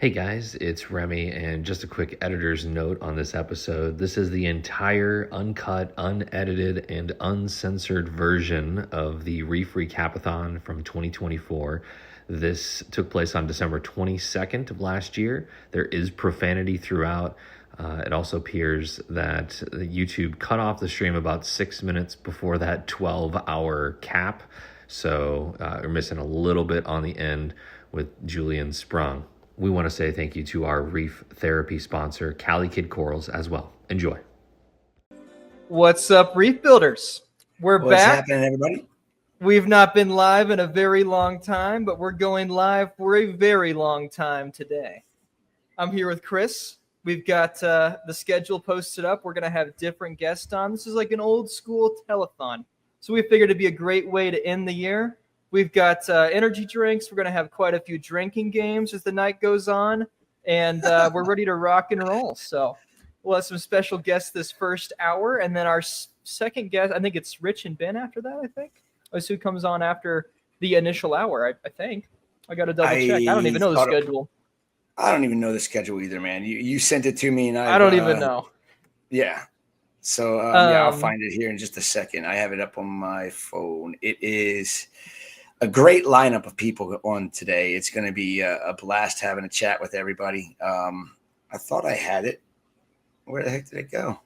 Hey guys, it's Remy, and just a quick editor's note on this episode. This is the entire uncut, unedited, and uncensored version of the Reef Recapathon from 2024. This took place on December 22nd of last year. There is profanity throughout. It also appears that YouTube cut off the stream about 6 minutes before that 12-hour cap. So we're missing a little bit on the end with Julian Sprung. We want to say thank you to our Reef Therapy sponsor, Cali Kid Corals, as well. Enjoy. What's up, Reef Builders? What's back. Happening, everybody? We've not been live in a very long time, but we're going live for a very long time today. I'm here with Chris. We've got the schedule posted up. We're going to have different guests on. This is like an old school telethon. So we figured it'd be a great way to end the year. We've got energy drinks. We're going to have quite a few drinking games as the night goes on. And we're ready to rock and roll. So we'll have some special guests this first hour. And then our second guest, I think it's Rich and Ben after that, I think. That's who comes on after the initial hour, I think. I got to double check. I don't even know the schedule. I don't even know the schedule either, man. You sent it to me. And I don't even know. Yeah. So, I'll find it here in just a second. I have it up on my phone. It is a great lineup of people on today. It's going to be a blast having a chat with everybody. I thought I had it. Where the heck did it go?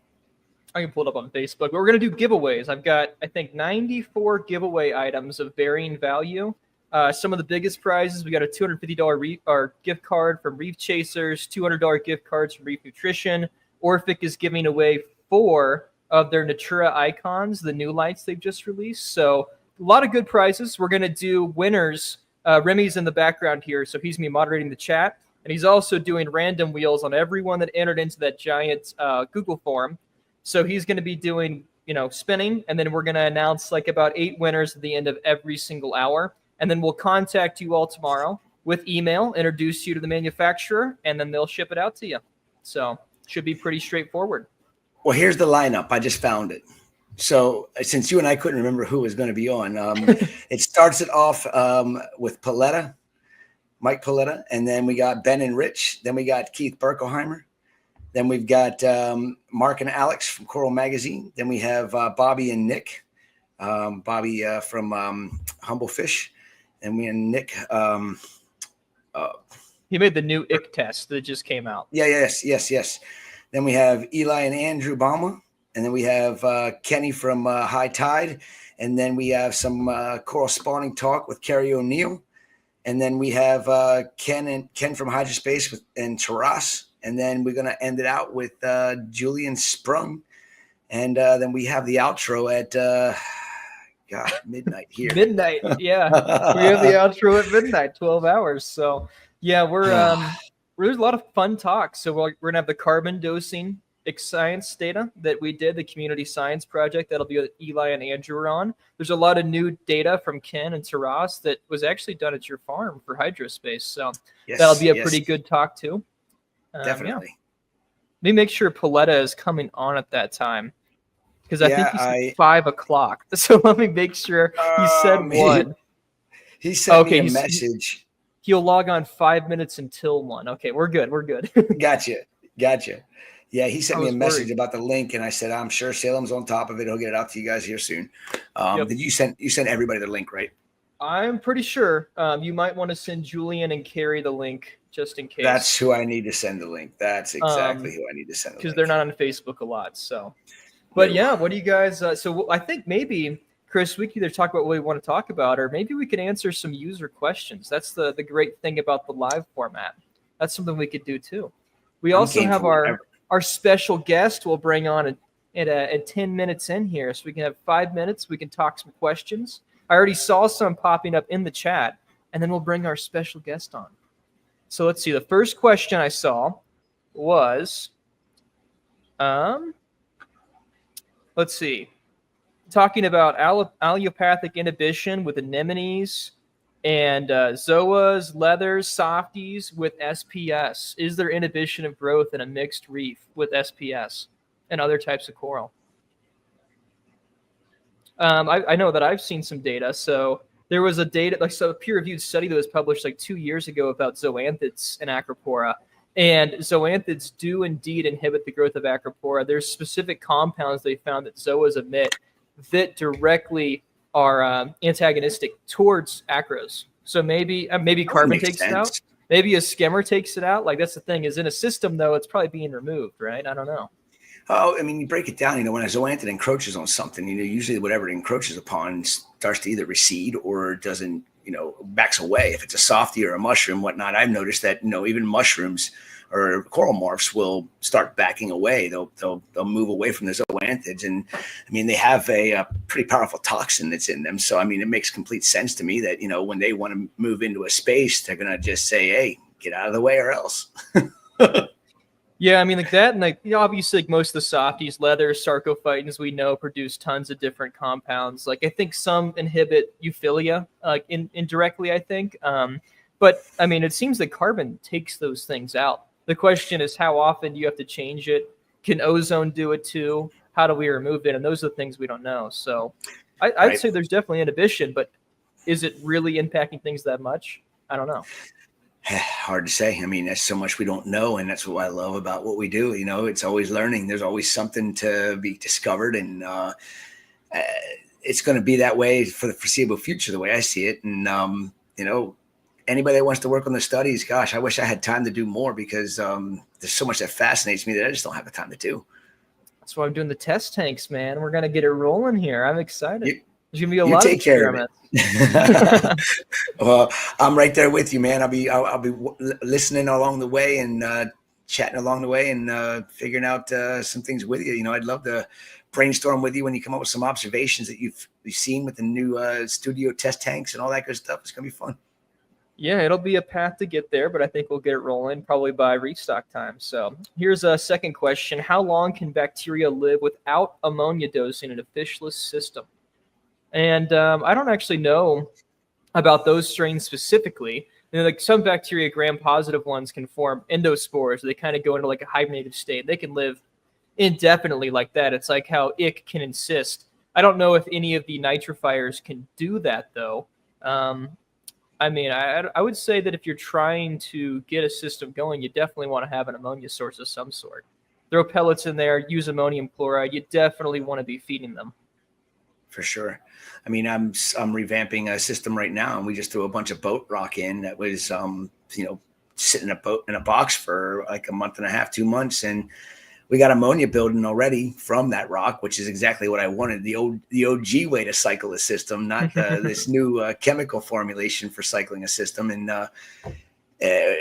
I can pull it up on Facebook. But we're going to do giveaways. I've got, I think, 94 giveaway items of varying value. Some of the biggest prizes, we got a $250 gift card from Reef Chasers, $200 gift cards from Reef Nutrition. Orphic is giving away 4 of their Natura icons, the new lights they've just released. So a lot of good prizes. We're going to do winners. Remy's in the background here, so he's going to be moderating the chat. And he's also doing random wheels on everyone that entered into that giant Google form. So he's going to be doing, spinning, and then we're going to announce like about 8 winners at the end of every single hour. And then we'll contact you all tomorrow with email, introduce you to the manufacturer, and then they'll ship it out to you. So should be pretty straightforward. Well, here's the lineup. I just found it. So since you and I couldn't remember who was going to be on, it starts it off with Mike Paletta, and then we got Ben and Rich. Then we got Keith Berkelheimer. Then we've got Mark and Alex from Coral Magazine. Then we have Bobby and Nick. Bobby from Humble Fish. And we and Nick. He made the new ick test that just came out. Yes. Then we have Eli and Andrew Bama. And then we have Kenny from High Tide. And then we have some coral spawning talk with Kerry O'Neill. And then we have Ken from Hydrospace and Taras. And then we're going to end it out with Julian Sprung. And then we have the outro at midnight here. Midnight, yeah. We have the outro at midnight, 12 hours. So, yeah, there's a lot of fun talk. So we're going to have the carbon dosing science data that we did, the community science project that'll be with Eli and Andrew on. There's a lot of new data from Ken and Taras that was actually done at your farm for Hydrospace. So that'll be a pretty good talk too. Definitely. Yeah. Let me make sure Paletta is coming on at that time because I think he said 5 o'clock. So let me make sure he said 1. He sent me a message. He'll log on 5 minutes until 1. Okay, we're good. Gotcha. Yeah, he sent me a message about the link, and I said, I'm sure Salem's on top of it. He'll get it out to you guys here soon. Did you send everybody the link, right? I'm pretty sure. You might want to send Julian and Carrie the link just in case. That's who I need to send the link. That's exactly who I need to send the link. Because they're not on Facebook a lot. So, but yeah, what do you guys? So I think maybe, Chris, we can either talk about what we want to talk about, or maybe we can answer some user questions. That's the great thing about the live format. That's something we could do too. We also have our special guest we'll bring on at 10 minutes in here. So we can have 5 minutes. We can talk some questions. I already saw some popping up in the chat, and then we'll bring our special guest on. So let's see. The first question I saw was, let's see, talking about allelopathic inhibition with anemones and zoas, leathers, softies with SPS. Is there inhibition of growth in a mixed reef with SPS and other types of coral? I know that I've seen some data. So There was a data, like, so a peer-reviewed study that was published like 2 years ago about zoanthids and acropora. And zoanthids do indeed inhibit the growth of acropora. There's specific compounds they found that zoas emit that directly are antagonistic towards acros. So maybe carbon takes it out. Maybe a skimmer takes it out. Like, that's the thing, is in a system, though, it's probably being removed, right? I don't know. Oh, I mean, you break it down, when a zoanthid encroaches on something, usually whatever it encroaches upon starts to either recede or doesn't, backs away. If it's a softie or a mushroom, whatnot, I've noticed that, even mushrooms or coral morphs will start backing away. They'll move away from the zoanthids. And I mean, they have a pretty powerful toxin that's in them. So, I mean, it makes complete sense to me that, when they want to move into a space, they're going to just say, hey, get out of the way or else. Yeah, I mean, like that, and like, obviously, like most of the softies, leather, sarcophytans, we know produce tons of different compounds. Like, I think some inhibit euphilia, indirectly, I think. But I mean, it seems that carbon takes those things out. The question is, how often do you have to change it? Can ozone do it too? How do we remove it? And those are the things we don't know. So I'd say there's definitely inhibition, but is it really impacting things that much? I don't know. Hard to say. I mean, there's so much we don't know, and that's what I love about what we do. It's always learning. There's always something to be discovered, and it's going to be that way for the foreseeable future, the way I see it. And anybody that wants to work on the studies, gosh, I wish I had time to do more, because there's so much that fascinates me that I just don't have the time to do. That's why I'm doing the test tanks, man. We're going to get it rolling here. I'm excited. There's going to be a you lot of take care of it. Well, I'm right there with you, man. I'll be listening along the way and chatting along the way and figuring out some things with you. I'd love to brainstorm with you when you come up with some observations that you've seen with the new studio test tanks and all that good stuff. It's gonna be fun. Yeah, it'll be a path to get there, but I think we'll get it rolling probably by restock time. So here's a second question: how long can bacteria live without ammonia dosing in a fishless system? And I don't actually know about those strains specifically. Like, some bacteria, gram-positive ones, can form endospores. They kind of go into like a hibernative state. They can live indefinitely like that. It's like how ick can insist. I don't know if any of the nitrifiers can do that, though. I mean, I would say that if you're trying to get a system going, you definitely want to have an ammonia source of some sort. Throw pellets in there, use ammonium chloride. You definitely want to be feeding them. For sure. I mean, I'm revamping a system right now, and we just threw a bunch of boat rock in that was, sitting in a box for like a month and a half, 2 months. And we got ammonia building already from that rock, which is exactly what I wanted. The OG way to cycle a system, not this new chemical formulation for cycling a system. And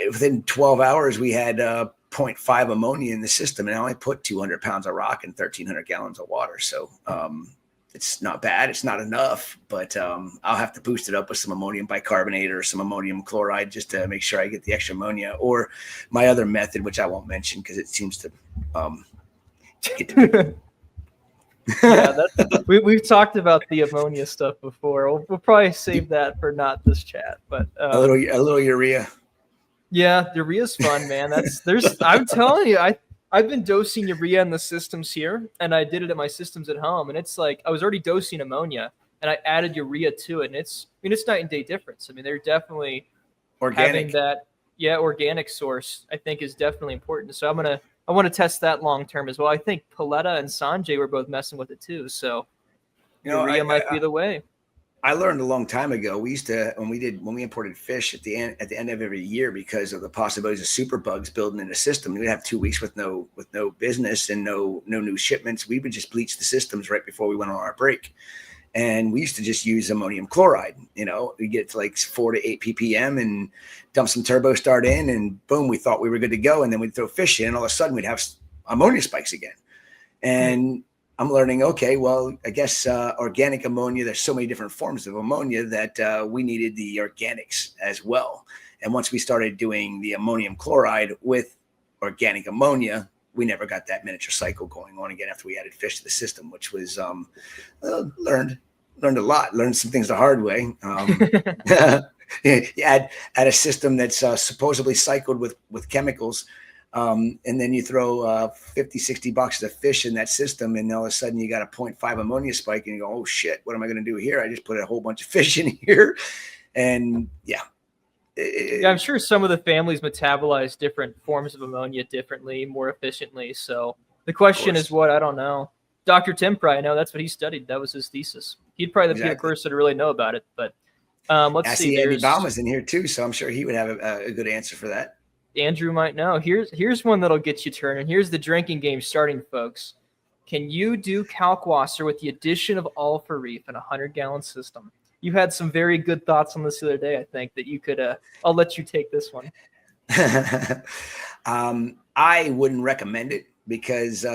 within 12 hours, we had 0.5 ammonia in the system, and I only put 200 pounds of rock and 1,300 gallons of water. So, it's not bad. It's not enough, but I'll have to boost it up with some ammonium bicarbonate or some ammonium chloride just to make sure I get the extra ammonia, or my other method, which I won't mention because it seems to get to Yeah, we've talked about the ammonia stuff before. We'll probably save that for not this chat, but a little urea. Yeah, urea's fun, man. I'm telling you, I've been dosing urea in the systems here, and I did it at my systems at home, and it's like I was already dosing ammonia, and I added urea to it, and it's night and day difference. I mean, they're definitely organic. Having that, organic source, I think, is definitely important. So I want to test that long term as well. I think Paletta and Sanjay were both messing with it too, so urea might be the way. I learned a long time ago. We used to, when we imported fish at the end of every year, because of the possibilities of superbugs building in the system, we'd have 2 weeks with no business and no new shipments. We would just bleach the systems right before we went on our break. And we used to just use ammonium chloride. We get to like 4 to 8 ppm and dump some turbo start in, and boom, we thought we were good to go. And then we'd throw fish in, and all of a sudden we'd have ammonia spikes again. And I'm learning, okay, well, I guess organic ammonia, there's so many different forms of ammonia that we needed the organics as well. And once we started doing the ammonium chloride with organic ammonia, we never got that miniature cycle going on again after we added fish to the system, which was learned a lot, learned some things the hard way. You add a system that's supposedly cycled with chemicals. And then you throw 50, 60 bucks of fish in that system, and all of a sudden you got a 0.5 ammonia spike, and you go, oh shit, what am I going to do here? I just put a whole bunch of fish in here. And yeah. Yeah, I'm sure some of the families metabolize different forms of ammonia differently, more efficiently. So the question is what? I don't know. Dr. Tim probably know. That's what he studied. That was his thesis. He'd probably be the person to really know about it. But let's see. Andy Bauma's in here too, so I'm sure he would have a good answer for that. Andrew might know. Here's one that'll get you turning. Here's the drinking game starting, folks. Can you do kalkwasser with the addition of Alpha Reef in a 100-gallon system? You had some very good thoughts on this the other day, I think, that you could I'll let you take this one. I wouldn't recommend it because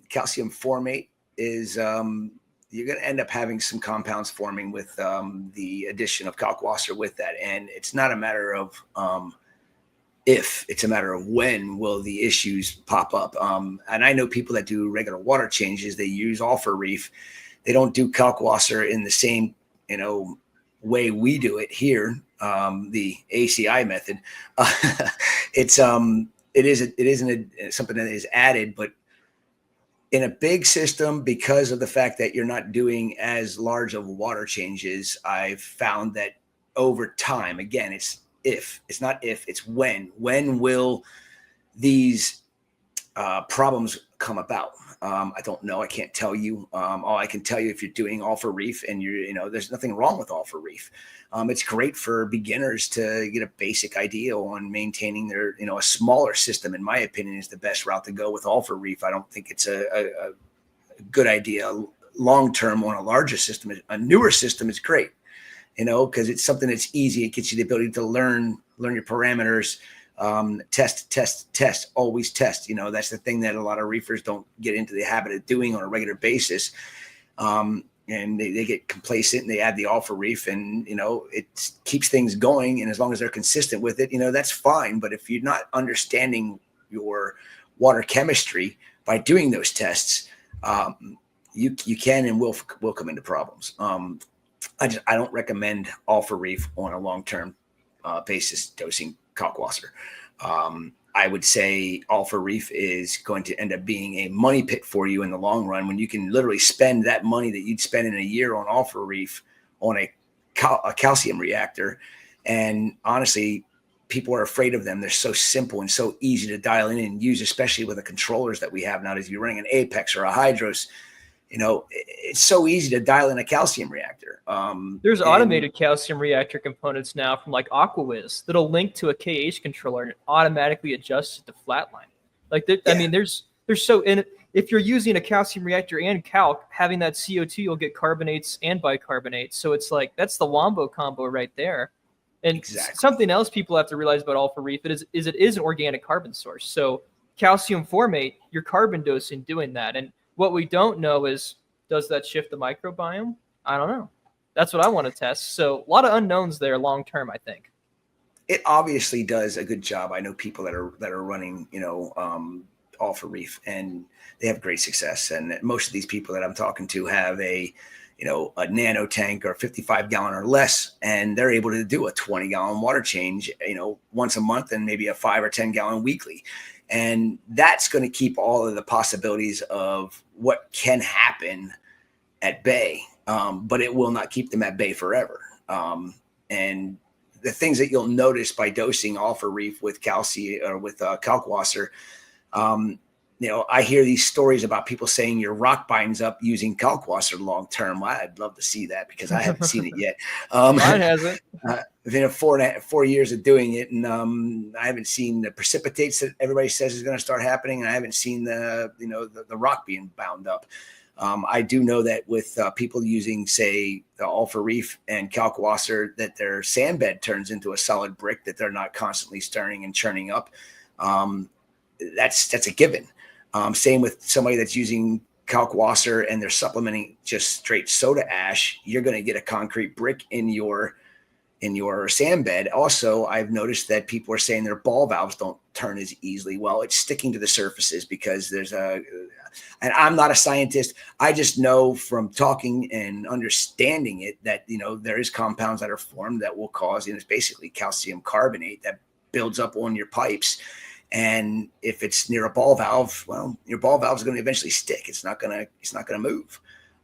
calcium formate is you're going to end up having some compounds forming with the addition of kalkwasser with that. And it's not a matter of if, it's a matter of when will the issues pop up. And I know people that do regular water changes, they use Alpha Reef. They don't do kalkwasser in the same, way we do it here, the ACI method. It isn't something that is added, but in a big system, because of the fact that you're not doing as large of water changes, I've found that over time, again, it's not if, it's when will these problems come about? I don't know. I can't tell you. All I can tell you, if you're doing Alpha Reef and there's nothing wrong with Alpha Reef. It's great for beginners to get a basic idea on maintaining their, a smaller system, in my opinion, is the best route to go with Alpha Reef. I don't think it's a good idea long-term on a larger system. A newer system is great, because it's something that's easy. It gets you the ability to learn your parameters. Test, always test. That's the thing that a lot of reefers don't get into the habit of doing on a regular basis. And they get complacent and they add the Alpha Reef, and, it keeps things going. And as long as they're consistent with it, that's fine. But if you're not understanding your water chemistry by doing those tests, you can and will come into problems. I don't recommend Alpha Reef on a long-term basis dosing kalkwasser. I would say Alpha Reef is going to end up being a money pit for you in the long run, when you can literally spend that money that you'd spend in a year on Alpha Reef on a calcium reactor. And honestly, people are afraid of them. They're so simple and so easy to dial in and use, especially with the controllers that we have now. As you're running an Apex or a Hydros, it's so easy to dial in a calcium reactor. There's automated calcium reactor components now from like AquaWiz that'll link to a KH controller and automatically adjust it to flatline. I mean, there's so, and if you're using a calcium reactor and calc, having that CO2, you'll get carbonates and bicarbonates. So it's like, that's the wombo combo right there. And something else people have to realize about Alpha Reef is it is an organic carbon source. So calcium formate, you're carbon dosing doing that. And what we don't know is, does that shift the microbiome? I don't know. That's what I want to test. So a lot of unknowns there long term, I think. It obviously does a good job. I know people that are running, Alpha Reef, and they have great success. And most of these people that I'm talking to have a nano tank or 55-gallon or less, and they're able to do a 20-gallon water change, once a month, and maybe a 5 or 10-gallon weekly. And that's going to keep all of the possibilities of what can happen at bay, but it will not keep them at bay forever. And the things that you'll notice by dosing Alpha Reef with calcium or with kalkwasser, I hear these stories about people saying your rock binds up using kalkwasser long term. I'd love to see that, because I haven't seen it yet. Mine hasn't. Within 4 years of doing it, and I haven't seen the precipitates that everybody says is going to start happening, and I haven't seen the rock being bound up. I do know that with people using, say, the Alpha Reef and kalkwasser, that their sand bed turns into a solid brick that they're not constantly stirring and churning up. That's a given. Same with somebody that's using kalkwasser and they're supplementing just straight soda ash. You're going to get a concrete brick in your sand bed. Also, I've noticed that people are saying their ball valves don't turn as easily. Well, it's sticking to the surfaces because and I'm not a scientist. I just know from talking and understanding it that, there is compounds that are formed that will cause, it's basically calcium carbonate that builds up on your pipes. And if it's near a ball valve, well, your ball valve is going to eventually stick. It's not going to move.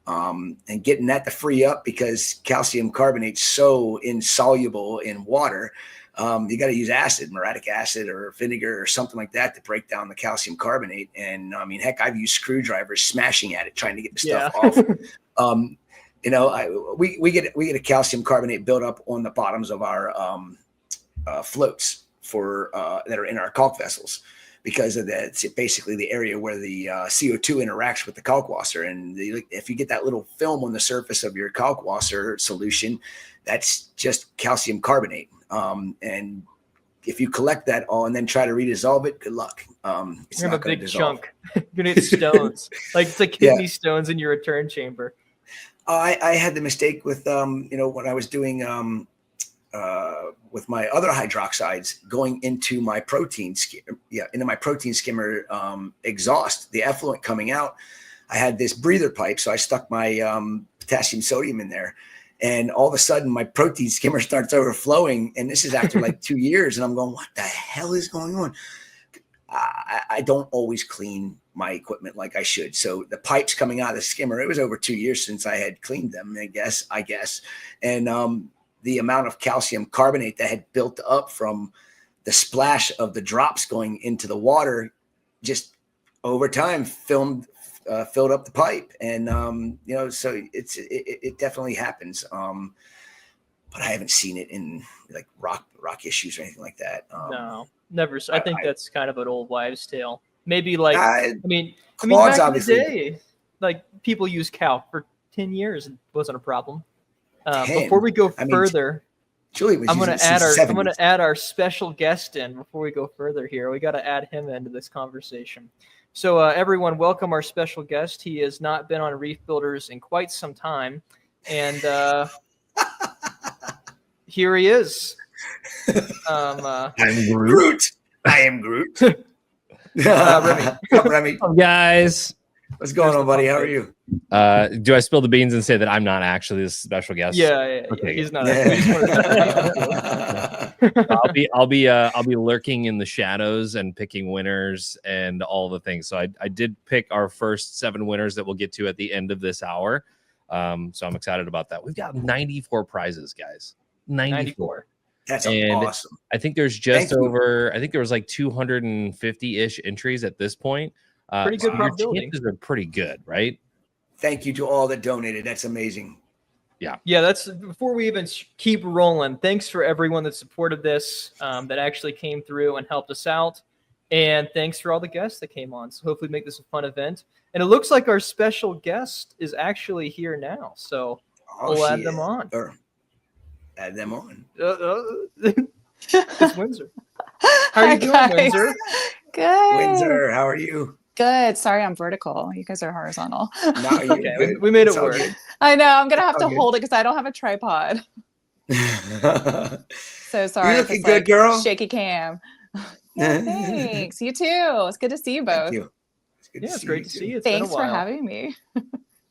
And getting that to free up, because calcium carbonate's so insoluble in water, you got to use acid, muriatic acid or vinegar or something like that to break down the calcium carbonate. And I mean, heck, I've used screwdrivers smashing at it, trying to get the stuff off. You know, we get a calcium carbonate buildup on the bottoms of our floats for that are in our caulk vessels, because of that. It's basically the area where the CO2 interacts with the kalkwasser. And if you get that little film on the surface of your kalkwasser solution, that's just calcium carbonate. And if you collect that all and then try to redissolve it, good luck. It's you're not a big dissolve. chunk. You're gonna get stones, like it's like kidney stones in your return chamber. I had the mistake with you know, when I was doing with my other hydroxides going into my protein skimmer exhaust, the effluent coming out. I had this breather pipe, so I stuck my potassium sodium in there, and all of a sudden my protein skimmer starts overflowing. And this is after like 2 years, and I'm going, what the hell is going on? I don't always clean my equipment like I should. So the pipes coming out of the skimmer, it was over 2 years since I had cleaned them, I guess. And the amount of calcium carbonate that had built up from the splash of the drops going into the water, just over time filled up the pipe. And, you know, so it definitely happens. But I haven't seen it in like rock issues or anything like that. No, never. I think that's kind of an old wives' tale. Maybe like, I mean, clogs, back obviously. in the day, like people used calc for 10 years and it wasn't a problem. Before we go further, Julie was I'm going to add our special guest in before we go further here. We got to add him into this conversation. So everyone, welcome our special guest. He has not been on Reef Builders in quite some time, and here he is. I'm Groot. I am Groot. Remy. Remy. Oh, guys. What's going on, buddy? How are you? Do I spill the beans and say that I'm not actually this special guest? Yeah. Okay, he's not. I'll be lurking in the shadows and picking winners and all the things. So I did pick our first 7 winners that we'll get to at the end of this hour. So I'm excited about that. We've got 94 prizes, guys. 94. That's awesome. I think there's just over. I think there was like 250-ish entries at this point. Pretty good probability. Your chances are pretty good, right? Thank you to all that donated. That's amazing. Yeah. That's before we even keep rolling. Thanks for everyone that supported this, that actually came through and helped us out. And thanks for all the guests that came on. So hopefully make this a fun event. And it looks like our special guest is actually here now. So we'll add them on. Add them on. It's Windsor. How are you doing, Windsor? Good. Windsor, how are you? Good. Sorry, I'm vertical. You guys are horizontal. No, okay, we made it work. I know. I'm gonna have to hold it because I don't have a tripod. So sorry. You're looking good, girl. Shaky cam. Yeah, thanks. You too. It's good to see you both. Thank you. It's great to see you. Thanks for having me.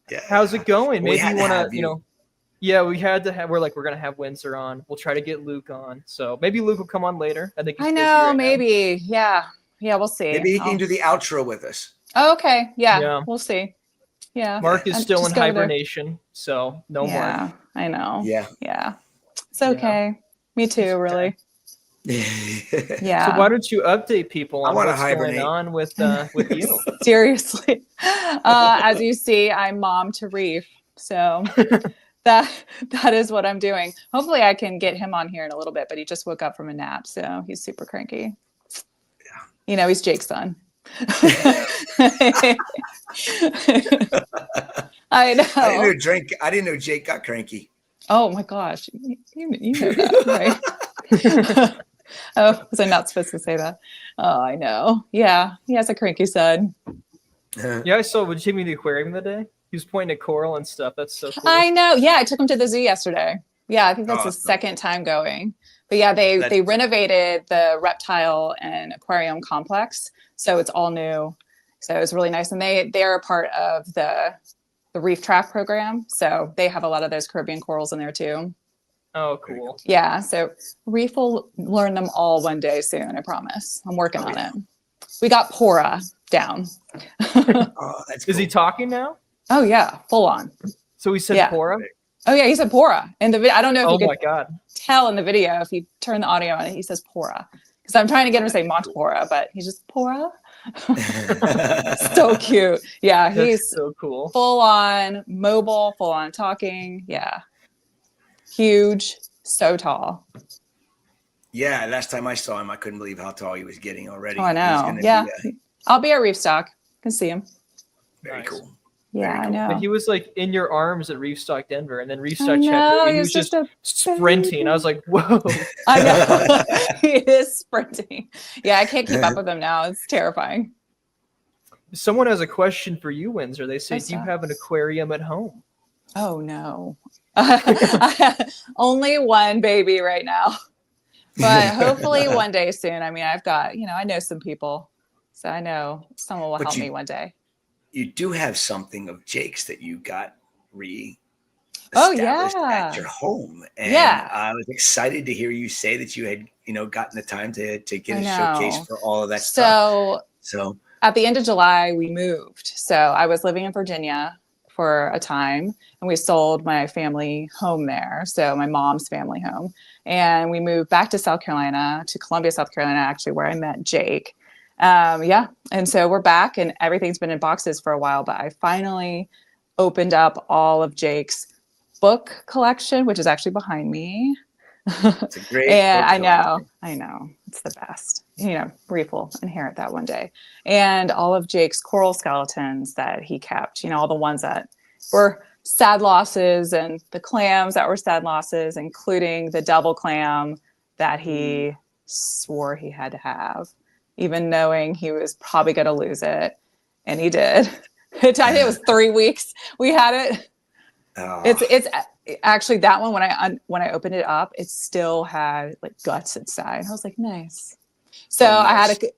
Yeah. How's it going? Maybe you want to, Yeah, we had to have. We're gonna have Windsor on. We'll try to get Luke on. So maybe Luke will come on later. I think. I know. Maybe. Yeah. We'll see. Maybe he can do the outro with us. Oh, okay. Yeah. We'll see. Yeah. Mark is still in hibernation, so no more. Yeah. I know. Yeah. It's okay. Me too. Really. Yeah. So why don't you update people on what's hibernate. going on with you? Seriously. As you see, I'm mom to Reef. So that is what I'm doing. Hopefully I can get him on here in a little bit, but he just woke up from a nap, so he's super cranky. Yeah. He's Jake's son. I know. I didn't know Jake got cranky. Oh my gosh. You know that, right? Oh, was I not supposed to say that? Oh, I know. Yeah, he has a cranky son. Yeah, I saw. Would you take me to the aquarium the day? He was pointing at coral and stuff. That's so cool. I know. Yeah, I took him to the zoo yesterday. Yeah, I think that's his second time going. But yeah, they renovated the reptile and aquarium complex, so it's all new. So it was really nice, and they're a part of the Reef Track program, so they have a lot of those Caribbean corals in there too. Oh, cool. Yeah, so Reef will learn them all one day soon, I promise. I'm working on it. We got Pora down. Oh, that's cool. Is he talking now? Oh yeah, full on. So he said Yeah. Pora? Oh yeah, he said Pora in the video. I don't know if Oh you my could God. tell in the video if you turn the audio on. He says Pora because I'm trying to get him to say Montpora, but he's just Pora. So cute. Yeah, That's he's so cool. full on mobile, full on talking. Yeah, huge, so tall. Yeah, last time I saw him, I couldn't believe how tall he was getting already. Oh, I He's know. gonna Yeah, be, I'll be at Reef Stock. Can see him. very Nice. cool. Yeah, Very I cool. know. And he was like in your arms at Reef Stock Denver, and then Reef I Stock checked know, him, and he he's was just a sprinting. baby. I was like, whoa. I know. He is sprinting. Yeah, I can't keep up with him now. It's terrifying. Someone has a question for you, Windsor. They say, What's do you up? have an aquarium at home? Oh no. Only one baby right now. But hopefully one day soon. I mean, I've got, I know some people. So I know someone will But help you- me one day. You do have something of Jake's that you got Oh, established yeah. at your home. And Yeah. I was excited to hear you say that you had, gotten the time to get I a showcase know. for all of that stuff. So At the end of July, we moved. So I was living in Virginia for a time and we sold my family home there. So my mom's family home. And we moved back to South Carolina, to Columbia, South Carolina, actually, where I met Jake. Yeah. And so we're back and everything's been in boxes for a while, but I finally opened up all of Jake's book collection, which is actually behind me. it's a great And book I know it's the best. Reef will inherit that one day. And all of Jake's coral skeletons that he kept, all the ones that were sad losses and the clams that were sad losses, including the devil clam that he swore he had to have, even knowing he was probably going to lose it. And he did. I think it was 3 weeks we had it. Oh. It's actually that one when I opened it up, it still had like guts inside. I was like, nice. So Oh,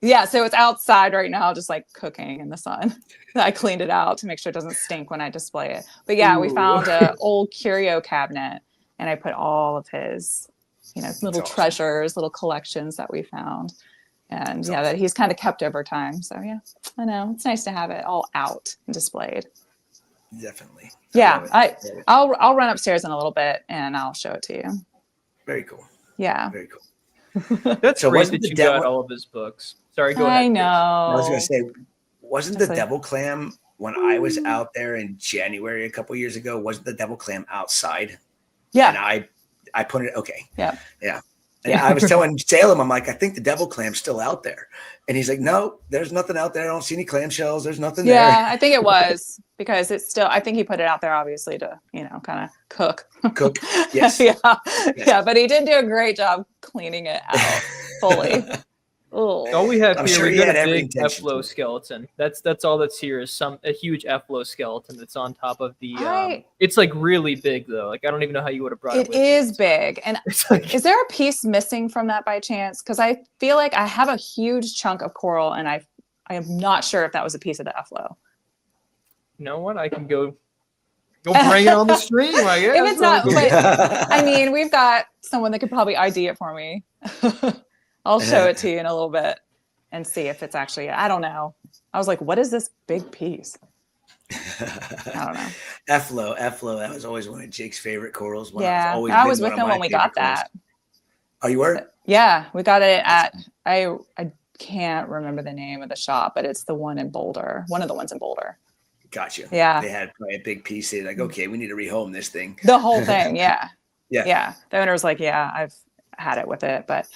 nice. so it's outside right now, just like cooking in the sun. I cleaned it out to make sure it doesn't stink when I display it. But yeah, we Ooh. found an old curio cabinet and I put all of his, little awesome. treasures, little collections that we found. And That's that awesome. he's kind of kept over time. So yeah, I know it's nice to have it all out and displayed. Definitely. Yeah, love it. I'll run upstairs in a little bit and I'll show it to you. Very cool. Yeah. Very cool. That's So great wasn't that the you devil- got all of his books. Sorry, go ahead. I know. I was going to say, wasn't the That's like- devil clam when I was out there in January a couple years ago? Wasn't the devil clam outside? Yeah. And I put it. Okay. Yeah. Yeah. And Yeah. I was telling Salem, I'm like, I think the devil clam's still out there. And he's like, no, there's nothing out there. I don't see any clamshells. There's nothing Yeah, there. I think it was because it's still, I think he put it out there obviously to, kind of cook. Cook. Yes. Yeah, but he didn't do a great job cleaning it out fully. All we have I'm here, sure we he got had a every big intention to. Efflo skeleton. That's all that's here is a huge Efflo skeleton that's on top of the. It's like really big though. Like I don't even know how you would have brought it. It is big. And It's like, is there a piece missing from that by chance? Because I feel like I have a huge chunk of coral and I am not sure if that was a piece of the Efflo. you know what? I can go bring it on the stream. I guess. If it's not, but I mean, we've got someone that could probably ID it for me. I'll show it to you in a little bit and see if it's actually, I don't know. I was like, what is this big piece? I don't know. Efflo, that was always one of Jake's favorite corals. Yeah, Always I been was one with of him my when we favorite got corals. that. Oh, you were? Yeah, we got it at, I can't remember the name of the shop, but it's the one in Boulder, one of the ones in Boulder. Gotcha. Yeah. They had probably a big piece. They're like, okay, we need to rehome this thing. The whole thing, yeah. Yeah. Yeah. The owner was like, yeah, I've had it with it, but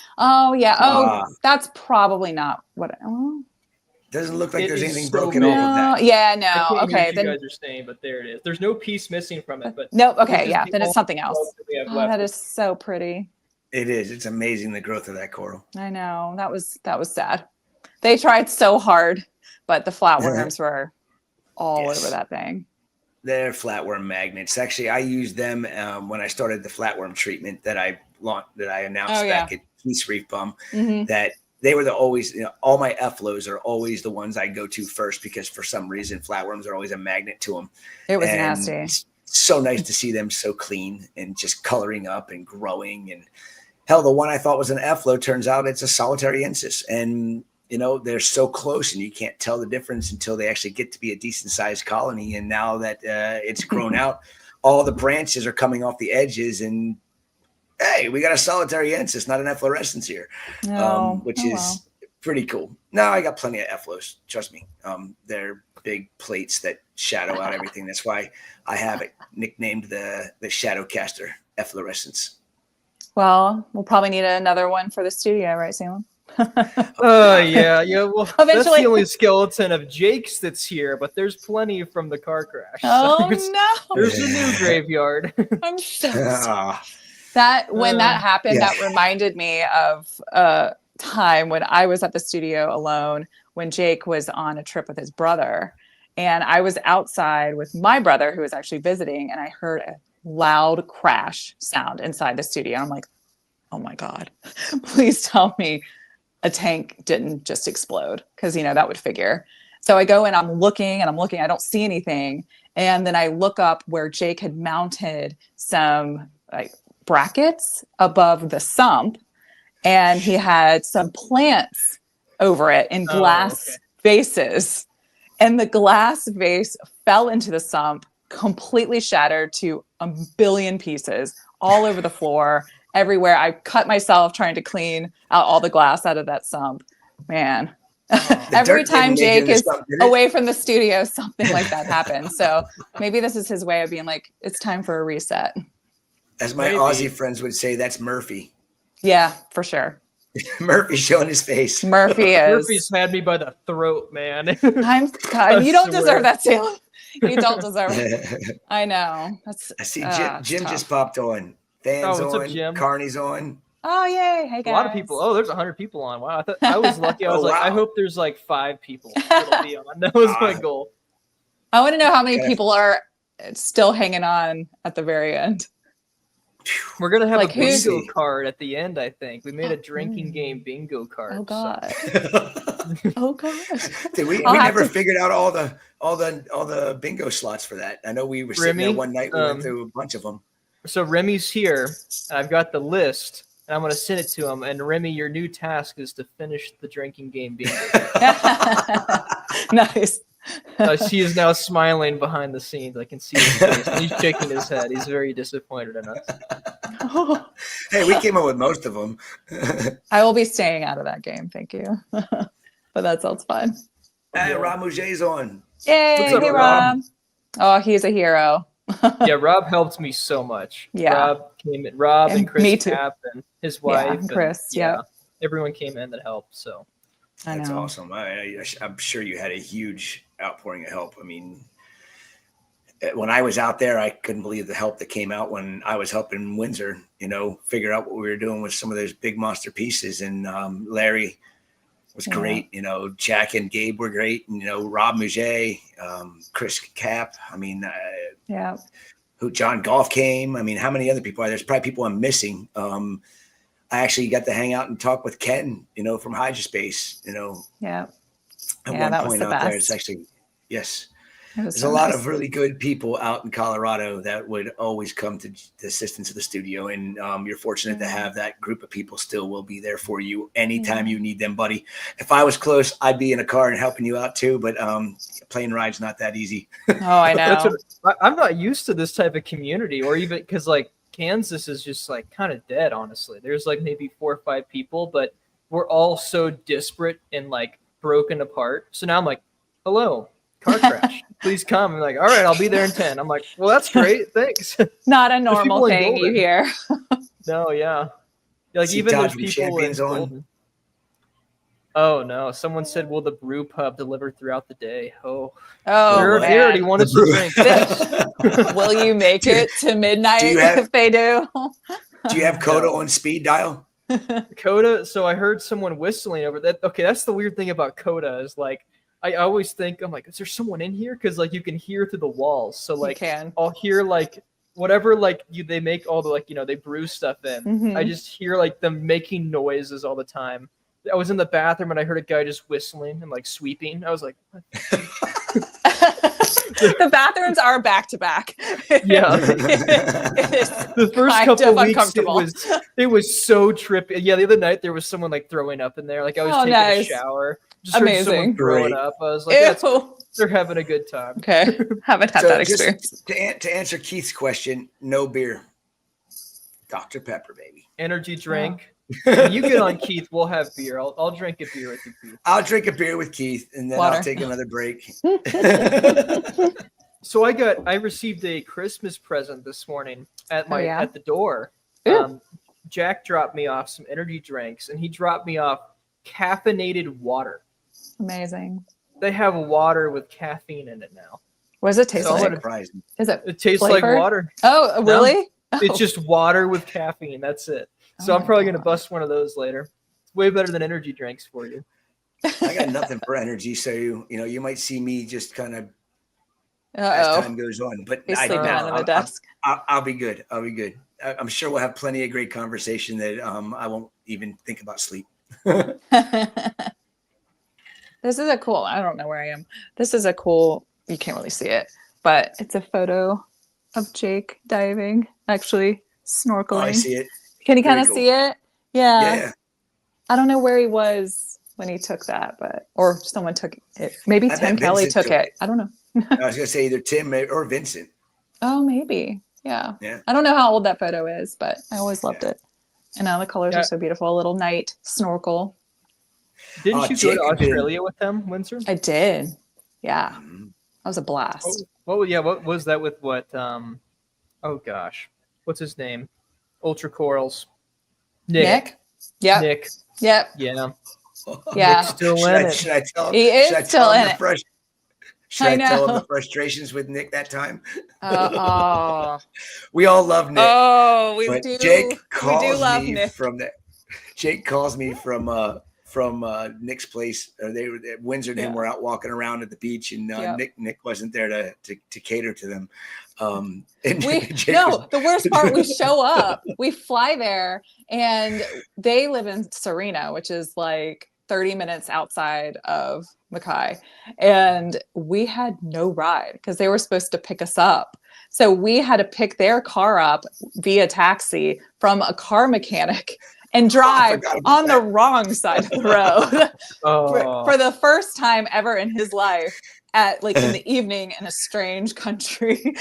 that's probably not what. Doesn't look like It there's is anything so broken big. off of No, that. yeah, I no. can't hear Okay, what then you guys are saying, but there it is. There's no piece missing from it, but no. Okay, this is yeah, the then it's only something else. growth that we have Oh, left. that is so pretty. It is. It's amazing the growth of that coral. I know that was sad. They tried so hard, but the flatworms were all Yes. over that thing. They're flatworm magnets. Actually, I used them when I started the flatworm treatment that I announced back at Peace Reef Bum. Mhm. That they were always, all my Efflos are always the ones I go to first because for some reason flatworms are always a magnet to them. It was nasty. so nice to see them so clean and just coloring up and growing. And hell, the one I thought was an Efflo turns out it's a solitary ensis. And, you know, they're so close and you can't tell the difference until they actually get to be a decent sized colony. And now that it's grown out, all the branches are coming off the edges and, hey, we got a solitary ensis, not an efflorescence here, which is pretty cool. No, I got plenty of Efflos. Trust me. They're big plates that shadow out everything. That's why I have it nicknamed the shadow caster efflorescence. Well, we'll probably need another one for the studio, right, Salem? Yeah. Well, that's Eventually. the only skeleton of Jake's that's here, but there's plenty from the car crash. Oh there's, no! There's a new graveyard. I'm so sorry. When that happened, that reminded me of a time when I was at the studio alone when Jake was on a trip with his brother, and I was outside with my brother who was actually visiting, and I heard a loud crash sound inside the studio. I'm like, oh my God, please tell me a tank didn't just explode, because you know that would figure. So I go and I'm looking, I don't see anything, and then I look up where Jake had mounted some like brackets above the sump, and he had some plants over it in glass vases, and the glass vase fell into the sump, completely shattered to a billion pieces all over the floor, everywhere. I cut myself trying to clean out all the glass out of that sump. Man, every time Jake is away from the studio, something like that happens. So maybe this is his way of being like, it's time for a reset. As my Aussie friends would say, that's Murphy. Yeah, for sure. Murphy's showing his face. Murphy's had me by the throat, man. God, you don't deserve that, Salem. You don't deserve it. I know. I see Jim just popped on. Fans on. Up, Jim? Carney's on. Oh, yay. Hey, guys. A lot of people. Oh, there's 100 people on. Wow. I was lucky. I was I hope there's like 5 people that'll be on. That was my goal. I want to know how many people are still hanging on at the very end. We're going to have a bingo card at the end, I think. We made a drinking game bingo card. Oh, God. Oh, gosh. We never figured out all the bingo slots for that. I know we were sitting there one night. We went through a bunch of them. So Remy's here. I've got the list, and I'm going to send it to him. And Remy, your new task is to finish the drinking game bingo. Nice. She is now smiling behind the scenes. I can see his face. And he's shaking his head. He's very disappointed in us. Hey, we came up with most of them. I will be staying out of that game. Thank you. But that sounds fun. Hey, Rob Mouget's on. Yay, what's up, hey, Rob. Oh, he's a hero. Yeah, Rob helped me so much. Yeah. Rob came in. Rob and Chris Cap and his wife. Yeah, Chris. Yeah. Everyone came in that helped. So that's awesome. I'm sure you had a huge outpouring of help. I mean, when I was out there, I couldn't believe the help that came out when I was helping Windsor, figure out what we were doing with some of those big monster pieces. And Larry was great. Jack and Gabe were great. And, Rob Mouget, Chris Cap. I mean, John Golf came. I mean, how many other people are there? There's probably people I'm missing. I actually got to hang out and talk with Ken, from Hydrospace, Yeah. At one point out there, it's actually, yes. There's a lot of really good people out in Colorado that would always come to the assistance of the studio. And you're fortunate to have that group of people still will be there for you anytime you need them, buddy. If I was close, I'd be in a car and helping you out too. But plane ride's not that easy. Oh, I know. I'm not used to this type of community, or even because Kansas is just kind of dead, honestly. There's maybe 4 or 5 people, but we're all so disparate and broken apart. So now I'm like, hello. Car crash. Please come. I'm like, all right, I'll be there in 10. I'm like, well, that's great. Thanks. Not a normal thing you hear. No, yeah. Even there's people in Golden. Oh no! Someone said, "Will the brew pub deliver throughout the day?" Oh, they already wanted to drink. Will you make it to midnight if they do? Do you have Coda on speed dial? Coda. So I heard someone whistling over that. Okay, that's the weird thing about Coda is I always think, I'm like, is there someone in here? Because you can hear through the walls. So I'll hear whatever they make all the they brew stuff in. Mm-hmm. I just hear them making noises all the time. I was in the bathroom and I heard a guy just whistling and sweeping. I was like, what? The bathrooms are back to back. Yeah. The first kind couple of weeks uncomfortable. it was so trippy. Yeah, the other night there was someone like throwing up in there. Like I was taking nice. a shower, just heard someone Amazing. throwing Great. up. I was like, Ew. they're having a good time. Okay. Haven't had So that just experience. to answer Keith's question, no beer. Dr. Pepper, baby. Energy drink. When you get on, Keith, we'll have beer. I'll drink a beer with you, Keith. I'll drink a beer with Keith, and then Water. I'll take another break. So I received a Christmas present this morning at at the door. Ooh. Jack dropped me off some energy drinks, and he dropped me off caffeinated water. Amazing. They have water with caffeine in it now. What does it taste So like? Surprising. Is it? It tastes Flavored? like water. Oh, really? It's just water with caffeine. That's it. So Oh I'm my probably going to God. bust one of those later. It's way better than energy drinks for you. I got nothing for energy, so you might see me just kind of as Uh-oh. time goes on. But He's I sleeping no, under the desk. I'll be good. I'll be good. I'm sure we'll have plenty of great conversation that I won't even think about sleep. This is a cool, I don't know where I am. This is a cool, you can't really see it, but it's a photo of Jake diving, actually snorkeling. Oh, I see it. Can you Very kind of cool. see it? Yeah. Yeah. I don't know where he was when he took that, or someone took it. Maybe I Tim bet Kelly Vincent took took it. I don't know. I was gonna say either Tim or Vincent. Oh, maybe. Yeah. Yeah. I don't know how old that photo is, but I always loved Yeah. it. And now the colors Yeah. are so beautiful. A little night snorkel. Didn't you Jake go to had been- Australia with them, Windsor? I did. Yeah. Mhm. That was a blast. What was that with what? Oh gosh, what's his name? Ultra Corals. Nick? Yep. Nick. Yep. Yeah. Yeah. Nick's still Should in I, it. should I tell? He is should I still tell him in the it. frus- Should I I tell him know. the frustrations with Nick that time? Oh. We all love Nick. Oh, we but do. Jake We do calls love me Nick. from the. Jake calls me from Nick's place. They were at Windsor and him Yeah. were out walking around at the beach, and Yep. Nick wasn't there to cater to them. And We Jake no, was- the worst part, we show up, we fly there, and they live in Serena, which is like 30 minutes outside of Mackay. And we had no ride because they were supposed to pick us up. So we had to pick their car up via taxi from a car mechanic and drive forgot about on the wrong side of the road Oh, for the first time ever in his life at like in the evening in a strange country.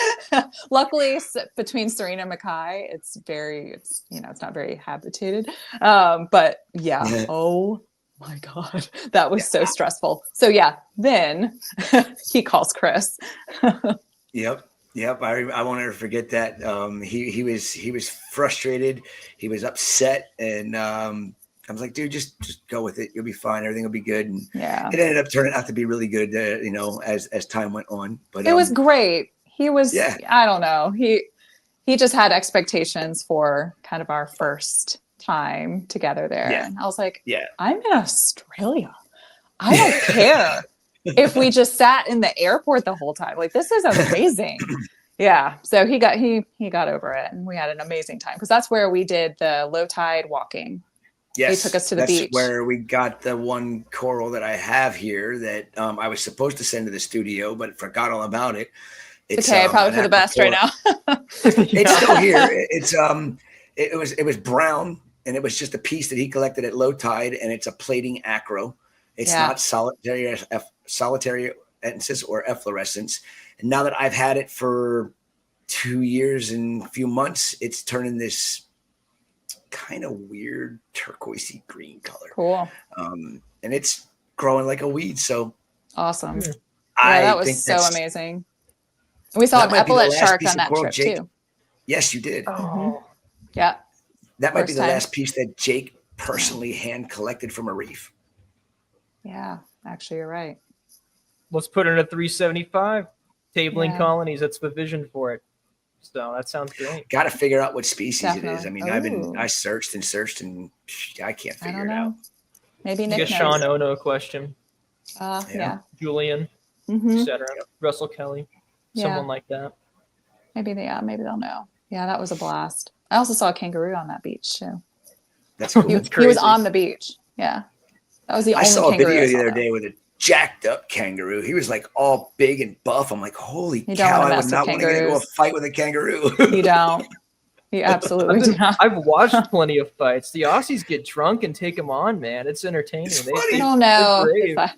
Luckily, between Serena and Mackay, it's it's not very habitated. But yeah, Yeah. oh my God, that was so stressful. So yeah, then he calls Chris. Yep. I won't ever forget that. He was frustrated. He was upset, and I was like, dude, just go with it. You'll be fine. Everything will be good. And Yeah, it ended up turning out to be really good. As time went on. But it was great. He was. Yeah. I don't know. He just had expectations for kind of our first time together there, Yeah. and I was like, Yeah. I'm in Australia. I don't care if we just sat in the airport the whole time. Like, this is amazing. Yeah. So he got over it, and we had an amazing time because that's where we did the low tide walking. Yes, took us to the that's beach. where we got the one coral that I have here that I was supposed to send to the studio, but forgot all about it. It's okay, probably an for the best right aquacoral. now. It's still here. It was brown, and it was just a piece that he collected at low tide, and it's a plating acro. It's Yeah. not solitary or efflorescence. And now that I've had it for 2 years and a few months, it's turning this kind of weird turquoisey green color. Cool. And it's growing like a weed. So Awesome. Yeah. I that was think so that's- amazing. And we saw that an might be the epaulet last shark piece on of that coral trip Jake- too. Yes, you did. Oh, Yeah. That might be first the time. last piece that Jake personally hand collected from a reef. Yeah. Actually, you're right. let's put it in a 375. Tabling Yeah. colonies. That's the vision for it. So that sounds great. Got to figure out what species it is. Definitely. I mean, Ooh. I searched and I can't I figure don't it know. out. Maybe I Nick guess knows. Sean Ono question, Yeah. Yeah. Julian, Mhm. etc. Russell Kelly, Yeah. someone like that. Maybe they'll know. Yeah, that was a blast. I also saw a kangaroo on that beach too. That's cool. He, That's he was crazy. on the beach. Yeah. That was the I only saw a kangaroo video I the saw other though. day with a jacked up kangaroo. He was like all big and buff. I'm like, holy You don't cow! wanna I mess would with not want to get into a kangaroos. fight with a kangaroo. You don't. You absolutely do not. I've watched plenty of fights. The Aussies get drunk and take them on, man. It's entertaining. It's They- funny. I don't know They're if brave.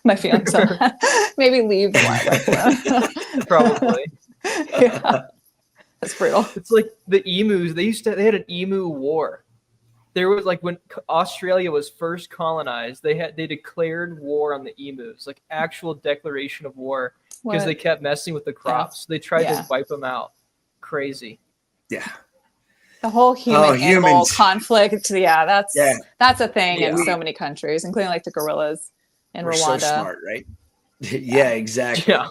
my fiance maybe leave the wildlife alone. Probably. Yeah, that's brutal. It's like the emus. They had an emu war. There was like when Australia was first colonized, they declared war on the emus, like actual declaration of war, because they kept messing with the crops. They tried to wipe them out. Crazy. Yeah. The whole human animal humans. conflict. Yeah, that's a thing in Yeah. so many countries, including like the gorillas in We're Rwanda. so smart, right? Yeah, exactly. Yeah.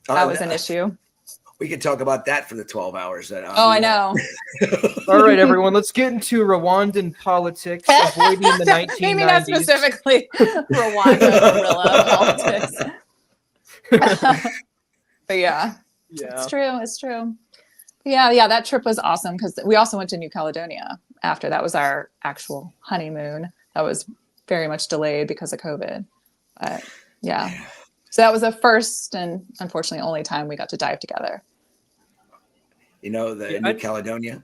That was an issue. We could talk about that for the 12 hours. That Oh, I know. All right, everyone, let's get into Rwandan politics, avoiding the 1990s. Maybe not specifically Rwanda gorilla politics. But yeah, Yeah. it's true. Yeah, that trip was awesome because we also went to New Caledonia after. That was our actual honeymoon. That was very much delayed because of COVID. But yeah. So that was the first and unfortunately only time we got to dive together. You know, the New Caledonia.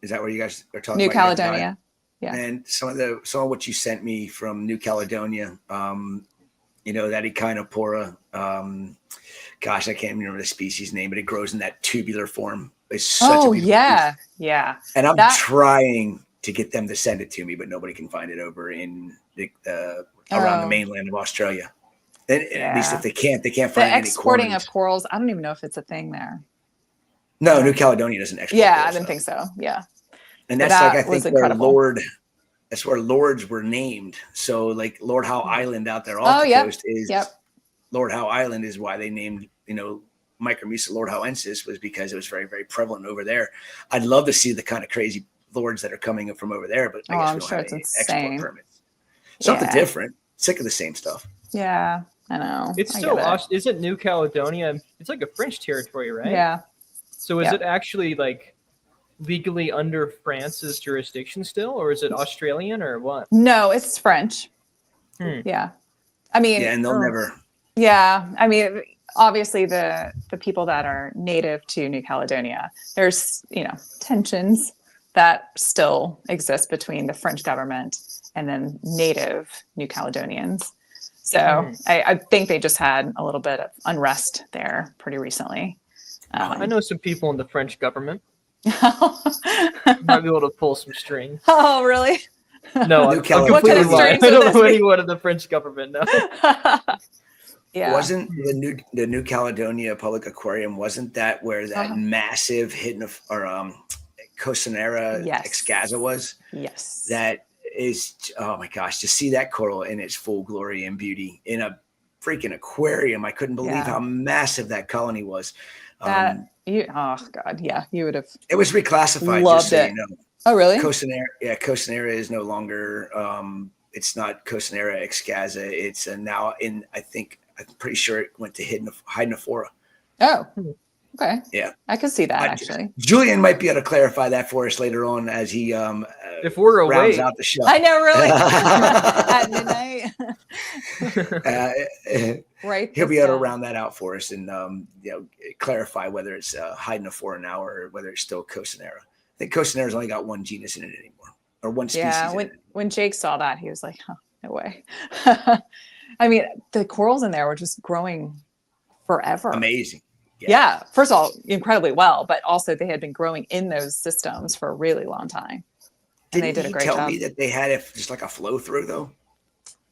Is that where you guys are talking New about? Caledonia. Yeah. And some of what you sent me from New Caledonia, you know, that Echinopora, gosh, I can't remember the species name, but it grows in that tubular form. It's such a beautiful species. Yeah. And I'm trying to get them to send it to me, but nobody can find it over in the, around the mainland of Australia. And at least if they can't find the any exporting corals. of corals. I don't even know if it's a thing there. No, New Caledonia doesn't export. Yeah, corals, I didn't think so. Yeah. And that's That like, I was think where incredible. that's where lords were named. So like Lord Howe Island out there off the coast is Lord Howe Island is why they named, you know, Micromucea lordhowensis was because it was very, very prevalent over there. I'd love to see the kind of crazy lords that are coming from over there, but I guess we don't have any export permits. Something different. Sick of the same stuff. Yeah, I know. It's still, isn't New Caledonia? It's like a French territory, right? Yeah. So is it actually like legally under France's jurisdiction still, or is it Australian or what? No, it's French. Yeah. I mean, and they'll never. Yeah. I mean, obviously the people that are native to New Caledonia, there's, you know, tensions that still exist between the French government and then native New Caledonians. So I think they just had a little bit of unrest there pretty recently. I know some people in the French government. Might be able to pull some strings. Oh, really? No, I'm completely lying. I don't know anyone in the French government now. Yeah. Wasn't the New Caledonia Public Aquarium, wasn't that where that massive hidden or Cocinera excaza was? Yes. That is, oh my gosh, to see that coral in its full glory and beauty in a freaking aquarium. I couldn't believe how massive that colony was. Oh God, yeah, you would have. It was reclassified. Loved just so it. you know. Oh, really? Cocinera is no longer. It's not Cocinera excaza. It's now in. I'm pretty sure it went to Hydnophora. Oh, okay. Yeah, I could see that actually. Julian might be able to clarify that for us later on as he if we're rounds away out the show. I know, really. At midnight. Right. He'll be able to round that out for us and you know, clarify whether it's Hydnophora now or whether it's still Cocinera. I think Cocinera's only got one genus in it anymore, or one species. Yeah, when Jake saw that, he was like, "Oh, no way." I mean, the corals in there were just growing forever. Amazing. Yeah. First of all, incredibly well, but also they had been growing in those systems for a really long time. And they did a great job. Tell me that they had just like a flow through though?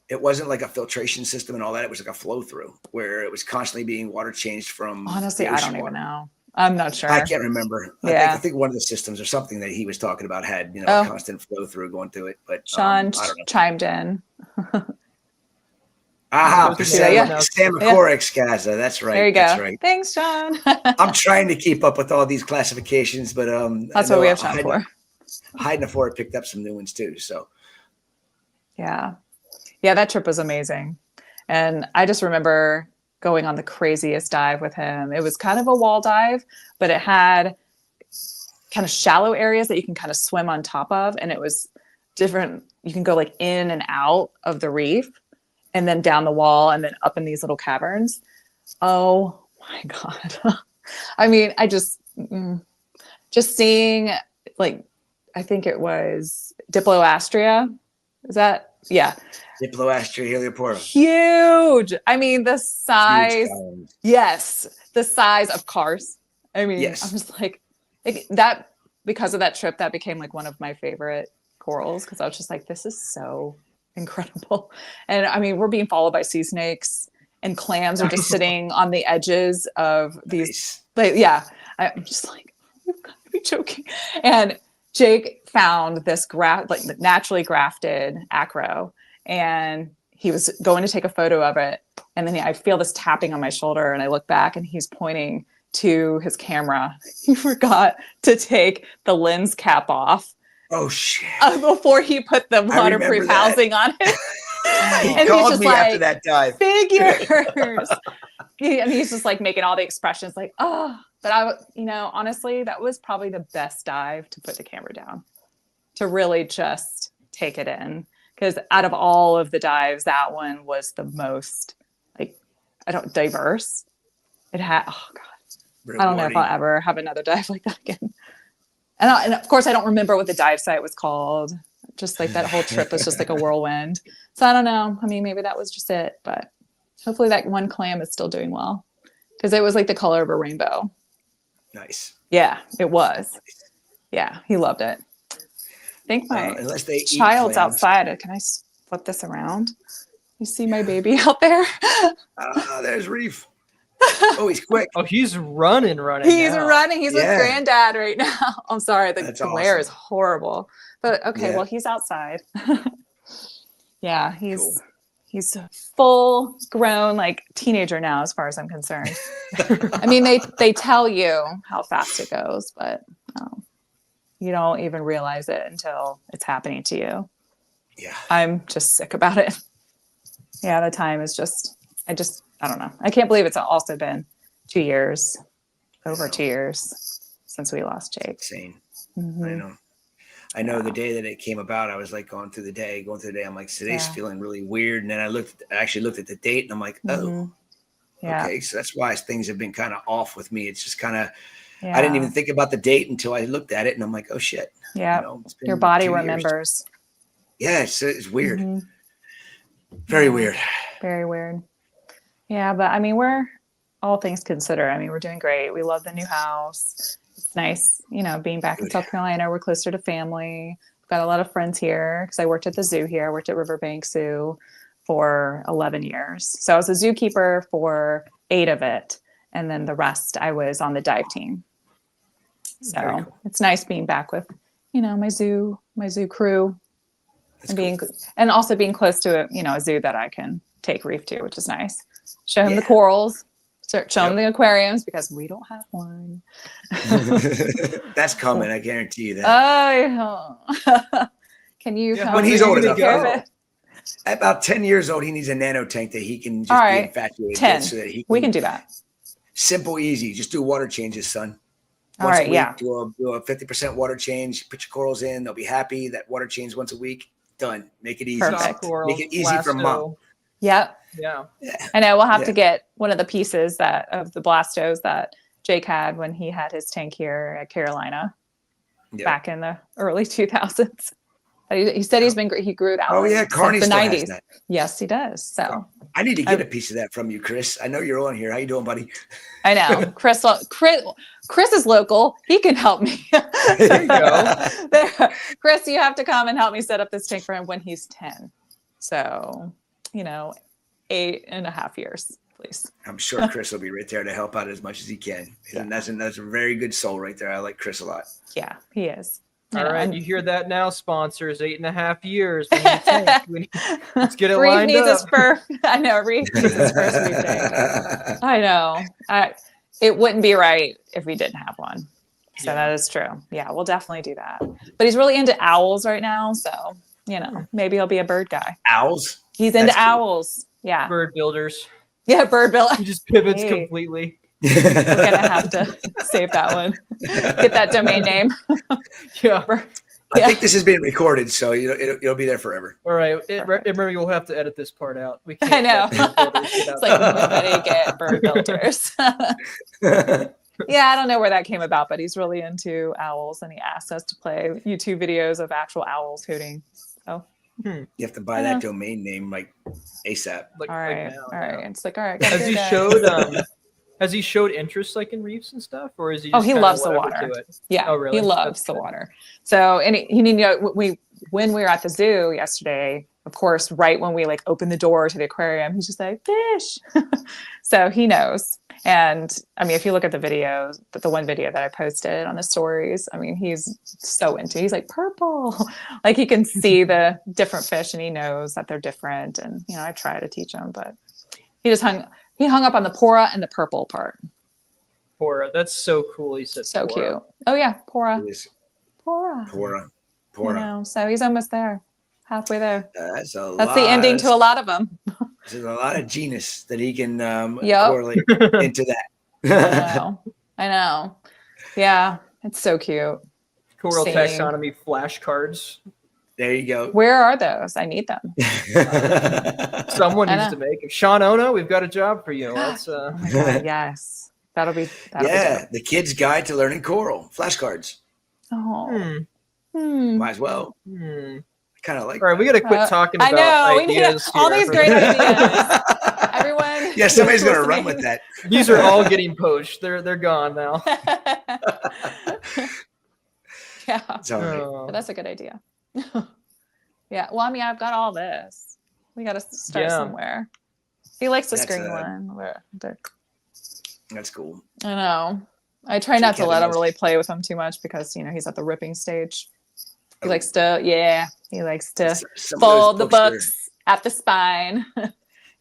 It wasn't like a filtration system and all that. It was like a flow through where it was constantly being water changed from. Honestly, I don't even know. I'm not sure. I can't remember. I think one of the systems or something that he was talking about had, you know, a constant flow through going through it. But Sean chimed in. Stamacora excaza. That's right. There you go. That's right. Thanks, Sean. I'm trying to keep up with all these classifications, but that's what we have time for. Hydnophora picked up some new ones too. So yeah, that trip was amazing, and I just remember going on the craziest dive with him. It was kind of a wall dive, but it had kind of shallow areas that you can kind of swim on top of, and it was different. You can go like in and out of the reef. and then down the wall and then up in these little caverns. Oh my God. I mean, I just seeing, like, I think it was Diploastria. Is that? Yeah. Diploastria helioporta. Huge. I mean, the size. Yes. The size of cars. I mean, Yes. I'm just like that, because of that trip, that became like one of my favorite corals, because I was just like, this is so incredible. And I mean, we're being followed by sea snakes, and clams are just sitting on the edges of these. Nice. Like, yeah, I'm just like, you've got to be joking. And Jake found this naturally grafted acro, and he was going to take a photo of it. And then I feel this tapping on my shoulder, and I look back, and he's pointing to his camera. He forgot to take the lens cap off. Oh shit! Before he put the waterproof housing on it. He called me after that dive. Figures. And he's just like making all the expressions, like, oh. But honestly, that was probably the best dive to put the camera down, to really just take it in. Because out of all of the dives, that one was the most diverse. It had, oh God, I don't know if I'll ever have another dive like that again. And of course, I don't remember what the dive site was called. Just like that whole trip was just like a whirlwind. So I don't know. I mean, maybe that was just it. But hopefully that one clam is still doing well, because it was like the color of a rainbow. Nice. Yeah, it was. Yeah, he loved it. I think my child's outside. Can I flip this around? You see my baby out there? There's Reef. Oh, he's quick. Oh, he's running. He's now. running. He's with Granddad right now. I'm sorry. The glare is horrible. But okay, well, he's outside. Yeah, he's full grown, like, teenager now, as far as I'm concerned. I mean, they tell you how fast it goes, but you don't even realize it until it's happening to you. Yeah. I'm just sick about it. Yeah, the time is just, I don't know. I can't believe it's also been 2 years, over 2 years since we lost Jake. Insane. Mm-hmm. I know the day that it came about, I was like going through the day. I'm like, today's feeling really weird. And then I actually looked at the date, and I'm like, okay. So that's why things have been kind of off with me. It's just kind of, I didn't even think about the date until I looked at it, and I'm like, oh shit. Yeah. Your body remembers. Yeah. It's weird. Mm-hmm. Very weird. Very weird. Yeah. But I mean, we're, all things considered, I mean, we're doing great. We love the new house. It's nice, being back in South Carolina. We're closer to family. We've got a lot of friends here, because I worked at the zoo here. I worked at Riverbank Zoo for 11 years. So I was a zookeeper for 8 of it. And then the rest, I was on the dive team. So it's nice being back with, my zoo crew. And also being close to a zoo that I can take Reef to, which is nice. Show him the corals. Show them the aquariums, because we don't have one. That's coming. I guarantee you that. Oh, can you? When he's old enough, about 10 years old, he needs a nano tank that he can just be infatuated 10. with, so that we can do that. Simple, easy. Just do water changes, son. Once a week, do a 50% water change. Put your corals in. They'll be happy. That water change once a week. Done. Make it easy. Perfect. Make it easy for mom. Yep. Yeah. I know we'll have to get one of the pieces of the Blastos that Jake had when he had his tank here at Carolina back in the early 2000s. He said he grew it out. Oh yeah, Carney the still 90s. has that. Yes, he does. So I need to get a piece of that from you, Chris. I know you're on here. How you doing, buddy? I know. Chris is local. He can help me. There you go. Chris, you have to come and help me set up this tank for him when he's 10. So, 8.5 years, please. I'm sure Chris will be right there to help out as much as he can. And that's a very good soul right there. I like Chris a lot. Yeah, he is. All right, you hear that now, sponsors? 8.5 years. Let's get it lined up. I know. Reef needs his first Reef tank. I know. It wouldn't be right if we didn't have one. So that is true. Yeah, we'll definitely do that. But he's really into owls right now, so maybe he'll be a bird guy. Owls? He's into owls. Yeah. Bird builders. Yeah, bird builder. He just pivots completely. We're gonna have to save that one. Get that domain name. Yeah. I think this is being recorded, so it'll be there forever. All right. Remember, you'll have to edit this part out. We I can't know. let the filters get out It's like nobody get bird filters. Yeah, I don't know where that came about, but he's really into owls, and he asked us to play YouTube videos of actual owls hooting. So You have to buy that domain name like ASAP. like, all right, now, all right. yeah. It's like all right. Has he showed interest like in reefs and stuff, or is he? Oh, Just he kinda loves the whatever water. to it? Yeah, Oh, really? he loves That's the good. water. So, and when we were at the zoo yesterday, of course, right when we like opened the door to the aquarium, he's just like fish. So he knows. And I mean, if you look at the videos, the one video that I posted on the stories, I mean, he's so into. He's like purple, like he can see the different fish, and he knows that they're different. And I try to teach him, but he hung up on the pora and the purple part. Pora. That's so cool. He said So pora. cute. Oh yeah, pora. It is Pora. Pora. So he's almost there, halfway there. That's the ending to a lot of them. There's a lot of genus that he can Yep. correlate into I that. know. Yeah, it's so cute. Coral Same. taxonomy flashcards. There you go. Where are those? I need them. Someone I needs know. to make them. Sean Ono, we've got a job for you. Let's Oh my God, yes. That'll be Yeah, dope. the Kid's Guide to Learning Coral flashcards. Oh. Hmm. Might as well. Hmm. Kind of like. All right, we got to quit talking I about know. We need ideas all here these for great the- ideas. Everyone. Yeah, somebody's who's gonna run listening. with that. These are all getting poached. They're gone now. Yeah. It's all right. Oh. But that's a good idea. Yeah. Well, I mean, I've got all this. We got to start Yeah. somewhere. He likes the That's screen a- one. That's cool. I know. I try So not to Kevin let him knows- really play with him too much because he's at the ripping stage. He Oh. likes to, he likes to Some of those fold the are- books at the spine,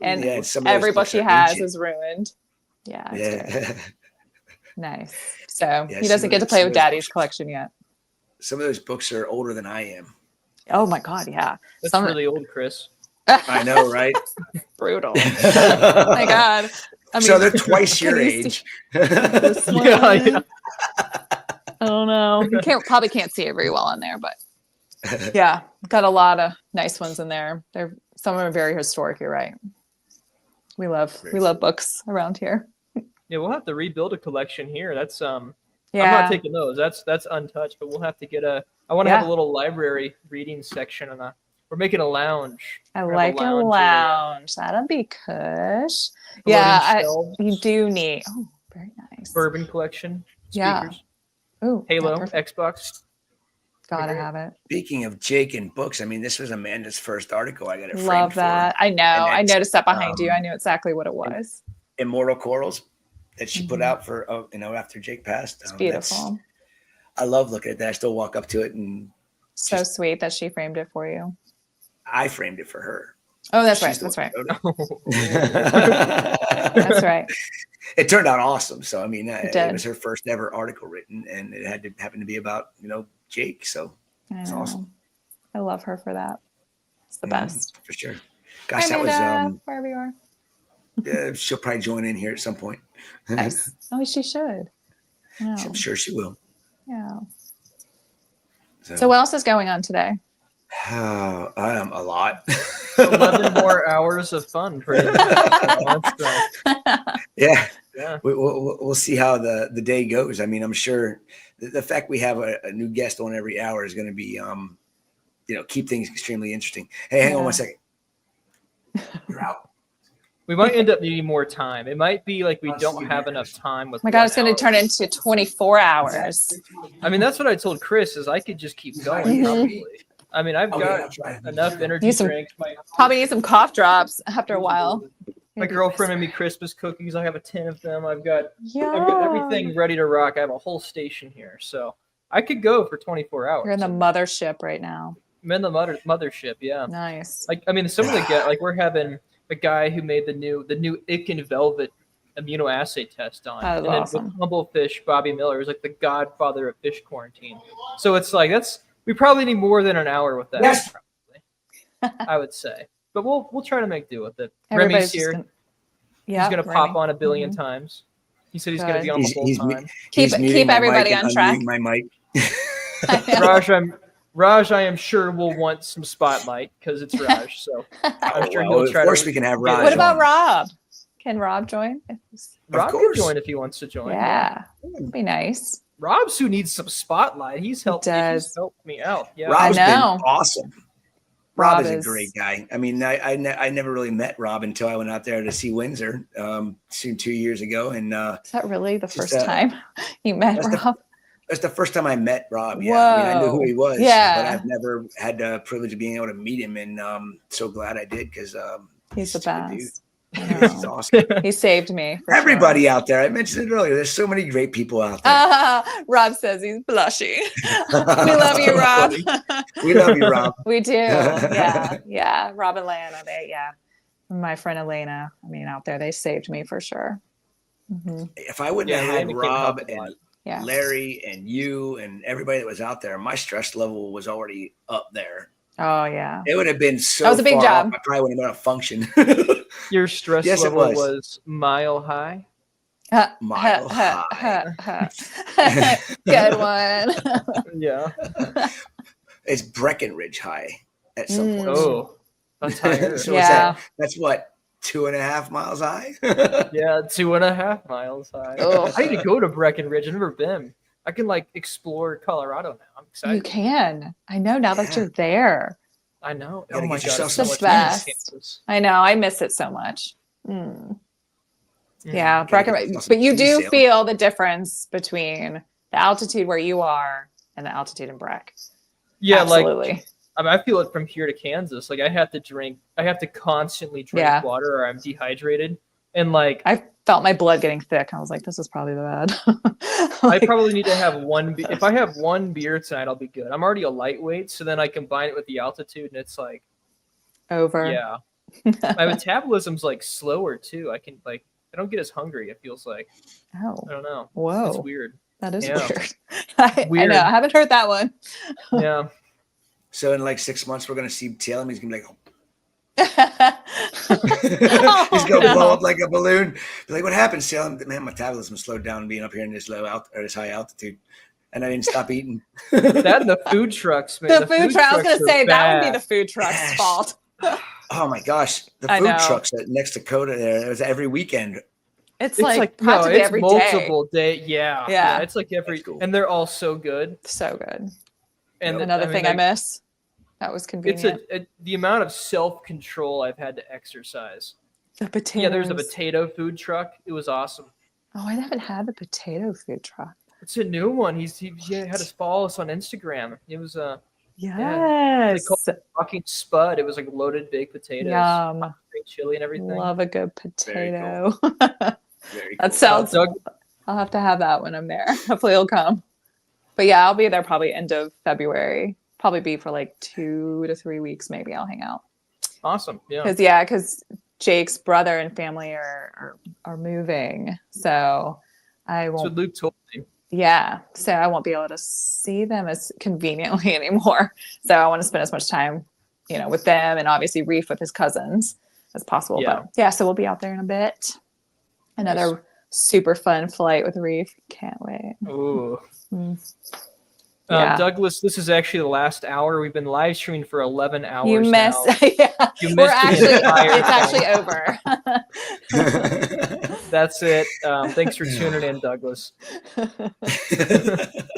and Yeah, some of those every book books he are has ancient. is ruined. Yeah, it's good. Yeah. Nice. So Yeah, he some doesn't of get to those- play some with of those Daddy's books- collection yet. Some of those books are older than I am. Oh my God, yeah. That's Some really old, Chris. I know, right? brutal. Oh my God. I mean, so they're twice your can you see age. this one? Yeah. I don't know. You probably can't see it very well on there, but yeah, got a lot of nice ones in there. Some of them are very historic. You're right. We love books around here. Yeah, we'll have to rebuild a collection here. That's I'm Yeah. not taking those. That's untouched, but we'll have to get I want to have Yeah. a little library reading section, and we're making a lounge. I We're gonna have like a area. lounge. That'll be kush. Floating Yeah, shelves, you do need. Oh, very nice. bourbon collection. Yeah. Speakers. Ooh, yeah, Halo, perfect. Xbox. Gotta have it. Speaking of Jake and books, I mean, this was Amanda's first article. I got it framed Love that. I know. I And it's, noticed that behind you. um, I knew exactly what it was. for Immortal Corals that she put Mhm. out for after Jake passed. It's That's- beautiful. I love looking at that. I still walk up to it and So just- sweet that she framed it for you. I framed it for her. Oh, that's She's right. the That's one right. who wrote That's it. right. It turned out awesome. So I mean, it did. was her first ever article written, and it had to happen to be about Jake. So I It's know. awesome. I love her for that. It's the Mhm, best. for sure. Gosh, Hi, that was Amanda, wherever you are. she'll probably join in here at some point. Nice. Oh, she should. No. I'm sure she will. Yeah. So what else is going on today? A lot. 11 more hours of fun. Pretty much. Yeah. Yeah. We'll see how the day goes. I mean, I'm sure the fact we have a new guest on every hour is going to be, keep things extremely interesting. Hey, hang on Yeah. 1 second. You're out. We might end up needing more time. It might be like we don't have enough time with. Oh my God, it's 1 going to hour. turn into 24 hours. I mean, that's what I told Chris is I could just keep going. Mhm. Probably. I mean, I've Okay, got I'll try. enough energy Need some- drinks. Probably need some cough drops after a while. My girlfriend made me Christmas cookies. I have a tin of them. I've got Yeah. everything ready to rock. I have a whole station here, so I could go for 24 hours. You're in the mothership right now. I'm in the mothership. Yeah. Nice. I mean, some of the guys, we're having a guy who made the new Icken Velvet immunoassay test on. That is and then awesome. with Humblefish, Bobby Miller is like the godfather of fish quarantine. So it's like we probably need more than an hour with that. Yes. Probably, I would say. But we'll try to make do with it. Everybody's Remi's just here. Yeah. He's gonna pop on a billion times. He said he's gonna Good. be on the whole time. Keep muting my everybody mic and on track. unmuting my mic. I know. Raj, I'm Raj, I am sure will want some spotlight because it's Raj. So I'm sure he'll try. Of course, we can have Raj. What about on. Rob? Can Rob join? Rob can join if he wants to join. Yeah, that'd be nice. Rob's who needs some spotlight. He's helped me out. Yeah, Rob's I know. been awesome. Rob is a great guy. I mean, I never really met Rob until I went out there to see Windsor 2 years ago. And is that really the first time you met Rob? That's the first time I met Rob. Yeah, Whoa. I mean, I knew who he was. Yeah, but I've never had the privilege of being able to meet him, and so glad I did because he's the best. He's awesome. He saved me. Everybody out there. I mentioned it earlier. There's so many great people out there. Rob says he's blushing. We love you, Rob. We love you, Rob. We do. Yeah. Rob and Elena, my friend Elena, I mean, out there, they saved me for sure. Mm-hmm. If I wouldn't have had Rob and Larry and you and everybody that was out there, my stress level was already up there. Oh, yeah. It would have been so that was a big job. I probably wouldn't have been able to function. Your stress level was mile high? Mile high. Good one. Yeah. It's Breckenridge high at some point. Oh, that's higher. So that's what, 2.5 miles high? Yeah, 2.5 miles high. Oh. I need to go to Breckenridge. I've never been. I can explore Colorado now. I'm excited. You can. I know now that you're there. I know. Oh my God, it's the best. I know. I miss it so much. Yeah, Breckenridge. But you do feel the difference between the altitude where you are and the altitude in Breck. Yeah, absolutely. I feel it from here to Kansas. I have to constantly drink water or I'm dehydrated. And I felt my blood getting thick. I was like, this is probably bad. I probably need to have one. If I have one beer tonight, I'll be good. I'm already a lightweight. So then I combine it with the altitude and it's over. Yeah. My metabolism's slower too. I don't get as hungry. It feels like. Oh. I don't know. Whoa. It's weird. That is weird. I know. I haven't heard that one. Yeah. So in 6 months, we're going to see Taylor. He's going to be like, he's going to blow up like a balloon. Be like, what happened, Salem? Man, my metabolism slowed down being up here in this this high altitude. And I didn't stop eating. That and the food trucks, man. The food trucks. I was going to say, that would be the food truck's fault. Oh my gosh. The food trucks at next Dakota there, it was every weekend. It's practically every multiple day. Yeah. Yeah. It's every, and they're all so good. So good. And another thing I miss. That was convenient. It's the amount of self-control I've had to exercise. The potatoes. Yeah, there's a potato food truck. It was awesome. Oh, I haven't had the potato food truck. It's a new one. He had us follow us on Instagram. It was yes. They called it Rocking Spud. It was loaded baked potatoes. Yum. Chili and everything. Love a good potato. Very cool. Very that sounds. I'll have to have that when I'm there. Hopefully it'll come. But yeah, I'll be there probably end of February. Probably be for 2 to 3 weeks. Maybe I'll hang out. Awesome. Yeah. Because Jake's brother and family are moving, so I won't. So Luke told me. Yeah, so I won't be able to see them as conveniently anymore. So I want to spend as much time, with them, and obviously Reef with his cousins as possible. Yeah. But yeah, so we'll be out there in a bit. Another super fun flight with Reef. Can't wait. Ooh. Yeah. Douglas, this is actually the last hour. We've been live streaming for 11 hours. You missed. Yeah. You missed it's actually over. That's it. Thanks for tuning in, Douglas.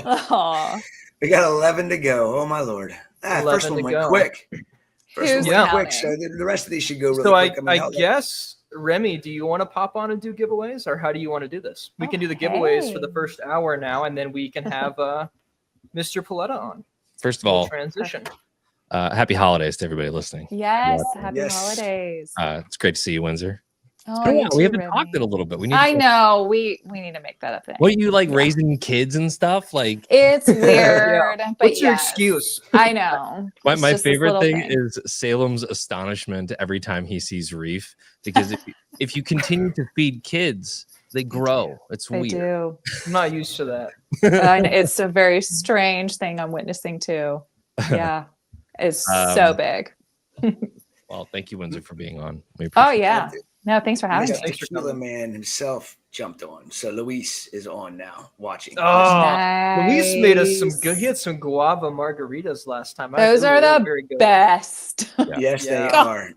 Aww. We got 11 to go. Oh my Lord. First one went quick. First one went quick. So the rest of these should go really quick. I guess, Remy, do you want to pop on and do giveaways, or how do you want to do this? We can do the giveaways for the first hour now, and then we can have Mr. Paletta on. First of all, transition. Happy holidays to everybody listening. Yes, happy holidays. It's great to see you, Windsor. Oh, yeah, we haven't talked in a little bit. We need. I know we need to make that a thing. What, you raising kids and stuff? It's weird. But what's your excuse? I know. My favorite thing is Salem's astonishment every time he sees Reef, because if you continue to feed kids, they grow. It's weird. Do. I'm not used to that. It's a very strange thing I'm witnessing too. Yeah, it's so big. Well, thank you, Windsor, for being on. Oh yeah. No, thanks for having Mr. me. Thanks for Tequila coming. Man himself jumped on. So Luis is on now watching. Oh, Luis made us some good. He Nice. had some guava margaritas last time. Those They are were the very good. best. Yes, they Yeah. are.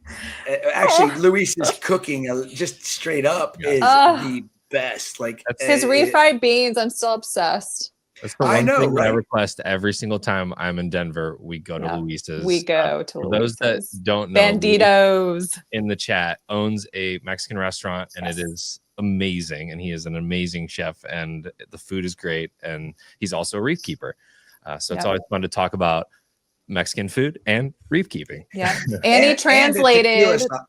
Actually, Luis's cooking, just straight up, is the best. Like His refried beans, I'm still obsessed. That's the I one know, thing that I right? request every single time I'm in Denver. We go to Yeah. Luis's. We go to For those that Luis's. don't know, Luis Banditos. in the chat owns a Mexican restaurant, and Yes. it is amazing. And he is an amazing chef, and the food is great. And he's also a reef keeper. So it's Yep. always fun to talk about Mexican food and reef keeping. Yeah. And he the translated tequila stuff.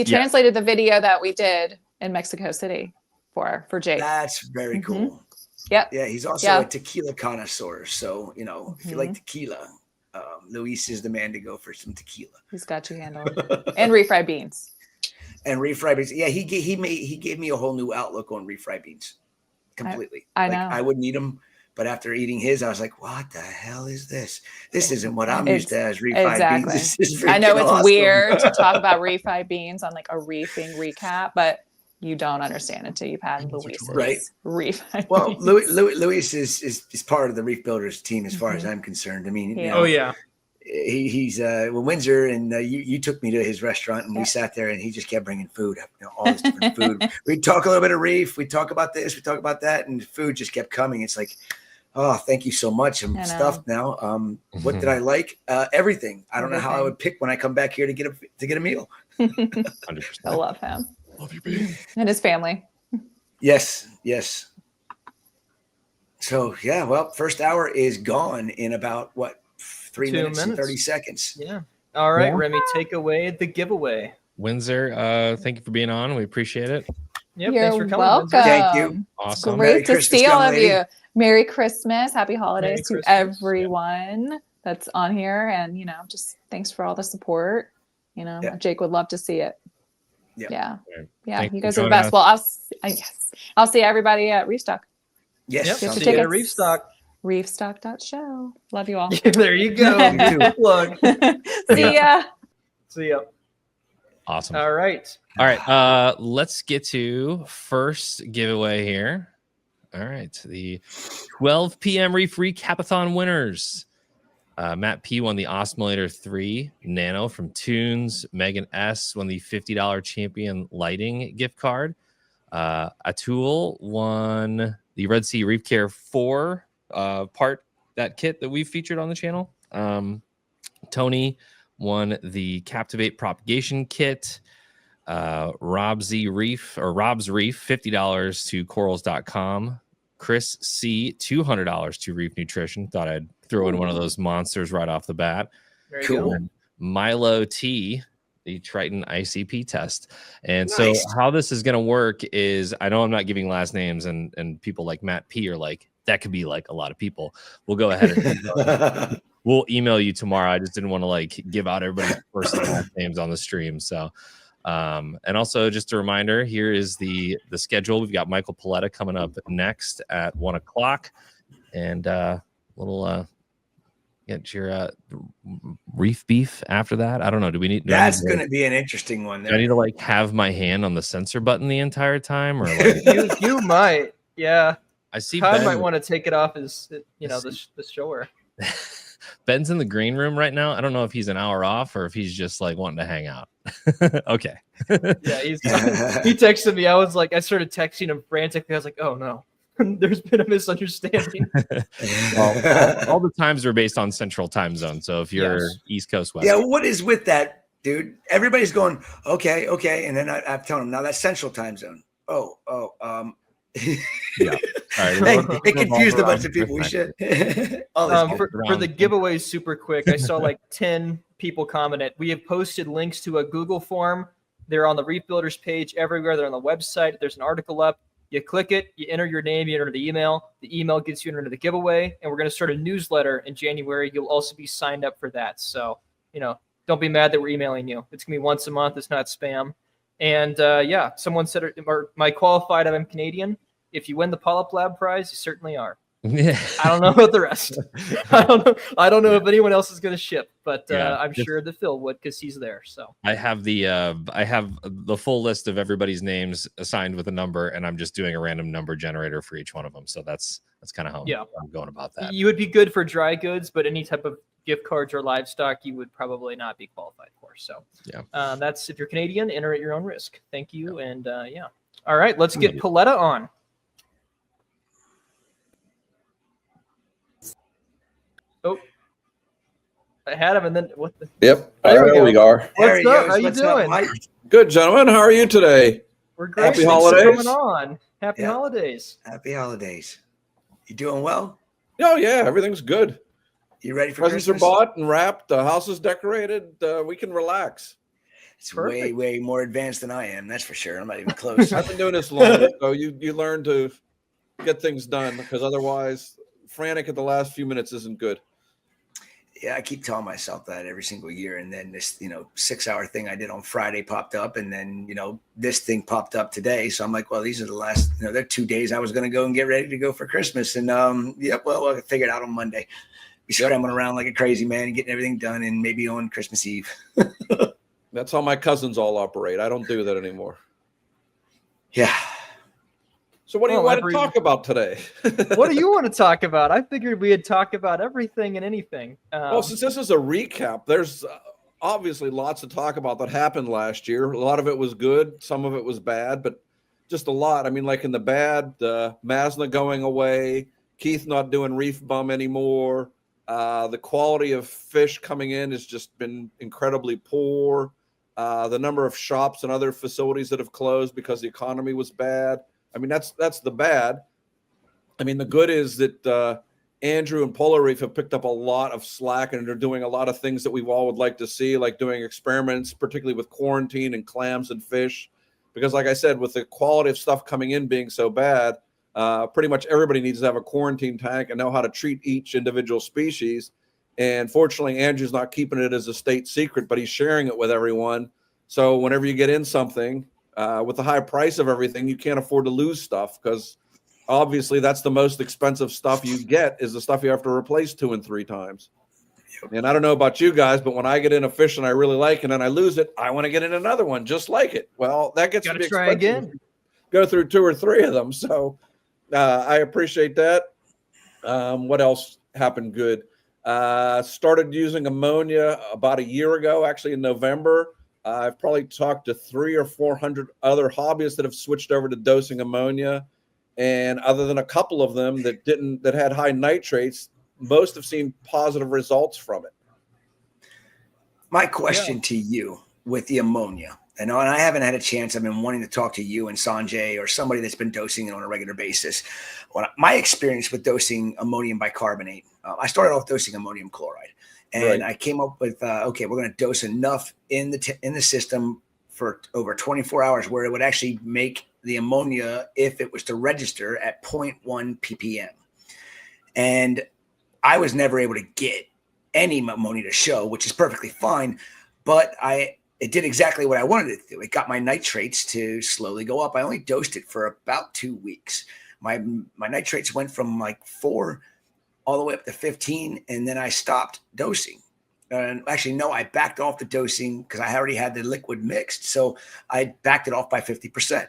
translated the video that we did in Mexico City for Jake. That's very cool. Yep. Yeah, he's also a tequila connoisseur. So, if you like tequila, Luis is the man to go for some tequila. He's got you handled. And refried beans. And refried beans. Yeah, he gave me a whole new outlook on refried beans. Completely. I know. I wouldn't eat them, but after eating his, I was like, what the hell is this? This isn't what I'm used to as refried beans. This is I know freaking it's awesome. weird to talk about refried beans on like a reefing recap, but you don't understand until you've had Luis's refried Well, beans. Luis is part of the Reef Builders team as far as I'm concerned. I mean, he's Windsor, and you took me to his restaurant, and we sat there, and he just kept bringing food, all this different food. We'd talk a little bit of reef, we'd talk about this, we talk about that, and food just kept coming. It's like, oh, thank you so much. I'm stuffed now. What did I like? Everything. I don't know how I would pick when I come back here to get a meal. 100%. I love him. Love you, baby. And his family. Yes. So yeah, well, first hour is gone in about 3 minutes and 30 seconds. Yeah. All right, Remy, take away the giveaway. Windsor, thank you for being on. We appreciate it. Yep, You're thanks for coming. welcome. Windsor. Thank you. Awesome. Great Merry to Christmas, see all young of lady. you. Merry Christmas. Happy holidays Merry to Christmas. everyone that's on here. And, just thanks for all the support. Jake would love to see it. Yeah. Thanks You for guys are the joining best. us. Well, I'll see everybody at Reefstock. Yes. Yep. Get See your you at tickets. Reefstock. Reefstock.show. Love you all. There you go. Plug. See ya. See ya. Awesome. All right. Let's get to first giveaway here. All right. The 12 p.m. Reef Recapathon winners. Matt P won the Osmolator 3 Nano from Tunes. Megan S won the $50 Champion Lighting gift card. Atul won the Red Sea Reef Care 4 that kit that we've featured on the channel. Tony won the Captivate Propagation Kit. Rob's Reef $50 to corals.com. Chris C $200 to Reef Nutrition. Thought I'd throw in one of those monsters right off the bat. There you go. And Milo T the Triton ICP test. And so how this is going to work is, I know I'm not giving last names, and people like Matt P are like, that could be like a lot of people. We'll go ahead and we'll email you tomorrow. I just didn't want to like give out everybody's first and last names on the stream. So and also just a reminder, here is the schedule. We've got Michael Paletta coming up next at 1:00, and get your reef beef after that. I don't know. Do we need? That's going to be an interesting one. Do I need to like have my hand on the censor button the entire time, or like you might? Yeah. I see. Todd Ben might want to take it off as the shower. Ben's in the green room right now. I don't know if he's an hour off or if he's just like wanting to hang out. Okay. Yeah, he texted me. I started texting him frantically. I was like, oh no, there's been a misunderstanding. Well, all the times are based on central time zone. So if you're East Coast, West. Yeah, what is with that, dude? Everybody's going, okay. And then I'm telling them, now that's central time zone. Yeah. All right. It confused a bunch of people. We should. For the giveaways, super quick. I saw like 10 people commented. We have posted links to a Google form. They're on the Reef Builders page everywhere. They're on the website. There's an article up. You click it, you enter your name, you enter the email. The email gets you into the giveaway, and we're going to start a newsletter in January. You'll also be signed up for that. So, don't be mad that we're emailing you. It's going to be once a month. It's not spam. And someone said, am I qualified? I'm Canadian. If you win the Polyp Lab prize, you certainly are. Yeah. I don't know about the rest. I don't know if anyone else is going to ship, but Yeah, I'm sure that Phil would because he's there. So I have the full list of everybody's names assigned with a number, and I'm just doing a random number generator for each one of them. So that's kind of how I'm going about that. You would be good for dry goods, but any type of gift cards or livestock, you would probably not be qualified for. So yeah, that's if you're Canadian, enter at your own risk. Thank you, and yeah. All right, let's get Paletta on. Oh, I had him, and then what? Yep. There we are. What's up? How you doing? Mike? Good, gentlemen. How are you today? We're great. Happy Thanks holidays. for coming on. Happy Yeah. holidays. Happy holidays. You doing well? Oh, yeah. Everything's good. You ready for Presents Christmas? are bought and wrapped. The house is decorated. We can relax. It's Perfect. way more advanced than I am. That's for sure. I'm not even close. I've been doing this longer, so you learn to get things done, because otherwise, frantic at the last few minutes isn't good. Yeah, I keep telling myself that every single year. And then this, 6-hour thing I did on Friday popped up. And then, this thing popped up today. So I'm like, well, these are the last, they're 2 days I was going to go and get ready to go for Christmas. And well, I figured out on Monday. Be scrambling around like a crazy man and getting everything done, and maybe on Christmas Eve. That's how my cousins all operate. I don't do that anymore. Yeah. So what do you Well, want to talk about today? What do you want to talk about? I figured we'd talk about everything and anything. Well, since this is a recap, there's obviously lots to talk about that happened last year. A lot of it was good. Some of it was bad, but just a lot. I mean, like in the bad, Masna going away, Keith not doing Reef Bum anymore. The quality of fish coming in has just been incredibly poor. The number of shops and other facilities that have closed because the economy was bad. I mean, that's the bad. I mean, the good is that Andrew and Polar Reef have picked up a lot of slack, and they're doing a lot of things that we all would like to see, like doing experiments, particularly with quarantine and clams and fish. Because like I said, with the quality of stuff coming in being so bad, pretty much everybody needs to have a quarantine tank and know how to treat each individual species. And fortunately, Andrew's not keeping it as a state secret, but he's sharing it with everyone. So whenever you get in something, with the high price of everything, you can't afford to lose stuff, because obviously that's the most expensive stuff you get, is the stuff you have to replace 2 and 3 times. And I don't know about you guys, but when I get in a fish and I really like it and then I lose it, I want to get in another one just like it. Well, that gets to be try expensive. again. Go through 2 or 3 of them. So I appreciate that. What else happened good? Started using ammonia about a year ago, actually in November. I've probably talked to 300 or 400 other hobbyists that have switched over to dosing ammonia. And other than a couple of them that had high nitrates, most have seen positive results from it. My question to you with the ammonia, and I haven't had a chance. I've been wanting to talk to you and Sanjay or somebody that's been dosing it on a regular basis. My experience with dosing ammonium bicarbonate, I started off dosing ammonium chloride, and I came up with, okay, we're going to dose enough in the system for over 24 hours where it would actually make the ammonia, if it was to register, at 0.1 ppm. And I was never able to get any ammonia to show, which is perfectly fine, but it did exactly what I wanted it to do. It got my nitrates to slowly go up. I only dosed it for about 2 weeks. My nitrates went from like 4 all the way up to 15, and then I stopped dosing. And actually, no, I backed off the dosing because I already had the liquid mixed. So I backed it off by 50%.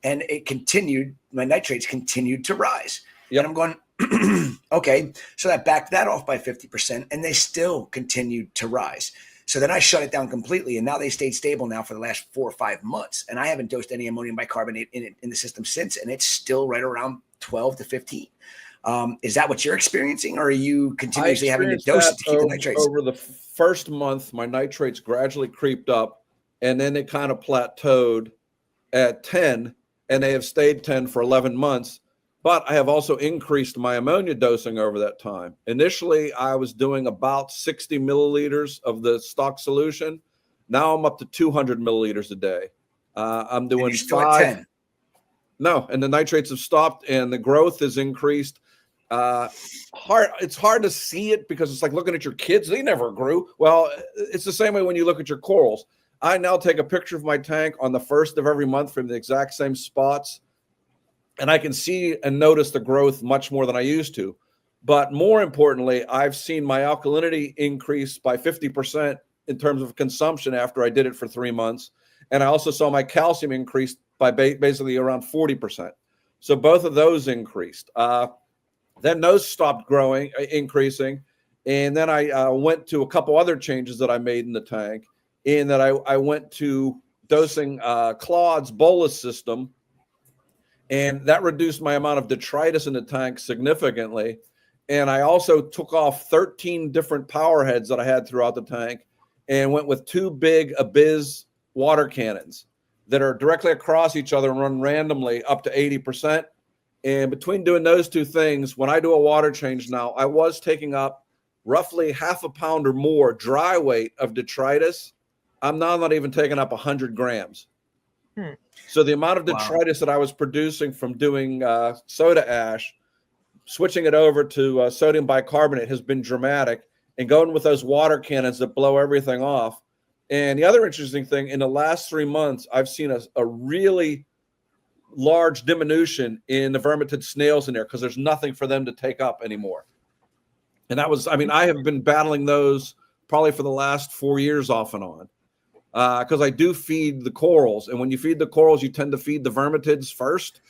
And it continued, my nitrates continued to rise. Yep. And I'm going, okay, so I backed that off by 50%, and they still continued to rise. So then I shut it down completely, and now they stayed stable now for the last 4 or 5 months. And I haven't dosed any ammonium bicarbonate in the system since, and it's still right around 12 to 15. Is that what you're experiencing, or are you continuously having to dose it to keep the nitrates? Over the first month, my nitrates gradually creeped up, and then they kind of plateaued at 10, and they have stayed 10 for 11 months. But I have also increased my ammonia dosing over that time. Initially, I was doing about 60 milliliters of the stock solution. Now I'm up to 200 milliliters a day. I'm doing And you're still at 10. No, and the nitrates have stopped, and the growth has increased. It's hard to see it because it's like looking at your kids. They never grew. Well, it's the same way when you look at your corals. I now take a picture of my tank on the 1st of every month from the exact same spots. and I can see and notice the growth much more than I used to. But more importantly, I've seen my alkalinity increase by 50% in terms of consumption after I did it for 3 months. And I also saw my calcium increase by basically around 40%. So both of those increased. Then those stopped increasing. And then I went to a couple other changes that I made in the tank, in that I went to dosing Claude's bolus system, and that reduced my amount of detritus in the tank significantly. And I also took off 13 different power heads that I had throughout the tank and went with 2 big Abyss water cannons that are directly across each other and run randomly up to 80%. And between doing those 2 things, when I do a water change now, I was taking up roughly half a pound or more dry weight of detritus. I'm now not even taking up 100 grams. So the amount of detritus that I was producing from doing soda ash, switching it over to sodium bicarbonate has been dramatic, and going with those water cannons that blow everything off. And the other interesting thing, in the last 3 months, I've seen a really large diminution in the vermitid snails in there because there's nothing for them to take up anymore. And that was, I mean, I have been battling those probably for the last 4 years off and on. Because I do feed the corals, and when you feed the corals, you tend to feed the vermitids first.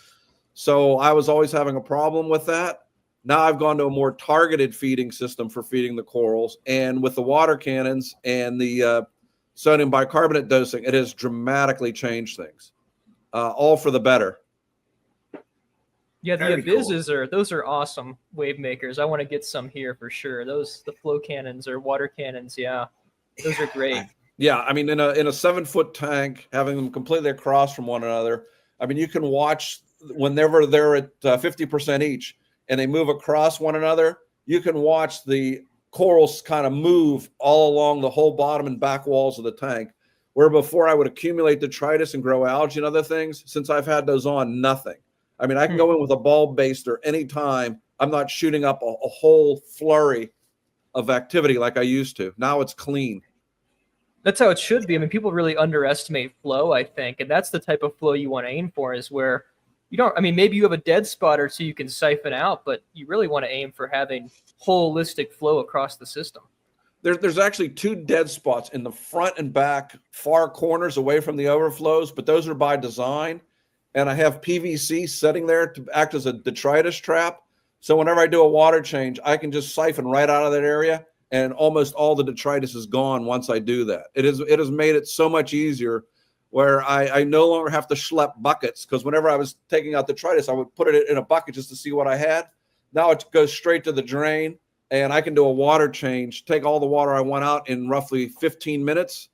So I was always having a problem with that. Now I've gone to a more targeted feeding system for feeding the corals, and with the water cannons and the sodium bicarbonate dosing, it has dramatically changed things, all for the better. Yeah, the Very Abyzzes those are awesome wave makers. I want to get some here for sure. The flow cannons or water cannons, yeah, those are great. Yeah, I mean, in a 7-foot tank, having them completely across from one another, I mean, you can watch whenever they're at 50% each and they move across one another, you can watch the corals kind of move all along the whole bottom and back walls of the tank. Where before I would accumulate detritus and grow algae and other things, since I've had those on, nothing. I mean, I can go in with a bulb baster anytime. I'm not shooting up a whole flurry of activity like I used to. Now it's clean. That's how it should be. I mean, people really underestimate flow, I think, and that's the type of flow you want to aim for, is where you don't, I mean, maybe you have a dead spot or so you can siphon out, but you really want to aim for having holistic flow across the system. There's actually 2 dead spots in the front and back far corners away from the overflows, but those are by design. And I have PVC sitting there to act as a detritus trap. So whenever I do a water change, I can just siphon right out of that area, and almost all the detritus is gone once I do that. It has made it so much easier, where I no longer have to schlep buckets, because whenever I was taking out detritus, I would put it in a bucket just to see what I had. Now it goes straight to the drain, and I can do a water change, take all the water I want out in roughly 15 minutes,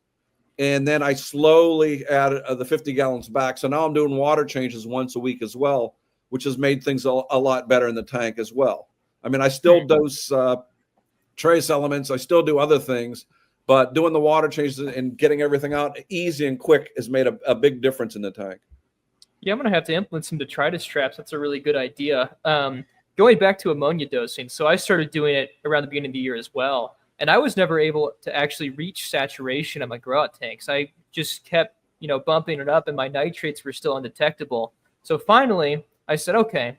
and then I slowly add the 50 gallons back. So now I'm doing water changes once a week as well, which has made things a lot better in the tank as well. I mean, I still dose trace elements, I still do other things, but doing the water changes and getting everything out easy and quick has made a big difference in the tank. Yeah, I'm going to have to implement some detritus traps. That's a really good idea. Going back to ammonia dosing, so I started doing it around the beginning of the year as well, and I was never able to actually reach saturation on my grow-out tanks. I just kept, bumping it up, and my nitrates were still undetectable. So finally, I said, okay,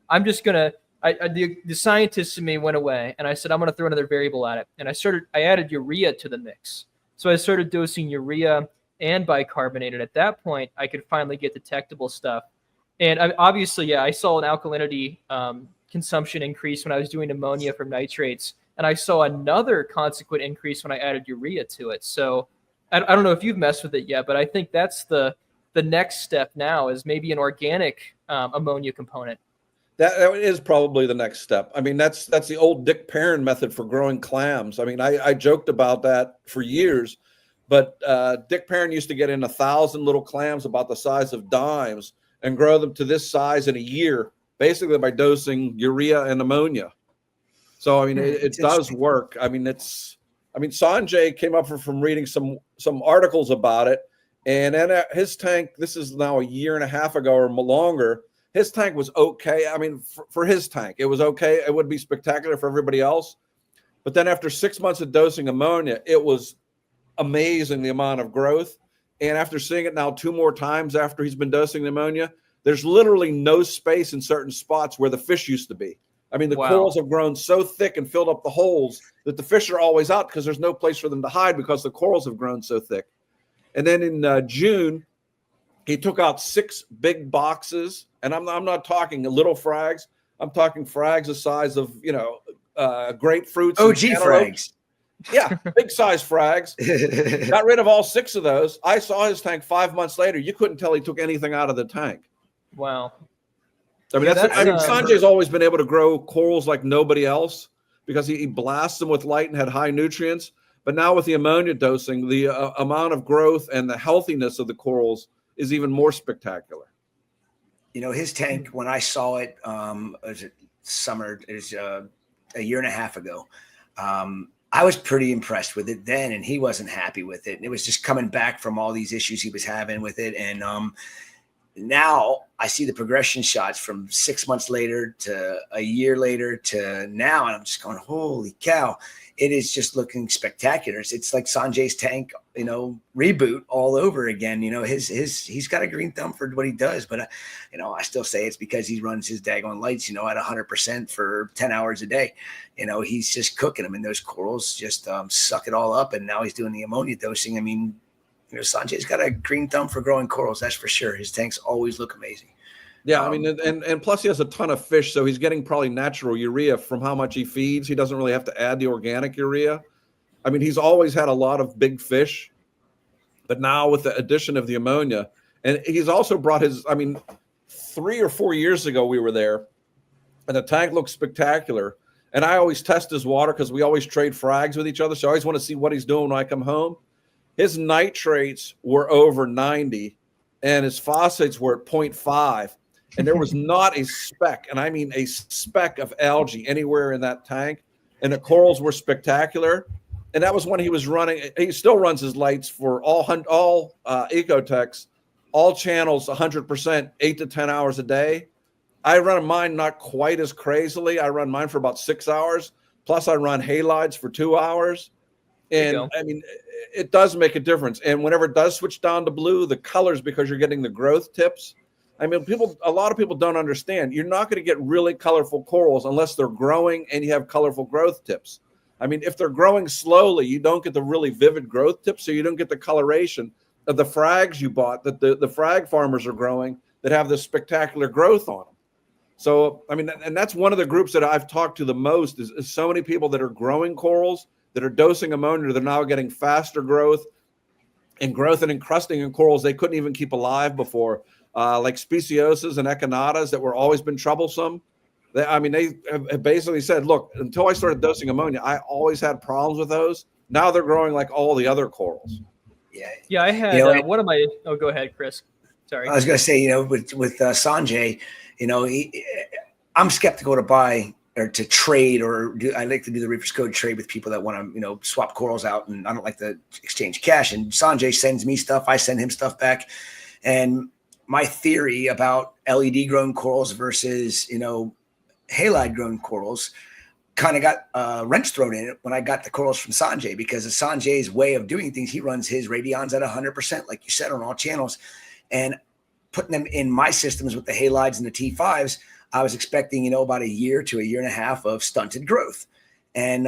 I'm just going to, the scientist in me went away, and I said, I'm going to throw another variable at it. And I added urea to the mix. So I started dosing urea and bicarbonate. And at that point, I could finally get detectable stuff. And obviously, I saw an alkalinity consumption increase when I was doing ammonia from nitrates. And I saw another consequent increase when I added urea to it. So I don't know if you've messed with it yet, but I think that's the next step now, is maybe an organic ammonia component. That is probably the next step. I mean, that's the old Dick Perrin method for growing clams. I mean, I joked about that for years, but Dick Perrin used to get in 1,000 little clams about the size of dimes and grow them to this size in a year, basically by dosing urea and ammonia. So, I mean, it does work. I mean, Sanjay came up from reading some articles about it, and then his tank, this is now a year and a half ago or longer, his tank was okay. I mean, for his tank, it was okay. It would be spectacular for everybody else. But then after 6 months of dosing ammonia, it was amazing, the amount of growth. And after seeing it now 2 more times after he's been dosing the ammonia, there's literally no space in certain spots where the fish used to be. I mean, the corals have grown so thick and filled up the holes that the fish are always out because there's no place for them to hide because the corals have grown so thick. And then in June, he took out 6 big boxes, and I'm not talking little frags. I'm talking frags the size of, grapefruits. OG frags. Yeah, big size frags. Got rid of all 6 of those. I saw his tank 5 months later. You couldn't tell he took anything out of the tank. Wow. I mean, Sanjay's always been able to grow corals like nobody else because he blasts them with light and had high nutrients. But now with the ammonia dosing, the amount of growth and the healthiness of the corals is even more spectacular. His tank, when I saw it, was it summer? It was a year and a half ago. I was pretty impressed with it then, and he wasn't happy with it. And it was just coming back from all these issues he was having with it. And now I see the progression shots from 6 months later to a year later to now, and I'm just going, holy cow. It is just looking spectacular. It's like Sanjay's tank, reboot all over again. He's got a green thumb for what he does, but I still say it's because he runs his daggone lights, at 100% for 10 hours a day. He's just cooking them, and those corals just suck it all up. And now he's doing the ammonia dosing. I mean, Sanjay's got a green thumb for growing corals. That's for sure. His tanks always look amazing. Yeah, I mean, and plus he has a ton of fish, so he's getting probably natural urea from how much he feeds. He doesn't really have to add the organic urea. I mean, he's always had a lot of big fish, but now with the addition of the ammonia, and he's also brought 3 or 4 years ago we were there, and the tank looks spectacular. And I always test his water because we always trade frags with each other, so I always want to see what he's doing when I come home. His nitrates were over 90, and his phosphates were at 0.5. And there was not a speck, and I mean a speck of algae anywhere in that tank. And the corals were spectacular. And that was when he was running. He still runs his lights for all Ecotechs, all channels, 100%, 8 to 10 hours a day. I run mine not quite as crazily. I run mine for about 6 hours. Plus, I run halides for 2 hours. And I mean, it does make a difference. And whenever it does switch down to blue, the colors, because you're getting the growth tips. I mean, a lot of people don't understand. You're not going to get really colorful corals unless they're growing and you have colorful growth tips. I mean, if they're growing slowly, you don't get the really vivid growth tips, so you don't get the coloration of the frags you bought that the frag farmers are growing that have this spectacular growth on them. So, I mean, and that's one of the groups that I've talked to the most is so many people that are growing corals, that are dosing ammonia, they're now getting faster growth and encrusting in corals they couldn't even keep alive before. Like speciosas and echinatas that were always been troublesome. They have basically said, look, until I started dosing ammonia, I always had problems with those. Now they're growing like all the other corals. Yeah. I had one of my. Oh, go ahead, Chris. Sorry. I was going to say, with Sanjay, I'm skeptical to buy or to trade I like to do the Reaper's Code trade with people that want to, swap corals out, and I don't like to exchange cash. And Sanjay sends me stuff, I send him stuff back, and my theory about LED grown corals versus, halide grown corals kind of got a wrench thrown in it when I got the corals from Sanjay, because of Sanjay's way of doing things. He runs his radions at 100%, like you said, on all channels, and putting them in my systems with the halides and the T5s, I was expecting, about a year to a year and a half of stunted growth. And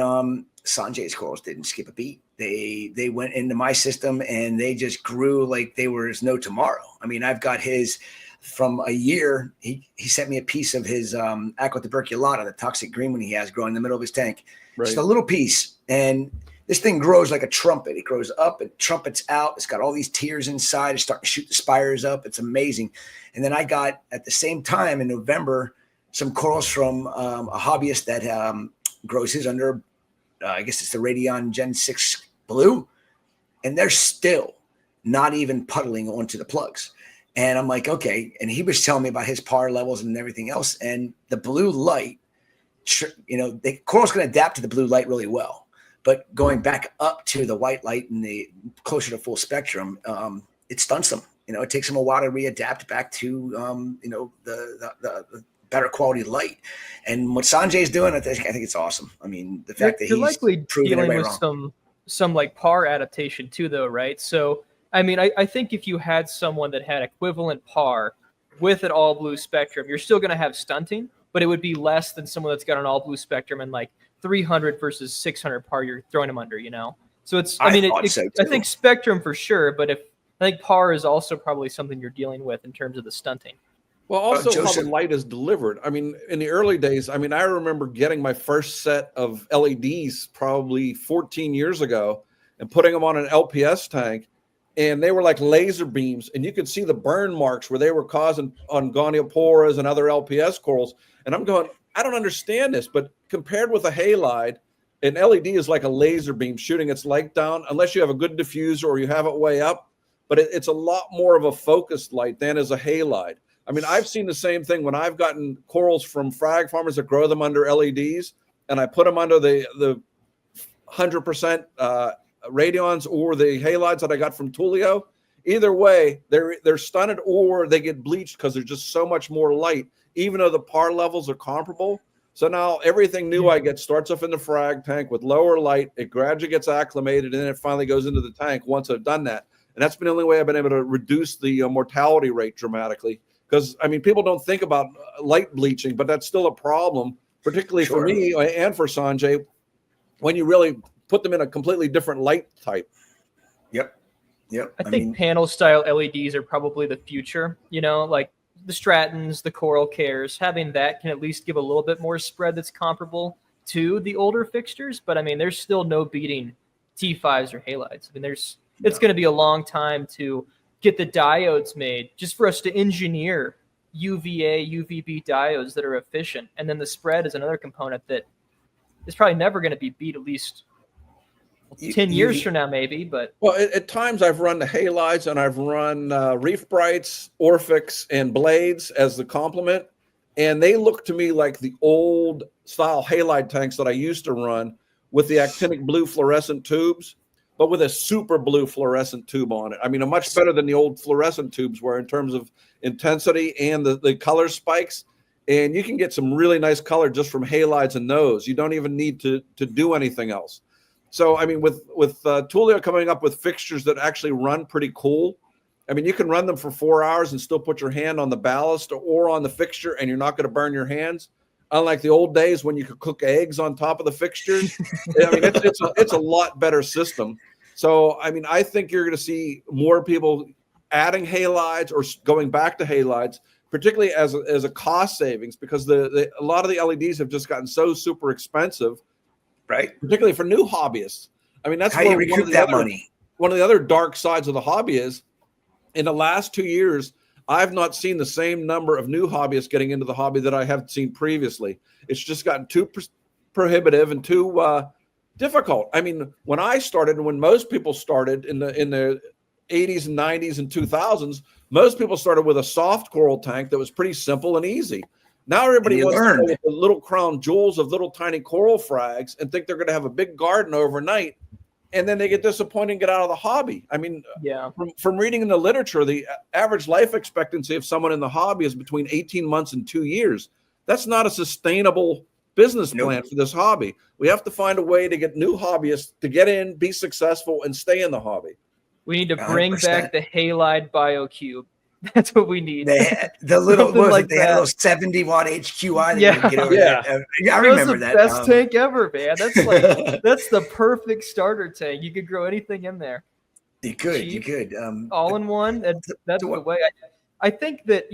Sanjay's corals didn't skip a beat. They went into my system and they just grew like they were as no tomorrow. I mean, I've got his from a year. He sent me a piece of his aqua tuberculata, the toxic green one he has growing in the middle of his tank. Right. Just a little piece. And this thing grows like a trumpet. It grows up, it trumpets out. It's got all these tears inside. It's starting to shoot the spires up. It's amazing. And then I got, at the same time in November, some corals from a hobbyist that grows his under, I guess it's the Radion Gen 6 Blue. And they're still not even puddling onto the plugs. And I'm like, okay. And he was telling me about his par levels and everything else. And the blue light, the corals can adapt to the blue light really well. But going back up to the white light and the closer to full spectrum, it stunts them. It takes them a while to readapt back to, the better quality light. And what Sanjay's doing, I think it's awesome. I mean, the fact that he's likely proving dealing with wrong. some like par adaptation too, though, right? So, I mean, I think if you had someone that had equivalent par with an all blue spectrum, you're still going to have stunting, but it would be less than someone that's got an all blue spectrum and like 300 versus 600 par you're throwing them under, you know? So it's, I mean, I think spectrum for sure, but I think par is also probably something you're dealing with in terms of the stunting. Well, also how the light is delivered. I mean, in the early days, I mean, I remember getting my first set of LEDs probably 14 years ago and putting them on an LPS tank, and they were like laser beams, and you could see the burn marks where they were causing on gonioporas and other LPS corals. And I'm going, I don't understand this, but compared with a halide, an LED is like a laser beam shooting its light down, unless you have a good diffuser or you have it way up. But it's a lot more of a focused light than is a halide. I mean, I've seen the same thing when I've gotten corals from frag farmers that grow them under LEDs, and I put them under the 100% radions or the halides that I got from Tulio. Either way, they're stunted or they get bleached because there's just so much more light, even though the par levels are comparable. So now everything new I get starts off in the frag tank with lower light. It gradually gets acclimated, and then it finally goes into the tank once I've done that. And that's been the only way I've been able to reduce the mortality rate dramatically. Because, I mean, people don't think about light bleaching, but that's still a problem, particularly for me and for Sanjay, when you really put them in a completely different light type. Yep. I think panel style LEDs are probably the future, you know, like the Stratons, the Coral Cares, having that can at least give a little bit more spread that's comparable to the older fixtures. But I mean, there's still no beating T5s or halides. I mean, it's going to be a long time to get the diodes made just for us to engineer UVA, UVB diodes that are efficient. And then the spread is another component that is probably never going to be beat, at least 10 years from now, maybe. But well, at times I've run the halides and I've run Reef Brights, Orphics, and Blades as the complement. And they look to me like the old style halide tanks that I used to run with the actinic blue fluorescent tubes, but with a super blue fluorescent tube on it. I mean, a much better than the old fluorescent tubes were in terms of intensity and the color spikes. And you can get some really nice color just from halides and those. You don't even need to do anything else. So, I mean, with Tulio coming up with fixtures that actually run pretty cool, I mean, you can run them for 4 hours and still put your hand on the ballast or on the fixture, and you're not going to burn your hands. Unlike the old days when you could cook eggs on top of the fixtures. I mean, it's a lot better system. So, I mean, I think you're going to see more people adding halides or going back to halides, particularly as a cost savings, because a lot of the LEDs have just gotten so super expensive, right? Particularly for new hobbyists. I mean, that's how you recoup that money. One of the other dark sides of the hobby is, in the last 2 years, I've not seen the same number of new hobbyists getting into the hobby that I have seen previously. It's just gotten too prohibitive and too difficult. I mean, when I started, and when most people started in the 80s and 90s and 2000s, most people started with a soft coral tank that was pretty simple and easy. Now everybody wants to go with the little crown jewels of little tiny coral frags and think they're going to have a big garden overnight. And then they get disappointed and get out of the hobby. I mean, from reading in the literature, the average life expectancy of someone in the hobby is between 18 months and 2 years. That's not a sustainable business plan for this hobby. We have to find a way to get new hobbyists to get in, be successful, and stay in the hobby. We need to bring 100%. Back the halide BioCube. That's what we need. The little they had a little 70-watt HQI. I remember that. Best tank ever, man. That's like that's the perfect starter tank. You could grow anything in there. You could. All in one. That's the way. I think that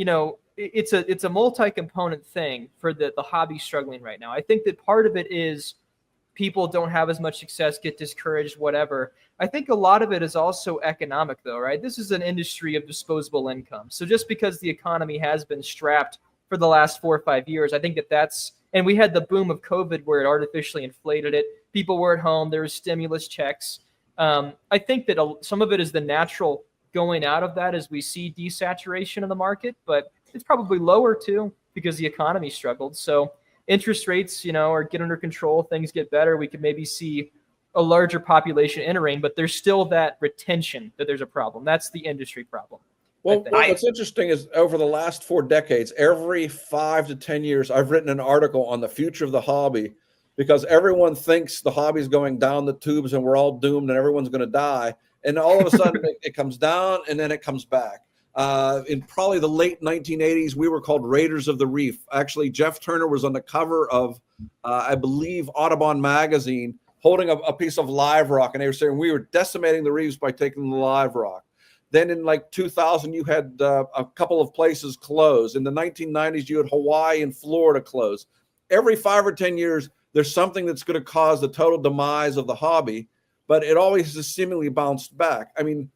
it's a multi-component thing for the hobby struggling right now. I think that part of it is people don't have as much success, get discouraged, whatever. I think a lot of it is also economic, though, right? This is an industry of disposable income. So just because the economy has been strapped for the last 4 or 5 years, I think that's, and we had the boom of COVID where it artificially inflated it. People were at home. There was stimulus checks. I think that some of it is the natural going out of that as we see desaturation in the market, but it's probably lower too because the economy struggled. So interest rates, are get under control, things get better. We could maybe see a larger population entering, but there's still that retention that there's a problem. That's the industry problem. Well, what's interesting is over the last 4 decades, every 5 to 10 years, I've written an article on the future of the hobby because everyone thinks the hobby is going down the tubes and we're all doomed and everyone's going to die. And all of a sudden it comes down and then it comes back. In probably the late 1980s, we were called Raiders of the Reef. Actually, Jeff Turner was on the cover of, I believe, Audubon magazine, holding a piece of live rock, and they were saying we were decimating the reefs by taking the live rock. Then in like 2000, you had a couple of places close. In the 1990s, you had Hawaii and Florida close. Every 5 or 10 years, there's something that's going to cause the total demise of the hobby, but it always has seemingly bounced back. I mean,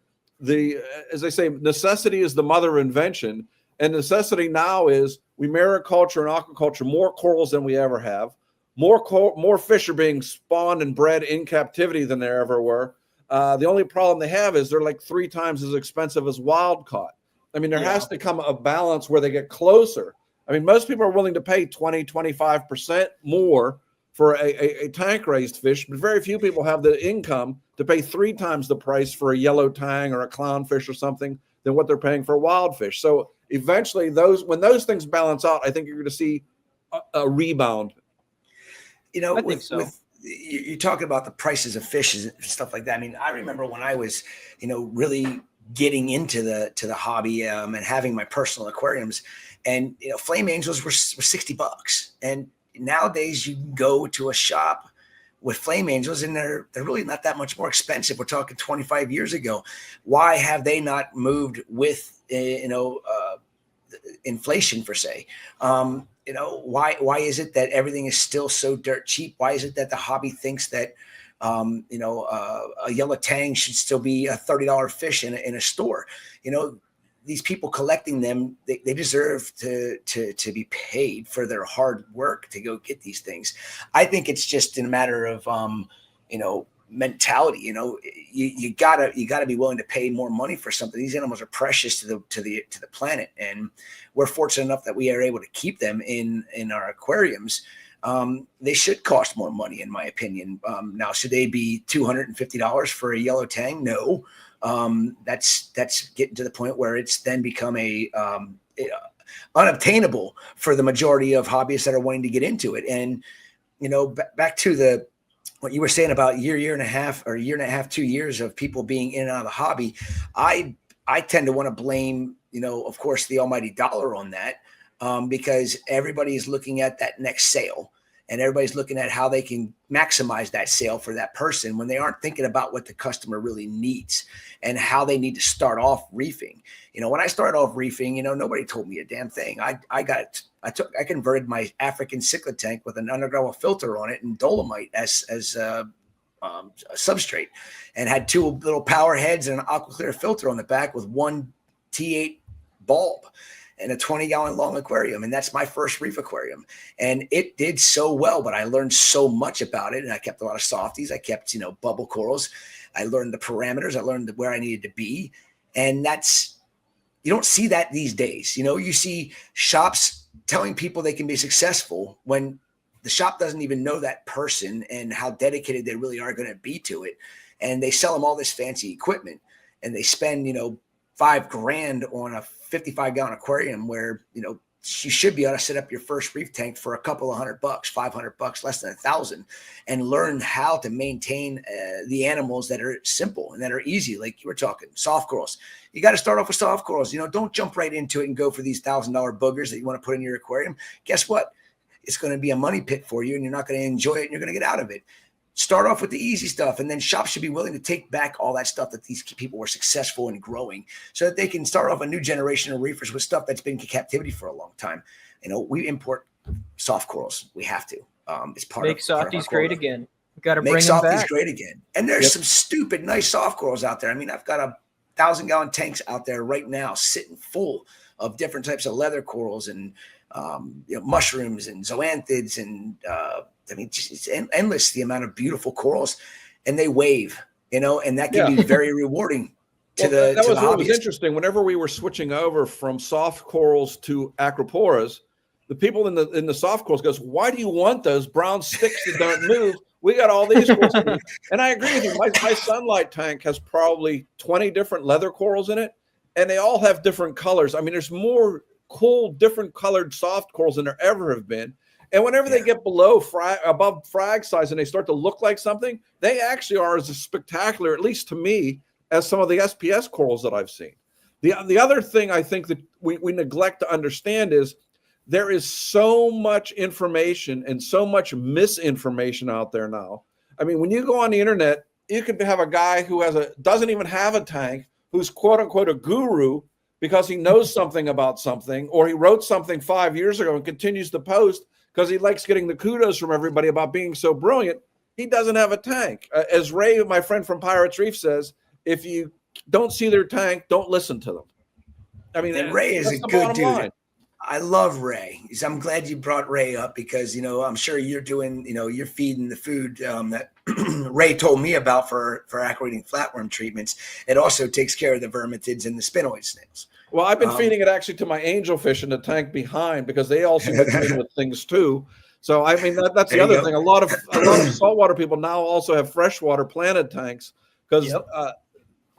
as they say, necessity is the mother of invention, and necessity now is we mariculture and aquaculture more corals than we ever have. More fish are being spawned and bred in captivity than there ever were. The only problem they have is they're like 3 times as expensive as wild caught. I mean, there has to come a balance where they get closer. I mean, most people are willing to pay 20, 25% more for a tank raised fish, but very few people have the income to pay 3 times the price for a yellow tang or a clownfish or something than what they're paying for a wild fish. So eventually when those things balance out, I think you're going to see a rebound. You know, I think so. You're talking about the prices of fish and stuff like that. I mean, I remember when I was, really getting into the hobby and having my personal aquariums, and flame angels were $60, and nowadays you can go to a shop with flame angels and they're really not that much more expensive. We're talking 25 years ago. Why have they not moved with inflation per se? Why is it that everything is still so dirt cheap? Why is it that the hobby thinks that a yellow tang should still be a $30 fish in a store? These people collecting them, they deserve to be paid for their hard work to go get these things. I think it's just a matter of mentality. You gotta be willing to pay more money for something. These animals are precious to the planet, and we're fortunate enough that we are able to keep them in our aquariums. They should cost more money, in my opinion. Now, should they be $250 for a yellow tang? No. That's getting to the point where it's then become unobtainable for the majority of hobbyists that are wanting to get into it. And back to what you were saying about year and a half, 2 years of people being in and out of the hobby, I tend to want to blame, of course, the almighty dollar on that, because everybody is looking at that next sale. And everybody's looking at how they can maximize that sale for that person when they aren't thinking about what the customer really needs and how they need to start off reefing. When I started off reefing, nobody told me a damn thing. I converted my African cichlid tank with an underground filter on it and dolomite as a substrate, and had 2 little power heads and an aqua-clear filter on the back with 1 T8 bulb and a 20-gallon long aquarium. And that's my first reef aquarium. And it did so well, but I learned so much about it. And I kept a lot of softies. I kept, bubble corals. I learned the parameters. I learned where I needed to be. And you don't see that these days. You see shops telling people they can be successful when the shop doesn't even know that person and how dedicated they really are going to be to it. And they sell them all this fancy equipment, and they spend, $5,000 on a 55-gallon aquarium where, you should be able to set up your first reef tank for a couple of $100, $500, less than $1,000, and learn how to maintain the animals that are simple and that are easy. Like you were talking, soft corals. You got to start off with soft corals. Don't jump right into it and go for these $1,000 boogers that you want to put in your aquarium. Guess what? It's going to be a money pit for you, and you're not going to enjoy it, and you're going to get out of it. Start off with the easy stuff, and then shops should be willing to take back all that stuff that these people were successful in growing, so that they can start off a new generation of reefers with stuff that's been in captivity for a long time. We import soft corals. We have to. It's part Make of softies great again. We got to Make bring them softies back. great again. And there's some stupid nice soft corals out there. I mean, I've got 1,000-gallon tanks out there right now sitting full of different types of leather corals and mushrooms and zoanthids and it's endless, the amount of beautiful corals, and they wave, and that can be very rewarding to the That was what was hobbyist. interesting. Whenever we were switching over from soft corals to acroporas, the people in the soft corals goes, "Why do you want those brown sticks that don't move? We got all these corals." And I agree with you. My sunlight tank has probably 20 different leather corals in it, and they all have different colors. I mean, there's more cool, different colored soft corals than there ever have been. And whenever they get above frag size and they start to look like something, they actually are as spectacular, at least to me, as some of the SPS corals that I've seen. The other thing I think that we neglect to understand is there is so much information and so much misinformation out there now. I mean, when you go on the internet, you could have a guy who doesn't even have a tank, who's quote unquote a guru because he knows something about something, or he wrote something 5 years ago and continues to post because he likes getting the kudos from everybody about being so brilliant. He doesn't have a tank. As Ray, my friend from Pirates Reef, says, if you don't see their tank, don't listen to them. I mean, and Ray is a good dude. Line. I love Ray. I'm glad you brought Ray up because, I'm sure you're doing, you're feeding the food that Ray told me about for aquarium flatworm treatments. It also takes care of the vermitids and the spinoid snails. Well, I've been feeding it actually to my angelfish in the tank behind because they also get dealing with things too. So, I mean, that's the other thing. A lot of saltwater people now also have freshwater planted tanks because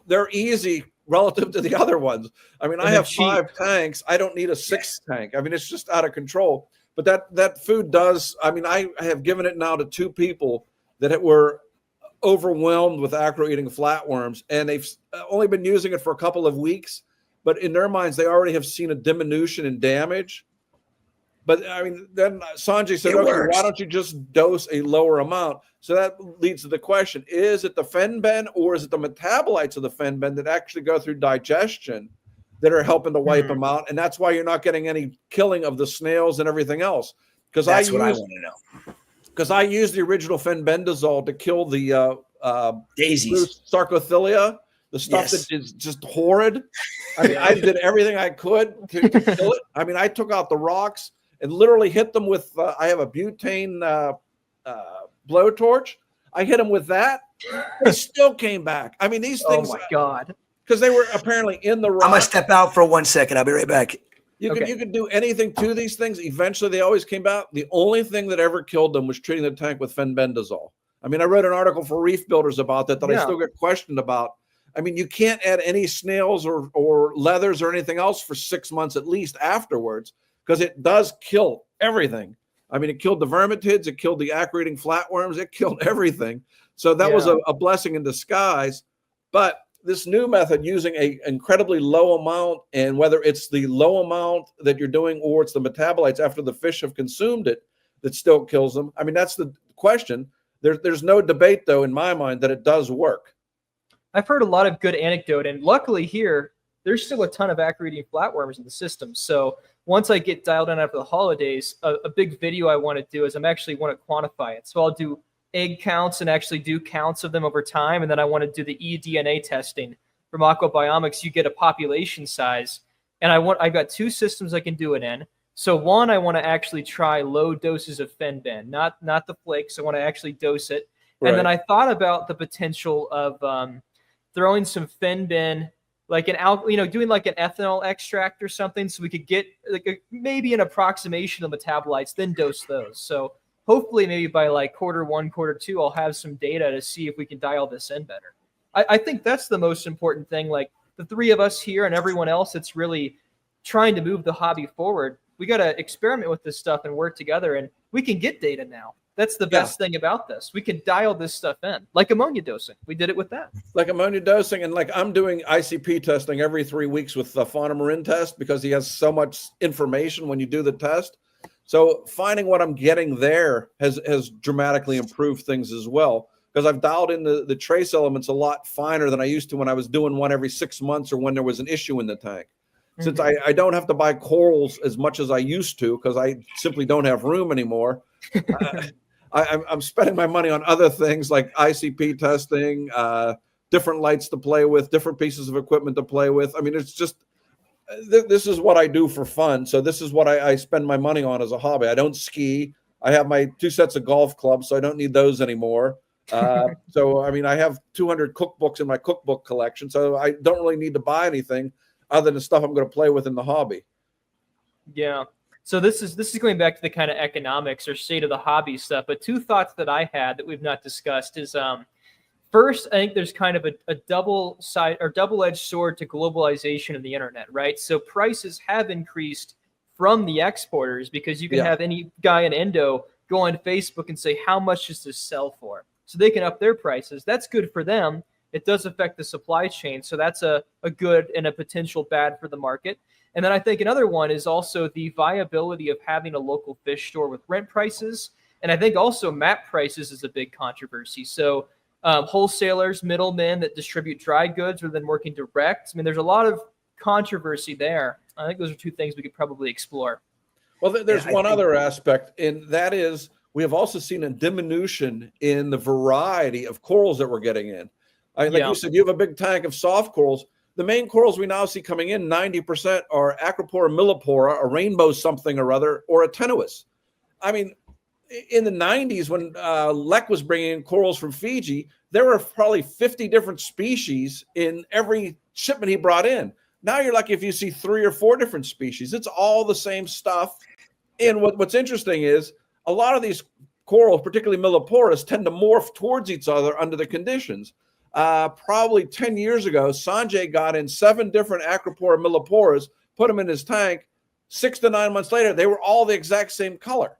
they're easy relative to the other ones. I mean, I have 5 tanks. I don't need a 6th tank. I mean, it's just out of control. But that food does. I mean, I have given it now to 2 people that were overwhelmed with acro-eating flatworms, and they've only been using it for a couple of weeks. But in their minds, they already have seen a diminution in damage. But I mean, then Sanjay said, okay, why don't you just dose a lower amount? So that leads to the question, is it the fenben or is it the metabolites of the fenben that actually go through digestion that are helping to wipe them out? And that's why you're not getting any killing of the snails and everything else. Because that's what I want to know. Because I used the original fenbendazole to kill the daisies, sarcophilia, the stuff that is just horrid. I mean, I did everything I could to kill it. I mean, I took out the rocks and literally hit them with, I have a butane blowtorch. I hit them with that. They still came back. I mean, these things. Oh my God. Because they were apparently in the rock. I'm going to step out for 1 second. I'll be right back. You could do anything to these things. Eventually, they always came back. The only thing that ever killed them was treating the tank with fenbendazole. I mean, I wrote an article for Reef Builders about that I still get questioned about. I mean, you can't add any snails or leathers or anything else for 6 months at least afterwards, because it does kill everything. I mean, it killed the vermitids, it killed the acro-eating flatworms, it killed everything. So that was a blessing in disguise. But this new method using an incredibly low amount, and whether it's the low amount that you're doing or it's the metabolites after the fish have consumed it that still kills them. I mean, that's the question. There's no debate, though, in my mind, that it does work. I've heard a lot of good anecdote, and luckily here, there's still a ton of acro-eating flatworms in the system. So once I get dialed in after the holidays, a big video I want to do is I actually want to quantify it. So I'll do egg counts and actually do counts of them over time. And then I want to do the eDNA testing from Aquabiomics. You get a population size. And I've got 2 systems I can do it in. So one, I want to actually try low doses of fenben, not the flakes. I want to actually dose it. Right. And then I thought about the potential of throwing some fenben, like doing like an ethanol extract or something, so we could get like maybe an approximation of metabolites, then dose those. So hopefully maybe by like Q1, Q2, I'll have some data to see if we can dial this in better. I think that's the most important thing. Like the 3 of us here and everyone else that's really trying to move the hobby forward, we got to experiment with this stuff and work together, and we can get data now. That's the best thing about this. We can dial this stuff in, like ammonia dosing. We did it with that. Like ammonia dosing, and like I'm doing ICP testing every 3 weeks with the Fauna Marin test because he has so much information when you do the test. So finding what I'm getting there has dramatically improved things as well, because I've dialed in the trace elements a lot finer than I used to when I was doing one every 6 months or when there was an issue in the tank. Since I don't have to buy corals as much as I used to because I simply don't have room anymore, I'm spending my money on other things like ICP testing, different lights to play with, different pieces of equipment to play with. I mean, it's just, this is what I do for fun. So this is what I spend my money on as a hobby. I don't ski. I have my 2 sets of golf clubs, so I don't need those anymore. So, I mean, I have 200 cookbooks in my cookbook collection, so I don't really need to buy anything other than stuff I'm going to play with in the hobby. Yeah. So this is going back to the kind of economics or state of the hobby stuff. But 2 thoughts that I had that we've not discussed is, first, I think there's kind of a double-edged sword to globalization of the internet, right? So prices have increased from the exporters because you can have any guy in Indo go on Facebook and say, how much does this sell for? So they can up their prices. That's good for them. it does affect the supply chain. So that's a good and a potential bad for the market. And then I think another one is also the viability of having a local fish store with rent prices. And I think also MAP prices is a big controversy. So wholesalers, middlemen that distribute dry goods rather than working direct. I mean, there's a lot of controversy there. I think those are two things we could probably explore. Well, there's one other aspect, and that is we have also seen a diminution in the variety of corals that we're getting in. Like you said, you have a big tank of soft corals. The main corals we now see coming in, 90% are Acropora millipora, a rainbow something or other, or a tenuis. I mean, in the 90s, when Lek was bringing in corals from Fiji, there were probably 50 different species in every shipment he brought in. Now you're lucky if you see 3 or 4 different species. It's all the same stuff. And what's interesting is a lot of these corals, particularly milliporas, tend to morph towards each other under the conditions. Probably 10 years ago, Sanjay got in 7 different Acropora milliporas, put them in his tank. 6 to 9 months later, they were all the exact same color.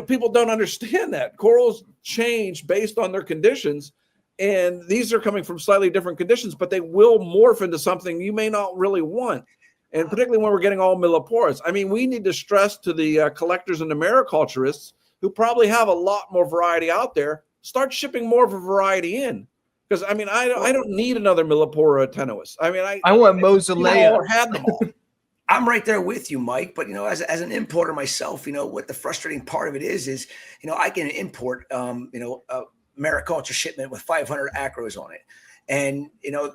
People don't understand that. Corals change based on their conditions, and these are coming from slightly different conditions, but they will morph into something you may not really want. And particularly when we're getting all milliporas. I mean, we need to stress to the collectors and the mariculturists who probably have a lot more variety out there, start shipping more of a variety in. Because, I mean, I don't need another millipora tenuis. I mean, I want Moselea. Had them all. I'm right there with you, Mike. But, as an importer myself, what the frustrating part of it is, I can import, a mariculture shipment with 500 acros on it. And,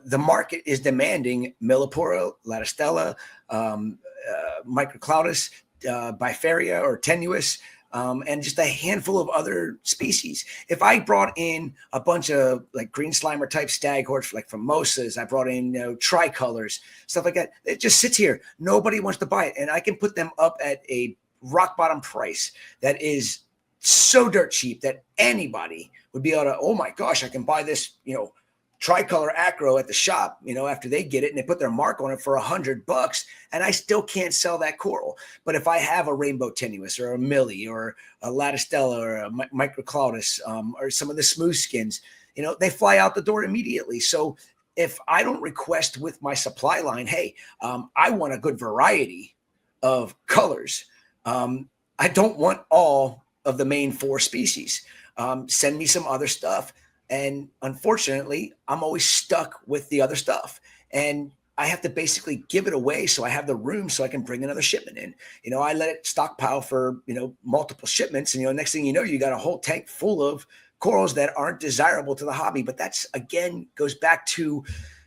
the market is demanding millipora, latistella, microclaudus, bifaria or tenuis, and just a handful of other species. If I brought in a bunch of like green slimer type staghorns, like Formosas, I brought in tricolors, stuff like that. It just sits here. Nobody wants to buy it, and I can put them up at a rock bottom price that is so dirt cheap that anybody would be able to. Oh my gosh, I can buy this, tricolor acro at the shop, after they get it and they put their mark on it for $100, and I still can't sell that coral. But if I have a rainbow tenuis or a millie or a latistella or a microclaudus or some of the smooth skins, they fly out the door immediately. So if I don't request with my supply line, hey, I want a good variety of colors. I don't want all of the main 4 species. Send me some other stuff. And unfortunately, I'm always stuck with the other stuff. And I have to basically give it away so I have the room so I can bring another shipment in. I let it stockpile for, multiple shipments. And, next thing you know, you got a whole tank full of corals that aren't desirable to the hobby. But that's, again, goes back to,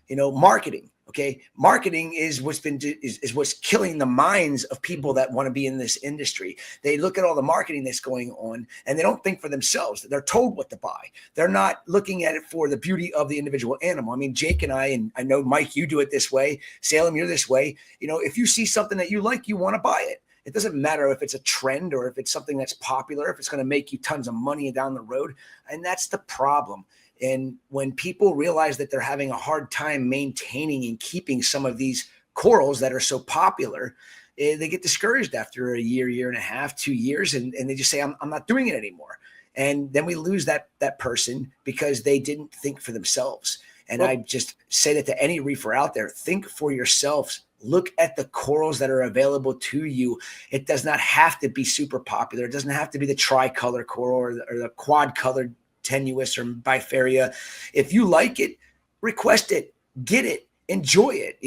marketing. Okay. Marketing is what's killing the minds of people that want to be in this industry. They look at all the marketing that's going on and they don't think for themselves. They're told what to buy. They're not looking at it for the beauty of the individual animal. I mean, Jake and I know, Mike, you do it this way. Salem, you're this way. If you see something that you like, you want to buy it. It doesn't matter if it's a trend or if it's something that's popular, if it's going to make you tons of money down the road. And that's the problem. And when people realize that they're having a hard time maintaining and keeping some of these corals that are so popular, they get discouraged after a year and a half, 2 years, and they just say, I'm not doing it anymore. And then we lose that person because they didn't think for themselves. And I just say that to any reefer out there, think for yourselves. Look at the corals that are available to you. It does not have to be super popular. It doesn't have to be the tricolor coral or the quad colored tenuis or bifaria. If you like it, request it, get it, enjoy it.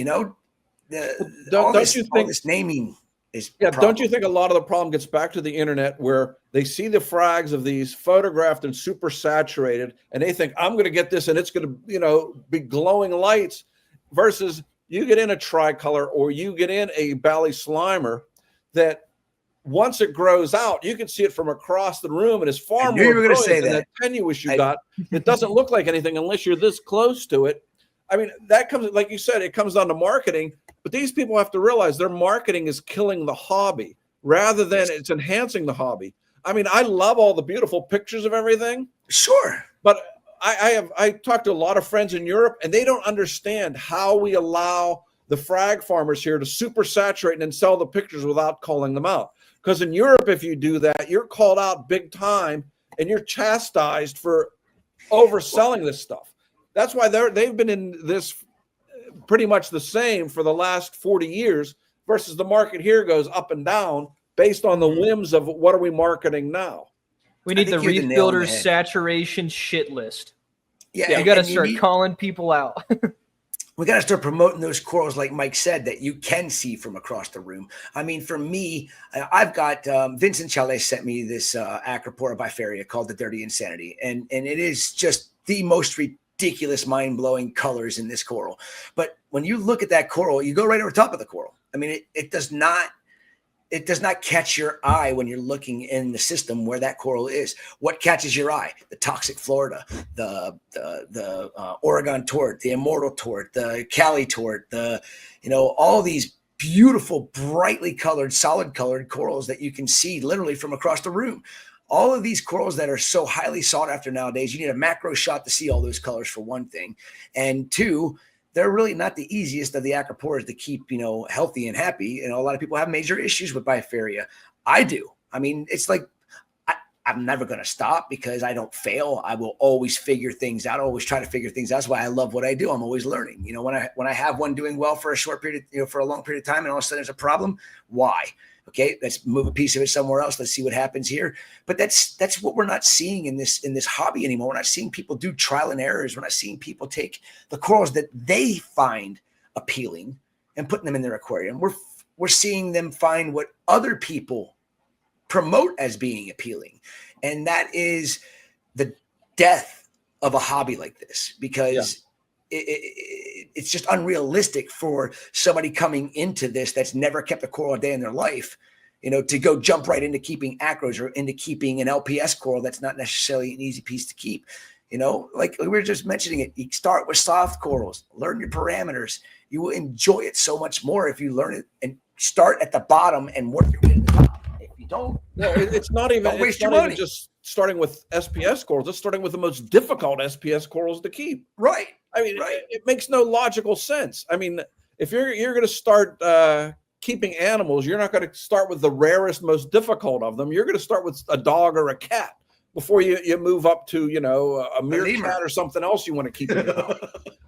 All this naming is don't you think a lot of the problem gets back to the internet where they see the frags of these photographed and super saturated and they think I'm going to get this and it's going to be glowing lights, versus you get in a tricolor or you get in a Bally Slimer that once it grows out, you can see it from across the room, and it's far more going to say than that tenuis you got. It doesn't look like anything unless you're this close to it. I mean, that comes, like you said, it comes down to marketing. But these people have to realize their marketing is killing the hobby rather than it's enhancing the hobby. I mean, I love all the beautiful pictures of everything. Sure, but I talked to a lot of friends in Europe, and they don't understand how we allow the frag farmers here to super saturate and then sell the pictures without calling them out. Because in Europe, if you do that, you're called out big time and you're chastised for overselling this stuff. That's why they've been in this pretty much the same for the last 40 years versus the market here goes up and down based on the whims of what are we marketing now. We need the think you're the Reef nail on the Builders head. saturation shit list. Yeah, We got to and you start need- calling people out. we got to start promoting those corals, like Mike said, that you can see from across the room. I mean, for me, I've got Vincent Chalet sent me this Acropora bifaria called the Dirty Insanity, and it is just the most ridiculous, mind-blowing colors in this coral. But when you look at that coral, you go right over top of the coral. I mean, it does not catch your eye when you're looking in the system where that coral is. What catches your eye? The toxic Florida, the Oregon tort, the immortal tort, the Cali tort, all these beautiful, brightly colored, solid colored corals that you can see literally from across the room. All of these corals that are so highly sought after nowadays, you need a macro shot to see all those colors, for one thing. And two, they're really not the easiest of the acroporas to keep, healthy and happy. A lot of people have major issues with bifaria. I do. I mean, it's like, I'm never going to stop because I don't fail. I will always figure things out. I always try to figure things out. That's why I love what I do. I'm always learning. When I have one doing well for a short period, for a long period of time, and all of a sudden there's a problem, why? Okay, let's move a piece of it somewhere else. Let's see what happens here. But that's what we're not seeing in this hobby anymore. We're not seeing people do trial and errors. We're not seeing people take the corals that they find appealing and putting them in their aquarium. We're seeing them find what other people promote as being appealing, and that is the death of a hobby like this, because it's just unrealistic for somebody coming into this that's never kept a coral a day in their life, to go jump right into keeping acros or into keeping an LPS coral. That's not necessarily an easy piece to keep. Like we were just mentioning it, you start with soft corals, learn your parameters. You will enjoy it so much more if you learn it and start at the bottom and work your way to the top. If you don't, it's not even, don't waste it's your not even money. just starting with SPS corals. It's starting with the most difficult SPS corals to keep. Right. I mean, Right. it makes no logical sense. I mean, if you're going to start keeping animals, you're not going to start with the rarest, most difficult of them. You're going to start with a dog or a cat before you move up to a meerkat or something else you want to keep.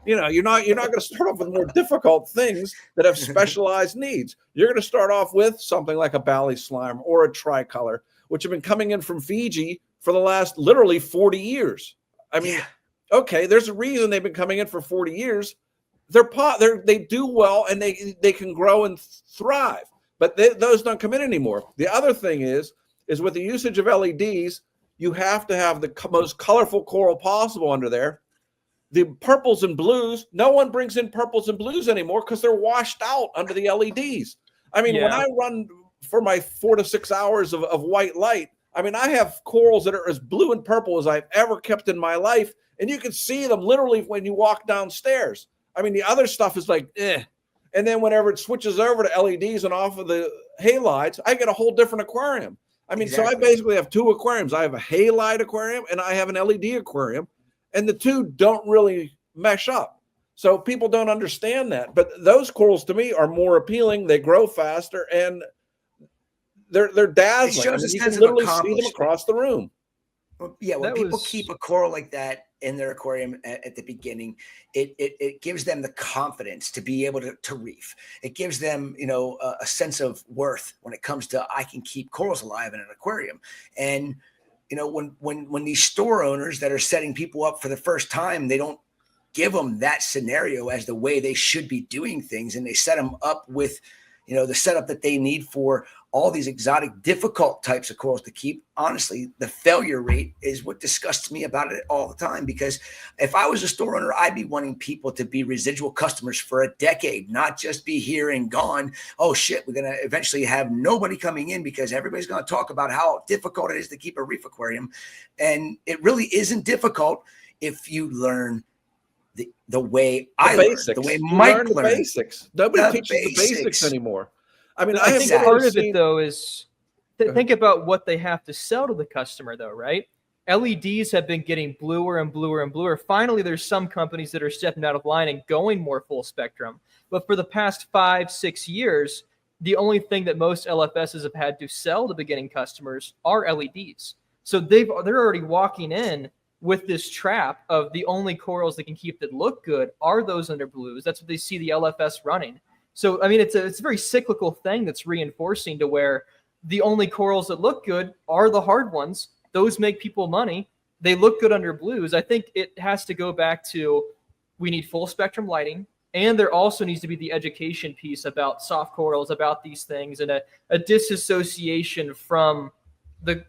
You're not going to start off with more difficult things that have specialized needs. You're going to start off with something like a bally slime or a tricolor, which have been coming in from Fiji for the last literally 40 years. I mean. Yeah. Okay, there's a reason they've been coming in for 40 years. They do well and they can grow and thrive, but those don't come in anymore. The other thing is with the usage of LEDs, you have to have the most colorful coral possible under there. The purples and blues, no one brings in purples and blues anymore because they're washed out under the LEDs. I mean, when I run for my 4 to 6 hours of white light, I mean, I have corals that are as blue and purple as I've ever kept in my life. And you can see them literally when you walk downstairs. I mean, the other stuff is like, eh. And then whenever it switches over to LEDs and off of the halides, I get a whole different aquarium. I mean, So I basically have two aquariums. I have a halide aquarium and I have an LED aquarium. And the two don't really mesh up. So people don't understand that. But those corals to me are more appealing. They grow faster and they're dazzling. I mean, you can literally see them across the room. Yeah, when people keep a coral like that in their aquarium at the beginning, it gives them the confidence to be able to reef. It gives them, a sense of worth when it comes to I can keep corals alive in an aquarium. And when these store owners that are setting people up for the first time, they don't give them that scenario as the way they should be doing things, and they set them up with the setup that they need for all these exotic, difficult types of corals to keep. Honestly, the failure rate is what disgusts me about it all the time, because if I was a store owner, I'd be wanting people to be residual customers for a decade, not just be here and gone. Oh shit, we're going to eventually have nobody coming in because everybody's going to talk about how difficult it is to keep a reef aquarium. And it really isn't difficult if you learn the way I learned, the way Mike learned. The basics. Nobody teaches the basics anymore. I mean, I think part of it, though, is think about what they have to sell to the customer, though, right? LEDs have been getting bluer and bluer and bluer. Finally, there's some companies that are stepping out of line and going more full spectrum. But for the past 5-6 years, the only thing that most LFSs have had to sell to beginning customers are LEDs. So they're already walking in with this trap of the only corals that can keep that look good are those under blues. That's what they see the LFS running. So, I mean, it's a very cyclical thing that's reinforcing to where the only corals that look good are the hard ones. Those make people money. They look good under blues. I think it has to go back to we need full spectrum lighting. And there also needs to be the education piece about soft corals, about these things, and a disassociation from the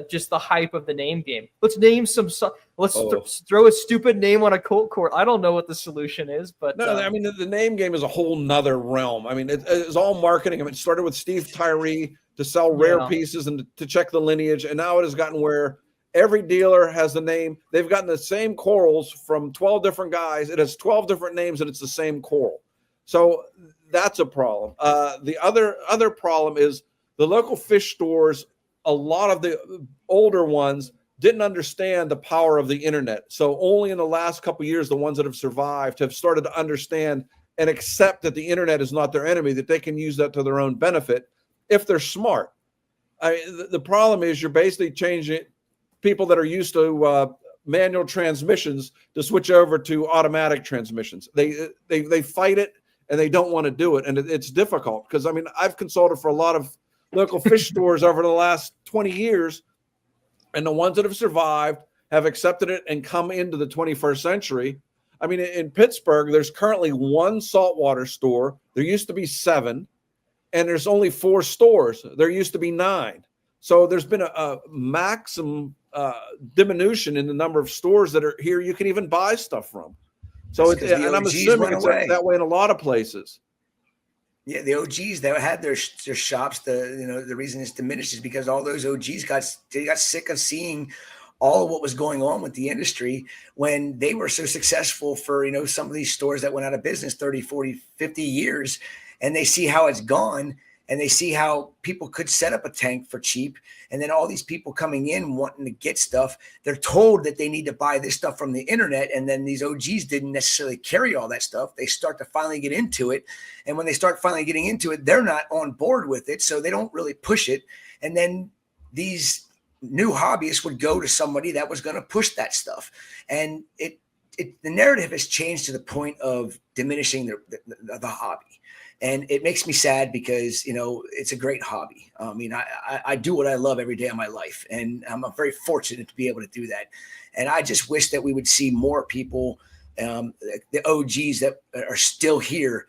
just the hype of the name game. Let's name some. Throw a stupid name on a cold coral. I don't know what the solution is, but no, I mean the name game is a whole nother realm. I mean it's all marketing. I mean, it started with Steve Tyree to sell rare pieces and to check the lineage, and now it has gotten where every dealer has the name. They've gotten the same corals from 12 different guys. It has 12 different names, and it's the same coral. So that's a problem. The other problem is the local fish stores. A lot of the older ones didn't understand the power of the internet. So only in the last couple of years, the ones that have survived have started to understand and accept that the internet is not their enemy, that they can use that to their own benefit if they're smart. The problem is you're basically changing people that are used to manual transmissions to switch over to automatic transmissions. They fight it and they don't want to do it. And it's difficult because, I mean, I've consulted for a lot of local fish stores over the last 20 years, and the ones that have survived have accepted it and come into the 21st century. I mean, in Pittsburgh, there's currently one saltwater store. There used to be 7, and there's only 4 stores. There used to be 9. So there's been a maximum diminution in the number of stores that are here you can even buy stuff from. So and I'm assuming it's that way in a lot of places. Yeah, the OGs that had their shops, the reason it's diminished is because all those OGs got sick of seeing all of what was going on with the industry when they were so successful for, some of these stores that went out of business 30, 40, 50 years, and they see how it's gone. And they see how people could set up a tank for cheap. And then all these people coming in wanting to get stuff, they're told that they need to buy this stuff from the internet. And then these OGs didn't necessarily carry all that stuff. They start to finally get into it. And when they start finally getting into it, they're not on board with it. So they don't really push it. And then these new hobbyists would go to somebody that was going to push that stuff. And the narrative has changed to the point of diminishing the hobby. And it makes me sad because, it's a great hobby. I mean, I do what I love every day of my life, and I'm very fortunate to be able to do that. And I just wish that we would see more people, the OGs that are still here,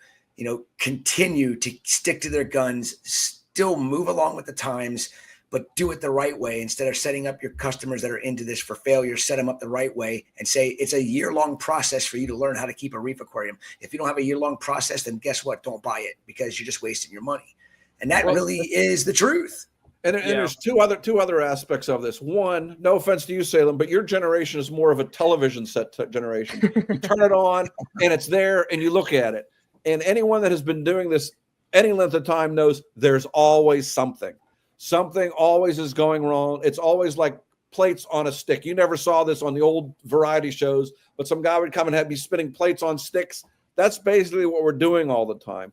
continue to stick to their guns, still move along with the times, but do it the right way. Instead of setting up your customers that are into this for failure, set them up the right way and say it's a year-long process for you to learn how to keep a reef aquarium. If you don't have a year-long process, then guess what? Don't buy it because you're just wasting your money. And that really is the truth. And there's two other aspects of this. One, no offense to you, Salem, but your generation is more of a television set generation. You turn it on and it's there and you look at it. And anyone that has been doing this any length of time knows there's always something. Something always is going wrong. It's always like plates on a stick. You never saw this on the old variety shows, but some guy would come and be spinning plates on sticks. That's basically what we're doing all the time.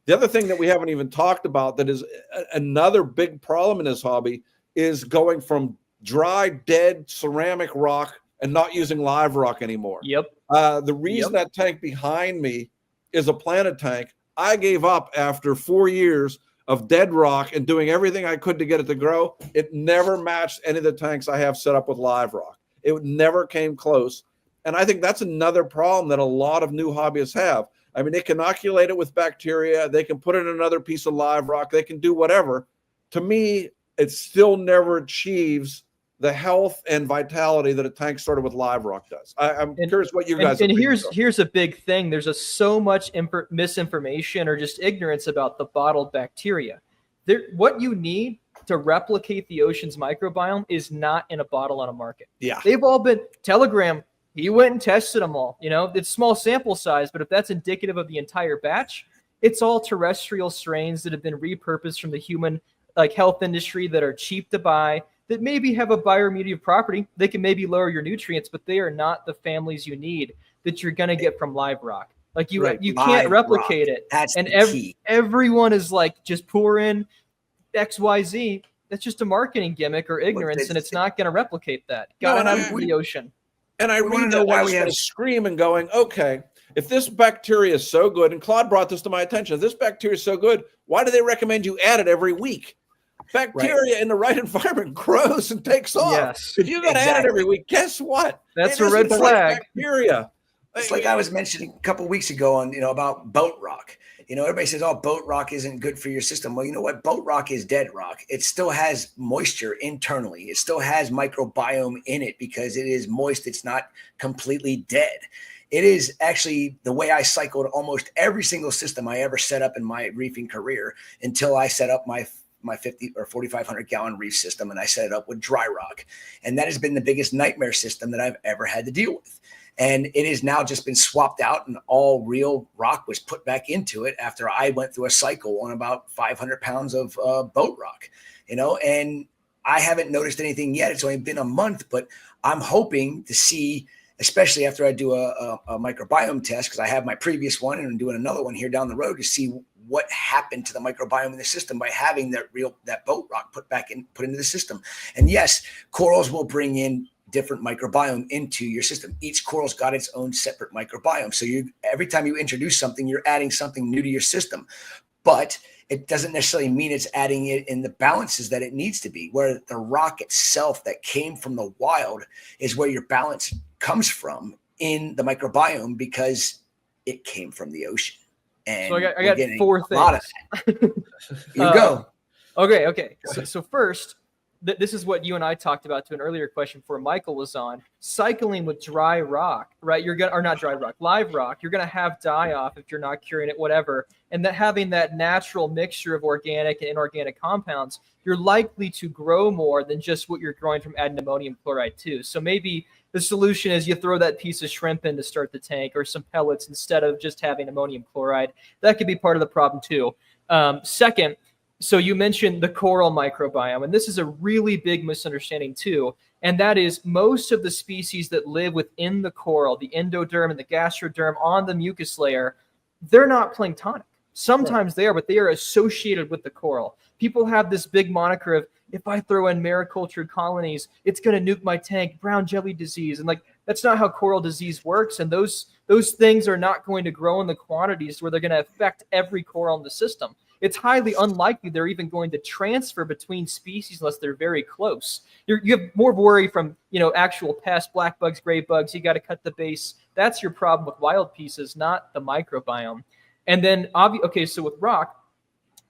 The other thing that we haven't even talked about that is another big problem in this hobby is going from dry, dead ceramic rock and not using live rock anymore. Yep. The reason that tank behind me is a planted tank, I gave up after 4 years of dead rock and doing everything I could to get it to grow. It never matched any of the tanks I have set up with live rock. It never came close. And I think that's another problem that a lot of new hobbyists have. I mean, they can inoculate it with bacteria. They can put it in another piece of live rock. They can do whatever. To me, it still never achieves the health and vitality that a tank started with live rock does. I'm curious what you guys. And here's a big thing. There's so much misinformation or just ignorance about the bottled bacteria. What you need to replicate the ocean's microbiome is not in a bottle on a market. Yeah, they've all been Telegram. He went and tested them all. It's small sample size, but if that's indicative of the entire batch, it's all terrestrial strains that have been repurposed from the human health industry that are cheap to buy, that maybe have a bioremediative property. They can maybe lower your nutrients, but they are not the families you need that you're going to get from live rock. You can't replicate it. That's and the key. Everyone is just pour in XYZ. That's just a marketing gimmick or ignorance, and it's not going to replicate that. Gotta have it in the ocean. And I We wanna read know that, why I we just have- want to scream and going, okay, if this bacteria is so good, and Claude brought this to my attention, if this bacteria is so good, why do they recommend you add it every week? Bacteria in the right environment grows and takes off. Yes. If you got to add it every week, guess what? That's It a red isn't the right flag. Bacteria. It's like I was mentioning a couple weeks ago on, about boat rock. Everybody says, oh, boat rock isn't good for your system. Well, you know what? Boat rock is dead rock. It still has moisture internally. It still has microbiome in it because it is moist. It's not completely dead. It is actually the way I cycled almost every single system I ever set up in my reefing career until I set up my 50 or 4,500 gallon reef system, and I set it up with dry rock. And that has been the biggest nightmare system that I've ever had to deal with. And it has now just been swapped out, and all real rock was put back into it after I went through a cycle on about 500 pounds of boat rock, and I haven't noticed anything yet. It's only been a month, but I'm hoping to see, especially after I do a microbiome test, because I have my previous one and I'm doing another one here down the road to see what happened to the microbiome in the system by having that boat rock put into the system. And yes, corals will bring in different microbiome into your system. Each coral's got its own separate microbiome. So every time you introduce something, you're adding something new to your system, but it doesn't necessarily mean it's adding it in the balances that it needs to be, where the rock itself that came from the wild is where your balance comes from in the microbiome because it came from the ocean. And so I got four things. A lot of that. You go. Okay. So first, this is what you and I talked about to an earlier question before Michael was on. Cycling with dry rock, right? Not dry rock, live rock. You're gonna have die off if you're not curing it, whatever. And that having that natural mixture of organic and inorganic compounds, you're likely to grow more than just what you're growing from adding ammonium chloride too. So maybe the solution is you throw that piece of shrimp in to start the tank, or some pellets instead of just having ammonium chloride. That could be part of the problem too. Second, so you mentioned the coral microbiome, and this is a really big misunderstanding too. And that is most of the species that live within the coral, the endoderm and the gastroderm on the mucus layer, they're not planktonic. Sometimes they are, but they are associated with the coral. People have this big moniker of, if I throw in maricultured colonies, it's going to nuke my tank, brown jelly disease. And that's not how coral disease works. And those things are not going to grow in the quantities where they're going to affect every coral in the system. It's highly unlikely they're even going to transfer between species unless they're very close. You have more worry from, actual pests, black bugs, gray bugs. You got to cut the base. That's your problem with wild pieces, not the microbiome. And then, so with rock,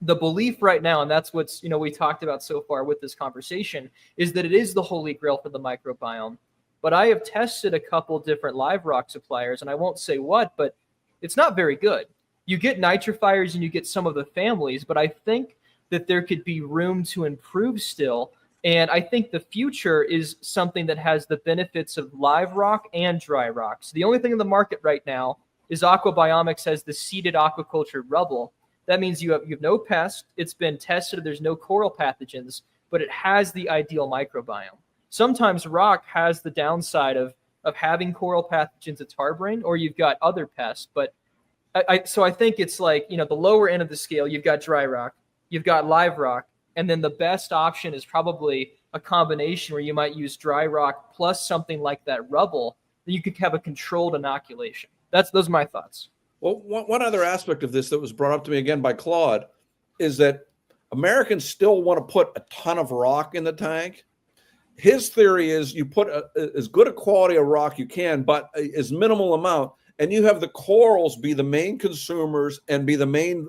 the belief right now, and that's what's, we talked about so far with this conversation, is that it is the holy grail for the microbiome. But I have tested a couple different live rock suppliers, and I won't say what, but it's not very good. You get nitrifiers and you get some of the families, but I think that there could be room to improve still. And I think the future is something that has the benefits of live rock and dry rock. So the only thing in the market right now is Aquabiomics has the seeded aquaculture rubble. That means you have no pest. It's been tested. There's no coral pathogens, but it has the ideal microbiome. Sometimes rock has the downside of having coral pathogens it's harboring, or you've got other pests. But so I think it's like, the lower end of the scale, you've got dry rock, you've got live rock, and then the best option is probably a combination where you might use dry rock plus something like that rubble. Then you could have a controlled inoculation. Those are my thoughts. Well, one other aspect of this that was brought up to me again by Claude is that Americans still want to put a ton of rock in the tank. His theory is you put as good a quality of rock you can, but as minimal amount, and you have the corals be the main consumers and be the main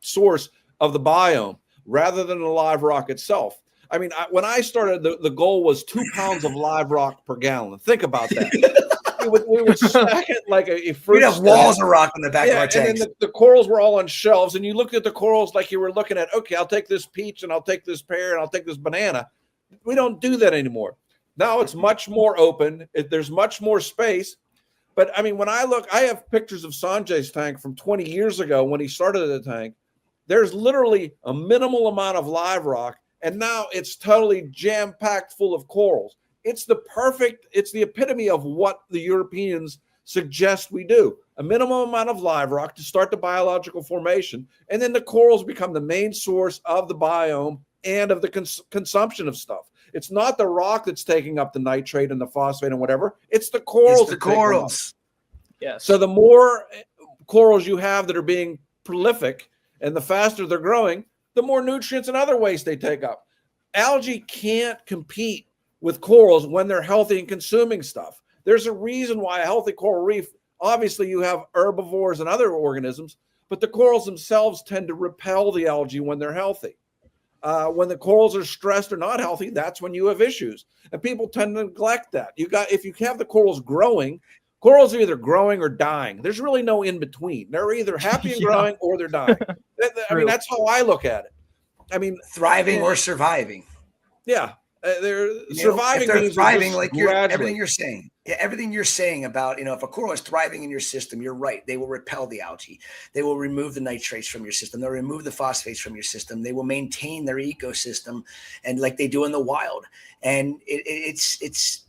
source of the biome rather than the live rock itself. I mean, when I started, the goal was 2 pounds of live rock per gallon. Think about that. we would stack it like a fruit. We'd have walls of rock in the back of our tanks. And then the corals were all on shelves, and you looked at the corals like you were looking at, okay, I'll take this peach, and I'll take this pear, and I'll take this banana. We don't do that anymore. Now it's much more open. There's much more space. But I mean, when I look, I have pictures of Sanjay's tank from 20 years ago when he started the tank. There's literally a minimal amount of live rock, and now it's totally jam-packed full of corals. It's the epitome of what the Europeans suggest we do. A minimum amount of live rock to start the biological formation, and then the corals become the main source of the biome and of the consumption of stuff. It's not the rock that's taking up the nitrate and the phosphate and whatever. It's the corals. It's the corals. Yes. So the more corals you have that are being prolific and the faster they're growing, the more nutrients and other waste they take up. Algae can't compete with corals when they're healthy and consuming stuff. There's a reason why a healthy coral reef, obviously you have herbivores and other organisms, but the corals themselves tend to repel the algae when they're healthy. When the corals are stressed or not healthy, that's when you have issues. And people tend to neglect that. If you have the corals growing, corals are either growing or dying. There's really no in between. They're either happy and growing or they're dying. I mean, that's how I look at it. I mean, thriving or surviving. Yeah. They're surviving. They're thriving, like everything you're saying. Yeah, everything you're saying about, if a coral is thriving in your system, you're right. They will repel the algae. They will remove the nitrates from your system. They'll remove the phosphates from your system. They will maintain their ecosystem, and like they do in the wild. And it's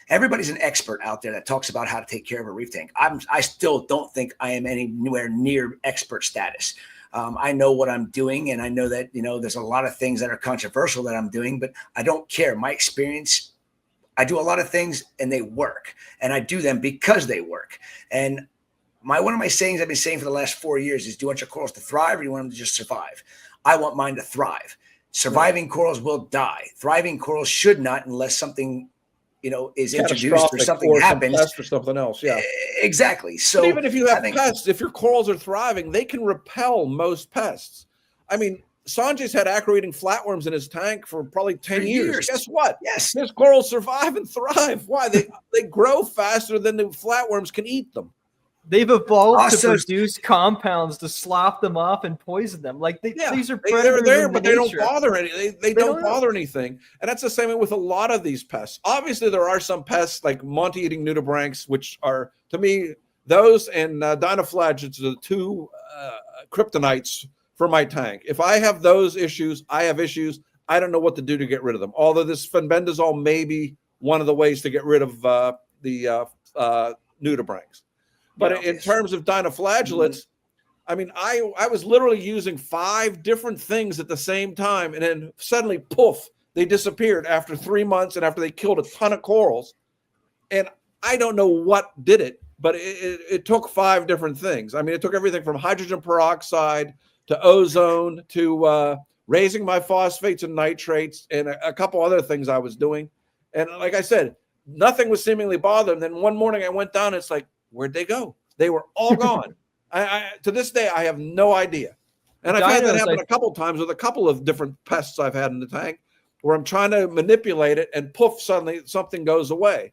everybody's an expert out there that talks about how to take care of a reef tank. I still don't think I am anywhere near expert status. I know what I'm doing, and I know that, there's a lot of things that are controversial that I'm doing, but I don't care. My experience, I do a lot of things and they work, and I do them because they work. And one of my sayings I've been saying for the last 4 years is, do you want your corals to thrive or do you want them to just survive? I want mine to thrive. Surviving corals will die. Thriving corals should not, unless something is introduced or something happens or something else. Yeah, exactly. So but even if you have pests, if your corals are thriving, they can repel most pests. I mean, Sanjay's had acro-eating flatworms in his tank for probably 10 years. Guess what? Yes, his corals survive and thrive. Why? They grow faster than the flatworms can eat them. They've evolved to produce compounds to slop them off and poison them. Like these are predators. They're there, but they don't bother anything. They don't bother anything. And that's the same way with a lot of these pests. Obviously, there are some pests like Monty-eating nudibranchs, which are, to me, those and dinoflagellates are the two kryptonites for my tank. If I have those issues, I have issues. I don't know what to do to get rid of them. Although this fenbendazole may be one of the ways to get rid of the nudibranchs. But in terms of dinoflagellates, I mean, I was literally using 5 different things at the same time, and then suddenly, poof, they disappeared after 3 months and after they killed a ton of corals. And I don't know what did it, but it took 5 different things. I mean, it took everything from hydrogen peroxide to ozone to raising my phosphates and nitrates and a couple other things I was doing. And like I said, nothing was seemingly bothering them. Then one morning I went down, and it's like, where'd they go? They were all gone. To this day, I have no idea. And I've had that happen a couple times with a couple of different pests I've had in the tank where I'm trying to manipulate it and poof, suddenly something goes away.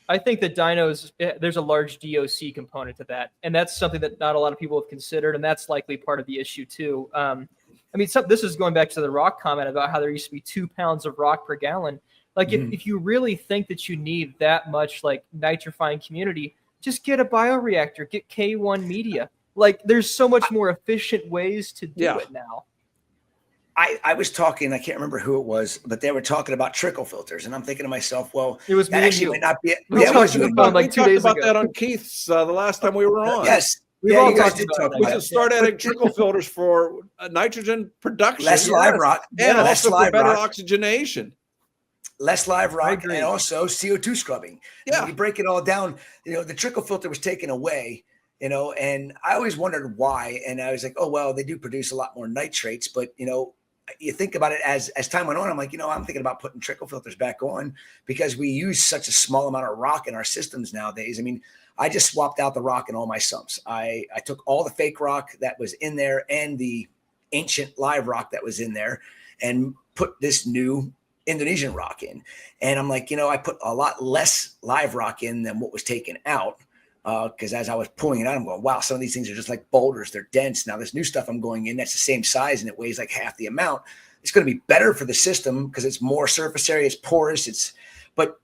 I think that dinos, there's a large DOC component to that. And that's something that not a lot of people have considered. And that's likely part of the issue too. I mean, this is going back to the rock comment about how there used to be 2 pounds of rock per gallon. Like if you really think that you need that much like nitrifying community, just get a bioreactor, get K1 media. Like there's so much more efficient ways to do it now. I was talking, I can't remember who it was, but they were talking about trickle filters. And I'm thinking to myself, well, it was that me actually and you. might not be it. We talked about that on Keith's the last time we were on. Yes. We talked about that. We should start adding trickle filters for nitrogen production. Less live rock. And also for better oxygenation. Less live rock and also CO2 scrubbing. Yeah. When you break it all down, the trickle filter was taken away, and I always wondered why. And I was like, oh, well, they do produce a lot more nitrates. But, you think about it as time went on, I'm like, I'm thinking about putting trickle filters back on because we use such a small amount of rock in our systems nowadays. I mean, I just swapped out the rock in all my sumps. I took all the fake rock that was in there and the ancient live rock that was in there and put this new Indonesian rock in. And I'm like, I put a lot less live rock in than what was taken out. Because as I was pulling it out, I'm going, wow, some of these things are just like boulders. They're dense. Now this new stuff I'm going in, that's the same size and it weighs like half the amount. It's going to be better for the system because it's more surface area. It's porous. But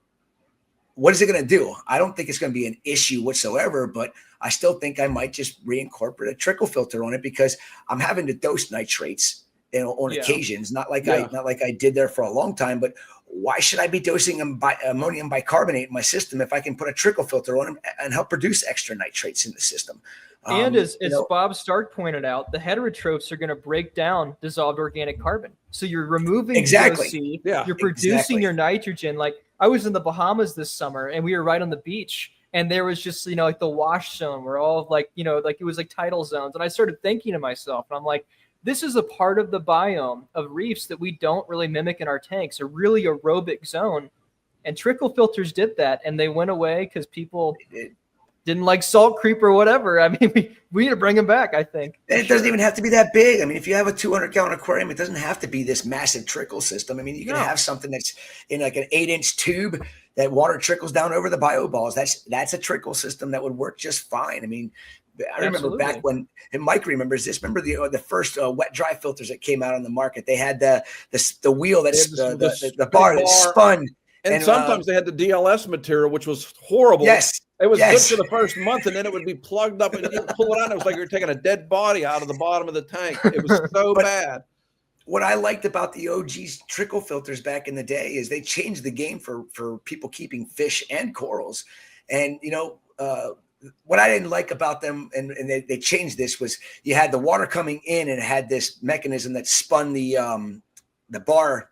what is it going to do? I don't think it's going to be an issue whatsoever, but I still think I might just reincorporate a trickle filter on it because I'm having to dose nitrates on occasions, not like I did there for a long time, but why should I be dosing them by ammonium bicarbonate in my system if I can put a trickle filter on them and help produce extra nitrates in the system? And as you know, Bob Stark pointed out, the heterotrophs are going to break down dissolved organic carbon. So you're removing Exactly. VOC, Yeah, you're producing exactly. your nitrogen. Like I was in the Bahamas this summer and we were right on the beach and there was just, like the wash zone where all of like it was like tidal zones. And I started thinking to myself, and I'm like, this is a part of the biome of reefs that we don't really mimic in our tanks, a really aerobic zone. And trickle filters did that and they went away because people didn't like salt creep or whatever. I mean, we need to bring them back, I think. And it doesn't even have to be that big. I mean, if you have a 200-gallon aquarium, it doesn't have to be this massive trickle system. I mean, you can have something that's in like an 8-inch tube that water trickles down over the bio balls. That's a trickle system that would work just fine. I mean, I remember back when, and Mike remembers this. Remember the first wet dry filters that came out on the market? They had the wheel that's the bar that spun. And sometimes they had the DLS material, which was horrible. Yes. It was good for the first month, and then it would be plugged up, and you'd pull it out. It was like you're taking a dead body out of the bottom of the tank. It was so bad. What I liked about the OG's trickle filters back in the day is they changed the game for people keeping fish and corals. And, what I didn't like about them, and they changed this, was you had the water coming in and it had this mechanism that spun the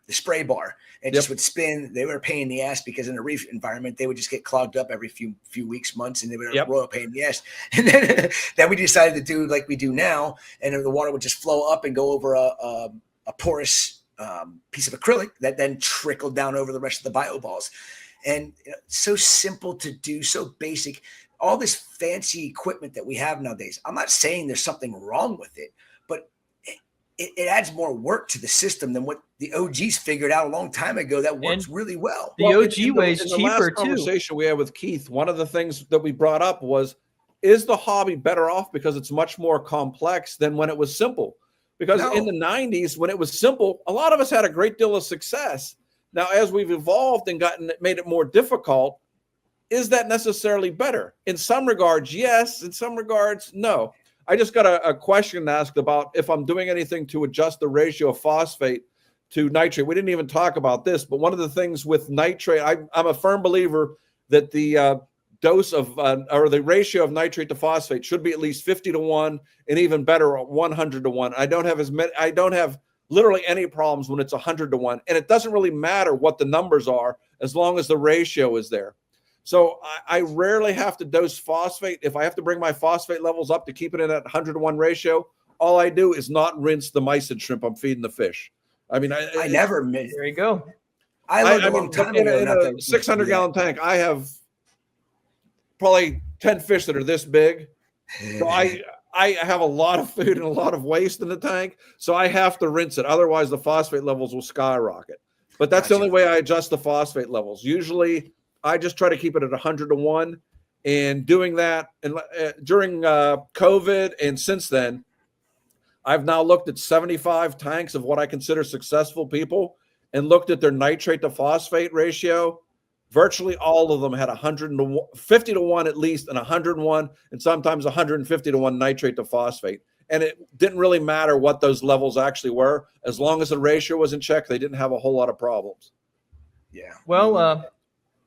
spray bar. It just would spin. They were a pain in the ass because in a reef environment, they would just get clogged up every few weeks, months, and they were a royal pain in the ass. And then we decided to do like we do now, and the water would just flow up and go over a porous piece of acrylic that then trickled down over the rest of the bio balls. And so simple to do, so basic. All this fancy equipment that we have nowadays. I'm not saying there's something wrong with it, but it adds more work to the system than what the OGs figured out a long time ago. That works really well. The OG way is cheaper in the last too. Conversation we had with Keith, one of the things that we brought up was, is the hobby better off because it's much more complex than when it was simple? Because in the 90s, when it was simple, a lot of us had a great deal of success. Now, as we've evolved and made it more difficult, is that necessarily better? In some regards, yes. In some regards, no. I just got a question asked about if I'm doing anything to adjust the ratio of phosphate to nitrate. We didn't even talk about this, but one of the things with nitrate, I'm a firm believer that the dose of or the ratio of nitrate to phosphate should be at least 50-1, and even better 100-1. I don't have literally any problems when it's 100-1, and it doesn't really matter what the numbers are as long as the ratio is there. So I rarely have to dose phosphate. If I have to bring my phosphate levels up to keep it in that 100-1 ratio, all I do is not rinse the mysid shrimp I'm feeding the fish. I mean, I never. There you go. I learned a long time ago. In a 600-gallon tank, I have probably 10 fish that are this big. So I have a lot of food and a lot of waste in the tank, so I have to rinse it. Otherwise, the phosphate levels will skyrocket. But that's the only way I adjust the phosphate levels. Usually, I just try to keep it at 100-1, and doing that. And during COVID and since then, I've now looked at 75 tanks of what I consider successful people and looked at their nitrate to phosphate ratio. Virtually all of them had 50-1 at least, and 101, and sometimes 150-1 nitrate to phosphate. And it didn't really matter what those levels actually were. As long as the ratio was in check, they didn't have a whole lot of problems. Yeah. Well,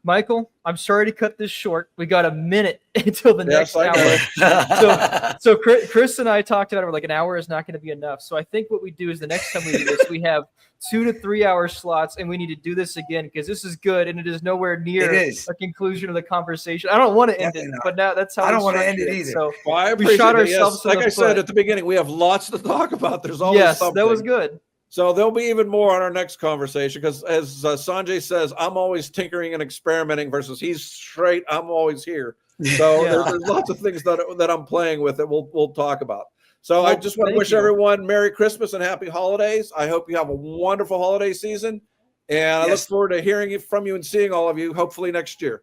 Michael, I'm sorry to cut this short. We got a minute until the next hour. So Chris and I talked about it. We're like, an hour is not going to be enough. So I think what we do is the next time we do this, we have 2 to 3 hour slots, and we need to do this again because this is good, and it is nowhere near a conclusion of the conversation. I don't want to end it, but now that's how I don't want to end it either. So we shot ourselves. Like I said at the beginning, we have lots to talk about. There's always something. That was good. So there'll be even more on our next conversation because, as Sanjay says, I'm always tinkering and experimenting versus he's straight. I'm always here. So there's lots of things that I'm playing with that we'll talk about. So I just want to wish everyone Merry Christmas and Happy Holidays. I hope you have a wonderful holiday season, and I look forward to hearing from you and seeing all of you hopefully next year.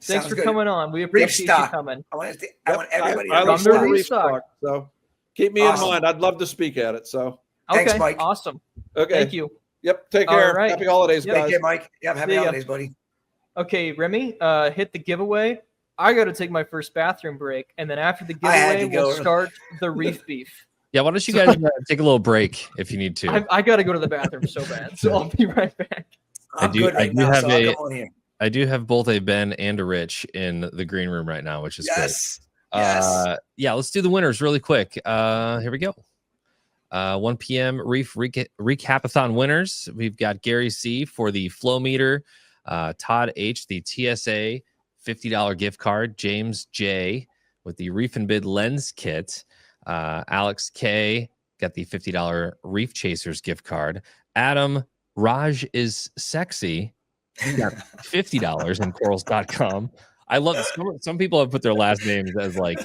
Thanks for coming on. We appreciate you coming. I want everybody I to look forward to Reef Talk. So keep me in mind. I'd love to speak at it. So. Thanks, Mike. Awesome. Okay. Thank you. Yep. Take care. Right. Happy holidays, guys. Take care, Mike. Yeah, happy holidays, buddy. Okay, Remy, hit the giveaway. I got to take my first bathroom break, and then after the giveaway, we'll start the reef beef. Yeah, why don't you guys take a little break if you need to? I got to go to the bathroom so bad, so I'll be right back. I do have both a Ben and a Rich in the green room right now, which is great. Yeah, let's do the winners really quick. Here we go. 1 p.m. Reef Recapathon winners. We've got Gary C for the flow meter, Todd H, the TSA $50 gift card, James J with the Reef and Bid lens kit, Alex K got the $50 Reef Chasers gift card, Adam Raj is sexy got $50 in corals.com. I love this. Some people have put their last names as like,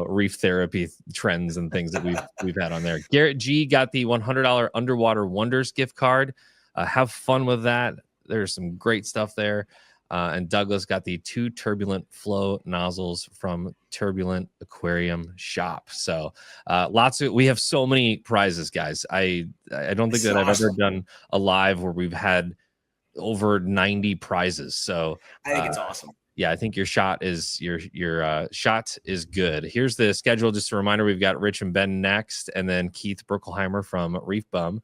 reef therapy trends and things that we've had on there. Garrett G got the $100 Underwater Wonders gift card. Have fun with that. There's some great stuff there. And Douglas got the 2 turbulent flow nozzles from Turbulent Aquarium Shop. So we have so many prizes, guys. I don't think that I've ever done a live where we've had over 90 prizes. So I think it's awesome. Yeah, I think your shot is shot is good. Here's the schedule. Just a reminder, we've got Rich and Ben next, and then Keith Brookleheimer from Reef Bum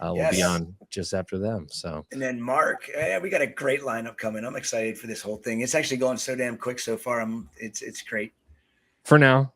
will be on just after them. So, and then Mark, we got a great lineup coming. I'm excited for this whole thing. It's actually going so damn quick so far. It's great. For now.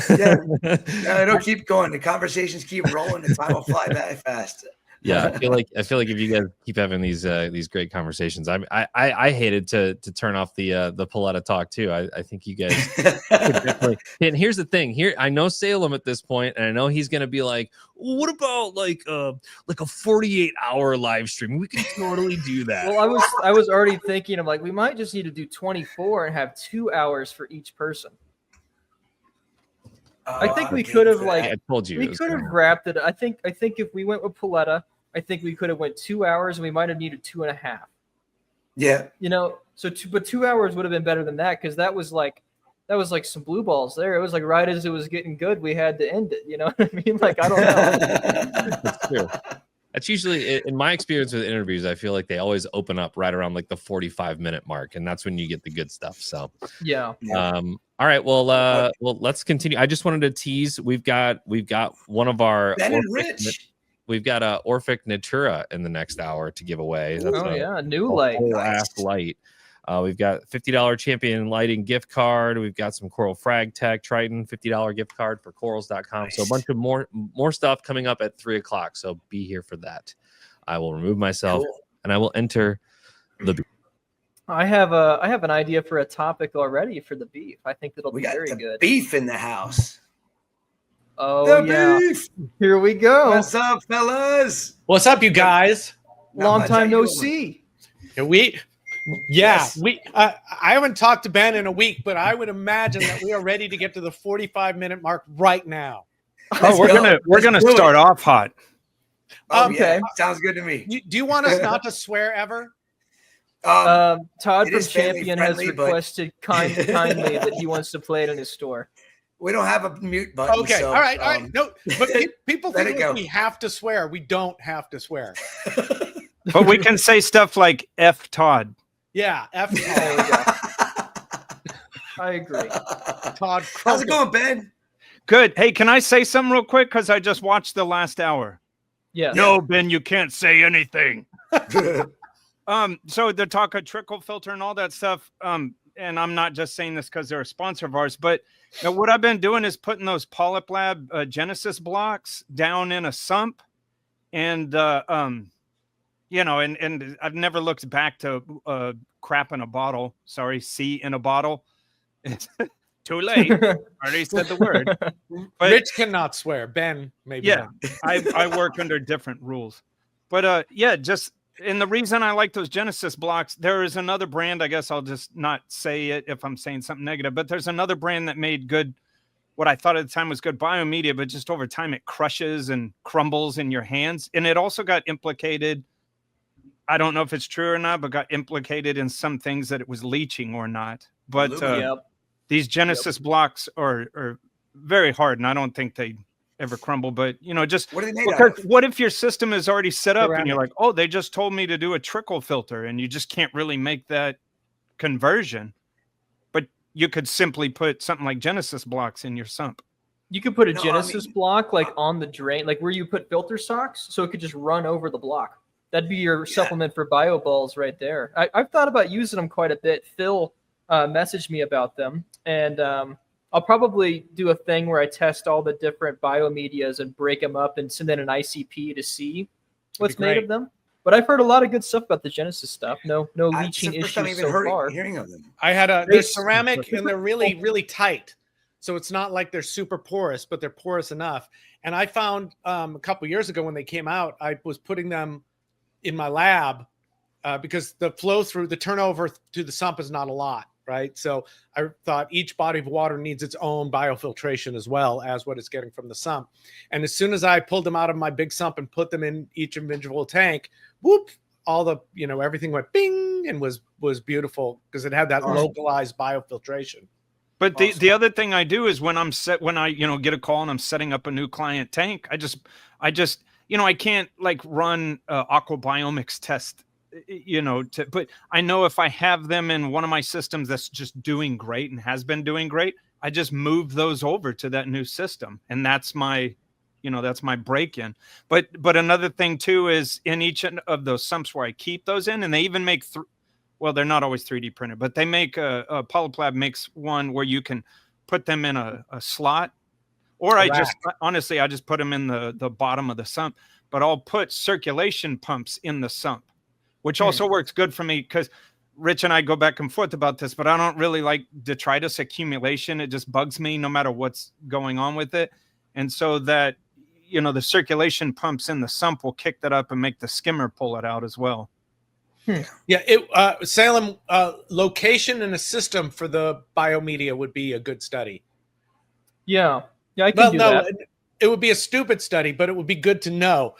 It'll keep going. The conversations keep rolling. The time will fly by fast. Yeah, I feel like if you guys keep having these great conversations, I hated to turn off the Paletta talk too. I think you guys definitely. And here's the thing. Here, I know Salem at this point, and I know he's gonna be like, "What about like a 48-hour live stream? We can totally do that." Well, I was already thinking of like we might just need to do 24 and have 2 hours for each person. I think we could have I told you we could have wrapped it. I think if we went with Paletta, I think we could have went 2 hours, and we might have needed 2.5. Yeah, but 2 hours would have been better than that because that was like some blue balls there. It was like right as it was getting good, we had to end it. You know what I mean? Like I don't know. That's true. That's usually, in my experience with interviews, I feel like they always open up right around like the 45-minute mark, and that's when you get the good stuff. So yeah. All right. Well, let's continue. I just wanted to tease. We've got one of our. Ben and Rich. We've got a Orphic Natura in the next hour to give away. That's new light. Nice. Light. We've got $50 Champion Lighting gift card. We've got some Coral Frag Tech Triton $50 gift card for corals.com. Nice. So a bunch of more stuff coming up at 3:00. So be here for that. I will remove myself and I will enter the beef. I have an idea for a topic already for the beef. I think that'll be very good. Beef in the house. Oh, yeah. Beef. Here we go. What's up, fellas? What's up, you guys? Long time no see. I haven't talked to Ben in a week, but I would imagine that we are ready to get to the 45-minute mark right now. We're gonna start off hot. Okay, sounds good to me. Do you want us not to swear ever? Todd from Champion has requested kindly that he wants to play it in his store. We don't have a mute button. Okay, so, all right. No, but people think we have to swear. We don't have to swear. But we can say stuff like F Todd. Yeah, F Todd. There we go. I agree. Todd, how's it going, Ben? Good. Hey, can I say something real quick? Because I just watched the last hour. Yeah. No, Ben, you can't say anything. So the talk of trickle filter and all that stuff. And I'm not just saying this because they're a sponsor of ours, but what I've been doing is putting those Polyp Lab Genesis blocks down in a sump, and and I've never looked back to crap in a bottle. Sorry, C in a bottle. It's too late. Already said the word. But, Rich cannot swear. Ben, maybe. Yeah, I work under different rules, but just. And the reason I like those Genesis blocks, there is another brand, I guess I'll just not say it if I'm saying something negative, but there's another brand that made good, what I thought at the time was good biomedia, but just over time it crushes and crumbles in your hands. And it also got implicated, I don't know if it's true or not, but got implicated in some things that it was leaching or not. But these Genesis blocks are very hard, and I don't think they ever crumble, but just what are they made because of? What if your system is already set up and you're like, oh, they just told me to do a trickle filter, and you just can't really make that conversion, but you could simply put something like Genesis blocks in your sump. You could put a Genesis block like on the drain, like where you put filter socks, so it could just run over the block. That'd be your supplement for bio balls right there. I've thought about using them quite a bit. Phil messaged me about them, and I'll probably do a thing where I test all the different biomedias and break them up and send in an ICP to see what's made of them. But I've heard a lot of good stuff about the Genesis stuff. No leaching issues so far. Hearing of them. I had they're ceramic and they're really, really tight. So it's not like they're super porous, but they're porous enough. And I found a couple years ago when they came out, I was putting them in my lab because the turnover to the sump is not a lot, right? So I thought each body of water needs its own biofiltration as well as what it's getting from the sump. And as soon as I pulled them out of my big sump and put them in each individual tank, whoop, all the, everything went bing and was beautiful because it had that localized biofiltration. But the other thing I do is when I get a call and I'm setting up a new client tank, I just I can't like run aquabiomics test, but I know if I have them in one of my systems that's just doing great and has been doing great, I just move those over to that new system, and that's my break-in. But another thing too is in each of those sumps where I keep those in, and they even make they're not always 3D printed, but they make a Polyplab makes one where you can put them in a slot, or I just put them in the bottom of the sump. But I'll put circulation pumps in the sump, which also works good for me because Rich and I go back and forth about this, but I don't really like detritus accumulation. It just bugs me no matter what's going on with it. And so that, the circulation pumps in the sump will kick that up and make the skimmer pull it out as well. Yeah, Salem, location and a system for the biomedia would be a good study. Yeah, I can do that. It would be a stupid study, but it would be good to know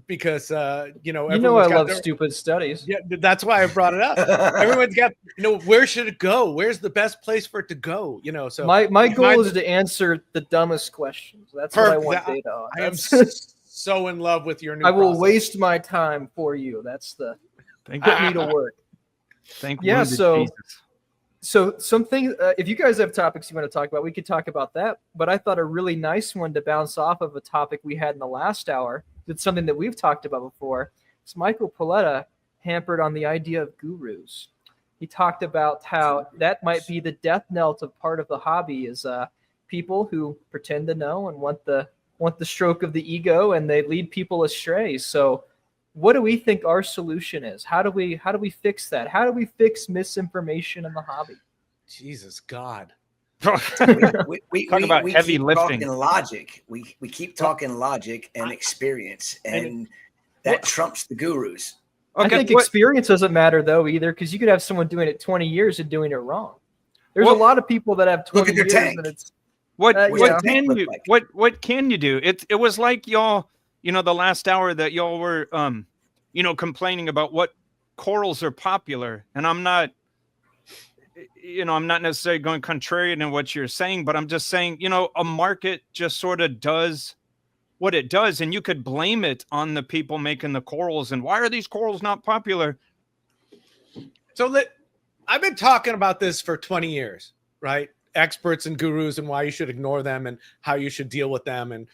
because I love stupid studies. Yeah, that's why I brought it up. Everyone's got where should it go? Where's the best place for it to go? So my goal is to answer the dumbest questions. That's what I want data on. I am so in love with your new I will process. waste my time for you. That's the get me to work. So something, if you guys have topics you want to talk about, we could talk about that. But I thought a really nice one to bounce off of a topic we had in the last hour. It's something that we've talked about before. It's Michael Paletta hampered on the idea of gurus. He talked about how that might be the death knell of part of the hobby is people who pretend to know and want the stroke of the ego, and they lead people astray. So what do we think our solution is? How do we fix that? How do we fix misinformation in the hobby? Jesus God. we talk about heavy keep lifting. Talking logic. We keep talking logic and experience, and that trumps the gurus. Okay, I think experience doesn't matter though either, because you could have someone doing it 20 years and doing it wrong. There's a lot of people that have 20 years and it's what can you do? It was like y'all, the last hour that y'all were complaining about what corals are popular, and I'm not necessarily going contrary to what you're saying, but I'm just saying, a market just sort of does what it does, and you could blame it on the people making the corals. And why are these corals not popular? So I've been talking about this for 20 years, right? Experts and gurus and why you should ignore them and how you should deal with them. And,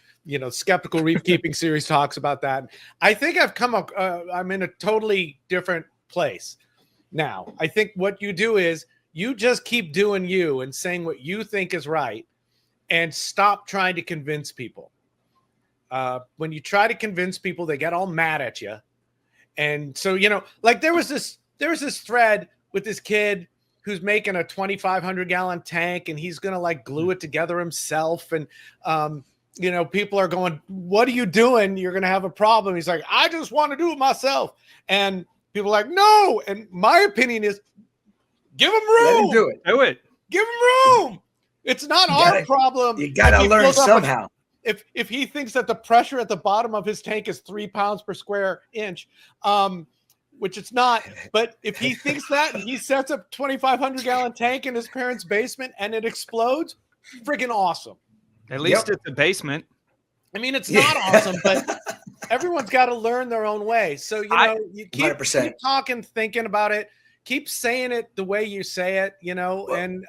Skeptical Reef Keeping series talks about that. I think I'm in a totally different place now. I think what you do is you just keep doing you and saying what you think is right and stop trying to convince people. When you try to convince people, they get all mad at you. And so, like there was this thread with this kid who's making a 2,500 gallon tank and he's going to like glue it together himself. And, people are going, what are you doing? You're going to have a problem. He's like, I just want to do it myself. And people are like, no. And my opinion is give him room. Let him do it. Do it. Give him room. It's not our problem. You got to learn somehow. If he thinks that the pressure at the bottom of his tank is 3 pounds per square inch, which it's not, but if he thinks that and he sets up 2,500 gallon tank in his parents' basement and it explodes, friggin' awesome. At least it's a basement. I mean, it's not awesome, but everyone's got to learn their own way. So, you keep talking, thinking about it, keep saying it the way you say it, and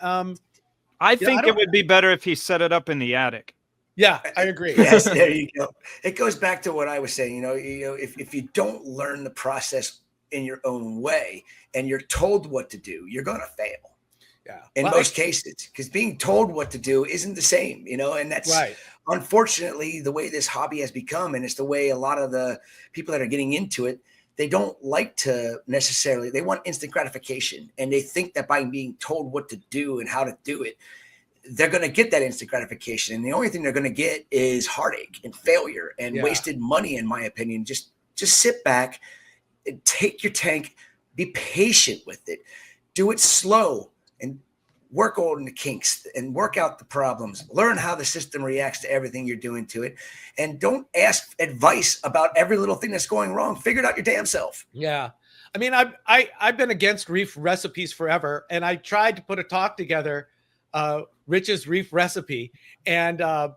I think it would be better if he set it up in the attic. Yeah, I agree. Yes, there you go. It goes back to what I was saying. If you don't learn the process in your own way and you're told what to do, you're going to fail. Yeah. in most cases, because being told what to do isn't the same, and that's Right. unfortunately the way this hobby has become. And it's the way a lot of the people that are getting into it, they don't like to necessarily, they want instant gratification. And they think that by being told what to do and how to do it, they're going to get that instant gratification. And the only thing they're going to get is heartache and failure and wasted money, in my opinion. Just sit back and take your tank, be patient with it, do it slow, and work on the kinks and work out the problems. Learn how the system reacts to everything you're doing to it. And don't ask advice about every little thing that's going wrong. Figure it out your damn self. Yeah. I mean, I've been against reef recipes forever. And I tried to put a talk together, Rich's Reef Recipe. And I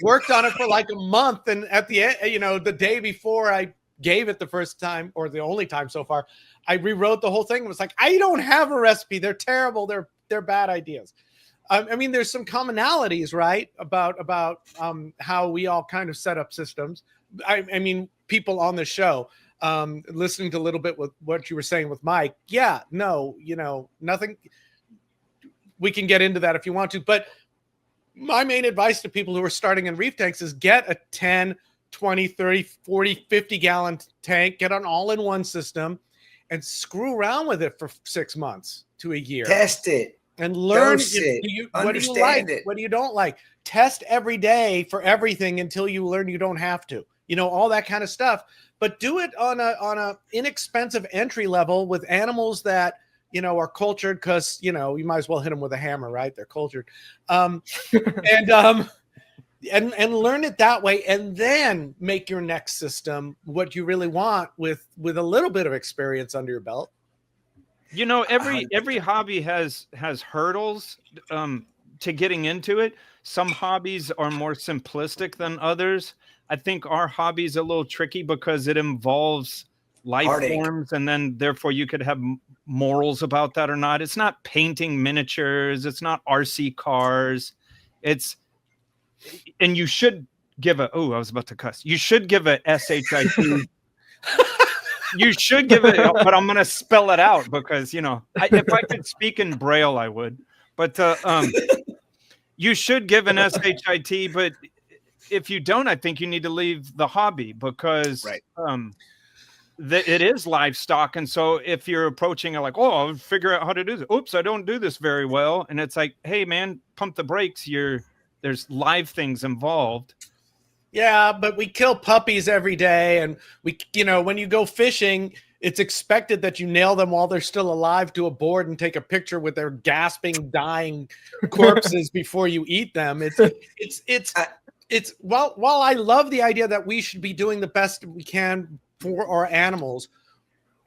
worked on it for like a month. And at the end, the day before I gave it the first time, or the only time so far, I rewrote the whole thing. It was like, I don't have a recipe. They're terrible. They're bad ideas. I mean, there's some commonalities, right? About how we all kind of set up systems. I mean, people on the show, listening to a little bit with what you were saying with Mike. Yeah, no, nothing. We can get into that if you want to. But my main advice to people who are starting in reef tanks is get a 10, 20, 30, 40, 50 gallon tank, get an all-in-one system, and screw around with it for 6 months to a year. Test it. And learn Dose it. what do you like, what do you don't like. Test every day for everything until you learn you don't have to. All that kind of stuff. But do it on a inexpensive entry level with animals that are cultured, because you might as well hit them with a hammer, right? They're cultured. And learn it that way, and then make your next system what you really want with a little bit of experience under your belt. Every hobby has hurdles to getting into it. Some hobbies are more simplistic than others. I think our hobby is a little tricky because it involves life forms, and then therefore you could have morals about that or not. It's not painting miniatures. It's not RC cars. And you should give I was about to cuss. You should give a SHIT. You should give it, but I'm going to spell it out because, if I could speak in Braille, I would. But you should give an SHIT, but if you don't, I think you need to leave the hobby because it is livestock. And so if you're approaching it like, I'll figure out how to do this. Oops, I don't do this very well. And it's like, hey, man, pump the brakes. There's live things involved. Yeah, but we kill puppies every day. And when you go fishing, it's expected that you nail them while they're still alive to a board and take a picture with their gasping, dying corpses before you eat them. While I love the idea that we should be doing the best we can for our animals,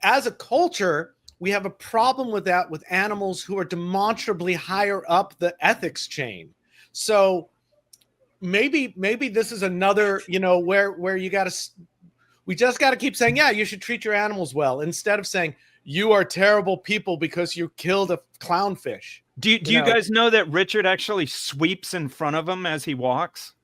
as a culture, we have a problem with that with animals who are demonstrably higher up the ethics chain. So maybe this is another, where we just got to keep saying, yeah, you should treat your animals well, instead of saying you are terrible people because you killed a clownfish. Do you guys know that Richard actually sweeps in front of him as he walks?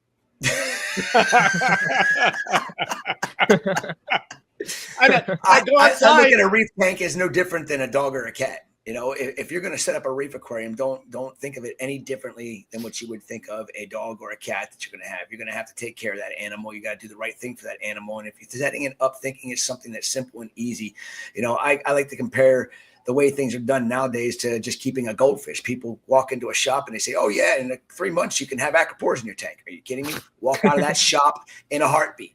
I look at a reef tank as no different than a dog or a cat. If you're going to set up a reef aquarium, don't think of it any differently than what you would think of a dog or a cat that you're going to have. You're going to have to take care of that animal. You got to do the right thing for that animal. And if you're setting it up thinking it's something that's simple and easy, I like to compare the way things are done nowadays to just keeping a goldfish. People walk into a shop and they say, oh yeah, in 3 months you can have acropores in your tank. Are you kidding me? Walk out of that shop in a heartbeat.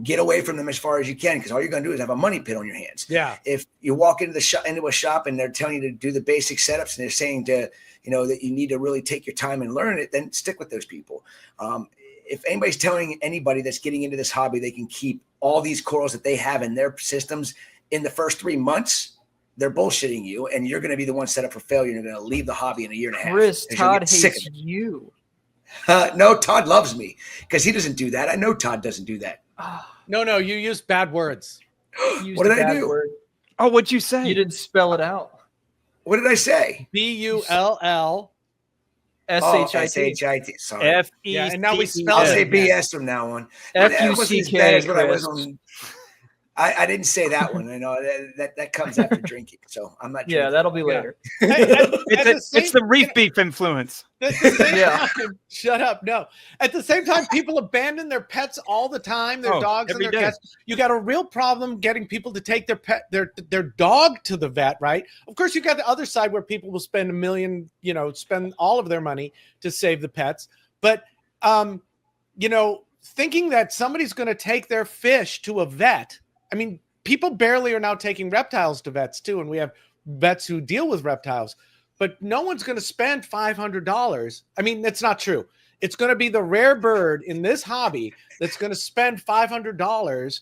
Get away from them as far as you can, because all you're going to do is have a money pit on your hands. Yeah. If you walk into a shop and they're telling you to do the basic setups and they're saying that you need to really take your time and learn it, then stick with those people. If anybody's telling anybody that's getting into this hobby they can keep all these corals that they have in their systems in the first 3 months, they're bullshitting you, and you're going to be the one set up for failure. And you're going to leave the hobby in a year and a half. Chris, Todd hates you. No, Todd loves me because he doesn't do that. I know Todd doesn't do that. No, you used bad words. What did I do? Word. Oh, what'd you say? You didn't spell it out. What did I say? BULL SHIT. Sorry. FECT. Yeah, and now we spell I'll say BS from now on. FUCK. What I was on. I didn't say that one. I know that comes after drinking, so I'm not. Yeah, drinking. that'll be later. It's the reef beef influence. At the same Yeah. time, shut up. No. At the same time, people abandon their pets all the time, their dogs and every their day. cats. You got a real problem getting people to take their dog to the vet, right? Of course, you got the other side where people will spend $1 million, spend all of their money to save the pets. But thinking that somebody's going to take their fish to a vet. I mean, people barely are now taking reptiles to vets too, and we have vets who deal with reptiles. But no one's going to spend $500. I mean, that's not true. It's going to be the rare bird in this hobby that's going to spend $500,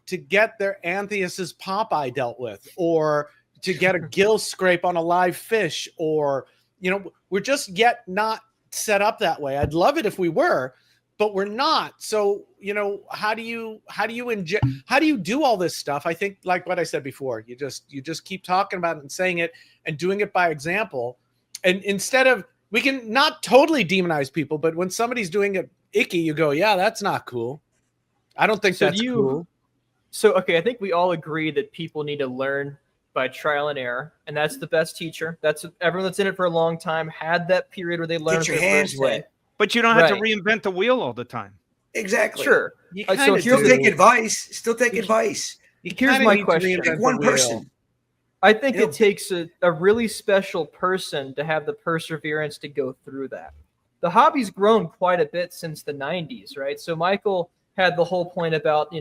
to get their Antheus's Popeye dealt with, or to get a gill scrape on a live fish, or, we're just yet not set up that way. I'd love it if we were, but we're not. So, how do you do all this stuff? I think, like what I said before, you just keep talking about it and saying it and doing it by example. And instead of, we can not totally demonize people, but when somebody's doing it icky, you go, yeah, that's not cool. I don't think that's cool. So, okay, I think we all agree that people need to learn by trial and error, and that's the best teacher. That's everyone that's in it for a long time had that period where they learned Get your their hands first way. wet. But you don't have to reinvent the wheel all the time. Exactly. Sure. So here's still the- take advice. Still take advice. Here's my question. Pick one person. I think it takes a really special person to have the perseverance to go through that. The hobby's grown quite a bit since the 90s, right? So Michael had the whole point about,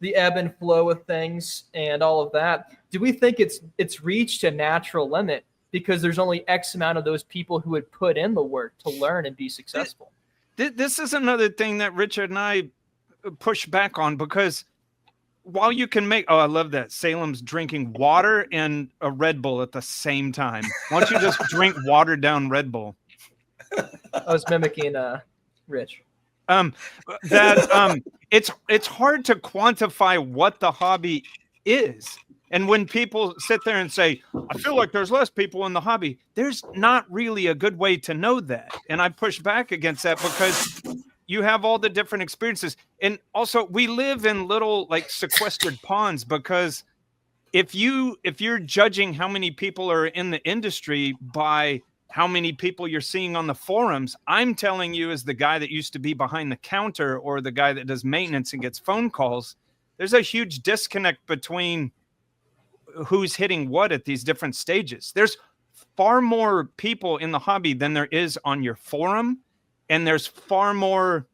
the ebb and flow of things and all of that. Do we think it's reached a natural limit because there's only X amount of those people who would put in the work to learn and be successful? This is another thing that Richard and I push back on, because while you can make, I love that Salem's drinking water and a Red Bull at the same time. Why don't you just drink watered down Red Bull? I was mimicking Rich. It's hard to quantify what the hobby is. And when people sit there and say, I feel like there's less people in the hobby, there's not really a good way to know that. And I push back against that because you have all the different experiences. And also we live in little sequestered ponds, because if you're judging how many people are in the industry by how many people you're seeing on the forums, I'm telling you, as the guy that used to be behind the counter or the guy that does maintenance and gets phone calls, there's a huge disconnect between who's hitting what at these different stages. There's far more people in the hobby than there is on your forum, and there's far more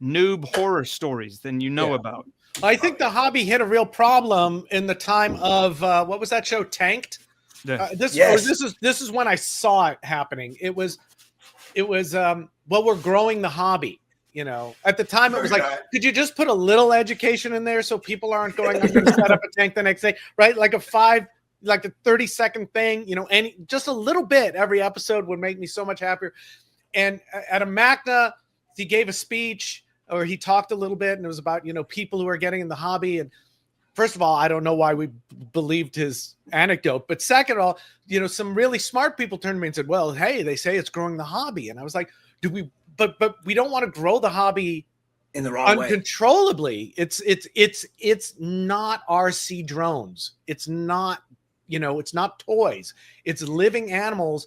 noob horror stories than you know about. I think the hobby hit a real problem in the time of what was that show, Tanked? This is when I saw it happening. It was we're growing the hobby. At the time it was like, could you just put a little education in there so people aren't going, I'm going to set up a tank the next day, right? Like a 30-second thing, just a little bit every episode would make me so much happier. And at a Magna, he gave a speech, or he talked a little bit, and it was about, people who are getting in the hobby. And first of all, I don't know why we believed his anecdote, but second of all, some really smart people turned to me and said, well, hey, they say it's growing the hobby. And I was like, but we don't want to grow the hobby in the wrong way. Uncontrollably. It's not RC drones. It's not, it's not toys. It's living animals.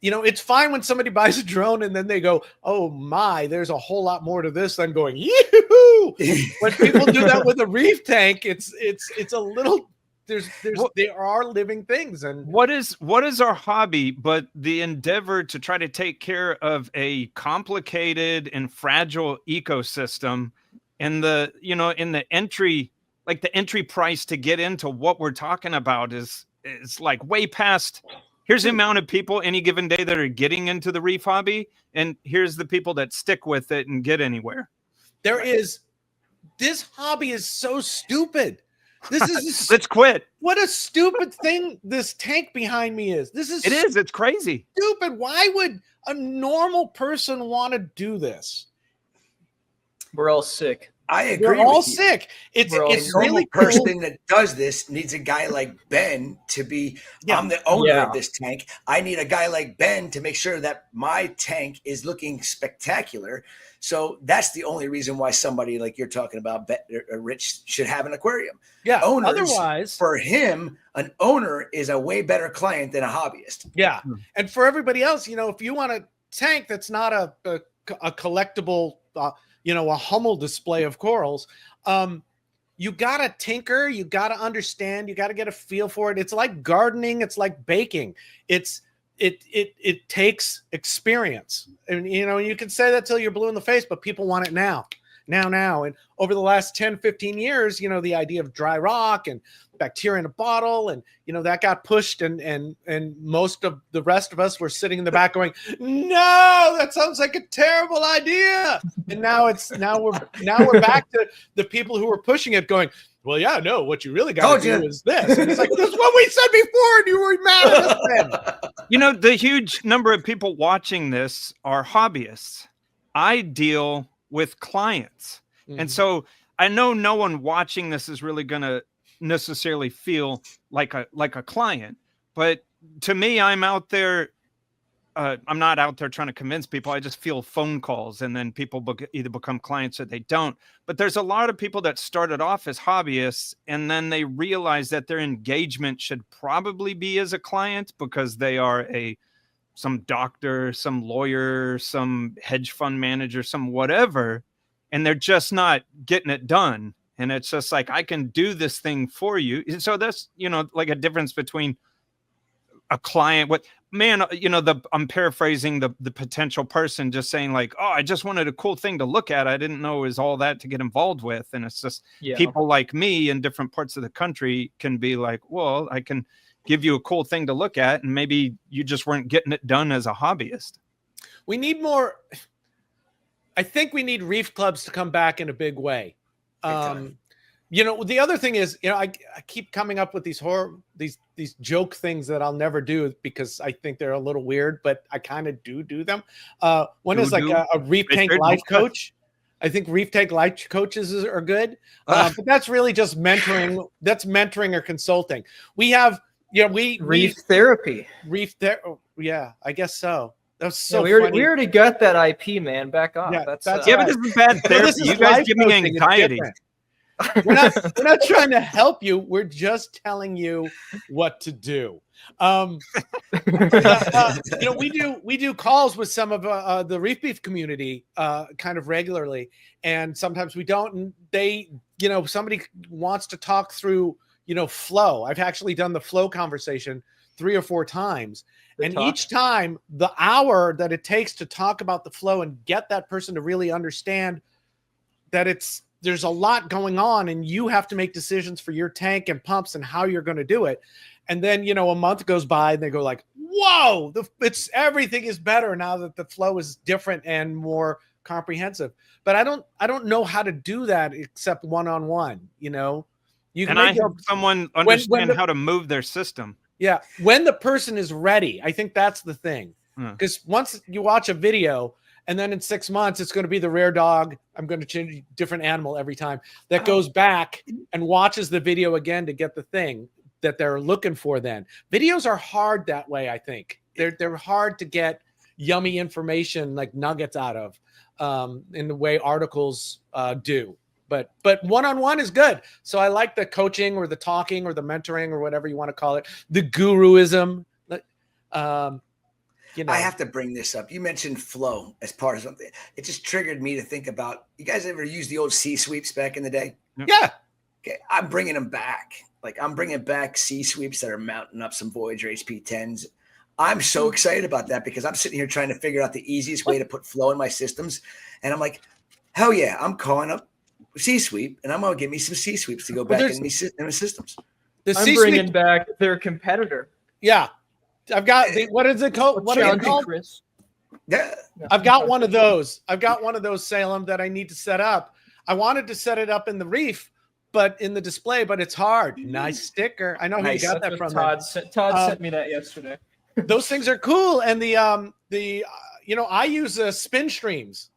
It's fine when somebody buys a drone and then they go, oh my, there's a whole lot more to this than going, yoo-hoo. When people do that with a reef tank, it's a little, there are living things. And what is our hobby but the endeavor to try to take care of a complicated and fragile ecosystem, and in the entry, the entry price to get into what we're talking about is like way past, here's the amount of people any given day that are getting into the reef hobby, and here's the people that stick with it and get anywhere. This hobby is so stupid. Let's quit. What a stupid thing this tank behind me is. It's crazy. Stupid. Why would a normal person want to do this? We're all sick. I agree. We're all with you. sick. It's We're all A it's normal really cool. person that does this needs a guy like Ben to be. Yeah. I'm the owner Yeah. of this tank. I need a guy like Ben to make sure that my tank is looking spectacular. So that's the only reason why somebody like you're talking about, Rich, should have an aquarium. Yeah. Owners, Otherwise, for him, an owner is a way better client than a hobbyist. yeah. And for everybody else, you know, if you want a tank that's not a collectible, you know, a Hummel display of corals, you gotta tinker, you gotta understand, you gotta get a feel for it. It's like gardening, it's like baking. It takes experience. And you know, you can say that till you're blue in the face, but people want it now. And over the last 10, 15 years, you know, the idea of dry rock and bacteria in a bottle, and you know, that got pushed, and most of the rest of us were sitting in the back going, no, that sounds like a terrible idea. And now we're back to the people who were pushing it going, well, yeah, no, what you really got to do is this. And it's like, this is what we said before, and you were mad at us then. You know, the huge number of people watching this are hobbyists. I deal with clients. And so I know no one watching this is really going to necessarily feel like a client, but to me, I'm out there. I'm not out there trying to convince people. I just feel phone calls, and then people either become clients or they don't. But there's a lot of people that started off as hobbyists, and then they realize that their engagement should probably be as a client because they are some doctor, some lawyer, some hedge fund manager, some whatever, and they're just not getting it done. And it's just like, I can do this thing for you. So that's, you know, like a difference between a client, I'm paraphrasing the potential person just saying like, oh, I just wanted a cool thing to look at. I didn't know it was all that to get involved with. And it's just people like me in different parts of the country can be like, well, I can give you a cool thing to look at, and maybe you just weren't getting it done as a hobbyist. We need more. I think we need reef clubs to come back in a big way. You know, the other thing is, you know, I keep coming up with these joke things that I'll never do because I think they're a little weird, but I kind of do them. One is like a reef tank life coach. I think reef tank life coaches are good, but that's really just mentoring. That's mentoring or consulting. We have, you know, reef therapy. Yeah, I guess so. That's so yeah, funny. we already got that IP, man. Back off. Yeah, that's right. But this is bad therapy. You guys give me anxiety. We're not trying to help you. We're just telling you what to do. You know, we do calls with some of the Reef Beef community kind of regularly, and sometimes we don't. And they, you know, somebody wants to talk through, you know, flow. I've actually done the flow conversation 3 or 4 times. And each time, the hour that it takes to talk about the flow and get that person to really understand that there's a lot going on, and you have to make decisions for your tank and pumps and how you're going to do it. And then, you know, a month goes by and they go like, whoa, everything is better now that the flow is different and more comprehensive. But I don't know how to do that except one-on-one, you know. I help someone understand how to move their system. Yeah, when the person is ready, I think that's the thing. Because once you watch a video, and then in 6 months, it's going to be the rare dog. I'm going to change a different animal every time that goes back and watches the video again to get the thing that they're looking for. Then videos are hard that way. I think they're hard to get yummy information like nuggets out of in the way articles do. But one-on-one is good. So I like the coaching or the talking or the mentoring or whatever you want to call it, the guruism. You know. I have to bring this up. You mentioned flow as part of something. It just triggered me to think about, you guys ever use the old C-sweeps back in the day? Yeah. Okay, I'm bringing them back. Like, I'm bringing back C-sweeps that are mounting up some Voyager HP10s. I'm so excited about that because I'm sitting here trying to figure out the easiest way to put flow in my systems. And I'm like, hell yeah, I'm calling up C-sweep, and I'm going to give me some C-sweeps to go back in my systems. I'm bringing back their competitor. Yeah. I've got what is it called? What is it called? Chris. Yeah. I've got one of those. Salem that I need to set up. I wanted to set it up in the Reef, but in the display, but it's hard. Nice sticker. I know who you got that from. Todd sent me that yesterday. Those things are cool, and the you know, I use spin streams.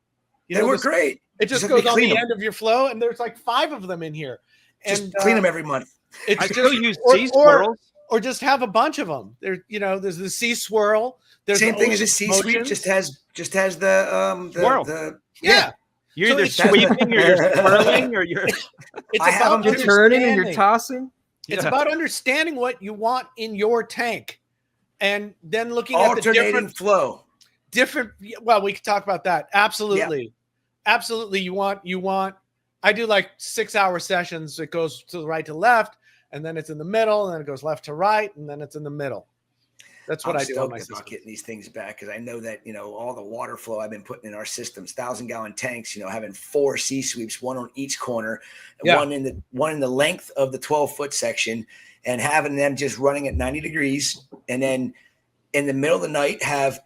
They were great. It just Just goes on clean the 'em. end of your flow, and there's like 5 of them in here. Just And clean them every month. It's I just, still use or- sea swirls. or just have a bunch of them. There's there's the sea swirl. There's Same the thing as a ocean C-sweep, motions. just has the Swirl. Yeah. You're So either it's- sweeping or you're swirling or you're. It's I have about them You're turning and you're understanding. tossing. It's Yeah. about understanding what you want in your tank, and then looking at the alternating flow. different. Well, we could talk about that. Absolutely, absolutely. You want. I do like 6-hour sessions. It goes to the right to left, and then it's in the middle, and then it goes left to right, and then it's in the middle. That's what I'm I do on stoked my about system. getting these things back because I know that all the water flow I've been putting in our systems, 1,000-gallon tanks. Having 4 C-sweeps, one on each corner, Yeah. one in the length of the 12-foot section, and having them just running at 90 degrees, and then in the middle of the night have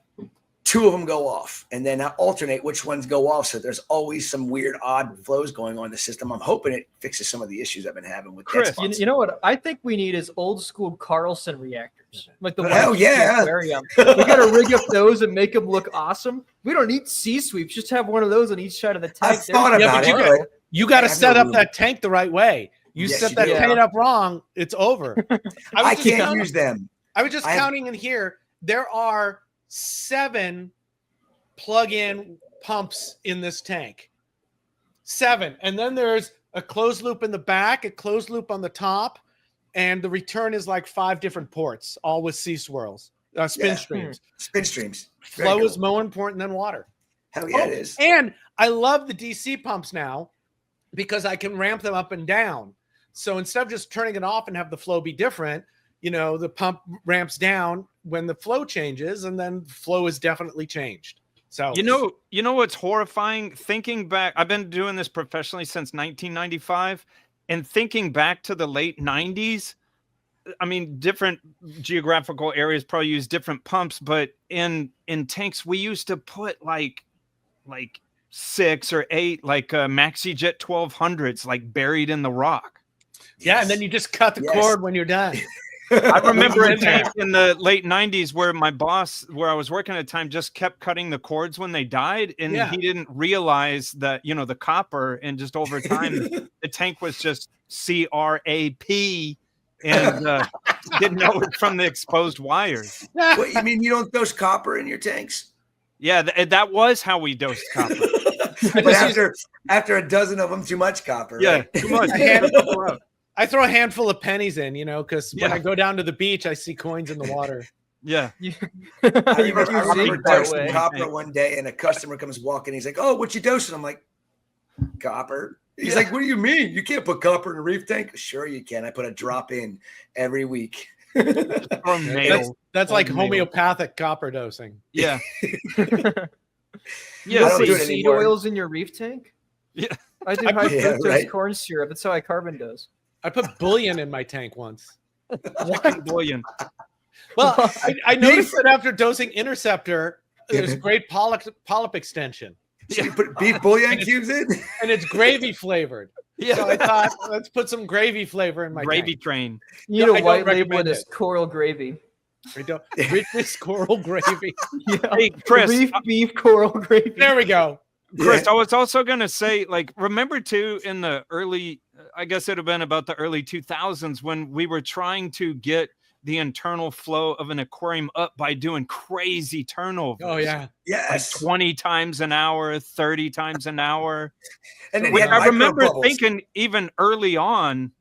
2 of them go off, and then I alternate which ones go off. So there's always some weird, odd flows going on in the system. I'm hoping it fixes some of the issues I've been having with Chris, dead spots. You know what I think we need is old school Carlson reactors, like the Hell ones in the yeah. aquarium. We got to rig up those and make them look awesome. We don't need C-sweeps; just have one of those on each side of the tank. I've thought There's about but it. you but You got to I have set no up room. that tank the right way. You Yes, set you that do. tank up wrong, it's over. I just can't counting- use them. I was just I have- counting in here. There are 7 plug-in pumps in this tank. 7. And then there's a closed loop in the back, a closed loop on the top, and the return is like 5 different ports, all with sea swirls, spin Yeah. streams. Spin streams. Very Flow cool. is more important than water. Hell yeah, Oh, it is. And I love the DC pumps now because I can ramp them up and down. So instead of just turning it off and have the flow be different, the pump ramps down when the flow changes, and then flow is definitely changed. So You know what's horrifying? Thinking back, I've been doing this professionally since 1995, and thinking back to the late 90s. I mean, different geographical areas probably use different pumps, but in tanks we used to put like 6 or 8 like MaxiJet 1200s like buried in the rock. yeah, and then you just cut the Yes. cord when you're done. I remember a in there. tank in the late 90s where my boss, where I was working at the time, just kept cutting the cords when they died. And Yeah. he didn't realize that, the copper, and just over time, the tank was just CRAP and didn't know it from the exposed wires. What, you mean you don't dose copper in your tanks? Yeah, that was how we dosed copper. But after a dozen of them, too much copper. Yeah, Right? too much. I throw a handful of pennies in, because when Yeah. I go down to the beach, I see coins in the water. Yeah. I remember that way. dosing copper one day, and a customer comes walking. He's like, "Oh, what you dosing?" I'm like, "Copper." He's like, "What do you mean? You can't put copper in a reef tank?" Sure, you can. I put a drop in every week. Or That's, nail. that's like Or nail. homeopathic copper dosing. Yeah. You I don't put do it seed anymore. oils in your reef tank? Yeah. I do I high put- Yeah, fructose right. corn syrup. That's how I carbon dose. I put bullion in my tank once. Chicken bouillon. Well, I noticed that after dosing Interceptor, there's great polyp extension, So you put beef bouillon cubes in. and it's gravy flavored. Yeah. So I thought, let's put some gravy flavor in my Gravy tank. train. You I need a don't white label recommend it as it. coral gravy. Richest coral gravy. Yeah. Hey, Chris, Reef beef coral gravy. There we go. Chris, I was also going to say, remember too, in the early, I guess it'd have been about the early 2000s when we were trying to get the internal flow of an aquarium up by doing crazy turnovers. Oh yeah. Like Yes. 20 times an hour, 30 times an hour. And then Which you had I remember micro bubbles. thinking even early on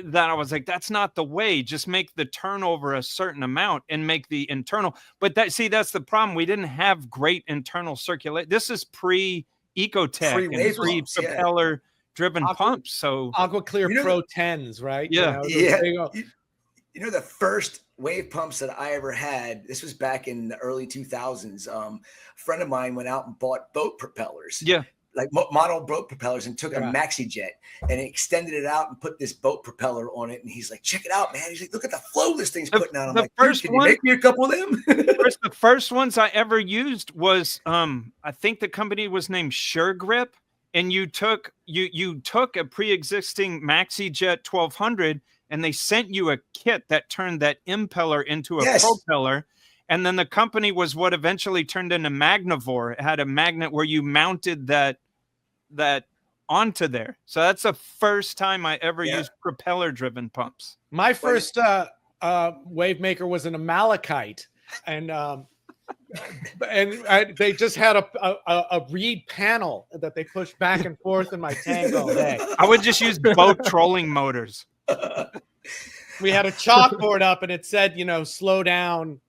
that I was like, that's not the way. Just make the turnover a certain amount and make the internal. But that's the problem. We didn't have great internal circulation. This is pre-Ecotech and Pre-wave pumps, yeah. pre-propeller driven Aqua- pumps. So Aqua Clear You know Pro 10s, right? Yeah. Yeah. There you go. You know, the first wave pumps that I ever had, this was back in the early 2000s. A friend of mine went out and bought boat propellers. yeah. Like model boat propellers, and took a Yeah. MaxiJet and extended it out and put this boat propeller on it. And he's like, "Check it out, man." He's like, "Look at the flow this thing's The- putting out." I'm the like, "Dude, first can one- you make me a couple of them?" Chris, the first ones I ever used was I think the company was named Sure Grip, and you took a pre-existing MaxiJet 1200 and they sent you a kit that turned that impeller into a Yes. propeller. And then the company was what eventually turned into Magnivore. It had a magnet where you mounted that that onto there. So that's the first time I ever Yeah. used propeller driven pumps. My first wave maker was an Amalekite, and they just had a reed panel that they pushed back and forth in my tank all day. I would just use boat trolling motors. We had a chalkboard up, and it said, slow down,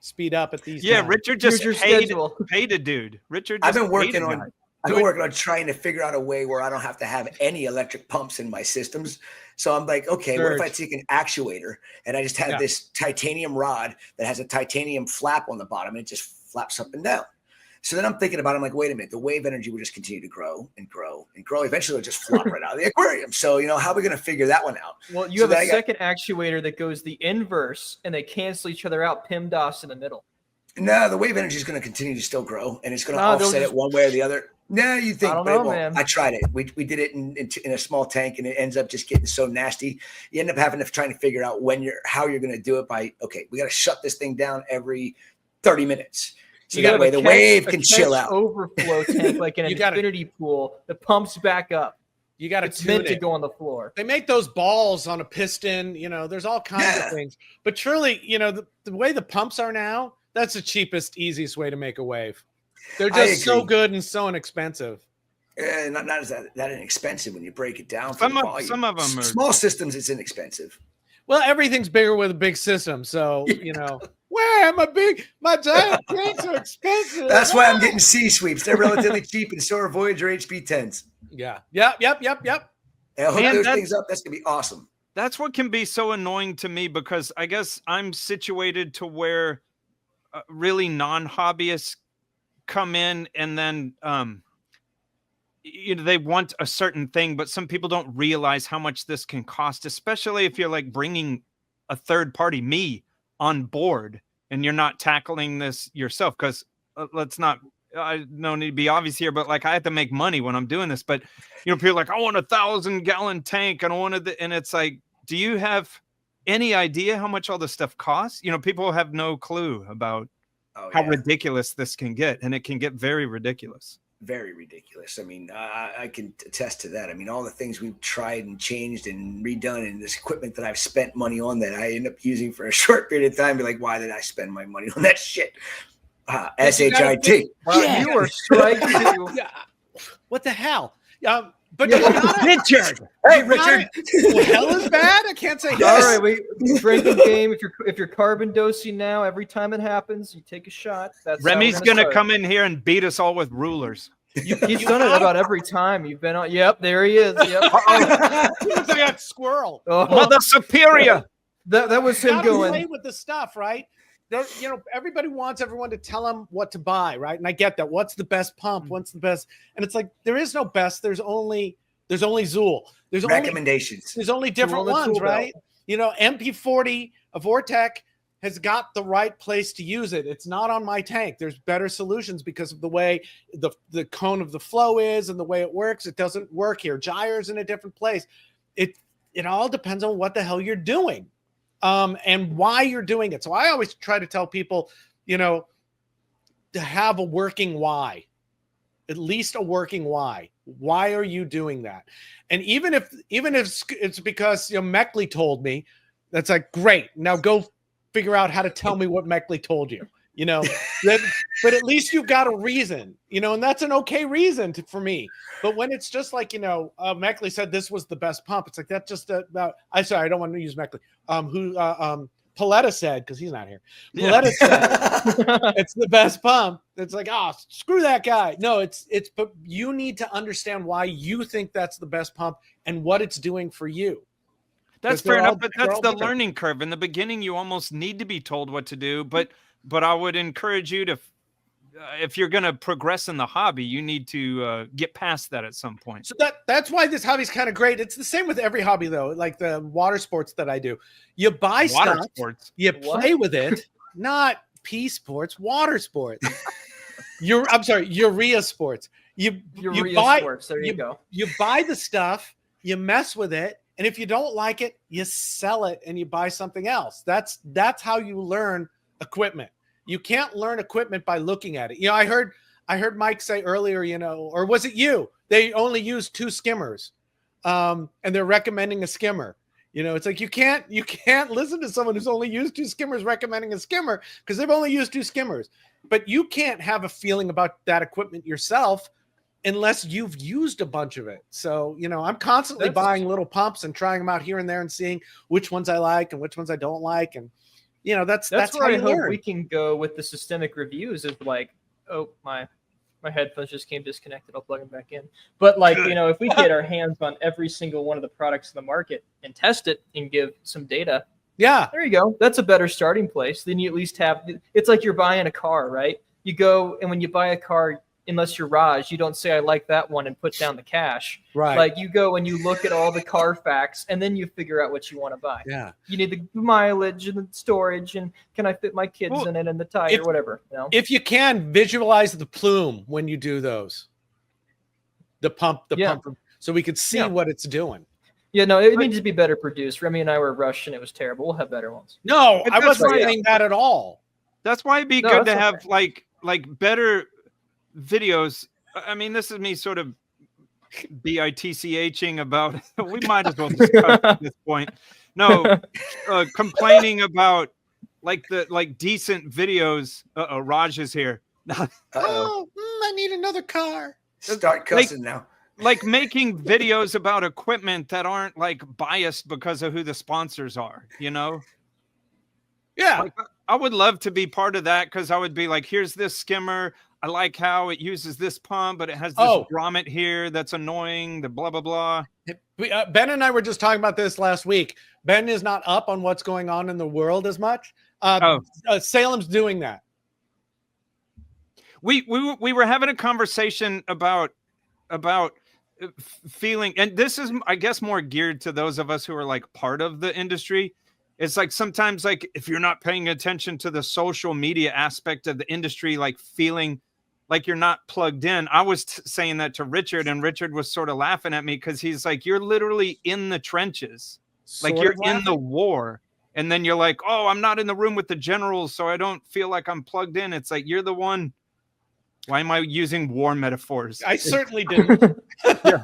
speed up at these. Yeah, times. Richard just Here's your schedule. paid a dude. Richard. I've just been working paid a on. guy. I've been working on trying to figure out a way where I don't have to have any electric pumps in my systems. So I'm like, okay, what if I take an actuator and I just have this titanium rod that has a titanium flap on the bottom and it just flaps up and down. So then I'm thinking about it. I'm like, wait a minute, the wave energy will just continue to grow and grow and grow. Eventually it'll just flop right out of the aquarium. So, how are we going to figure that one out? Well, you have a second actuator that goes the inverse and they cancel each other out, PEMDAS in the middle. No, the wave energy is going to continue to still grow and it's going to offset it one way or the other. No, you think? I don't know, man. I tried it. We did it in a small tank, and it ends up just getting so nasty. You end up having to trying to figure out how you're going to do it. We got to shut this thing down every 30 minutes, so that way the wave can chill out. Overflow tank like an infinity pool. The pumps back up. You got to It's meant to go on the floor. They make those balls on a piston. There's all kinds of things. But truly, the way the pumps are now, that's the cheapest, easiest way to make a wave. They're just so good and so inexpensive. Not as that inexpensive when you break it down. Some of them are small systems. It's inexpensive. Well, everything's bigger with a big system. So where my giant tanks are expensive. That's why I'm getting C sweeps. They're relatively cheap, and so are Voyager HP10s. Yeah. Yep. I'll hook those things up. That's gonna be awesome. That's what can be so annoying to me, because I guess I'm situated to where really non-hobbyists come in and then they want a certain thing, but some people don't realize how much this can cost, especially if you're like bringing a third party, me, on board, and you're not tackling this yourself. Because I don't need to be obvious here, but like I have to make money when I'm doing this. But people are like, I want a 1,000-gallon tank, and I wanted and it's like, do you have any idea how much all this stuff costs? People have no clue about how ridiculous this can get, and it can get very ridiculous. Very ridiculous. I mean, I can attest to that. I mean, all the things we've tried and changed and redone, and this equipment that I've spent money on that I end up using for a short period of time, be like, why did I spend my money on that shit? SHIT. Wow, you are strike two. What the hell? But Richard, hey Richard, hell is bad. I can't say. All right, we drinking game. If you're carbon dosing now, every time it happens, you take a shot. That's Remy's gonna come in here and beat us all with rulers. He's done it about every time you've been on. Yep, there he is. Yep. Looks like a squirrel. Mother Superior. That was him going. Play with the stuff, right? Everybody wants everyone to tell them what to buy, right? And I get that. What's the best pump? What's the best? And it's like there is no best. There's only Zool. There's recommendations. There's only different ones, right? MP40, a Vortec has got the right place to use it. It's not on my tank. There's better solutions because of the way the cone of the flow is and the way it works. It doesn't work here. Gyre's in a different place. It all depends on what the hell you're doing. And why you're doing it. So I always try to tell people, to have a working why, at least a working why. Why are you doing that? And even if it's because Meckley told me, that's like, great. Now go figure out how to tell me what Meckley told you. But at least you've got a reason, and that's an okay reason for me. But when it's just like, Meckley said this was the best pump, it's like, that's just about, I don't want to use Meckley. Paletta said, because he's not here. Paletta said it's the best pump. It's like, screw that guy. No, but you need to understand why you think that's the best pump and what it's doing for you. That's fair enough, but that's the learning curve. In the beginning, you almost need to be told what to do, but I would encourage you to, if you're going to progress in the hobby, you need to get past that at some point. So that's why this hobby is kind of great. It's the same with every hobby, though, like the water sports that I do. You buy water stuff, sports. You play with it, not pea sports, water sports. Urea sports. You buy sports. There you go. You buy the stuff, you mess with it, and if you don't like it, you sell it and you buy something else. That's how you learn equipment. You can't learn equipment by looking at it. I heard I heard Mike say earlier, you know, or was it you? They only use 2 skimmers, and they're recommending a skimmer. You know, it's like you can't listen to someone who's only used 2 skimmers recommending a skimmer because they've only used 2 skimmers. But you can't have a feeling about that equipment yourself unless you've used a bunch of it. So, you know, I'm constantly buying little pumps and trying them out here and there and seeing which ones I like and which ones I don't like. And, you know, that's where how I you hope learn. we can go with the systemic reviews of like, oh, my headphones just came disconnected. I'll plug them back in. But like, you know, if we get our hands on every single one of the products in the market and test it and give some data, Yeah. there you go. That's a better starting place. Then you at least have, it's like you're buying a car, right? You go, and when you buy a car, unless you're Raj, you don't say, I like that one and put down the cash. Right. Like you go and you look at all the Carfax and then you figure out what you want to buy. Yeah. You need the mileage and the storage and can I fit my kids in it and the tire, whatever. You know? If you can, visualize the plume when you do those. The pump, so we could see what it's doing. Yeah, no, it needs to be better produced. Remy and I were rushed and it was terrible. We'll have better ones. No, I wasn't saying that at all. That's why it'd be good to have like better videos. I mean, this is me sort of bitching about. We might as well discuss at this point. No, complaining about like decent videos. Raj is here. Oh, I need another car. Start cussing now. Like making videos about equipment that aren't like biased because of who the sponsors are, you know? Yeah. Like, I would love to be part of that because I would be like, here's this skimmer. I like how it uses this pump, but it has this grommet here that's annoying, the blah, blah, blah. Ben and I were just talking about this last week. Ben is not up on what's going on in the world as much. Salem's doing that. We were having a conversation about feeling, and this is, I guess, more geared to those of us who are like part of the industry. It's like sometimes like if you're not paying attention to the social media aspect of the industry, like feeling like you're not plugged in. I was saying that to Richard, and Richard was sort of laughing at me because he's like, you're literally in the trenches. Like you're in the war. And then you're like, oh, I'm not in the room with the generals, so I don't feel like I'm plugged in. It's like, you're the one. Why am I using war metaphors? I certainly didn't. Yeah.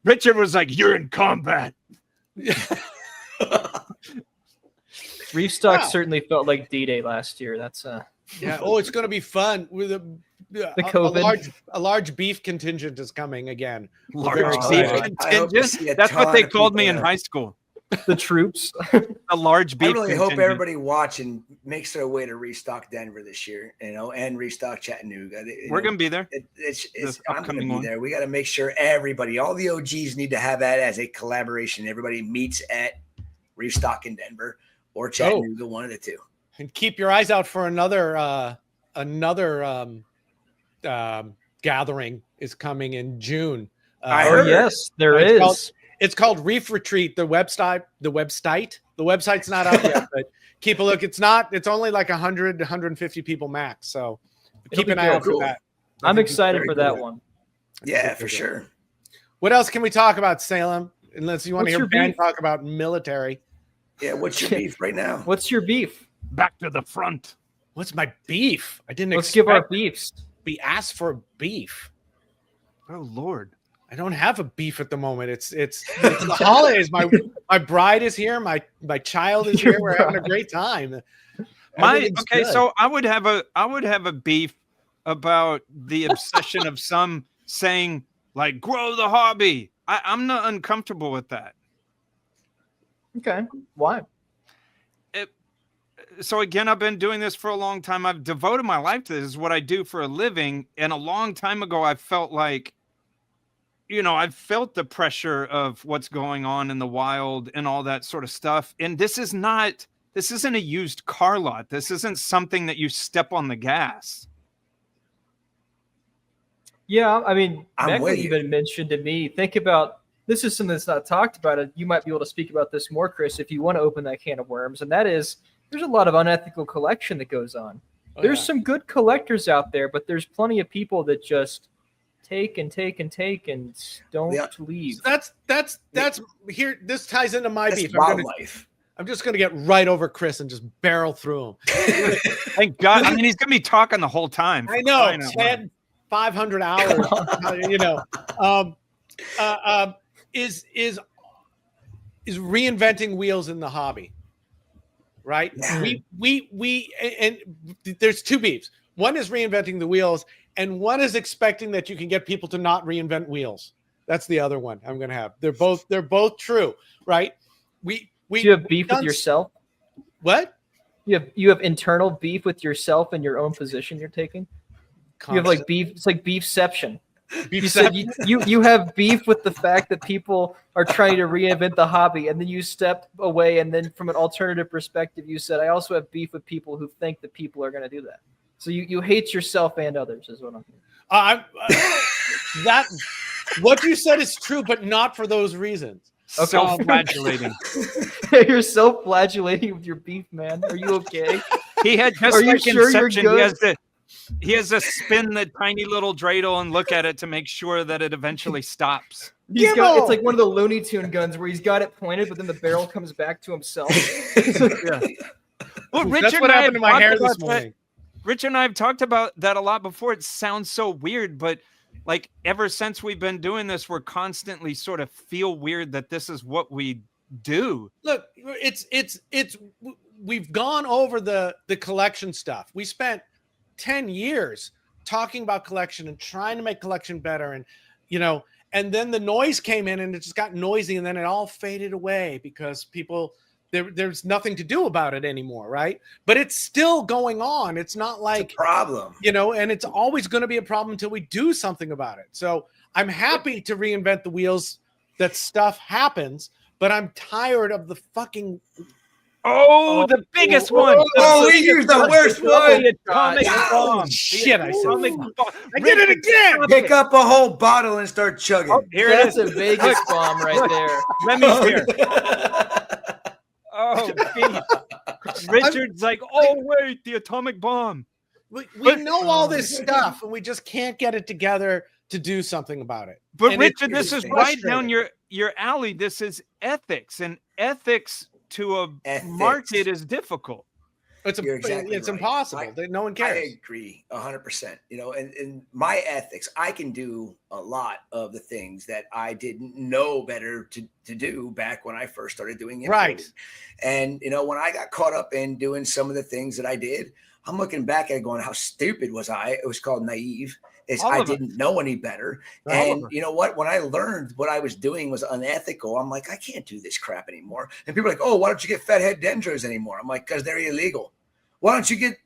Richard was like, you're in combat. Reef Stock certainly felt like D-Day last year. That's yeah. Oh, it's going to be fun with the COVID. A large beef contingent is coming again. Large beef contingent. That's what they called me in high school. The troops. A large beef. I really contingent. hope everybody watching makes their way to Restock Denver this year, you know, and Restock Chattanooga. We're going to be there. I'm going to be there. We got to make sure everybody, all the OGs, need to have that as a collaboration. Everybody meets at Restock in Denver or Chattanooga, one of the two. And keep your eyes out for another gathering is coming in June. Yes, there is. It's called Reef Retreat. The website's not out yet, but keep a look. It's only like 100 to 150 people max. So keep an eye out for that. I'm excited for that one. Yeah, for sure. What else can we talk about, Salem? Unless you want to hear Ben talk about military. Yeah, what's your beef right now? What's your beef? Back to the front. What's my beef? I didn't Let's give our beefs. Be asked for beef. Oh Lord. I don't have a beef at the moment. It's the holidays. My bride is here. My child is here. We're having a great time. So I would have a beef about the obsession of some saying like grow the hobby. I'm not uncomfortable with that. Okay. Why? So again, I've been doing this for a long time. I've devoted my life to this. This is what I do for a living. And a long time ago, I felt like, you know, I've felt the pressure of what's going on in the wild and all that sort of stuff. And this isn't a used car lot. This isn't something that you step on the gas. Yeah, I mean, Becca even mentioned to me, think about, this is something that's not talked about. You might be able to speak about this more, Chris, if you want to open that can of worms. And that is, there's a lot of unethical collection that goes on. There's some good collectors out there, but there's plenty of people that just take and take and take and don't leave. That's here. This ties into my beef. I'm just going to get right over Chris and just barrel through him. Thank God. I mean, he's going to be talking the whole time. I know. 500 hours, is reinventing wheels in the hobby, right? Yeah. And there's two beefs. One is reinventing the wheels, and one is expecting that you can get people to not reinvent wheels. That's the other one I'm going to have. They're both true, right? Do you have beef with yourself? What? You have internal beef with yourself and your own position you're taking. You have like beef. It's like beefception. You said you have beef with the fact that people are trying to reinvent the hobby, and then you stepped away, and then from an alternative perspective, you said, I also have beef with people who think that people are going to do that. So you hate yourself and others, is what I'm hearing. That what you said is true, but not for those reasons. Okay. Self-flagellating. You're self-flagellating with your beef, man. Are you okay? He had just Are you like sure you're Inception. good? He has to spin the tiny little dreidel and look at it to make sure that it eventually stops. It's like one of the Looney Tune guns where he's got it pointed, but then the barrel comes back to himself. Yeah. Well, That's what happened to my hair this morning. Rich and I have talked about that a lot before. It sounds so weird, but like ever since we've been doing this, we're constantly sort of feel weird that this is what we do. Look, we've gone over the collection stuff. We spent 10 years talking about collection and trying to make collection better, and and then the noise came in and it just got noisy, and then it all faded away because people there's nothing to do about it anymore, right? But it's still going on. It's not like it's a problem, and it's always going to be a problem until we do something about it. So I'm happy to reinvent the wheels that stuff happens, but I'm tired of the fucking the biggest one. We used the worst one. The atomic bomb. Shit, I said. I did it again. Pick up a whole bottle and start chugging. Oh, here That's it is. a Vegas bomb right there. Remi's here. Oh, Richard's like, oh wait, the atomic bomb. We know all this stuff, and we just can't get it together to do something about it. But And Richard, it's this is right frustrating. down your alley. This is ethics, and ethics to a Ethics. market is difficult. You're exactly it's right. impossible. No one cares. I agree 100%. And my ethics, I can do a lot of the things that I didn't know better to do back when I first started doing it. Right. And, when I got caught up in doing some of the things that I did, I'm looking back at it going, how stupid was I? It was called naive. I didn't know any better. And you know what? When I learned what I was doing was unethical, I'm like, I can't do this crap anymore. And people are like, oh, why don't you get fathead dendros anymore? I'm like, because they're illegal. Why don't you get,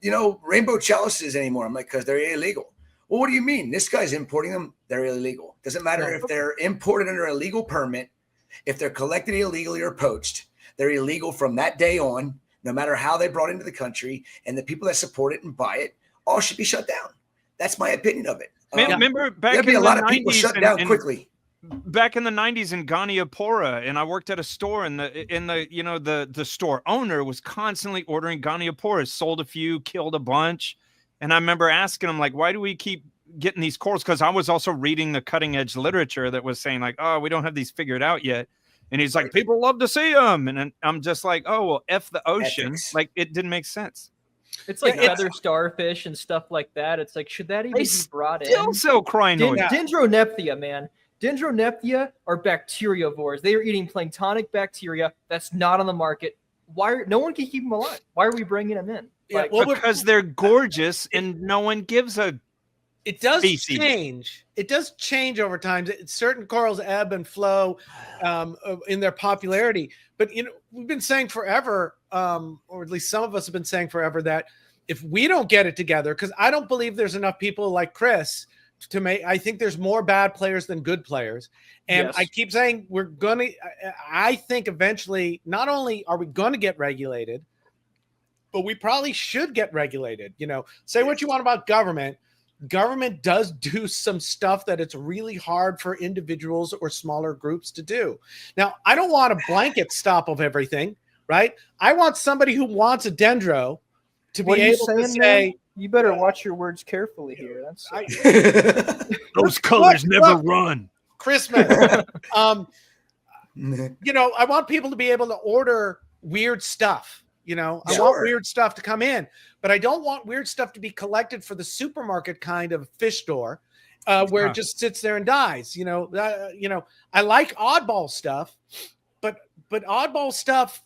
rainbow chalices anymore? I'm like, because they're illegal. Well, what do you mean? This guy's importing them. They're illegal. Doesn't matter if they're imported under a legal permit, if they're collected illegally or poached, they're illegal from that day on, no matter how they brought into the country. And the people that support it and buy it all should be shut down. That's my opinion of it. Remember back there'd be in a the lot 90s of people shut down quickly. Back in the 90s in Ganyapura, and I worked at a store, and the store owner was constantly ordering Ganyapuras, sold a few, killed a bunch. And I remember asking him, like, why do we keep getting these corals? Because I was also reading the cutting edge literature that was saying, like, oh, we don't have these figured out yet. And he's like, people love to see them. And then I'm just like, oh, well, F the ocean. Ethics. Like, it didn't make sense. It's like feather starfish and stuff like that. It's like, should that even be brought in? Still sell crinoids. Dendronephthia, man. Dendronephthia are bacteriovores. They are eating planktonic bacteria. That's not on the market. No one can keep them alive. Why are we bringing them in? Yeah, because they're gorgeous and no one gives a It does species. change. It does change over time. Certain corals ebb and flow in their popularity. But we've been saying forever, or at least some of us have been saying forever, that if we don't get it together, because I don't believe there's enough people like Chris to make. I think there's more bad players than good players, and Yes. I keep saying we're gonna. I think eventually, not only are we going to get regulated, but we probably should get regulated. Say what you want about government. Government does do some stuff that it's really hard for individuals or smaller groups to do. Now, I don't want a blanket stop of everything, right? I want somebody who wants a dendro to What be are you able to saying, say, man? You better watch your words carefully here. That's Those colors Look, never look. run. Christmas. I want people to be able to order weird stuff. I want Sure. weird stuff to come in, but I don't want weird stuff to be collected for the supermarket kind of fish store. where it just sits there and dies. I like oddball stuff, but oddball stuff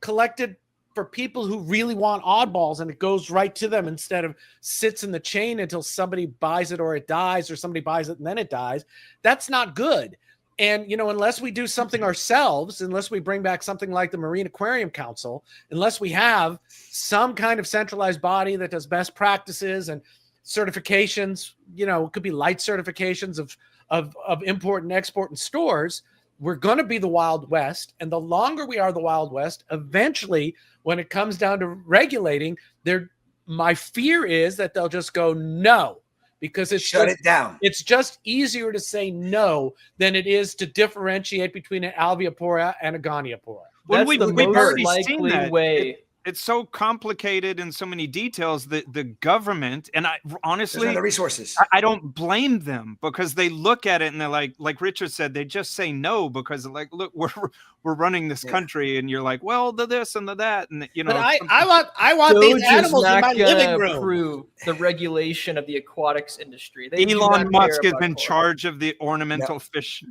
collected for people who really want oddballs, and it goes right to them instead of sits in the chain until somebody buys it or it dies, or somebody buys it and then it dies. That's not good. And, unless we do something ourselves, unless we bring back something like the Marine Aquarium Council, unless we have some kind of centralized body that does best practices and certifications, it could be light certifications of import and export and stores, we're going to be the Wild West. And the longer we are the Wild West, eventually, when it comes down to regulating, my fear is that they'll just go no, because it's shut it down. It's just easier to say no than it is to differentiate between an alveopora and a goniopora. Well, We've the most already seen likely that. way. It's so complicated in so many details that the government, and I honestly, the resources. I don't blame them, because they look at it and they're like Richard said, they just say no because like, look, we're running this country, and you're like, well, the this and the that, and But I want these animals in my living room. Approve the regulation of the aquatics industry. Elon Musk is in charge of the ornamental fish.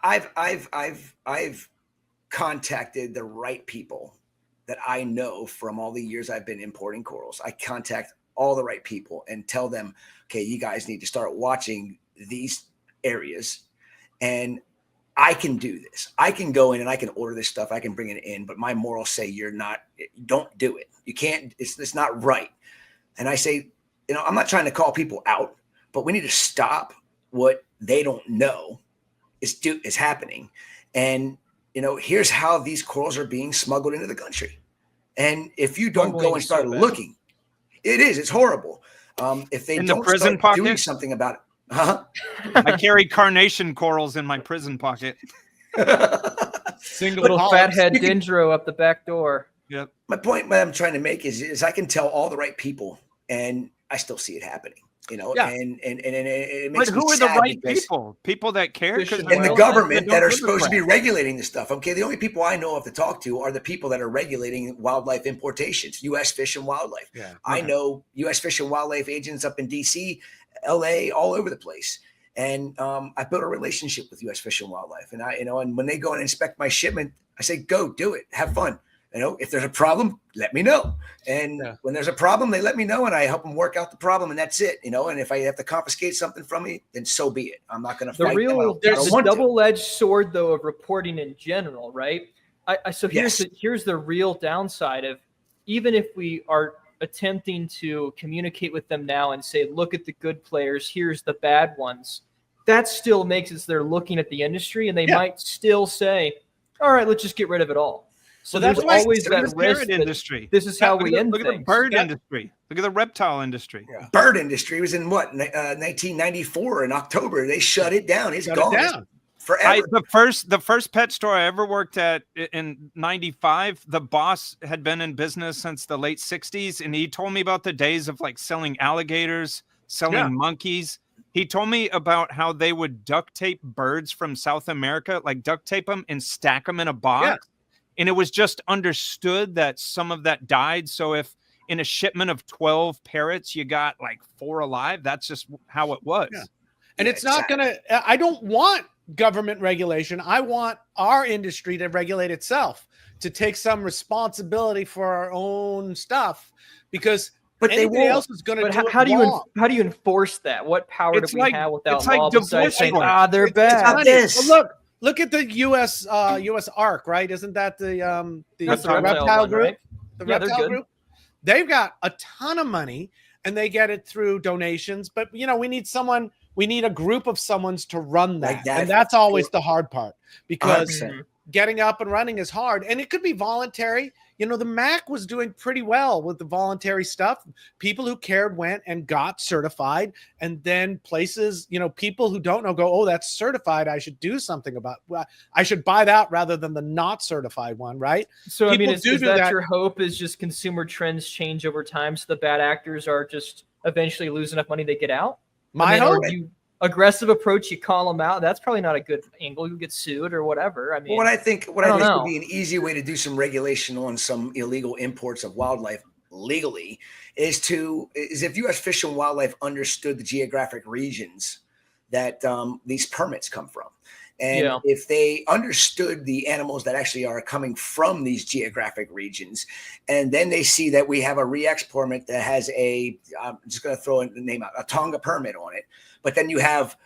I've contacted the right people that I know from all the years I've been importing corals. I contact all the right people and tell them, okay, you guys need to start watching these areas, and I can do this. I can go in and I can order this stuff. I can bring it in, but my morals say don't do it. You can't, it's not right. And I say, I'm not trying to call people out, but we need to stop what they don't know is happening. And here's how these corals are being smuggled into the country. And if you don't go and start looking, it's horrible. If they don't start doing something about it. I carry carnation corals in my prison pocket. Single little fathead dendro up the back door. Yep. My point, what I'm trying to make is I can tell all the right people, and I still see it happening. And it makes but who me are the sad right because- people? People that care? and the government that are supposed to be regulating this stuff. Okay, the only people I know of to talk to are the people that are regulating wildlife importations, U.S. Fish and Wildlife. Yeah, okay. I know U.S. Fish and Wildlife agents up in D.C., L.A., all over the place. And I built a relationship with U.S. Fish and Wildlife. And and when they go and inspect my shipment, I say, go do it, have fun. If there's a problem, let me know. And when there's a problem, they let me know, and I help them work out the problem, and that's it. And if I have to confiscate something from me, then so be it. I'm not going to fight them. There's a double-edged sword, though, of reporting in general, right? So here's the real downside of, even if we are attempting to communicate with them now and say, look at the good players, here's the bad ones, that still makes it so they're looking at the industry, and they might still say, all right, let's just get rid of it all. So there's always that risk. Industry. This is how we end Look at things. the bird industry. Look at the reptile industry. Yeah. Bird industry was in 1994 in October. They shut it down. It's gone forever. The first pet store I ever worked at in '95. The boss had been in business since the late '60s, and he told me about the days of like selling alligators, selling monkeys. He told me about how they would duct tape birds from South America, like duct tape them and stack them in a box. Yeah. And it was just understood that some of that died. So if in a shipment of 12 parrots, you got like 4 alive, that's just how it was. Yeah. And it's not going to, I don't want government regulation. I want our industry to regulate itself, to take some responsibility for our own stuff, because anybody else is going to do how it do you enforce that? What power do we have without it's like law besides saying, they're It's bad? not this. Well, look at the U.S. ARC, right? Isn't that the reptile group? Right? The reptile group. They've got a ton of money, and they get it through donations. But we need a group of someone's to run that, and that's always the hard part, because 100%. Getting up and running is hard, and it could be voluntary. The MAC was doing pretty well with the voluntary stuff. People who cared went and got certified, and then places, people who don't know go, oh, that's certified, I should do something about. Well, I should buy that rather than the not certified one, right? So is that your hope? Is just consumer trends change over time, so the bad actors are just eventually lose enough money they get out? My hope. Aggressive approach, you call them out. That's probably not a good angle. You get sued or whatever. I mean, what I think would be an easy way to do some regulation on some illegal imports of wildlife, legally is if U.S. Fish and Wildlife understood the geographic regions that these permits come from. And if they understood the animals that actually are coming from these geographic regions, and then they see that we have a re-export permit that has I'm just going to throw the name out, a Tonga permit on it, but then you have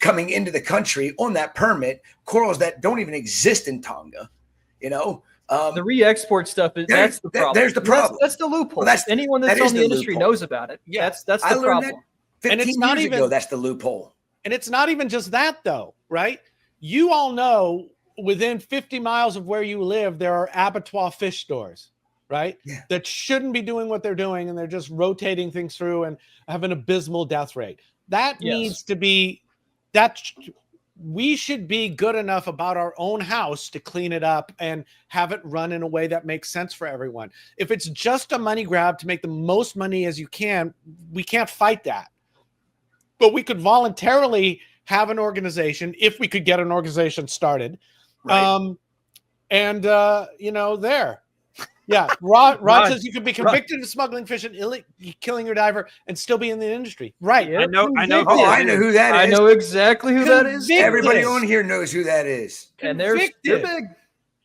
coming into the country on that permit corals that don't even exist in Tonga, the re-export stuff that's the problem. There's the problem. That's the loophole. Anyone that's on the industry knows about it. Yeah, that's the problem. 15 and it's not years even ago, that's the loophole. And it's not even just that, though, right? You all know within 50 miles of where you live, there are abattoir fish stores, right? Yeah. That shouldn't be doing what they're doing, and they're just rotating things through and have an abysmal death rate. That needs to be we should be good enough about our own house to clean it up and have it run in a way that makes sense for everyone. If it's just a money grab to make the most money as you can, we can't fight that. But we could voluntarily have an organization if we could get an organization started. Right. There. Yeah. Rod says you could be convicted of smuggling fish and killing your diver and still be in the industry. Right. Yep. I know who that is. I know exactly who that is. Everybody on here knows who that is. And they're big.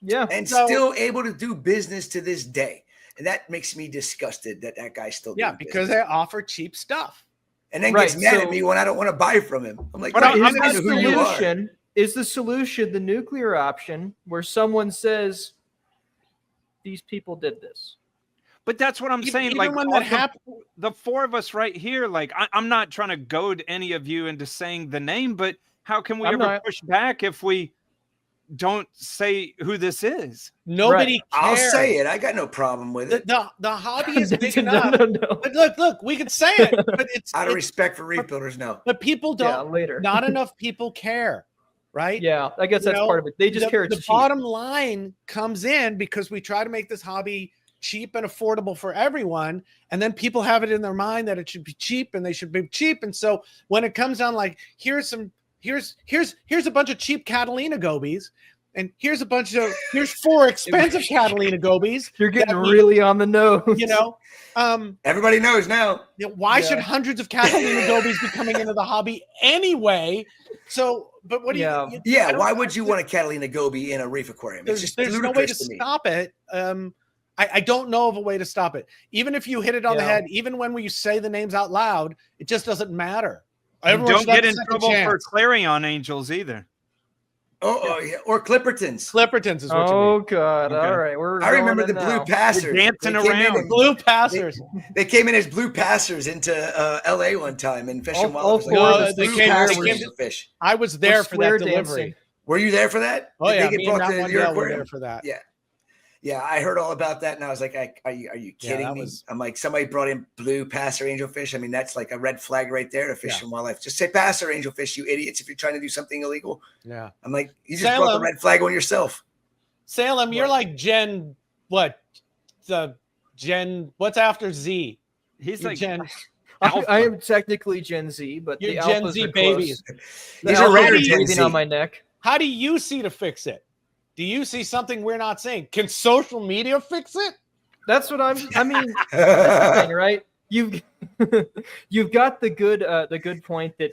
Yeah. And still able to do business to this day. And that makes me disgusted that guy's still doing because business. they offer cheap stuff. And then gets mad at me when I don't want to buy from him. I'm like, is the solution the nuclear option where someone says these people did this? But that's what I'm saying. Even like when that happened, the four of us right here, like I'm not trying to goad any of you into saying the name, but how can we push back if we don't say who this is? Nobody cares. I'll say it. I got no problem with it. The hobby is big enough. No. But look, we could say it, but it's out of respect for reef builders, no. But people don't. Later. Not enough people care, right? Yeah, I guess that's part of it. They just care. The bottom line comes in because we try to make this hobby cheap and affordable for everyone, and then people have it in their mind that it should be cheap and they should be cheap, and so when it comes down, like here's a bunch of cheap Catalina gobies, and here's 4 expensive Catalina gobies. You're getting really on the nose. Everybody knows now. Why should hundreds of Catalina gobies be coming into the hobby anyway? So, but what do you? Why would you want a Catalina goby in a reef aquarium? There's no way to stop it. I don't know of a way to stop it. Even if you hit it on the head, even when we say the names out loud, it just doesn't matter. Don't get in trouble for Clarion Angels either. Or Clippertons. Clippertons is what you mean. Oh God! Okay. All right, I remember the blue passers. You're dancing around. Blue passers. They came in as blue passers into LA one time, and Fish and Wildlife. They came to fish. I was there for that delivery. Dancing. Were you there for that? Oh Did yeah, they get brought to your aquarium? Were there for that. Yeah, I heard all about that, and I was like, "Are you kidding me?" I'm like, somebody brought in blue passer angelfish. I mean, that's like a red flag right there to Fish and Wildlife. Just say passer angelfish, you idiots! If you're trying to do something illegal, I'm like, you just brought the red flag on yourself. Salem, you're like Gen. What? What's after Z? He's like Gen. I am technically Gen Z, but you're the Gen alphas Z are babies. These are rare Gen Z on my neck. How do you see to fix it? Do you see something we're not saying? Can social media fix it? That's what I mean, that's the thing, right? You've got the good point that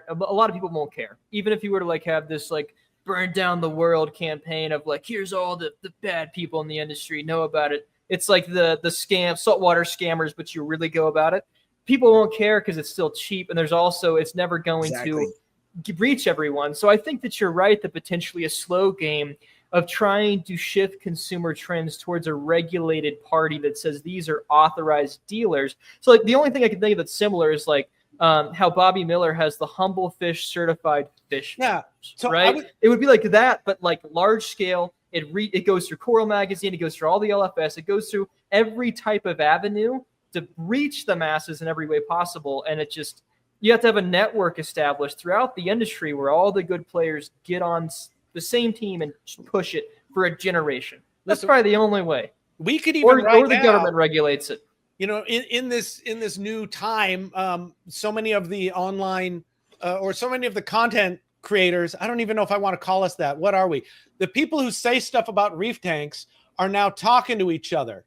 a lot of people won't care. Even if you were to like have this like burn down the world campaign of like, here's all the bad people in the industry know about it. It's like the scam, saltwater scammers, but you really go about it. People won't care because it's still cheap. And it's never going to reach everyone. So I think that you're right that potentially a slow game of trying to shift consumer trends towards a regulated party that says these are authorized dealers. So like the only thing I can think of that's similar is like how Bobby Miller has the Humble Fish certified fish. Yeah. So right. It would be like that, but like large scale. It goes through Coral Magazine. It goes through all the LFS. It goes through every type of avenue to reach the masses in every way possible. And you have to have a network established throughout the industry where all the good players get on the same team and push it for a generation. That's probably the only way. We could even or the government regulates it. In this new time, so many of the online or so many of the content creators, I don't even know if I want to call us that. What are we? The people who say stuff about reef tanks are now talking to each other.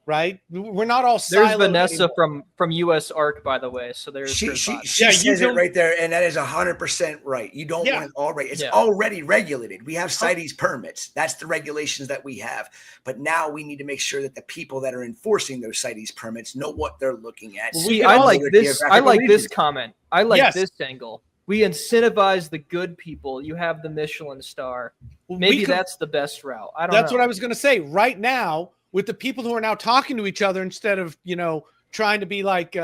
right? We're not all There's siloed Vanessa anymore. from US Arc, by the way. So there's She her thought. says it right there, and that is 100% right. You don't want it already. It's already regulated. We have CITES permits. That's the regulations that we have. But now we need to make sure that the people that are enforcing those CITES permits know what they're looking at. See, I like this. I like this comment. I like this angle. We incentivize the good people. You have the Michelin star. Maybe that's the best route. I don't know. That's what I was going to say. Right now, with the people who are now talking to each other instead of, trying to be like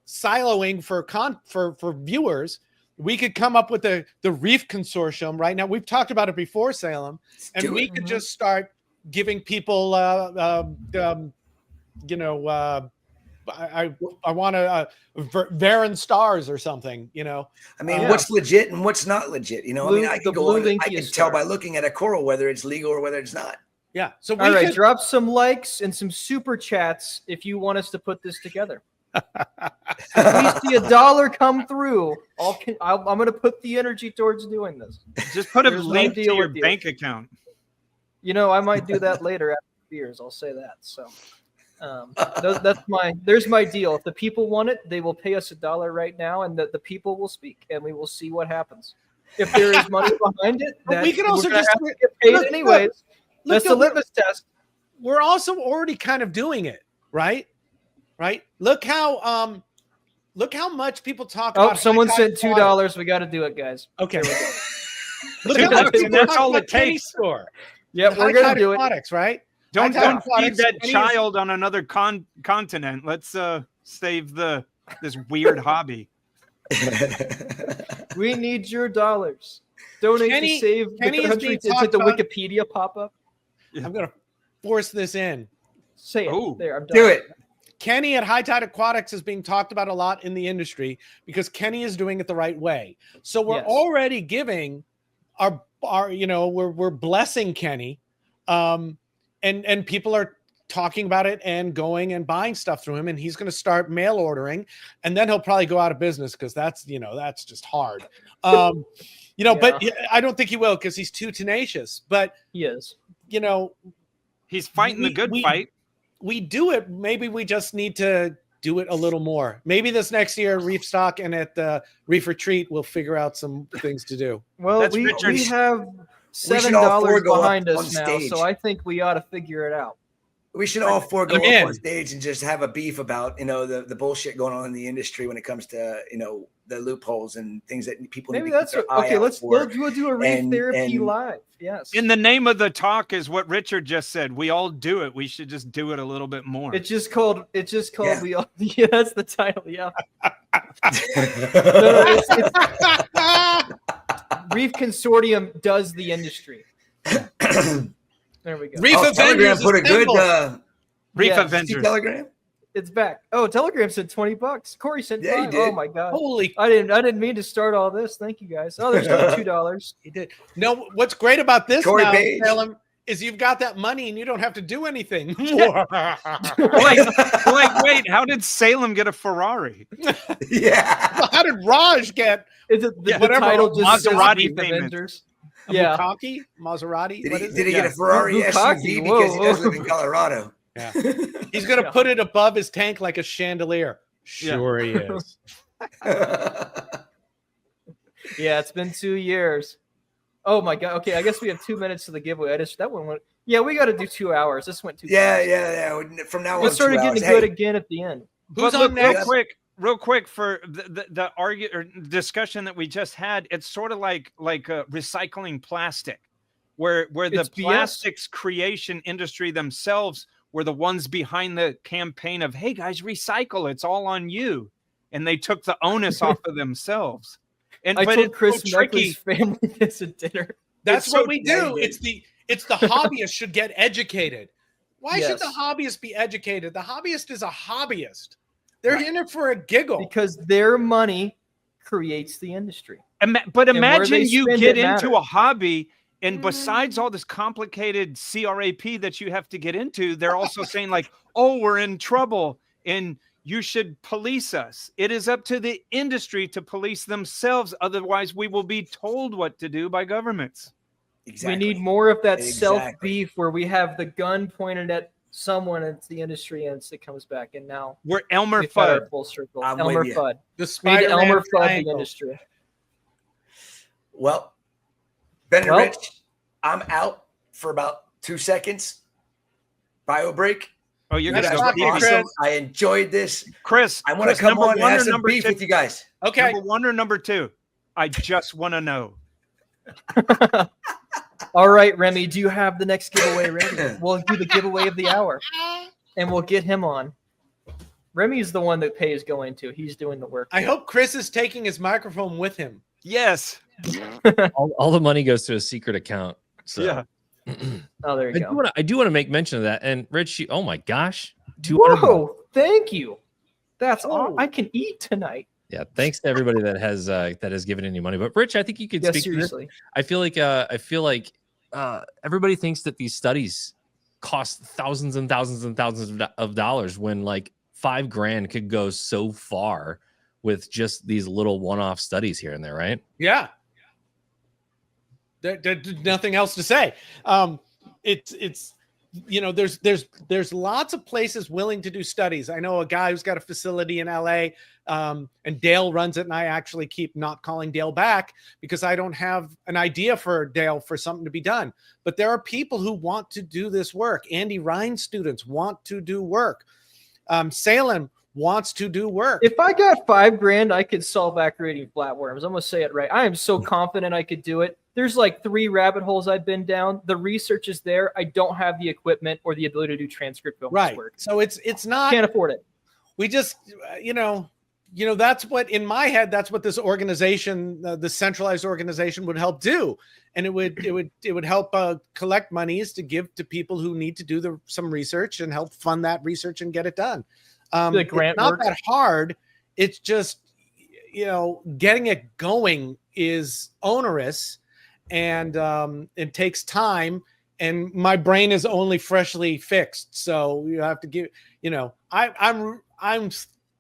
siloing for viewers, we could come up with the Reef Consortium right now. We've talked about it before, Salem, and we could just start giving people, I want to Varen stars or something, I mean, what's legit and what's not legit, I can go on, I can tell by looking at a coral whether it's legal or whether it's not. Yeah. So all right, drop some likes and some super chats if you want us to put this together. If we see $1 come through, I'm going to put the energy towards doing this. Just put a link to your bank account. I might do that later after beers. I'll say that. So there's my deal. If the people want it, they will pay us $1 right now, and the people will speak, and we will see what happens. If there is money behind it, we can also just get paid anyways. That's the litmus test. We're also already kind of doing it, right? Right. Look how much people talk about. Oh, someone sent $2. We got to do it, guys. Okay. Look how much that's all it takes. Score. Yeah, we're gonna do it. Right. Don't feed that child on another continent. Let's save this weird hobby. We need your dollars. Donate to save the country. It's like the Wikipedia pop-up. I'm gonna force this in. Say it. There, I'm done. Do it. Kenny at High Tide Aquatics is being talked about a lot in the industry because Kenny is doing it the right way. So we're already giving our we're blessing Kenny, and people are talking about it and going and buying stuff through him, and he's going to start mail ordering, and then he'll probably go out of business because that's just hard. But I don't think he will because he's too tenacious. But he is. He's fighting the good fight. We do it. Maybe we just need to do it a little more. Maybe this next year, Reef Stock and at the Reef Retreat, we'll figure out some things to do. Well, we have $7 behind us now, so I think we ought to figure it out. We should all four go up on stage and just have a beef about, the bullshit going on in the industry when it comes to, the loopholes and things that people maybe need to that's okay. We'll do a Reef Therapy live. Yes. In the name of the talk is what Richard just said. We all do it. We should just do it a little bit more. It's just called we all. Yeah, that's the title. Yeah. Reef Consortium does the industry. There we go. Reef Telegram put a good Reef Avengers. Telegram. It's back. Oh, Telegram said $20. Corey sent $5. He did. Oh my god! Holy! I didn't mean to start all this. Thank you guys. Oh, there's still $2. He did. No, what's great about this Corey now, Page. Salem, is you've got that money and you don't have to do anything. Wait, how did Salem get a Ferrari? Yeah. Well, how did Raj get? Is it the title just Maserati Avengers? Yeah. Maserati? Did he get a Ferrari SUV because he does live in Colorado? Yeah. He's going to put it above his tank like a chandelier. Sure he is. Yeah, it's been 2 years. Oh my god. Okay, I guess we have 2 minutes to the giveaway. We got to do 2 hours. This went too fast. Yeah. From now on, we started getting good again at the end. Who's on next? Real quick for the discussion that we just had, it's sort of like recycling plastic, where the plastics creation industry themselves were the ones behind the campaign of, hey guys, recycle, it's all on you, and they took the onus off of themselves. And I told Chris Meckley's family this at dinner. That's what we do. It's the hobbyist should get educated. Why should the hobbyist be educated? The hobbyist is a hobbyist. They're in it for a giggle. Because their money creates the industry. But imagine you get into a hobby, and besides all this complicated CRAP that you have to get into, they're also saying like, oh, we're in trouble and you should police us. It is up to the industry to police themselves. Otherwise, we will be told what to do by governments. Exactly. We need more of that self-beef where we have the gun pointed at someone into the industry and it comes back. And now We're Elmer we've got our Fudd. full circle. I'm Elmer with you. Fudd. The We need Spider-Man Elmer Fudd the triangle. industry. Well, Ben and Well- Rich, I'm out for about 2 seconds. Bio break. Oh, you're You gonna guys go were you, pee-pee. awesome. I enjoyed this. Chris. I want to Chris, come number on and one have or some number beef two? with you guys. Okay. Number 1 or number 2? I just want to know. All right, Remy, do you have the next giveaway ready? We'll do the giveaway of the hour, and we'll get him on. Remy's the one that Pay is going to. He's doing the work. I hope Chris is taking his microphone with him. Yes. All the money goes to a secret account. So Yeah. Oh, there you go. I do want to make mention of that. And Rich, oh my gosh, 200 bucks. Whoa, thank you. That's all. Whoa. I can eat tonight. Yeah, thanks to everybody that has given any money. But Rich, I think you could Yeah, speak to this. seriously. I feel like everybody thinks that these studies cost thousands and thousands and thousands of dollars when like $5,000 could go so far with just these little one-off studies here and there, right? Yeah. There's nothing else to say. It's there's lots of places willing to do studies. I know a guy who's got a facility in LA, and Dale runs it, and I actually keep not calling Dale back because I don't have an idea for Dale for something to be done. But there are people who want to do this work. Andy Ryan students want to do work. Salem wants to do work. If I got $5,000, I could solve activating flatworms. I'm gonna say it right. I am so confident I could do it. There's like 3 rabbit holes I've been down. The research is there. I don't have the equipment or the ability to do transcriptomics Right. work. So it's not. Can't afford it. We just that's what in my head, that's what this organization, the centralized organization, would help do. And it would help collect monies to give to people who need to do some research and help fund that research and get it done. The grant it's not work. that hard. It's just getting it going is onerous, and it takes time. And my brain is only freshly fixed, so you have to give. I'm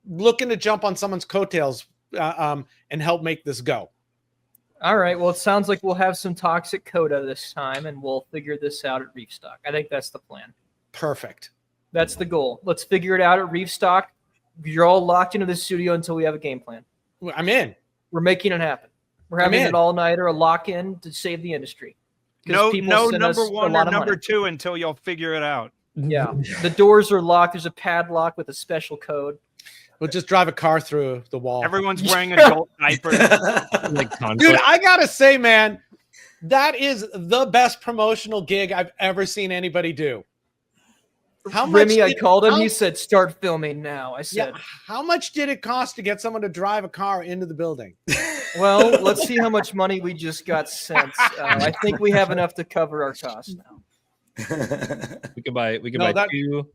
looking to jump on someone's coattails and help make this go. All right. Well, it sounds like we'll have some toxic coda this time, and we'll figure this out at Reef Stock. I think that's the plan. Perfect. That's the goal. Let's figure it out at Reef Stock. You're all locked into the studio until we have a game plan. I'm in. We're making it happen. We're having an all-nighter, a lock-in to save the industry. 'Cause No, people no send us number a 1 lot or of number money. 2 until you'll figure it out. Yeah. The doors are locked. There's a padlock with a special code. We'll just drive a car through the wall. Everyone's wearing adult diapers. Like Dude, I gotta say, man, that is the best promotional gig I've ever seen anybody do. How much Remy, I did- called him. how- He said, start filming now. I said, how much did it cost to get someone to drive a car into the building? well, let's see how much money we just got sent. I think we have enough to cover our costs now. we could buy No, that- 2.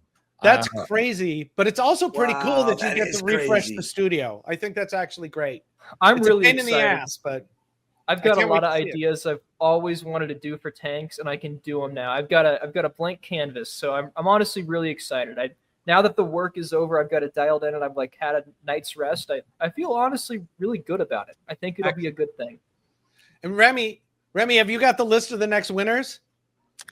That's crazy, but it's also pretty cool Wow, that you that get is to refresh crazy. the studio. I think that's actually great. I'm It's really a pain in the excited. ass, but I've I got a can't lot wait of to see it. ideas I've always wanted to do for tanks, and I can do them now. I've got a blank canvas, so I'm honestly really excited. Now that the work is over, I've got it dialed in, and I've like had a night's rest. I feel honestly really good about it. I think it'll be a good thing. and Remy, have you got the list of the next winners?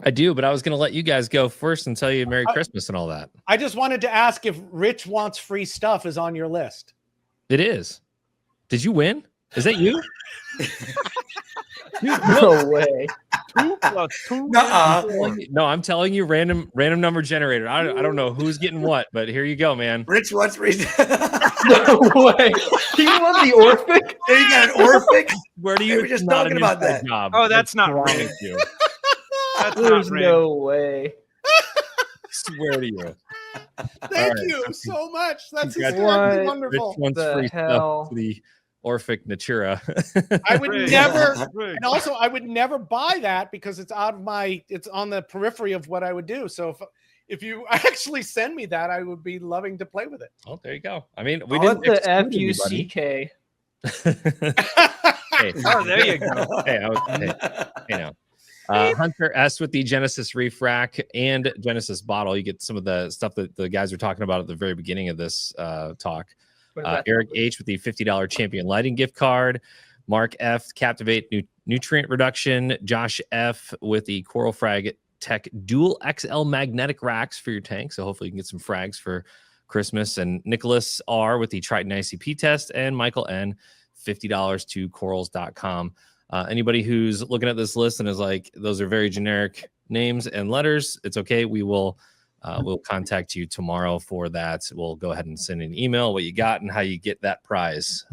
I do, but I was going to let you guys go first and tell you Merry Christmas and all that. I just wanted to ask if Rich Wants Free Stuff is on your list. It is. Did you win? Is that you? No way. 2 + 2. Nuh-uh. No, I'm telling you, random number generator. I don't know who's getting what, but here you go, man. Rich wants reason. No way. He won the Orphic? There you got an Orphic. Where do We you were just not talking an about inside that. job? Oh, that's not Wrong rigged. with you. That's There's not no way. Swear to you. Thank right. you so much. That's Congrats. hysterically What? wonderful. Rich wants The free hell? stuff to the Orphic Natura. I would Rigged. never, Rigged. and also I would never buy that because it's it's on the periphery of what I would do. So if you actually send me that, I would be loving to play with it. Oh, there you go. I mean, we What didn't the exclude FUCK? anybody. Oh, there you go. Hey, now. Hunter S with the Genesis Reef Rack and Genesis bottle. You get some of the stuff that the guys were talking about at the very beginning of this talk. What about Eric H with the $50 Champion Lighting gift card. Mark F, Captivate Nutrient Reduction. Josh F with the Coral Frag Tech dual XL magnetic racks for your tank. So hopefully you can get some frags for Christmas. And Nicholas R with the Triton ICP test, and Michael N, $50 to corals.com. Anybody who's looking at this list and is like, those are very generic names and letters, it's okay. We'll contact you tomorrow for that. We'll go ahead and send an email what you got and how you get that prize.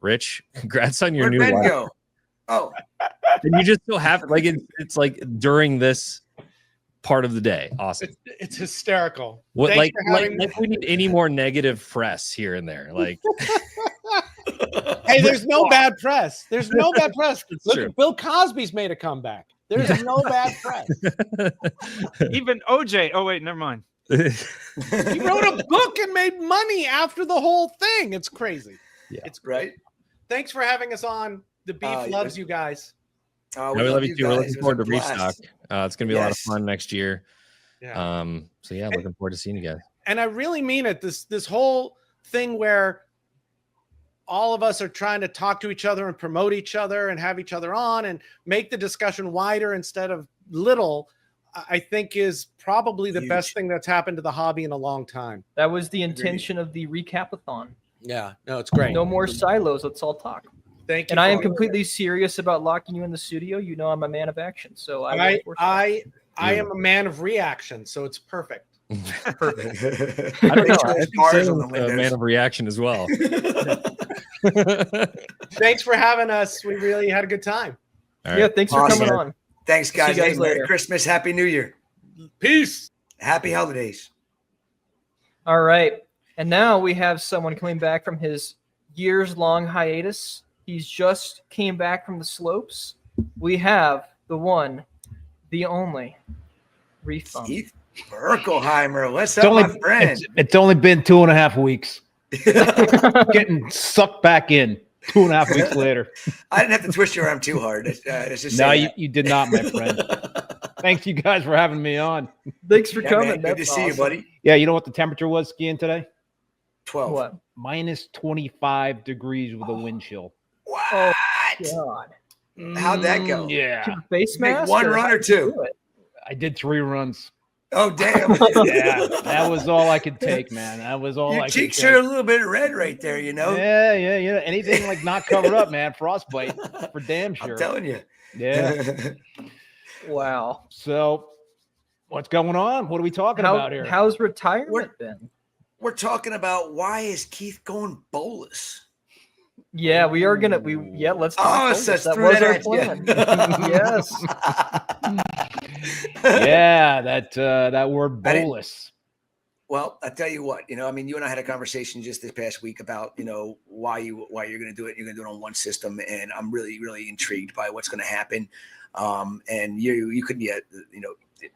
Rich, congrats on your Where'd new Ben life. go? Oh, And you just so happen, like it's like during this part of the day. Awesome. It's hysterical. What Thanks like for having me. we need any more negative press here and there? Like, Hey, there's no bad press. There's no bad press. It's Look, true. Bill Cosby's made a comeback. There's no bad press. Even OJ. Oh wait, never mind. He wrote a book and made money after the whole thing. It's crazy. Yeah. It's great. Thanks for having us on. The beef loves you guys. oh, we love you too. We're guys. looking It was forward a to Restock. blast. It's gonna be a lot of Yes. fun next year. Yeah. So yeah, looking forward to seeing you guys. And I really mean it. This whole thing where all of us are trying to talk to each other and promote each other and have each other on and make the discussion wider instead of little, I think is probably the Huge. best thing that's happened to the hobby in a long time. That was the intention of the Recapathon. Yeah, no, it's great. No more silos. Let's all talk. Thank you. And I for am all- completely serious about locking you in the studio. You know I'm a man of action, so I am a man of reaction, so it's perfect. I don't know. I think Bars Sam's on the a windows. man of reaction as well. Thanks for having us. We really had a good time. All Yeah, right. thanks for Awesome. coming on. Thanks, guys. See you guys Hey, Merry later. Christmas, Happy New Year, Peace. Happy Holidays. All right. And now we have someone coming back from his years-long hiatus. He's just came back from the slopes. We have the one, the only, Reef Bum. Keith Berkelheimer, what's It's up, only, my friend? it's only been 2.5 weeks. Getting sucked back in 2.5 weeks later. I didn't have to twist your arm too hard. Let's just No, say you did not, my friend. Thanks you guys for having me on. Thanks for Yeah, coming. man, good to That's see you, awesome. buddy. Yeah, you know what the temperature was skiing today? 12. What? Minus 25 degrees with a wind chill. What? God. How'd that go? Yeah. Face Make mask? one or run how or did you two? do it? I did 3 runs. Oh, damn. Yeah, that was all I could take, man. That was all Your I could cheeks take. are a little bit red right there, you know? Yeah. Anything like not covered up, man. Frostbite for damn sure. I'm telling you. Yeah. Wow. So, what's going on? What are we talking about here? How's retirement We're- been? We're talking about why is Keith going bolus? Yeah, we are gonna. Let's. talk Oh, bonus. so That threw was that our at plan. you. Yes. Yeah, that word I didn't- bolus. Well, I tell you what, you and I had a conversation just this past week about, why you're going to do it. You're going to do it on one system, and I'm really, really intrigued by what's going to happen. And you could be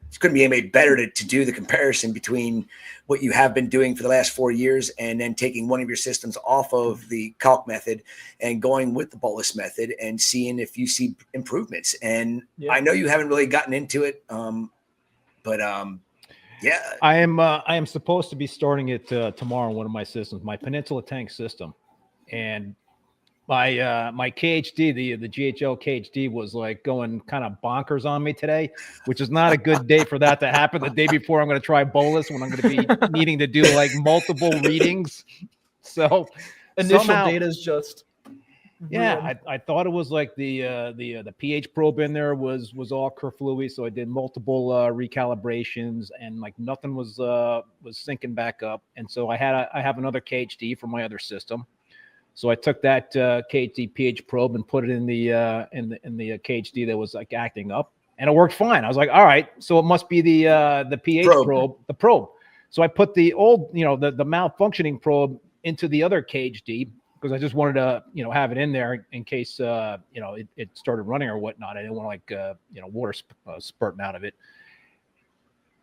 it's going to be made better to do the comparison between what you have been doing for the last 4 years and then taking one of your systems off of the calc method and going with the bolus method and seeing if you see improvements. And Yeah. I know you haven't really gotten into it, but yeah. I am supposed to be starting it tomorrow on one of my systems, my Peninsula tank system, and my KHD, the GHL KHD, was like going kind of bonkers on me today, which is not a good day for that to happen. The day before I'm going to try bolus, when I'm going to be needing to do like multiple readings. So Initial somehow- data is just. Yeah, ruined. I thought it was like the pH probe in there was all kerfluey, so I did multiple recalibrations and like nothing was syncing back up, and so I have another KHD from my other system, so I took that KHD pH probe and put it in the KHD that was like acting up, and it worked fine. I was like, all right, so it must be the pH probe, the probe. So I put the old, the malfunctioning probe into the other KHD, because I just wanted to, have it in there in case, it started running or whatnot. I didn't want water spurting out of it.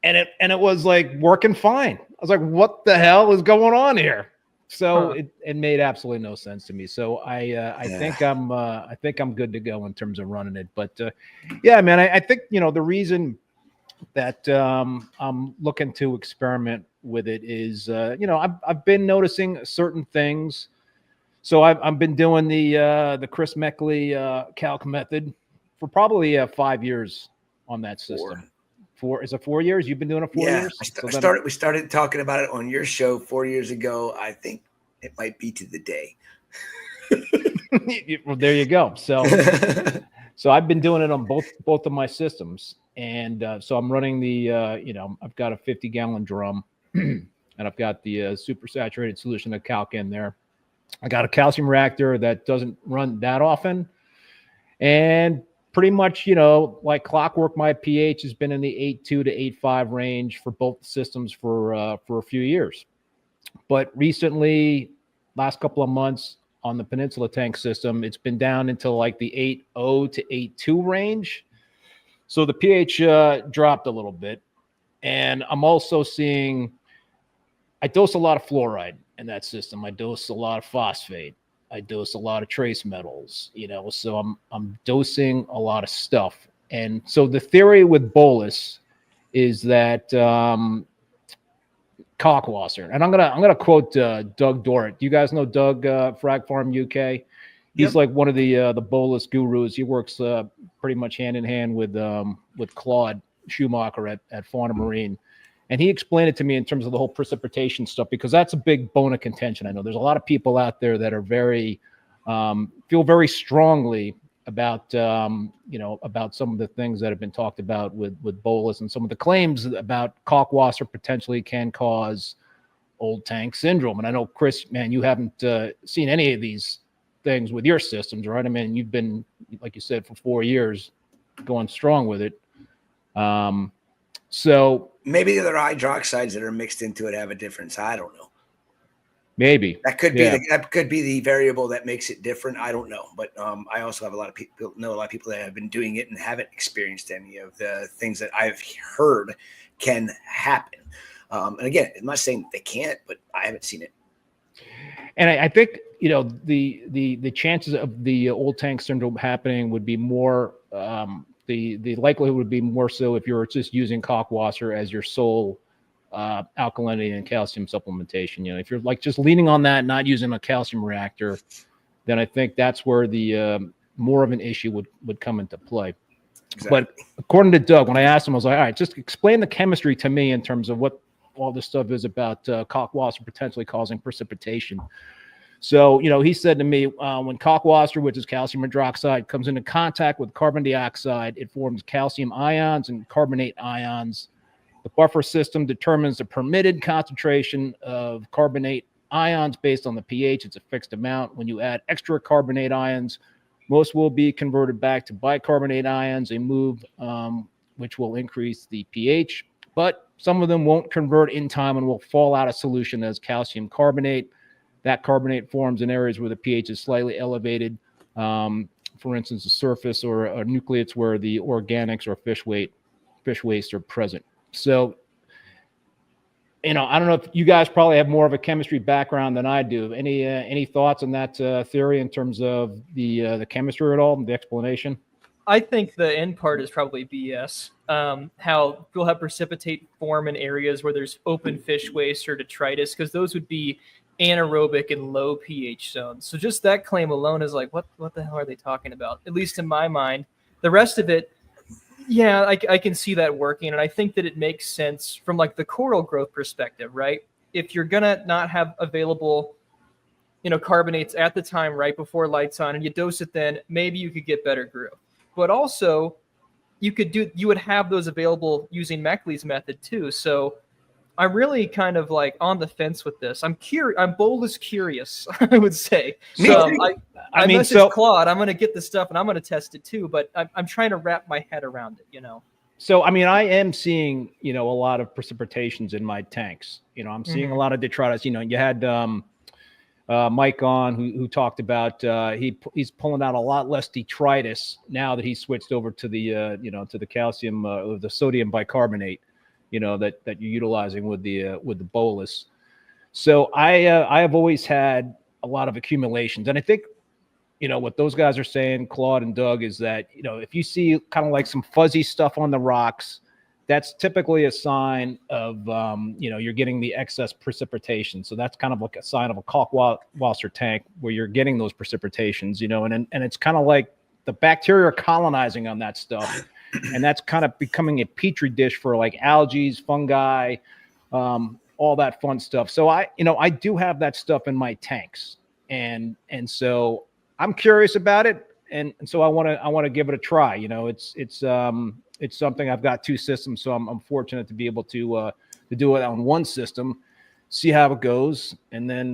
And it was like working fine. I was like, what the hell is going on here? So it made absolutely no sense to me. So I think I'm good to go in terms of running it. But yeah, man, I think, the reason that I'm looking to experiment with it is, I've been noticing certain things. So I've been doing the Chris Meckley calc method for probably 5 years on that system. Is it 4 years? You've been doing it 4 years? We started talking about it on your show 4 years ago. I think it might be to the day. Well, there you go. So I've been doing it on both of my systems, and so I'm running the I've got a 50-gallon drum, and I've got the super saturated solution of calc in there. I got a calcium reactor that doesn't run that often, and pretty much, like clockwork, my pH has been in the 8.2 to 8.5 range for both systems for a few years. But recently, last couple of months on the Peninsula tank system, it's been down into like the 8.0 to 8.2 range. So the pH dropped a little bit. And I'm also seeing, I dose a lot of fluoride in that system. I dose a lot of phosphate. I dose a lot of trace metals, so I'm dosing a lot of stuff. And so the theory with bolus is that Cockwasser, and I'm gonna quote Doug Dorrit. Do you guys know Doug, Frag Farm UK? He's like one of the bolus gurus. He works pretty much hand in hand with Claude Schumacher at Fauna Marine. And he explained it to me in terms of the whole precipitation stuff, because that's a big bone of contention. I know there's a lot of people out there that are feel very strongly about, about some of the things that have been talked about with bolus, and some of the claims about Cockwasser potentially can cause old tank syndrome. And I know, Chris, man, you haven't seen any of these things with your systems, right? I mean, you've been, like you said, for 4 years going strong with it. So maybe the other hydroxides that are mixed into it have a difference. I don't know. Maybe that could be the variable that makes it different. I don't know, but I also have a lot of people that have been doing it and haven't experienced any of the things that I've heard can happen. And again, I'm not saying they can't, but I haven't seen it. And I think the chances of the old tank syndrome happening would be more. The likelihood would be more so if you're just using Cockwasser as your sole alkalinity and calcium supplementation. If you're like just leaning on that, not using a calcium reactor, then I think that's where the more of an issue would come into play. Exactly. But according to Doug, when I asked him, I was like, all right, just explain the chemistry to me in terms of what all this stuff is about Cockwasser potentially causing precipitation. So, he said to me, when Cockwasser, which is calcium hydroxide, comes into contact with carbon dioxide, it forms calcium ions and carbonate ions. The buffer system determines the permitted concentration of carbonate ions based on the pH. It's a fixed amount. When you add extra carbonate ions, most will be converted back to bicarbonate ions, a move which will increase the pH. But some of them won't convert in time and will fall out of solution as calcium carbonate. That carbonate forms in areas where the pH is slightly elevated. For instance, the surface or nucleates where the organics or fish waste are present. So, I don't know if you guys probably have more of a chemistry background than I do. Any thoughts on that theory in terms of the chemistry at all, the explanation? I think the end part is probably BS. How you'll have precipitate form in areas where there's open fish waste or detritus, because those would be anaerobic and low pH zones. So just that claim alone is like, what the hell are they talking about? At least in my mind. The rest of it, yeah, I can see that working. And I think that it makes sense from like the coral growth perspective, right? If you're going to not have available, carbonates at the time right before lights on and you dose it then, maybe you could get better growth. But also you would have those available using Meckley's method too. So I'm really kind of like on the fence with this. I'm bolus curious, I would say. So I messaged Claude. I'm going to get this stuff and I'm going to test it too. But I'm trying to wrap my head around it, So, I am seeing, a lot of precipitations in my tanks. I'm seeing a lot of detritus. You had Mike on who talked about he's pulling out a lot less detritus now that he's switched over to the to the calcium or the sodium bicarbonate. That you're utilizing with the bolus. So I have always had a lot of accumulations, and I think what those guys are saying, Claude and Doug, is that if you see kind of like some fuzzy stuff on the rocks, that's typically a sign of you're getting the excess precipitation. So that's kind of like a sign of a Cockwasser tank where you're getting those precipitations, and it's kind of like the bacteria are colonizing on that stuff. and that's kind of becoming a petri dish for like algae, fungi, all that fun stuff. So I do have that stuff in my tanks, and so I'm curious about it, and so I want to give it a try. It's something. I've got 2 systems, so I'm fortunate to be able to do it on one system, see how it goes, and then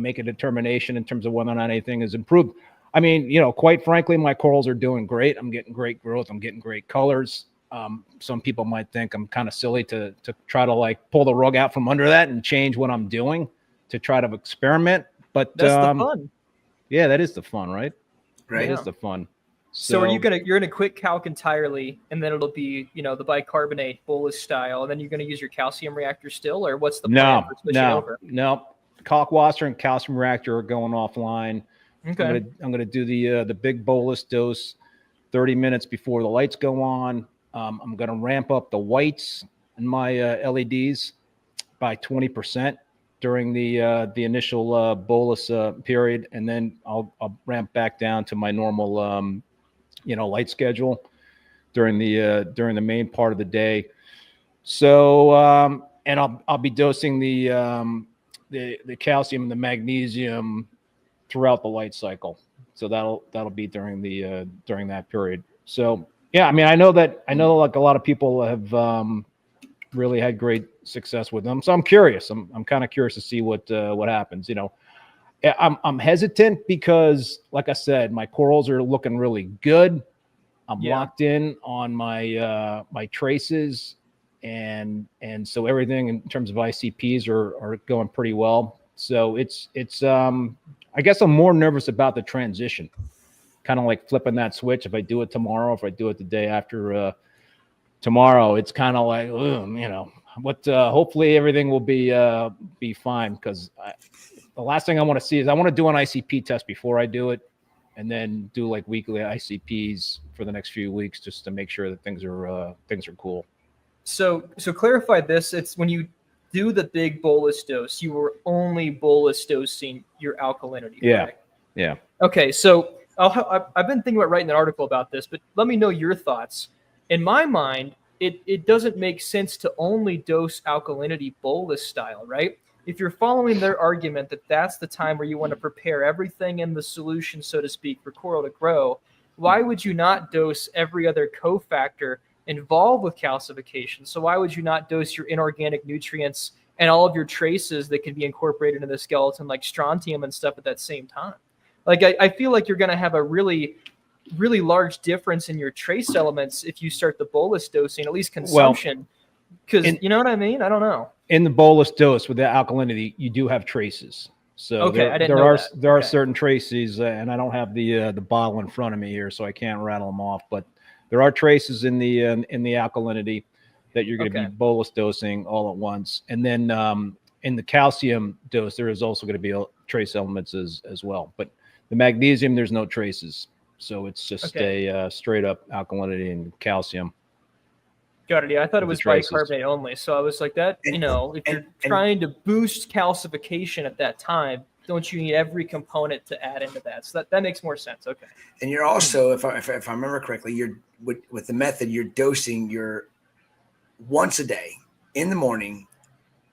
make a determination in terms of whether or not anything is improved. I mean, quite frankly, my corals are doing great. I'm getting great growth. I'm getting great colors. Some people might think I'm kind of silly to try to like pull the rug out from under that and change what I'm doing to try to experiment. But that's the fun. Yeah, that is the fun, right? Right. That is the fun. So you're gonna quit calc entirely, and then it'll be the bicarbonate bolus style, and then you're gonna use your calcium reactor still, or what's the plan for switching over? No. Kalkwasser and calcium reactor are going offline. Okay. I'm gonna do the big bolus dose 30 minutes before the lights go on. I'm gonna ramp up the whites in my LEDs by 20% during the initial bolus period, and then I'll ramp back down to my normal light schedule during the main part of the day. So and I'll be dosing the calcium and the magnesium throughout the light cycle. So that'll be during that period. So yeah, I mean, I know like a lot of people have really had great success with them. So I'm curious. I'm kind of curious to see what happens. I'm hesitant because, like I said, my corals are looking really good. I'm locked in on my my traces, and so everything in terms of ICPs are going pretty well. So it's I guess I'm more nervous about the transition, kind of like flipping that switch. If I do it tomorrow, if I do it the day after tomorrow, it's kind of like, but hopefully everything will be fine, because the last thing I want to see is I want to do an ICP test before I do it, and then do like weekly ICPs for the next few weeks just to make sure that things are cool. So clarify this. It's when you do the big bolus dose, you were only bolus dosing your alkalinity, correct? Yeah. Okay, so I've been thinking about writing an article about this, but let me know your thoughts. In my mind, it doesn't make sense to only dose alkalinity bolus style, right? If you're following their argument that that's the time where you want to prepare everything in the solution, so to speak, for coral to grow, why would you not dose every other cofactor involved with calcification? So why would you not dose your inorganic nutrients and all of your traces that can be incorporated into the skeleton, like strontium and stuff, at that same time? Like, I feel like you're going to have a really, really large difference in your trace elements if you start the bolus dosing, at least consumption. Because you know what I mean? I don't know. In the bolus dose with the alkalinity, you do have traces. So there are certain traces, and I don't have the bottle in front of me here, so I can't rattle them off. But there are traces in the alkalinity that you're going to be bolus dosing all at once, and then in the calcium dose, there is also going to be trace elements as well. But the magnesium, there's no traces, so it's just a straight up alkalinity and calcium. Got it. Yeah, I thought it was bicarbonate only. So I was like, that, if you're trying to boost calcification at that time, don't you need every component to add into that? So that makes more sense. Okay. And you're also, if I remember correctly, you're with the method, you're dosing your once a day in the morning,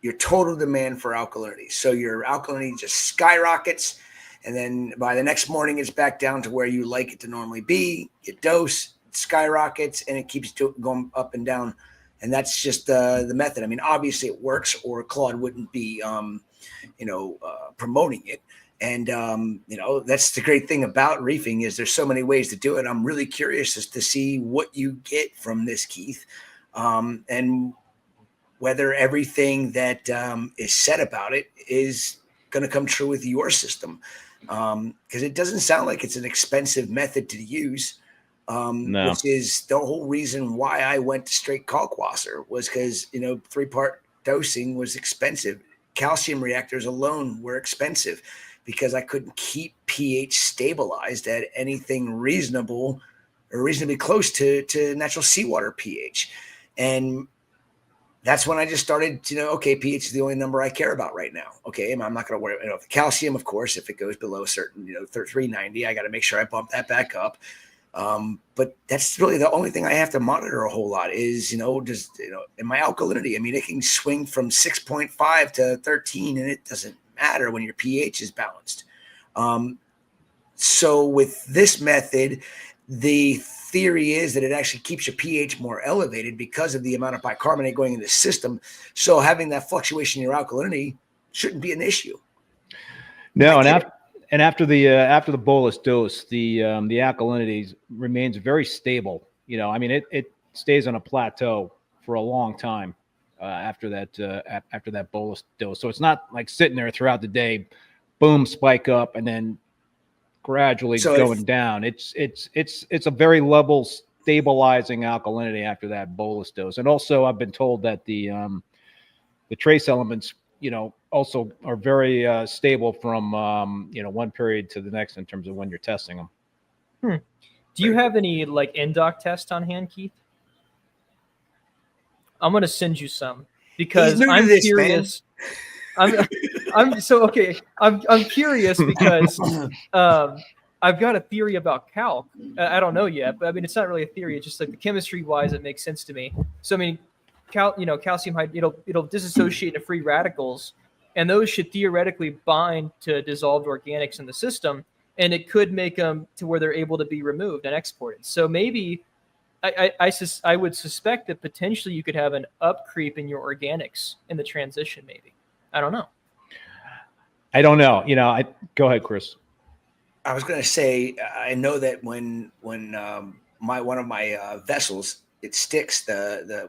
your total demand for alkalinity. So your alkalinity just skyrockets. And then by the next morning, it's back down to where you like it to normally be. You dose, skyrockets, and it keeps going up and down, and that's just the method. I mean, obviously it works, or Claude wouldn't be promoting it. And that's the great thing about reefing, is there's so many ways to do it. I'm really curious as to see what you get from this, Keith, and whether everything that is said about it is going to come true with your system, because it doesn't sound like it's an expensive method to use. No. Which is the whole reason why I went to straight Kalkwasser, was because 3-part dosing was expensive. Calcium reactors alone were expensive because I couldn't keep pH stabilized at anything reasonable or reasonably close to natural seawater pH. And that's when I just started to pH is the only number I care about right now. Okay, I'm not going to worry about the calcium, of course. If it goes below a certain 390, I got to make sure I bump that back up. But that's really the only thing I have to monitor a whole lot is, in my alkalinity. I mean, it can swing from 6.5 to 13, and it doesn't matter when your pH is balanced. So with this method, the theory is that it actually keeps your pH more elevated because of the amount of bicarbonate going in the system. So having that fluctuation in your alkalinity shouldn't be an issue. No, and after the bolus dose, the alkalinity remains very stable. I mean, it stays on a plateau for a long time after that bolus dose. So it's not like sitting there throughout the day, boom, spike up, and then gradually going down. It's a very level, stabilizing alkalinity after that bolus dose. And also, I've been told that the trace elements, also are very stable from one period to the next in terms of when you're testing them. Do you have any like NDOC test on hand, Keith? I'm gonna send you some because I'm curious. I'm curious because I've got a theory about calc. I don't know yet, but I mean it's not really a theory. It's just like the chemistry wise, it makes sense to me. So I mean, calcium it'll disassociate into free radicals, and those should theoretically bind to dissolved organics in the system, and it could make them to where they're able to be removed and exported. So maybe I would suspect that potentially you could have an up creep in your organics in the transition. Maybe. I don't know. Go ahead, Chris. I was going to say, I know that when one of my vessels, it sticks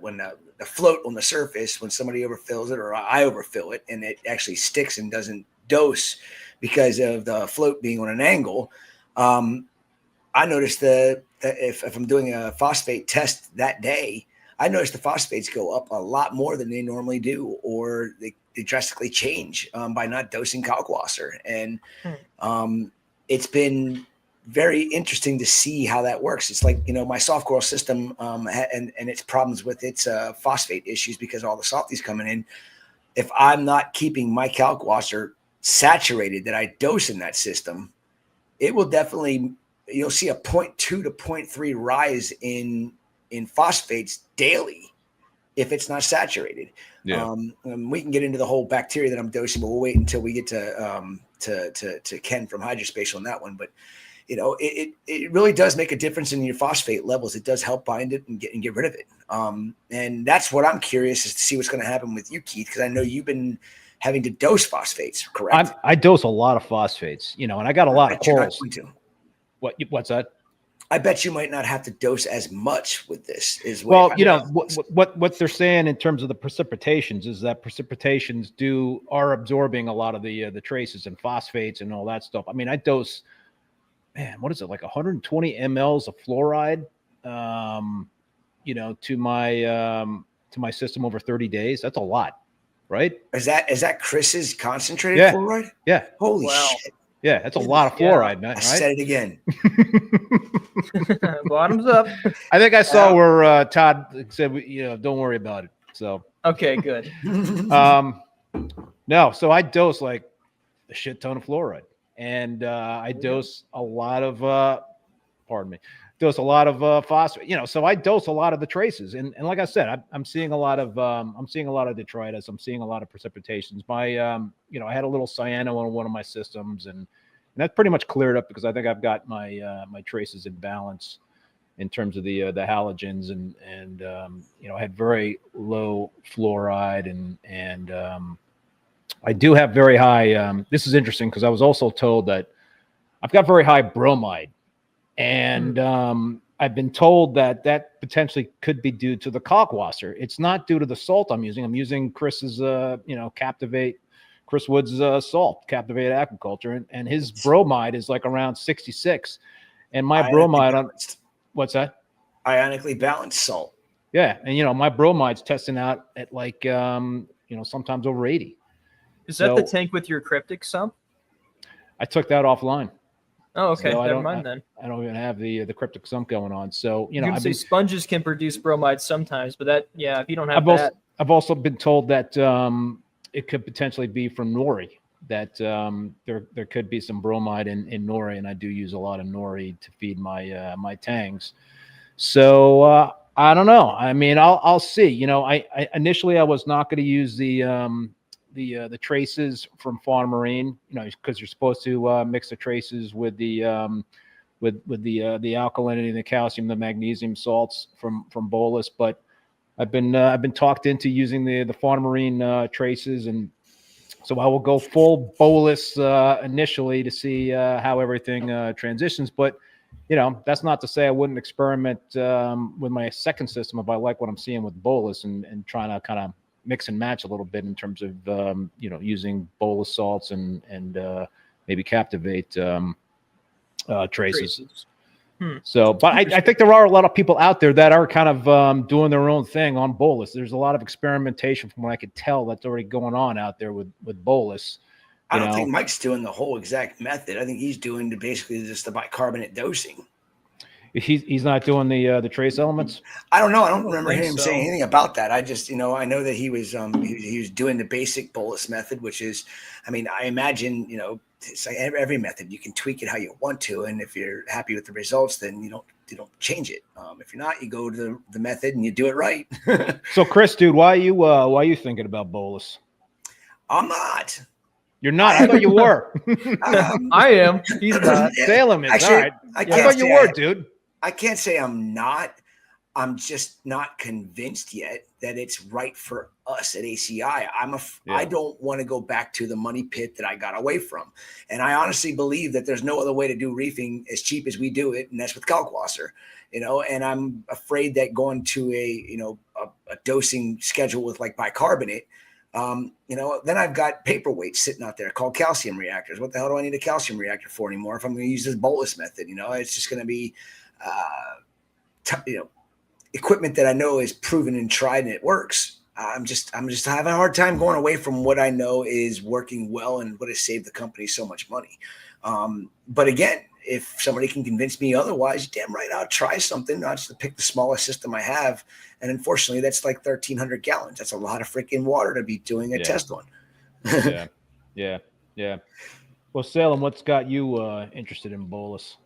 when the float on the surface, when somebody overfills it or I overfill it, and it actually sticks and doesn't dose because of the float being on an angle. I noticed that if I'm doing a phosphate test that day, I noticed the phosphates go up a lot more than they normally do, or they drastically change by not dosing kalkwasser. And it's been very interesting to see how that works. It's like, my soft coral system and its problems with its phosphate issues because all the softies coming in. If I'm not keeping my kalkwasser saturated that I dose in that system, it will definitely, you'll see a 0.2 to 0.3 rise in phosphates daily if it's not saturated. Yeah. We can get into the whole bacteria that I'm dosing, but we'll wait until we get to Ken from Hydrospatial on that one. But it really does make a difference in your phosphate levels. It does help bind it and get rid of it. And that's what I'm curious is to see what's going to happen with you, Keith, because I know you've been having to dose phosphates, correct? I dose a lot of phosphates, and I got a lot of corals. What's that? I bet you might not have to dose as much with this. What they're saying in terms of the precipitations is that precipitations are absorbing a lot of the traces and phosphates and all that stuff. I mean, I dose, what is it, like 120 mLs of fluoride, to my system over 30 days. That's a lot, right? Is that Chris's concentrated fluoride? Yeah. Holy shit. Yeah, that's a lot of fluoride, man. I said it again. Bottoms up. I think I saw where Todd said, don't worry about it. So okay, good. No, so I dose like a shit ton of fluoride, and I dose a lot of phosphate. So I dose a lot of the traces, and like I said, I'm seeing a lot of detritus. I'm seeing a lot of precipitations. I had a little cyano on one of my systems, and that pretty much cleared up because I think I've got my traces in balance in terms of the halogens, and I had very low fluoride, and I do have very high. This is interesting because I was also told that I've got very high bromide. And I've been told that potentially could be due to the kalkwasser. It's not due to the salt I'm using. I'm using Chris's, Chris Wood's salt, Captivate Aquaculture, and his bromide is like around 66. And my bromide, what's that? Ionically balanced salt. Yeah, and my bromide's testing out at like sometimes over 80. Is that the tank with your cryptic sump? I took that offline. Oh, okay. So Never mind then. I don't even have the cryptic sump going on. So you can say sponges can produce bromide sometimes, but if you don't have that. I've also been told that it could potentially be from nori. that there could be some bromide in nori, and I do use a lot of nori to feed my my tangs. So I don't know. I mean, I'll see. You know, I initially I was not going to use the traces from Fawn Marine, you know, because you're supposed to mix the traces with the with the alkalinity, the calcium, the magnesium salts from bolus. But I've been talked into using the Fawn Marine traces, and so I will go full bolus initially to see how everything transitions. But you know, that's not to say I wouldn't experiment with my second system if I like what I'm seeing with bolus and trying to kind of mix and match a little bit in terms of you know, using bolus salts and maybe captivate traces. So, but I think there are a lot of people out there that are kind of doing their own thing on bolus. There's a lot of experimentation from what I could tell that's already going on out there with bolus. I don't think Mike's doing the whole exact method. I think he's doing basically just the bicarbonate dosing. He's not doing the trace elements. I don't know. I don't remember him saying anything about that. I just, you know, I know that he was doing the basic bolus method, which is, I mean, I imagine, you know, it's like every method, you can tweak it how you want to, and if you're happy with the results, then you don't change it. If you're not, you go to the method and you do it right. So, Chris, dude, why are you thinking about bolus? I'm not. You're not. I thought you were. I am. He's not. Salem is. Actually, All right. I thought you were, dude. I can't say I'm not. I'm just not convinced yet that it's right for us at ACI. I don't want to go back to the money pit that I got away from. And I honestly believe that there's no other way to do reefing as cheap as we do it. And that's with Kalkwasser, you know, and I'm afraid that going to a dosing schedule with like bicarbonate, you know, then I've got paperweights sitting out there called calcium reactors. What the hell do I need a calcium reactor for anymore if I'm going to use this bolus method? You know, it's just going to be, equipment that I know is proven and tried and it works. I'm just having a hard time going away from what I know is working well and what has saved the company so much money. But again, if somebody can convince me otherwise, damn right, I'll try something. I'll just pick the smallest system I have. And unfortunately, that's like 1,300 gallons. That's a lot of freaking water to be doing a test on. Yeah. Well, Salem, what's got you interested in bolus?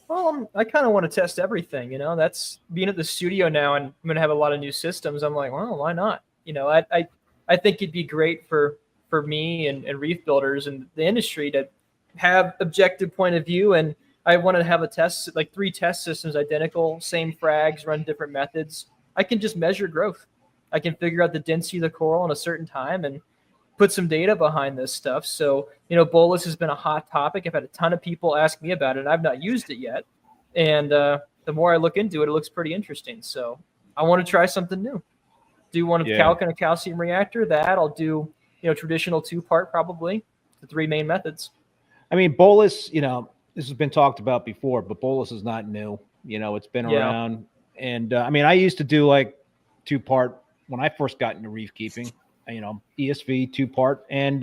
Well, I kind of want to test everything, you know. That's being at the studio now, and I'm going to have a lot of new systems. I'm like, well, why not? You know, I think it'd be great for me and reef builders and the industry to have objective point of view. And I want to have a test, like 3 test systems, identical, same frags, run different methods. I can just measure growth. I can figure out the density of the coral in a certain time and put some data behind this stuff. So, you know, bolus has been a hot topic. I've had a ton of people ask me about it, and I've not used it yet. And the more I look into it, it looks pretty interesting. So I want to try something new. Do one of calc and a calcium reactor. That I'll do, you know, traditional 2-part, probably the 3 main methods. I mean, bolus, you know, this has been talked about before, but bolus is not new. You know, it's been around. And I mean, I used to do like 2-part when I first got into reef keeping, you know, ESV 2-part. And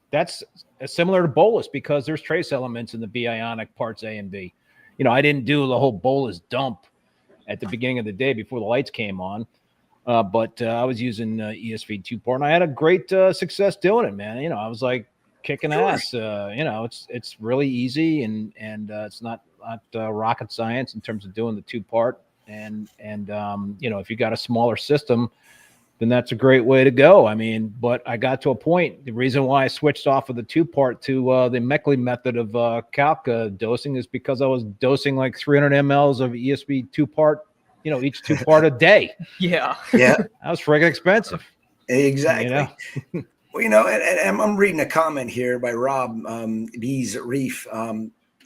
that's similar to bolus because there's trace elements in the B ionic parts A and B. You know, I didn't do the whole bolus dump at the beginning of the day before the lights came on. But I was using ESV 2-part, and I had a great success doing it, man. You know, I was like kicking ass. You know, it's really easy, and it's not rocket science in terms of doing the 2-part. And you know, if you got a smaller system, then that's a great way to go. I mean, but I got to a point. The reason why I switched off of the 2-part to the Meckley method of calc dosing is because I was dosing like 300 mLs of ESV 2-part, you know, each 2-part a day. Yeah. That was friggin' expensive. Exactly. You know? Well, you know, and I'm reading a comment here by Rob B's Reef.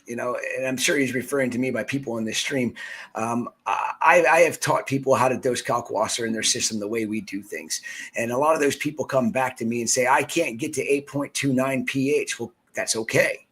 You know, and I'm sure he's referring to me by people in this stream. I have taught people how to dose Kalkwasser in their system the way we do things. And a lot of those people come back to me and say, I can't get to 8.29 pH. Well, that's okay.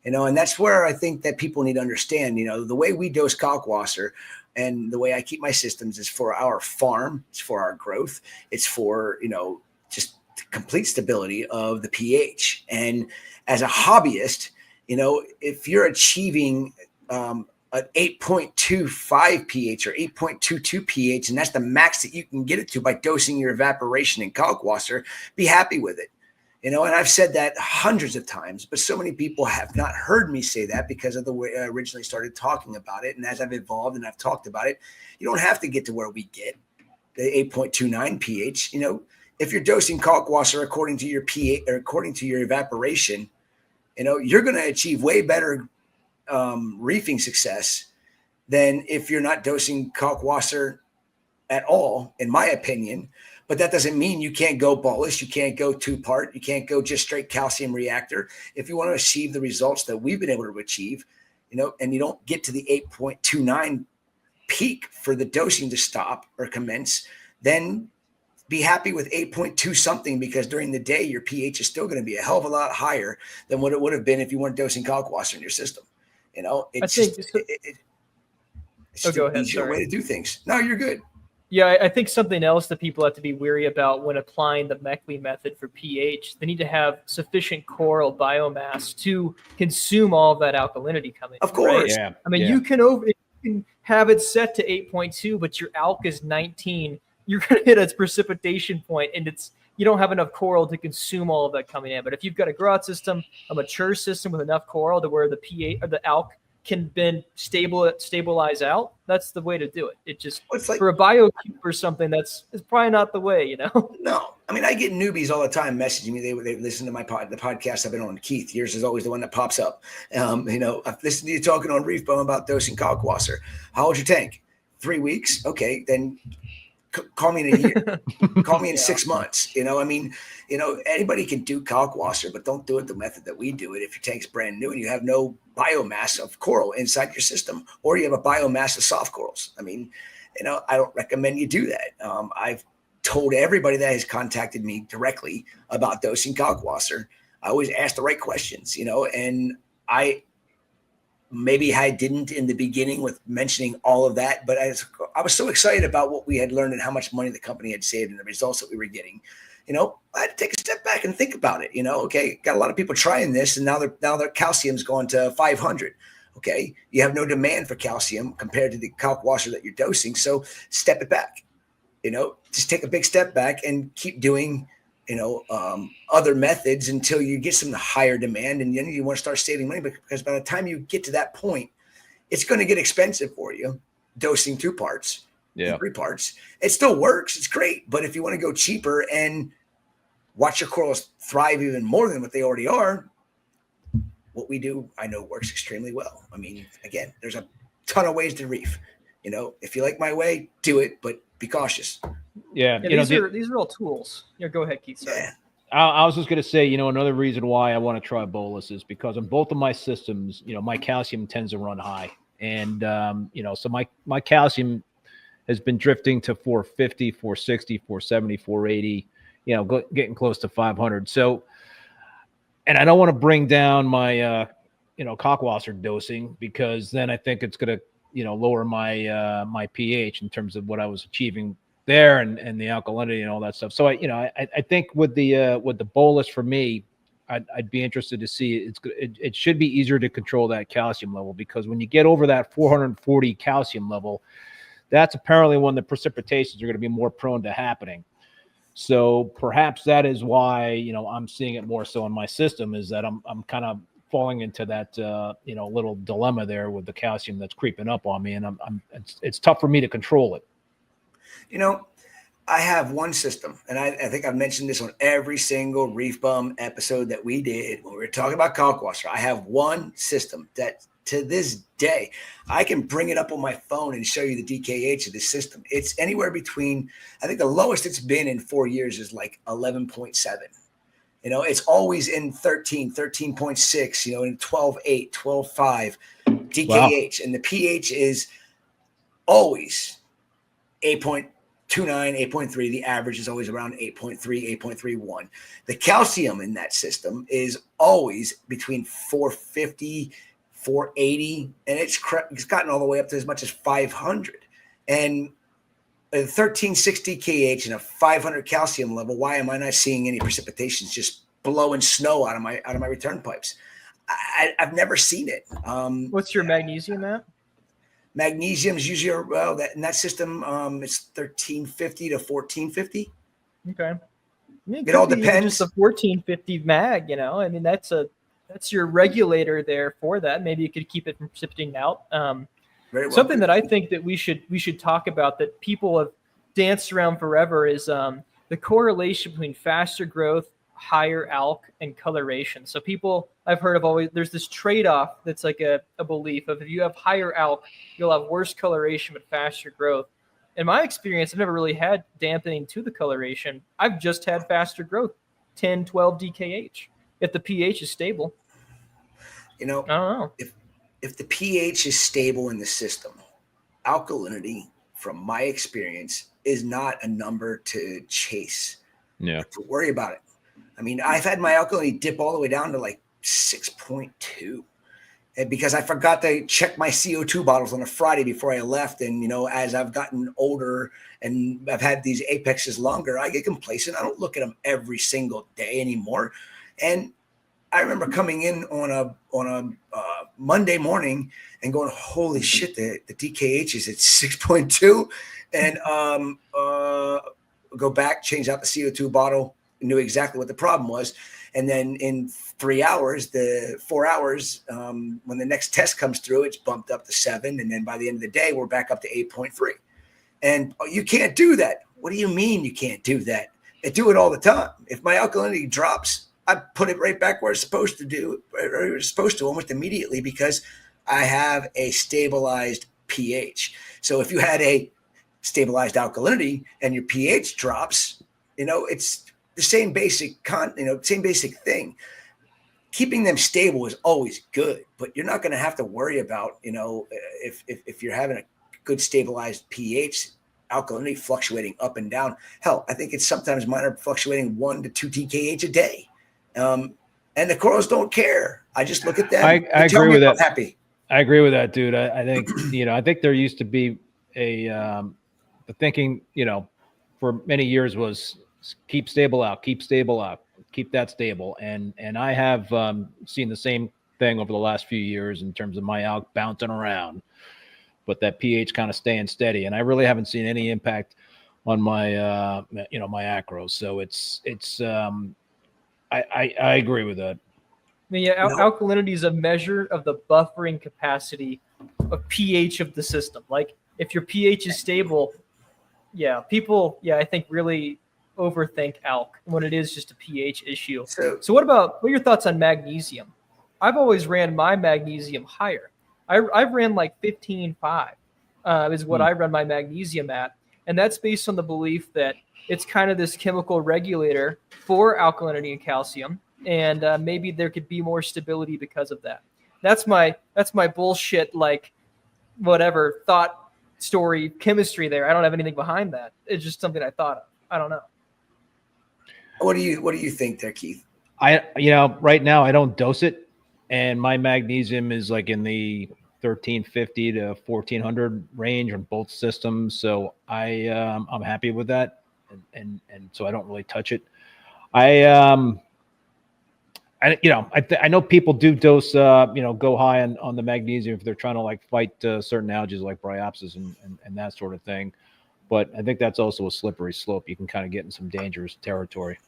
You know, and that's where I think that people need to understand, you know, the way we dose Kalkwasser and the way I keep my systems is for our farm. It's for our growth. It's for, you know, just complete stability of the pH. And as a hobbyist, you know, if you're achieving an 8.25 pH or 8.22 pH, and that's the max that you can get it to by dosing your evaporation in Kalkwasser, be happy with it. And I've said that hundreds of times, but so many people have not heard me say that because of the way I originally started talking about it. And as I've evolved and I've talked about it, you don't have to get to where we get the 8.29 pH. If you're dosing kalkwasser according to your pH or according to your evaporation, you're going to achieve way better reefing success than if you're not dosing kalkwasser at all, in my opinion. But that doesn't mean you can't go bolus, you can't go 2-part, you can't go just straight calcium reactor. If you want to achieve the results that we've been able to achieve, and you don't get to the 8.29 peak for the dosing to stop or commence, then be happy with 8.2 something, because during the day, your pH is still going to be a hell of a lot higher than what it would have been if you weren't dosing kalkwasser in your system. It's just go an ahead, easier sorry. way to do things. No, you're good. Yeah, I think something else that people have to be wary about when applying the Meckley method for pH, they need to have sufficient coral biomass to consume all of that alkalinity coming. Of course. Yeah. I mean, yeah. you can have it set to 8.2, but your alk is 19. You're going to hit its precipitation point, and you don't have enough coral to consume all of that coming in. But if you've got a grout system, a mature system with enough coral to where the pH or the alk can then stabilize out, that's the way to do it. It just It's like, for a biocube or something, it's probably not the way, no, I mean, I get newbies all the time messaging me. They listen to the podcast I've been on. Keith, yours is always the one that pops up. I've listened to you talking on Reef Bone about dosing kalkwasser. How old's your tank? 3 weeks. Okay, then call me in a year. Call me in 6 months. Anybody can do kalkwasser, but don't do it the method that we do it. If your tank's brand new and you have no biomass of coral inside your system, or you have a biomass of soft corals, I don't recommend you do that. I've told everybody that has contacted me directly about dosing kalkwasser. I always ask the right questions, and maybe I didn't in the beginning with mentioning all of that, but I was so excited about what we had learned and how much money the company had saved and the results that we were getting. I had to take a step back and think about it. Okay, got a lot of people trying this, and now their calcium's going to 500. Okay, you have no demand for calcium compared to the kalkwasser that you're dosing, so step it back. Just take a big step back and keep doing other methods until you get some higher demand, and then you want to start saving money, because by the time you get to that point, it's going to get expensive for you dosing 2 parts, 3 parts. It still works, it's great, but if you want to go cheaper and watch your corals thrive even more than what they already are, what we do, I know, works extremely well. Again, there's a ton of ways to reef. If you like my way, do it, but be cautious. Yeah. these are all tools. Go ahead, Keith. Sorry. Yeah. I was just going to say, another reason why I want to try bolus is because in both of my systems, my calcium tends to run high. And, so my calcium has been drifting to 450, 460, 470, 480, getting close to 500. So, and I don't want to bring down my, kalkwasser dosing, because then I think it's going to, lower my, my pH in terms of what I was achieving there and the alkalinity and all that stuff. So I think with the bolus for me, I'd be interested to see it should be easier to control that calcium level, because when you get over that 440 calcium level, that's apparently when the precipitations are going to be more prone to happening. So perhaps that is why, I'm seeing it more so in my system, is that I'm kind of falling into that, little dilemma there with the calcium that's creeping up on me. And it's tough for me to control it. I have one system, and I think I've mentioned this on every single Reef Bum episode that we did when we were talking about kalkwasser. I have one system that to this day, I can bring it up on my phone and show you the DKH of this system. It's anywhere between, I think the lowest it's been in 4 years is like 11.7. It's always in 13, 13.6, in 12.8, 12.5 DKH. Wow. And the pH is always 8.29, 8.3. The average is always around 8.3, 8.31. The calcium in that system is always between 450, 480, and it's gotten all the way up to as much as 500. And a 1360 KH and a 500 calcium level, why am I not seeing any precipitations just blowing snow out of my return pipes? I've never seen it. What's your magnesium at? Magnesium is usually in that system. It's 1350 to 1450. Okay. mean, It all could be even depends. just a 1450 mag, you know. I mean, that's your regulator there for that. Maybe you could keep it from precipitating out. Very well. Something that I think that we should talk about that people have danced around forever is the correlation between faster growth, higher alk, and coloration. So people I've heard of always there's this trade-off that's like a belief of if you have higher alk, you'll have worse coloration but faster growth. In my experience, I've never really had dampening to the coloration. I've just had faster growth, 10, 12 DKH. If the pH is stable, You know, I don't know. if the pH is stable in the system, alkalinity, from my experience, is not a number to chase. Yeah. To worry about it. I mean, I've had my alkalinity dip all the way down to like 6.2. And because I forgot to check my CO2 bottles on a Friday before I left. And, you know, as I've gotten older and I've had these apexes longer, I get complacent. I don't look at them every single day anymore. And I remember coming in on a Monday morning and going, holy shit, the DKH is at 6.2. And go back, change out the CO2 bottle, knew exactly what the problem was. And then in 3 hours, 4 hours, when the next test comes through, it's bumped up to 7. And then by the end of the day, we're back up to 8.3. And you can't do that. What do you mean you can't do that? I do it all the time. If my alkalinity drops, I put it right back where it's supposed to do, or it's supposed to almost immediately, because I have a stabilized pH. So if you had a stabilized alkalinity and your pH drops, you know, it's the same basic same basic thing. Keeping them stable is always good, but you're not going to have to worry about, you know, if you're having a good stabilized pH, alkalinity fluctuating up and down. Hell, I think it's sometimes minor fluctuating 1 to 2 DKH a day. And the corals don't care. I just look at them. I agree with that. I'm happy. I agree with that, dude. I think, you know, I think there used to be the thinking, you know, for many years was keep stable out, keep that stable. And I have seen the same thing over the last few years in terms of my alk bouncing around, but that pH kind of staying steady. And I really haven't seen any impact on my, you know, my acros. So I agree with that. I mean, yeah, alkalinity is a measure of the buffering capacity of pH of the system. Like if your pH is stable, people, I think really overthink alk when it is just a pH issue. So what are your thoughts on magnesium? I've always ran my magnesium higher. I've ran like 15.5 is what I run my magnesium at. And that's based on the belief that it's kind of this chemical regulator for alkalinity and calcium. And maybe there could be more stability because of that. That's my bullshit, like whatever thought story chemistry there. I don't have anything behind that. It's just something I thought of. I don't know. What do you think there, Keith? Right now I don't dose it, and my magnesium is like in the 1350 to 1400 range on both systems. So I'm happy with that. And so I don't really touch it. I know people do dose, go high on the magnesium if they're trying to like fight certain algae like bryopsis and that sort of thing. But I think that's also a slippery slope. You can kind of get in some dangerous territory.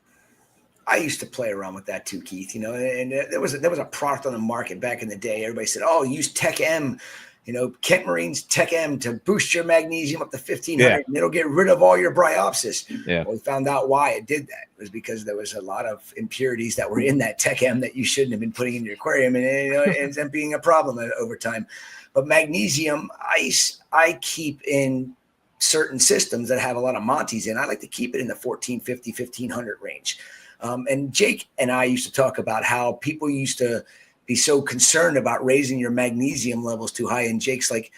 I used to play around with that too, Keith, you know, and there was a product on the market back in the day. Everybody said, oh, use Tech M, you know, Kent Marine's Tech M to boost your magnesium up to 1500 and it'll get rid of all your bryopsis. Yeah. Well, we found out why it did that. It was because there was a lot of impurities that were in that Tech M that you shouldn't have been putting in your aquarium, and it ends up being a problem over time. But magnesium, I keep in certain systems that have a lot of Montes in. I like to keep it in the 1450, 1500 range. And Jake and I used to talk about how people used to be so concerned about raising your magnesium levels too high. And Jake's like,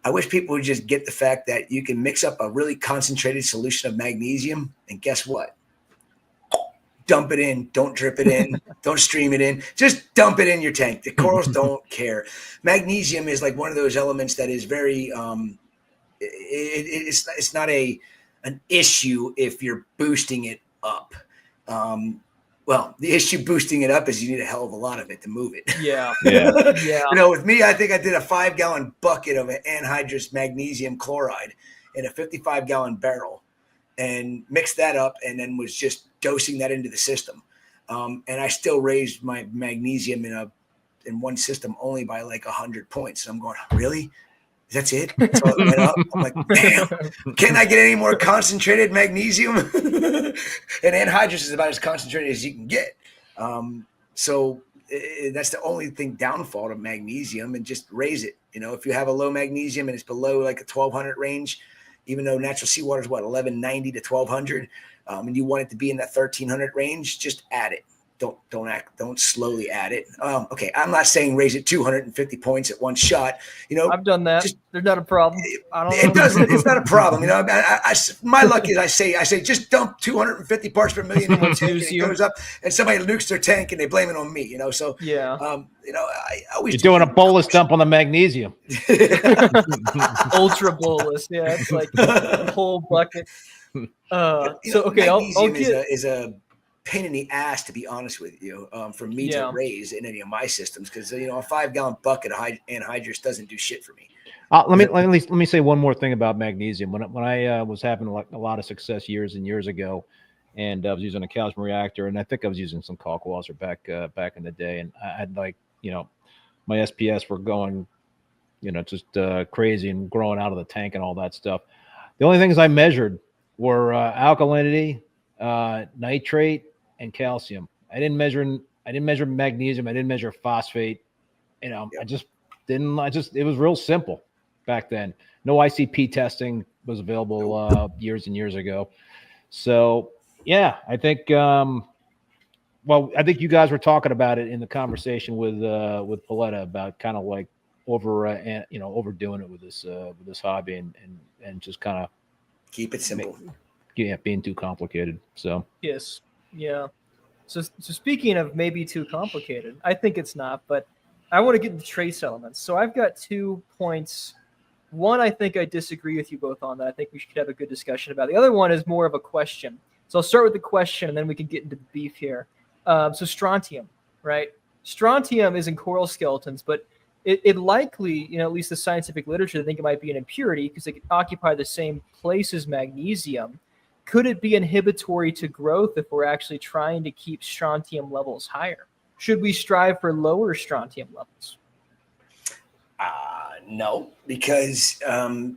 I wish people would just get the fact that you can mix up a really concentrated solution of magnesium. And guess what? Dump it in. Don't drip it in. Don't stream it in. Just dump it in your tank. The corals don't care. Magnesium is like one of those elements that is very, it's not an issue if you're boosting it up. Well, the issue boosting it up is you need a hell of a lot of it to move it. Yeah. You know, with me, I think I did a 5-gallon bucket of anhydrous magnesium chloride in a 55-gallon barrel and mixed that up, and then was just dosing that into the system. And I still raised my magnesium in one system only by like 100 points. So I'm going, really? That's it? So it went up. I'm like, damn, can I get any more concentrated magnesium? And anhydrous is about as concentrated as you can get. So that's the only thing downfall to magnesium, and just raise it. You know, if you have a low magnesium and it's below like a 1200 range, even though natural seawater is what, 1190 to 1200, and you want it to be in that 1300 range, just add it. Don't slowly add it. Okay, I'm not saying raise it 250 points at one shot. You know, I've done that. There's not a problem. I don't know. It doesn't. It's not a problem. You know, my luck is I say just dump 250 parts per million in one tank, and it goes up, and somebody nukes their tank and they blame it on me. You know, so yeah. You know, I always You're doing a bolus dump on the magnesium. Ultra bolus. Yeah, it's like a whole bucket. So okay, I'll get is a pain in the ass, to be honest with you, for me to raise in any of my systems, because you know a 5-gallon bucket of anhydrous doesn't do shit for me. Let me say one more thing about magnesium. When I was having a lot of success years and years ago, and I was using a calcium reactor, and I think I was using some Kalkwasser back in the day, and I had my SPS were going, just crazy and growing out of the tank and all that stuff. The only things I measured were alkalinity, nitrate, and calcium. I didn't measure magnesium. I didn't measure phosphate. Yep. It was real simple back then. No ICP testing was available years and years ago. So yeah, I think I think you guys were talking about it in the conversation with Paletta about kind of like overdoing it with this hobby and just kind of keep it simple. Being too complicated. So yes. Yeah. So speaking of maybe too complicated, I think it's not, but I want to get into trace elements. So I've got 2 points. One, I think I disagree with you both on that. I think we should have a good discussion about it. The other one is more of a question. So I'll start with the question, and then we can get into the beef here. So strontium, right? Strontium is in coral skeletons, but it likely, at least the scientific literature, I think it might be an impurity because it could occupy the same place as magnesium. Could it be inhibitory to growth if we're actually trying to keep strontium levels higher? Should we strive for lower strontium levels? No, because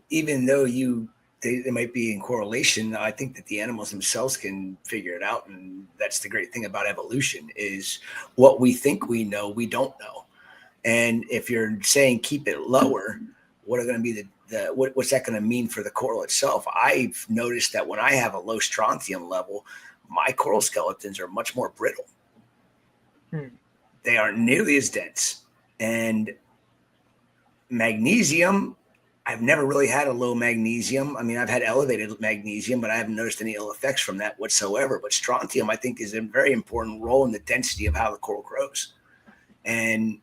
even though they might be in correlation, I think that the animals themselves can figure it out. And that's the great thing about evolution is what we think we know, we don't know. And if you're saying keep it lower, what are going to be what's that going to mean for the coral itself? I've noticed that when I have a low strontium level, my coral skeletons are much more brittle. They aren't nearly as dense. And magnesium, I've never really had a low magnesium. I mean, I've had elevated magnesium, but I haven't noticed any ill effects from that whatsoever. But strontium, I think, is a very important role in the density of how the coral grows. And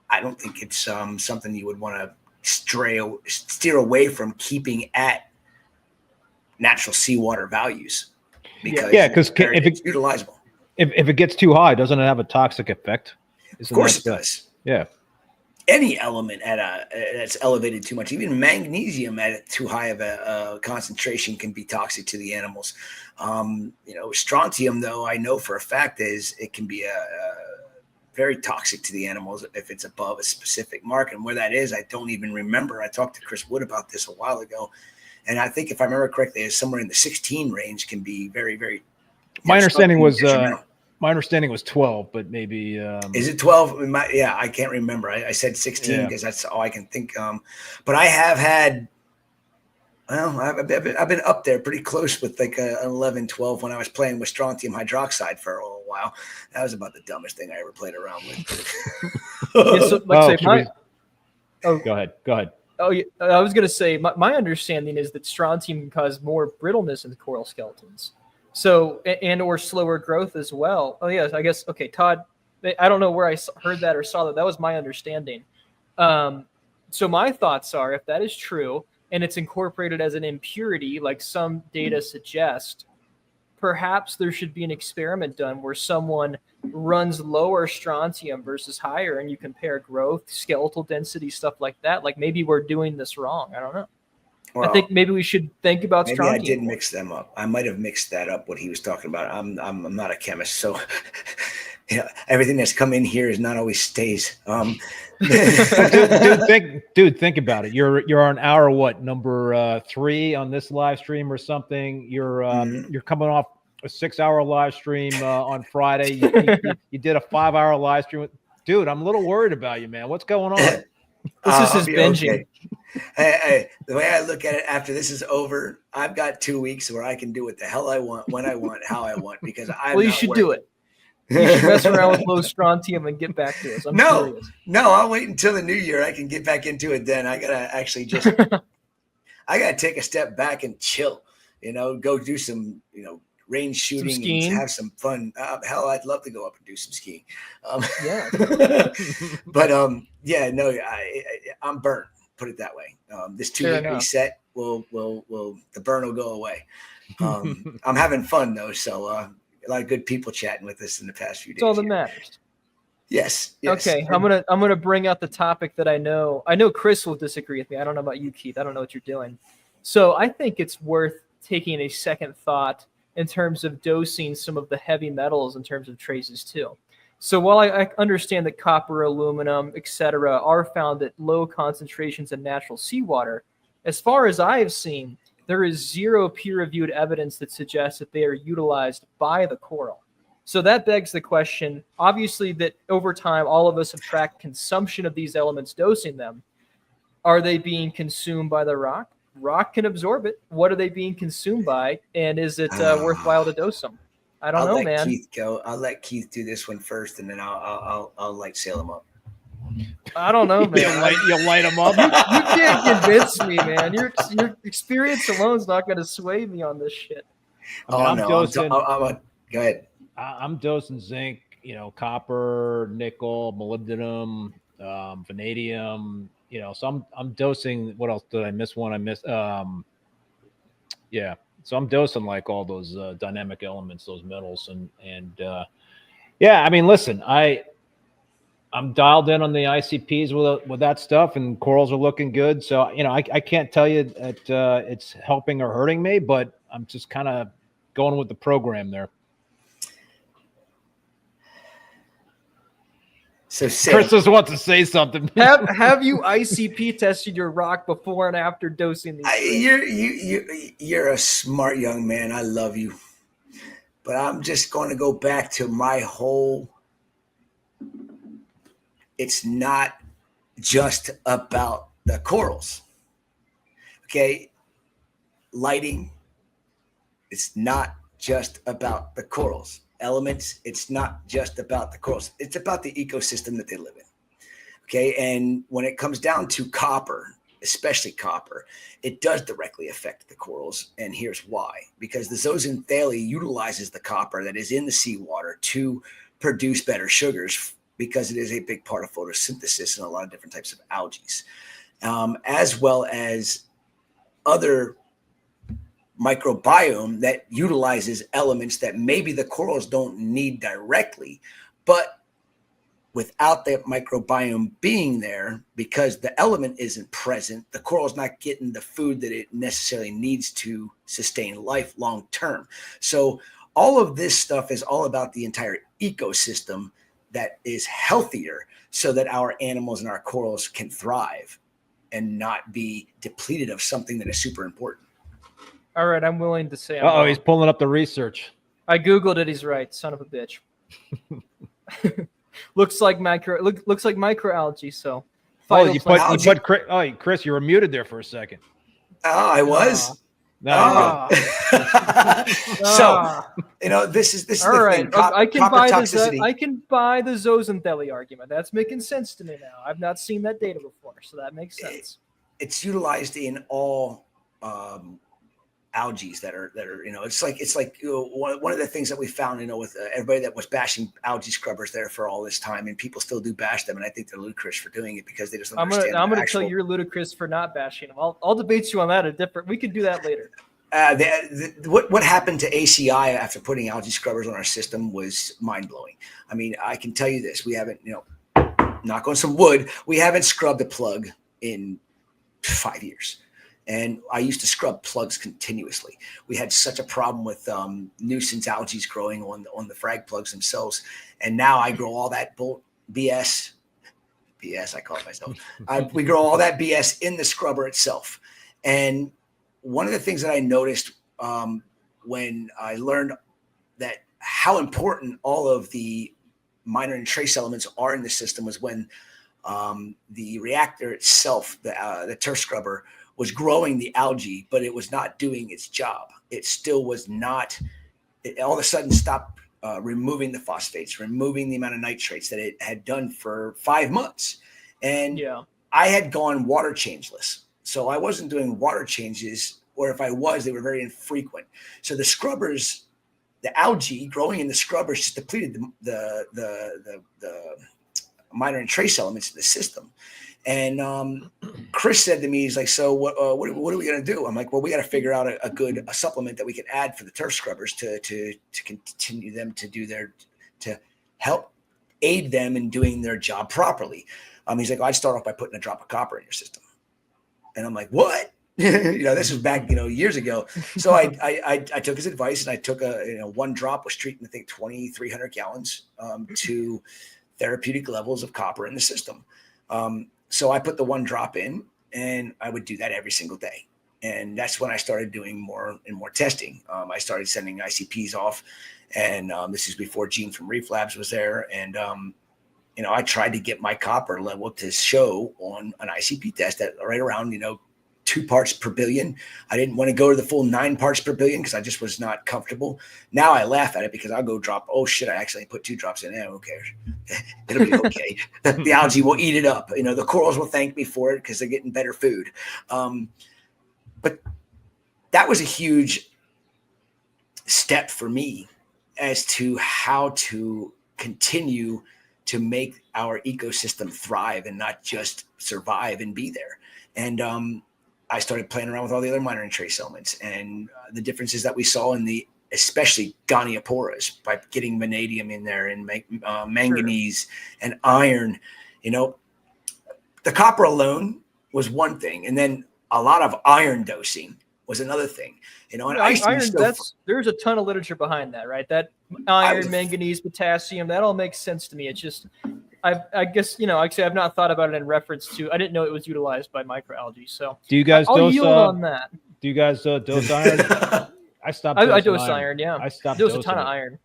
I don't think it's something you would want to steer away from keeping at natural seawater values, because if it's utilizable. If it gets too high, doesn't it have a toxic effect? Of course it does. Yeah. Any element that's elevated too much, even magnesium at too high of a concentration can be toxic to the animals. Strontium, though, I know for a fact it can be very toxic to the animals if it's above a specific mark. And where that is, I don't even remember. I talked to Chris Wood about this a while ago. And I think if I remember correctly, it's somewhere in the 16 range can be very, very. My understanding was 12, but maybe. Is it 12? I can't remember. I said 16 because that's all I can think. But I have had, I've been up there pretty close with like an 11, 12 when I was playing with strontium hydroxide for a little while. That was about the dumbest thing I ever played around with. Go ahead. Oh, yeah, I was going to say, my understanding is that strontium can cause more brittleness in the coral skeletons. So, or slower growth as well. Oh, yes, I guess. Okay, Todd, I don't know where I heard that or saw that. That was my understanding. So my thoughts are, if that is true, and it's incorporated as an impurity, like some data suggest, perhaps there should be an experiment done where someone runs lower strontium versus higher, and you compare growth, skeletal density, stuff like that. Like maybe we're doing this wrong. I don't know. Well, I think maybe we should think about maybe strong I tea did more. mix them up. I might have mixed that up. What he was talking about. I'm not a chemist, so everything that's come in here is not always stays. Dude, think about it. You're on hour what, number 3 on this live stream or something. You're coming off a 6-hour live stream on Friday. You did a 5-hour live stream. Dude, I'm a little worried about you, man. What's going on? This is his I'll be binging. okay. Hey, the way I look at it, after this is over, I've got 2 weeks where I can do what the hell I want, when I want, how I want, because I'm Well, you not should do working. it. You should mess around with low strontium and get back to us. I'm curious. No, I'll wait until the new year. I can get back into it then. I gotta actually just, I gotta take a step back and chill. Go do some, range shooting skiing? and have some fun. Hell, I'd love to go up and do some skiing. Yeah. But yeah, no, I'm burnt. Put it that way. This 2-week reset the burn will go away. I'm having fun though, so a lot of good people chatting with us in the past few days. That's all that matters. Yes. Okay, I'm gonna bring out the topic that I know Chris will disagree with me. I don't know about you, Keith. I don't know what you're doing. So I think it's worth taking a second thought in terms of dosing some of the heavy metals in terms of traces too. So while I understand that copper, aluminum, etc., are found at low concentrations in natural seawater, as far as I have seen, there is zero peer-reviewed evidence that suggests that they are utilized by the coral. So that begs the question, obviously, that over time, all of us have tracked consumption of these elements, dosing them. Are they being consumed by the rock? Rock can absorb it. What are they being consumed by? And is it worthwhile to dose them? I don't know, man. Keith go. I'll let Keith do this one first, and then I'll light sail him up. I don't know, man. You'll light them up. You can't convince me, man. Your experience alone is not going to sway me on this shit. I'm dosing. Go ahead. I'm dosing zinc, copper, nickel, molybdenum, vanadium. So I'm dosing. What else did I miss? One I missed. Yeah. So I'm dosing like all those dynamic elements, those metals, and yeah. I mean, listen, I'm dialed in on the ICPs with that stuff, and corals are looking good. So I can't tell you that it's helping or hurting me, but I'm just kind of going with the program there. So Chris just wants to say something. Have you ICP tested your rock before and after dosing these? You're a smart young man. I love you, but I'm just going to go back to my whole. It's not just about the corals. Okay, lighting. It's not just about the corals. Elements, it's not just about the corals. It's about the ecosystem that they live in. Okay, and when it comes down to copper, especially copper, it does directly affect the corals, and here's why. Because the zooxanthellae utilizes the copper that is in the seawater to produce better sugars, because it is a big part of photosynthesis in a lot of different types of algae, as well as other microbiome that utilizes elements that maybe the corals don't need directly, but without that microbiome being there, because the element isn't present, the coral's not getting the food that it necessarily needs to sustain life long term. So all of this stuff is all about the entire ecosystem that is healthier, so that our animals and our corals can thrive and not be depleted of something that is super important. All right, I'm willing to say. He's pulling up the research. I googled it. He's right. Son of a bitch. looks like microalgae. So. Chris, you were muted there for a second. Oh, I was. So this is all the right. thing. I can buy toxicity. I can buy the zooxanthellae argument. That's making sense to me now. I've not seen that data before, so that makes sense. It's utilized in all algae that are it's like one of the things that we found with everybody that was bashing algae scrubbers there for all this time, and people still do bash them, and I think they're ludicrous for doing it because they just don't understand. I'm gonna tell you you're ludicrous for not bashing them. I'll debate you on that. We can do that later. What happened to ACI after putting algae scrubbers on our system was mind blowing. I mean, I can tell you this: we haven't, knock on some wood, we haven't scrubbed a plug in 5 years. And I used to scrub plugs continuously. We had such a problem with nuisance algae growing on the frag plugs themselves. And now I grow all that BS. BS, I call it myself. We grow all that BS in the scrubber itself. And one of the things that I noticed when I learned that how important all of the minor and trace elements are in the system was when the reactor itself, the turf scrubber, was growing the algae, but it was not doing its job. It still was not, it all of a sudden stopped removing the phosphates, removing the amount of nitrates that it had done for 5 months. And I had gone water changeless. So I wasn't doing water changes, or if I was, they were very infrequent. So the scrubbers, the algae growing in the scrubbers just depleted the minor and trace elements in the system. And Chris said to me, he's like, so what are we going to do? I'm like, well, we got to figure out a supplement that we can add for the turf scrubbers to continue them to do to help aid them in doing their job properly. He's like, I'd start off by putting a drop of copper in your system. And I'm like, what? This was back, years ago. So I took his advice, and I took one drop was treating, I think, 2,300 gallons to therapeutic levels of copper in the system. So I put the one drop in, and I would do that every single day. And that's when I started doing more and more testing. I started sending ICPs off, and this is before Gene from Reef Labs was there. And, I tried to get my copper level to show on an ICP test at right around, 2 parts per billion. I didn't want to go to the full 9 parts per billion because I just was not comfortable. Now I laugh at it because I'll go drop, oh shit, I actually put 2 drops in. Who cares? It'll be okay. The algae will eat it up. The corals will thank me for it because they're getting better food. But that was a huge step for me as to how to continue to make our ecosystem thrive and not just survive and be there. And I started playing around with all the other minor and trace elements and the differences that we saw in especially Gonioporas by getting vanadium in there and manganese and iron. The copper alone was one thing, and then a lot of iron dosing was another thing. And iron, there's a ton of literature behind that, right? That iron, manganese, potassium, that all makes sense to me. It's just, I guess, actually I've not thought about it in reference to, I didn't know it was utilized by microalgae. So do you guys I'll yield on that. Do you guys dose iron? I stopped. I dose iron. Yeah. I stopped. Dose a ton of iron.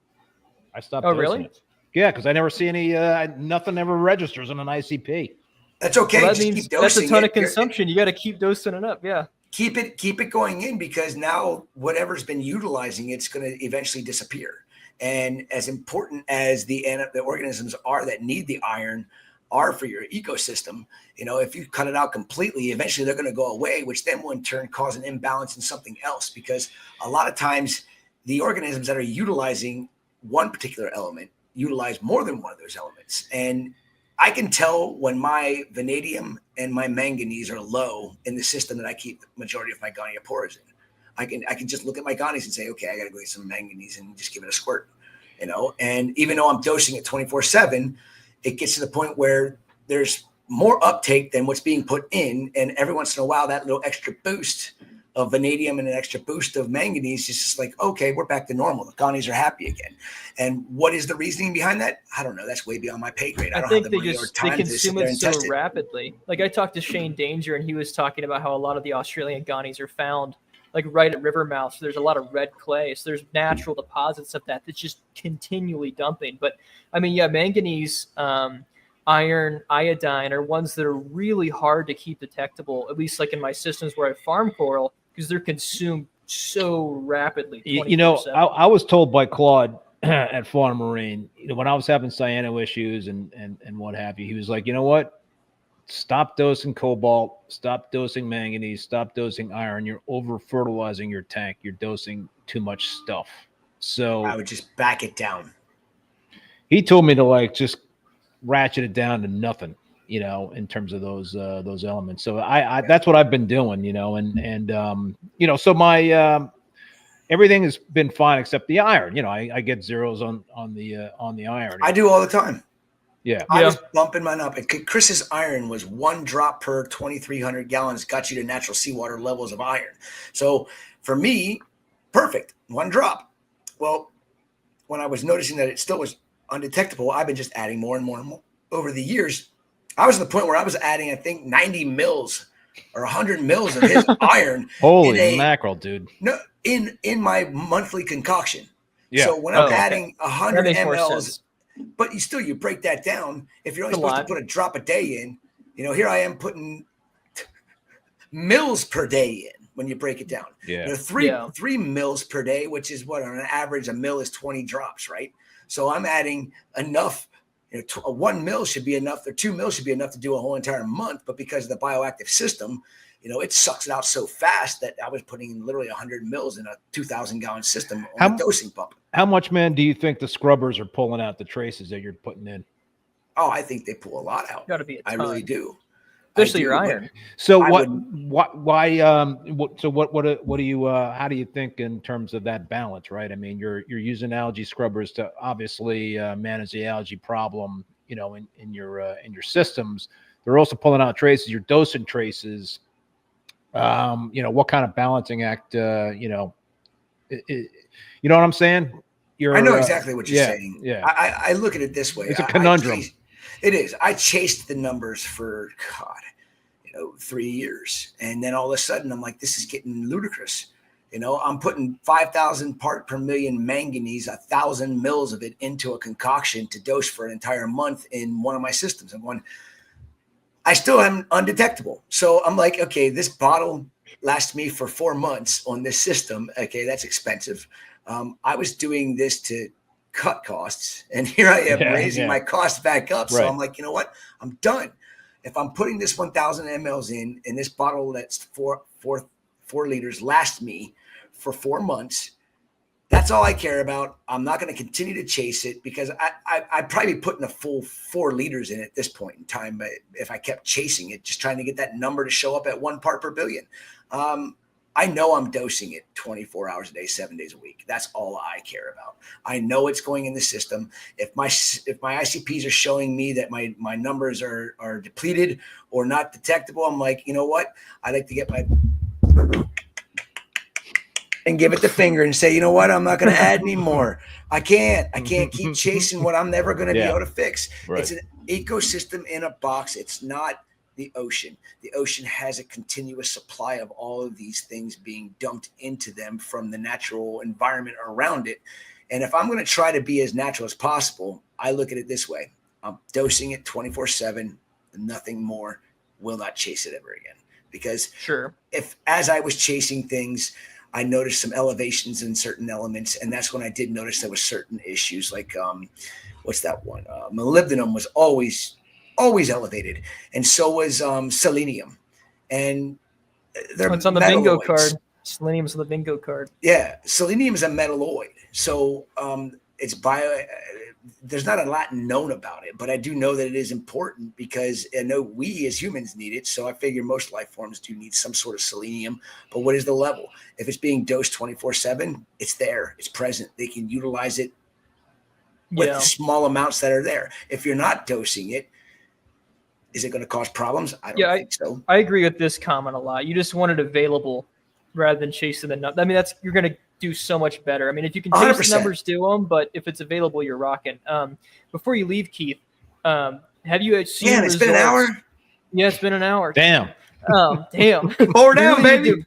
I stopped. Oh, really? It. Yeah, because I never see any. Nothing ever registers on an ICP. That's okay. Well, that means that's a ton of consumption. You got to keep dosing it up. Yeah. Keep it going in, because now whatever's been utilizing it's going to eventually disappear. And as important as the organisms are that need the iron are for your ecosystem, if you cut it out completely, eventually they're going to go away, which then will in turn cause an imbalance in something else. Because a lot of times the organisms that are utilizing one particular element utilize more than one of those elements. And I can tell when my vanadium and my manganese are low in the system that I keep the majority of my Gonioporas in. I can just look at my Gonies and say, okay, I got to go get some manganese and just give it a squirt, And even though I'm dosing it 24/7, it gets to the point where there's more uptake than what's being put in, and every once in a while, that little extra boost of vanadium and an extra boost of manganese is just like, okay, we're back to normal. The Gonies are happy again. And what is the reasoning behind that? I don't know. That's way beyond my pay grade. I don't think have the money or time to sit there and test it rapidly. Like I talked to Shane Danger, and he was talking about how a lot of the Australian Gonies are found like right at river mouths. So there's a lot of red clay. So there's natural deposits of that's just continually dumping. But I mean, yeah, manganese, iron, iodine are ones that are really hard to keep detectable, at least like in my systems where I farm coral, because they're consumed so rapidly. I was told by Claude at Farm Marine, when I was having cyano issues and what have you, he was like, you know what? Stop dosing cobalt, stop dosing manganese, stop dosing iron. You're over fertilizing your tank. You're dosing too much stuff. So I would just back it down. He told me to just ratchet it down to nothing, in terms of those elements. So I that's what I've been doing, so my everything has been fine except the iron. I get zeros on the iron. I do all the time. Yeah. I was bumping mine up. And Chris's iron was 1 drop per 2,300 gallons, got you to natural seawater levels of iron. So for me, perfect, 1 drop. Well, when I was noticing that it still was undetectable, I've been just adding more and more and more over the years. I was at the point where I was adding, I think, 90 mils or 100 mils of his iron. Holy mackerel, dude. No, in my monthly concoction. Yeah. So when I'm adding 100 makes more mLs, sense. but you break that down. If you're only It's a supposed lot. to put a drop a day in, here I am putting mils per day in when you break it down. Yeah. 3 mils per day, which is what on an average a mil is 20 drops, right? So I'm adding enough. 1 mil should be enough, or 2 mils should be enough to do a whole entire month. But because of the bioactive system, it sucks it out so fast that I was putting literally 100 mils in a 2,000 gallon system on a dosing pump. How much, man, do you think the scrubbers are pulling out the traces that you're putting in? Oh, I think they pull a lot out. Got to be a ton. I really do. Especially your iron. So why what do you how do you think in terms of that balance, right? I mean, you're using algae scrubbers to obviously manage the algae problem, in your systems. They're also pulling out traces, you're dosing traces. What kind of balancing act, you know what I'm saying? I know exactly what you're saying. Yeah. I look at it this way. It's a conundrum. It is. I chased the numbers for 3 years. And then all of a sudden I'm like, this is getting ludicrous. I'm putting 5,000 part per million manganese, 1,000 mils of it into a concoction to dose for an entire month in one of my systems. I'm going, I still am undetectable. So I'm like, okay, this bottle lasts me for 4 months on this system. Okay, that's expensive. I was doing this to cut costs, and here I am raising my costs back up. So I'm like, you know what? I'm done. If I'm putting this 1,000 mLs in this bottle that's four liters lasts me for 4 months, that's all I care about. I'm not going to continue to chase it because I'd probably be putting a full 4 liters in at this point in time. But if I kept chasing it, just trying to get that number to show up at 1 part per billion, I know I'm dosing it 24 hours a day, 7 days a week. That's all I care about. I know it's going in the system. If my ICPs are showing me that my numbers are depleted or not detectable, I'm like, you know what? I like to get my and give it the finger and say, you know what? I'm not going to add any more. I can't keep chasing what I'm never going to be able to fix. Right. It's an ecosystem in a box. It's not the ocean. The ocean has a continuous supply of all of these things being dumped into them from the natural environment around it. And if I'm going to try to be as natural as possible, I look at it this way. I'm dosing it 24/7, nothing more, will not chase it ever again. Because if as I was chasing things, I noticed some elevations in certain elements. And that's when I did notice there was certain issues like, what's that one? Molybdenum was always elevated, and so was selenium. And it's on the bingo card. Selenium's on the bingo card. Yeah, selenium is a metalloid, so it's there's not a lot known about it, but I do know that it is important because I know we as humans need it. So I figure most life forms do need some sort of selenium. But what is the level? If it's being dosed 24/7, it's there, it's present. They can utilize it with the small amounts that are there. If you're not dosing it, is it going to cause problems? I don't think so. I agree with this comment a lot. You just want it available rather than chasing the number. I mean, you're going to do so much better. I mean, if you can chase 100%. The numbers, do them. But if it's available, you're rocking. Before you leave, Keith, have you seen? Yeah, it's been an hour. Yeah, it's been an hour. Damn. Damn. More down, baby.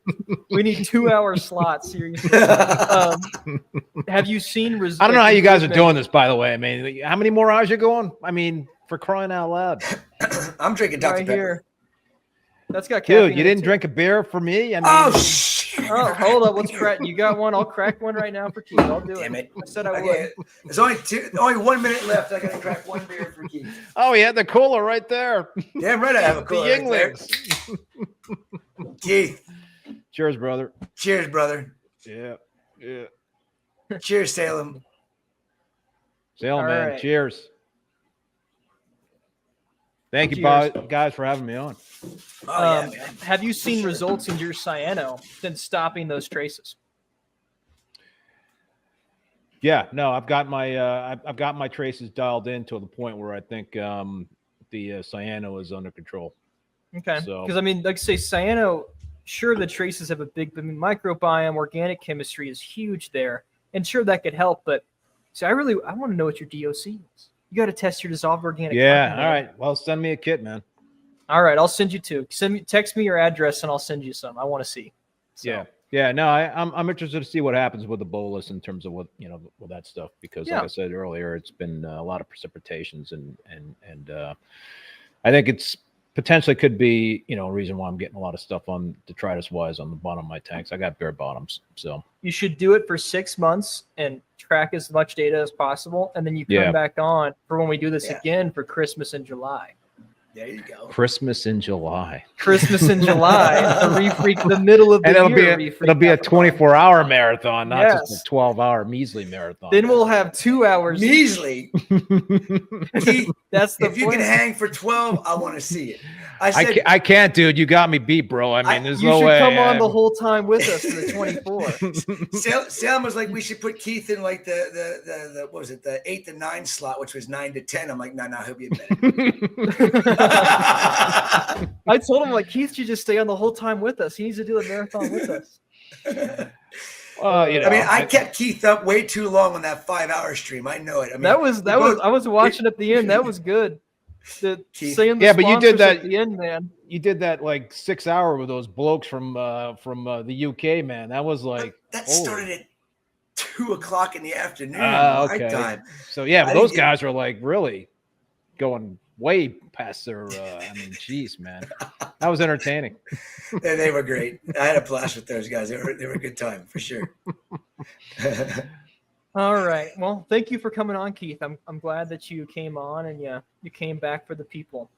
We need 2-hour slots. Seriously. Have you seen results? I don't know how you guys are doing this, by the way. I mean, how many more hours you going? I mean, for crying out loud. I'm drinking Dr. Pepper. Here. That's got dude. You didn't drink a beer for me. I mean, oh, hold up. Let's crack. You got one. I'll crack one right now for Keith. I'll do Damn it. I said I would. There's only 1 minute left. I gotta crack one beer for Keith. Oh, he had the cooler right there. Damn right, I have a cooler. The right Keith. Cheers, brother. Cheers, brother. Yeah. Cheers, Salem. Salem, man. Right. Cheers. Thank you, guys, for having me on. Have you seen results in your cyano since stopping those traces? Yeah, no, I've got my traces dialed in to the point where I think the cyano is under control. Okay. So- Because I mean, like say cyano, sure the traces have a big, I mean, microbiome, organic chemistry is huge there, and sure that could help. But see, I want to know what your DOC is. You got to test your dissolved organic. Yeah. cotton, All man. right. Well, send me a kit, man. All right, I'll send you two. Text me your address, and I'll send you some. I want to see. So, Yeah. Yeah. No, I'm interested to see what happens with the bolus in terms of what with that stuff, because Yeah. like I said earlier, it's been a lot of precipitations and I think it's potentially could be a reason why I'm getting a lot of stuff on detritus wise on the bottom of my tanks. I got bare bottoms, so you should do it for 6 months and track as much data as possible, and then you come Yeah. back on for when we do this Yeah. again for Christmas in July. There you go. Christmas in July. Christmas in July, the middle of the And year. it'll be a 24-hour marathon, not just Yes. a 12-hour measly marathon. Then we'll have 2 hours. Measly. Keith, That's the if you can plan. hang for 12, I want to see it. I said, I can't, dude. You got me beat, bro. I mean, there's You no should way. come on the whole time with us for the 24. Salem was like, we should put Keith in like the what was it, the 8 to 9 slot, which was 9 to 10. I'm like, no, he'll be in bed. I told him like Keith should just stay on the whole time with us. He needs to do a marathon with us. I kept Keith up way too long on that 5-hour stream. I know it. I mean, I was watching at the end. That was good. Keith. Saying the Yeah, but you did sponsors that- at the end, man. You did that like 6-hour with those blokes from the UK, man. That was like that holy. started at 2 o'clock in the afternoon. Okay. My time. So yeah, I but those didn't get- guys were like really going way past their. I mean, geez, man, that was entertaining. They were great. I had a blast with those guys. They were a good time for sure. All right. Well, thank you for coming on, Keith. I'm glad that you came on and you came back for the people.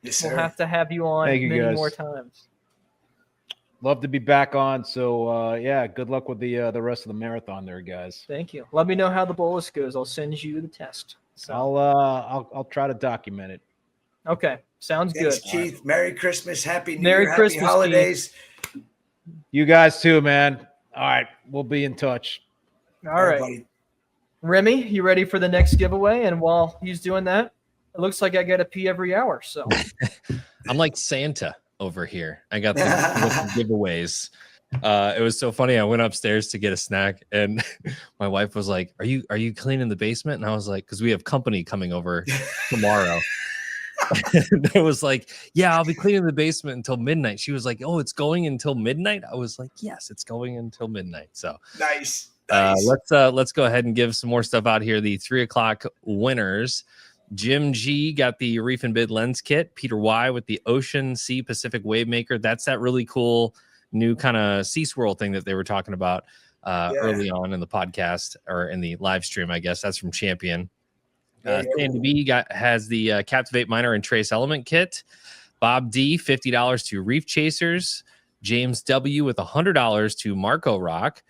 Yes, We'll sir. have to have you on Thank you, many guys. more times. Love to be back on. So yeah, good luck with the rest of the marathon, there, guys. Thank you. Let me know how the bolus goes. I'll send you the test. So, I'll try to document it. okay. Sounds Thanks, good. Keith. Merry Christmas. Happy New Merry Year. Christmas, Happy holidays. You guys too, man. All right, we'll be in touch. All right. Everybody. Remy, you ready for the next giveaway? And while he's doing that, it looks like I got to pee every hour. So I'm like Santa over here. I got the giveaways. It was so funny. I went upstairs to get a snack, and my wife was like, "Are you cleaning the basement?" And I was like, "Because we have company coming over tomorrow." And I was like, "Yeah, I'll be cleaning the basement until midnight." She was like, "Oh, it's going until midnight?" I was like, "Yes, it's going until midnight." So Nice. let's go ahead and give some more stuff out here. The 3 o'clock winners. Jim G got the Reef and Bid lens kit. Peter Y with the Ocean Sea Pacific Wave Maker. That's that really cool new kind of sea swirl thing that they were talking about early on in the podcast or in the live stream, I guess. That's from Champion. Sandy B has the Captivate Miner and Trace Element kit. Bob D, $50 to Reef Chasers. James W with $100 to Marco Rock.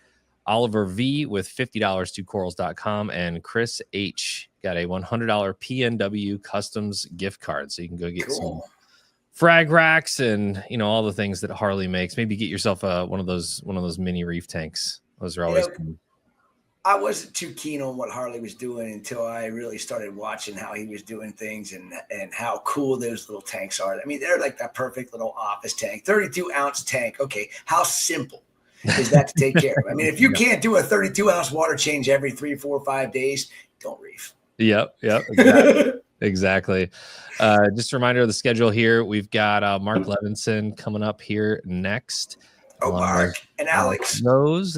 Oliver V with $50 to corals.com. And Chris H got a $100 PNW Customs gift card. So you can go get some frag racks and all the things that Harley makes. Maybe get yourself one of those mini reef tanks. Those are always cool. I wasn't too keen on what Harley was doing until I really started watching how he was doing things and how cool those little tanks are. I mean, they're like that perfect little office tank, 32-ounce tank. Okay, how simple is that to take care of? I mean, if you can't do a 32-ounce water change every 3, 4, 5 days, don't reef. Yep. Exactly. Just a reminder of the schedule here. We've got Mark Levinson coming up here next. Oh, Mark and Alex. Those.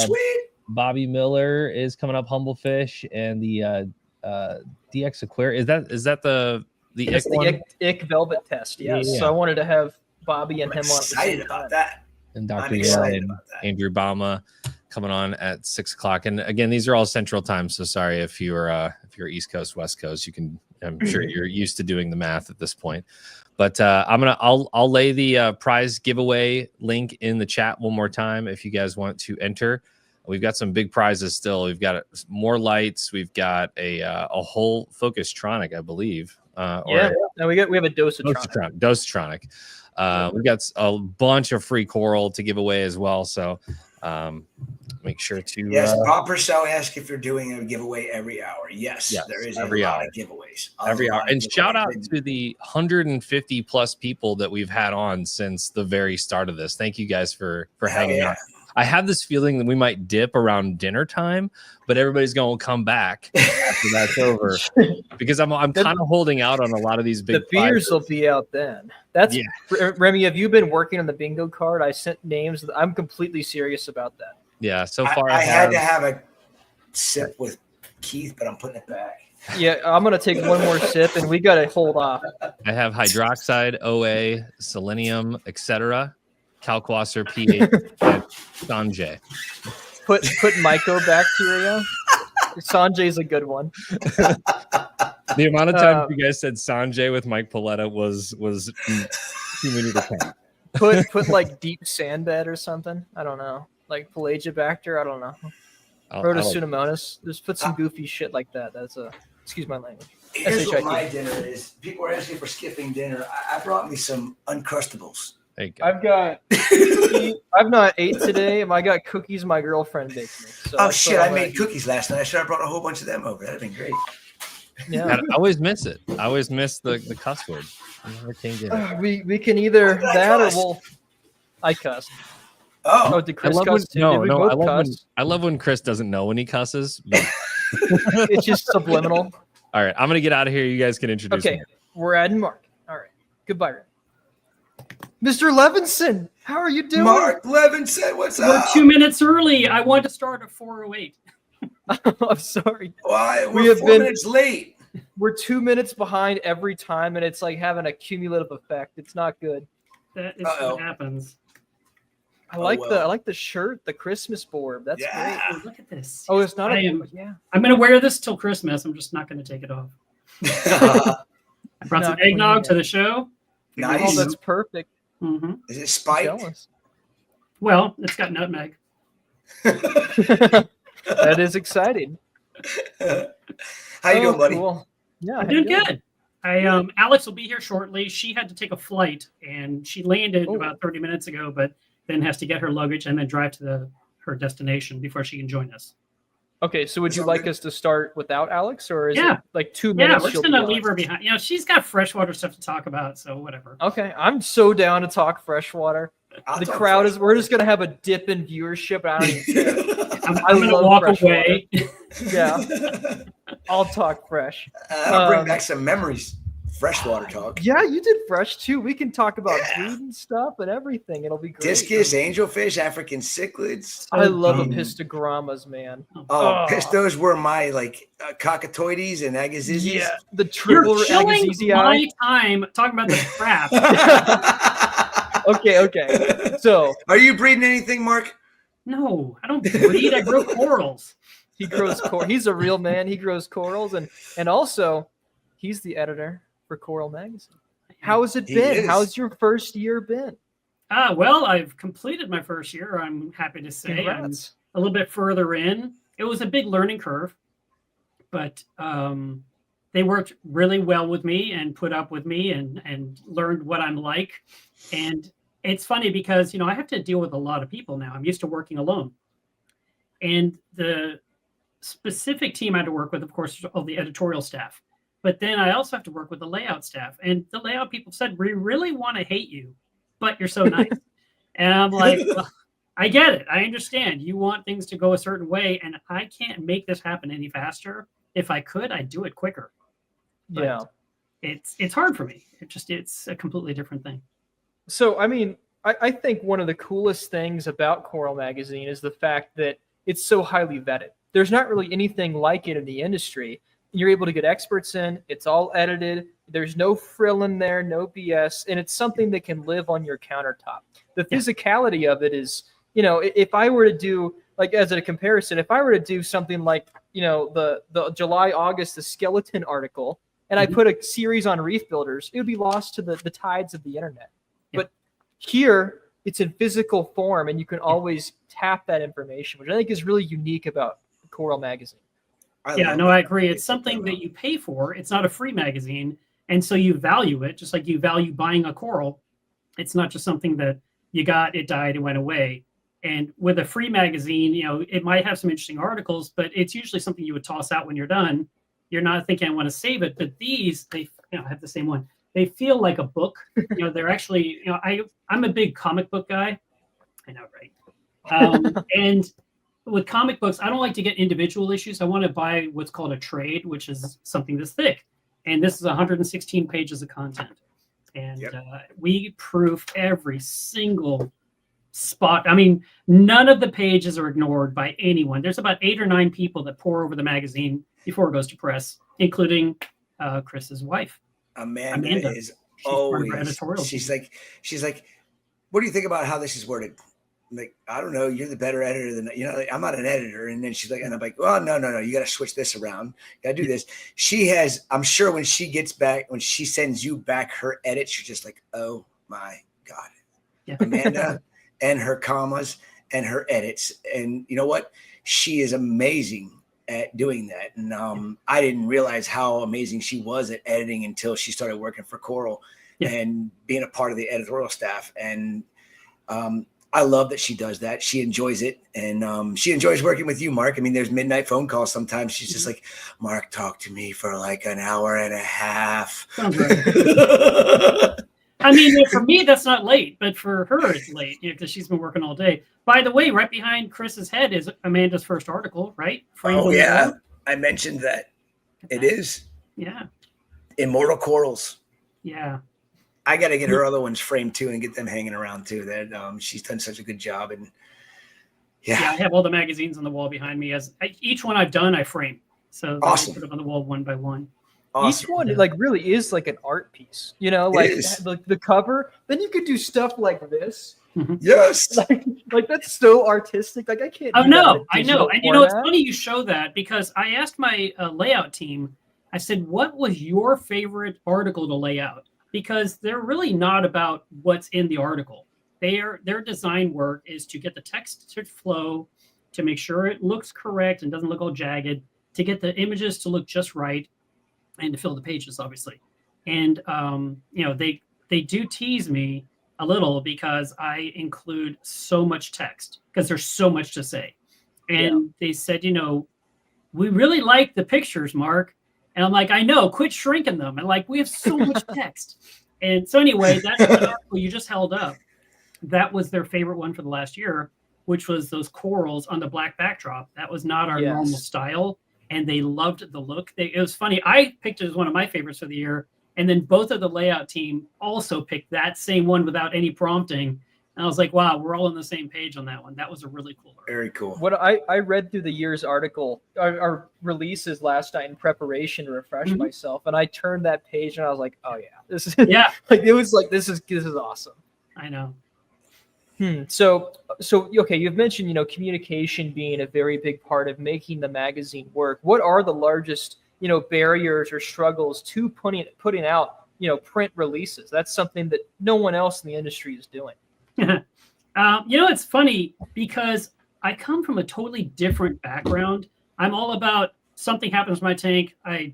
Sweet. Bobby Miller is coming up, Humblefish, and the DX Aquarium. Is that the it's the Ick Velvet test? Yes. Yeah. So I wanted to have Bobby and him on. Excited about that. And Dr. Yale and Andrew Bama coming on at 6 o'clock. And again, these are all Central Time. So sorry if you're East Coast, West Coast. I'm sure you're used to doing the math at this point. But I'll lay the prize giveaway link in the chat one more time if you guys want to enter. We've got some big prizes still. We've got more lights. We've got a whole Focustronic, I believe. No, we have a Dosatronic. Dosatronic. We've got a bunch of free coral to give away as well. So make sure to Yes, Bob Purcell asked if you're doing a giveaway every hour. Yes, Yes, there is every a lot hour. of giveaways. every hour. And shout out to the 150 plus people that we've had on since the very start of this. Thank you guys for hanging out. I have this feeling that we might dip around dinner time, but everybody's going to come back after that's over because I'm kind of holding out on a lot of these big. The beers will be out then. That's Remy. Have you been working on the bingo card? I sent names. I'm completely serious about that. Yeah. So far, I had to have a sip with Keith, but I'm putting it back. Yeah, I'm gonna take one more sip, and we gotta hold off. I have hydroxide, OA, selenium, etc. Kalkwasser, pH, and Sanjay. Put mycobacteria. Sanjay's a good one. The amount of times you guys said Sanjay with Mike Paletta was too many to count. Put like deep sand bed or something. I don't know. Like Pelagibacter. I don't know. Rhodosudomonas. Just put some goofy shit like that. That's excuse my language. Here's what my dinner is. People are asking for skipping dinner. I brought me some Uncrustables. I've not ate today. I got cookies my girlfriend baked me. So I made cookies last night. I should have brought a whole bunch of them over. That'd been great. Yeah. I always miss it. I always miss the cuss word. I never change it. We can either that or I cuss. Oh, did Chris cuss too? I love when Chris doesn't know when he cusses. But... It's just subliminal. All right, I'm gonna get out of here. You guys can introduce me. We're adding Mark. All right, goodbye, Ray. Mr. Levinson, how are you doing? Mark Levinson, what's up? We're 2 minutes early. I wanted to start at 4:08. I'm sorry. Why? We're 4 minutes late. We're 2 minutes behind every time, and it's like having a cumulative effect. It's not good. That is what happens. I like the shirt, the Christmas board. That's great. Oh, look at this. Oh, it's not. I'm going to wear this till Christmas. I'm just not going to take it off. I brought some eggnog to the show. Nice. Oh, that's perfect. Mm-hmm. Is it spiked? Well, it's got nutmeg. That is exciting. How you doing, buddy? Cool. Yeah, I'm doing good. Alex will be here shortly. She had to take a flight, and she landed about 30 minutes ago, but then has to get her luggage and then drive to her destination before she can join us. Okay, so would you like us to start without Alex, or is it like 2 minutes? Yeah, we're just gonna leave her behind. She's got freshwater stuff to talk about, so whatever. Okay, I'm so down to talk freshwater. The crowd is. We're just gonna have a dip in viewership. I don't even care. I'm gonna walk away. Yeah, I'll talk fresh. I'll bring back some memories. Freshwater talk. Yeah, you did fresh too. We can talk about food and stuff and everything. It'll be great. Discus, angelfish, African cichlids. I love epistogrammas, man. Pistos were my cockatoides and agassizes. Yeah, the triple agassizi. My time talking about the crap. Okay. So, are you breeding anything, Mark? No, I don't breed. I grow corals. He grows coral. He's a real man. He grows corals, and also he's the editor for Coral Magazine. How has it been? How's your first year been? Well, I've completed my first year. I'm happy to say. Congrats. I'm a little bit further in. It was a big learning curve, but they worked really well with me and put up with me and learned what I'm like. And it's funny because, I have to deal with a lot of people now. I'm used to working alone. And the specific team I had to work with, of course, all the editorial staff. But then I also have to work with the layout staff. And the layout people said, we really want to hate you, but you're so nice. And I'm like, well, I get it. I understand. You want things to go a certain way, and I can't make this happen any faster. If I could, I'd do it quicker. But it's hard for me. It's a completely different thing. So, I think one of the coolest things about Coral Magazine is the fact that it's so highly vetted. There's not really anything like it in the industry. You're able to get experts in. It's all edited. There's no frill in there, no BS, and it's something that can live on your countertop. The physicality of it is, if I were to do, as a comparison, if I were to do something like, the July-August, the skeleton article, and I put a series on reef builders, it would be lost to the tides of the internet. But here, it's in physical form, and you can always tap that information, which I think is really unique about Coral Magazine. I agree. It's something that you pay for. It's not a free magazine. And so you value it, just like you value buying a coral. It's not just something that you got, it died, it went away. And with a free magazine, it might have some interesting articles, but it's usually something you would toss out when you're done. You're not thinking, I want to save it. But these, they have the same one. They feel like a book. They're actually, I'm a big comic book guy. I know, right? And with comic books, I don't like to get individual issues. I want to buy what's called a trade, which is something this thick. And this is 116 pages of content. And we proof every single spot. I mean, none of the pages are ignored by anyone. There's about 8 or 9 people that pour over the magazine before it goes to press, including Chris's wife. Amanda is always, she's like, what do you think about how this is worded? I'm like, I don't know. You're the better editor than, like, I'm not an editor. And then she's like, and I'm like, well, no. You got to switch this around. You got to do this. She has, I'm sure when she gets back, when she sends you back her edits, you're just like, oh my God. Yeah. Amanda and her commas and her edits. And you know what? She is amazing at doing that. And I didn't realize how amazing she was at editing until she started working for Coral and being a part of the editorial staff. And, I love that she does that. She enjoys it. And she enjoys working with you, Mark. I mean, there's midnight phone calls sometimes. She's just like, Mark, talk to me for like an hour and a half. Sounds right. I mean, for me, that's not late, but for her, it's late because she's been working all day. By the way, right behind Chris's head is Amanda's first article, right? Oh, yeah. I mentioned that. It is. Yeah. Immortal Corals. Yeah. I got to get her other ones framed too and get them hanging around too. That she's done such a good job. And yeah, I have all the magazines on the wall behind me. Each one I've done, I frame. So awesome. I put them on the wall one by one. Awesome. Each one like really is like an art piece, like the cover. Then you could do stuff like this. Yes. Like that's so artistic. Like I can't. Oh no, I know. And it's funny you show that because I asked my layout team. I said, "What was your favorite article to lay out?" Because they're really not about what's in the article. Their design work is to get the text to flow, to make sure it looks correct and doesn't look all jagged, to get the images to look just right, and to fill the pages, obviously. And they do tease me a little because I include so much text because there's so much to say. And they said, we really like the pictures, Mark. And I'm like, I know, quit shrinking them. And like, we have so much text. And so anyway, that's the article you just held up. That was their favorite one for the last year, which was those corals on the black backdrop. That was not our normal style. And they loved the look. It was funny. I picked it as one of my favorites for the year. And then both of the layout team also picked that same one without any prompting. And I was like, wow, we're all on the same page on that one. That was a really cool article. Very cool. What I read through the year's article, our releases last night in preparation to refresh myself, and I turned that page and I was like, oh yeah, this is like it was like this is awesome. I know. So okay, you've mentioned communication being a very big part of making the magazine work. What are the largest barriers or struggles to putting out print releases? That's something that no one else in the industry is doing. It's funny because I come from a totally different background. I'm all about something happens to my tank, I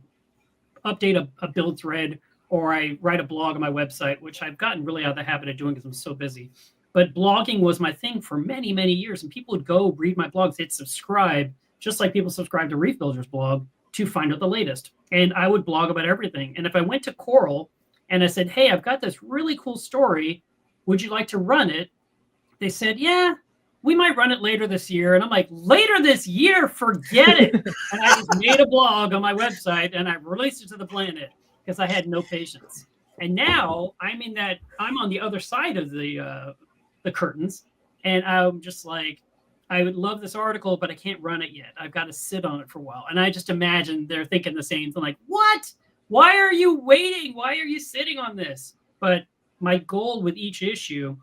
update a build thread, or I write a blog on my website, which I've gotten really out of the habit of doing because I'm so busy. But blogging was my thing for many, many years. And people would go read my blogs, they'd subscribe, just like people subscribe to Reef Builder's blog to find out the latest. And I would blog about everything. And if I went to Coral and I said, hey, I've got this really cool story, would you like to run it? They said, yeah, we might run it later this year. And I'm like, later this year, forget it. And I just made a blog on my website and I released it to the planet because I had no patience. And now I'm on the other side of the curtains. And I'm just like, I would love this article, but I can't run it yet. I've got to sit on it for a while. And I just imagine they're thinking the same thing, like, what? Why are you waiting? Why are you sitting on this? But my goal with each issue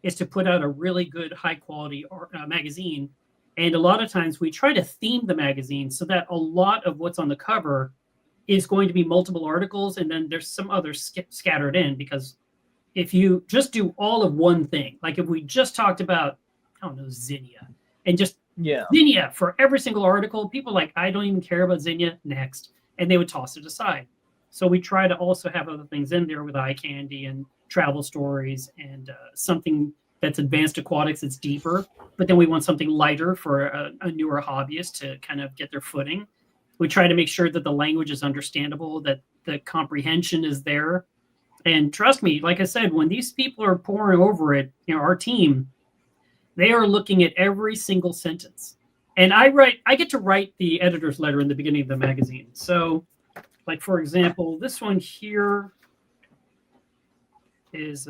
is to put out a really good, high quality magazine. And a lot of times we try to theme the magazine so that a lot of what's on the cover is going to be multiple articles. And then there's some others scattered in, because if you just do all of one thing, like if we just talked about, I don't know, Zinnia, and just Zinnia for every single article, people are like, I don't even care about Zinnia, next. And they would toss it aside. So we try to also have other things in there with eye candy and travel stories and something that's advanced aquatics, it's deeper. But then we want something lighter for a newer hobbyist to kind of get their footing. We try to make sure that the language is understandable, that the comprehension is there. And trust me, like I said, when these people are pouring over it, our team, they are looking at every single sentence. And I get to write the editor's letter in the beginning of the magazine. So, like, for example, this one here is,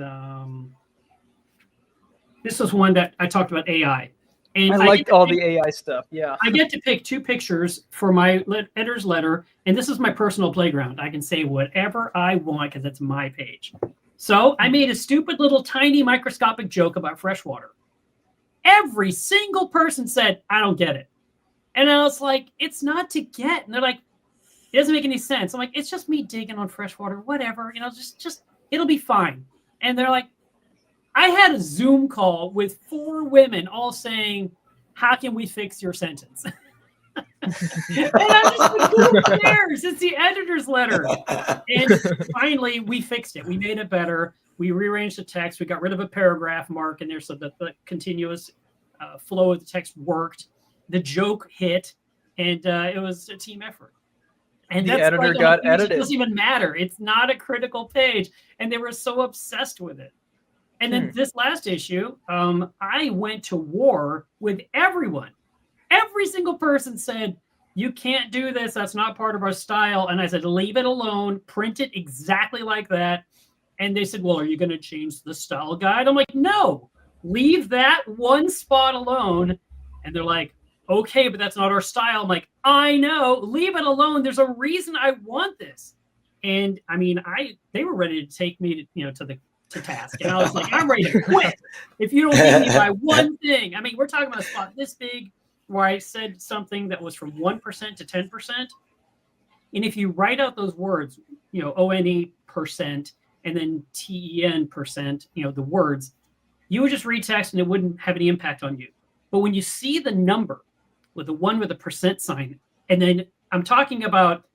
this was one that I talked about AI. And I liked all the AI stuff. Yeah. I get to pick 2 pictures for my editor's letter, and this is my personal playground. I can say whatever I want because it's my page. So I made a stupid little tiny microscopic joke about freshwater. Every single person said, I don't get it. And I was like, it's not to get. And they're like, it doesn't make any sense. I'm like, it's just me digging on freshwater, whatever. Just it'll be fine. And they're like, I had a Zoom call with 4 women all saying, how can we fix your sentence? And I'm just like, who cares? It's the editor's letter. And finally, we fixed it. We made it better. We rearranged the text. We got rid of a paragraph mark in there so that the continuous flow of the text worked. The joke hit, and it was a team effort. And the editor got edited. It doesn't even matter. It's not a critical page. And they were so obsessed with it. And then this last issue, I went to war with everyone. Every single person said, you can't do this. That's not part of our style. And I said, leave it alone. Print it exactly like that. And they said, well, are you going to change the style guide? I'm like, no, leave that one spot alone. And they're like, okay, but that's not our style. I'm like, I know, leave it alone. There's a reason I want this. And I mean, they were ready to take me to task. And I was like, I'm ready to quit if you don't leave me by one thing. I mean, we're talking about a spot this big where I said something that was from 1% to 10%. And if you write out those words, ONE% and then TEN%, the words, you would just read text and it wouldn't have any impact on you. But when you see the number with the 1 with a percent sign, and then I'm talking about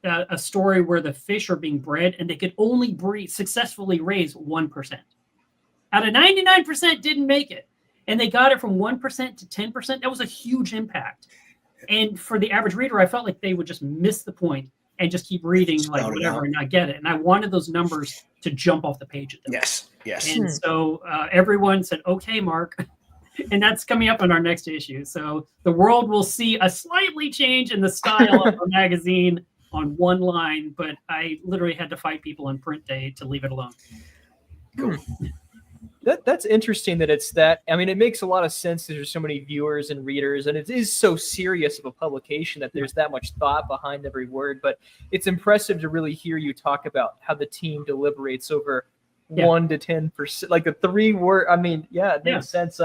a story where the fish are being bred and they could only successfully raise 1%. Out of 99% didn't make it. And they got it from 1% to 10%. That was a huge impact. And for the average reader, I felt like they would just miss the point and just keep reading like whatever and not get it. And I wanted those numbers to jump off the page at them. Yes. And so everyone said, okay, Mark. And that's coming up in our next issue. So the world will see a slightly change in the style of our magazine on one line, but I literally had to fight people on print day to leave it alone. Cool. That's interesting that it's that. I mean, it makes a lot of sense that there's so many viewers and readers, and it is so serious of a publication that there's that much thought behind every word. But it's impressive to really hear you talk about how the team deliberates over 1 to 10%, like the 3 word. I mean, it makes sense.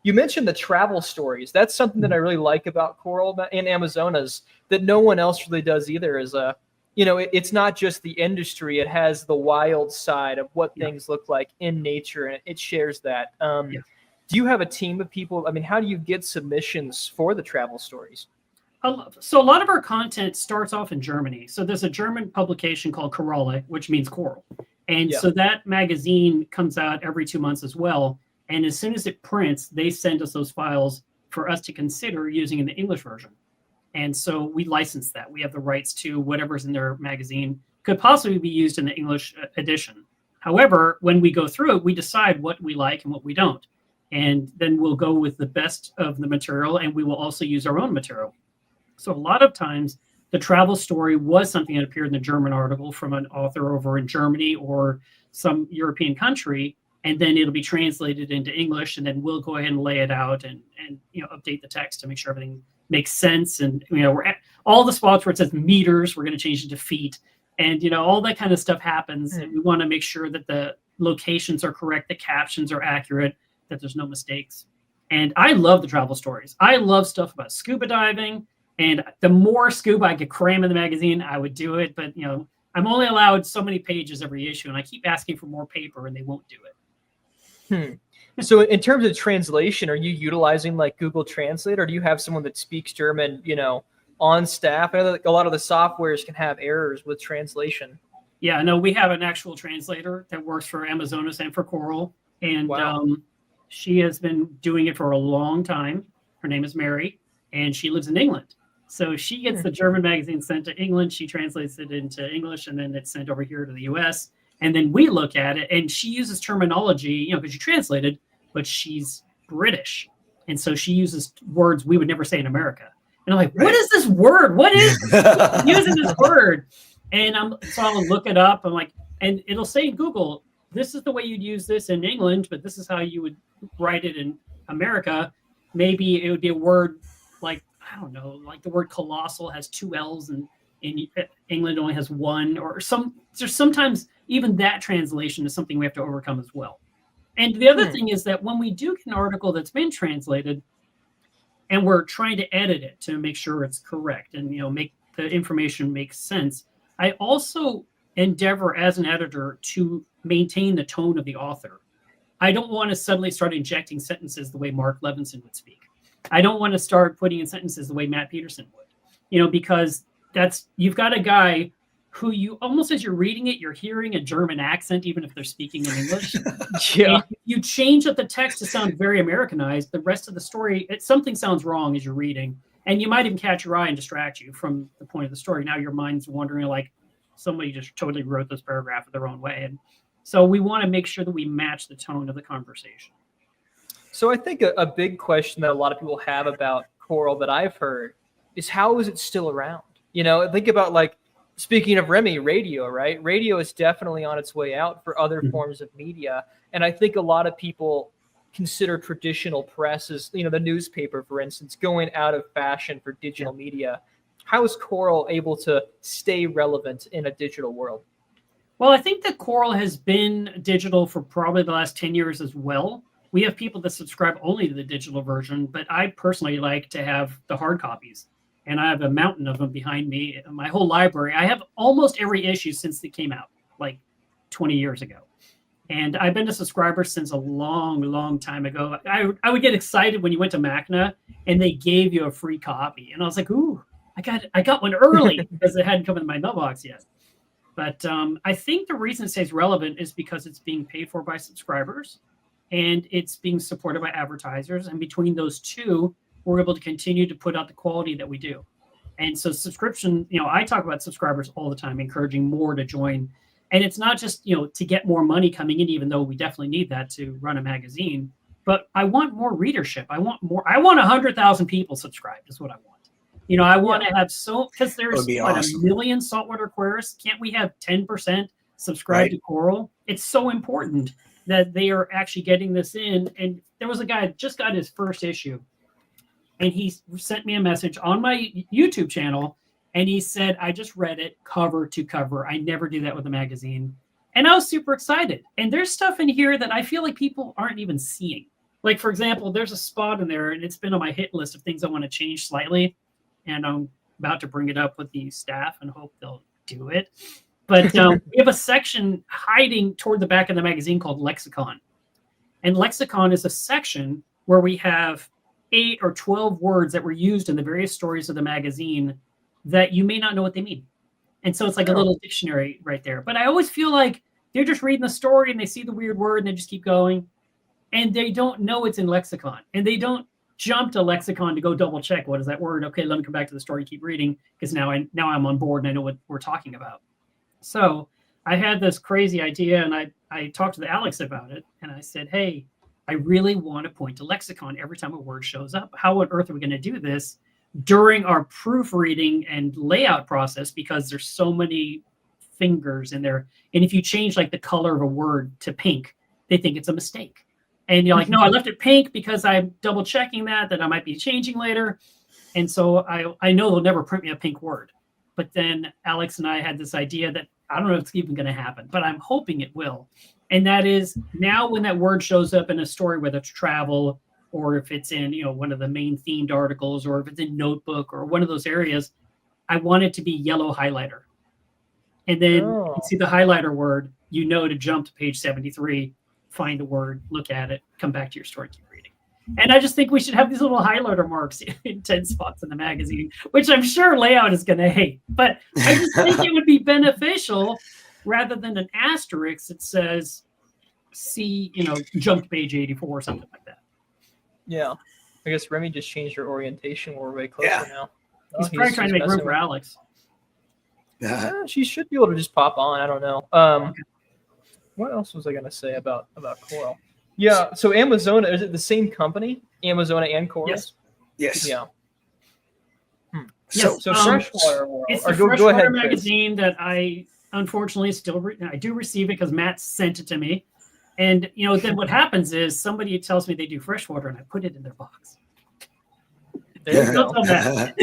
You mentioned the travel stories. That's something that I really like about Coral and Amazonas that no one else really does either. Is it's not just the industry; it has the wild side of what things look like in nature, and it shares that. Do you have a team of people? I mean, how do you get submissions for the travel stories? So a lot of our content starts off in Germany. So there's a German publication called Koralle, which means coral, and so that magazine comes out every 2 months as well. And as soon as it prints, they send us those files for us to consider using in the English version. And so we license that. We have the rights to whatever's in their magazine could possibly be used in the English edition. However, when we go through it, we decide what we like and what we don't. And then we'll go with the best of the material, and we will also use our own material. So a lot of times, the travel story was something that appeared in the German article from an author over in Germany or some European country, and then it'll be translated into English, and then we'll go ahead and lay it out and update the text to make sure everything makes sense. And we're at all the spots where it says meters, we're going to change it to feet, and all that kind of stuff happens. And we want to make sure that the locations are correct, the captions are accurate, that there's no mistakes. And I love the travel stories. I love stuff about scuba diving, and the more scuba I could cram in the magazine, I would do it. But I'm only allowed so many pages every issue, and I keep asking for more paper, and they won't do it. So in terms of translation, are you utilizing like Google Translate, or do you have someone that speaks German, on staff? I know that a lot of the softwares can have errors with translation. Yeah, no, we have an actual translator that works for Amazonas and for Coral. And She has been doing it for a long time. Her name is Mary, and she lives in England. So she gets the German magazine sent to England. She translates it into English, and then it's sent over here to the US. And then we look at it, and she uses terminology, because she translated, but she's British. And so she uses words we would never say in America. And I'm like, what is this word? What is using this word? And so I'll look it up. I'm like, and it'll say in Google, this is the way you'd use this in England, but this is how you would write it in America. Maybe it would be a word like, I don't know, like the word colossal has 2 L's and in England only has 1, or there's sometimes even that translation is something we have to overcome as well. And the other thing is that when we do get an article that's been translated and we're trying to edit it to make sure it's correct and, make the information make sense, I also endeavor as an editor to maintain the tone of the author. I don't want to suddenly start injecting sentences the way Mark Levinson would speak. I don't want to start putting in sentences the way Matt Peterson would, because you've got a guy who you almost as you're reading it, you're hearing a German accent, even if they're speaking in English. Yeah. You change up the text to sound very Americanized. The rest of the story, something sounds wrong as you're reading. And you might even catch your eye and distract you from the point of the story. Now your mind's wondering, like, somebody just totally wrote this paragraph their own way. And so we want to make sure that we match the tone of the conversation. So I think a big question that a lot of people have about Coral that I've heard is, how is it still around? Think about, like, speaking of Remy, radio, right? Radio is definitely on its way out for other forms of media. And I think a lot of people consider traditional press as, the newspaper, for instance, going out of fashion for digital media. How is Coral able to stay relevant in a digital world? Well, I think that Coral has been digital for probably the last 10 years as well. We have people that subscribe only to the digital version, but I personally like to have the hard copies. And I have a mountain of them behind me. My whole library, I have almost every issue since it came out, like 20 years ago. And I've been a subscriber since a long, long time ago. I would get excited when you went to Macna and they gave you a free copy. And I was like, ooh, I got one early because it hadn't come in my mailbox yet. But I think the reason it stays relevant is because it's being paid for by subscribers and it's being supported by advertisers. And between those two, we're able to continue to put out the quality that we do. And so subscription, I talk about subscribers all the time, encouraging more to join. And it's not just, to get more money coming in, even though we definitely need that to run a magazine, but I want more readership. I want 100,000 people subscribed is what I want. I want to have because there's awesome. 1 million saltwater aquarists. Can't we have 10% subscribe to Coral? It's so important that they are actually getting this in. And there was a guy that just got his first issue. And he sent me a message on my YouTube channel. And he said, I just read it cover to cover. I never do that with a magazine. And I was super excited. And there's stuff in here that I feel like people aren't even seeing. Like, for example, there's a spot in there, and it's been on my hit list of things I want to change slightly. And I'm about to bring it up with the staff and hope they'll do it. But we have a section hiding toward the back of the magazine called Lexicon. And Lexicon is a section where we have 8 or 12 words that were used in the various stories of the magazine that you may not know what they mean. And so it's like a little dictionary right there. But I always feel like they're just reading the story and they see the weird word and they just keep going. And they don't know it's in Lexicon. And they don't jump to Lexicon to go double check. What is that word? Okay, let me come back to the story, keep reading, because now I'm on board and I know what we're talking about. So I had this crazy idea and I talked to Alex about it. And I said, hey, I really want to point to Lexicon every time a word shows up. How on earth are we going to do this during our proofreading and layout process? Because there's so many fingers in there. And if you change like the color of a word to pink, they think it's a mistake. And you're like, no, I left it pink because I'm double checking that I might be changing later. And so I know they'll never print me a pink word. But then Alex and I had this idea that I don't know if it's even going to happen, but I'm hoping it will. And that is now when that word shows up in a story, whether it's travel or if it's in, one of the main themed articles, or if it's in Notebook or one of those areas, I want it to be yellow highlighter. And then you see the highlighter word, to jump to page 73, find the word, look at it, come back to your story, keep reading. And I just think we should have these little highlighter marks in 10 spots in the magazine, which I'm sure layout is going to hate. But I just think it would be beneficial rather than an asterisk that says see, jump to page 84 or something like that. Yeah. I guess Remy just changed her orientation. We're way closer Yeah. now. He's probably trying to make room messing for with- Alex. She should be able to just pop on. I don't know. What else was I going to say about Coral? Yeah. So Amazona, is it the same company? Amazona and Coral? Yes. Yes. Yeah. So, So Freshwater World. It's Or the go Freshwater ahead, Chris. magazine that I unfortunately I do receive it because Matt sent it to me. And, then what happens is somebody tells me they do freshwater and I put it in their box. There you Don't go. tell Matt.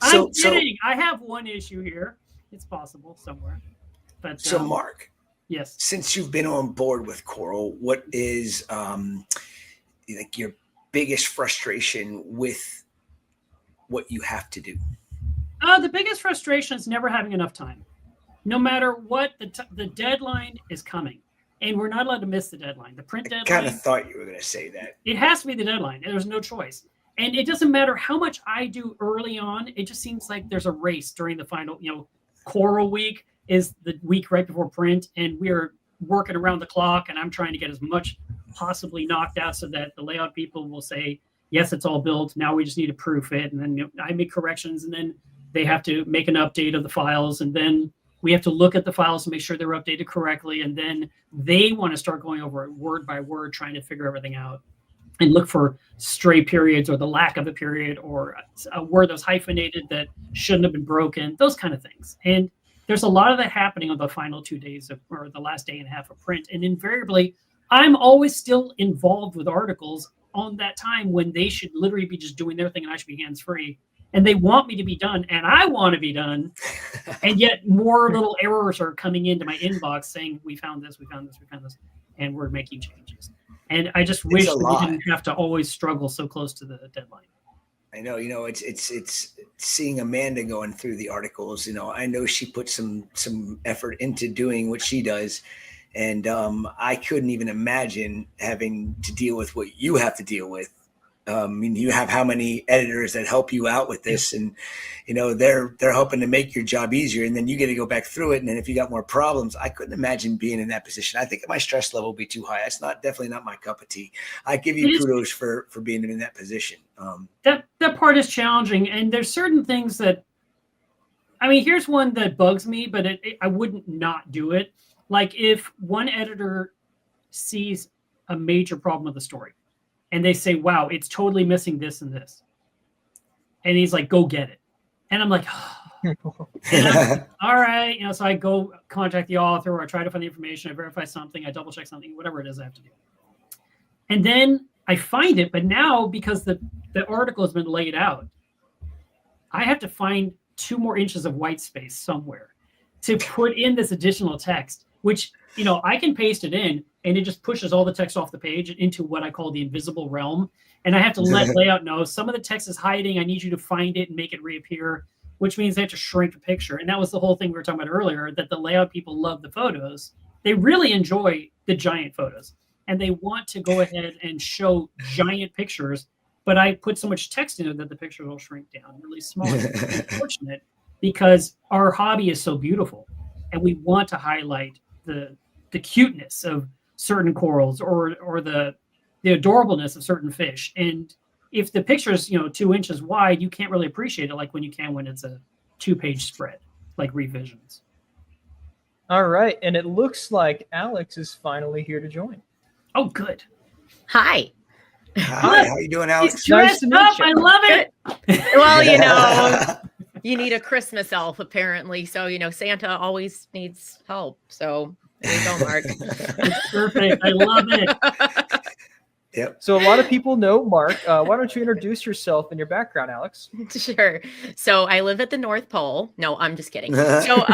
So- I'm kidding. I have one issue here. It's possible somewhere. But so Mark, yes. since you've been on board with Coral, what is like your biggest frustration with what you have to do? The biggest frustration is never having enough time. No matter what, the deadline is coming. And we're not allowed to miss the deadline. The print I deadline. kind of thought you were going to say that. It has to be the deadline. There's no choice. And it doesn't matter how much I do early on. It just seems like there's a race during the final, Coral week is the week right before print. And we're working around the clock. And I'm trying to get as much possibly knocked out so that the layout people will say, yes, it's all built. Now we just need to proof it. And then I make corrections. And then they have to make an update of the files. And then we have to look at the files and make sure they're updated correctly. And then they want to start going over it word by word, trying to figure everything out and look for stray periods or the lack of a period or a word that was hyphenated that shouldn't have been broken, those kind of things. And there's a lot of that happening on the final 2 days or the last day and a half of print. And invariably, I'm always still involved with articles on that time when they should literally be just doing their thing and I should be hands-free. And they want me to be done, and I want to be done. And yet more little errors are coming into my inbox saying, we found this, and we're making changes. And I just wish that we didn't have to always struggle so close to the deadline. I know, it's seeing Amanda going through the articles. I know she put some effort into doing what she does. And I couldn't even imagine having to deal with what you have to deal with. You have how many editors that help you out with this, and they're hoping to make your job easier, and then you get to go back through it. And then if you got more problems, I couldn't imagine being in that position. I think my stress level would be too high. That's definitely not my cup of tea. I give you kudos for being in that position. That part is challenging, and there's certain things that, here's one that bugs me, but I wouldn't not do it. Like if one editor sees a major problem with the story, and they say, wow, it's totally missing this and this. And he's like, go get it. And I'm like, oh. All right. So I go contact the author, or I try to find the information. I verify something. I double check something, whatever it is I have to do. And then I find it. But now, because the article has been laid out, I have to find 2 more inches of white space somewhere to put in this additional text, which, I can paste it in and it just pushes all the text off the page into what I call the invisible realm. And I have to let layout know some of the text is hiding. I need you to find it and make it reappear, which means they have to shrink the picture. And that was the whole thing we were talking about earlier, that the layout people love the photos. They really enjoy the giant photos and they want to go ahead and show giant pictures, but I put so much text in it that the picture will shrink down really small. It's unfortunate because our hobby is so beautiful and we want to highlight the cuteness of certain corals or the adorableness of certain fish. And if the picture is 2 inches wide, you can't really appreciate it like when you can when it's a 2-page spread, like Revisions. All right, and it looks like Alex is finally here to join. Oh, good. Hi. Hi, how you doing, Alex? He's dressed up. I love it. Well, you need a Christmas elf, apparently. So, Santa always needs help. So there you go, Mark. Perfect. I love it. Yep. So a lot of people know Mark. Why don't you introduce yourself and your background, Alex? Sure. So I live at the North Pole. No, I'm just kidding. So,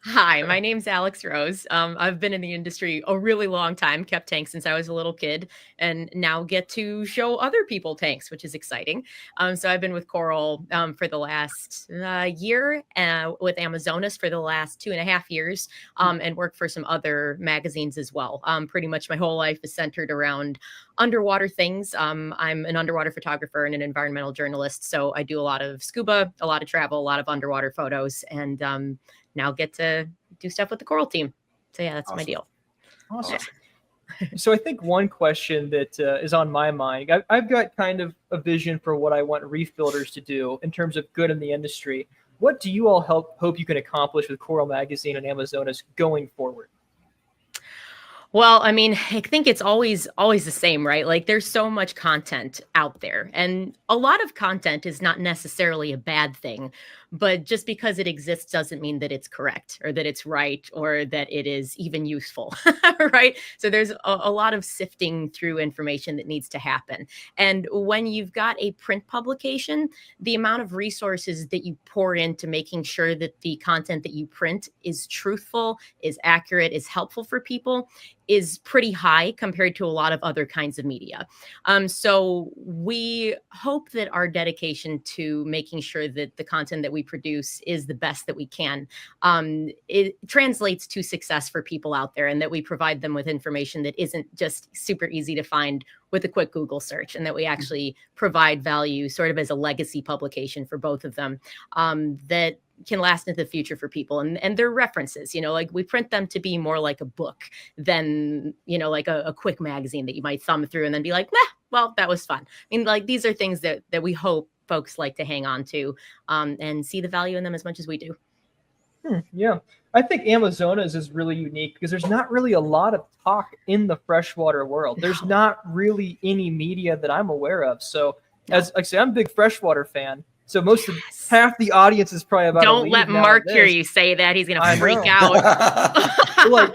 hi, my name's Alex Rose. I've been in the industry a really long time, kept tanks since I was a little kid, and now get to show other people tanks, which is exciting. So I've been with Coral for the last year, with Amazonas for the last 2.5 years, and worked for some other magazines as well. Pretty much my whole life is centered around underwater things. I'm an underwater photographer and an environmental journalist. So I do a lot of scuba, a lot of travel, a lot of underwater photos, and now get to do stuff with the Coral team. So yeah, that's my deal. Awesome. So I think one question that is on my mind, I've got kind of a vision for what I want reef builders to do in terms of good in the industry. What do you all hope you can accomplish with Coral Magazine and Amazonas going forward? Well, I mean, I think it's always the same, right? Like there's so much content out there, and a lot of content is not necessarily a bad thing, but just because it exists doesn't mean that it's correct or that it's right or that it is even useful, right? So there's a lot of sifting through information that needs to happen. And when you've got a print publication, the amount of resources that you pour into making sure that the content that you print is truthful, is accurate, is helpful for people is pretty high compared to a lot of other kinds of media. So we hope that our dedication to making sure that the content that we produce is the best that we can, it translates to success for people out there, and that we provide them with information that isn't just super easy to find with a quick Google search, and that we actually provide value sort of as a legacy publication for both of them, that can last into the future for people. And their references, like we print them to be more like a book than, like a quick magazine that you might thumb through and then be like, well, that was fun. I mean, like these are things that we hope folks like to hang on to, and see the value in them as much as we do. Yeah. I think Amazonas is really unique because there's not really a lot of talk in the freshwater world. There's not really any media that I'm aware of. So as I say, I'm a big freshwater fan. So half the audience is probably about. Don't let Mark hear you say that. He's gonna freak out. Like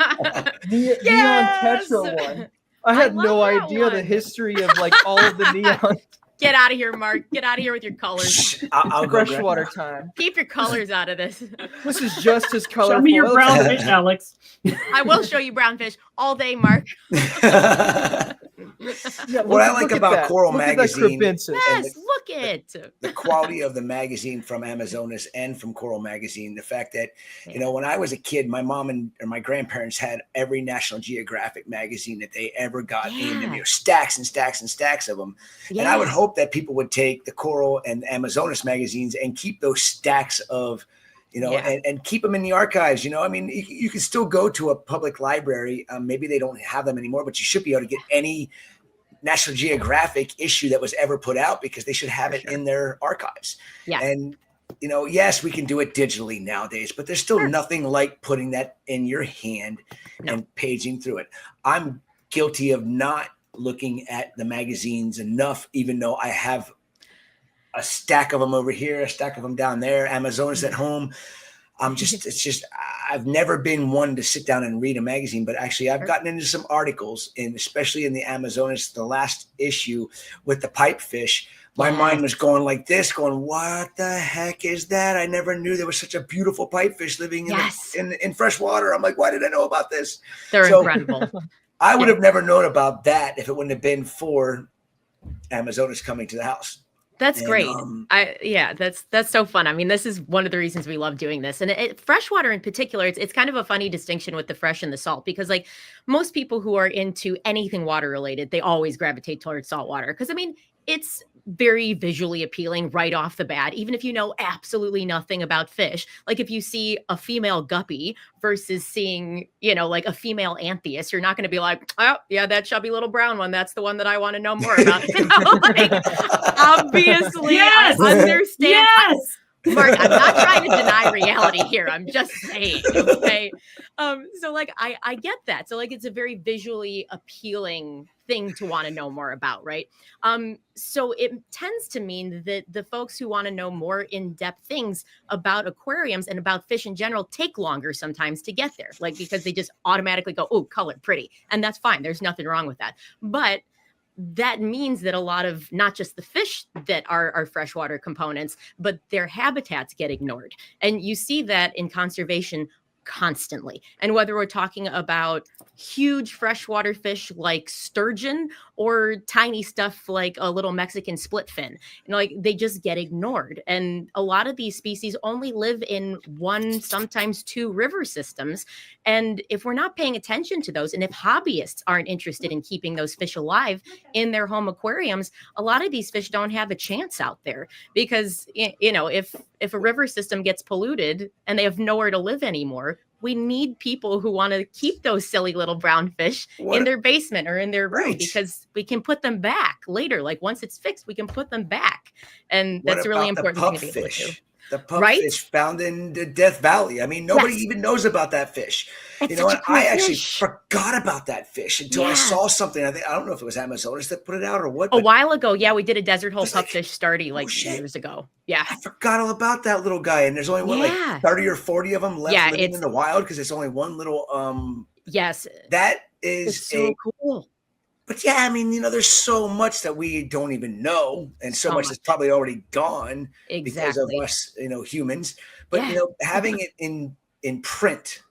the neon tetra one. I had no idea the history of like all of the neon. Get out of here, Mark. Get out of here with your colors. I'll go freshwater time. Keep your colors out of this. This is just as colorful. Show me your brown fish, Alex. I will show you brown fish all day, Mark. What I like about Coral Magazine, yes, look at the quality of the magazine from Amazonas and from Coral Magazine. The fact that, when I was a kid, my mom or my grandparents had every National Geographic magazine that they ever got in, stacks and stacks and stacks of them. And I would hope that people would take the Coral and Amazonas magazines and keep those stacks of, and keep them in the archives. I mean, you can still go to a public library. Maybe they don't have them anymore, but you should be able to get any National Geographic issue that was ever put out because they should have it in their archives. Yeah. And, yes, we can do it digitally nowadays, but there's still nothing like putting that in your hand and paging through it. I'm guilty of not looking at the magazines enough, even though I have a stack of them over here, a stack of them down there, Amazonas at home. I've never been one to sit down and read a magazine, but actually I've gotten into some articles, and especially in the Amazonas, the last issue with the pipefish. My mind was going like this, going, what the heck is that? I never knew there was such a beautiful pipefish living in fresh water. I'm like, why did I know about this? They're incredible. I would have never known about that if it wouldn't have been for Amazonas coming to the house. That's great. That's so fun. I mean, this is one of the reasons we love doing this. And freshwater in particular, it's kind of a funny distinction with the fresh and the salt, because like most people who are into anything water related, they always gravitate towards saltwater. Because I mean, it's very visually appealing right off the bat, even if you know absolutely nothing about fish. Like if you see a female guppy versus seeing, like a female anthias, you're not going to be like, oh yeah, that chubby little brown one, that's the one that I want to know more about. Obviously, I understand. Yes. Mark, I'm not trying to deny reality here. I'm just saying, okay? So like, I get that. So like, it's a very visually appealing thing to want to know more about, right? So it tends to mean that the folks who want to know more in-depth things about aquariums and about fish in general take longer sometimes to get there, like because they just automatically go, oh, color, pretty. And that's fine. There's nothing wrong with that. But that means that a lot of not just the fish that are freshwater components, but their habitats get ignored. And you see that in conservation constantly. And whether we're talking about huge freshwater fish like sturgeon or tiny stuff like a little Mexican split fin, like they just get ignored. And a lot of these species only live in one, sometimes two river systems. And if we're not paying attention to those, and if hobbyists aren't interested in keeping those fish alive in their home aquariums, a lot of these fish don't have a chance out there because, if a river system gets polluted and they have nowhere to live anymore, we need people who want to keep those silly little brown fish in their basement or in their room because we can put them back later. Like once it's fixed, we can put them back. And that's a really important thing to be able to do. The pupfish found in the Death Valley. I mean, nobody even knows about that fish. You know what? I actually forgot about that fish until I saw something. I don't know if it was Amazonas that put it out or what. A while ago, yeah, we did a desert hole pupfish starty like years ago. Yeah, I forgot all about that little guy. And there's only like 30 or 40 of them left living in the wild because it's only one little. Yes, that is so cool. But yeah, I mean, you know, there's so much that we don't even know, and so much is probably already gone because of us, you know, humans. But you know, having it in print,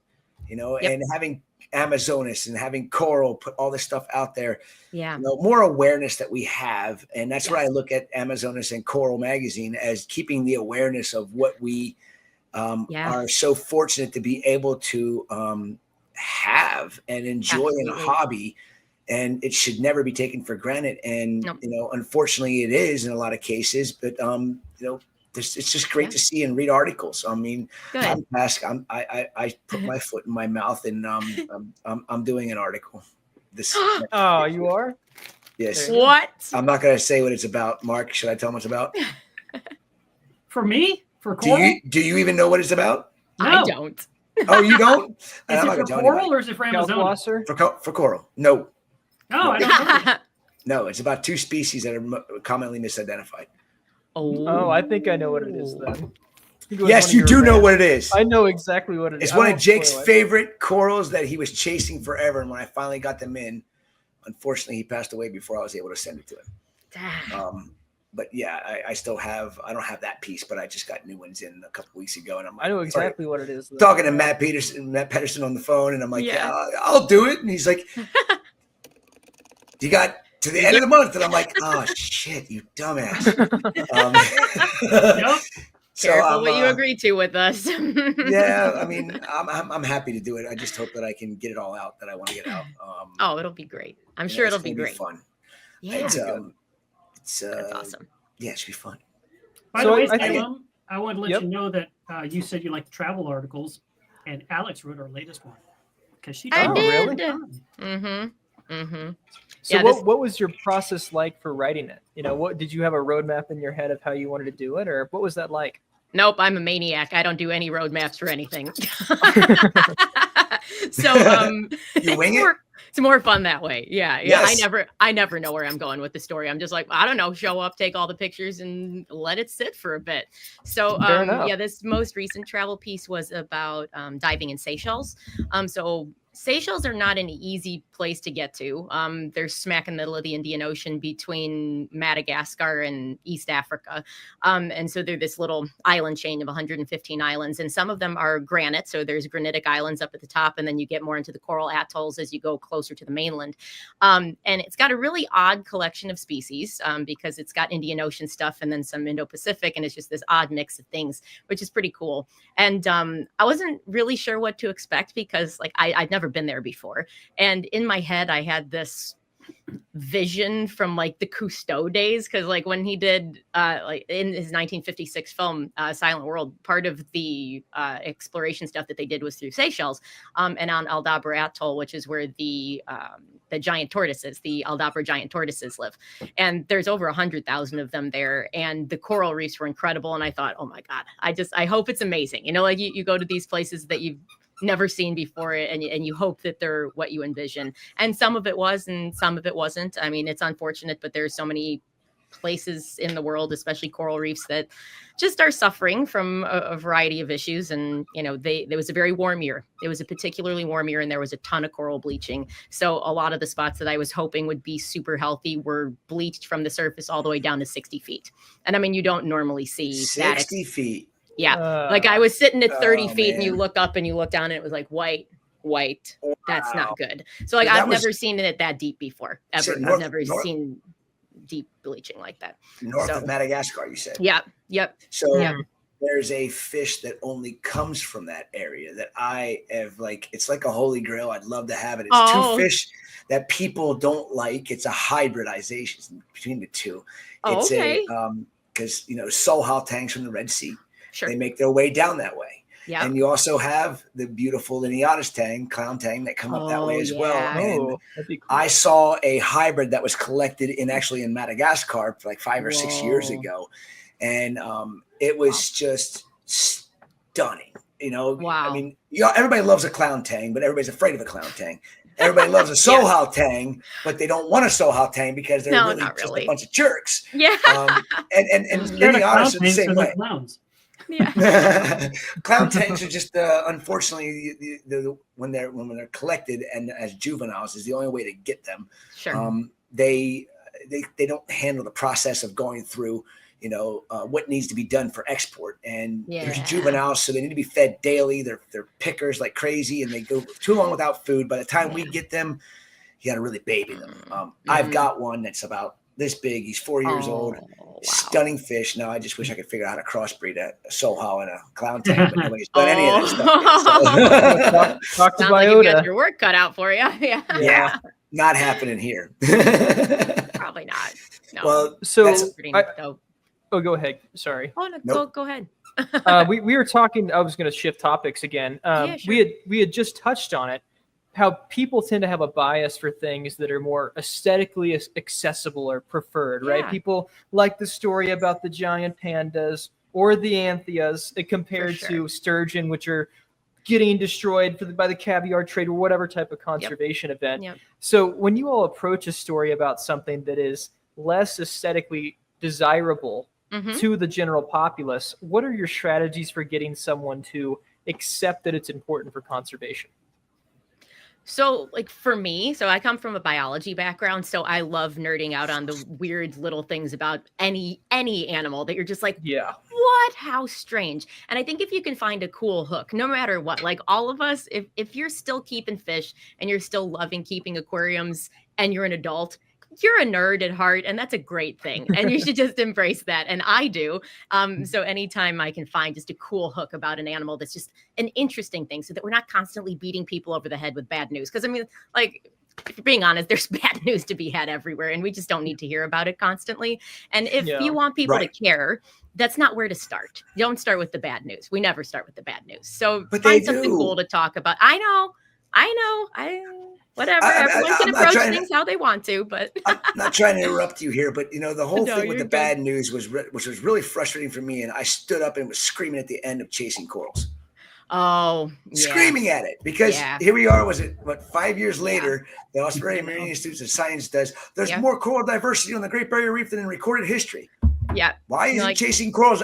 you know, and having Amazonas and having Coral put all this stuff out there, you know, more awareness that we have, and that's where I look at Amazonas and Coral magazine as keeping the awareness of what we are so fortunate to be able to have and enjoy in a hobby. And it should never be taken for granted. And, you know, unfortunately it is in a lot of cases, but, you know, it's just great to see and read articles. I mean, I put my foot in my mouth and I'm doing an article. Oh, you are? Yes. What? I'm not going to say what it's about. Mark, should I tell him what it's about? For me? For Coral? Do you even know what it's about? No. I don't. Oh, you don't? Is it for Coral or is it for Amazonas? For Coral. No. No, I don't know. No, it's about two species that are commonly misidentified. Oh, I think I know what it is then. Yes, you do know what it is. I know exactly what it is. It's one of Jake's favorite corals that he was chasing forever. And when I finally got them in, unfortunately, he passed away before I was able to send it to him. But yeah, I still have, I don't have that piece, but I just got new ones in a couple weeks ago. And I'm like, I know exactly what it is. Though. Talking to Matt Pedersen on the phone. And I'm like, yeah, I'll do it. And he's like, you got to the end of the month. And I'm like, oh shit, you dumbass. Careful what you agree to with us. Yeah, I mean, I'm happy to do it. I just hope that I can get it all out that I want to get out. Oh, it'll be great. I'm sure it'll be great. Fun. Yeah, it's that's awesome. Yeah, it should be fun. By the way, Salem, I want to let you know that you said you like travel articles, and Alex wrote our latest one because she. I did. Really? Mm-hmm. So what was your process like for writing it? You know, what did you have a roadmap in your head of how you wanted to do it, or what was that like? Nope, I'm a maniac. I don't do any roadmaps for anything. So you wing it? It's more fun that way. Yeah. I never know where I'm going with the story. I'm just like, I don't know, show up, take all the pictures and let it sit for a bit. So this most recent travel piece was about diving in Seychelles. So Seychelles are not an easy place to get to. They're smack in the middle of the Indian Ocean between Madagascar and East Africa. And so they're this little island chain of 115 islands, and some of them are granite. So there's granitic islands up at the top, and then you get more into the coral atolls as you go closer to the mainland. And it's got a really odd collection of species because it's got Indian Ocean stuff and then some Indo-Pacific, and it's just this odd mix of things, which is pretty cool. And I wasn't really sure what to expect because like I'd never been there before. And in my head, I had this vision from like the Cousteau days. Cause like when he did like in his 1956 film, Silent World, part of the exploration stuff that they did was through Seychelles and on Aldabra Atoll, which is where the giant tortoises, the Aldabra giant tortoises live. And there's over 100,000 of them there. And the coral reefs were incredible. And I thought, oh my God, I hope it's amazing. You know, like you go to these places that you've never seen before and you hope that they're what you envision. And some of it was and some of it wasn't. I mean, it's unfortunate, but there's so many places in the world, especially coral reefs, that just are suffering from a variety of issues. And, you know, there was a very warm year. It was a particularly warm year and there was a ton of coral bleaching. So a lot of the spots that I was hoping would be super healthy were bleached from the surface all the way down to 60 feet. And I mean, you don't normally see 60 feet. Yeah. Like I was sitting at 30 feet and you look up and you look down and it was like white. Wow. That's not good. So like I've never seen it that deep before ever. I've never seen deep bleaching like that. North of Madagascar, you said. Yeah. Yep. So there's a fish that only comes from that area that I have like, it's like a holy grail. I'd love to have it. It's two fish that people don't like. It's a hybridization between the two. It's because, you know, Sohal tangs from the Red Sea. Sure. They make their way down that way. Yeah. And you also have the beautiful lineatus tang, clown tang, that come up that way as well. And that'd be cool. I saw a hybrid that was collected in Madagascar like 5 or 6 years ago. And it was just stunning. Wow. I mean, everybody loves a clown tang, but everybody's afraid of a clown tang. Everybody loves a Sohao tang, but they don't want a Sohao tang because they're really just a bunch of jerks. Yeah. And lineatus are the same way. Clowns. Yeah. Clown tangs are just unfortunately when they're collected and as juveniles is the only way to get them. Sure. They don't handle the process of going through what needs to be done for export, and there's juveniles, so they need to be fed daily. They're pickers like crazy, and they go too long without food. By the time we get them, you got to really baby them. I've got one that's about this big. He's 4 years old. Wow. Stunning fish. Now I just wish I could figure out how to crossbreed a Sohao and a clown tang, but nobody's done any of that stuff yet, so. Talk to Sounds like you got Biota. your work cut out for you. Yeah, not happening here. Probably not. No. Well, So Pretty dope. go ahead. Sorry. Oh, no, Nope. go ahead. We were talking. I was going to shift topics again. Yeah, sure. We had just touched on it. How people tend to have a bias for things that are more aesthetically accessible or preferred, right? Yeah. People like the story about the giant pandas or the anthias compared sure. to sturgeon, which are getting destroyed by the caviar trade or whatever type of conservation event. Yep. So when you all approach a story about something that is less aesthetically desirable to the general populace, what are your strategies for getting someone to accept that it's important for conservation? So, like for me, I come from a biology background, so I love nerding out on the weird little things about any animal that you're just like, what? How strange. And I think if you can find a cool hook, no matter what, like all of us, if you're still keeping fish and you're still loving keeping aquariums and you're an adult, you're a nerd at heart, and that's a great thing. And you should just embrace that. And I do. So anytime I can find just a cool hook about an animal that's just an interesting thing so that we're not constantly beating people over the head with bad news. Because I mean, like, if you're being honest, there's bad news to be had everywhere, and we just don't need to hear about it constantly. And if you want people to care, that's not where to start. Don't start with the bad news. We never start with the bad news. So find something cool to talk about. I know. Whatever. Everyone can approach things how they want to, but I'm not trying to interrupt you here, but the whole thing with the bad news which was really frustrating for me, and I stood up and was screaming at the end of Chasing Corals. Oh, screaming at it because here we are. Was it 5 years later? The Australian Marine Institute of Science there's more coral diversity on the Great Barrier Reef than in recorded history. Yeah. Why isn't Chasing Corals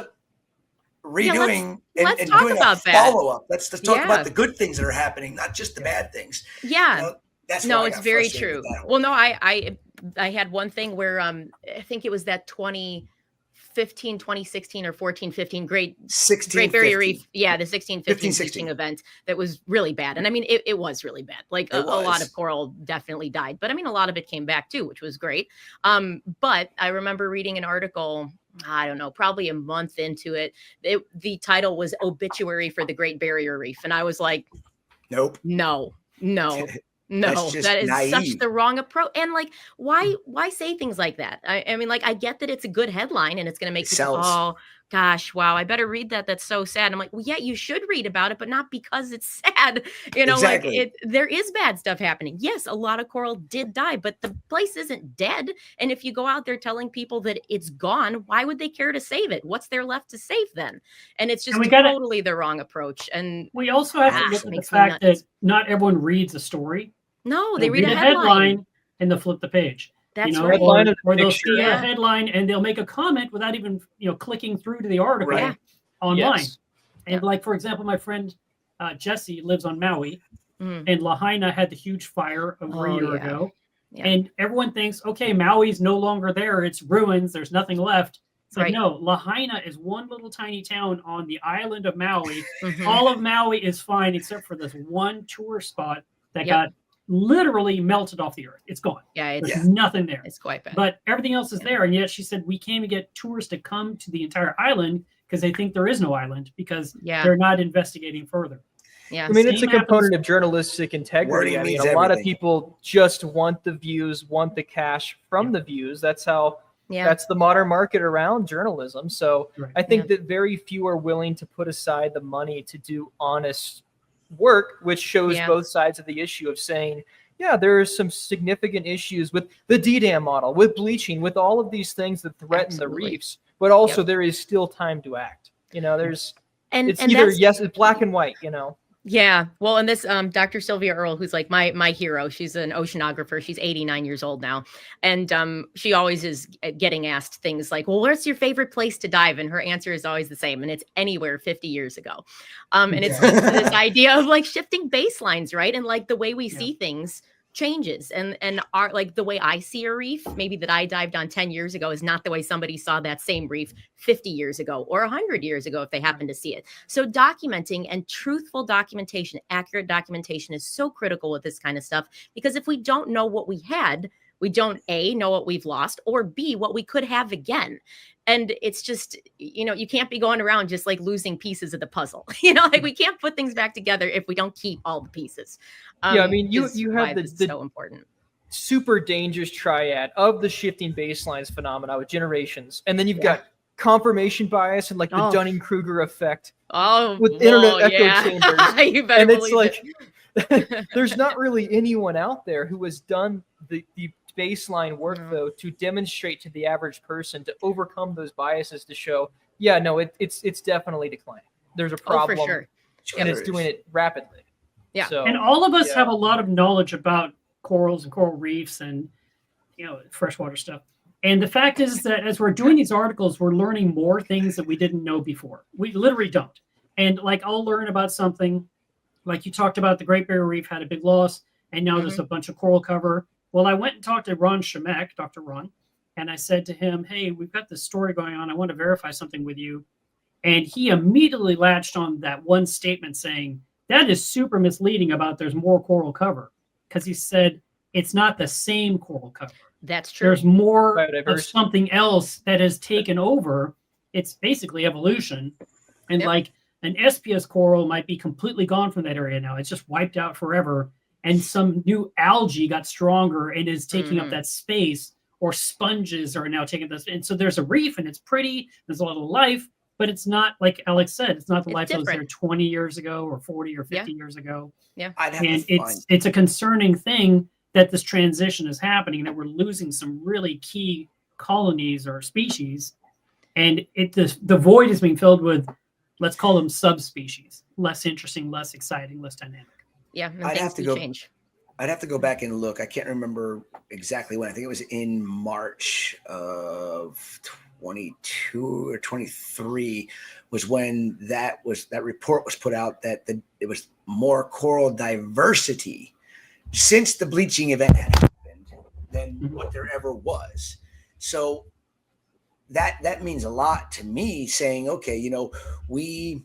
redoing let's and talk doing about a follow-up? Let's talk about the good things that are happening, not just the bad things. Yeah. That's it's very true. Well, no, I had one thing where I think it was that 2015, 2016 or 14, 15 Great Barrier Reef. Yeah, the 16, 15 teaching event that was really bad. And I mean, it was really bad. Like a lot of coral definitely died, but I mean, a lot of it came back too, which was great. But I remember reading an article, I don't know, probably a month into it. The title was Obituary for the Great Barrier Reef. And I was like, nope. No. No, that is naive. Such the wrong approach. And like, why say things like that? I mean, like, I get that it's a good headline and it's going to make people, oh gosh, wow, I better read that. That's so sad. I'm like, well, yeah, you should read about it, but not because it's sad. Exactly. Like there is bad stuff happening. Yes, a lot of coral did die, but the place isn't dead. And if you go out there telling people that it's gone, why would they care to save it? What's there left to save then? And it's just totally the wrong approach. And we also have to look at the fact that not everyone reads a story. No, they read a headline and they'll flip the page. That's right. Or they'll see a headline and they'll make a comment without even clicking through to the article online. Yes. And like, for example, my friend Jesse lives on Maui, and Lahaina had the huge fire over a year ago. Yeah. And everyone thinks, okay, Maui's no longer there. It's ruins. There's nothing left. It's like, no, Lahaina is one little tiny town on the island of Maui. All of Maui is fine except for this one tourist spot that got literally melted off the earth. It's gone. Yeah, there's nothing there. It's quite bad. But everything else is there. And yet she said we can't even get tourists to come to the entire island because they think there is no island because they're not investigating further. Yeah, I mean, it's a component of journalistic integrity. I mean, a lot of people just want the views, want the cash from the views. That's how Yeah. That's the modern market around journalism. So Right. I think that very few are willing to put aside the money to do honest work, which shows Yeah. both sides of the issue of saying, yeah, there are some significant issues with the DDAM model, with bleaching, with all of these things that threaten the Absolutely. reefs, but also there is still time to act. You know, it's And either that's yes, it's black and white, you know. Yeah. Well, and this Dr. Sylvia Earle, who's like my hero, she's an oceanographer. She's 89 years old now. And she always is getting asked things like, well, where's your favorite place to dive? And her answer is always the same. And it's anywhere 50 years ago. And it speaks to this idea of like shifting baselines, right? And like the way we see things changes, and our, like the way I see a reef maybe that I dived on 10 years ago is not the way somebody saw that same reef 50 years ago or 100 years ago if they happen to see it. So documenting and truthful documentation, accurate documentation is so critical with this kind of stuff, because if we don't know what we had, we don't A, know what we've lost, or B, what we could have again. And it's just, you know, you can't be going around just like losing pieces of the puzzle. You know, like we can't put things back together if we don't keep all the pieces. Yeah, I mean, you have this is so important. Super dangerous triad of the shifting baselines phenomena with generations, and then you've got confirmation bias and like the Dunning-Kruger effect. With internet echo chambers. You better and it's believe like it. there's not really anyone out there who has done the baseline work though to demonstrate to the average person to overcome those biases to show, it's definitely declining. There's a problem, for sure. And it's doing it rapidly. Yeah. So, And all of us have a lot of knowledge about corals and coral reefs and, you know, freshwater stuff. And the fact is that as we're doing these articles, we're learning more things that we didn't know before. We literally don't. And like, I'll learn about something, like you talked about the Great Barrier Reef had a big loss, and now there's a bunch of coral cover. Well, I went and talked to Ron Shemek, Dr. Ron, and I said to him, hey, we've got this story going on. I want to verify something with you. And he immediately latched on that one statement saying, that is super misleading about there's more coral cover. Because he said, it's not the same coral cover. That's true. There's more of something else that has taken over. It's basically evolution. And like an SPS coral might be completely gone from that area now. It's just wiped out forever. And some new algae got stronger and is taking up that space, or sponges are now taking this. And so there's a reef and it's pretty. There's a lot of life, but it's not, like Alex said, it's not the life that was there 20 years ago or 40 or 50 years ago. Yeah. And it's a concerning thing that this transition is happening, that we're losing some really key colonies or species. And the void is being filled with, let's call them subspecies, less interesting, less exciting, less dynamic. Yeah, and I'd things have to do go. change. I'd have to go back and look. I can't remember exactly when. I think it was in March of 22 or 23 was when that report was put out that it was more coral diversity since the bleaching event had happened than what there ever was. So that means a lot to me, saying, okay, you know, we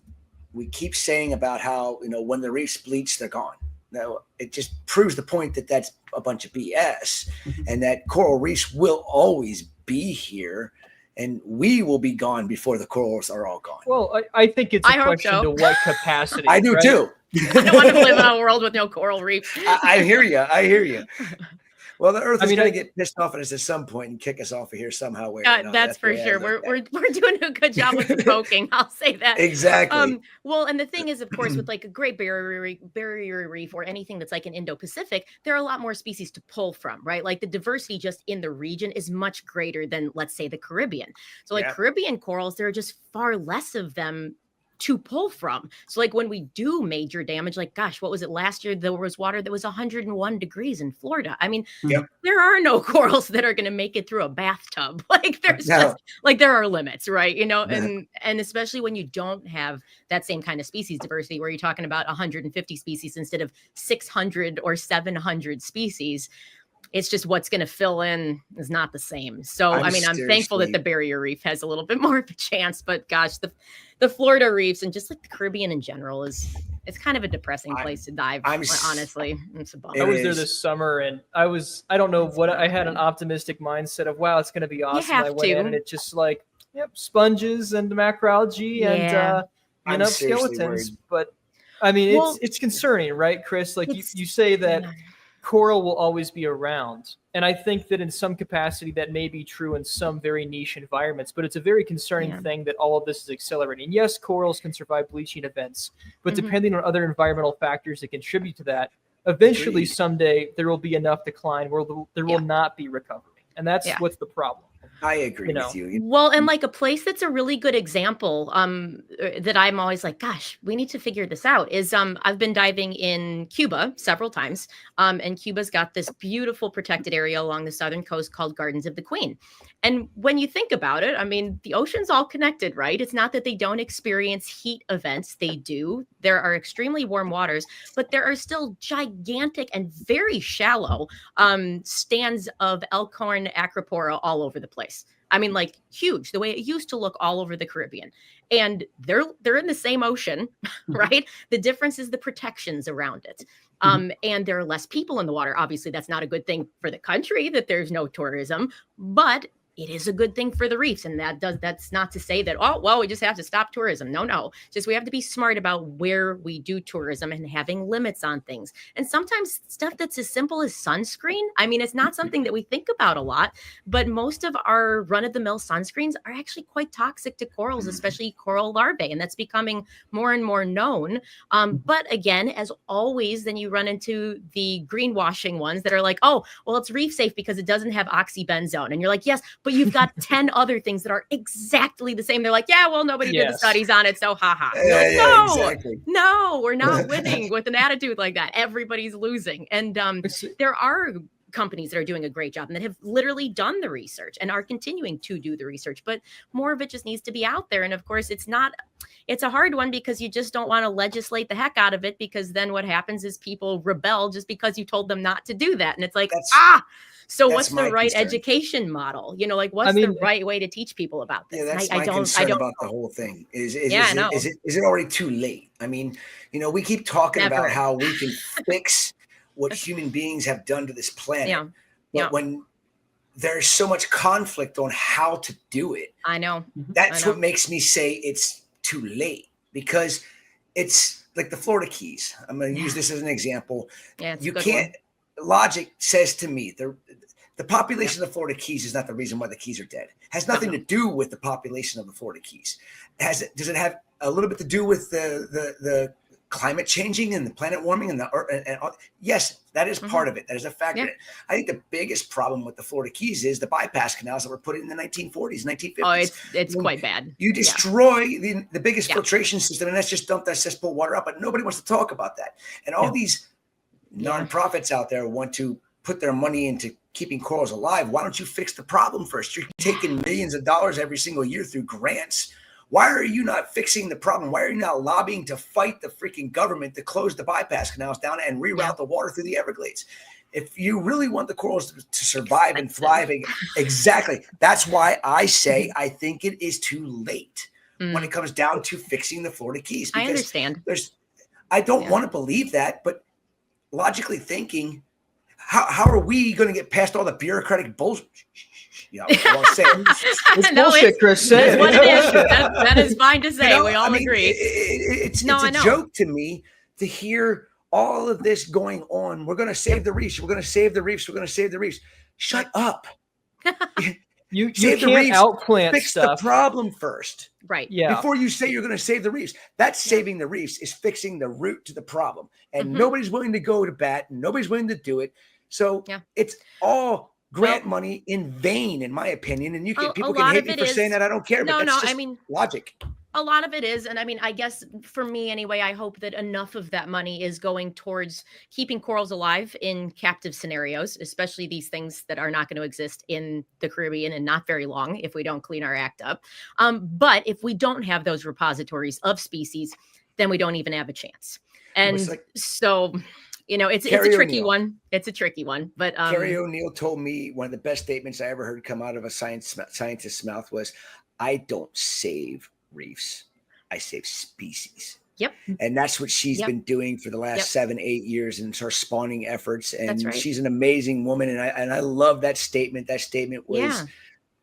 keep saying about how, you know, when the reefs bleach, they're gone. Now, it just proves the point that that's a bunch of BS, and that coral reefs will always be here, and we will be gone before the corals are all gone. Well, I think it's a question to what capacity. I do too. I don't want to live in a world with no coral reefs. I hear you. Well, the Earth is going to get pissed off at us at some point and kick us off of here somehow. That's for sure. We're doing a good job with the poking. I'll say that. Exactly. Well, and the thing is, of course, with like a Great Barrier Reef or anything that's like an Indo-Pacific, there are a lot more species to pull from, right? Like the diversity just in the region is much greater than, let's say, the Caribbean. So like Caribbean corals, there are just far less of them to pull from. So like when we do major damage, like, gosh, what was it last year? There was water that was 101 degrees in Florida. I mean, there are no corals that are going to make it through a bathtub. Like there's just like, there are limits, right? You know, and especially when you don't have that same kind of species diversity, where you're talking about 150 species instead of 600 or 700 species. It's just what's going to fill in is not the same. So, I'm thankful that the Barrier Reef has a little bit more of a chance, but gosh, the Florida reefs and just like the Caribbean in general it's kind of a depressing place to dive. Honestly, it's a bummer. I was there this summer, and I don't know what, I had an optimistic mindset of, wow, it's going to be awesome. I went in and it's just like, sponges and macroalgae and, skeletons. But I mean, it's concerning, right, Chris? Like you say that coral will always be around. And I think that in some capacity that may be true in some very niche environments, but it's a very concerning thing that all of this is accelerating. Yes, corals can survive bleaching events, but depending on other environmental factors that contribute to that, eventually someday there will be enough decline where there will not be recovery. And that's what's the problem. I agree with you. Well, and like a place that's a really good example that I'm always like, gosh, we need to figure this out is I've been diving in Cuba several times. And Cuba's got this beautiful protected area along the southern coast called Gardens of the Queen. And when you think about it, I mean, the ocean's all connected, right? It's not that they don't experience heat events. They do. There are extremely warm waters, but there are still gigantic and very shallow stands of elkhorn acropora all over the place. I mean, like huge, the way it used to look all over the Caribbean. And they're in the same ocean, right? The difference is the protections around it. And there are less people in the water. Obviously, that's not a good thing for the country that there's no tourism, but it is a good thing for the reefs. And that's not to say that, oh, well, we just have to stop tourism. No. Just we have to be smart about where we do tourism and having limits on things. And sometimes stuff that's as simple as sunscreen. I mean, it's not something that we think about a lot, but most of our run-of-the-mill sunscreens are actually quite toxic to corals, especially coral larvae. And that's becoming more and more known. But again, as always, then you run into the greenwashing ones that are like, oh, well, it's reef safe because it doesn't have oxybenzone. And you're like, yes, but you've got 10 other things that are exactly the same. They're like, yeah, well, nobody did the studies on it, so haha. No, we're not winning with an attitude like that. Everybody's losing. And there are companies that are doing a great job and that have literally done the research and are continuing to do the research, but more of it just needs to be out there. And of course, it's a hard one because you just don't want to legislate the heck out of it, because then what happens is people rebel just because you told them not to do that. And it's like, so what's the right education model? You know, like what's the right way to teach people about this? Yeah, that's my concern about the whole thing. Is it already too late? I mean, you know, we keep talking about how we can fix what human beings have done to this planet. But when there's so much conflict on how to do it, that's what makes me say it's too late, because it's like the Florida Keys. I'm going to use this as an example. You can't. Logic says to me the population of the Florida Keys is not the reason why the Keys are dead. It has nothing to do with the population of the Florida Keys. Does it have a little bit to do with the climate changing and the planet warming and yes, that is part of it. That is a factor in it. I think the biggest problem with the Florida Keys is the bypass canals that were put in the 1940s, 1950s. Oh, it's quite bad. You destroy the biggest filtration system, and that's just dump that cesspool water up. But nobody wants to talk about that. And all these nonprofits out there want to put their money into keeping corals alive. Why don't you fix the problem first? You're taking millions of dollars every single year through grants. Why are you not fixing the problem? Why are you not lobbying to fight the freaking government to close the bypass canals down and reroute the water through the Everglades? If you really want the corals to survive and thrive, exactly. That's why I say I think it is too late when it comes down to fixing the Florida Keys. I understand. I don't want to believe that, but logically thinking, how are we going to get past all the bureaucratic bullshit? It's bullshit, Chris. That's what it is. That is fine to say. We all agree. It's a joke to me to hear all of this going on. We're going to save the reefs. We're going to save the reefs. We're going to save the reefs. Shut up. You can't outplant fix stuff. the problem first. Right. Yeah. Before you say you're going to save the reefs. That's saving the reefs is fixing the root to the problem. And nobody's willing to go to bat. And nobody's willing to do it. So it's all grant money in vain, in my opinion. And people can hate me for saying that. I don't care. But that's just logic. A lot of it is. And I mean, I guess for me anyway, I hope that enough of that money is going towards keeping corals alive in captive scenarios, especially these things that are not going to exist in the Caribbean and not very long if we don't clean our act up. But if we don't have those repositories of species, then we don't even have a chance. And so, you know, it's a tricky one. It's a tricky one. But Carrie O'Neill told me one of the best statements I ever heard come out of a scientist's mouth was, "I don't save reefs, I save species." Yep. And that's what she's been doing for the last 7-8 years in her spawning efforts. And she's an amazing woman. And I love that statement. That statement was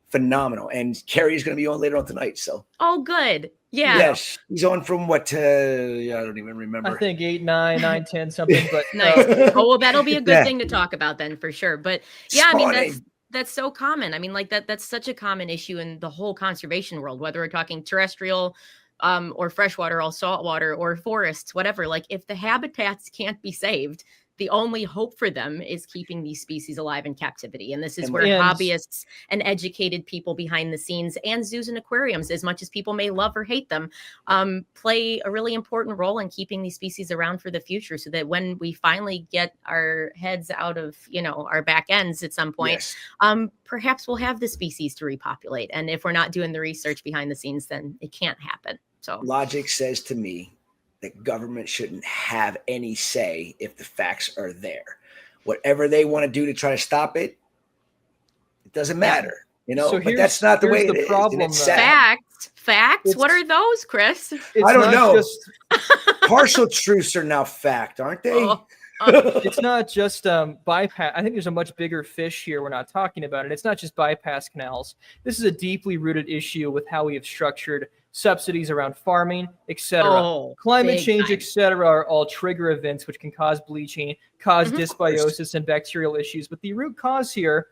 phenomenal. And Carrie's going to be on later on tonight. So, Oh, good. Yeah. yes, he's on from what? I don't even remember. I think 8, 9, 9, 10, something. But Nice. Oh, well, that'll be a good Yeah. thing to talk about then for sure. But yeah, I mean, Spawning. that's so common. I mean, like that's such a common issue in the whole conservation world, whether we're talking terrestrial, or freshwater, or saltwater, or forests, whatever. Like if the habitats can't be saved, the only hope for them is keeping these species alive in captivity. And this is where hobbyists and educated people behind the scenes and zoos and aquariums, as much as people may love or hate them, play a really important role in keeping these species around for the future, so that when we finally get our heads out of, our back ends at some point, Yes. perhaps we'll have the species to repopulate. And if we're not doing the research behind the scenes, then it can't happen. So Logic says to me that government shouldn't have any say if the facts are there. Whatever they want to do to try to stop it, it doesn't matter, So but that's not the way here's it the is. problem, And it's though. sad. Facts. What are those, Chris? I don't not know. just- Partial truths are now fact, aren't they? Oh. It's not just bypass. I think there's a much bigger fish here. We're not talking about it. It's not just bypass canals. This is a deeply rooted issue with how we have structured subsidies around farming, etc. Oh, Climate big change, time. etc. are all trigger events which can cause bleaching, cause Mhm. dysbiosis and bacterial issues. But the root cause here,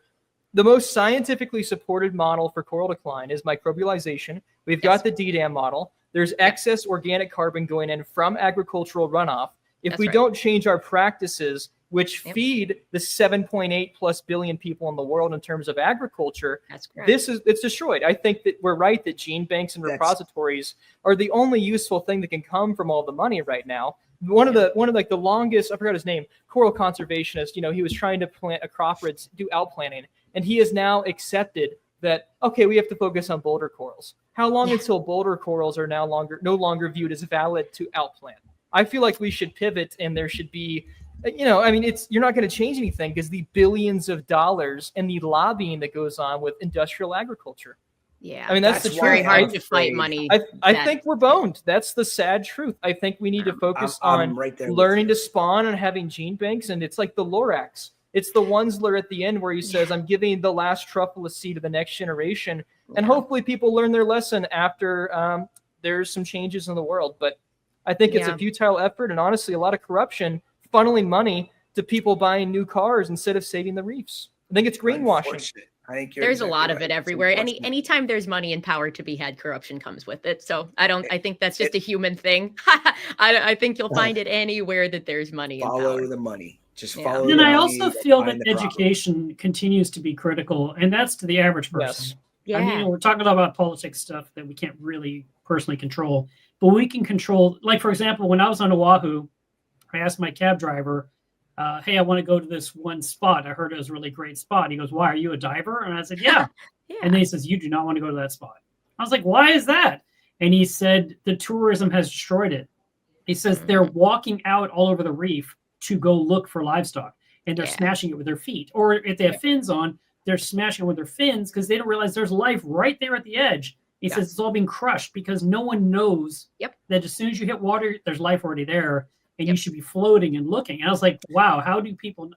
the most scientifically supported model for coral decline, is microbialization. We've got the DDAM model. There's excess organic carbon going in from agricultural runoff. If That's we right. don't change our practices, which Yep. feed the 7.8 plus billion people in the world in terms of agriculture, That's correct. it's destroyed. I think that we're right that gene banks and That's- repositories are the only useful thing that can come from all the money right now. One of the longest, I forgot his name, coral conservationist, he was trying to plant a crop or do outplanting, and he has now accepted that, okay, we have to focus on boulder corals. How long until boulder corals are no longer viewed as valid to outplant? I feel like we should pivot, and there should be, you're not going to change anything because the billions of dollars and the lobbying that goes on with industrial agriculture. Yeah. I mean, that's the it's very truth. hard to fight money. I that- think we're boned. That's the sad truth. I think we need to focus I'm on right there with learning you. to spawn and having gene banks. And it's like the Lorax. It's the Wunsler at the end where he says, I'm giving the last truffle of seed to the next generation. And Yeah. hopefully people learn their lesson after there's some changes in the world. But I think it's Yeah. a futile effort, and honestly, a lot of corruption funneling money to people buying new cars instead of saving the reefs. I think it's greenwashing. Unfortunate. I think you're There's a lot exactly of right. it It's everywhere. unfortunate. Anytime there's money and power to be had, corruption comes with it. So I think that's just a human thing. I think you'll find it anywhere that there's money and Follow power. the money. Just Yeah. follow. And the I money also feel that behind the problem. education continues to be critical, and that's to the average person. Yes. I mean, we're talking about politics stuff that we can't really personally control, but we can control. Like, for example, when I was on Oahu, I asked my cab driver, hey, I want to go to this one spot. I heard it was a really great spot. He goes, why, are you a diver? And I said, yeah. Yeah. And then he says, you do not want to go to that spot. I was like, why is that? And he said, the tourism has destroyed it. He says they're walking out all over the reef to go look for livestock, and they're Yeah. smashing it with their feet. Or if they have fins on, they're smashing it with their fins because they don't realize there's life right there at the edge. He Yeah. says it's all being crushed because no one knows Yep. that as soon as you hit water, there's life already there, and you Yep. should be floating and looking. And I was like, wow, how do people?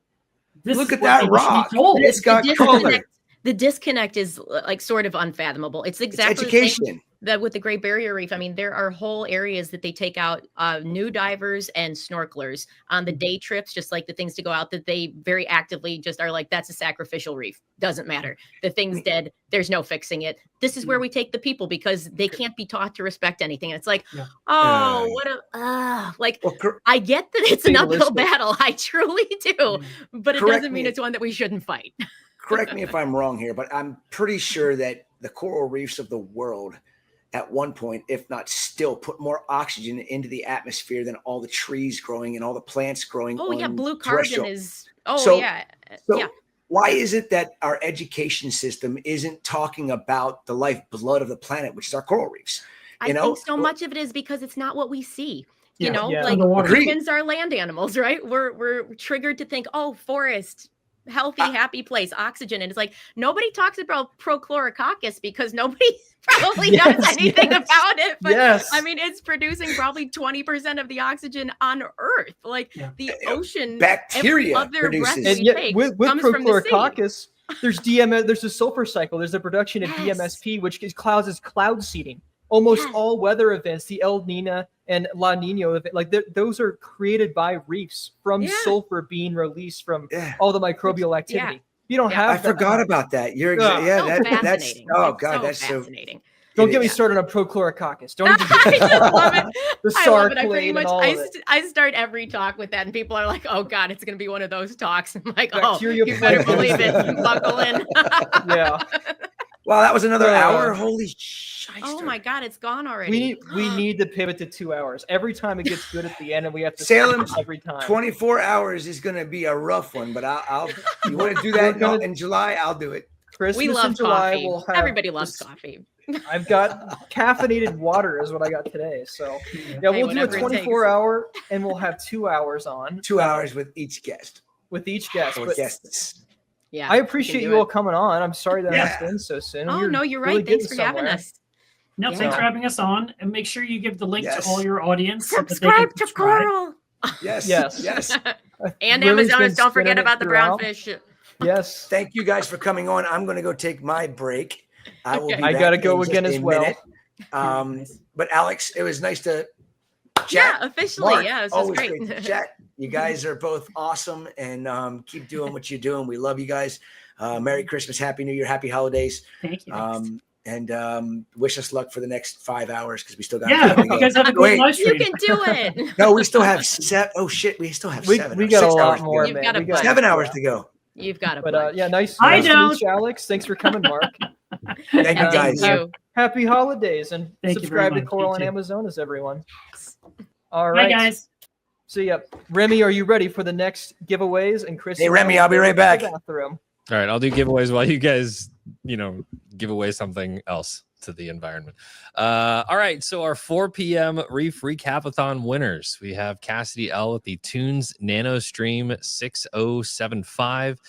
This Look is at what that people should be rock. told. It's got color. The disconnect is like sort of unfathomable. It's It's exactly the same education. that with the Great Barrier Reef. I mean, there are whole areas that they take out new divers and snorkelers on the day trips, just like the things to go out, that they very actively just are like, that's a sacrificial reef. Doesn't matter. The thing's dead. There's no fixing it. This is where we take the people because they can't be taught to respect anything. And it's like, Yeah. oh, what a like. Well, I get that it's an uphill Fatalistic. battle. I truly do, but it Correct doesn't mean me. it's one that we shouldn't fight. Correct me if I'm wrong here, but I'm pretty sure that the coral reefs of the world at one point, if not still, put more oxygen into the atmosphere than all the trees growing and all the plants growing. Oh yeah, on blue carbon terrestrial. is. Oh So- yeah, So yeah. why is it that our education system isn't talking about the lifeblood of the planet, which is our coral reefs? I You know, think so much of it is because it's not what we see. You Yeah, know, yeah. like Underwater. Agreed. humans are land animals, right? We're triggered to think, oh, forest, healthy, happy place, oxygen. And it's like nobody talks about prochlorococcus because nobody probably knows Yes, anything yes, about it. But yes. I mean, it's producing probably 20% of the oxygen on Earth. Like Yeah. the ocean, bacteria other breath produces. we And yet, take with comes from the sea. prochlorococcus, There's DMS. There's the sulfur cycle. There's the production of DMSP, which causes cloud seeding. Almost all weather events, the El Nina and La Nina, like those are created by reefs from sulfur being released from all the microbial activity. You don't have. I forgot about that. You're that's that's fascinating. Don't get me started on prochlorococcus. Don't even I just love it. the I love it. I sarclane pretty and much all of it. I start every talk with that, and people are like, "Oh God, it's going to be one of those talks." I'm like, Bacteria "Oh, you better believe it. Buckle in." Yeah. Wow, that was another hour. Holy shit! Oh my God, it's gone already. We need to pivot to 2 hours. Every time it gets good at the end, and we have to Salem every time. 24 hours is going to be a rough one, but I'll you want to do that in July? I'll do it. Christmas we love in July, coffee. we'll have Everybody loves coffee. I've got caffeinated water is what I got today. So yeah, we'll do a 24-hour and we'll have 2 hours on. 2 hours with each guest. With each guest. Or guests. Yeah. I appreciate you all coming on. I'm sorry that I have been so soon. Oh, no, you're right. Thanks for having us. No, thanks for having us on. And make sure you give the link to all your audience. Subscribe to Coral. Yes. And Amazonas, don't forget about the brownfish. Yes. Thank you guys for coming on. I'm going to go take my break. I will. Be I got to go again as well. But Alex, it was nice to chat. Yeah, officially. Mark, Yeah, it was always great. great to chat. You guys are both awesome, and keep doing what you're doing. We love you guys. Merry Christmas, Happy New Year, Happy Holidays. Thank you. And wish us luck for the next 5 hours because we still got. You guys have a good live stream. You can do it. No, we still have 7. Oh shit, we still have 7. We got 6 a lot hours more, to go. man. We got 7 hours to go. You've got it. But yeah, nice I to don't. meet you, Alex. Thanks for coming, Mark. Thank you guys. Happy holidays and Thank you subscribe very to much. Coral You and too. Amazonas, everyone. All Bye, right, guys. See ya. Remy, are you ready for the next giveaways? And Chris, Hey, Remy, I'll be right back. Bathroom. All right, I'll do giveaways while you guys, give away something else to the environment. All right, so our 4 p.m. Reef Recapathon winners. We have Cassidy L with the Tunes Nano Stream 6075,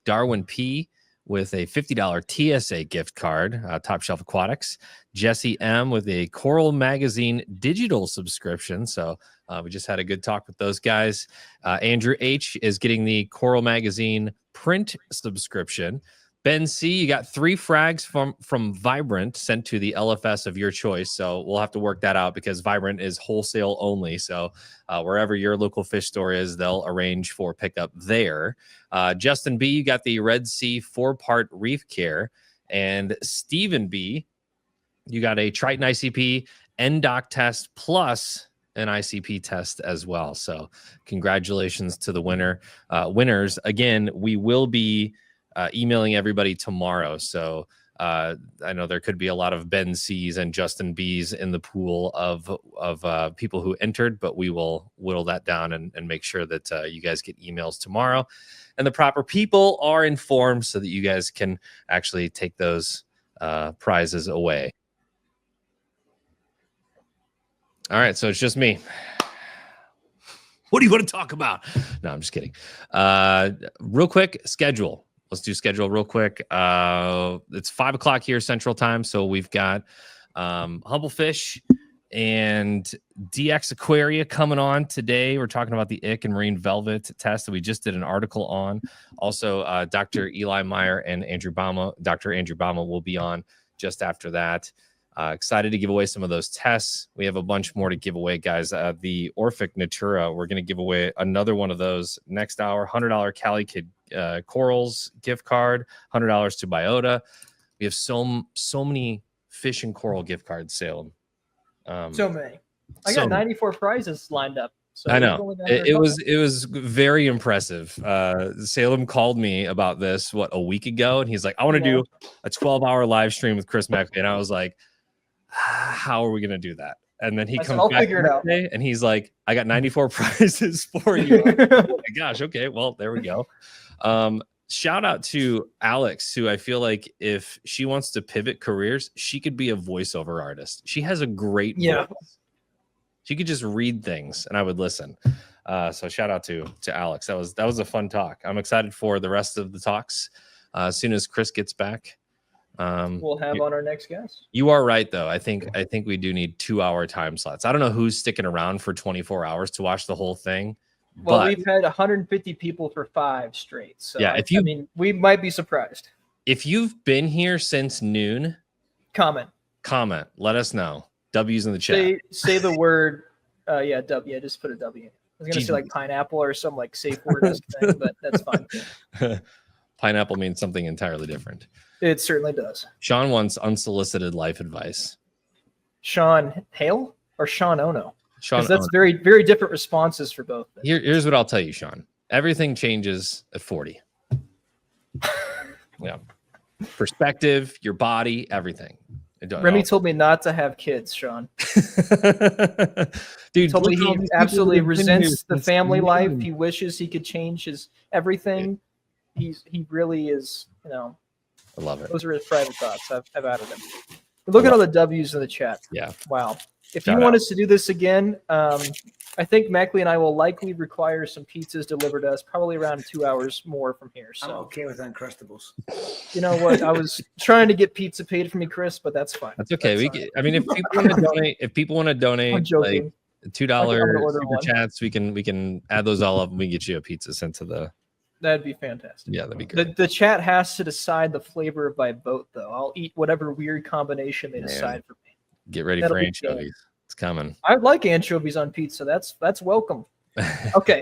Darwin P with a $50 TSA gift card, Top Shelf Aquatics, Jesse M with a Coral Magazine digital subscription. So we just had a good talk with those guys. Andrew H is getting the Coral Magazine print subscription. Ben C, you got 3 frags from Vibrant sent to the LFS of your choice. So we'll have to work that out because Vibrant is wholesale only. So wherever your local fish store is, they'll arrange for pickup there. Justin B, you got the Red Sea 4-part reef care. And Stephen B, you got a Triton ICP NDOC test plus an ICP test as well. So congratulations to the winners. Again, we will be emailing everybody tomorrow. So I know there could be a lot of Ben C's and Justin B's in the pool of people who entered, but we will whittle that down and make sure that you guys get emails tomorrow and the proper people are informed so that you guys can actually take those prizes away. All right, so it's just me. What do you want to talk about? No, I'm just kidding. Real quick, schedule. Let's do schedule real quick. It's 5 o'clock here Central Time, so we've got Humblefish and DX Aquaria coming on today. We're talking about the Ick and Marine Velvet test that we just did an article on. Also, Dr. Eli Meyer and Dr. Andrew Bama will be on just after that. Excited to give away some of those tests. We have a bunch more to give away, guys. The Orphic Natura, we're going to give away another one of those next hour. $100 Cali Kid Corals gift card, $100 to Biota. We have so many fish and coral gift cards, Salem. So many. I got 94 prizes lined up. So I know it was very impressive. Salem called me about this a week ago, and he's like, "I want to do a 12-hour live stream with Chris Mackley," and I was like, "How are we going to do And then he comes back today, and he's like, "I got 94 prizes for you." Oh my gosh, okay, well there we go. Shout out to Alex, who I feel like if she wants to pivot careers, she could be a voiceover artist. She has a great voice. She could just read things, and I would listen. So shout out to Alex. That was a fun talk. I'm excited for the rest of the talks. As soon as Chris gets back, we'll have on our next guest. You are right, though. I think we do need 2-hour time slots. I don't know who's sticking around for 24 hours to watch the whole thing, Well, but we've had 150 people for 5 straight. So yeah, I mean, we might be surprised. if you've been here since noon, Comment. Let us know. W's in the chat. Say the word. Yeah, W. I just put a W. I was gonna say like pineapple or some like safe word thing, but that's fine. Pineapple means something entirely different. It certainly does. Sean wants unsolicited life advice. Sean Hale or Sean Ono? Sean, that's very, very different responses for both. Here's what I'll tell you, Sean. Everything changes at 40. Yeah. Perspective, your body, everything. Remy told me not to have kids, Sean. Dude, told me he absolutely resents the family life. He wishes he could change his everything. He really is, I love it. Those are his private thoughts. I've added them. Look at all the W's in the chat. Yeah. Wow. If you want us to do this again, I think Mackley and I will likely require some pizzas delivered to us, probably around 2 hours more from here. So I'm okay with Uncrustables. You know what? I was trying to get pizza paid for me, Chris, but that's fine. That's okay. If people want to donate, like $2 super chats, we can add those all up and we get you a pizza sent to the. That'd be fantastic. Yeah, that'd be good. The chat has to decide the flavor by vote, though. I'll eat whatever weird combination they decide for me. Get ready for anchovies. It's coming. I like anchovies on pizza. That's welcome. Okay.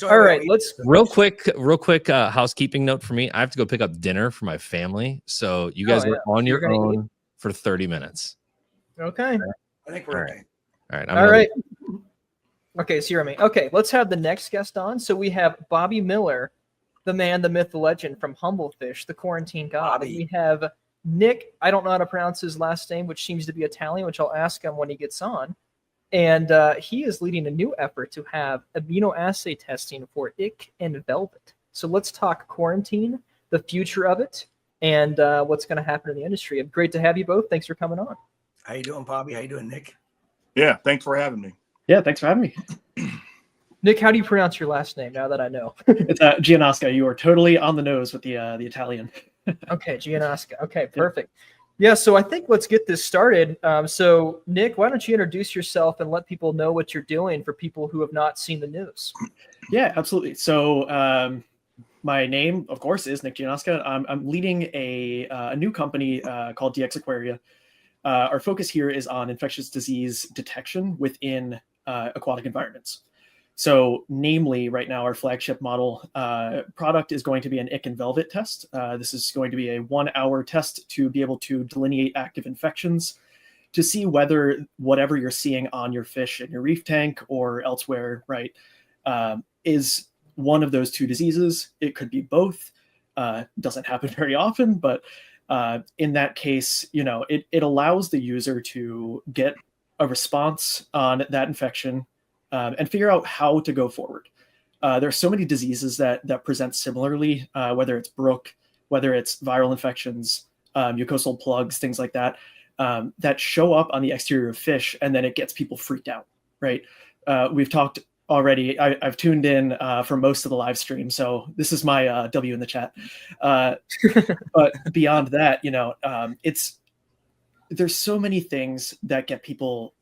All right. Let's real quick housekeeping note for me. I have to go pick up dinner for my family. So you guys are on your own for 30 minutes. Okay. I think we're okay. All right. All right. Okay, so you're me. Okay, let's have the next guest on. So we have Bobby Miller, the man, the myth, the legend from Humblefish, the quarantine god. We have Nick, I don't know how to pronounce his last name, which seems to be Italian, which I'll ask him when he gets on. And he is leading a new effort to have immunoassay testing for ick and velvet. So let's talk quarantine, the future of it, and what's going to happen in the industry. Great to have you both. Thanks for coming on. How you doing, Bobby? How you doing, Nick? Yeah, thanks for having me. Yeah, thanks for having me. Nick, how do you pronounce your last name now that I know? It's Gianasca. You are totally on the nose with the Italian. Okay, Gianasca. Okay, perfect. Yeah, so I think let's get this started. So, Nick, why don't you introduce yourself and let people know what you're doing for people who have not seen the news? Yeah, absolutely. So, my name, of course, is Nick Gianasca. I'm leading a new company called DX Aquaria. Our focus here is on infectious disease detection within aquatic environments. So namely, right now, our flagship model product is going to be an ick and velvet test. This is going to be a 1-hour test to be able to delineate active infections, to see whether whatever you're seeing on your fish in your reef tank or elsewhere, right, is one of those 2 diseases. It could be both. Doesn't happen very often, but in that case, it allows the user to get a response on that infection and figure out how to go forward. There are so many diseases that present similarly, whether it's brook, whether it's viral infections, mucosal plugs, things like that, that show up on the exterior of fish, and then it gets people freaked out, right? We've talked already. I've tuned in for most of the live stream, so this is my W in the chat. But beyond that, there's so many things that get people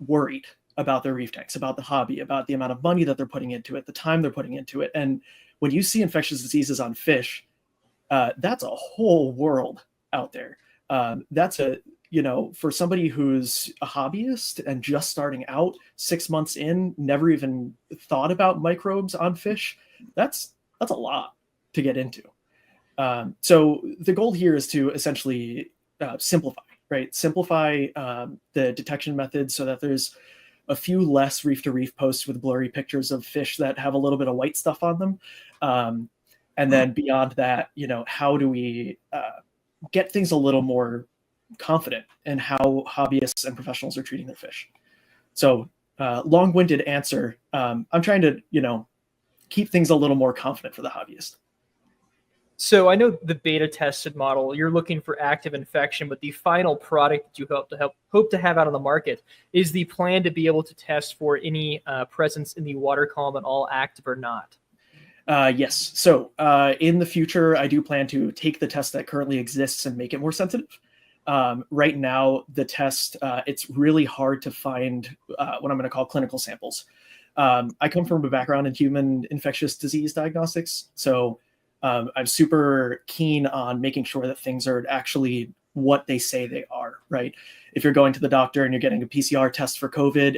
worried about their reef tanks, about the hobby, about the amount of money that they're putting into it, the time they're putting into it. And when you see infectious diseases on fish, that's a whole world out there. That's for somebody who's a hobbyist and just starting out 6 months in, never even thought about microbes on fish. That's a lot to get into. So the goal here is to essentially simplify, right? Simplify the detection methods so that there's a few less reef to reef posts with blurry pictures of fish that have a little bit of white stuff on them. And then beyond that, how do we get things a little more confident in how hobbyists and professionals are treating their fish? So long-winded answer. I'm trying to, keep things a little more confident for the hobbyist. So I know the beta tested model, you're looking for active infection, but the final product that you hope to have out on the market is the plan to be able to test for any presence in the water column at all, active or not. Yes. So in the future, I do plan to take the test that currently exists and make it more sensitive. Right now, the test, it's really hard to find what I'm going to call clinical samples. I come from a background in human infectious disease diagnostics, so I'm super keen on making sure that things are actually what they say they are, right? If you're going to the doctor and you're getting a PCR test for COVID,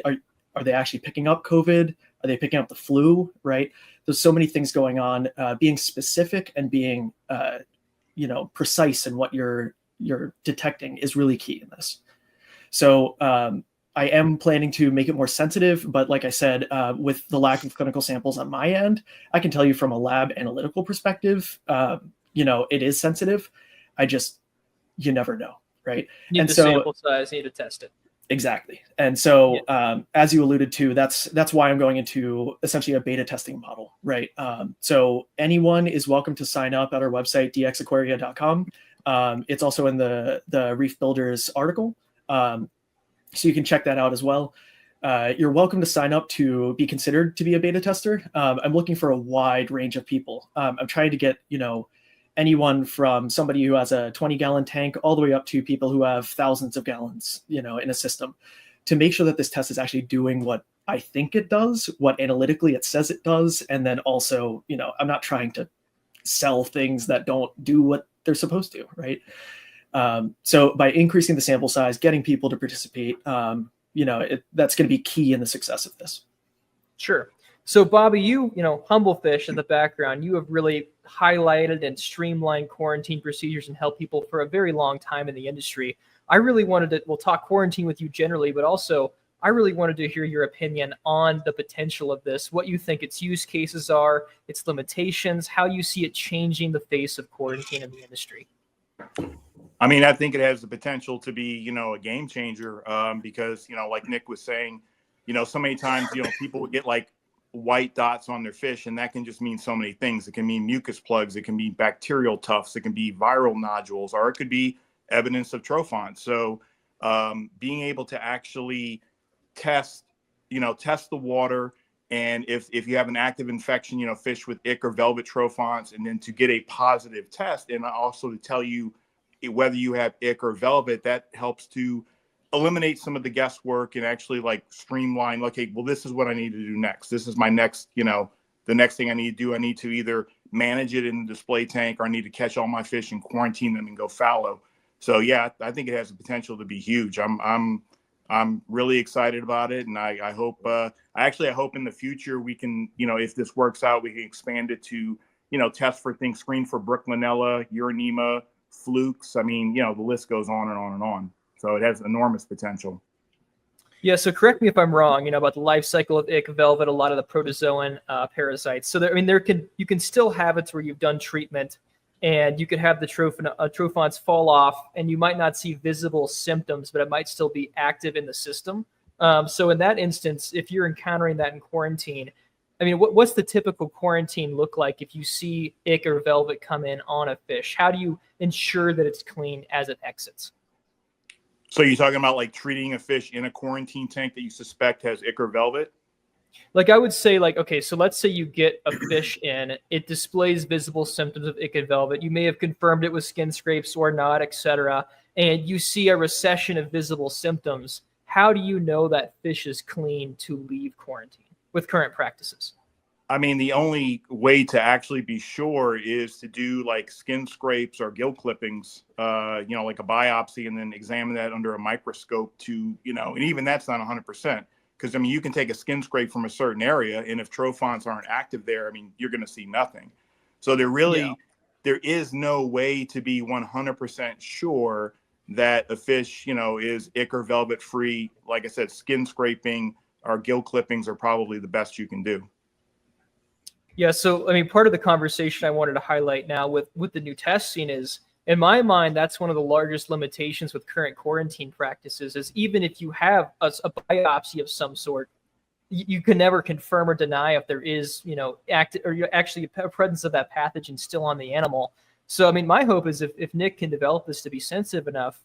are they actually picking up COVID? Are they picking up the flu, right? There's so many things going on. Being specific and being, precise in what you're detecting is really key in this. So I am planning to make it more sensitive, but like I said, with the lack of clinical samples on my end, I can tell you from a lab analytical perspective, it is sensitive. You never know, right? You need the sample size, you need to test it. Exactly. And so, as you alluded to, that's why I'm going into essentially a beta testing model, right? So anyone is welcome to sign up at our website, dxaquaria.com. It's also in the Reef Builders article. So you can check that out as well. You're welcome to sign up to be considered to be a beta tester. I'm looking for a wide range of people. I'm trying to get, anyone from somebody who has a 20-gallon tank all the way up to people who have thousands of gallons, in a system, to make sure that this test is actually doing what I think it does, what analytically it says it does. And then also, I'm not trying to sell things that don't do what they're supposed to, right? So by increasing the sample size, getting people to participate, that's going to be key in the success of this. Sure. So Bobby, Humble Fish in the background, you have really highlighted and streamlined quarantine procedures and helped people for a very long time in the industry. I really we'll talk quarantine with you generally, but also I really wanted to hear your opinion on the potential of this, what you think its use cases are, its limitations, how you see it changing the face of quarantine in the industry. I mean, I think it has the potential to be, a game changer because, like Nick was saying, so many times, people would get like white dots on their fish, and that can just mean so many things. It can mean mucus plugs, it can be bacterial tufts, it can be viral nodules, or it could be evidence of trophon. So being able to actually test the water, and if you have an active infection, fish with ick or velvet trophons, and then to get a positive test, and also to tell you whether you have ick or velvet, that helps to eliminate some of the guesswork and actually like streamline, okay, well, this is what I need to do next. This is my next, the next thing I need to do. I need to either manage it in the display tank, or I need to catch all my fish and quarantine them and go fallow. So yeah, I think it has the potential to be huge. I'm really excited about it. And I hope, I hope in the future we can, if this works out, we can expand it to, test for things, screen for Brooklynella, Uranema, flukes. I mean, the list goes on and on and on. So it has enormous potential. Yeah, so correct me if I'm wrong, about the life cycle of ick, velvet, a lot of the protozoan parasites. So you can still have it where you've done treatment, and you could have the trophons fall off, and you might not see visible symptoms, but it might still be active in the system. So in that instance, if you're encountering that in quarantine, I mean, what's the typical quarantine look like if you see ick or velvet come in on a fish? How do you ensure that it's clean as it exits? So you're talking about like treating a fish in a quarantine tank that you suspect has ick or velvet? Like I would say, okay, so let's say you get a fish in, it displays visible symptoms of ick and velvet. You may have confirmed it with skin scrapes or not, etc. And you see a recession of visible symptoms. How do you know that fish is clean to leave quarantine with current practices? I mean, the only way to actually be sure is to do like skin scrapes or gill clippings, like a biopsy, and then examine that under a microscope to, and even that's not 100%. Because, I mean, you can take a skin scrape from a certain area, and if trophons aren't active there, I mean, you're going to see nothing. So there is no way to be 100% sure that a fish, is ick or velvet free. Like I said, skin scraping or gill clippings are probably the best you can do. Yeah, so I mean, part of the conversation I wanted to highlight now with the new testing is, in my mind, that's one of the largest limitations with current quarantine practices is even if you have a biopsy of some sort, you can never confirm or deny if there is, actually a presence of that pathogen still on the animal. So, I mean, my hope is if Nick can develop this to be sensitive enough,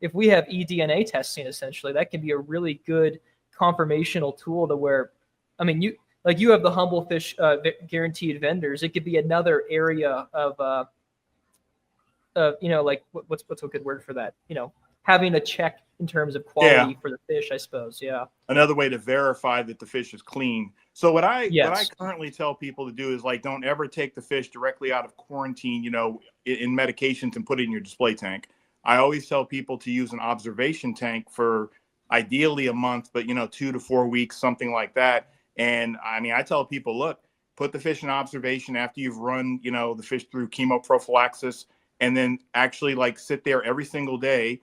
if we have eDNA testing, essentially, that can be a really good confirmational tool to where, I mean, you have the Humble Fish guaranteed vendors. It could be another area of, what's a good word for that? Having a check in terms of quality for the fish, I suppose. Yeah. Another way to verify that the fish is clean. So what I Yes. currently tell people to do is like, don't ever take the fish directly out of quarantine, you know, in medications and put it in your display tank. I always tell people to use an observation tank for ideally a month, but, you know, 2 to 4 weeks, something like that. And I mean, I tell people, look, put the fish in observation after you've run, you know, the fish through chemoprophylaxis, and then actually like sit there every single day,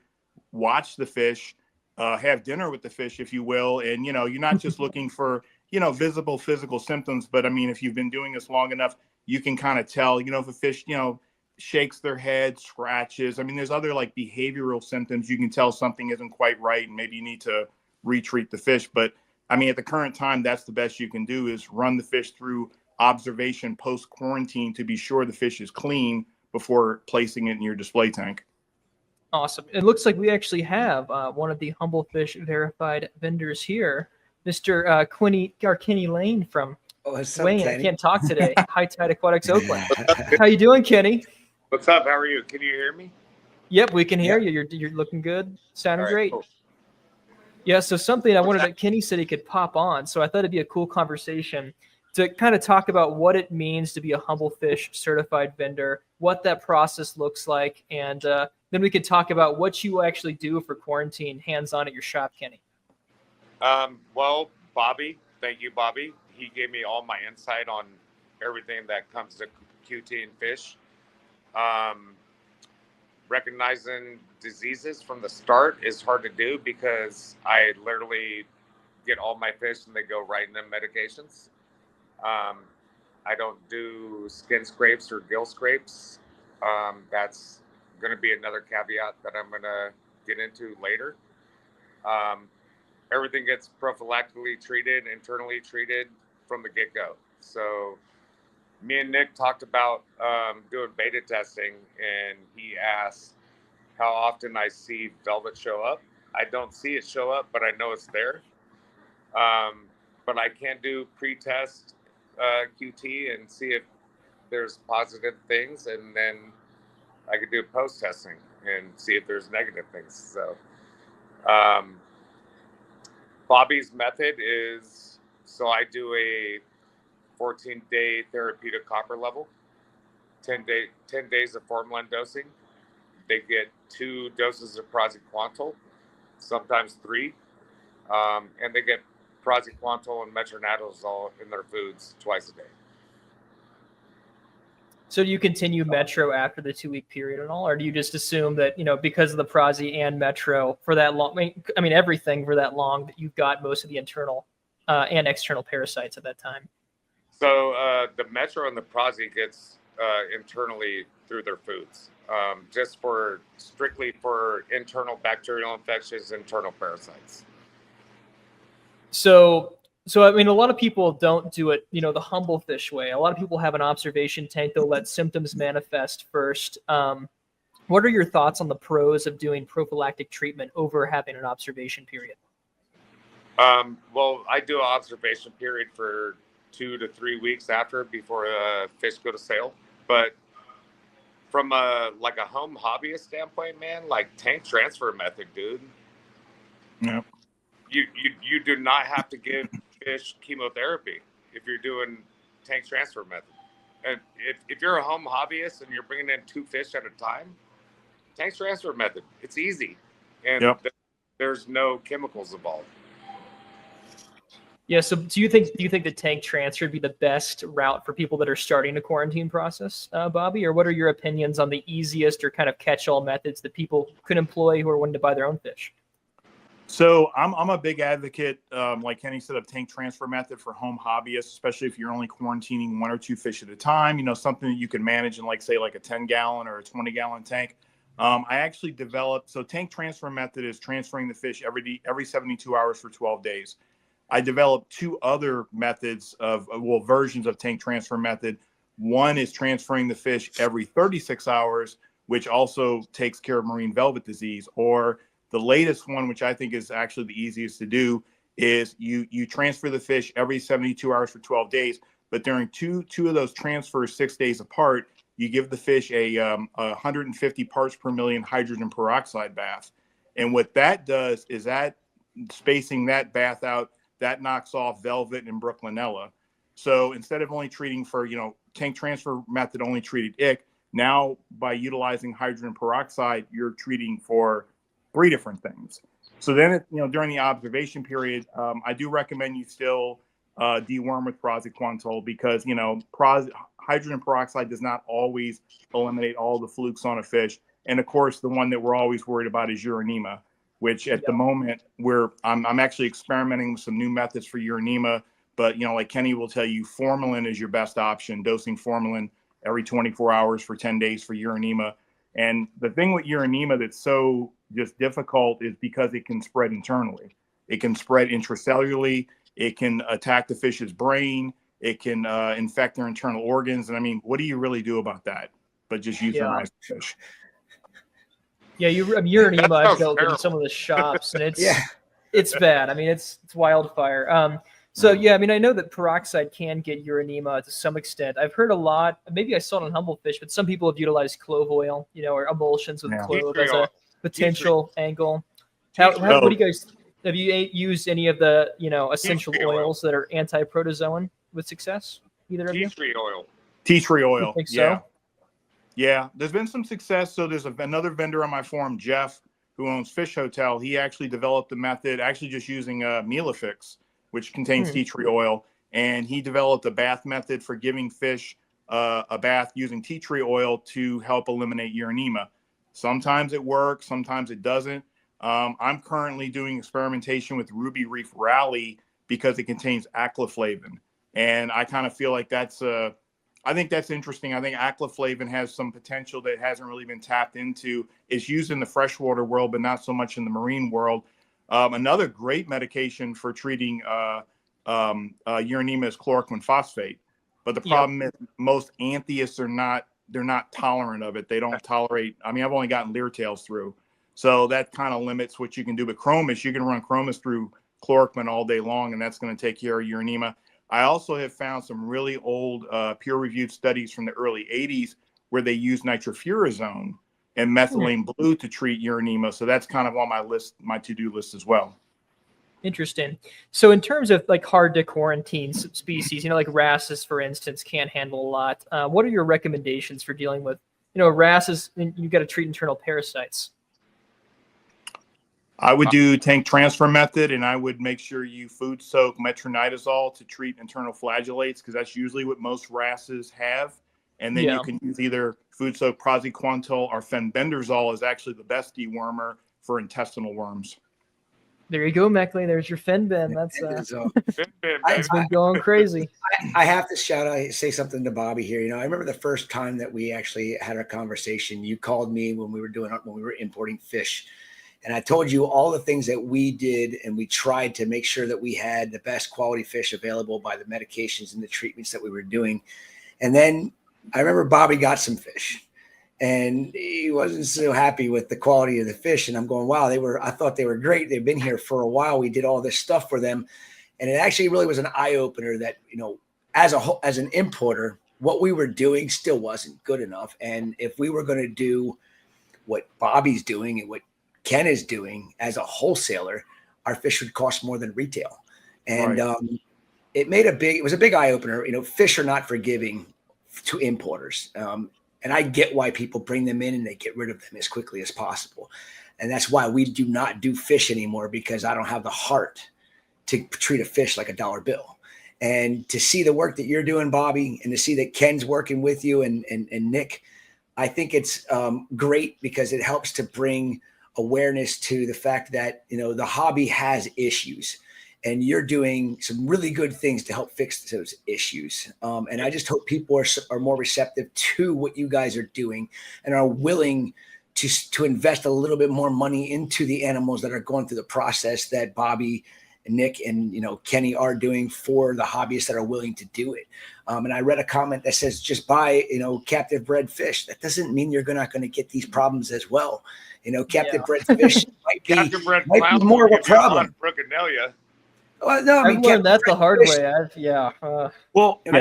watch the fish, have dinner with the fish, if you will. And, you know, you're not just looking for, you know, visible physical symptoms, but I mean, if you've been doing this long enough, you can kind of tell, you know, if a fish, you know, shakes their head, scratches. I mean, there's other like behavioral symptoms. You can tell something isn't quite right and maybe you need to retreat the fish. But I mean, at the current time, that's the best you can do is run the fish through observation post quarantine to be sure the fish is clean before placing it in your display tank. Awesome. It looks like we actually have one of the Humble Fish verified vendors here, Mr. Kenny Lane from What's up, Wayne. Kenny? I can't talk today. High Tide Aquatics, Oakland. How you doing, Kenny? What's up? How are you? Can you hear me? Yep, we can hear you. You're looking good. Sounding great. Cool. Yeah, so something I wanted to, Kenny said he could pop on, so I thought it'd be a cool conversation to kind of talk about what it means to be a Humble Fish certified vendor, what that process looks like, and then we could talk about what you actually do for quarantine hands-on at your shop, Kenny. Well, Bobby, thank you, Bobby. He gave me all my insight on everything that comes to QT and fish. Recognizing diseases from the start is hard to do because I literally get all my fish and they go right into medications. I don't do skin scrapes or gill scrapes. That's going to be another caveat that I'm going to get into later. Everything gets prophylactically treated, internally treated from the get-go. So me and Nick talked about doing beta testing, and he asked how often I see velvet show up. I don't see it show up, but I know it's there. But I can do pre-test QT and see if there's positive things, and then I could do post-testing and see if there's negative things. So Bobby's method is, so I do a 14-day therapeutic copper level, 10 days of formalin dosing. They get 2 doses of praziquantel, sometimes 3, and they get praziquantel and metronidazole in their foods twice a day. So do you continue Metro after the 2-week period and all, or do you just assume that, you know, because of the Prazi and Metro for that long, I mean everything for that long, that you've got most of the internal and external parasites at that time? So the Metro and the Prazi gets internally through their foods, just strictly for internal bacterial infections, internal parasites. So I mean, a lot of people don't do it, you know, the Humble Fish way. A lot of people have an observation tank. They'll let symptoms manifest first. What are your thoughts on the pros of doing prophylactic treatment over having an observation period? Well, I do an observation period for 2 to 3 weeks before fish go to sale. But from a home hobbyist standpoint, man, like tank transfer method, dude. Yeah. You do not have to give fish chemotherapy if you're doing tank transfer method. And if you're a home hobbyist and you're bringing in 2 fish at a time, tank transfer method, it's easy. And there's no chemicals involved. Yeah. So do you think the tank transfer would be the best route for people that are starting the quarantine process, Bobby? Or what are your opinions on the easiest or kind of catch-all methods that people could employ who are wanting to buy their own fish? So I'm a big advocate, like Kenny said, of tank transfer method for home hobbyists, especially if you're only quarantining 1 or 2 fish at a time, you know, something that you can manage in like, say, like a 10-gallon or a 20-gallon tank. I actually developed, so tank transfer method is transferring the fish every 72 hours for 12 days. I developed 2 other methods versions of tank transfer method. One is transferring the fish every 36 hours, which also takes care of marine velvet disease. Or the latest one, which I think is actually the easiest to do, is you transfer the fish every 72 hours for 12 days. But during two of those transfers 6 days apart, you give the fish a 150 parts per million hydrogen peroxide bath. And what that does is that spacing that bath out, that knocks off velvet and Brooklynella. So instead of only treating for, tank transfer method only treated ick, now by utilizing hydrogen peroxide, you're treating for 3 different things. So then, during the observation period, I do recommend you still deworm with praziquantel because, hydrogen peroxide does not always eliminate all the flukes on a fish. And of course, the one that we're always worried about is uranema, which at the moment I'm actually experimenting with some new methods for uranema. But, like Kenny will tell you, formalin is your best option, dosing formalin every 24 hours for 10 days for uranema. And the thing with uranema that's so just difficult is because it can spread internally. It can spread intracellularly. It can attack the fish's brain. It can infect their internal organs. And I mean, what do you really do about that? But just euthanize the fish. Yeah, uranema I've dealt in some of the shops, and it's bad. I mean, it's wildfire. So yeah, I mean, I know that peroxide can get uranema to some extent. I've heard a lot. Maybe I saw it on humblefish, but some people have utilized clove oil, or emulsions with clove as a potential angle. What do you guys? Have you used any of the essential oils that are anti-protozoan with success? Either of you? Tea tree oil. You think so? Yeah, there's been some success. So there's another vendor on my forum, Jeff, who owns Fish Hotel. He actually developed a method, actually just using Melafix, which contains tea tree oil. And he developed a bath method for giving fish a bath using tea tree oil to help eliminate uranema. Sometimes it works, sometimes it doesn't. I'm currently doing experimentation with Ruby Reef Rally because it contains aclaflavin. And I kind of feel like I think that's interesting. I think aclaflavin has some potential that hasn't really been tapped into. It's used in the freshwater world, but not so much in the marine world. Another great medication for treating uranema is chloroquine phosphate. But the problem is most antheists they're not tolerant of it. They don't tolerate. I mean, I've only gotten Leartails through. So that kind of limits what you can do. But chromis, you can run chromis through chloroquine all day long, and that's going to take care of uranema. I also have found some really old peer-reviewed studies from the early 80s where they used nitrofurazone and methylene blue to treat uranema. So that's kind of on my to-do list as well. Interesting. So in terms of like hard to quarantine species, like wrasses, for instance, can't handle a lot. What are your recommendations for dealing with, wrasses? You've got to treat internal parasites. I would do tank transfer method, and I would make sure you food soak metronidazole to treat internal flagellates because that's usually what most wrasses have. And then you can use either food soak praziquantel or fenbendazole is actually the best dewormer for intestinal worms. There you go, Meckley. There's your Fenben. That's been going crazy. I have to say something to Bobby here. I remember the first time that we actually had a conversation. You called me when we were importing fish. And I told you all the things that we did, and we tried to make sure that we had the best quality fish available by the medications and the treatments that we were doing. And then I remember Bobby got some fish, and he wasn't so happy with the quality of the fish. And I'm going, wow, I thought they were great. They've been here for a while. We did all this stuff for them. And it actually really was an eye opener that, as an importer, what we were doing still wasn't good enough. And if we were going to do what Bobby's doing and what Ken is doing as a wholesaler, our fish would cost more than retail. And it was a big eye opener. Fish are not forgiving to importers. And I get why people bring them in and they get rid of them as quickly as possible. And that's why we do not do fish anymore, because I don't have the heart to treat a fish like a dollar bill. And to see the work that you're doing, Bobby, and to see that Ken's working with you and Nick, I think it's great because it helps to bring awareness to the fact that, the hobby has issues, and you're doing some really good things to help fix those issues. And I just hope people are more receptive to what you guys are doing and are willing to invest a little bit more money into the animals that are going through the process that Bobby and Nick and, Kenny are doing for the hobbyists that are willing to do it. And I read a comment that says, just buy, captive bred fish. That doesn't mean you're not going to get these problems as well. Captive bred fish might be more of a problem. Well, no, I learned that the hard way.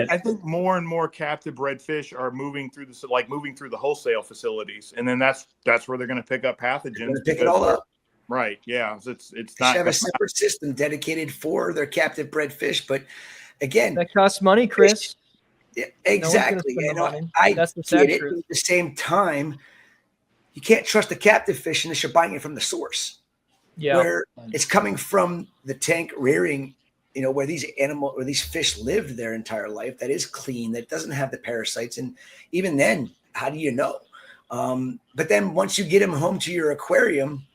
I think more and more captive bred fish are moving through the wholesale facilities, and then that's where they're going to pick up pathogens. Pick it all up. Right. Yeah. It's They should not. have a separate system dedicated for their captive bred fish. But again, That costs money, Chris. yeah, No one's gonna exactly. spend the You know, money. I That's the get sad it. truth. But at the same time, you can't trust the captive fish unless you're buying it from the source, Yeah. where it's coming from the tank rearing, you know, where these fish lived their entire life. That is clean. That doesn't have the parasites. And even then, how do you know? But then once you get them home to your aquarium,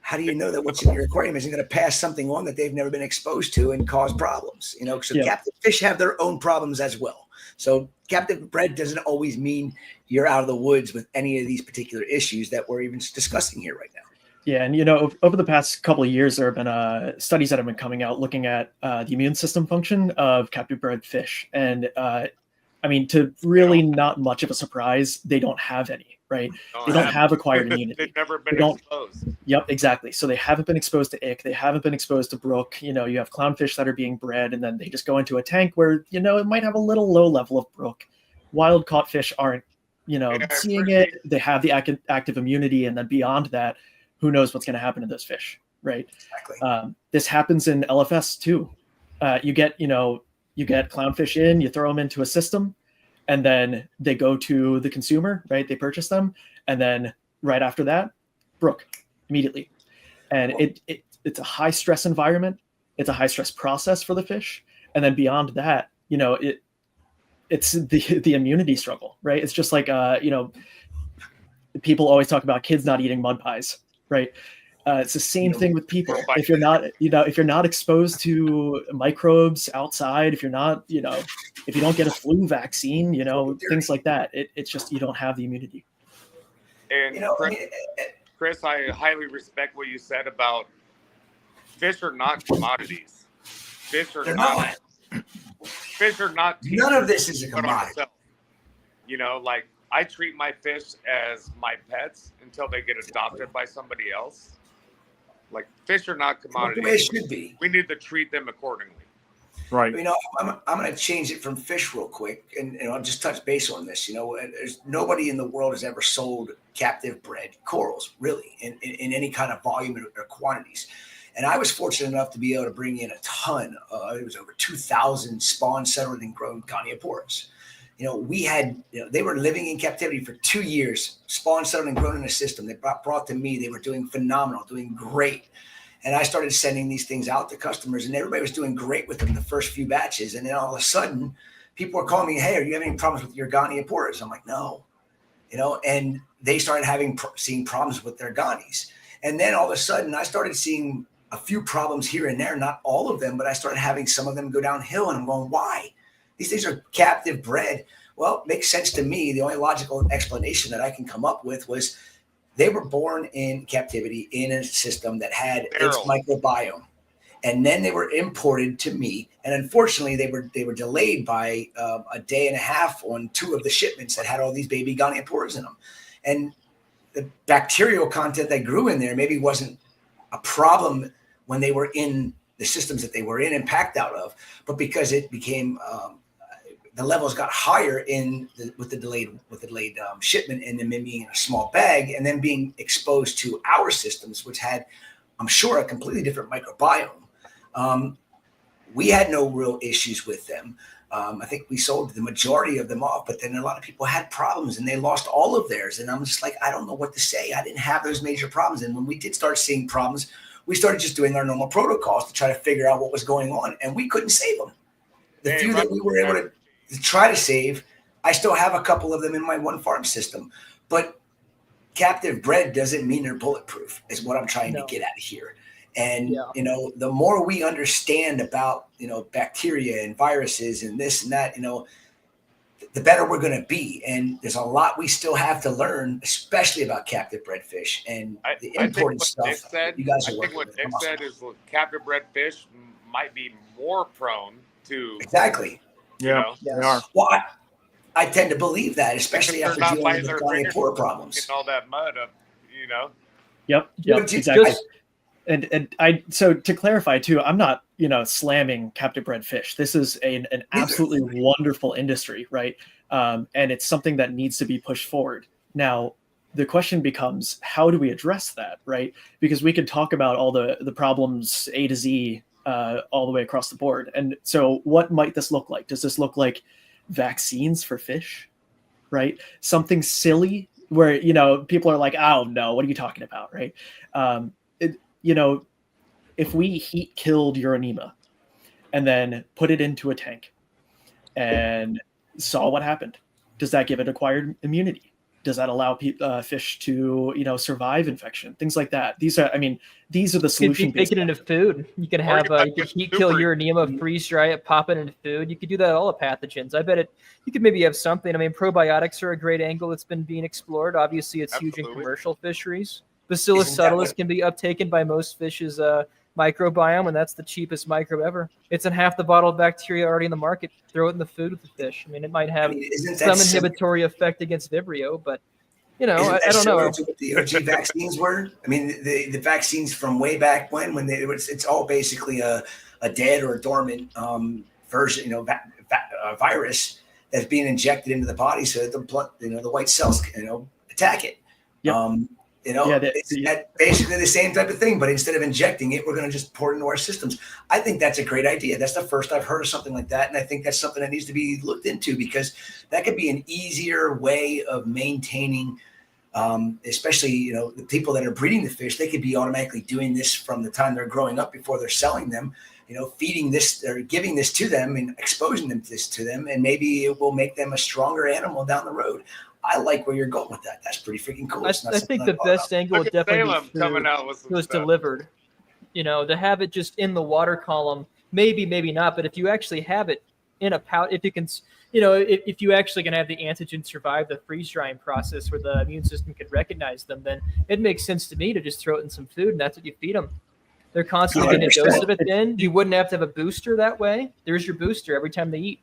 how do you know that what's in your aquarium isn't going to pass something on that they've never been exposed to and cause problems? You know, so Yeah. captive fish have their own problems as well. So captive bred doesn't always mean you're out of the woods with any of these particular issues that we're even discussing here right now. Yeah, and you know, over the past couple of years, there have been studies that have been coming out looking at the immune system function of captive bred fish, and I mean, to really not much of a surprise, they don't have any, right? They don't have acquired immunity. They've never been They don't- exposed. Yep, exactly. So they haven't been exposed to ick. They haven't been exposed to brook. You know, you have clownfish that are being bred, and then they just go into a tank where, you know, it might have a little low level of brook. Wild caught fish aren't, you know, Yeah, seeing it. They have the active immunity, and then beyond that, who knows what's going to happen to those fish, right? Exactly. This happens in LFS too. You get clownfish in, you throw them into a system, and then they go to the consumer, right? They purchase them, and then right after that, brook immediately. And it's a high stress environment. It's a high stress process for the fish. And then beyond that, you know, it's the immunity struggle, right? It's just like, you know, people always talk about kids not eating mud pies, right? It's the same thing with people. If you're not, you know, if you're not exposed to microbes outside, if you're not, you know, if you don't get a flu vaccine, you know, things like that, it's just, you don't have the immunity. And You know, Chris, I highly respect what you said about fish are not commodities. Fish are They're not. Fish are not. None of this is a put on commodity. itself. You know, like I treat my fish as my pets until they get adopted by somebody else. Like fish are not commodities. The way it should be. We need to treat them accordingly. Right. You know, I'm going to change it from fish real quick, and I'll just touch base on this. You know, there's nobody in the world has ever sold captive bred corals, really, in any kind of volume or quantities. And I was fortunate enough to be able to bring in a ton. It was over 2,000 spawn, settled, and grown Goniopores. You know, we had, you know, they were living in captivity for 2 years, spawn, settled, and grown in a system. They brought to me. They were doing phenomenal, doing great. And I started sending these things out to customers, and everybody was doing great with them the first few batches. And then all of a sudden, people were calling me, "Hey, are you having any problems with your Goniopores?" I'm like, "No," you know. And they started seeing problems with their Gonis. And then all of a sudden, I started seeing a few problems here and there, not all of them, but I started having some of them go downhill. And I'm going, "Why? These things are captive bred." Well, it makes sense to me. The only logical explanation that I can come up with was they were born in captivity in a system that had its microbiome, and then they were imported to me. And unfortunately, they were delayed by a day and a half on 2 of the shipments that had all these baby Goniopores in them. And the bacterial content that grew in there maybe wasn't a problem when they were in the systems that they were in and packed out of, but because it became the levels got higher with the delayed shipment, and then being in a small bag, and then being exposed to our systems, which had, I'm sure, a completely different microbiome. We had no real issues with them. I think we sold the majority of them off, but then a lot of people had problems and they lost all of theirs. And I'm just like, I don't know what to say. I didn't have those major problems. And when we did start seeing problems, we started just doing our normal protocols to try to figure out what was going on, and we couldn't save them. The few that we were able to try to save, I still have a couple of them in my one farm system, but captive bred doesn't mean they're bulletproof, is what I'm trying to get at here. And, you know, the more we understand about, you know, bacteria and viruses and this and that, you know, the better we're going to be. And there's a lot we still have to learn, especially about captive bred fish and the imported stuff. You guys are working with. I think what Nick said is captive bred fish might be more prone to. Exactly. Yeah, they are. Well, I tend to believe that, especially after dealing with the Goniopore problems. Getting all that mud up, you know. Yep, exactly. And I, so to clarify too, I'm not, you know, slamming captive bred fish. This is an absolutely wonderful industry, right? And it's something that needs to be pushed forward. Now, the question becomes, how do we address that, right? Because we could talk about all the problems A to Z all the way across the board. And so what might this look like? Does this look like vaccines for fish, right? Something silly where, you know, people are like, oh no, what are you talking about, right? You know, if we heat killed Uranema and then put it into a tank and saw what happened, does that give it acquired immunity? Does that allow fish to, you know, survive infection? Things like that. These are the solution. You could make it into food. You could have you could heat kill Uranema, freeze dry it, pop it into food. You could do that with all the pathogens. I bet you could maybe have something. I mean, probiotics are a great angle that's been being explored. Obviously, it's huge in commercial fisheries. Bacillus subtilis can be uptaken by most fish's microbiome, and that's the cheapest microbe ever. It's in half the bottle of bacteria already in the market. Throw it in the food with the fish. I mean, it might have some inhibitory effect against Vibrio, but you know, I don't know. To what the OG vaccines were. I mean, the vaccines from way back when it's all basically a dead or a dormant version, you know, virus that's being injected into the body so that the blood, you know, the white cells, you know, attack it. Yep. You know, it's basically the same type of thing, but instead of injecting it, we're going to just pour it into our systems. I think that's a great idea. That's the first I've heard of something like that. And I think that's something that needs to be looked into, because that could be an easier way of maintaining, especially, you know, the people that are breeding the fish. They could be automatically doing this from the time they're growing up before they're selling them, you know, feeding this or giving this to them and exposing this to them. And maybe it will make them a stronger animal down the road. I like where you're going with that. That's pretty freaking cool. I think the best angle would definitely be coming out with was delivered. You know, to have it just in the water column, maybe not. But if you actually have it in a pouch, if you can, you know, if you actually can have the antigen survive the freeze drying process where the immune system can recognize them, then it makes sense to me to just throw it in some food, and that's what you feed them. They're constantly getting a dose of it. Then you wouldn't have to have a booster that way. There's your booster every time they eat.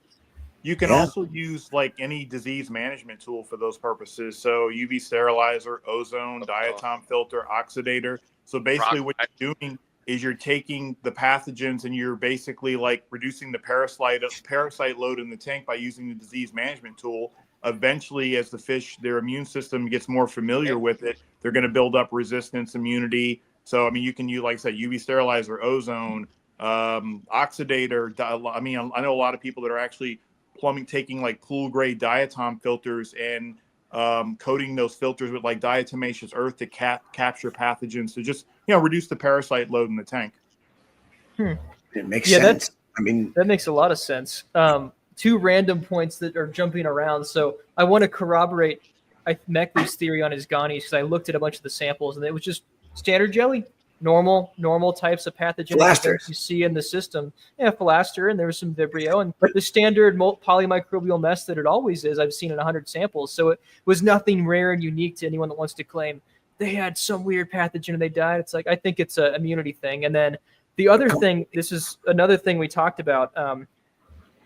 You can also use like any disease management tool for those purposes. So UV sterilizer, ozone, diatom filter, oxidator. So basically what you're doing is you're taking the pathogens and you're basically like reducing the parasite load in the tank by using the disease management tool. Eventually, as the fish, their immune system gets more familiar with it, they're going to build up resistance, immunity. So, I mean, you can use, like I said, UV sterilizer, ozone, oxidator. I mean, I know a lot of people that are actually taking like pool grade diatom filters and coating those filters with like diatomaceous earth to capture pathogens to just, you know, reduce the parasite load in the tank. It makes sense. I mean, that makes a lot of sense. Two random points that are jumping around. So I want to corroborate Meckley's theory on his Ghani's, because I looked at a bunch of the samples and it was just standard jelly. Normal types of pathogenic you see in the system. Yeah, philaster, and there was some Vibrio, and the standard polymicrobial mess that it always is. I've seen in 100 samples, so it was nothing rare and unique to anyone that wants to claim they had some weird pathogen and they died. It's like, I think it's an immunity thing. And then the other thing, this is another thing we talked about.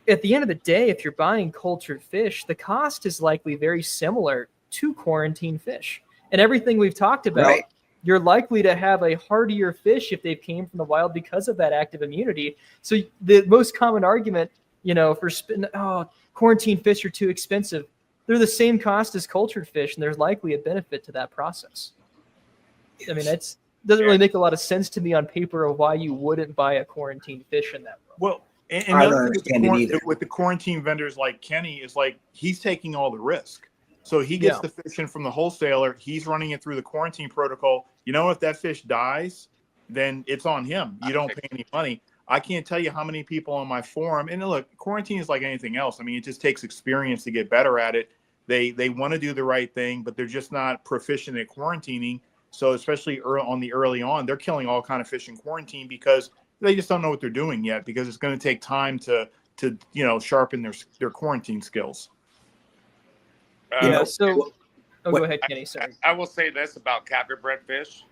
At the end of the day, if you're buying cultured fish, the cost is likely very similar to quarantine fish, and everything we've talked about. Right. You're likely to have a hardier fish if they came from the wild because of that active immunity. So the most common argument, you know, for quarantine fish are too expensive. They're the same cost as cultured fish, and there's likely a benefit to that process. I mean, it doesn't really make a lot of sense to me on paper of why you wouldn't buy a quarantine fish in that way. Well, and another thing with the quarantine vendors like Kenny is like he's taking all the risk. So he gets the fish in from the wholesaler. He's running it through the quarantine protocol. You know, if that fish dies, then it's on him. You don't pay any money. I can't tell you how many people on my forum, and look, quarantine is like anything else. I mean, it just takes experience to get better at it. They want to do the right thing, but they're just not proficient at quarantining. So especially early on, they're killing all kind of fish in quarantine because they just don't know what they're doing yet, because it's going to take time to you know, sharpen their quarantine skills. Go ahead, Kenny. Sorry. I will say this about captive bred fish.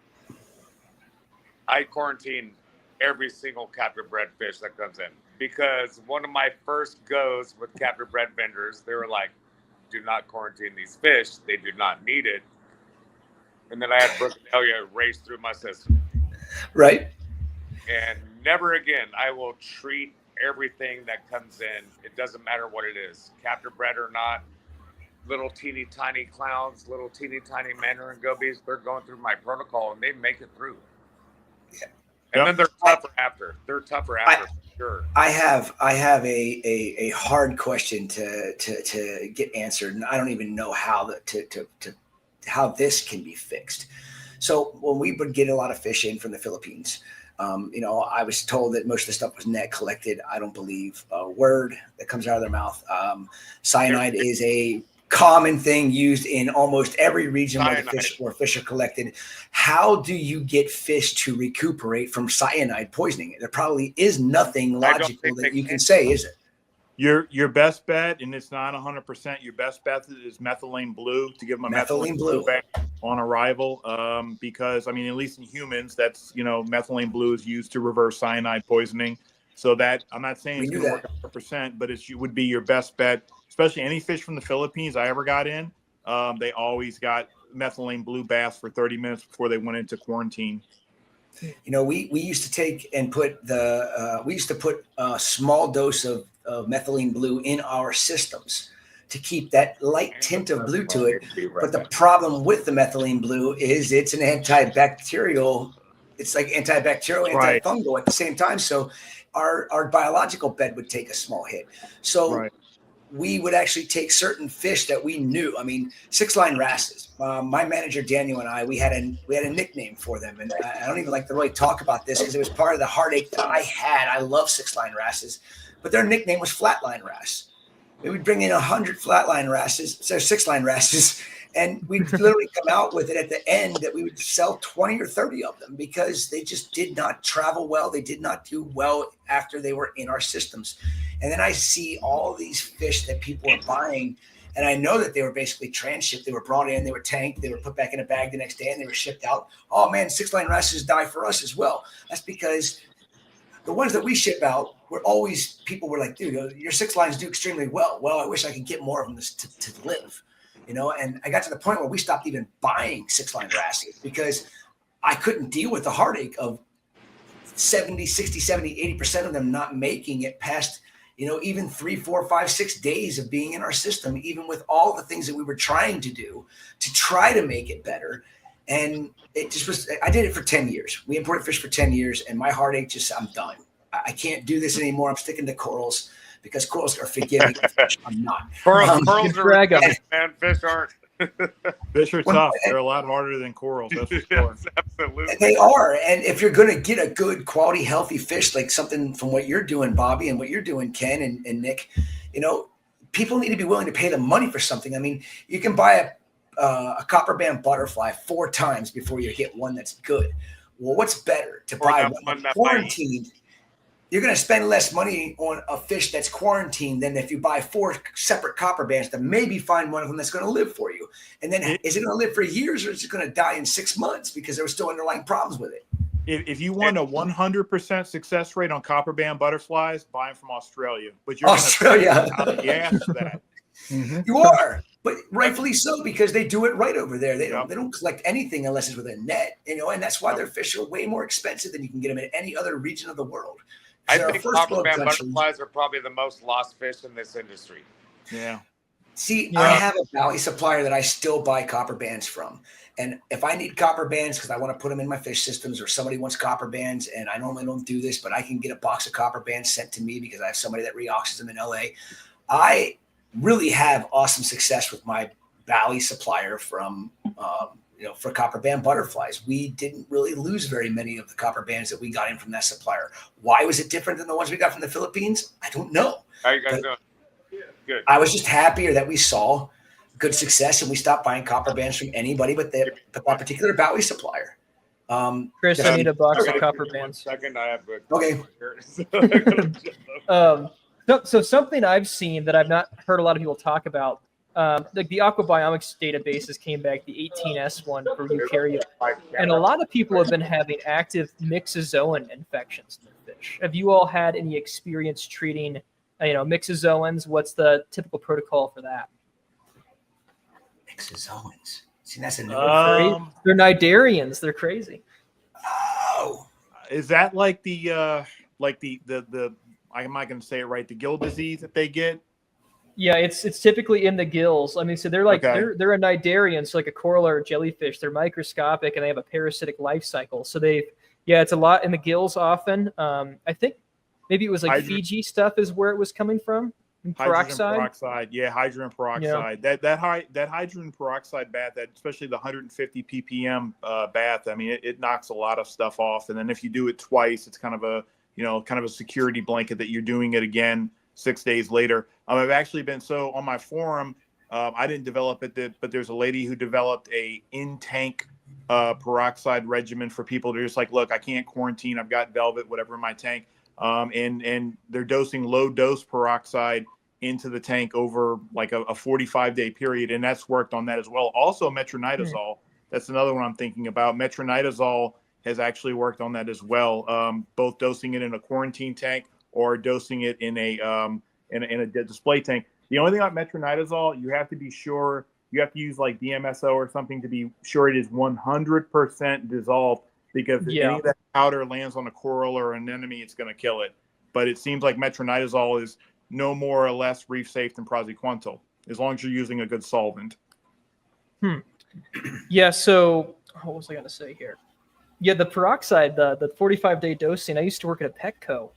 I quarantine every captive bred fish that comes in, because one of my first goes with captive bred vendors, they were like, do not quarantine these fish. They do not need it. And then I had Bruxellia race through my system. Right. And never again, I will treat everything that comes in. It doesn't matter what it is, captive bred or not. little teeny tiny clowns, little teeny tiny mandarin gobies. They're going through my protocol and they make it through. Yeah. And then they're tougher after. They're tougher after, for sure. I have a hard question to get answered, and I don't even know how how this can be fixed. So when we would get a lot of fish in from the Philippines, I was told that most of the stuff was net collected. I don't believe a word that comes out of their mouth. Cyanide is a common thing used in almost every region where fish are collected. How do you get fish to recuperate from cyanide poisoning? There probably is nothing logical that you can say, is it? Your best bet, and it's not 100%, your best bet is methylene blue, to give them a methylene blue bath on arrival. Because, I mean, at least in humans, that's, methylene blue is used to reverse cyanide poisoning. So that, I'm not saying it's going to work 100%, but it would be your best bet, especially any fish from the Philippines I ever got in. They always got methylene blue baths for 30 minutes before they went into quarantine. We used to take and put a small dose of methylene blue in our systems to keep that light tint of blue to it. But the problem with the methylene blue is it's an antibacterial. It's like antibacterial, antifungal at the same time. So our biological bed would take a small hit. So we would actually take certain fish that we knew. I mean, 6-line wrasses. My manager Daniel and I, we had a nickname for them, and I don't even like to really talk about this because it was part of the heartache that I had. I love 6-line wrasses, but their nickname was flatline wrasse. We would bring in 100 flatline wrasses, so 6-line wrasses, and we'd literally come out with it at the end that we would sell 20 or 30 of them because they just did not travel well. They did not do well after they were in our systems. And then I see all these fish that people are buying, and I know that they were basically transshipped. They were brought in, they were tanked, they were put back in a bag the next day, and they were shipped out. Oh man, 6-line wrasses die for us as well. That's because the ones that we ship out were always, people were like, dude, your 6-lines do extremely well. Well, I wish I could get more of them to live, and I got to the point where we stopped even buying 6-line wrasses because I couldn't deal with the heartache of 70, 60, 70, 80% of them not making it past, even 3, 4, 5, 6 days of being in our system, even with all the things that we were trying to do to try to make it better. And it just was, I did it for 10 years. We imported fish for 10 years and my heartache I'm done. I can't do this anymore. I'm sticking to corals because corals are forgiving. I'm not. Corals are man. Fish aren't. Fish are tough. They're a lot harder than corals. That's for sure. Yes, absolutely. They are. And if you're going to get a good quality, healthy fish, like something from what you're doing, Bobby, and what you're doing, Ken and Nick, people need to be willing to pay the money for something. I mean, you can buy a copper band butterfly 4 times before you get one that's good. Well, what's better to buy one that's quarantined? You're going to spend less money on a fish that's quarantined than if you buy 4 separate copper bands to maybe find one of them that's going to live for you. And then is it going to live for years or is it going to die in 6 months because there were still underlying problems with it? If you want a 100% success rate on copper band butterflies, buy them from Australia. But you're Australia. Yes, that. Mm-hmm. You are, but rightfully so because they do it right over there. They don't collect anything unless it's with a net, and that's why their fish are way more expensive than you can get them in any other region of the world. I think copper band butterflies are probably the most lost fish in this industry. Yeah. See, I have a valley supplier that I still buy copper bands from. And if I need copper bands because I want to put them in my fish systems or somebody wants copper bands, and I normally don't do this, but I can get a box of copper bands sent to me because I have somebody that reauctions them in LA. I really have awesome success with my valley supplier from for copper band butterflies. We didn't really lose very many of the copper bands that we got in from that supplier. Why was it different than the ones we got from the Philippines? I don't know. How you guys doing? Good. I was just happier that we saw good success and we stopped buying copper bands from anybody but that particular valley supplier. Chris, I need a box of copper bands. Second, I have okay. So something I've seen that I've not heard a lot of people talk about, like the Aquabiomics databases came back, the 18S one for eukaryote, and a lot of people have been having active myxozoan infections in their fish. Have you all had any experience treating, myxozoans? What's the typical protocol for that? Myxozoans. See, that's a new they're cnidarians. They're crazy. Oh, is that like the I'm not going to say it right, the gill disease that they get? Yeah, it's typically in the gills. I mean, so they're like they're a cnidarian, so like a coral or a jellyfish. They're microscopic and they have a parasitic life cycle. So it's a lot in the gills often. I think maybe it was like Fiji stuff is where it was coming from. Hydrogen peroxide. Yeah, hydrogen peroxide. Yeah. That hydrogen peroxide bath, that especially the 150 ppm bath. I mean, it knocks a lot of stuff off. And then if you do it twice, it's kind of a security blanket that you're doing it again 6 days later. I've actually been on my forum. I didn't develop it, but there's a lady who developed a in-tank peroxide regimen for people to just like, look, I can't quarantine. I've got Velvet, whatever in my tank. And they're dosing low dose peroxide into the tank over like a 45-day period. And that's worked on that as well. Also metronidazole. That's another one I'm thinking about. Metronidazole has actually worked on that as well. Both dosing it in a quarantine tank or dosing it in a display tank. The only thing about metronidazole, you have to be sure, you have to use like DMSO or something to be sure it is 100% dissolved, because if any of that powder lands on a coral or an anemone, it's going to kill it. But it seems like metronidazole is no more or less reef safe than praziquantel, as long as you're using a good solvent. Yeah, so what was I going to say here? Yeah, the peroxide, the 45-day dosing, I used to work at a Petco.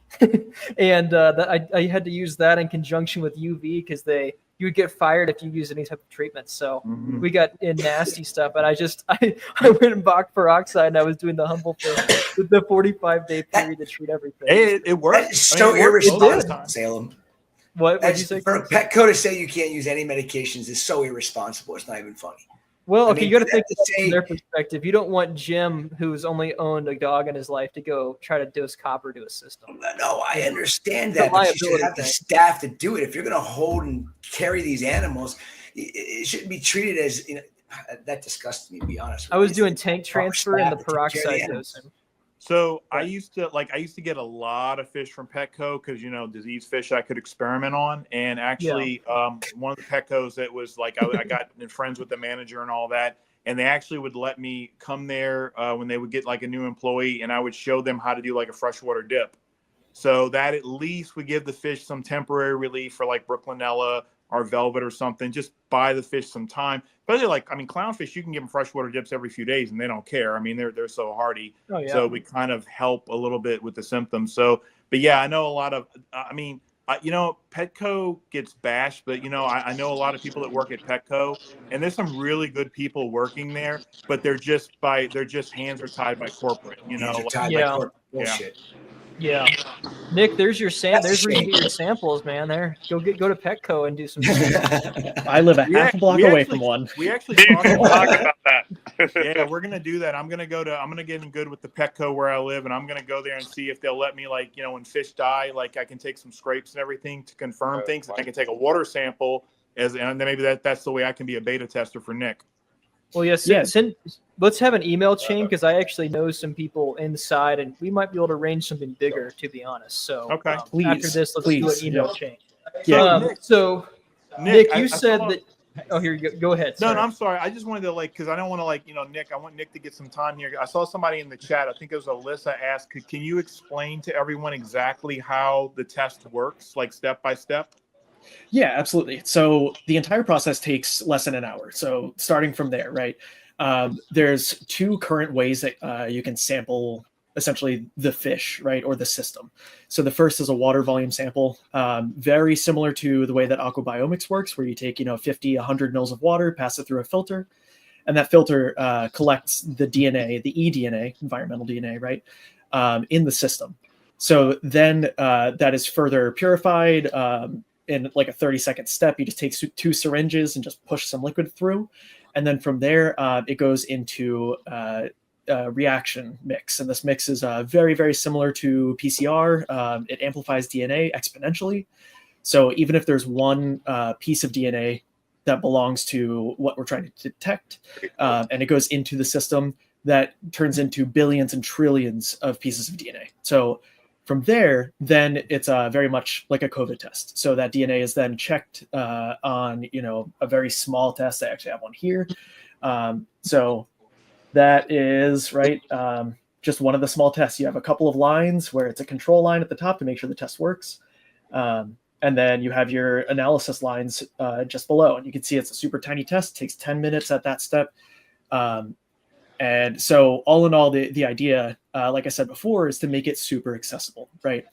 And I had to use that in conjunction with UV because you would get fired if you use any type of treatment. So we got in nasty stuff. And I went and bought peroxide, and I was doing the humble thing with the 45-day period to treat everything. It worked. It's so irresponsible, Salem. What did you say? For a Petco to say you can't use any medications is so irresponsible. It's not even funny. Well, okay, you got to think from their perspective. You don't want Jim, who's only owned a dog in his life, to go try to dose copper to a system. No, I understand that, but you should have the staff to do it. If you're going to hold and carry these animals, it shouldn't be treated as, that disgusts me, to be honest with you. I was doing tank transfer and the peroxide dosing. So I used to get a lot of fish from Petco because, disease fish I could experiment on. And actually, one of the Petcos that was like, I got friends with the manager and all that. And they actually would let me come there when they would get like a new employee, and I would show them how to do like a freshwater dip. So that at least would give the fish some temporary relief for like Brooklinella or Velvet or something. Just buy the fish some time. Especially clownfish, you can give them freshwater dips every few days and they don't care. I mean, they're so hardy. Oh, yeah. So we kind of help a little bit with the symptoms. So, but yeah, I know a lot of, Petco gets bashed, but I know a lot of people that work at Petco, and there's some really good people working there, but they're just hands are tied by corporate, Bullshit. Yeah, Nick, there's your there's where you get your samples, man. There, go to Petco and do some. I live a half a block away from one. We actually talked about that. Yeah, we're gonna do that. I'm gonna get in good with the Petco where I live, and I'm gonna go there and see if they'll let me, when fish die, I can take some scrapes and everything to confirm things. And I can take a water sample and then maybe that's the way I can be a beta tester for Nick. Well, yes. Let's have an email chain because I actually know some people inside, and we might be able to arrange something bigger, to be honest. So, okay, after this, let's do an email chain. Yeah. Nick, you said that. Oh, here you go. Go ahead. No, I'm sorry. I just wanted to because I don't want to Nick. I want Nick to get some time here. I saw somebody in the chat. I think it was Alyssa asked, "Can you explain to everyone exactly how the test works, step by step?" Yeah, absolutely. So the entire process takes less than an hour. So starting from there, right? There's two current ways that you can sample essentially the fish, right, or the system. So the first is a water volume sample, very similar to the way that aquabiomics works, where you take 50, 100 mils of water, pass it through a filter, and that filter collects the DNA, the eDNA, environmental DNA, right, in the system. So then that is further purified. In a 30-second step, you just take two syringes and just push some liquid through. And then from there, it goes into a reaction mix. And this mix is very, very similar to PCR. It amplifies DNA exponentially. So even if there's one piece of DNA that belongs to what we're trying to detect, and it goes into the system, that turns into billions and trillions of pieces of DNA. So from there, then it's very much like a COVID test. So that DNA is then checked on, a very small test. I actually have one here. So that is just one of the small tests. You have a couple of lines where it's a control line at the top to make sure the test works. And And then you have your analysis lines just below. And you can see it's a super tiny test, takes 10 minutes at that step. And so all in all, the idea, like I said before, is to make it super accessible, right?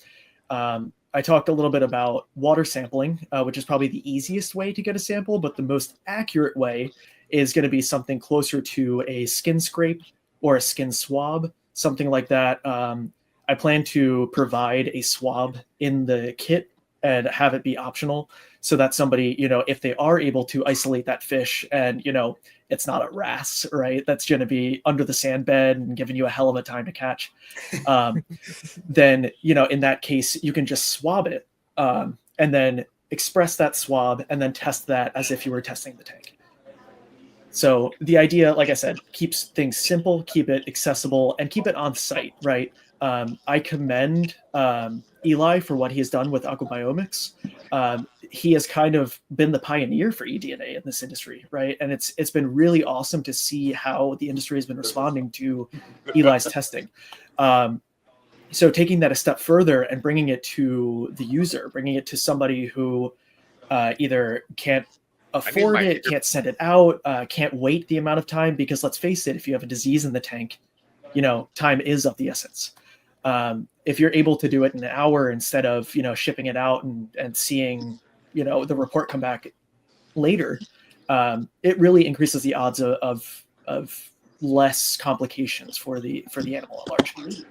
I talked a little bit about water sampling, which is probably the easiest way to get a sample, but the most accurate way is going to be something closer to a skin scrape or a skin swab, something like that. I plan to provide a swab in the kit and have it be optional so that somebody, if they are able to isolate that fish and, it's not a wrasse, right? That's going to be under the sand bed and giving you a hell of a time to catch. Then, in that case, you can just swab it and then express that swab and then test that as if you were testing the tank. So the idea, like I said, keeps things simple, keep it accessible, and keep it on site, right? I commend Eli for what he has done with aquabiomics. He has kind of been the pioneer for eDNA in this industry, right? And it's been really awesome to see how the industry has been responding to Eli's testing. So taking that a step further and bringing it to the user, bringing it to somebody who either can't afford it, can't send it out, can't wait the amount of time, because let's face it, if you have a disease in the tank, time is of the essence. If you're able to do it in an hour instead of, shipping it out and seeing, the report come back later, it really increases the odds of less complications for the animal at large.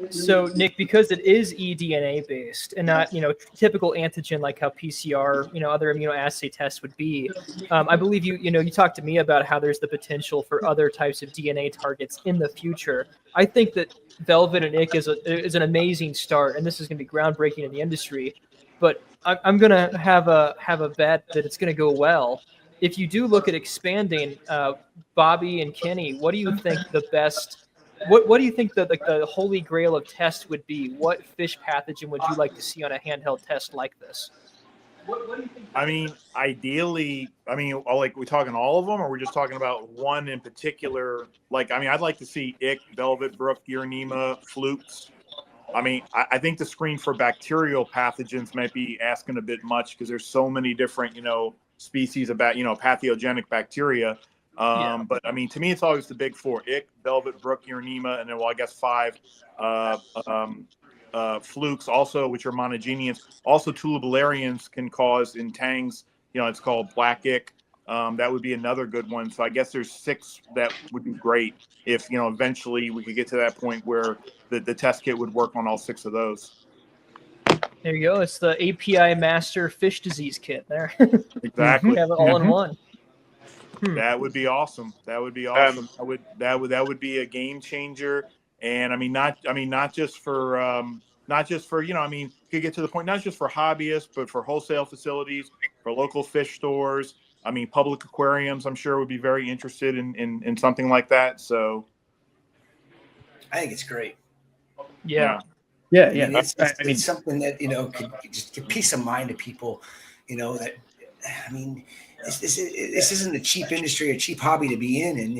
So, Nick, because it is eDNA based and not, typical antigen like how PCR, other immunoassay tests would be, I believe you talked to me about how there's the potential for other types of DNA targets in the future. I think that Velvet and Ick is an amazing start, and this is going to be groundbreaking in the industry. But I'm going to have a bet that it's going to go well. If you do look at expanding, Bobby and Kenny, what do you think the best? What do you think the holy grail of test would be? What fish pathogen would you like to see on a handheld test like this? What do you think? I mean, ideally, like, we talking all of them, or we're just talking about one in particular? I'd like to see Ick, Velvet, Brook, Uranema, Flukes. I think the screen for bacterial pathogens might be asking a bit much, because there's so many different, species of pathogenic bacteria. But to me, it's always the big four: Ick, Velvet, Brook, Uranema, and then, I guess 5 flukes, also, which are monogenians. Also, tubularians can cause in tangs. It's called black ick. That would be another good one. So I guess there's 6 that would be great if eventually we could get to that point where the test kit would work on all 6 of those. There you go. It's the API Master Fish Disease Kit there. Exactly. We have it all in one. That would be awesome. That would be awesome. That would be a game changer. And not just for you could get to the point, not just for hobbyists, but for wholesale facilities, for local fish stores. Public aquariums, I'm sure, would be very interested in something like that. So I think it's great. Yeah. It's something that could just give peace of mind to people. That this isn't a cheap industry, a cheap hobby to be in, and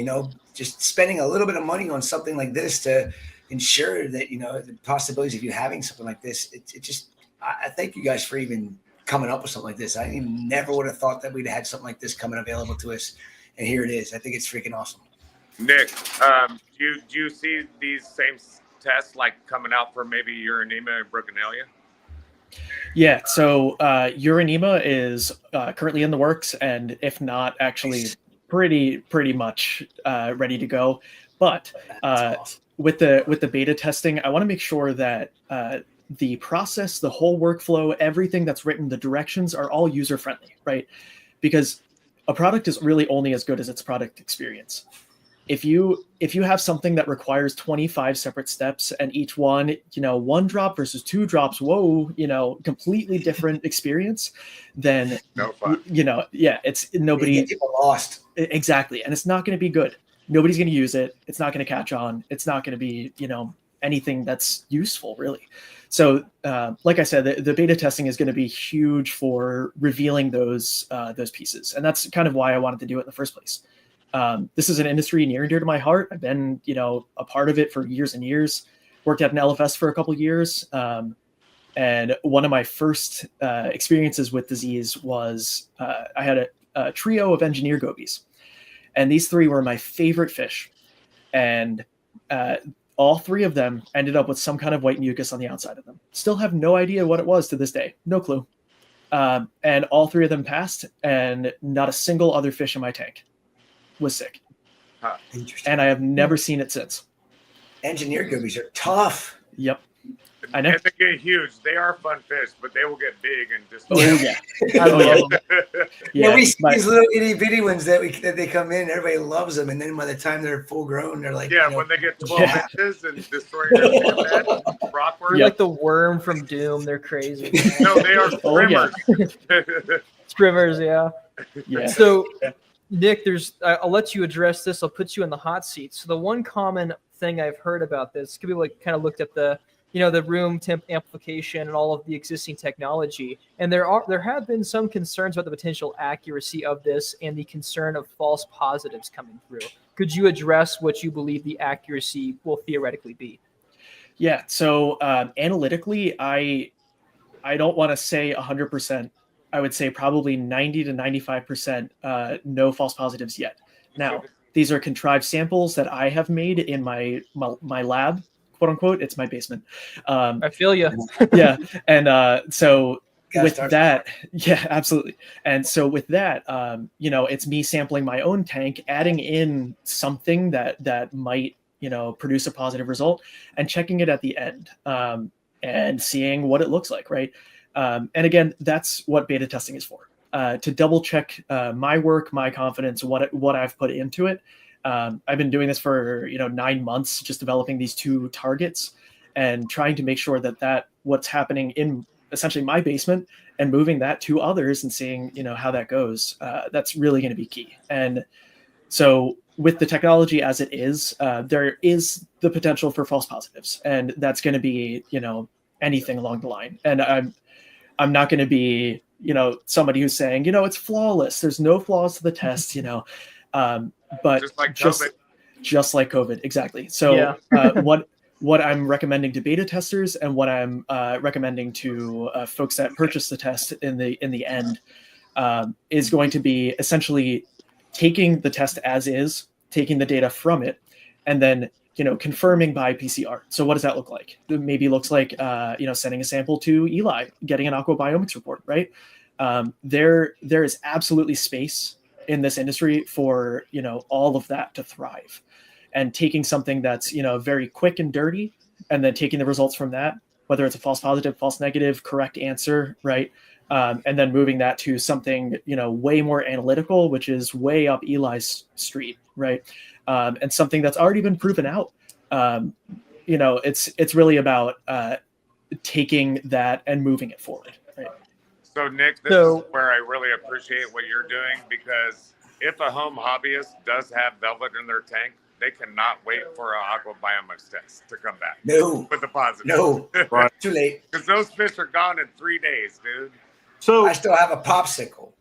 just spending a little bit of money on something like this to ensure that the possibilities of you having something like this. I thank you guys for even coming up with something like this. I never would have thought that we'd had something like this coming available to us, and here it is. I think it's freaking awesome. Nick, do you see these same tests coming out for maybe Uranema and Brookenalia? Yeah, so Uranema is currently in the works, and if not, actually pretty much ready to go. But awesome. with the beta testing, I want to make sure that the process, the whole workflow, everything that's written, the directions are all user friendly, right? Because a product is really only as good as its product experience. If you have something that requires 25 separate steps and each one, 1 drop versus 2 drops, completely different experience, then no fun. It's nobody. People lost. Exactly, and it's not going to be good. Nobody's going to use it. It's not going to catch on. It's not going to be anything that's useful, really. So, like I said, the beta testing is going to be huge for revealing those pieces, and that's kind of why I wanted to do it in the first place. This is an industry near and dear to my heart. I've been, a part of it for years and years. Worked at an LFS for a couple of years. And one of my first experiences with disease was I had a trio of engineer gobies, and these three were my favorite fish. And all three of them ended up with some kind of white mucus on the outside of them. Still have no idea what it was to this day. No clue. And all three of them passed, and not a single other fish in my tank was sick. Huh. Interesting. And I have never seen it since. Engineer gobies are tough. Yep. I know. And they get huge. They are fun fish, but they will get big and just. Oh yeah. I Oh, love yeah. them. Yeah, we see my- these little itty bitty ones that they come in. Everybody loves them, and then by the time they're full grown, they're like, Yeah, you know, when they get 12 Yeah. inches and destroy your bed, rockworm. You're like the worm from Doom. They're crazy. No, they are Oh, yeah. swimmers. Screamers, yeah. Yeah. So, Nick, I'll let you address this. I'll put you in the hot seat. So the one common thing I've heard about this, could be like kind of looked at the room temp amplification and all of the existing technology, and there have been some concerns about the potential accuracy of this and the concern of false positives coming through. Could you address what you believe the accuracy will theoretically be? Yeah. So analytically, I don't want to say 100%. I would say probably 90 to 95% no false positives yet. Now, these are contrived samples that I have made in my lab, quote unquote. It's my basement. I feel you. Yeah. And so Gotta with start that, yeah, absolutely. And so with that, it's me sampling my own tank, adding in something that might, produce a positive result, and checking it at the end and seeing what it looks like, right? And again, that's what beta testing is for, to double check my work, my confidence, what I've put into it. I've been doing this for 9 months, just developing these two targets and trying to make sure that what's happening in essentially my basement and moving that to others and seeing how that goes. That's really going to be key. And so with the technology as it is, there is the potential for false positives, and that's going to be anything along the line. And I'm not going to be somebody who's saying it's flawless. There's no flaws to the test. But just like COVID, exactly. So Yeah. what I'm recommending to beta testers and what I'm recommending to folks that purchase the test in the end is going to be essentially taking the test as is, taking the data from it, and then confirming by PCR. So what does that look like? It maybe looks like sending a sample to Eli, getting an aquabiomics report, right? There is absolutely space in this industry for all of that to thrive, and taking something that's very quick and dirty, and then taking the results from that, whether it's a false positive, false negative, correct answer, right? And then moving that to something way more analytical, which is way up Eli's street, right? And something that's already been proven out. It's really about taking that and moving it forward, right? So, Nick, this is where I really appreciate what you're doing, because if a home hobbyist does have velvet in their tank, they cannot wait for an aquabiomics test to come back. No. With the positive. No. Too late. Because those fish are gone in 3 days, dude. So I still have a popsicle.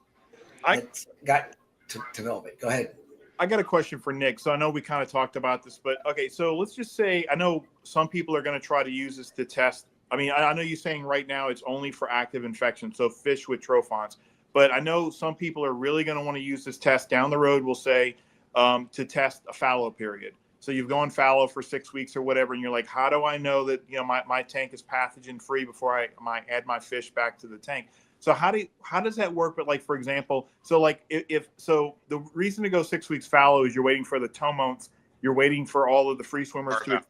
It's got to velvet. Go ahead. I got a question for Nick. So I know we kind of talked about this, but okay. So let's just say, I know some people are going to try to use this to test. I mean, I know you're saying right now it's only for active infection, so fish with trophons. But I know some people are really going to want to use this test down the road, we'll say, to test a fallow period. So you've gone fallow for 6 weeks or whatever, and you're like, how do I know that my tank is pathogen free before I add my fish back to the tank? So how does that work? But like, for example, so like if the reason to go 6 weeks fallow is you're waiting for the tomones, you're waiting for all of the free swimmers to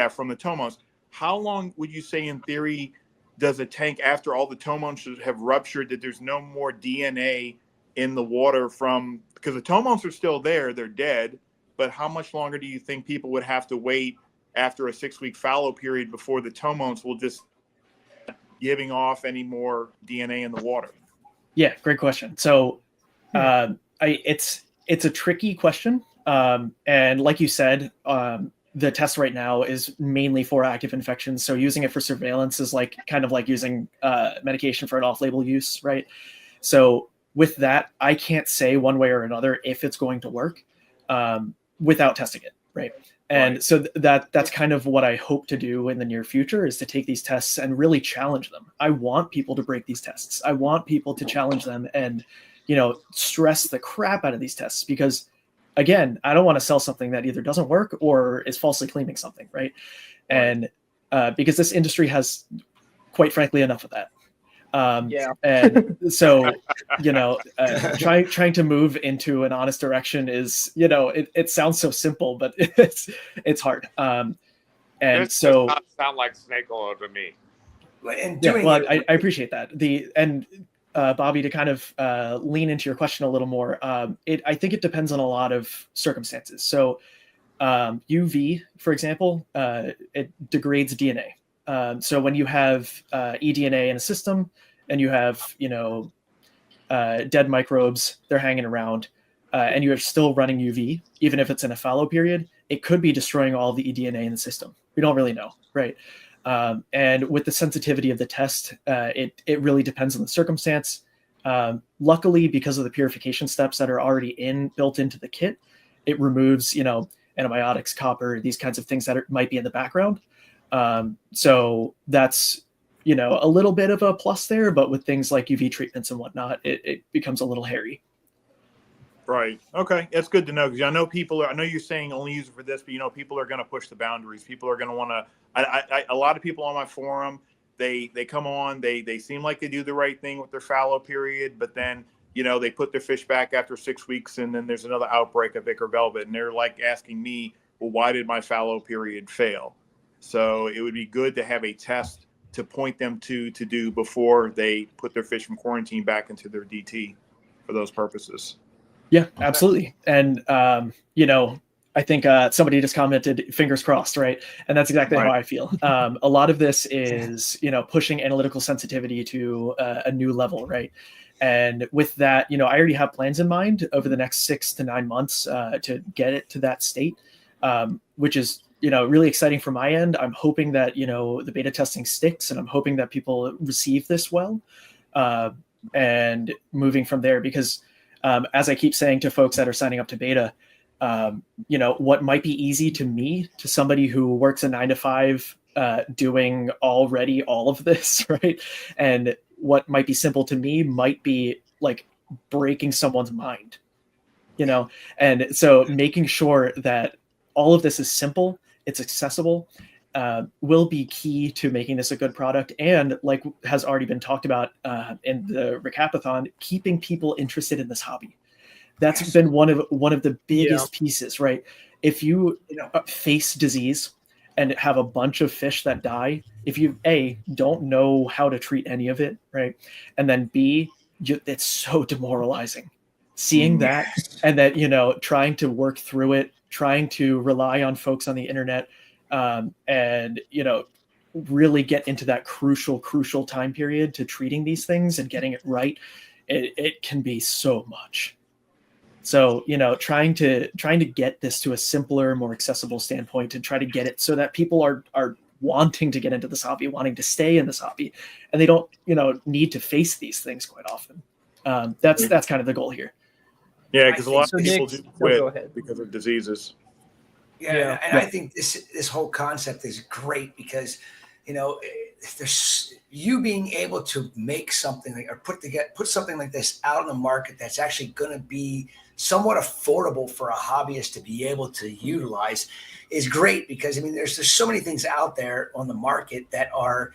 from the tomones. How long would you say in theory does a tank, after all the tomones should have ruptured, that there's no more DNA in the water from, because the tomones are still there, they're dead, but how much longer do you think people would have to wait after a 6 week fallow period before the tomones will just giving off any more DNA in the water? Yeah, great question. So it's a tricky question. And like you said, the test right now is mainly for active infections. So using it for surveillance is kind of like using medication for an off-label use, right? So with that, I can't say one way or another if it's going to work without testing it, right? And Right. so that's kind of what I hope to do in the near future, is to take these tests and really challenge them. I want people to break these tests. I want people to challenge them and, stress the crap out of these tests, because again, I don't want to sell something that either doesn't work or is falsely claiming something. Right. And because this industry has, quite frankly, enough of that. And so, trying to move into an honest direction is, it sounds so simple, but it's hard. And This so does not sound like snake oil to me. And yeah, doing well, it, I appreciate that. Bobby, to kind of lean into your question a little more, I think it depends on a lot of circumstances. So UV, for example, it degrades DNA. So when you have eDNA in a system and you have, dead microbes, they're hanging around, and you are still running UV, even if it's in a fallow period, it could be destroying all the eDNA in the system. We don't really know, right? And with the sensitivity of the test, it really depends on the circumstance. Luckily, because of the purification steps that are already built into the kit, it removes, antibiotics, copper, these kinds of things that might be in the background. So that's, a little bit of a plus there, but with things like UV treatments and whatnot, it becomes a little hairy. Right. Okay. That's good to know, because I know you're saying only use it for this, but people are going to push the boundaries. People are going to want to, a lot of people on my forum, they come on, they seem like they do the right thing with their fallow period, but then, they put their fish back after 6 weeks, and then there's another outbreak of Ichor velvet, and they're like asking me, well, why did my fallow period fail? So it would be good to have a test to point them to do before they put their fish from quarantine back into their DT for those purposes. Yeah, absolutely. And, I think somebody just commented, fingers crossed, right? And that's exactly how I feel. A lot of this is, pushing analytical sensitivity to a new level, right? And with that, I already have plans in mind over the next 6 to 9 months to get it to that state, which is, really exciting from my end. I'm hoping that, the beta testing sticks, and I'm hoping that people receive this well, and moving from there, because as I keep saying to folks that are signing up to beta, what might be easy to me, to somebody who works a 9 to 5, doing already all of this, right? And what might be simple to me might be like breaking someone's mind, and so making sure that all of this is simple, it's accessible, will be key to making this a good product. And like has already been talked about in the Recapathon, keeping people interested in this hobby. That's been one of the biggest pieces, right? If you face disease and have a bunch of fish that die, if you don't know how to treat any of it, right? And then B, it's so demoralizing. Seeing that, and that, trying to work through it, trying to rely on folks on the internet, and, really get into that crucial time period to treating these things and getting it right. It can be so much. So, trying to get this to a simpler, more accessible standpoint, and try to get it so that people are wanting to get into this hobby, wanting to stay in this hobby, and they don't, need to face these things quite often. That's kind of the goal here. Yeah, because a lot of people Nick, do quit because of diseases. Yeah, and I think this whole concept is great because, there's you being able to make something like, or put something like this out on the market that's actually going to be somewhat affordable for a hobbyist to be able to utilize is great, because there's so many things out there on the market that are,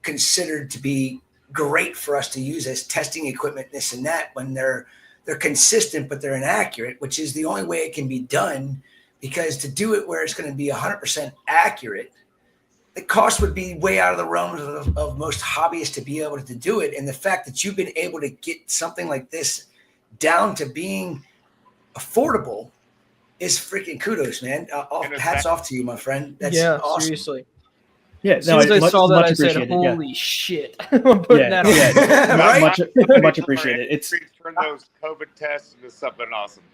considered to be great for us to use as testing equipment, this and that, when they're consistent, but they're inaccurate, which is the only way it can be done. Because to do it where it's going to be 100% accurate, the cost would be way out of the realms of most hobbyists to be able to do it. And the fact that you've been able to get something like this down to being affordable is freaking kudos, man. Hats off to you, my friend. That's awesome. Seriously. Yeah, as soon as I saw that, I said, "Holy shit!" I'm putting that on. Right? Much appreciated. It's turn those COVID tests into something awesome.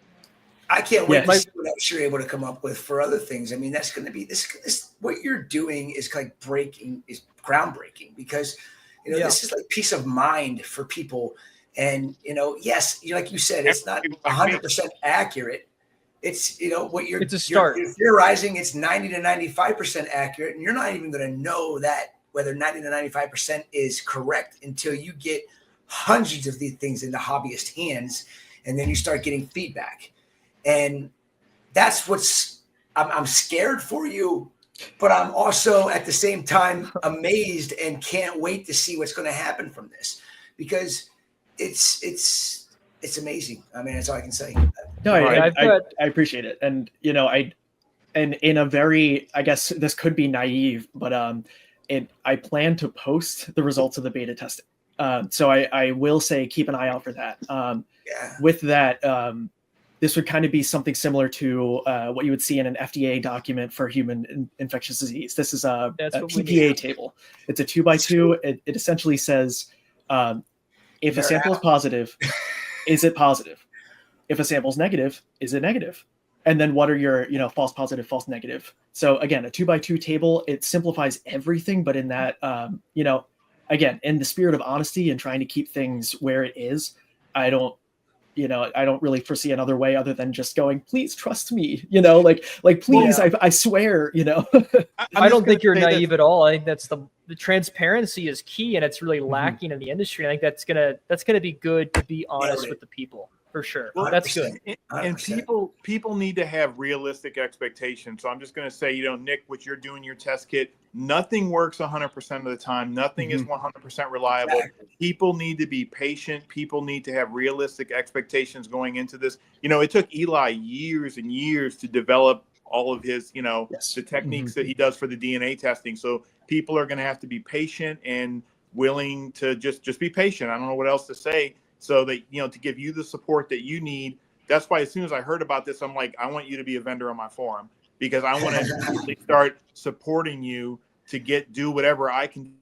I can't wait to see what else you're able to come up with for other things. That's going to be this. What you're doing is like groundbreaking, because this is like peace of mind for people. And yes, like you said, it's not 100% accurate. it's, you know, what It's a start. you're theorizing, it's 90 to 95% accurate, and you're not even going to know that whether 90 to 95% is correct until you get hundreds of these things into hobbyist hands, and then you start getting feedback. And that's what's, I'm scared for you, but I'm also at the same time amazed and can't wait to see what's going to happen from this, because it's amazing. I mean, that's all I can say. No, I appreciate it. And, you know, and in a very, I guess this could be naive, but I plan to post the results of the beta testing. So I will say, keep an eye out for that. With that, this would kind of be something similar to what you would see in an FDA document for human infectious disease. This is a PPA table. It's a 2x2. It essentially says, if a sample is positive, is it positive? If a sample is negative, is it negative? And then what are your, you know, false positive, false negative? So again, a 2x2 table, it simplifies everything, but in that, you know, again, in the spirit of honesty and trying to keep things where it is, I don't really foresee another way other than just going, please trust me, you know, like please, I swear, you know. I don't think you're naive at all. I think that's the transparency is key, and it's really lacking in the industry. I think that's gonna be good to be honest with the people, for sure. Well, that's good. And people need to have realistic expectations. So I'm just going to say, you know, Nick, what you're doing your test kit, nothing works 100% of the time. Nothing is 100% reliable. People need to be patient. People need to have realistic expectations going into this. You know, it took Eli years and years to develop all of his, you know, the techniques that he does for the DNA testing. So people are going to have to be patient and willing to just be patient. I don't know what else to say. So that, you know, to give you the support that you need. That's why as soon as I heard about this, I'm like, I want you to be a vendor on my forum, because I want to really start supporting you to do whatever I can.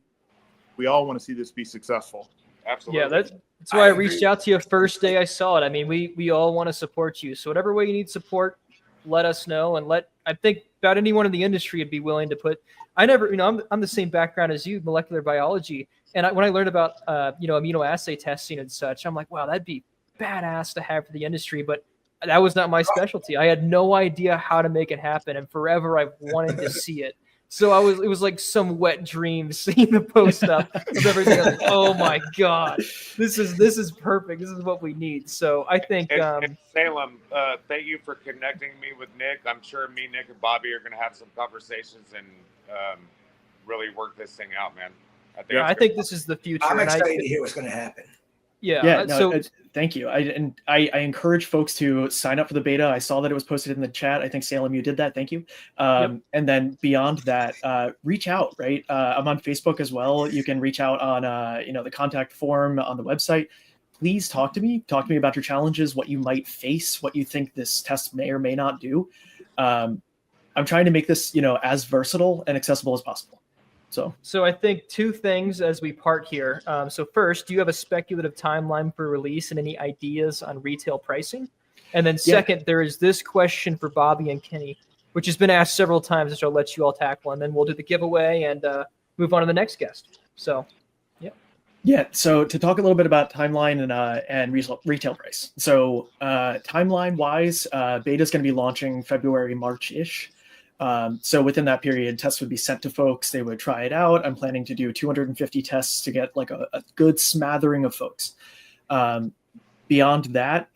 We all want to see this be successful. Absolutely. Yeah, that's why I reached out to you first day I saw it. I mean, we all want to support you. So whatever way you need support, let us know. And I think about anyone in the industry would be willing to put. I never, you know, I'm the same background as you, molecular biology. And when I learned about, you know, immunoassay testing and such, I'm like, wow, that'd be badass to have for the industry. But that was not my specialty. I had no idea how to make it happen. And forever I've wanted to see it. So it was like some wet dream seeing the post up of everything. I was like, oh my God, this is perfect. This is what we need. So I think, and Salem, thank you for connecting me with Nick. I'm sure me, Nick, and Bobby are going to have some conversations and really work this thing out, man. I think this is the future. I'm excited to hear what's going to happen. Yeah. No, thank you. I encourage folks to sign up for the beta. I saw that it was posted in the chat. I think Salem, you did that. Thank you. And then beyond that, reach out. Right, I'm on Facebook as well. You can reach out on you know, the contact form on the website. Please talk to me. Talk to me about your challenges, what you might face, what you think this test may or may not do. I'm trying to make this, you know, as versatile and accessible as possible. So I think two things as we part here. So first, do you have a speculative timeline for release and any ideas on retail pricing? And then second, there is this question for Bobby and Kenny, which has been asked several times, which I'll let you all tackle, and then we'll do the giveaway and move on to the next guest. So, yeah. So to talk a little bit about timeline and retail price. So timeline wise, beta is going to be launching February, March-ish. So within that period, tests would be sent to folks. They would try it out. I'm planning to do 250 tests to get like a good smattering of folks. Beyond that,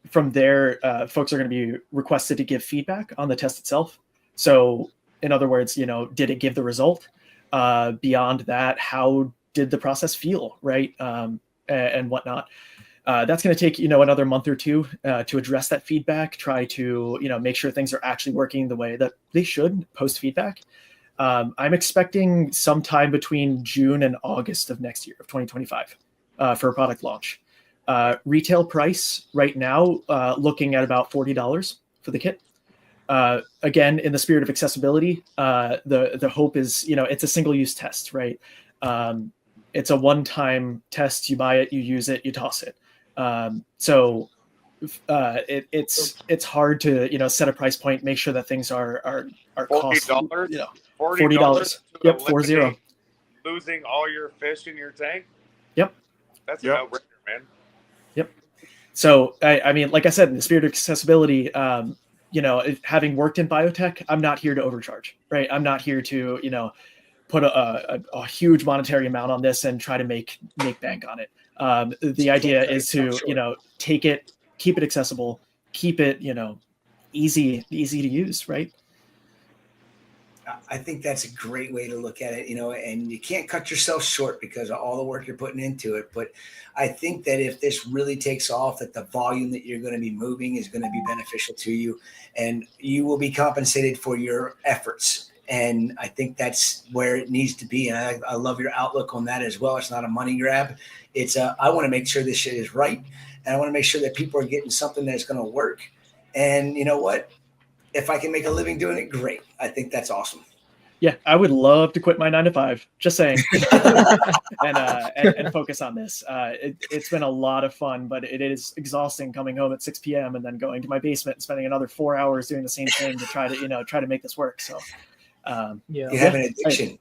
from there, folks are going to be requested to give feedback on the test itself. So in other words, you know, did it give the result? Beyond that, how did the process feel, right? And whatnot. That's going to take, you know, another month or two to address that feedback, try to, you know, make sure things are actually working the way that they should post feedback. I'm expecting sometime between June and August of next year, of 2025, for a product launch. Retail price right now, looking at about $40 for the kit. Again, in the spirit of accessibility, the hope is, you know, it's a single-use test, right? It's a one-time test. You buy it, you use it, you toss it. So it's hard to, you know, set a price point, make sure that things are cost, $40, you know, $40. Yep, 40. Losing all your fish in your tank. Yep. That's a no-brainer, man. Yep. So, I mean, like I said, in the spirit of accessibility, having worked in biotech, I'm not here to overcharge, right? I'm not here to, put a huge monetary amount on this and try to make bank on it. The idea is to, take it, keep it accessible, keep it, easy to use, right? I think that's a great way to look at it, and you can't cut yourself short because of all the work you're putting into it. But I think that if this really takes off, that the volume that you're going to be moving is going to be beneficial to you, and you will be compensated for your efforts. And I think that's where it needs to be. And I love your outlook on that as well. It's not a money grab. It's I want to make sure this shit is right. And I want to make sure that people are getting something that's going to work. And you know what? If I can make a living doing it, great. I think that's awesome. Yeah, I would love to quit my 9-to-5. Just saying, and focus on this. It's been a lot of fun, but it is exhausting coming home at 6 p.m. and then going to my basement and spending another 4 hours doing the same thing to try to make this work. So, you have an addiction.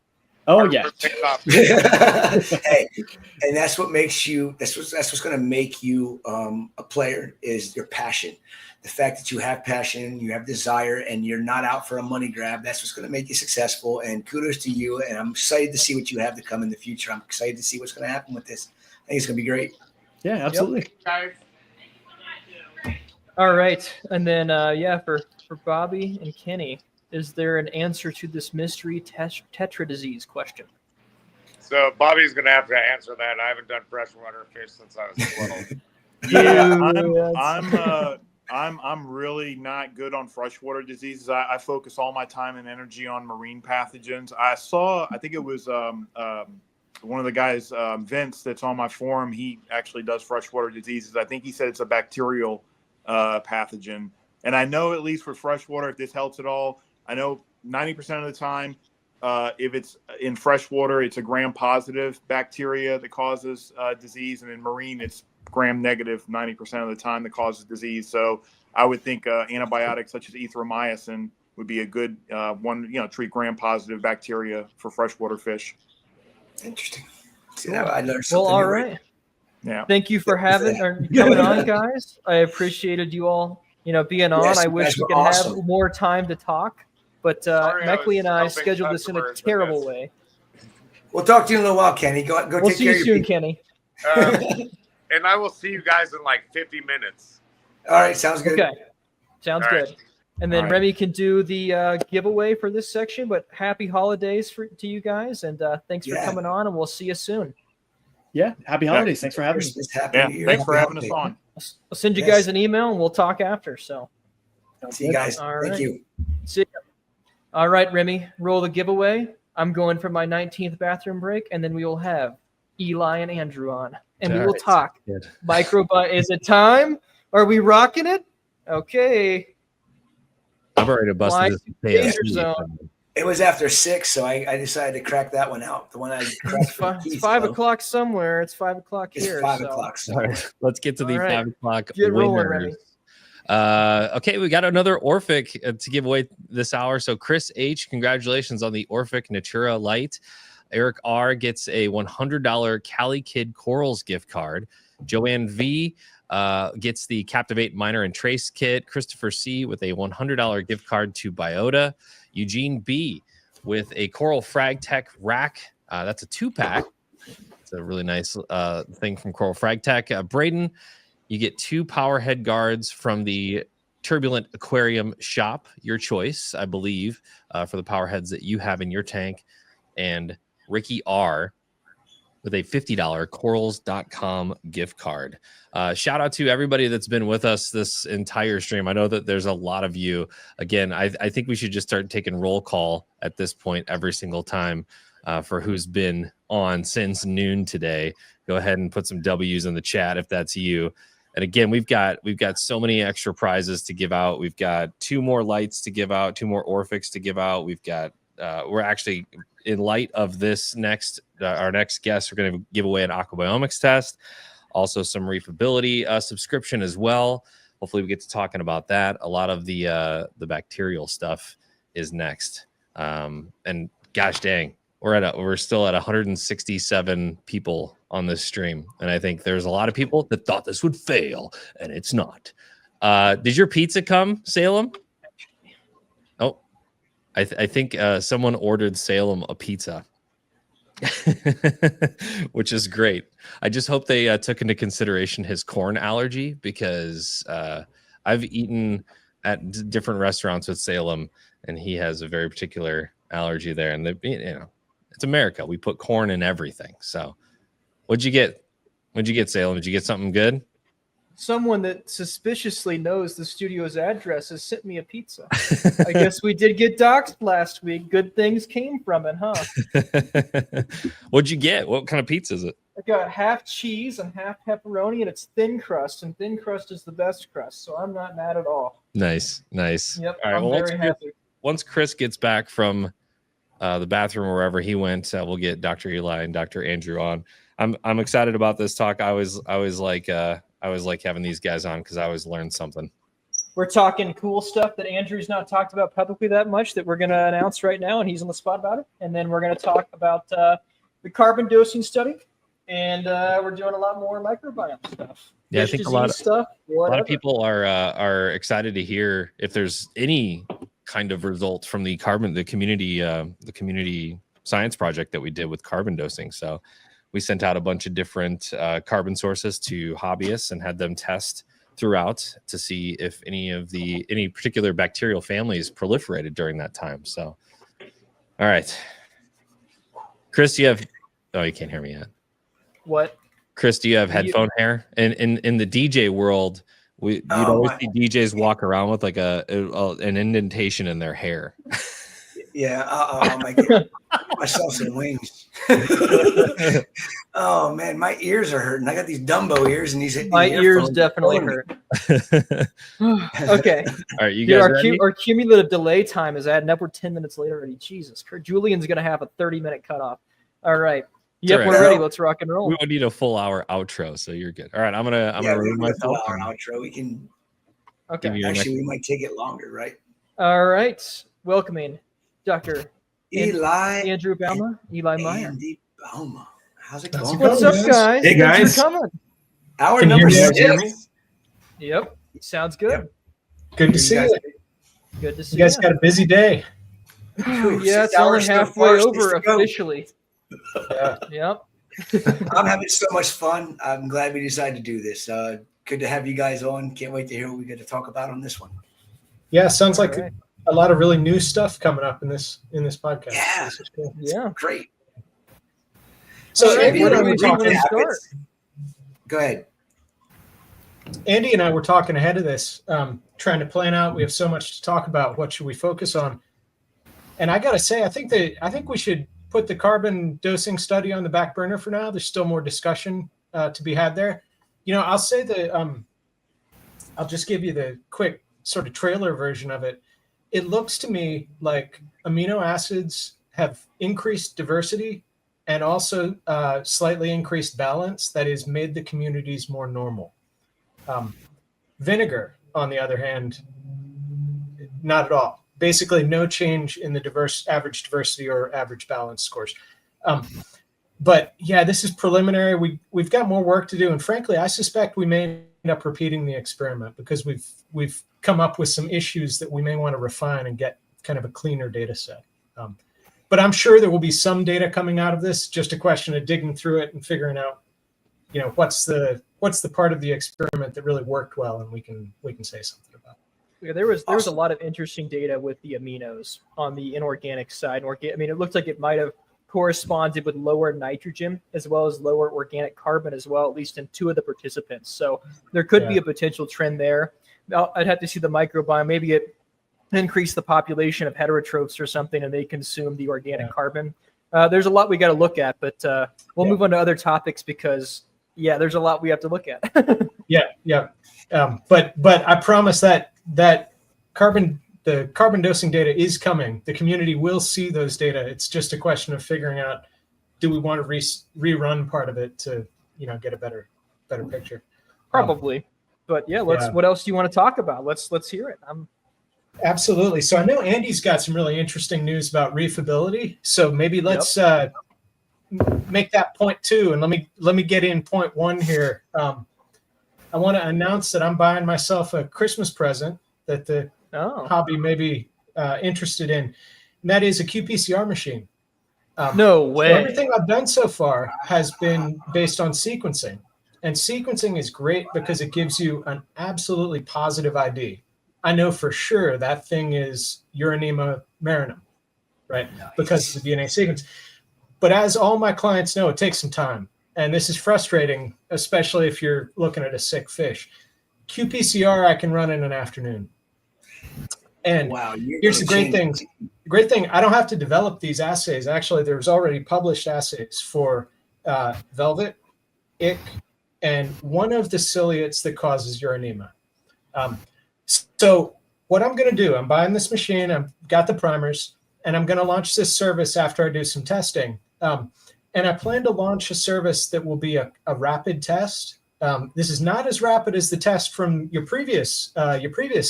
Oh yeah. Hey, and that's what makes you. That's what's going to make you a player is your passion. The fact that you have passion, you have desire, and you're not out for a money grab. That's what's going to make you successful. And kudos to you. And I'm excited to see what you have to come in the future. I'm excited to see what's going to happen with this. I think it's going to be great. Yeah, absolutely. Yep. All right, and then for Bobby and Kenny, is there an answer to this mystery tetra disease question? So Bobby's going to have to answer that. I haven't done freshwater fish since I was little. Yeah, I'm really not good on freshwater diseases. I focus all my time and energy on marine pathogens. I think it was one of the guys, Vince, that's on my forum. He actually does freshwater diseases. I think he said it's a bacterial pathogen. And I know, at least for freshwater, if this helps at all, I know 90% of the time, if it's in freshwater, it's a gram-positive bacteria that causes disease, and in marine, it's gram-negative 90% of the time that causes disease. So I would think antibiotics such as erythromycin would be a good one. Treat gram-positive bacteria for freshwater fish. Interesting. See, I learned something. Well, all right. Yeah. Thank you for coming on, guys. I appreciated you all, being on. Yes, I wish we could have more time to talk, but Meckley and I scheduled this in a terrible way. We'll talk to you in a little while, Kenny. Go We'll take see care you of your soon, people. Kenny. And I will see you guys in like 50 minutes. All right, sounds good. Okay, sounds All good. right. And then All right. Remy can do the giveaway for this section. But happy holidays to you guys, and thanks for coming on. And we'll see you soon. Yeah, happy holidays. Thanks for having me. Thanks for having us on. I'll send you guys an email, and we'll talk after. So, see you guys. All Thank right. you. See you. All right, Remy, roll the giveaway. I'm going for my 19th bathroom break, and then we will have Eli and Andrew on, and we will talk microbiome. Is it time? Are we rocking it? Okay. I've already busted this. Danger zone. It was after 6, so I decided to crack that one out. The one I cracked. It's 5 o'clock somewhere. It's 5 o'clock here. It's 5 so. o'clock. All right, let's get to the All right. 5 o'clock Get rolling, Remy. winners. Okay, we got another Orphic to give away this hour. So Chris H, congratulations on the Orphic Natura Light. Eric R gets a $100 Cali Kid Corals gift card. Joanne V gets the Captivate Minor and Trace kit. Christopher C with a $100 gift card to Biota. Eugene B with a Coral Frag Tech rack. That's a 2-pack. It's a really nice thing from Coral Frag Tech. Braden, you get 2 power head guards from the Turbulent Aquarium shop. Your choice, I believe, for the power heads that you have in your tank. And Ricky R with a $50 corals.com gift card. Shout out to everybody that's been with us this entire stream. I know that there's a lot of you. Again, I think we should just start taking roll call at this point every single time for who's been on since noon today. Go ahead and put some W's in the chat if that's you. And again, we've got so many extra prizes to give out. We've got 2 more lights to give out, 2 more Orphics to give out. We've got we're actually, in light of this our next guest, we're going to give away an aquabiomics test, also some reefability subscription as well. Hopefully we get to talking about that. A lot of the bacterial stuff is next. And gosh dang, we're still at 167 people on this stream, and I think there's a lot of people that thought this would fail, and it's not. Did your pizza come, Salem? Oh, I think someone ordered Salem a pizza, which is great. I just hope they took into consideration his corn allergy, because I've eaten at different restaurants with Salem, and he has a very particular allergy there. And it's America. We put corn in everything. So, what'd you get? Salem? Did you get something good? Someone that suspiciously knows the studio's address has sent me a pizza. I guess we did get doxxed last week. Good things came from it, huh? What'd you get? What kind of pizza is it? I got half cheese and half pepperoni, and it's thin crust, and thin crust is the best crust, so I'm not mad at all. Nice. Yep, All right, I'm very happy. Once Chris gets back from the bathroom or wherever he went, we'll get Dr. Eli and Dr. Andrew on. I'm excited about this talk. I always like having these guys on, because I always learn something. We're talking cool stuff that Andrew's not talked about publicly that much that we're going to announce right now, and he's on the spot about it. And then we're going to talk about the carbon dosing study, and we're doing a lot more microbiome stuff. Yeah, I think a lot of people are excited to hear if there's any kind of result from the community science project that we did with carbon dosing. So we sent out a bunch of different carbon sources to hobbyists and had them test throughout to see if any particular bacterial families proliferated during that time. So, all right, Chris, you can't hear me yet. What? Chris, do you have headphone hair? And in the DJ world, you'd always see DJs walk around with like an indentation in their hair. Yeah. My God. Myself some wings. Oh man, my ears are hurting. I got these Dumbo ears, and my ears definitely hurt. Okay. All right, you guys ready? Our cumulative delay time is adding up. We're 10 minutes late already. Jesus, Julian's gonna have a 30-minute cutoff. All right. Yep, right. We're ready. Let's rock and roll. We would need a full hour outro, so you're good. All right, I'm gonna remove myself. Full hour outro. We can. Okay. Actually, we might take it longer, right? All right. Welcoming Dr. Andrew Bauma, Eli Meyer. Andy Bauma. How's it going? What's up, guys? Hey, guys. Thanks for coming. Hour number 6. Yep. Sounds good. Yep. Good to see you. Good to see you. guys got a busy day. Yeah, it's only halfway over officially. Yeah. Yep. I'm having so much fun. I'm glad we decided to do this. Good to have you guys on. Can't wait to hear what we get to talk about on this one. Yeah, sounds like a lot of really new stuff coming up in this podcast. Yeah. This is cool. Yeah. Great. So Andy, Andy and I were talking. Go ahead. Andy and I were talking ahead of this, trying to plan out. We have so much to talk about. What should we focus on? And I got to say, I think we should put the carbon dosing study on the back burner for now. There's still more discussion to be had there. I'll say that I'll just give you the quick sort of trailer version of it. It looks to me like amino acids have increased diversity and also slightly increased balance that has made the communities more normal. Vinegar, on the other hand, not at all. Basically, no change in the average diversity or average balance scores. But yeah, this is preliminary. We've got more work to do, and frankly, I suspect we may end up repeating the experiment because we've come up with some issues that we may want to refine and get kind of a cleaner data set. But I'm sure there will be some data coming out of this. Just a question of digging through it and figuring out, what's the part of the experiment that really worked well, and we can say something about it. Yeah, there was a lot of interesting data with the aminos on the inorganic side. It looked like it might have corresponded with lower nitrogen as well as lower organic carbon as well, at least in 2 of the participants. So there could be a potential trend there. I'd have to see the microbiome. Maybe it increased the population of heterotrophs or something, and they consume the organic carbon. There's a lot we got to look at, but we'll move on to other topics because there's a lot we have to look at. But I promise that the carbon dosing data is coming. The community will see those data. It's just a question of figuring out, do we want to rerun part of it to get a better picture? Probably. But what else do you want to talk about? Let's hear it. Absolutely. So I know Andy's got some really interesting news about reefability. So maybe let's make that point two, and let me get in point one here. I want to announce that I'm buying myself a Christmas present that the hobby may be interested in, and that is a qPCR machine. No way. So everything I've done so far has been based on sequencing, and sequencing is great because it gives you an absolutely positive ID. I know for sure that thing is Uranema marinum, right? Nice. Because of the DNA sequence. But as all my clients know, it takes some time. And this is frustrating, especially if you're looking at a sick fish. qPCR I can run in an afternoon. And here's the great thing. Great thing, I don't have to develop these assays. Actually, there's already published assays for velvet, ick, and one of the ciliates that causes uranema. So what I'm going to do, I'm buying this machine, I've got the primers, and I'm going to launch this service after I do some testing. And I plan to launch a service that will be a rapid test. This is not as rapid as the test from your previous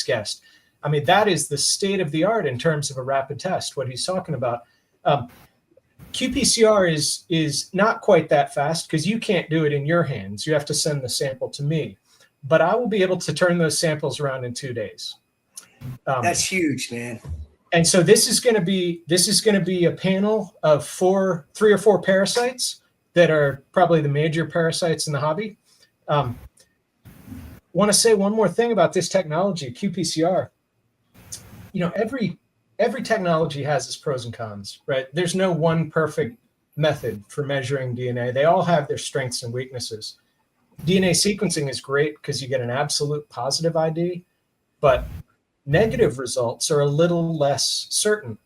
guest. I mean, that is the state of the art in terms of a rapid test, what he's talking about. qPCR is not quite that fast because you can't do it in your hands. You have to send the sample to me. But I will be able to turn those samples around in 2 days. That's huge, man. And so this is going to be a panel of 3 or 4 parasites that are probably the major parasites in the hobby. Want to say one more thing about this technology, qPCR. You know, every technology has its pros and cons, right? There's no one perfect method for measuring DNA. They all have their strengths and weaknesses. DNA sequencing is great because you get an absolute positive ID, but negative results are a little less certain.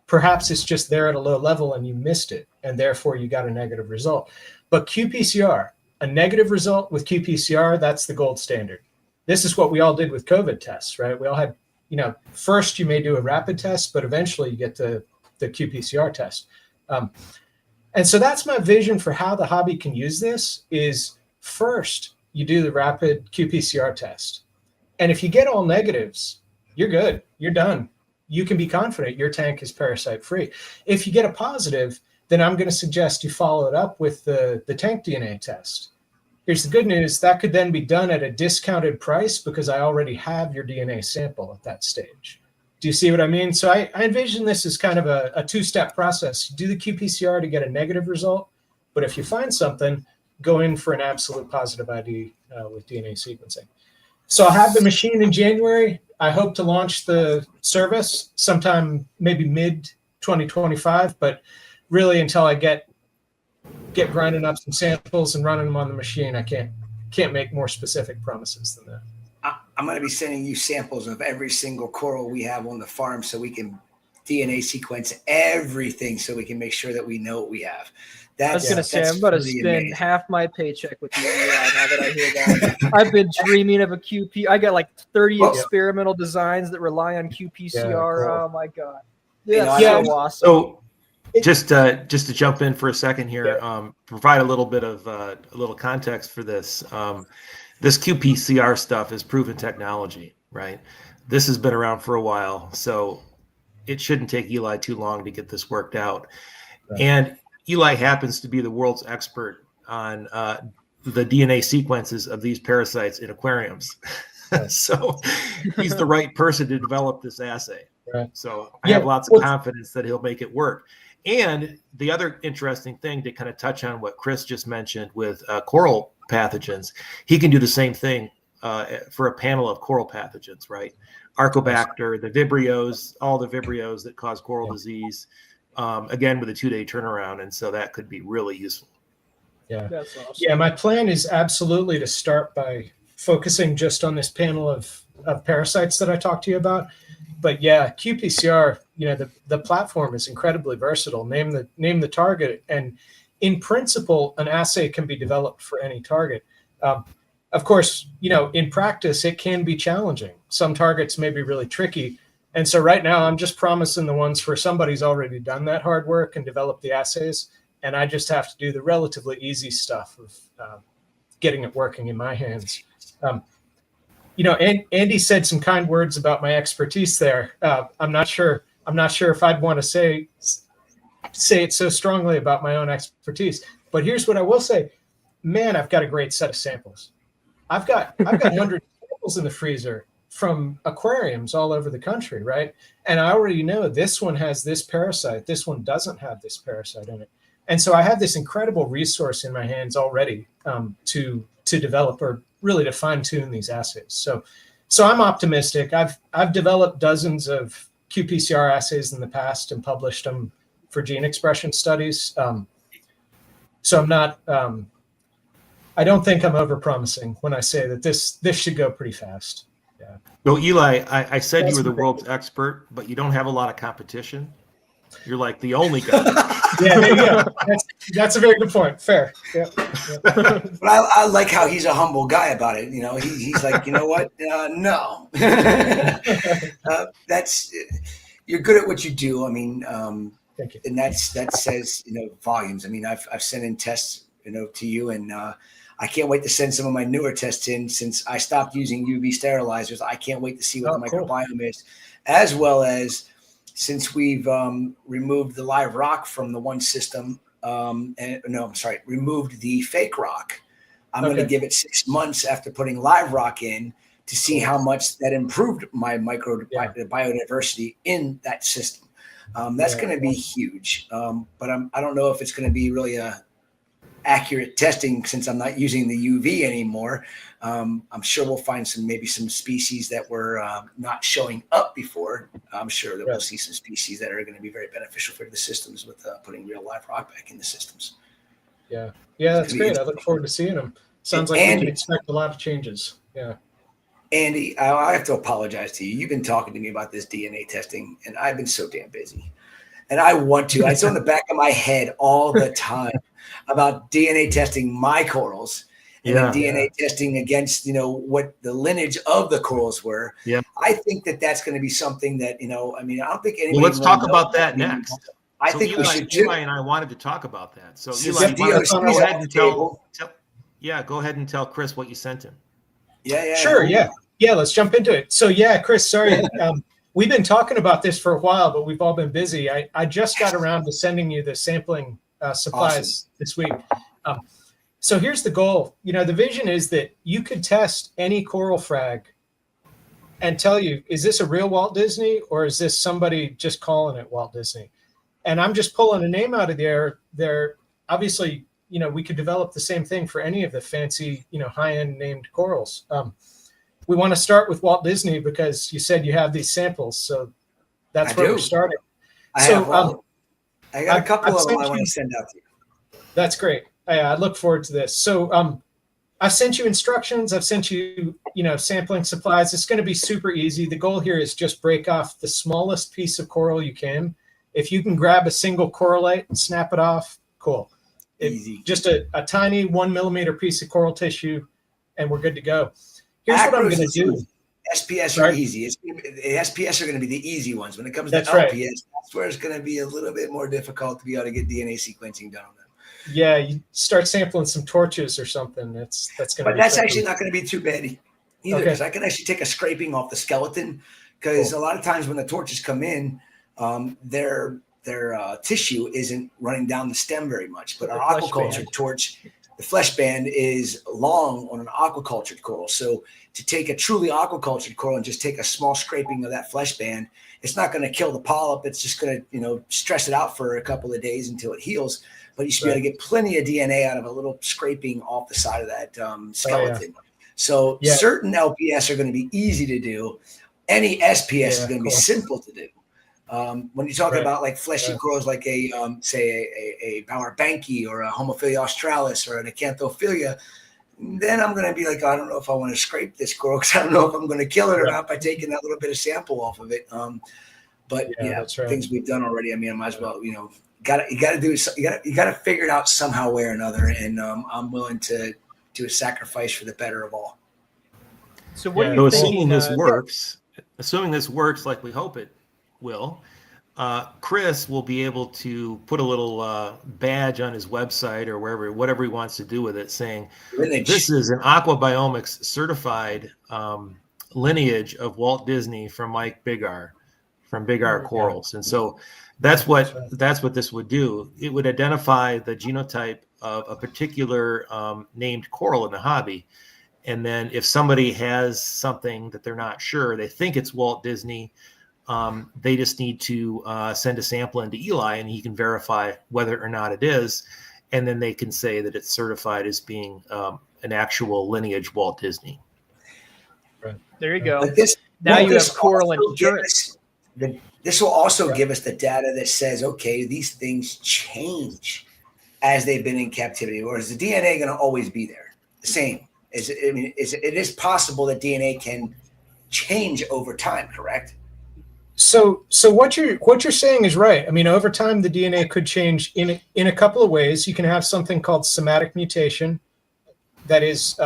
Perhaps it's just there at a low level and you missed it, and therefore you got a negative result. But qPCR, a negative result with qPCR, that's the gold standard. This is what we all did with COVID tests, right? We all had, first you may do a rapid test, but eventually you get the qPCR test. And so that's my vision for how the hobby can use this is first you do the rapid qPCR test. And if you get all negatives, you're good. You're done. You can be confident your tank is parasite free. If you get a positive, then I'm going to suggest you follow it up with the tank DNA test. Here's the good news. That could then be done at a discounted price because I already have your DNA sample at that stage. Do you see what I mean? So I envision this as kind of a two-step process. You do the qPCR to get a negative result, but if you find something, go in for an absolute positive ID with DNA sequencing. So I'll have the machine in January. I hope to launch the service sometime maybe mid-2025, but really until I get grinding up some samples and running them on the machine, I can't make more specific promises than that. I'm going to be sending you samples of every single coral we have on the farm so we can DNA sequence everything so we can make sure that we know what we have. I was going to say, I'm about to spend half my paycheck with you now that I hear that. I've been dreaming of a QP. I got like 30 experimental designs that rely on qPCR. Yeah, cool. Oh, my God. Yeah, so awesome. So just to jump in for a second here, provide a little bit of a little context for this. This qPCR stuff is proven technology, right? This has been around for a while, so it shouldn't take Eli too long to get this worked out. Right. And Eli happens to be the world's expert on the DNA sequences of these parasites in aquariums. So he's the right person to develop this assay. Right. So I have lots of confidence that he'll make it work. And the other interesting thing to kind of touch on what Chris just mentioned with coral pathogens, he can do the same thing for a panel of coral pathogens, right? Archobacter, the Vibrios, all the Vibrios that cause coral disease, again, with a 2-day turnaround. And so that could be really useful. Yeah. That's awesome. Yeah. My plan is absolutely to start by focusing just on this panel of parasites that I talked to you about. But yeah, qPCR, the platform is incredibly versatile. Name the target, and in principle, an assay can be developed for any target. Of course, in practice, it can be challenging. Some targets may be really tricky. And so right now, I'm just promising the ones where somebody's already done that hard work and developed the assays. And I just have to do the relatively easy stuff of getting it working in my hands. Andy said some kind words about my expertise there. I'm not sure if I'd want to say say it so strongly about my own expertise. But here's what I will say, man, I've got a great set of samples. I've got 100 samples in the freezer from aquariums all over the country, right? And I already know this one has this parasite, this one doesn't have this parasite in it. And so I have this incredible resource in my hands already to develop, or really to fine tune these assays. So I'm optimistic. I've developed dozens of qPCR assays in the past and published them for gene expression studies. So I'm not, I don't think I'm overpromising when I say that this should go pretty fast. Yeah. Well, Eli, I said you were the world's expert, but you don't have a lot of competition. You're like the only guy. Yeah, there you go. That's a very good point. Fair. Yeah. But I like how he's a humble guy about it. You know, he's like, you know what? No. That's you're good at what you do. I mean, thank you. And that says, you know, volumes. I mean, I've sent in tests, you know, to you, and I can't wait to send some of my newer tests in since I stopped using UV sterilizers. I can't wait to see what the microbiome is, as well as since we've removed the live rock from the one system. Removed the fake rock. I'm going to give it 6 months after putting live rock in to see how much that improved my biodiversity in that system. That's going to be huge. But I don't know if it's going to be really a accurate testing since I'm not using the UV anymore. I'm sure we'll find maybe some species that were not showing up before. I'm sure that we'll see some species that are going to be very beneficial for the systems with putting real live rock back in the systems. Yeah, that's great. I look forward to seeing them. Sounds like we can expect a lot of changes. Yeah. Andy, I have to apologize to you. You've been talking to me about this DNA testing, and I've been so damn busy. And I want to. It's on the back of my head all the time about DNA testing my corals and then DNA testing against, you know, what the lineage of the corals were. Yeah. I think that's going to be something that, you know, I mean, I don't think anybody. Well, let's talk about that next. I think we should too. Eli and I wanted to talk about that. So Eli, go ahead and tell go ahead and tell Chris what you sent him. Yeah. Sure. Yeah. Let's jump into it. So Chris, sorry. We've been talking about this for a while, but we've all been busy. I just got around to sending you the sampling supplies this week. So here's the goal. You know, the vision is that you could test any coral frag and tell you, is this a real Walt Disney or is this somebody just calling it Walt Disney? And I'm just pulling a name out of the air. There, obviously, you know, we could develop the same thing for any of the fancy, you know, high-end named corals. We want to start with Walt Disney because you said you have these samples, so that's where we're starting. I got a couple of them I want to send out to you. That's great. I look forward to this. So I've sent you instructions. I've sent you, you know, sampling supplies. It's going to be super easy. The goal here is just break off the smallest piece of coral you can. If you can grab a single corallite and snap it off, cool. Easy. Just a tiny 1 millimeter piece of coral tissue, and we're good to go. Here's what I'm going to do. SPS are easy. The SPS are going to be the easy ones. When it comes to LPS, that's where it's going to be a little bit more difficult to be able to get DNA sequencing done on them. Yeah, you start sampling some torches or something. That's going to. But that's actually not going to be too bad either, because I can actually take a scraping off the skeleton. Because a lot of times when the torches come in, their tissue isn't running down the stem very much. But our aquaculture torch, the flesh band is long on an aquacultured coral. So to take a truly aquacultured coral and just take a small scraping of that flesh band, it's not going to kill the polyp. It's just going to, you know, stress it out for a couple of days until it heals. But you should be able to get plenty of DNA out of a little scraping off the side of that skeleton. So certain LPS are going to be easy to do. Any SPS is going to be simple to do. When you talk about like fleshy corals, like a Bauer Banki or a Homophilia australis or an Acanthophilia, then I'm going to be like, I don't know if I want to scrape this coral because I don't know if I'm going to kill it or not by taking that little bit of sample off of it. But things we've done already. I mean, I might as well, you know, you got to figure it out somehow, way or another. And I'm willing to do a sacrifice for the better of all. So what are you thinking? Assuming this works like we hope it will, Chris will be able to put a little badge on his website or whatever he wants to do with it, saying this is an Aquabiomics certified lineage of Walt Disney from Mike Bigar from big R corals. And so that's what this would do. It would identify the genotype of a particular named coral in the hobby. And then if somebody has something that they're not sure, they think it's Walt Disney, they just need to send a sample into Eli, and he can verify whether or not it is. And then they can say that it's certified as being an actual lineage Walt Disney. There you go. But this, Now you have this coral also insurance. This will also give us the data that says, okay, these things change as they've been in captivity, or is the DNA going to always be there? The same. It is possible that DNA can change over time, correct? So what you're saying is right. I mean, over time, the DNA could change in a couple of ways. You can have something called somatic mutation. That is,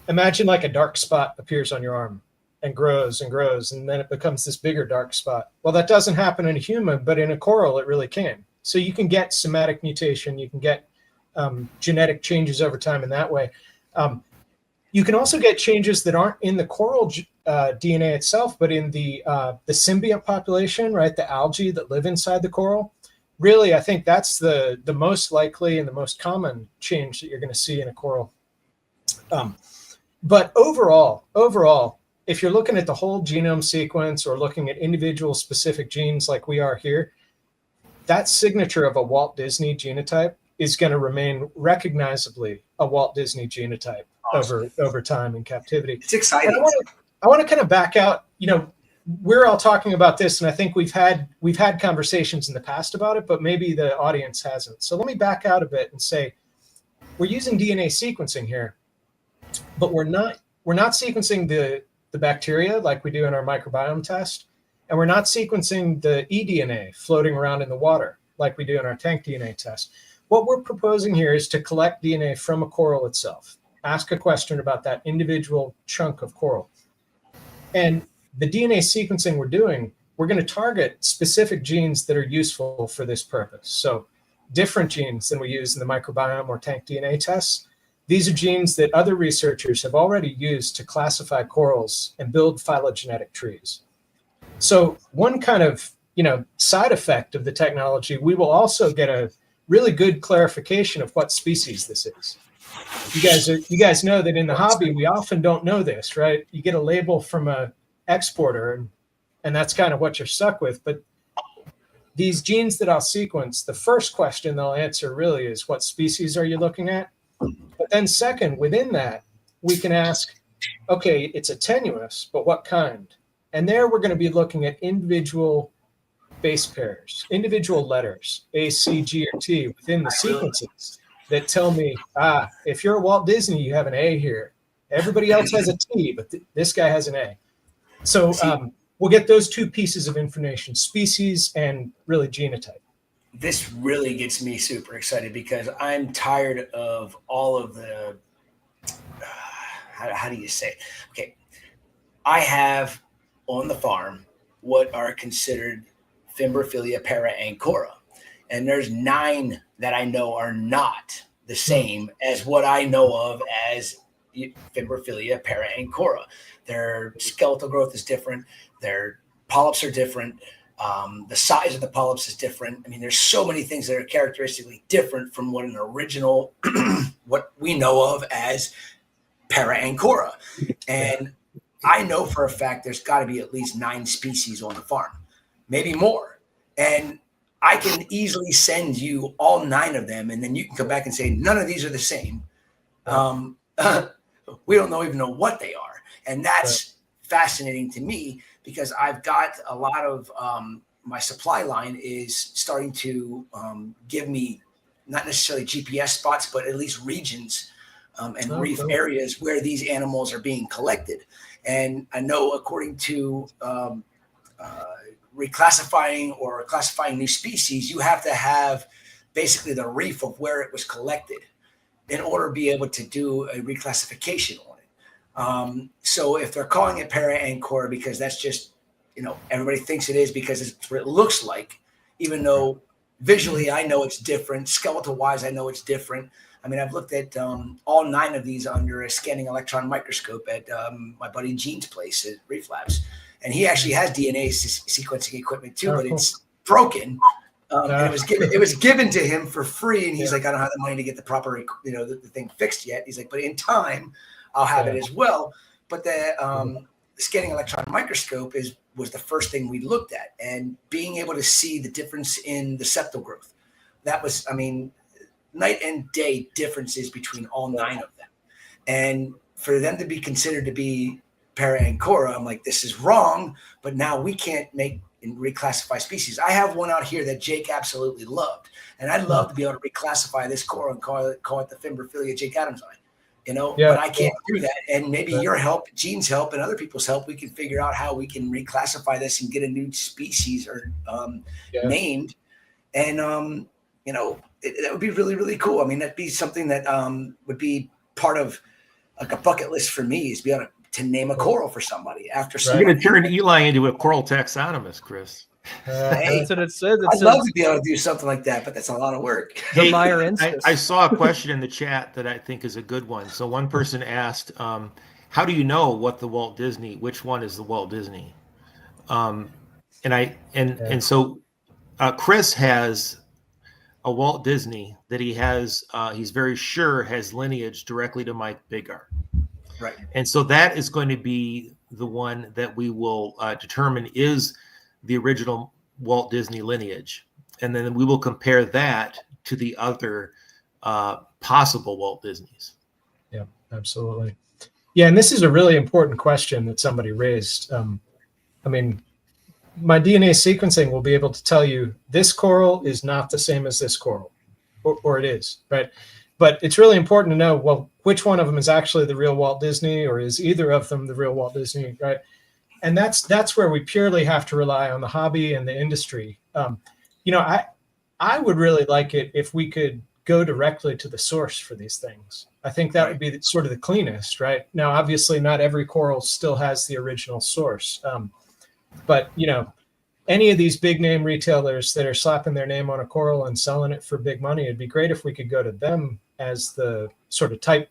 imagine like a dark spot appears on your arm and grows, and then it becomes this bigger dark spot. Well, that doesn't happen in a human, but in a coral, it really can. So you can get somatic mutation. You can get genetic changes over time in that way. You can also get changes that aren't in the coral DNA itself, but in the symbiont population, right? The algae that live inside the coral. Really, I think that's the most likely and the most common change that you're going to see in a coral. But overall, if you're looking at the whole genome sequence or looking at individual specific genes like we are here, that signature of a Walt Disney genotype is going to remain recognizably a Walt Disney genotype over time in captivity. It's exciting. I want to kind of back out. You know, we're all talking about this, and I think we've had conversations in the past about it, but maybe the audience hasn't. So let me back out a bit and say we're using DNA sequencing here, but we're not sequencing the bacteria like we do in our microbiome test, and we're not sequencing the eDNA floating around in the water like we do in our tank DNA test. What we're proposing here is to collect DNA from a coral itself, ask a question about that individual chunk of coral. And the DNA sequencing we're doing, we're going to target specific genes that are useful for this purpose. So different genes than we use in the microbiome or tank DNA tests. These are genes that other researchers have already used to classify corals and build phylogenetic trees. So one kind of, side effect of the technology, we will also get a really good clarification of what species this is. You guys know that in the hobby, we often don't know this, right? You get a label from a exporter, and that's kind of what you're stuck with. But these genes that I'll sequence, the first question they'll answer really is, what species are you looking at? But then second, within that, we can ask, okay, it's a tenuous, but what kind? And there we're going to be looking at individual base pairs, individual letters, A, C, G, or T within the sequences that tell me, if you're a Walt Disney, you have an A here. Everybody else has a T, but this guy has an A. So we'll get those two pieces of information, species and really genotype. This really gets me super excited because I'm tired of all of the, how do you say? Okay, I have on the farm what are considered Fimbrophilia para-ancora. And there's 9 that I know are not the same as what I know of as Fimbrophilia para-ancora. Their skeletal growth is different. Their polyps are different. The size of the polyps is different. I mean, there's so many things that are characteristically different from what an original, what we know of as para-ancora. And I know for a fact there's got to be at least 9 species on the farm, maybe more. And I can easily send you all 9 of them, and then you can come back and say, none of these are the same. We don't even know what they are. And that's fascinating to me because I've got a lot of my supply line is starting to give me not necessarily GPS spots, but at least regions and reef areas where these animals are being collected. And I know according to reclassifying or classifying new species, you have to have basically the reef of where it was collected in order to be able to do a reclassification on it. So if they're calling it para-ancora because that's just, everybody thinks it is because it's what it looks like, even though visually I know it's different, skeletal wise I know it's different. I mean, I've looked at all 9 of these under a scanning electron microscope at my buddy Gene's place at Reef Labs. and he actually has DNA sequencing equipment too, but cool. it's broken. And it was given to him for free, and he's like, I don't have the money to get the proper, the thing fixed yet. He's like, but in time, I'll have it as well. But the scanning electron microscope was the first thing we looked at, and being able to see the difference in the septal growth. That was, night and day differences between all 9 of them, and for them to be considered to be para and cora, I'm like, this is wrong. But now we can't make and reclassify species. I have one out here that Jake absolutely loved, and I'd love to be able to reclassify this cora and call it the Fimbrophilia Jake Adams line, but I can't do that. And maybe your help, Gene's help, and other people's help, we can figure out how we can reclassify this and get a new species or named. And that would be really, really cool. That'd be something that would be part of like a bucket list for me, is be able to name a coral for somebody after. You're going to turn Eli into a coral taxonomist, Chris. Hey, That's what it says. I'd love to be able to do something like that, but that's a lot of work. The Meyer Instus. I saw a question in the chat that I think is a good one. So one person asked, how do you know which one is the Walt Disney? So Chris has a Walt Disney that he's very sure has lineage directly to Mike Biggar. Right. And so that is going to be the one that we will determine is the original Walt Disney lineage. And then we will compare that to the other possible Walt Disneys. Yeah, absolutely. Yeah, and this is a really important question that somebody raised. My DNA sequencing will be able to tell you this coral is not the same as this coral, or it is, right? But it's really important to know, well, which one of them is actually the real Walt Disney, or is either of them the real Walt Disney, right? And that's where we purely have to rely on the hobby and the industry. I would really like it if we could go directly to the source for these things. I think that would be sort of the cleanest, right? Now, obviously, not every coral still has the original source. But any of these big name retailers that are slapping their name on a coral and selling it for big money, it'd be great if we could go to them as the sort of type.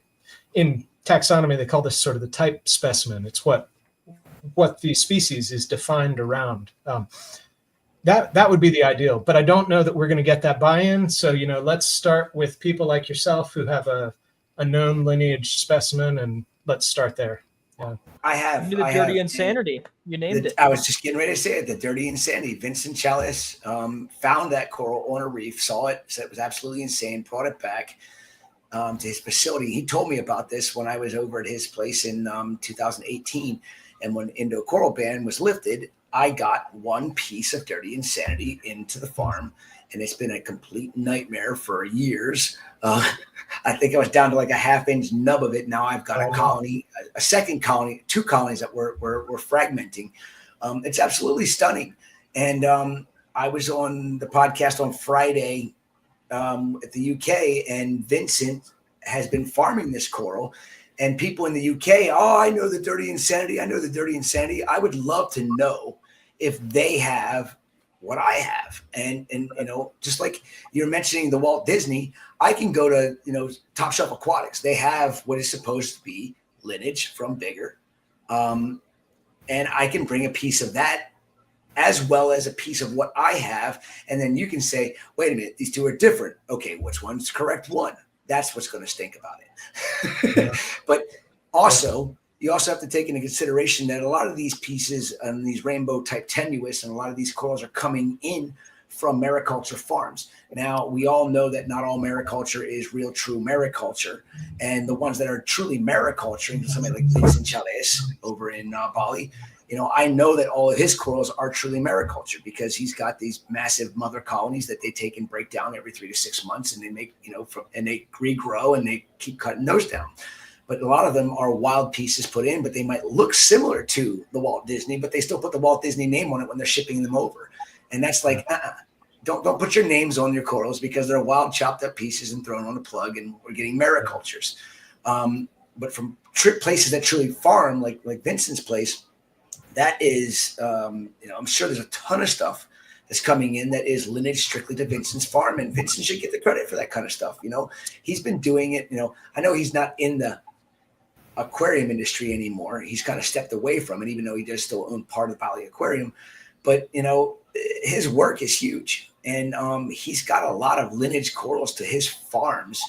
In taxonomy, they call this sort of the type specimen. It's what the species is defined around. That would be the ideal, but I don't know that we're going to get that buy-in. So, let's start with people like yourself who have a known lineage specimen, and let's start there. Yeah. I have the Dirty Insanity. You named it. I was just getting ready to say it. The Dirty Insanity. Vincent Chalice found that coral on a reef, saw it, said it was absolutely insane, brought it back to his facility. He told me about this when I was over at his place in 2018. And when Indo Coral Ban was lifted, I got one piece of Dirty Insanity into the farm, and it's been a complete nightmare for years. I think I was down to like a half-inch nub of it. Now I've got a colony, a second colony, 2 colonies that we're fragmenting. It's absolutely stunning. And I was on the podcast on Friday at the UK, and Vincent has been farming this coral. And people in the UK, I know the Dirty Insanity. I know the Dirty Insanity. I would love to know if they have what I have. And just like you're mentioning the Walt Disney, I can go to, Top Shelf Aquatics. They have what is supposed to be lineage from Biggar. And I can bring a piece of that as well as a piece of what I have. And then you can say, wait a minute, these two are different. Okay, which one's correct one? That's what's going to stink about it. But also, you also have to take into consideration that a lot of these pieces and these rainbow type tenuis and a lot of these corals are coming in from mariculture farms. Now, we all know that not all mariculture is real true mariculture. And the ones that are truly mariculturing, somebody like Vincent Chalice over in Bali, I know that all of his corals are truly mariculture because he's got these massive mother colonies that they take and break down every 3 to 6 months, and they make, and they regrow and they keep cutting those down. But a lot of them are wild pieces put in, but they might look similar to the Walt Disney, but they still put the Walt Disney name on it when they're shipping them over. And that's like, don't put your names on your corals because they're wild chopped up pieces and thrown on a plug, and we're getting maricultures. But from places that truly farm, like Vincent's place, that is, I'm sure there's a ton of stuff that's coming in that is lineage strictly to Vincent's farm, and Vincent should get the credit for that kind of stuff. He's been doing it. I know he's not in the aquarium industry anymore. He's kind of stepped away from it, even though he does still own part of Valley Aquarium. But his work is huge, and he's got a lot of lineage corals to his farms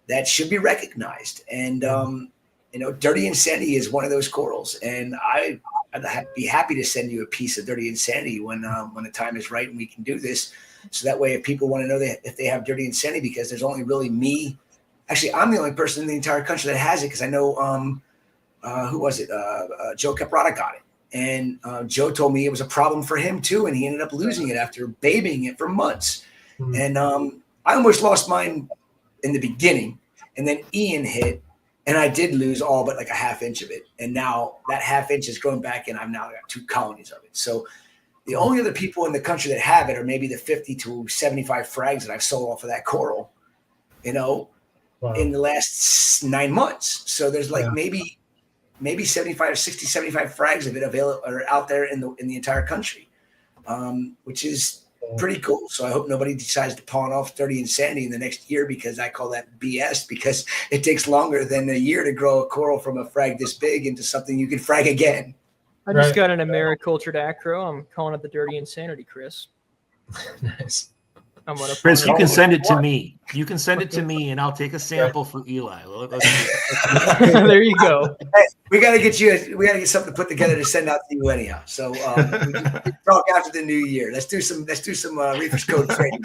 that should be recognized. And Dirty Insanity is one of those corals, and I'd be happy to send you a piece of Dirty Insanity when the time is right and we can do this. So that way, if people want to know if they have Dirty Insanity, because there's only really me. Actually, I'm the only person in the entire country that has it, because I know who was it? Joe Caprata got it, and Joe told me it was a problem for him too, and he ended up losing it after babying it for months. Mm-hmm. And I almost lost mine in the beginning, and then Ian hit, and I did lose all but like a half inch of it, and now that half inch has grown back, and I've now got 2 colonies of it. So the only other people in the country that have it are maybe the 50 to 75 frags that I've sold off of that coral, wow, in the last 9 months. So there's like maybe 75 or 60, 75 frags of it available or out there in the entire country, which is pretty cool. So I hope nobody decides to pawn off Dirty Insanity in the next year, because I call that BS, because it takes longer than a year to grow a coral from a frag this big into something you can frag again. I just got an Americultured acro. I'm calling it the Dirty Insanity, Chris. Nice. Chris, you can send it to me. You can send it to me, and I'll take a sample for Eli. There you go. Hey, we got to get something put together to send out to you anyhow. So we can talk after the new year. Let's do some Reefers Code trading.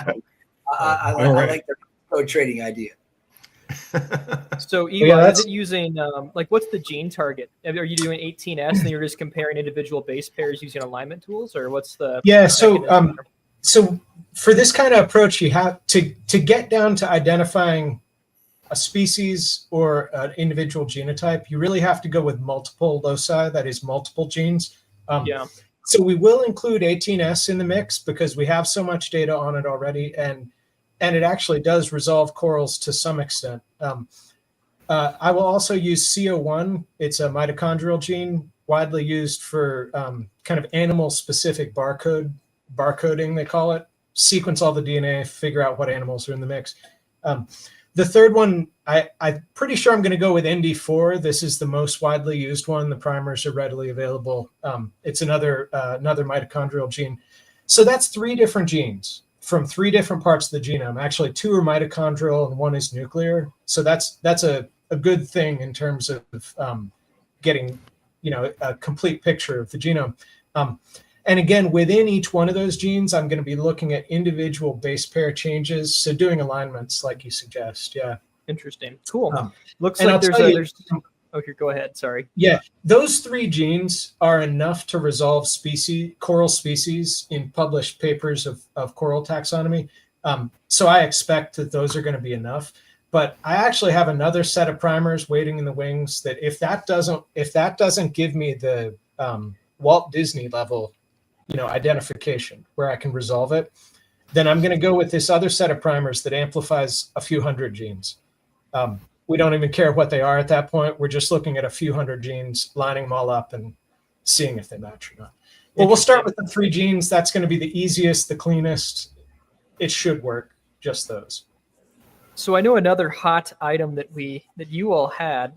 I like the code trading idea. So Eli, is it using what's the gene target? Are you doing 18S and you're just comparing individual base pairs using alignment tools, or what's the So for this kind of approach, you have to get down to identifying a species or an individual genotype. You really have to go with multiple loci, that is multiple genes. So we will include 18S in the mix because we have so much data on it already, and it actually does resolve corals to some extent. I will also use CO1. It's a mitochondrial gene widely used for kind of animal-specific barcoding, they call it. Sequence all the DNA, figure out what animals are in the mix. The third one, I'm pretty sure I'm going to go with ND4. This is the most widely used one. The primers are readily available. It's another mitochondrial gene. So that's 3 different genes from 3 different parts of the genome. Actually, 2 are mitochondrial and 1 is nuclear. So that's a good thing in terms of getting a complete picture of the genome. And again, within each one of those genes, I'm going to be looking at individual base pair changes. So doing alignments like you suggest. Yeah. Interesting. Cool. Looks like there's okay, go ahead. Sorry. Yeah. Those 3 genes are enough to resolve coral species in published papers of coral taxonomy. So I expect that those are going to be enough. But I actually have another set of primers waiting in the wings that if that doesn't give me the Walt Disney level identification where I can resolve it, then I'm going to go with this other set of primers that amplifies a few hundred genes. We don't even care what they are at that point. We're just looking at a few hundred genes, lining them all up and seeing if they match or not. Well, we'll start with the 3 genes. That's going to be the easiest, the cleanest. It should work, just those. So I know another hot item that you all had.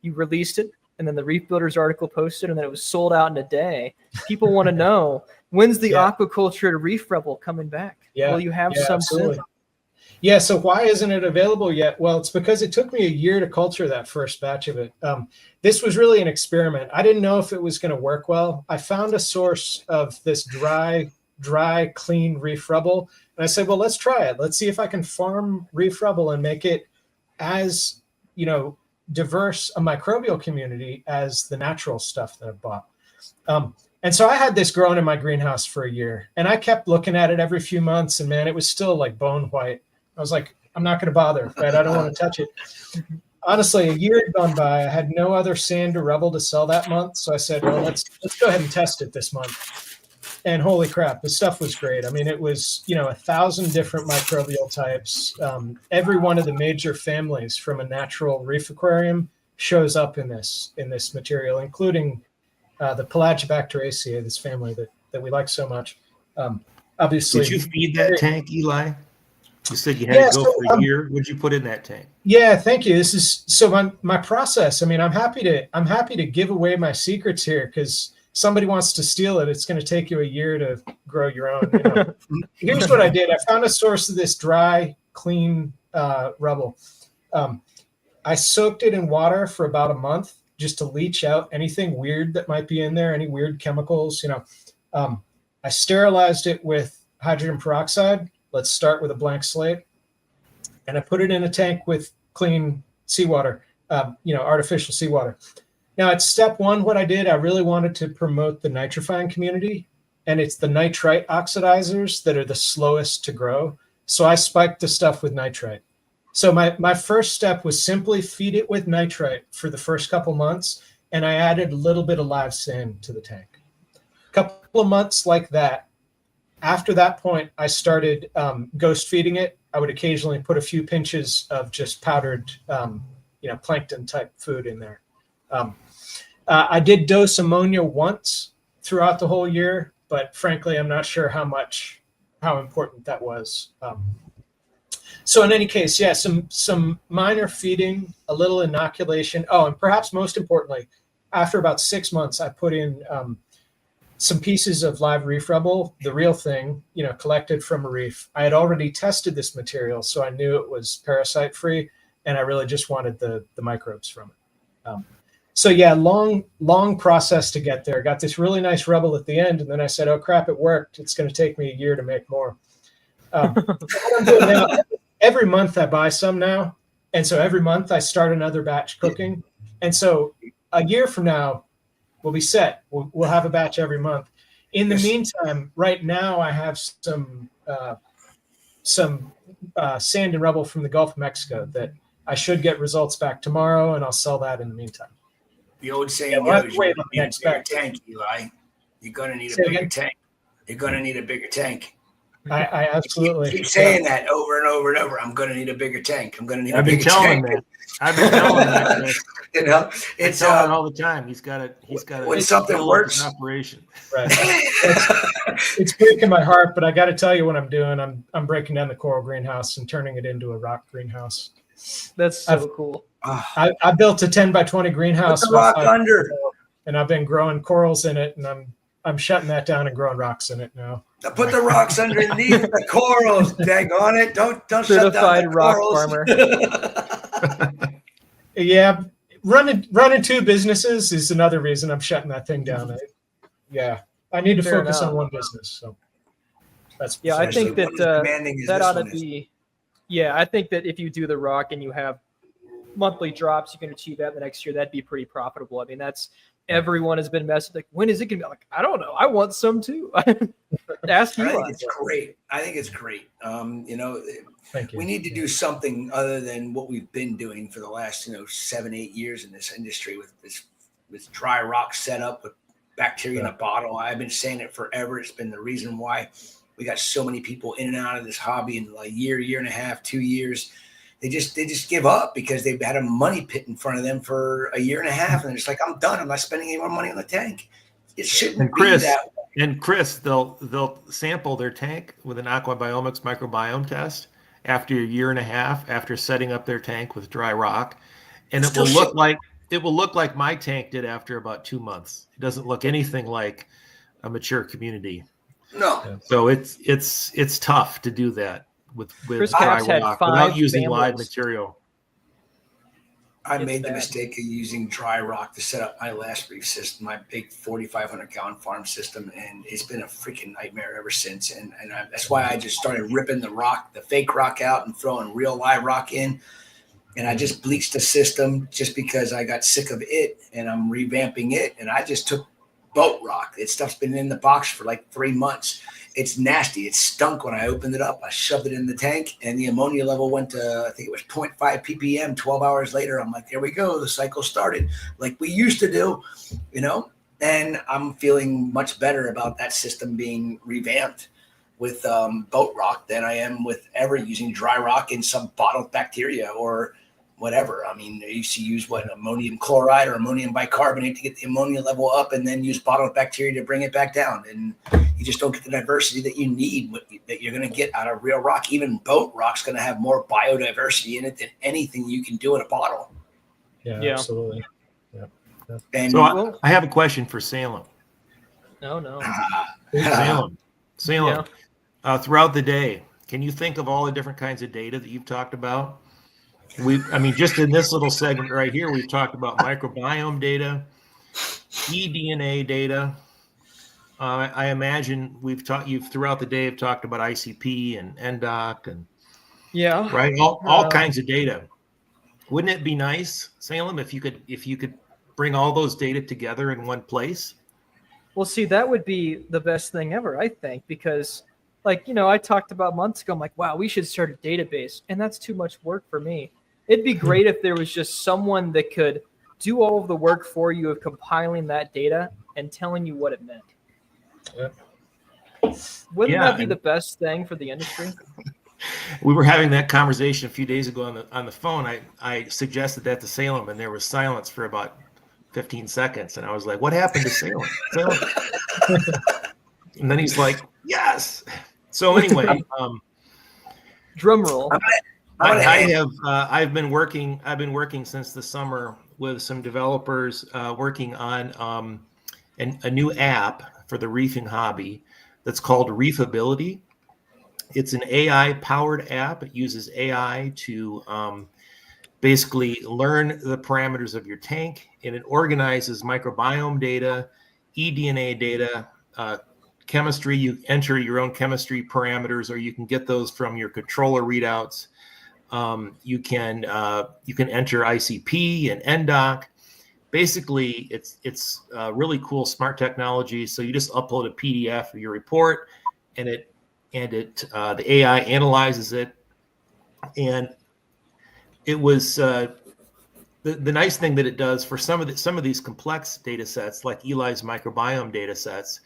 You released it, and then the Reef Builders article posted, and then it was sold out in a day. People want to know, when's the aquaculture Reef Rebel coming back? Will you have some soon? Yeah, so why isn't it available yet? Well, it's because it took me a year to culture that first batch of it. This was really an experiment. I didn't know if it was going to work well. I found a source of this dry, clean Reef Rebel, and I said, well, let's try it. Let's see if I can farm Reef Rebel and make it as, diverse a microbial community as the natural stuff that I've bought. And so I had this growing in my greenhouse for a year, and I kept looking at it every few months, and man, it was still like bone white. I was like, I'm not going to bother, right? I don't want to touch it. Honestly, a year had gone by. I had no other sand or rubble to sell that month. So I said, well, let's go ahead and test it this month. And holy crap, the stuff was great. I mean, it was, 1,000 different microbial types. Every one of the major families from a natural reef aquarium shows up in this material, including the Pelagibacteriaceae, this family that we like so much. Obviously. Did you feed that tank, Eli? You said you had to go for a year. What'd you put in that tank? Yeah, thank you. This is so my process. I mean, I'm happy to give away my secrets here because somebody wants to steal it. It's going to take you a year to grow your own. You know. Here's what I did. I found a source of this dry, clean rubble. I soaked it in water for about a month just to leach out anything weird that might be in there, any weird chemicals. You know, I sterilized it with hydrogen peroxide. Let's start with a blank slate. And I put it in a tank with clean seawater, artificial seawater. Now at step one, what I did, I really wanted to promote the nitrifying community, and it's the nitrite oxidizers that are the slowest to grow. So I spiked the stuff with nitrite. So my first step was simply feed it with nitrite for the first couple months, and I added a little bit of live sand to the tank. A couple of months like that. After that point, I started ghost feeding it. I would occasionally put a few pinches of just powdered, plankton type food in there. I did dose ammonia once throughout the whole year, but frankly, I'm not sure how important that was. So in any case, yeah, some minor feeding, a little inoculation. Oh, and perhaps most importantly, after about 6 months, I put in some pieces of live reef rubble, the real thing, collected from a reef. I had already tested this material, so I knew it was parasite free, and I really just wanted the microbes from it. So yeah, long process to get there. Got this really nice rubble at the end, and then I said, oh crap, it worked. It's going to take me a year to make more. What I'm doing now, every month I buy some now, and so every month I start another batch cooking. And so a year from now, we'll be set. We'll have a batch every month. In the meantime, right now I have some sand and rubble from the Gulf of Mexico that I should get results back tomorrow, and I'll sell that in the meantime. The old saying we'll goes, you need a bigger tank, Eli. You're going to need a bigger tank. You're going to need a bigger tank. I absolutely keep saying that over and over and over. I'm going to need a bigger tank. I'm going to need a I've been bigger telling tank. that. I've been telling that. Chris. It's all the time. He's got it. When something works, operation. Right. It's breaking my heart, but I got to tell you what I'm doing. I'm breaking down the coral greenhouse and turning it into a rock greenhouse. That's so cool. I built a 10 by 20 greenhouse. Put the rock under. And I've been growing corals in it, and I'm shutting that down and growing rocks in it now. Put the rocks underneath the corals. Dang on it! Don't shut down the rock corals. farmer. Yeah, running two businesses is another reason I'm shutting that thing down. I need to Fair focus enough. on one business. So that's I think demanding as that this ought to one is. be. Yeah, I think that if you do the rock and you have monthly drops, you can achieve that the next year. That'd be pretty profitable. I mean, everyone has been messing like, when is it gonna be? Like, I don't know. I want some too. Ask you. I think it's great. We need to do something other than what we've been doing for the last 7-8 years in this industry with dry rock setup with bacteria in a bottle. I've been saying it forever. It's been the reason why we got so many people in and out of this hobby in a year and a half, 2 years. They just give up because they've had a money pit in front of them for a year and a half, and they're just like, I'm done. I'm not spending any more money on the tank. It shouldn't be that way. And Chris, they'll sample their tank with an aquabiomics microbiome test after a year and a half after setting up their tank with dry rock, and it will look like my tank did after about 2 months. It doesn't look anything like a mature community. No. So it's tough to do that with dry rock without using live material. I made the mistake of using dry rock to set up my last reef system, my big 4,500 gallon farm system, and it's been a freaking nightmare ever since. And that's why I just started ripping the fake rock out and throwing real live rock in. And I just bleached the system just because I got sick of it, and I'm revamping it. And I just took boat rock. That stuff's been in the box for like 3 months. It's nasty. It stunk when I opened it up. I shoved it in the tank, and the ammonia level went to, I think it was 0.5 ppm. 12 hours later, I'm like, there we go. The cycle started like we used to do, and I'm feeling much better about that system being revamped with boat rock than I am with ever using dry rock in some bottled bacteria or whatever. I mean, they used to use ammonium chloride or ammonium bicarbonate to get the ammonia level up, and then use bottle bacteria to bring it back down. And you just don't get the diversity that you need, that you're going to get out of real rock. Even boat rock's going to have more biodiversity in it than anything you can do in a bottle. Yeah. Absolutely. Yeah. And so I have a question for Salem. No. Salem. Throughout the day, can you think of all the different kinds of data that you've talked about? Just in this little segment right here, we've talked about microbiome data, eDNA data. I imagine you've throughout the day have talked about ICP and NDOC and right, all kinds of data. Wouldn't it be nice, Salem, if you could bring all those data together in one place? Well, see, that would be the best thing ever, I think, because I talked about months ago, I'm like, wow, we should start a database. And that's too much work for me. It'd be great if there was just someone that could do all of the work for you of compiling that data and telling you what it meant. Yeah. Wouldn't that be the best thing for the industry? We were having that conversation a few days ago on the phone. I suggested that to Salem, and there was silence for about 15 seconds. And I was like, what happened to Salem? And then he's like, yes. So anyway, drum roll. I've been working since the summer with some developers working on a new app for the reefing hobby that's called Reefability. It's an AI-powered app. It uses AI to basically learn the parameters of your tank, and it organizes microbiome data, eDNA data, chemistry. You enter your own chemistry parameters, or you can get those from your controller readouts. You can enter ICP and NDOC. Basically, it's really cool, smart technology. So you just upload a PDF of your report, and the AI analyzes it. And it was the nice thing that it does for some of these complex data sets, like Eli's microbiome data sets,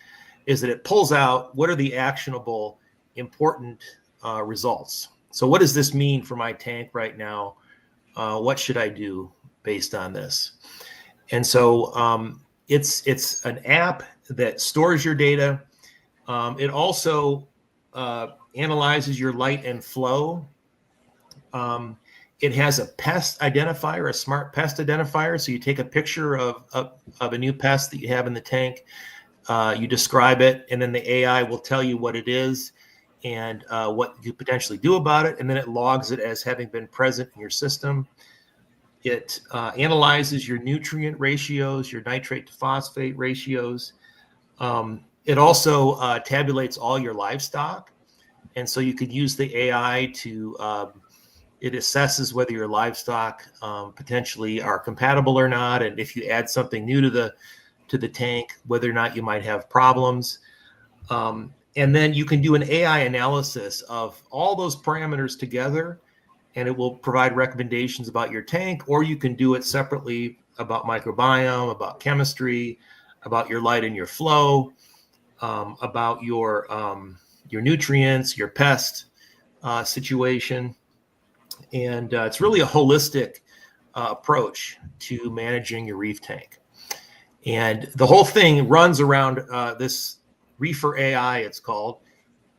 is that it pulls out what are the actionable, important results. So what does this mean for my tank right now? What should I do based on this? And so it's an app that stores your data. It also analyzes your light and flow. It has a pest identifier, a smart pest identifier. So you take a picture of a new pest that you have in the tank, you describe it, and then the AI will tell you what it is and what you potentially do about it. And then it logs it as having been present in your system. It analyzes your nutrient ratios, your nitrate to phosphate ratios. It also tabulates all your livestock. And so you could use the AI to, it assesses whether your livestock potentially are compatible or not. And if you add something new to the tank, whether or not you might have problems. And then you can do an AI analysis of all those parameters together, and it will provide recommendations about your tank, or you can do it separately about microbiome, about chemistry, about your light and your flow, about your nutrients, your pest situation. And it's really a holistic approach to managing your reef tank. And the whole thing runs around this Reefer AI, it's called.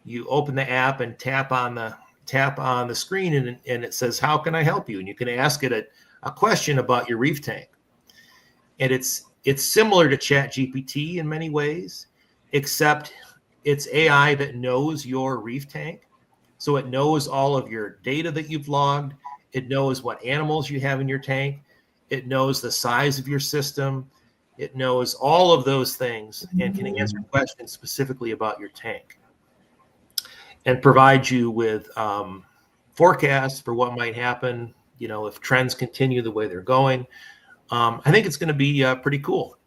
You open the app and tap on the screen, and it says, how can I help you? And you can ask it a question about your reef tank. And it's similar to ChatGPT in many ways, except it's AI that knows your reef tank. So it knows all of your data that you've logged. It knows what animals you have in your tank. It knows the size of your system. It knows all of those things and can answer questions specifically about your tank and provide you with forecasts for what might happen, if trends continue the way they're going. I think it's going to be pretty cool.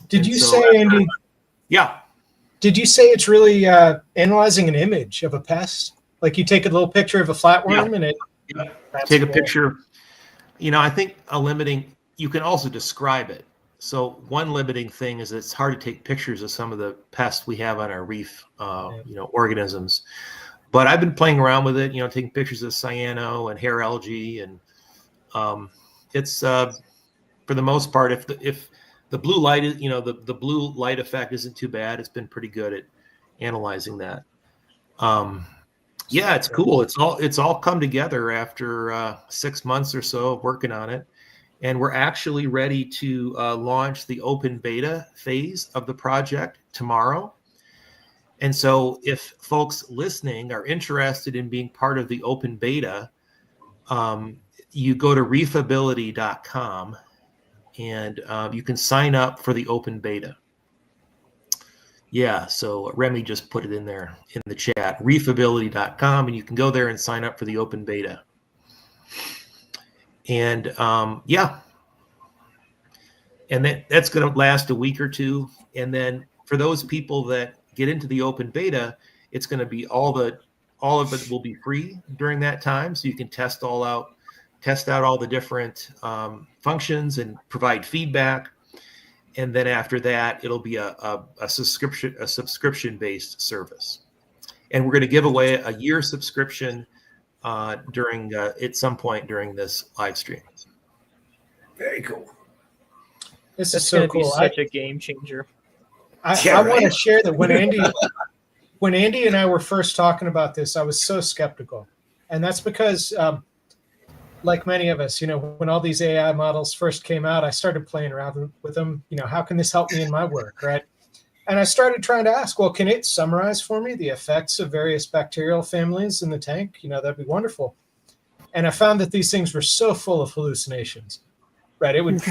Did you say, Andy? Yeah. Did you say it's really analyzing an image of a pest? Like you take a little picture of a flatworm and it... Yeah. Take a picture. I think you can also describe it. So one limiting thing is it's hard to take pictures of some of the pests we have on our reef, organisms. But I've been playing around with it, taking pictures of cyano and hair algae and It's for the most part, if the blue light is, the blue light effect isn't too bad. It's been pretty good at analyzing that. Yeah, it's cool. It's all come together after 6 months or so of working on it. And we're actually ready to launch the open beta phase of the project tomorrow. And so if folks listening are interested in being part of the open beta, you go to reefability.com and you can sign up for the open beta. Yeah, so Remy just put it in there in the chat, reefability.com, and you can go there and sign up for the open beta. And yeah, and that's going to last a week or two. And then for those people that get into the open beta, it's going to be all of it will be free during that time, so you can test out all the different functions and provide feedback. And then after that, it'll be a subscription based service. And we're going to give away a year subscription during at some point during this live stream. Very cool. This That's is so going to be cool. such a game changer. I want to share that when Andy and I were first talking about this, I was so skeptical, and that's because, like many of us, when all these AI models first came out, I started playing around with them. How can this help me in my work, right? And I started trying to ask, well, can it summarize for me the effects of various bacterial families in the tank? That'd be wonderful. And I found that these things were so full of hallucinations. Right. It would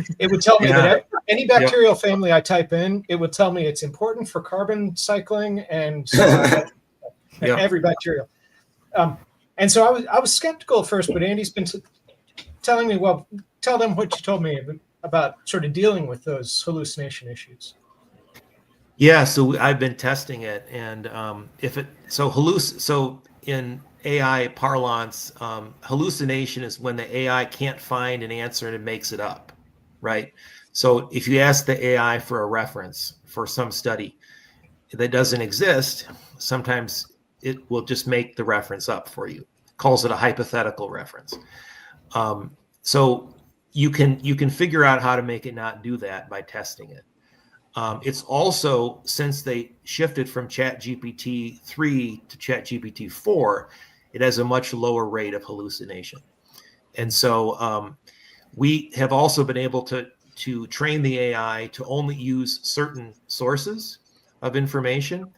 tell me that any bacterial family I type in, it would tell me it's important for carbon cycling and every bacterial. And so I was skeptical at first, but Andy's been telling me, well, tell them what you told me about sort of dealing with those hallucination issues. Yeah, so I've been testing it, and so in AI parlance, hallucination is when the AI can't find an answer and it makes it up, right? So if you ask the AI for a reference for some study that doesn't exist, sometimes it will just make the reference up for you. Calls it a hypothetical reference. So you can figure out how to make it not do that by testing it. It's also, since they shifted from ChatGPT 3 to ChatGPT 4, it has a much lower rate of hallucination. And so we have also been able to train the AI to only use certain sources of information.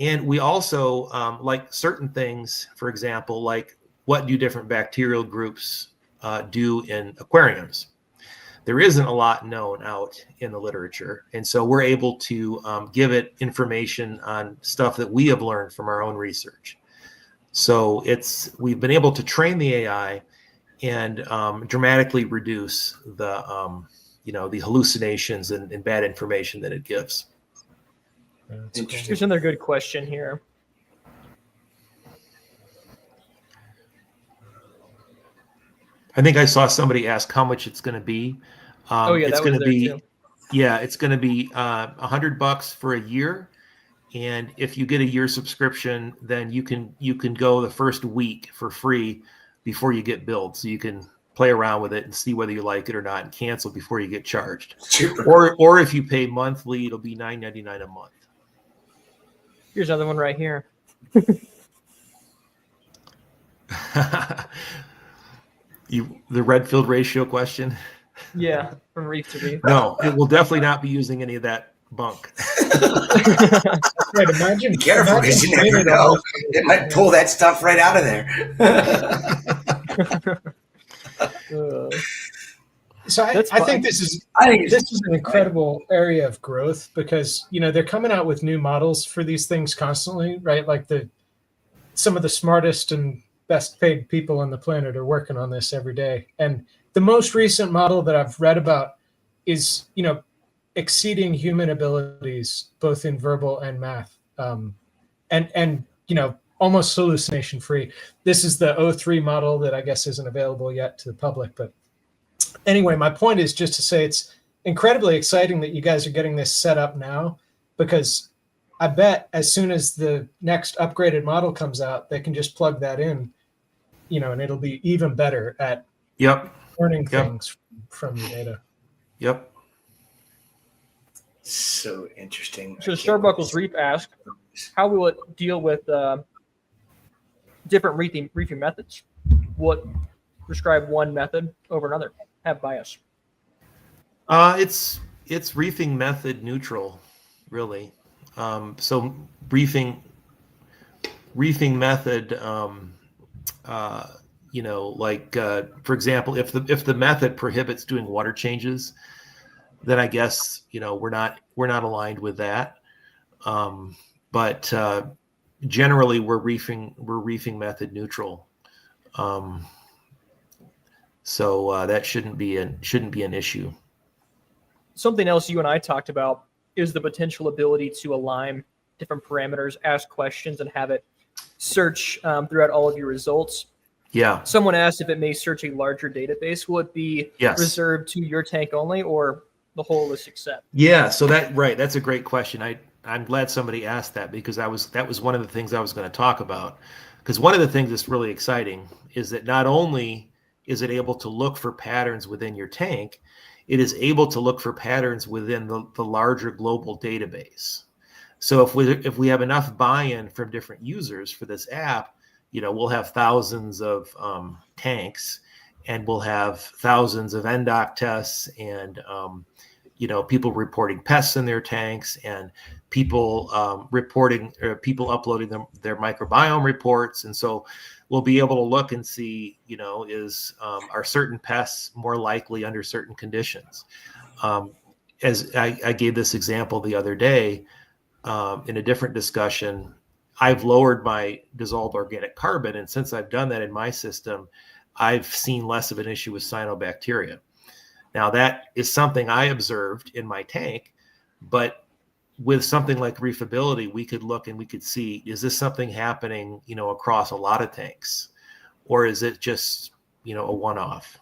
And we also like certain things, for example, like what do different bacterial groups do in aquariums? There isn't a lot known out in the literature. And so we're able to give it information on stuff that we have learned from our own research. So we've been able to train the AI and dramatically reduce the the hallucinations and bad information that it gives. Here's another good question here. I think I saw somebody ask how much it's going to be. It's going to be, it's going to be $100 for a year. And if you get a year subscription, then you can go the first week for free before you get billed. So you can play around with it and see whether you like it or not and cancel before you get charged. Or if you pay monthly, it'll be $9.99 a month. Here's another one right here. The Redfield ratio question? Yeah, from reef to reef. No, it will definitely not be using any of that bunk. Right, imagine. Be careful, because you never know. It might pull that stuff right out of there. So I think this is an incredible area of growth because they're coming out with new models for these things constantly, right? Like some of the smartest and best paid people on the planet are working on this every day. And the most recent model that I've read about is exceeding human abilities both in verbal and math, and almost hallucination free. This is the O3 model that I guess isn't available yet to the public, but anyway, my point is just to say it's incredibly exciting that you guys are getting this set up now, because I bet as soon as the next upgraded model comes out, they can just plug that in, and it'll be even better at learning things from your data. Yep. So interesting. So Starbuckles Reef asked, how will it deal with different reefing methods? Will it prescribe one method over another? Have bias? It's reefing method neutral, really. So reefing method, for example, if the method prohibits doing water changes, then I guess we're not aligned with that. But generally, we're reefing method neutral. So that shouldn't be an issue. Something else you and I talked about is the potential ability to align different parameters, ask questions, and have it search throughout all of your results. Yeah. Someone asked if it may search a larger database. Will it be reserved to your tank only, or the holistic set? Yeah. So that's a great question. I'm glad somebody asked that, because that was one of the things I was going to talk about. Because one of the things that's really exciting is that not only is it able to look for patterns within your tank, it is able to look for patterns within the larger global database. So if we have enough buy-in from different users for this app, we'll have thousands of tanks, and we'll have thousands of NDOC tests, and people reporting pests in their tanks, and people people uploading their microbiome reports. And so we'll be able to look and see, are certain pests more likely under certain conditions. As I gave this example the other day in a different discussion, I've lowered my dissolved organic carbon, and since I've done that in my system, I've seen less of an issue with cyanobacteria. Now, that is something I observed in my tank, but with something like Reefability, we could look and we could see, is this something happening, across a lot of tanks, or is it just, a one-off?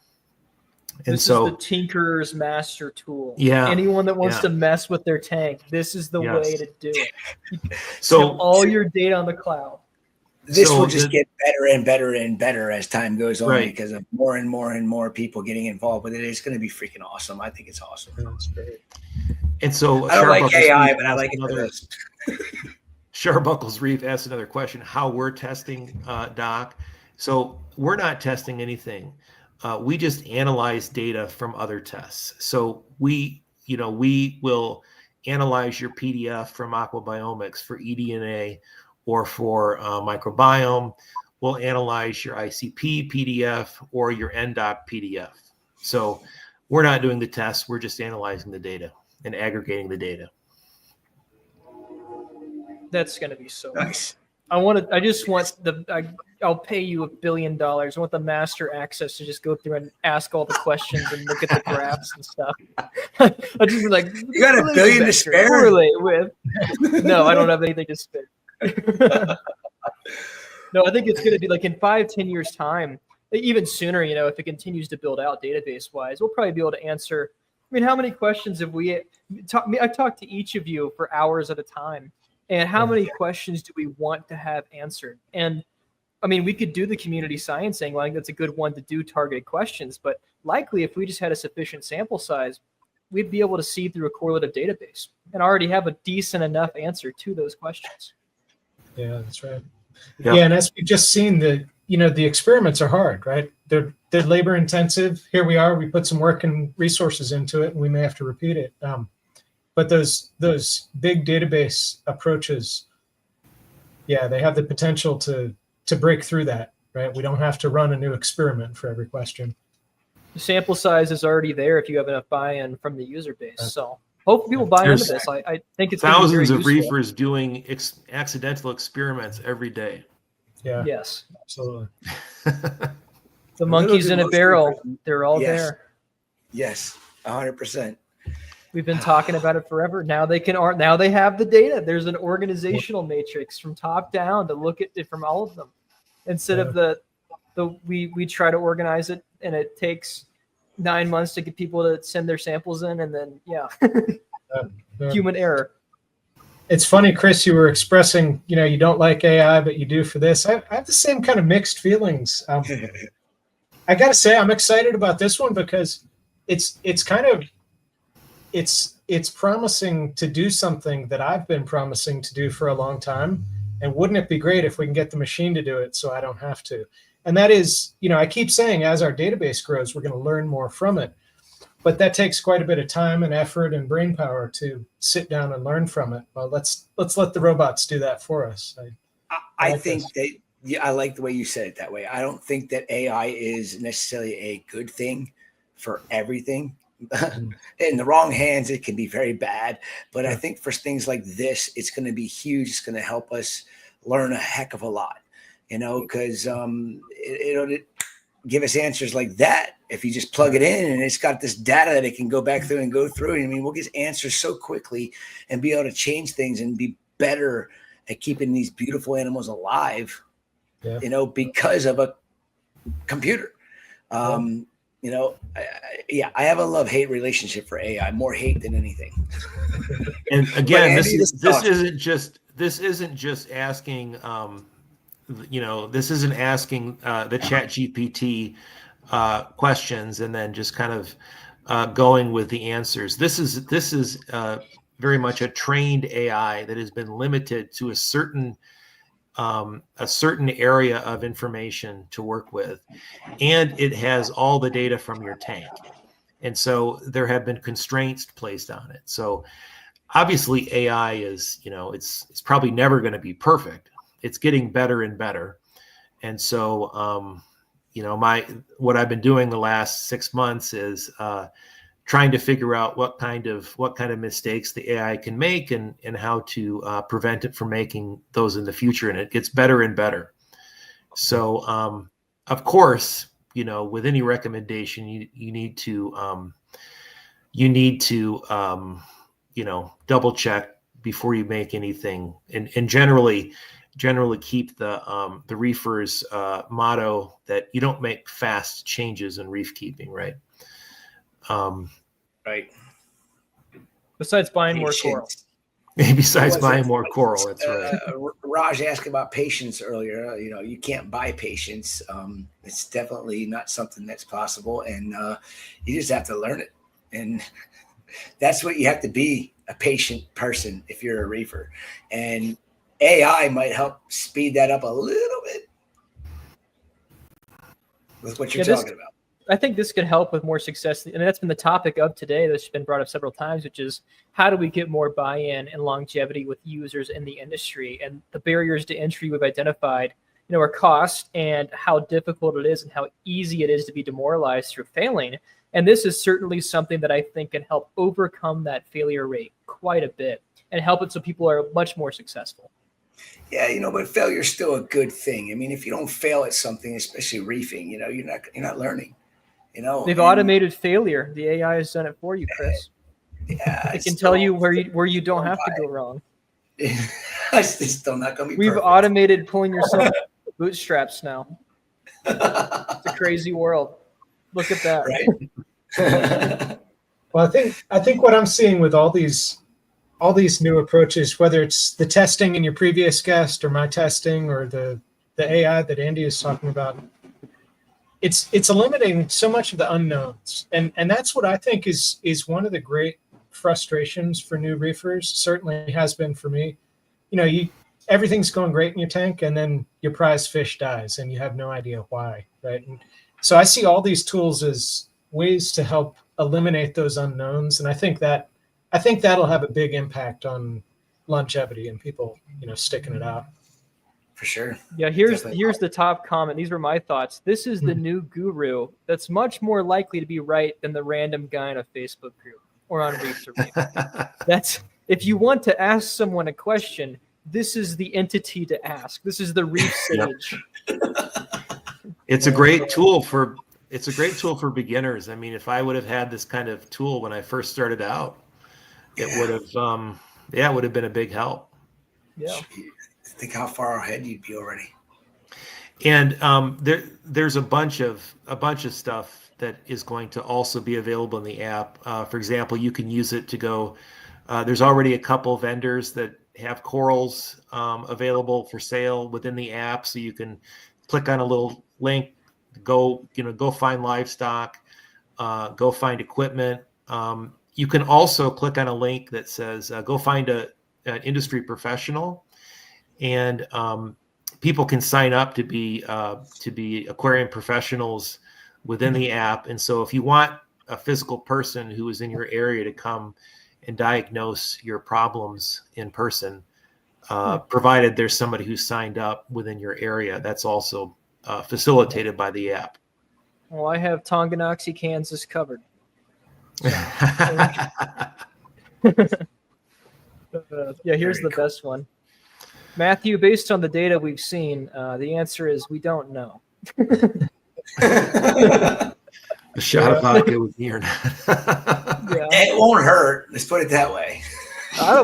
And this is the Tinkerer's master tool. Yeah. Anyone that wants to mess with their tank, this is the way to do it. So have all your data on the cloud. This will just get better and better and better as time goes on, because of more and more and more people getting involved with it. It's going to be freaking awesome. I think it's awesome. That's great. And so I don't like AI, but I like it for this. Starbuckles Reef asked another question: how we're testing, Doc? So we're not testing anything. We just analyze data from other tests. So we will analyze your PDF from Aquabiomics for eDNA or for microbiome. We'll analyze your ICP PDF or your NDOC PDF. So we're not doing the tests. We're just analyzing the data and aggregating the data. That's going to be so nice. I just want I'll pay you $1 billion. I want the master access to just go through and ask all the questions and look at the graphs and stuff. I just be like, you got $1 billion to spare? Correlate with. No, I don't have anything to spare. No, I think it's going to be like in 5-10 years time, even sooner, if it continues to build out database wise, we'll probably be able to answer. I mean, how many questions have I've talked to each of you for hours at a time, and how many questions do we want to have answered? And I mean, we could do the community science angle. I think that's a good one to do targeted questions, but likely if we just had a sufficient sample size, we'd be able to see through a correlative database and already have a decent enough answer to those questions. Yeah, that's right. Yep. Yeah, and as we've just seen, the experiments are hard, right? They're labor intensive. Here we are. We put some work and resources into it, and we may have to repeat it. But those big database approaches, yeah, they have the potential to break through that, right? We don't have to run a new experiment for every question. The sample size is already there if you have enough buy-in from the user base. So hopefully people buy into this. I think it's thousands of useful. reefers doing accidental experiments every day. Yeah. Yes. Absolutely. The monkeys in a barrel, they're all there. Yes, 100%. We've been talking about it forever. Now they have the data. There's an organizational matrix from top down to look at it from all of them. Instead of we try to organize it and it takes 9 months to get people to send their samples in, and then human error. It's funny, Chris, you were expressing, you don't like AI, but you do for this. I have the same kind of mixed feelings. I gotta say, I'm excited about this one because it's kind of it's promising to do something that I've been promising to do for a long time. And wouldn't it be great if we can get the machine to do it so I don't have to? And that is, I keep saying as our database grows, we're going to learn more from it. But that takes quite a bit of time and effort and brain power to sit down and learn from it. Well, let's let the robots do that for us. I think that I like the way you said it that way. I don't think that AI is necessarily a good thing for everything. In the wrong hands, it can be very bad. But I think for things like this, it's going to be huge. It's going to help us learn a heck of a lot, because it'll give us answers like that. If you just plug it in and it's got this data that it can go back through and go through. I mean, we'll get answers so quickly and be able to change things and be better at keeping these beautiful animals alive, because of a computer. I have a love-hate relationship for AI, more hate than anything. And again, this isn't just asking, this isn't asking the Chat GPT questions and then just kind of going with the answers. This is very much a trained AI that has been limited to a certain area of information to work with, and it has all the data from your tank, and so there have been constraints placed on it. So obviously AI is, it's probably never going to be perfect. It's getting better and better, and so what I've been doing the last 6 months is trying to figure out what kind of mistakes the AI can make and how to prevent it from making those in the future. And it gets better and better. So, of course, with any recommendation, you need to double check before you make anything, and generally keep the reefers motto that you don't make fast changes in reef keeping, right? Right. Besides buying more coral. Besides buying more coral, that's right. Raj asked about patience earlier. You can't buy patience. It's definitely not something that's possible, and you just have to learn it. And that's what you have to be, a patient person if you're a reefer. And AI might help speed that up a little bit with what you're talking about. I think this could help with more success. And that's been the topic of today that's been brought up several times, which is how do we get more buy-in and longevity with users in the industry? And the barriers to entry we've identified, are cost and how difficult it is and how easy it is to be demoralized through failing. And this is certainly something that I think can help overcome that failure rate quite a bit and help it so people are much more successful. Yeah, but failure is still a good thing. I mean, if you don't fail at something, especially reefing, you're not learning. They've automated failure. The AI has done it for you, Chris. Yeah, it can tell you where you don't have to go wrong. It's still not going to be We've perfect. automated pulling yourself bootstraps now. It's a crazy world. Look at that. Right. Well, I think what I'm seeing with all these new approaches, whether it's the testing in your previous guest or my testing or the AI that Andy is talking about, it's eliminating so much of the unknowns, and that's what I think is one of the great frustrations for new reefers. Certainly has been for me. Everything's going great in your tank, and then your prize fish dies, and you have no idea why, right? And so I see all these tools as ways to help eliminate those unknowns, and I think that'll have a big impact on longevity and people, sticking it out. For sure. Yeah, here's the top comment. These were my thoughts. This is the new guru that's much more likely to be right than the random guy in a Facebook group or on Reef to Reef. That's if you want to ask someone a question, this is the entity to ask. This is the Reef Sage. It's a great tool for beginners. I mean, if I would have had this kind of tool when I first started out, it would have been a big help. Yeah. Think how far ahead you'd be already. And there's a bunch of stuff that is going to also be available in the app. For example, you can use it to go. There's already a couple vendors that have corals available for sale within the app, so you can click on a little link, Go find livestock, go find equipment. You can also click on a link that says go find an industry professional, and people can sign up to be aquarium professionals within the app. And so if you want a physical person who is in your area to come and diagnose your problems in person, provided there's somebody who's signed up within your area, that's also facilitated by the app. Well, I have Tonganoxie, Kansas covered. Yeah, here's the best one. Matthew, based on the data we've seen, the answer is we don't know. A shot of vodka with me or not. Yeah. It won't hurt. Let's put it that way.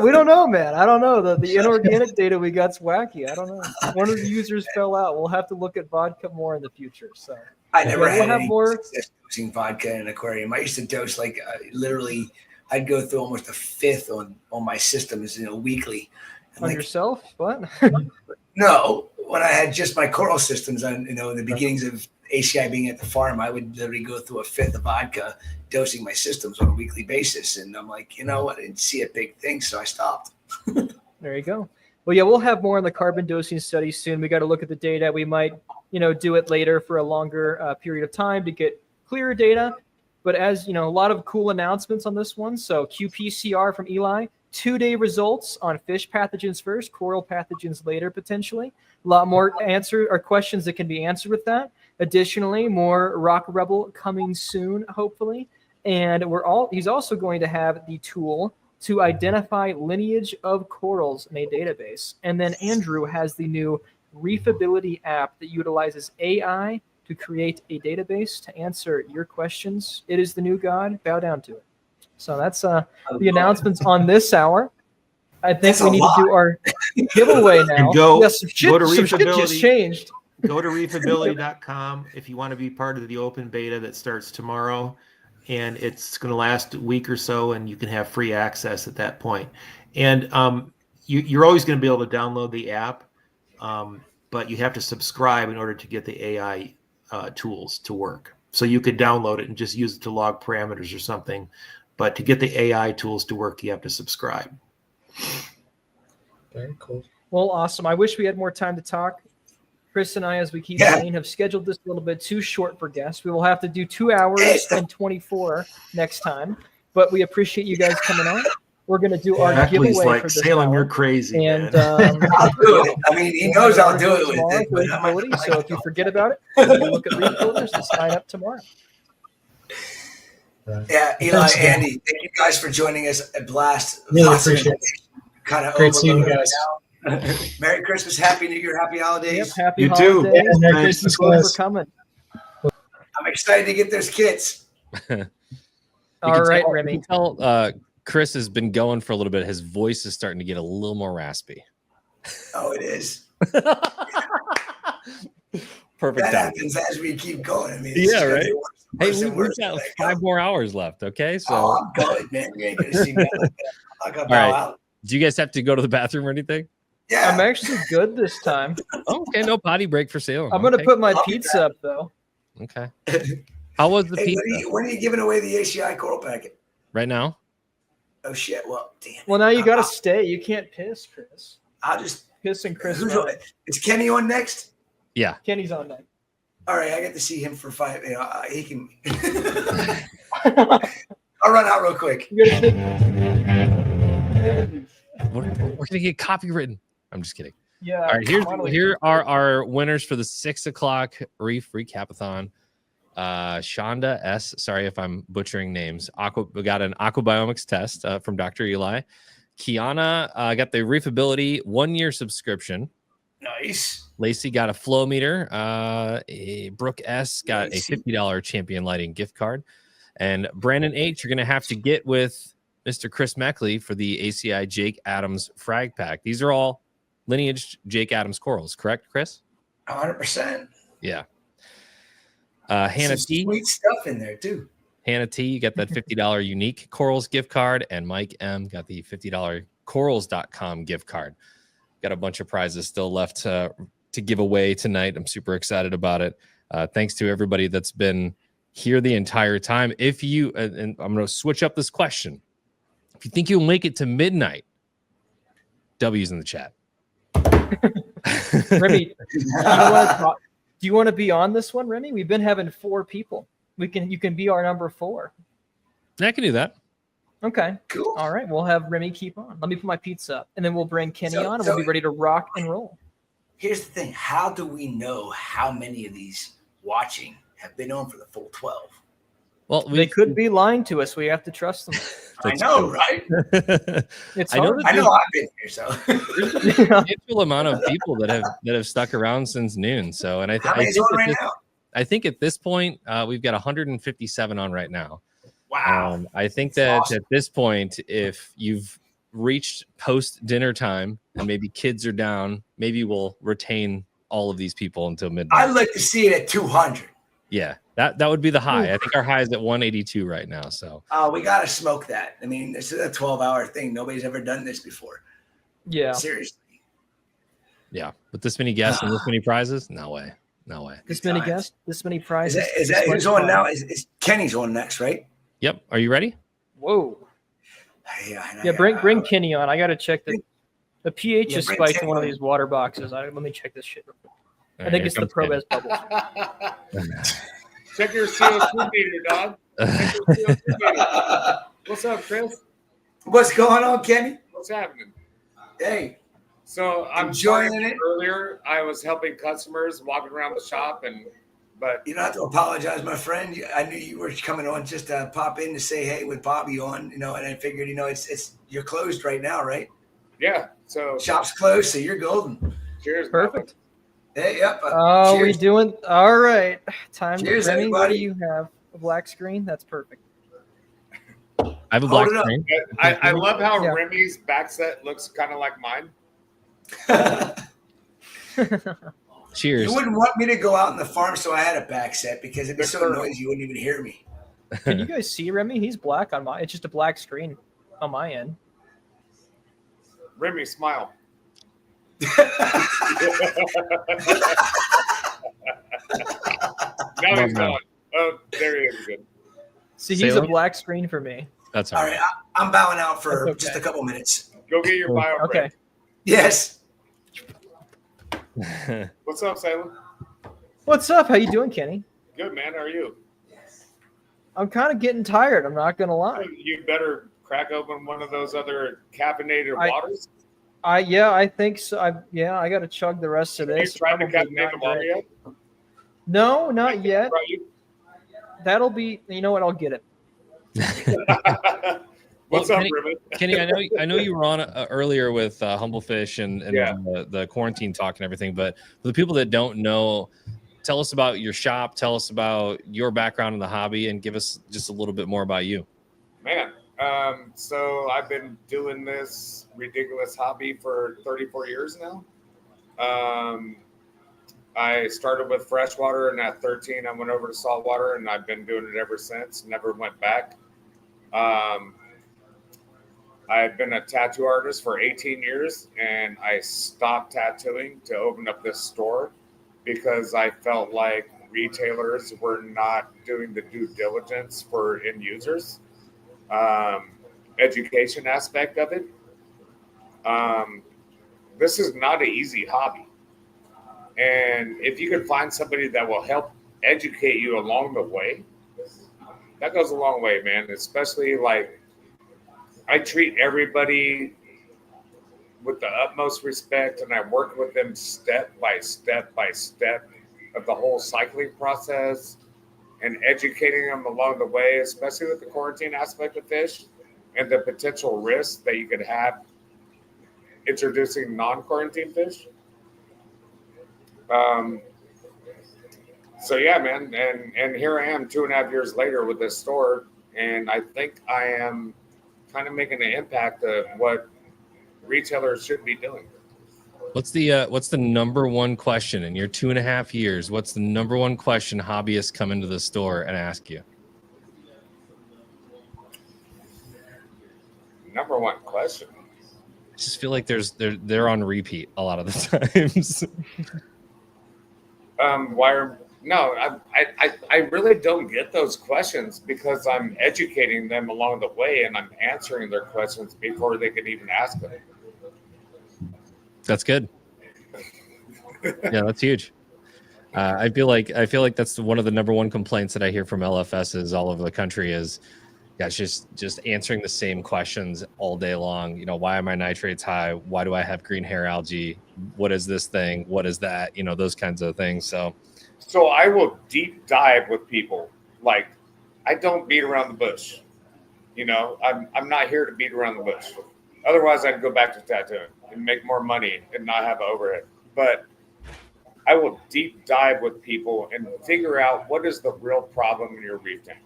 We don't know, man. I don't know. The inorganic data we got's wacky. I don't know. One of the users fell out. We'll have to look at vodka more in the future. So I never had have any more success dosing vodka in an aquarium. I used to dose like literally, I'd go through almost a fifth on my systems, weekly. on yourself. What? No, when I had just my coral systems on, in the beginnings of ACI being at the farm, I would literally go through a fifth of vodka dosing my systems on a weekly basis. And I'm like, I didn't see a big thing, so I stopped. There you go. Well, yeah, we'll have more on the carbon dosing study soon. We got to look at the data. We might, do it later for a longer period of time to get clearer data. But as a lot of cool announcements on this one. So qPCR from Eli, 2-day results on fish pathogens first, coral pathogens later, potentially. A lot more questions that can be answered with that. Additionally, more Rock Rebel coming soon, hopefully. And he's also going to have the tool to identify lineage of corals in a database. And then Andrew has the new Reefability app that utilizes AI to create a database to answer your questions. It is the new God. Bow down to it. So that's the announcements on this hour. I think we need to do our giveaway now. Go yes, go to some shit just changed. Go to reefability.com if you want to be part of the open beta that starts tomorrow. And it's going to last a week or so, and you can have free access at that point. And you're always going to be able to download the app, but you have to subscribe in order to get the AI tools to work. So you could download it and just use it to log parameters or something. But to get the AI tools to work, you have to subscribe. Very cool. Well, awesome. I wish we had more time to talk. Chris and I, as we keep saying, have scheduled this a little bit too short for guests. We will have to do 2 hours and 24 next time. But we appreciate you guys coming on. We're going to do our giveaway like for this Salem, hour. you're crazy, and I'll do it. I mean, he knows I'll do it with it. But so if you forget about it, you look at Reef Builders and sign up tomorrow. Yeah, Eli, Andy, thank you guys for joining us at Blast. Really appreciate it. Kind of great seeing you guys. Merry Christmas, Happy New Year, Happy Holidays. Yep, happy You holidays. too. Yeah, Merry Thank Christmas, you both guys. for coming. I'm excited to get those kits. All right, Remy. You can tell Chris has been going for a little bit. His voice is starting to get a little more raspy. Oh, it is. Perfect. That time. happens as we keep going. I mean, Yeah, right. Hey, we've we've got 5 more hours left. Okay, so Oh, I'm good, man. You ain't gonna see me. I got all bow right. out. Do you guys have to go to the bathroom or anything? Yeah, I'm actually good this time. Oh, okay, no potty break for Salem. I'm going to Okay. put my I'll be pizza up, though. Okay. How was the Hey, pizza when are you giving away the ACI coral packet? right now? Oh shit! Well, damn. Well, now you got to stay. You can't piss, Chris. I'll just. Piss and Chris. Who's run. on? Is Kenny on next? Yeah. Kenny's on next. All right, I get to see him for 5. He can. I'll run out real quick. You gotta take- We're gonna get copywritten. I'm just kidding. Yeah. All right, here are our winners for the 6 o'clock Reef Recapathon. Shonda S. Sorry if I'm butchering names. We got an aquabiomics test from Dr. Eli. Kiana got the Reefability 1-year subscription. Nice. Lacey got a flow meter. Brooke S. got a Lacey. $50 Champion Lighting gift card. And Brandon H., you're going to have to get with Mr. Chris Meckley for the ACI Jake Adams Frag Pack. These are all lineage Jake Adams corals, correct, Chris? 100%. Yeah. Hannah Some T. sweet stuff in there too. Hannah T, you got that $50 unique corals gift card. And Mike M got the $50 corals.com gift card. Got a bunch of prizes still left to give away tonight. I'm super excited about it. Thanks to everybody that's been here the entire time. If you, and I'm going to switch up this question. If you think you'll make it to midnight, W's in the chat. Remy, do you want to be on this one, Remy? We've been having 4 people. You can be our number 4. I can do that. Okay. Cool. All right. We'll have Remy keep on. Let me put my pizza up, and then we'll bring Kenny on, and we'll be ready to rock and roll. Here's the thing. How do we know how many of these watching have been on for the full 12? Well, they could be lying to us. We have to trust them. I know, right? It's I know hard. I know I've been here, so there's a substantial amount of people that have stuck around since noon. So, and how many's on right now? I think at this point we've got 157 on right now. Wow. I think that at this point, if you've reached post dinner time and maybe kids are down, maybe we'll retain all of these people until midnight. I'd like to see it at 200. Yeah, that would be the high. I think our high is at 182 right now. So we got to smoke that. I mean, this is a 12-hour thing. Nobody's ever done this before. Yeah. Seriously. Yeah. With this many guests and this many prizes? No way. No way. This many guests, this many prizes. Is that who's on now? Is Kenny's on next, right? Yep. Are you ready? Whoa. Yeah, bring Kenny on. I got to check the pH is bring spiked in Kenny one of on. these water boxes. Let me check this shit real quick. All I right, think here it's the comes Probes Kenny. bubbles. Check your CO2 meter, dog. Check your CO2 meter. What's up, Chris? What's going on, Kenny? What's happening? Hey. So I'm Enjoying sorry it? earlier. I was helping customers walking around the shop, but You don't have to apologize, my friend. I knew you were coming on just to pop in to say hey with Bobby on, and I figured, it's you're closed right now, right? yeah. So Shop's closed, so you're golden. cheers. Perfect. Hey, yep. Oh, we cheers. doing all right. Time. Cheers, Remy, what do everybody. you have? A black screen? That's perfect. I have a black Hold it up. screen. I love how Yeah. Remy's back set looks kind of like mine. Cheers. You wouldn't want me to go out in the farm, so I had a back set because it'd be so Good. noisy you wouldn't even hear me. Can you guys see Remy? He's black on my. It's just a black screen on my end. Remy, smile. Now he's gone. Oh, there he is. Good. See, he's a Salem? black screen for me. That's All all right, right. I'm bowing out for That's okay. just a couple minutes. Go get your bio Okay. break. Yes. What's up, Salem? What's up? How you doing, Kenny? Good, man. How are you? I'm kind of getting tired. I'm not gonna lie. You better crack open one of those other caffeinated waters. I think so. I got to chug the rest of Are you this. trying to Probably caffeinate not the water great. yet? No, not yet. Right. That'll be. You know what? I'll get it. What's Well, up, Kenny- Ribbon? Kenny, I know you were on earlier with Humble Fish and Yeah. the quarantine talk and everything, but for the people that don't know, tell us about your shop, tell us about your background in the hobby, and give us just a little bit more about you. Man, so I've been doing this ridiculous hobby for 34 years now. I started with freshwater, and at 13, I went over to saltwater, and I've been doing it ever since. Never went back. I've been a tattoo artist for 18 years, and I stopped tattooing to open up this store because I felt like retailers were not doing the due diligence for end users. Education aspect of it. This is not an easy hobby. And if you can find somebody that will help educate you along the way, that goes a long way, man. Especially like I treat everybody with the utmost respect, and I work with them step by step by step of the whole cycling process and educating them along the way, especially with the quarantine aspect of fish and the potential risks that you could have introducing non-quarantine fish. So yeah, man, and here I am 2.5 years later with this store, and I think I am kind of making an impact of what retailers should be doing. What's the number one question in your 2.5 years? What's the number one question hobbyists come into the store and ask you? Number one question. I just feel like they're on repeat a lot of the times. Why are No, I really don't get those questions because I'm educating them along the way and I'm answering their questions before they can even ask them. That's good. Yeah, that's huge. I feel like that's one of the number one complaints that I hear from LFSs all over the country is, guys, just answering the same questions all day long. You know, why are my nitrates high? Why do I have green hair algae? What is this thing? What is that? You know, those kinds of things. So I will deep dive with people. Like, I don't beat around the bush. You know, I'm not here to beat around the bush. Otherwise, I'd go back to tattooing and make more money and not have overhead. But I will deep dive with people and figure out what is the real problem in your reef tank.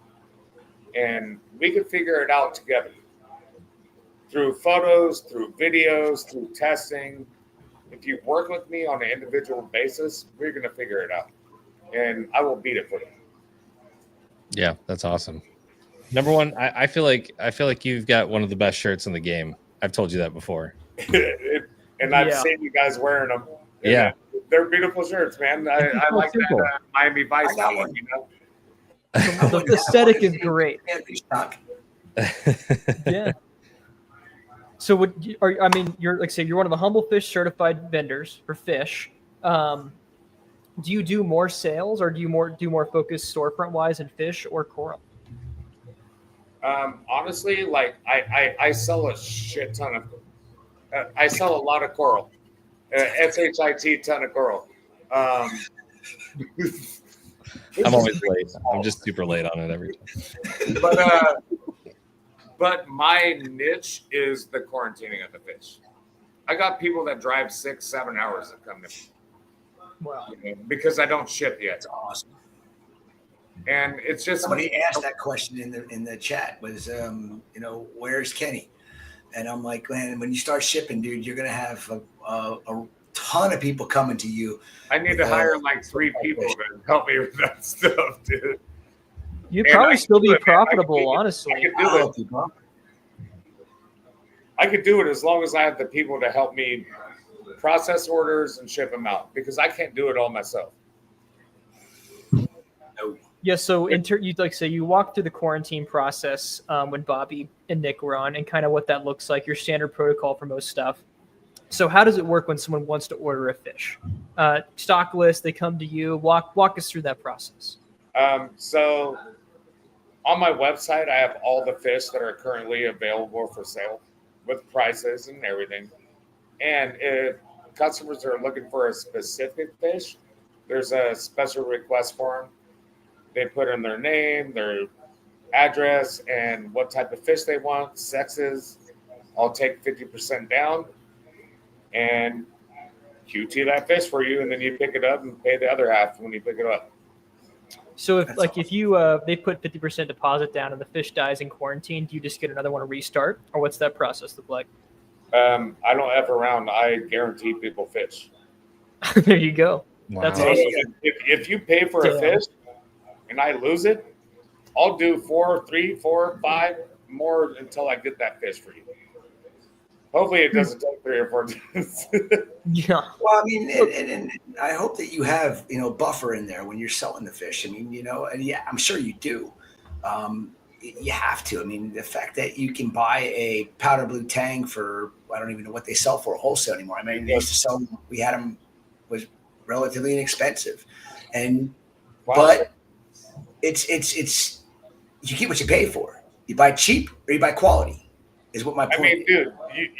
And we can figure it out together through photos, through videos, through testing. If you work with me on an individual basis, we're going to figure it out. And I will beat it for you. Yeah, that's awesome. Number one, I feel like you've got one of the best shirts in the game. I've told you that before. And I've seen you guys wearing them. Yeah. They're beautiful shirts, man. I like that Miami Vice one, you know. The aesthetic is great. Yeah. So you're like say you're one of the Humble Fish certified vendors for fish. Do you do more sales or do you do more focus storefront wise in fish or coral? Honestly, like I sell a shit ton of I sell a lot of coral. SHIT ton of coral. I'm always late. I'm just super late on it every time. But my niche is the quarantining of the fish. I got people that drive 6-7 hours that come to me. Wow. Because I don't ship yet. That's awesome. And it's just somebody asked that question in the chat was where's Kenny? And I'm like, man, when you start shipping, dude, you're gonna have a ton of people coming to you. I need to hire like 3 people to help me with that stuff, dude. You'd probably still be profitable, honestly. I could do it. I could do it as long as I have the people to help me process orders and ship them out because I can't do it all myself. Yeah, so you'd like say you walked through the quarantine process when Bobby and Nick were on, and kind of what that looks like, your standard protocol for most stuff. So how does it work when someone wants to order a fish? Stock list, they come to you. Walk us through that process. So on my website, I have all the fish that are currently available for sale with prices and everything. And if customers are looking for a specific fish, there's a special request form. They put in their name, their address, and what type of fish they want, sexes. I'll take 50% down and QT that fish for you, and then you pick it up and pay the other half when you pick it up. So if you they put 50% deposit down and the fish dies in quarantine, do you just get another one to restart, or what's that process look like? I don't F around. I guarantee people fish. There you go. Wow. That's awesome. If you pay for a fish and I lose it, I'll do 4, 3, 4, 5 more until I get that fish for you. Hopefully it doesn't take 3 or 4 days. Yeah. Well, I mean, and I hope that you have, buffer in there when you're selling the fish. I mean, and yeah, I'm sure you do. You have to. I mean, the fact that you can buy a powder blue tang for, I don't even know what they sell for wholesale anymore. I mean, they used to sell them, we had them, was relatively inexpensive. And, but it's you get what you pay for. You buy cheap or you buy quality is what my point I mean, dude,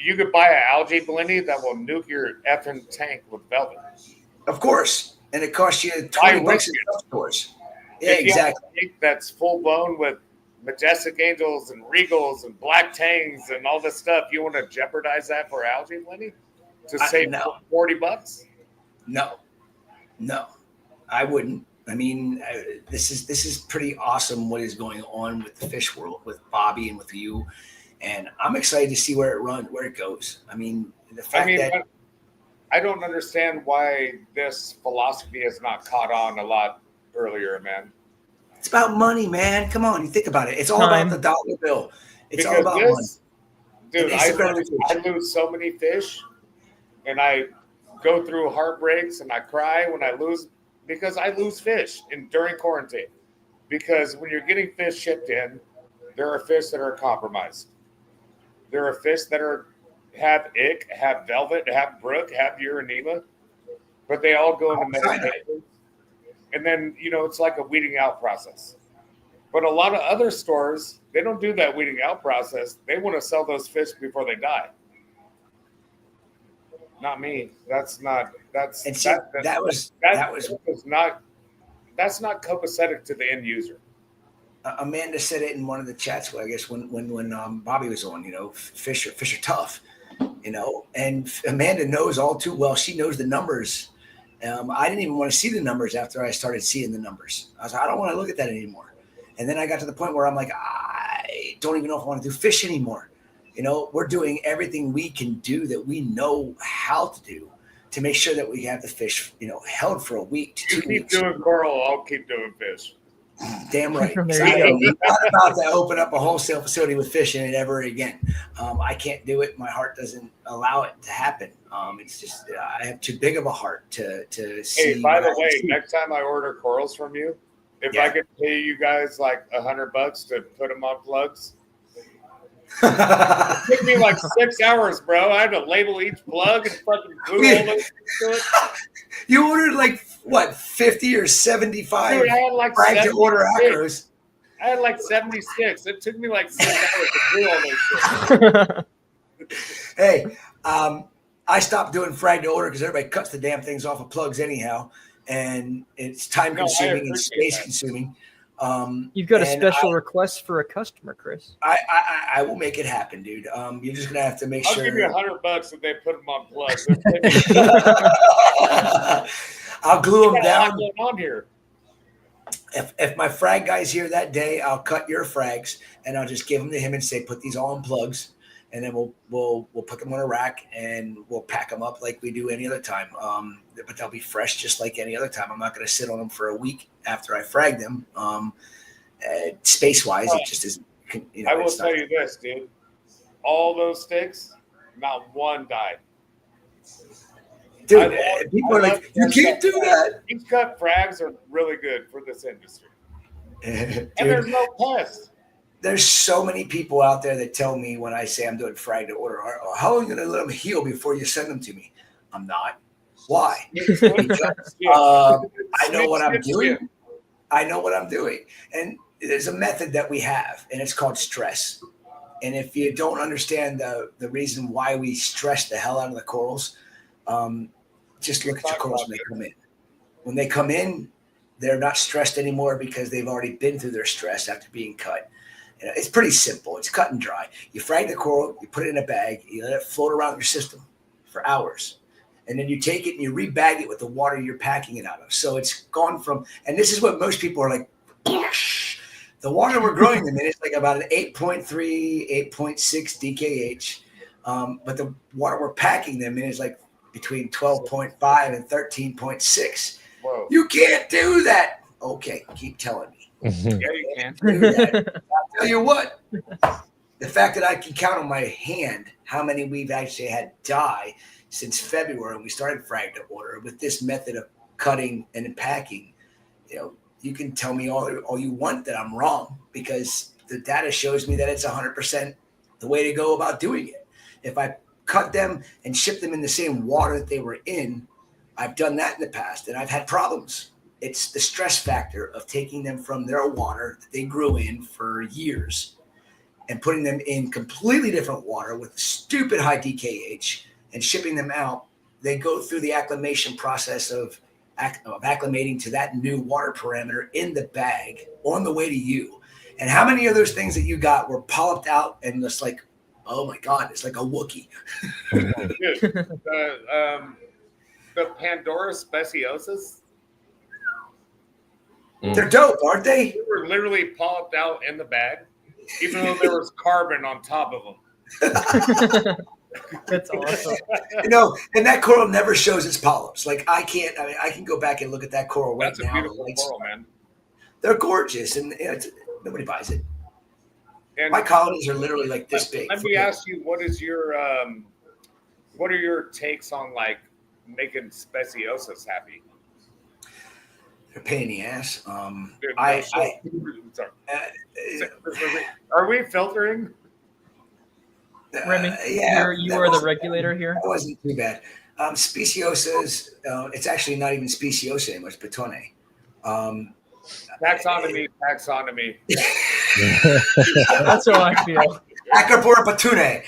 you could buy an algae blendy that will nuke your effing tank with velvet. Of course. And it costs you $20 in some stores. Yeah, if exactly. You have a tank that's full blown with majestic angels and regals and black tangs and all this stuff. You want to jeopardize that for algae blendy to save $40? No, I wouldn't. I mean, this is pretty awesome what is going on with the fish world, with Bobby and with you, and I'm excited to see where it goes. I mean, the fact that I don't understand why this philosophy has not caught on a lot earlier, man. It's about money, man. Come on, you think about it. It's all about the dollar bill. It's all about money. Dude, I lose so many fish, and I go through heartbreaks, and I cry when I lose because I lose fish during quarantine. Because when you're getting fish shipped in, there are fish that are compromised. There are fish that have ick, have velvet, have brook, have uranema, but they all go into medication. And then, it's like a weeding out process. But a lot of other stores, they don't do that weeding out process. They want to sell those fish before they die. Not me. That's not copacetic to the end user. Amanda said it in one of the chats. I guess when Bobby was on, fish are tough, and Amanda knows all too well. She knows the numbers. I didn't even want to see the numbers after I started seeing the numbers. I was like, I don't want to look at that anymore. And then I got to the point where I'm like, I don't even know if I want to do fish anymore. We're doing everything we can do that we know how to do to make sure that we have the fish, held for a week to 2 weeks. Keep doing coral, I'll keep doing fish. Damn right. There you go. I'm not about to open up a wholesale facility with fish in it ever again. I can't do it. My heart doesn't allow it to happen. It's just I have too big of a heart to see. Hey, by the way, next time I order corals from you, if I could pay you guys like $100 to put them on plugs. It took me like 6 hours, bro. I had to label each plug and fucking glue all those things to it. You ordered like what, 50 or 75? Dude, I had like to order acros. I had like 76. It took me like 6 hours to glue all those shit. Hey, I stopped doing frag to order because everybody cuts the damn things off of plugs anyhow, and it's time consuming and space consuming. You've got a special request for a customer, Chris. I will make it happen, dude. You're just gonna have to make sure. I'll give you $100 if they put them on plugs. I'll glue them down. On here. If my frag guy's here that day, I'll cut your frags and I'll just give them to him and say, put these all on plugs, and then we'll put them on a rack and we'll pack them up like we do any other time. But they'll be fresh just like any other time. I'm not going to sit on them for a week after I frag them. Space wise, it just isn't. I will tell you this, dude. All those sticks, not one died. Dude, people are like, you can't do that. These cut frags are really good for this industry. And there's no pest. There's so many people out there that tell me when I say I'm doing frag to order, how are you going to let them heal before you send them to me? I'm not. Why? Because I know what I'm doing. I know what I'm doing. And there's a method that we have, and it's called stress. And if you don't understand the reason why we stress the hell out of the corals, just look at your corals when they come in. When they come in, they're not stressed anymore because they've already been through their stress after being cut. It's pretty simple. It's cut and dry. You frag the coral, you put it in a bag, you let it float around your system for hours. And then you take it and you rebag it with the water you're packing it out of. So it's gone from, and this is what most people are like, the water we're growing them in is like about an 8.3, 8.6 DKH. But the water we're packing them in is like between 12.5 and 13.6. Whoa. You can't do that. Okay, keep telling me. Yeah, you can. I'll tell you what, the fact that I can count on my hand how many we've actually had die since February when we started frag to order with this method of cutting and packing, you can tell me all you want that I'm wrong, because the data shows me that it's 100% the way to go about doing it. If I cut them and ship them in the same water that they were in, I've done that in the past and I've had problems. It's the stress factor of taking them from their water that they grew in for years and putting them in completely different water with stupid high DKH and shipping them out. They go through the acclimation process of acclimating to that new water parameter in the bag on the way to you. And how many of those things that you got were polyped out and just like, oh my God, it's like a Wookiee. Dude, the Pandora speciosus. They're dope, aren't they? They were literally polyped out in the bag, even though there was carbon on top of them. That's awesome. And that coral never shows its polyps. Like I can go back and look at that coral right now. That's a beautiful coral, man. They're gorgeous, and nobody buys it. And my colonies are literally like this big. Let me ask you, what are your takes on like making speciosus happy? a pain in the ass. Dude, sorry. Are we filtering? Remy, Yeah, you that are the wasn't- regulator here. That wasn't too bad. Speciosas, it's actually not even speciosa anymore. It's Petone. Taxonomy. That's how I feel. Acropora Petune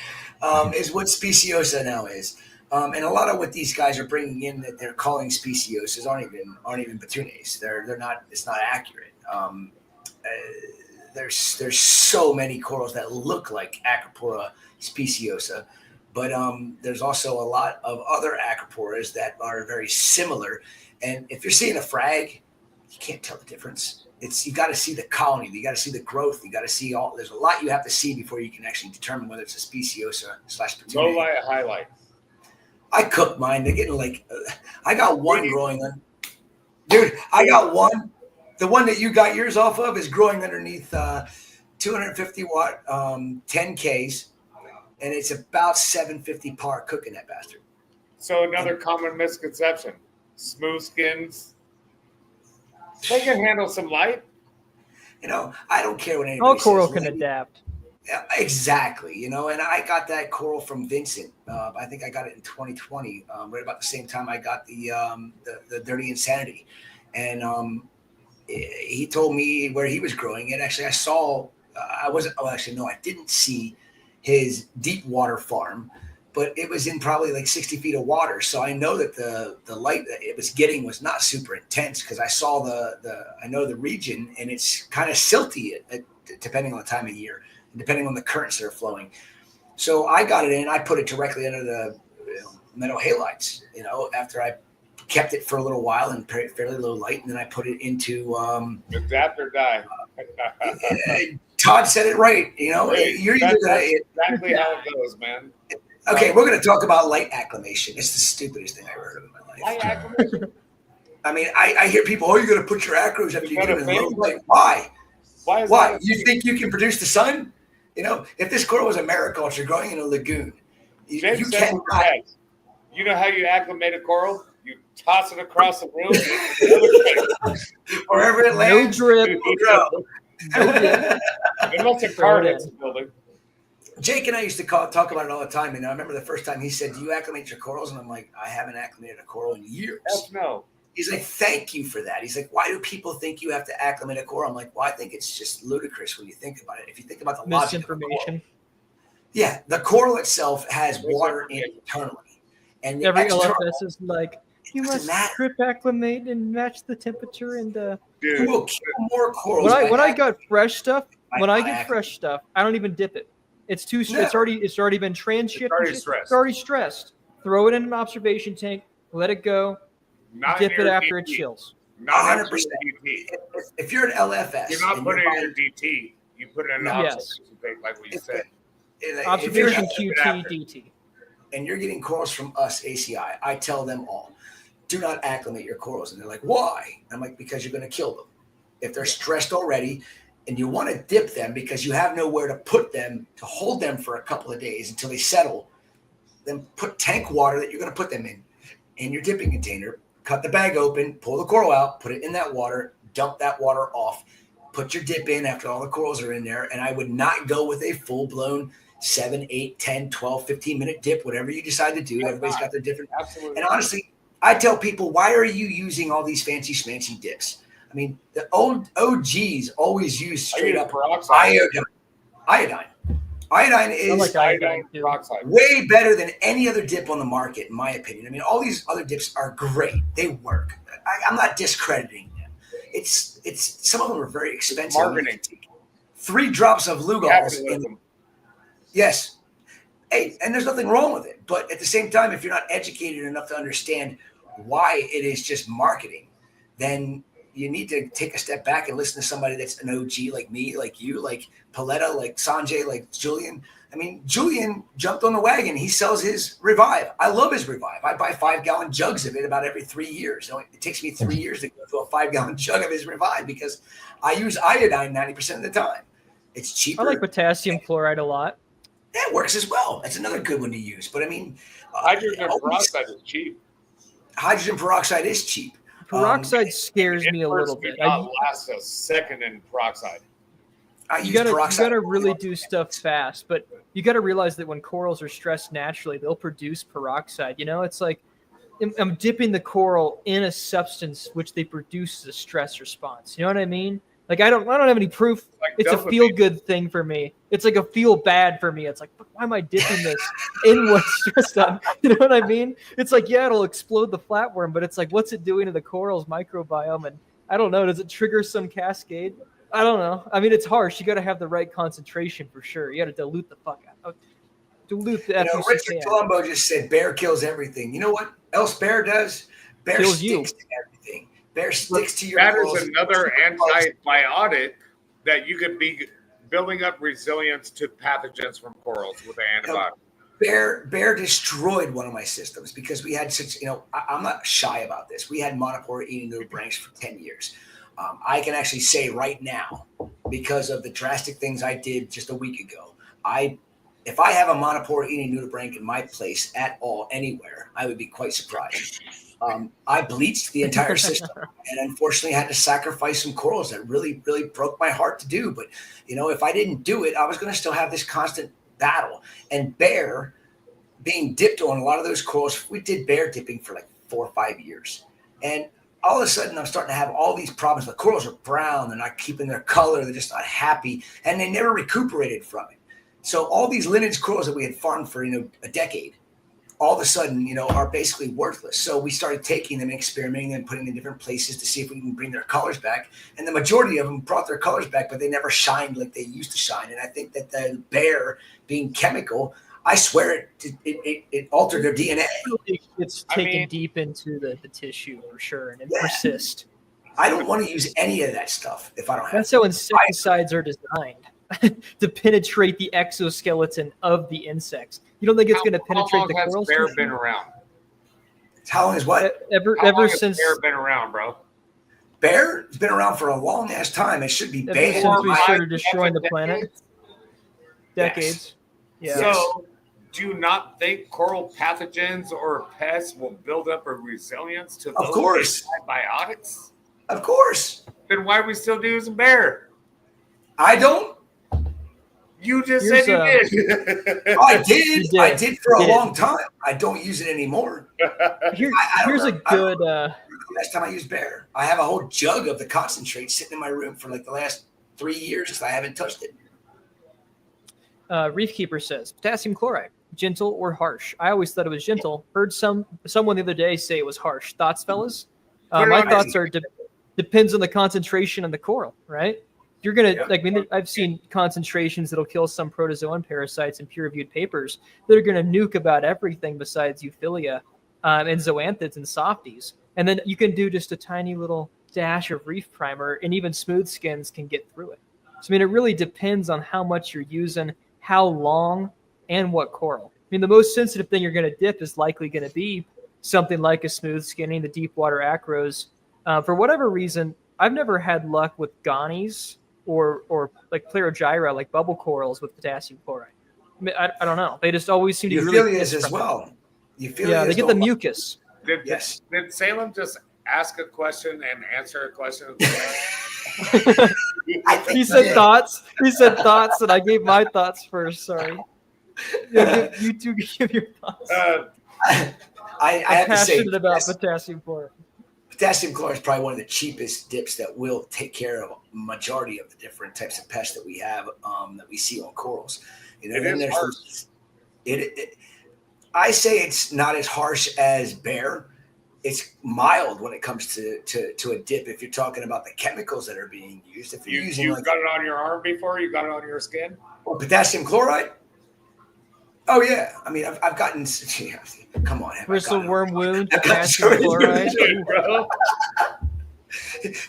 is what speciosa now is. And a lot of what these guys are bringing in that they're calling speciosas aren't even Petunes. They're not. It's not accurate. There's so many corals that look like Acropora speciosa, but there's also a lot of other acroporas that are very similar. And if you're seeing a frag, you can't tell the difference. You got to see the colony, you got to see the growth, you got to see all. There's a lot you have to see before you can actually determine whether it's a speciosa / Petune. Low light, highlight. I cook mine. They're getting like, I got one growing on. Dude, I got one. The one that you got yours off of is growing underneath 250 watt 10Ks, and it's about 750 par cooking that bastard. So another common misconception: smooth skins. They can handle some light. You know, I don't care what anybody All coral says. can adapt. Yeah, exactly. You know, and I got that coral from Vincent. I think I got it in 2020, right about the same time I got the Dirty Insanity, and he told me where he was growing it. Actually, I saw. I wasn't. Oh, actually, no, I didn't see his deep water farm, but it was in probably like 60 feet of water. So I know that the light that it was getting was not super intense because I saw I know the region, and it's kind of silty depending on the time of year, and depending on the currents that are flowing. So I got it in. I put it directly under the meadow halides. You know, after I kept it for a little while in fairly low light, and then I put it into adapt or die. Todd said it right. You know, that's exactly how it goes, man. Okay, we're going to talk about light acclimation. It's the stupidest thing I've ever heard in my life. Light acclimation. I mean, I hear people, you're going to put your acros after you get them in low light. Why? Why? You think you can produce the sun? You know, if this coral was a mariculture growing in a lagoon, you can't. You know how you acclimate a coral? You toss it across the room. Wherever it lands, no drip. Unless a car hits the building. Jake and I used to talk about it all the time. And I remember the first time he said, do you acclimate your corals? And I'm like, I haven't acclimated a coral in years. No. He's like, thank you for that. He's like, why do people think you have to acclimate a coral? I'm like, well, I think it's just ludicrous when you think about it. If you think about the logic of coral. Yeah, the coral itself has water in it internally. And every LFS is like, you must drip acclimate and match the temperature and you will kill more corals. When I got fresh stuff, I get fresh stuff, I don't even dip it. It's too. No. It's already been transshipped. It's already stressed. Throw it in an observation tank. Let it go. Dip it after it chills. 100%. If you're an LFS, you're not putting it in your DT. You put it in an observation tank, like we said. Observation QT DT. And you're getting corals from us, ACI. I tell them all, do not acclimate your corals. And they're like, why? I'm like, because you're going to kill them. If they're stressed already, and you want to dip them because you have nowhere to put them, to hold them for a couple of days until they settle, then put tank water that you're going to put them in your dipping container, cut the bag open, pull the coral out, put it in that water, dump that water off, put your dip in after all the corals are in there. And I would not go with a full-blown 7, 8, 10, 12, 15-minute dip, whatever you decide to do. Everybody's got their different. Absolutely. And honestly, I tell people, why are you using all these fancy schmancy dips? I mean, the old OGs always use straight up iodine. Iodine is way better than any other dip on the market, in my opinion. I mean, all these other dips are great. They work. I'm not discrediting them. It's some of them are very expensive. Marketing. 3 drops of Lugol's in them. Yes. Hey, and there's nothing wrong with it. But at the same time, if you're not educated enough to understand why it is just marketing, then you need to take a step back and listen to somebody that's an OG like me, like you, like Paletta, like Sanjay, like Julian. I mean, Julian jumped on the wagon. He sells his Revive. I love his Revive. I buy 5-gallon jugs of it about every 3 years. It takes me 3 years to go through a 5-gallon jug of his Revive because I use iodine 90% of the time. It's cheaper. I like potassium chloride a lot. That works as well. That's another good one to use. But I mean, hydrogen peroxide is cheap. Hydrogen peroxide is cheap. Peroxide scares me a little Inverse bit. do not last a second in peroxide. You gotta really do stuff fast, but you gotta realize that when corals are stressed naturally, they'll produce peroxide. You know, it's like I'm dipping the coral in a substance which they produce as a stress response. You know what I mean? Like I don't have any proof. It's a feel good thing for me. It's like a feel bad for me. It's like, why am I dipping this in what's stressed on? You know what I mean? It's like, yeah, it'll explode the flatworm, but it's like, what's it doing to the coral's microbiome? And I don't know. Does it trigger some cascade? I don't know. I mean, it's harsh. You got to have the right concentration for sure. You got to dilute the fuck out. Dilute the Richard Colombo just said bear kills everything. You know what else bear does? Bear Kills sticks to everything. Bear sticks to your That corals. is another antibiotic that you could be building up resilience to pathogens from corals with an antibiotic. Bear destroyed one of my systems because we had such, I'm not shy about this. We had monopore eating nudibranchs for 10 years. I can actually say right now, because of the drastic things I did just a week ago, if I have a monopore eating nudibranch in my place at all, anywhere, I would be quite surprised. I bleached the entire system and unfortunately had to sacrifice some corals that really, really broke my heart to do. But, if I didn't do it, I was going to still have this constant battle. And bear being dipped on a lot of those corals, we did bear dipping for like 4 or 5 years. And all of a sudden I'm starting to have all these problems. The corals are brown. They're not keeping their color. They're just not happy. And they never recuperated from it. So all these lineage corals that we had farmed for, a decade, all of a sudden, are basically worthless. So we started taking them, experimenting and putting them in different places to see if we can bring their colors back. And the majority of them brought their colors back, but they never shined like they used to shine. And I think that the bear being chemical, I swear it altered their DNA. It's taken deep into the tissue for sure, and it persists. I don't want to use any of that stuff if I don't have That's how insecticides are designed. To penetrate the exoskeleton of the insects. You don't think it's going to penetrate the corals? How long has bear been around? How long is what? Ever since bear been around, bro? Bear has been around for a long ass time. It should be banned. Since we started destroying the planet. Decades. Yes. Yeah. So, do you not think coral pathogens or pests will build up a resilience to those antibiotics? Of course. Then why are we still using bear? I don't. You just said you did. I did. I did for a long time. I don't use it anymore. Here's a good. Last time I used bear, I have a whole jug of the concentrate sitting in my room for like the last 3 years because I haven't touched it. Reef Keeper says potassium chloride, gentle or harsh? I always thought it was gentle. Heard someone the other day say it was harsh. Thoughts, fellas? My thoughts are depends on the concentration of the coral, right? You're gonna I've seen concentrations that'll kill some protozoan parasites in peer-reviewed papers that are gonna nuke about everything besides Euphilia and zoanthids and softies. And then you can do just a tiny little dash of reef primer, and even smooth skins can get through it. So it really depends on how much you're using, how long, and what coral. The most sensitive thing you're gonna dip is likely gonna be something like a smooth skinning, the deep water acros. For whatever reason, I've never had luck with gonnies or like Plerogyra, like bubble corals with potassium chloride. I don't know. They just always seem to be really Euphyllias as well. Yeah, they get the mucus. Did Salem just ask a question and answer a question? He said thoughts. He said thoughts, and I gave my thoughts first. Sorry. You two give your thoughts. I have to say, passionate about potassium chloride. Potassium chloride is probably one of the cheapest dips that will take care of a majority of the different types of pests that we have that we see on corals. I say it's not as harsh as bear. It's mild when it comes to a dip. If you're talking about the chemicals that are being used, if you're using got it on your arm before, you got it on your skin. Or potassium chloride. Oh yeah, I've gotten. Come on, bristle worm wound, potassium chloride.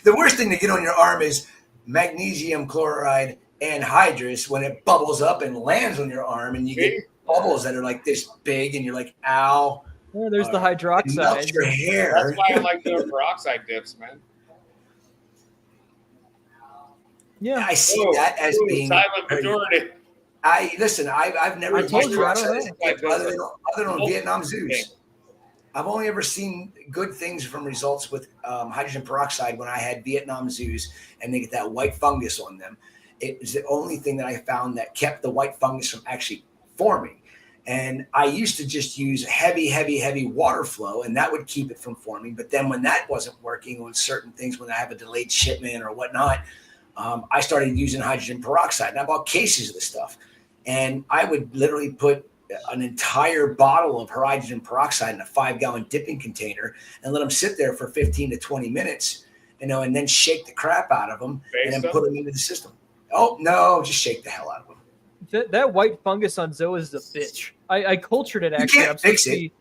The worst thing to get on your arm is magnesium chloride anhydrous when it bubbles up and lands on your arm, and you get bubbles that are like this big, and you're like, "Ow!" Yeah, there's the hydroxide. Your hair. That's why I like doing peroxide dips, man. Yeah, I see that as being silent majority. I've never I told you, I don't know. other than Vietnam zoos. I've only ever seen good things from results with hydrogen peroxide when I had Vietnam zoos and they get that white fungus on them. It was the only thing that I found that kept the white fungus from actually forming. And I used to just use heavy water flow, and that would keep it from forming. But then when that wasn't working on certain things, when I have a delayed shipment or whatnot, I started using hydrogen peroxide. And I bought cases of the stuff. And I would literally put an entire bottle of hydrogen peroxide in a 5-gallon dipping container and let them sit there for 15 to 20 minutes, and then shake the crap out of them and then put them into the system. Oh, no, just shake the hell out of them. That white fungus on Zoa is a bitch. I cultured it actually. You can't fix it.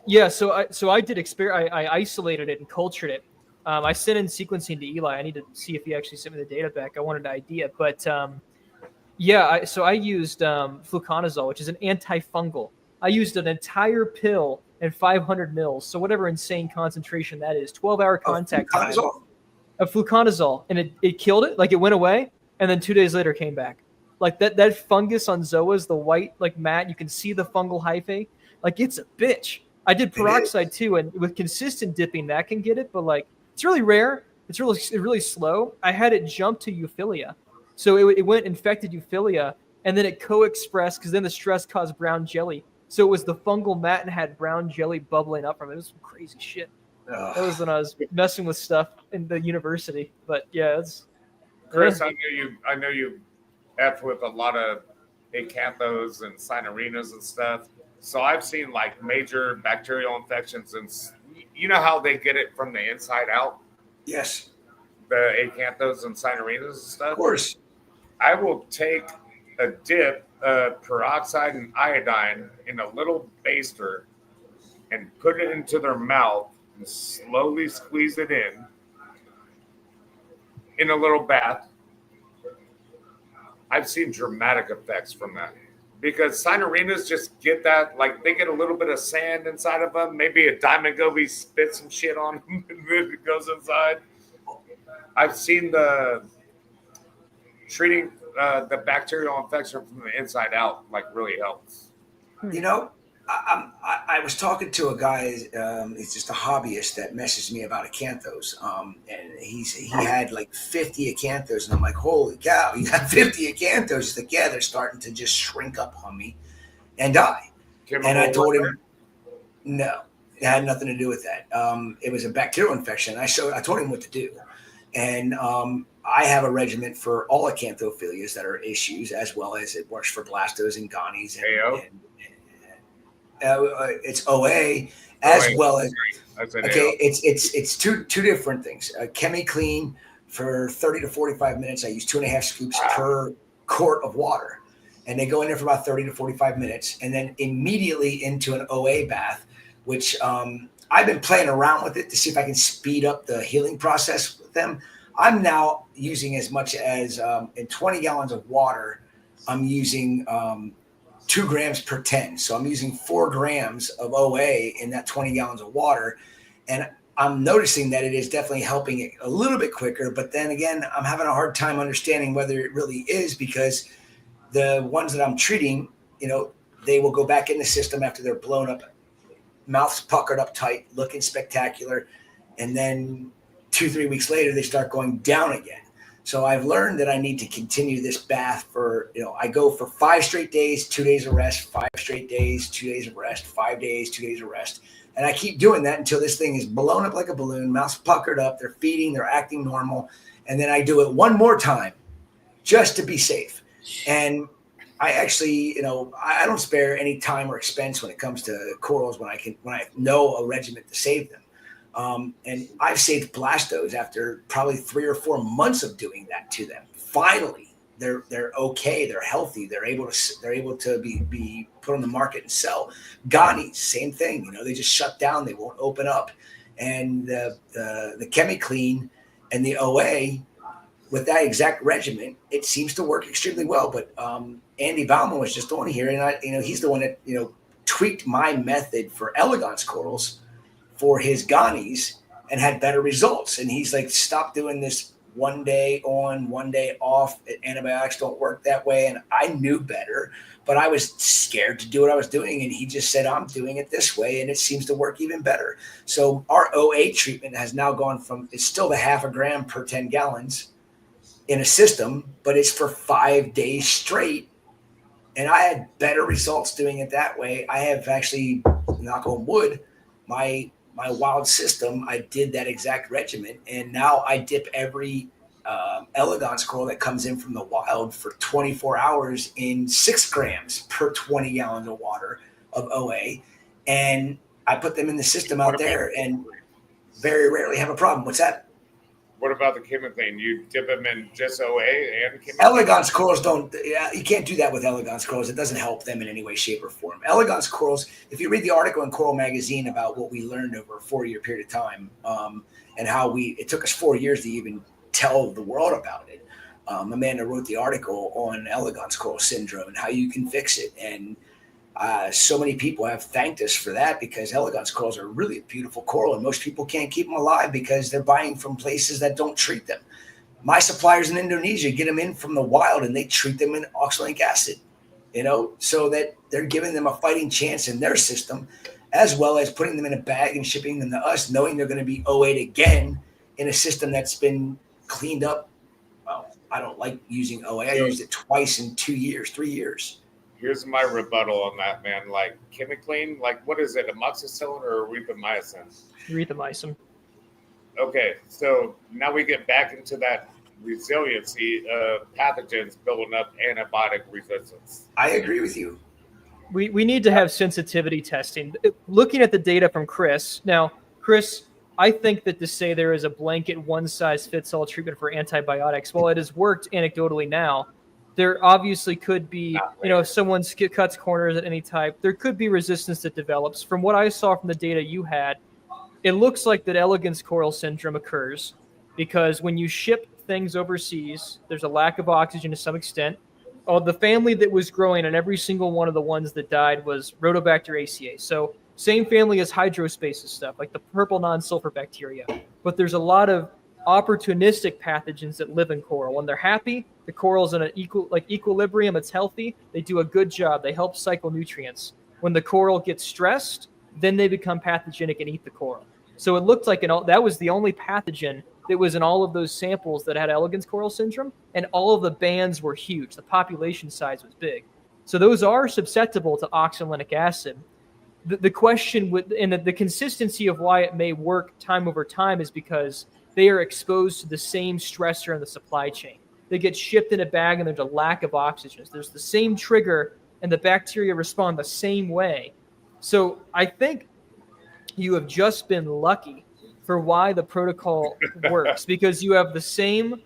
Yeah, so I did I isolated it and cultured it. I sent in sequencing to Eli. I need to see if he actually sent me the data back. I wanted to ID it, but I used fluconazole, which is an antifungal. I used an entire pill and 500 mils, so whatever insane concentration that is, 12-hour contact time of fluconazole, and it killed it. Like, it went away, and then 2 days later came back. Like that fungus on Zoas, the white like mat, you can see the fungal hyphae. Like, it's a bitch. I did peroxide too, and with consistent dipping, that can get it, but like it's really rare. It's really slow. I had it jump to euphilia. So it went infected euphilia, and then it co-expressed because then the stress caused brown jelly. So it was the fungal mat and had brown jelly bubbling up from it. It was some crazy shit. That was when I was messing with stuff in the university. But yeah, it's Chris. I know you F with a lot of acanthos and cynarinas and stuff. So I've seen like major bacterial infections, and you know how they get it from the inside out? Yes. The acanthos and cynarinas and stuff? Of course. I will take a dip of peroxide and iodine in a little baster and put it into their mouth and slowly squeeze it in a little bath. I've seen dramatic effects from that because cynarinas just get that, like they get a little bit of sand inside of them. Maybe a diamond goby spits some shit on them and then it goes inside. I've seen the treating the bacterial infection from the inside out like really helps. I was talking to a guy. He's just a hobbyist that messaged me about acanthos, and he had like 50 acanthos, and I'm like, holy cow, you got 50 acanthos? He's like, yeah, they're starting to just shrink up on me and die. And I told him, no, it had nothing to do with that. It was a bacterial infection. I told him what to do, and I have a regimen for all acanthophilias that are issues, as well as it works for blastos and gonis and it's OA as well as it's two different things. Chemi-Clean for 30 to 45 minutes. I use 2.5 scoops per quart of water, and they go in there for about 30 to 45 minutes, and then immediately into an OA bath, which I've been playing around with it to see if I can speed up the healing process with them. I'm now using as much as in 20 gallons of water, I'm using 2 grams per 10. So I'm using 4 grams of OA in that 20 gallons of water. And I'm noticing that it is definitely helping it a little bit quicker. But then again, I'm having a hard time understanding whether it really is, because the ones that I'm treating, they will go back in the system after they're blown up, mouths puckered up tight, looking spectacular. And then 2-3 weeks later, they start going down again. So I've learned that I need to continue this bath for, I go for 5 straight days, 2 days of rest, 5 straight days, 2 days of rest, 5 days, 2 days of rest. And I keep doing that until this thing is blown up like a balloon, mouth's puckered up, they're feeding, they're acting normal. And then I do it one more time just to be safe. And I actually, I don't spare any time or expense when it comes to corals when I know a regimen to save them. And I've saved blastos after probably 3 or 4 months of doing that to them. Finally, they're okay. They're healthy. They're able to be put on the market and sell. Gonis, same thing. They just shut down. They won't open up. And the Chemi-Clean and the OA with that exact regimen, it seems to work extremely well. But Andy Bauman was just on here, and he's the one that tweaked my method for elegance corals for his gonis and had better results. And he's like, stop doing this one day on, one day off. Antibiotics don't work that way. And I knew better, but I was scared to do what I was doing. And he just said, I'm doing it this way. And it seems to work even better. So our OA treatment has now gone from, it's still the 0.5 gram per 10 gallons in a system, but it's for 5 days straight. And I had better results doing it that way. I have actually, knock on wood, my wild system, I did that exact regimen. And now I dip every elegance coral that comes in from the wild for 24 hours in 6 grams per 20 gallons of water of OA. And I put them in the system out there and very rarely have a problem. What's that? What about the chemicline? You dip them in just OA and chemicline? Elegance corals don't, you can't do that with elegance corals. It doesn't help them in any way, shape, or form. Elegance corals, if you read the article in Coral Magazine about what we learned over a 4-year period of time and how it took us 4 years to even tell the world about it. Amanda wrote the article on elegance coral syndrome and how you can fix it. And so many people have thanked us for that because elegance corals are really a beautiful coral and most people can't keep them alive because they're buying from places that don't treat them. My suppliers in Indonesia get them in from the wild and they treat them in oxalic acid, so that they're giving them a fighting chance in their system, as well as putting them in a bag and shipping them to us, knowing they're going to be OA'd again in a system that's been cleaned up. Well, I don't like using OA. I used it twice in 2 years, 3 years. Here's my rebuttal on that, man. Like chemicline, like what is it, amoxicillin or erythromycin? Erythromycin. Okay, so now we get back into that resiliency of pathogens building up antibiotic resistance. I agree with you. We need to have sensitivity testing. Looking at the data from Chris. Now, Chris, I think that to say there is a blanket one-size-fits-all treatment for antibiotics, while it has worked anecdotally now, there obviously could be, if someone cuts corners at any type, there could be resistance that develops. From what I saw from the data you had, it looks like that elegance coral syndrome occurs because when you ship things overseas, there's a lack of oxygen to some extent. The family that was growing on every single one of the ones that died was Rhodobacter acae. So same family as hydrospaces stuff, like the purple non-sulfur bacteria. But there's a lot of opportunistic pathogens that live in coral. When they're happy, the coral's in an equilibrium, it's healthy, they do a good job, they help cycle nutrients. When the coral gets stressed, then they become pathogenic and eat the coral. So it looked like that was the only pathogen that was in all of those samples that had elegance coral syndrome, and all of the bands were huge. The population size was big. So those are susceptible to oxalic acid. The question and the consistency of why it may work time over time is because they are exposed to the same stressor in the supply chain. They get shipped in a bag and there's a lack of oxygen. There's the same trigger and the bacteria respond the same way. So I think you have just been lucky for why the protocol works because you have the same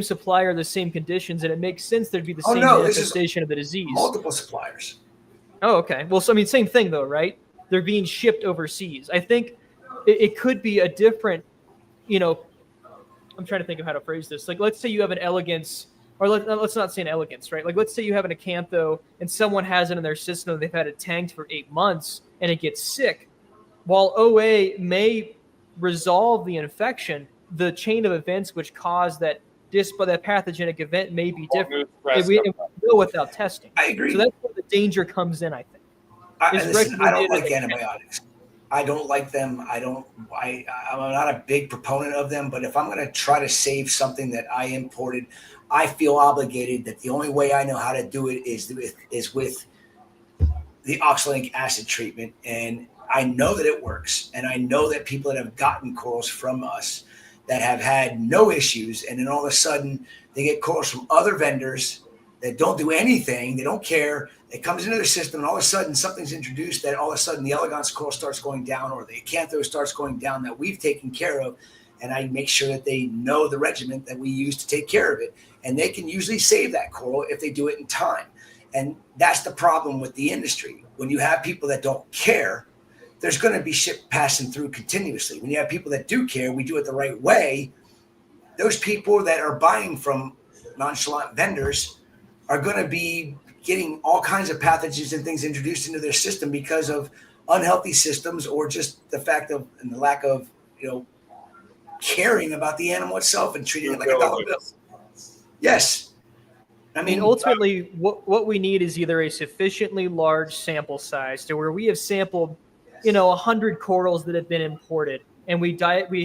supplier, the same conditions, and it makes sense there'd be the same manifestation of the disease. Multiple suppliers. Oh, okay. Well, so I mean, same thing though, right? They're being shipped overseas. I think it could be a different, I'm trying to think of how to phrase this. Like, let's say you have an elegance, or let's not say an elegance, right? Like, let's say you have an acantho and someone has it in their system and they've had it tanked for 8 months and it gets sick. While OA may resolve the infection, the chain of events which cause that pathogenic event may be different. We know without testing. I agree. So that's where the danger comes in, I think. I don't like antibiotics. I don't like them. I'm not a big proponent of them, but if I'm going to try to save something that I imported, I feel obligated that the only way I know how to do it is with the oxalic acid treatment. And I know that it works. And I know that people that have gotten corals from us that have had no issues, and then all of a sudden they get corals from other vendors that don't do anything, they don't care, it comes into their system, and all of a sudden something's introduced that all of a sudden the elegance coral starts going down or the acantho starts going down that we've taken care of, and I make sure that they know the regimen that we use to take care of it. And they can usually save that coral if they do it in time. And that's the problem with the industry. When you have people that don't care, there's going to be shit passing through continuously. When you have people that do care, we do it the right way, those people that are buying from nonchalant vendors are going to be getting all kinds of pathogens and things introduced into their system because of unhealthy systems or just the fact of and the lack of caring about the animal itself and treating it like a dollar bill. Yes. I mean, ultimately, what we need is either a sufficiently large sample size to where we have sampled, 100 corals that have been imported, and we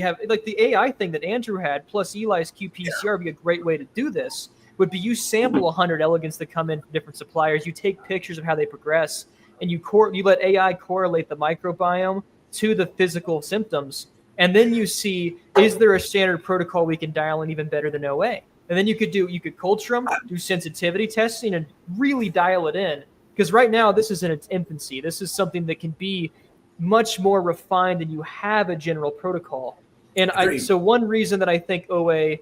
have like the AI thing that Andrew had plus Eli's qPCR would be a great way to do this. Would be you sample 100 elegants that come in from different suppliers, you take pictures of how they progress, and you let AI correlate the microbiome to the physical symptoms, and then you see, is there a standard protocol we can dial in even better than OA? And then you could culture them, do sensitivity testing, and really dial it in. Because right now, this is in its infancy. This is something that can be much more refined, and you have a general protocol. And so one reason that I think OA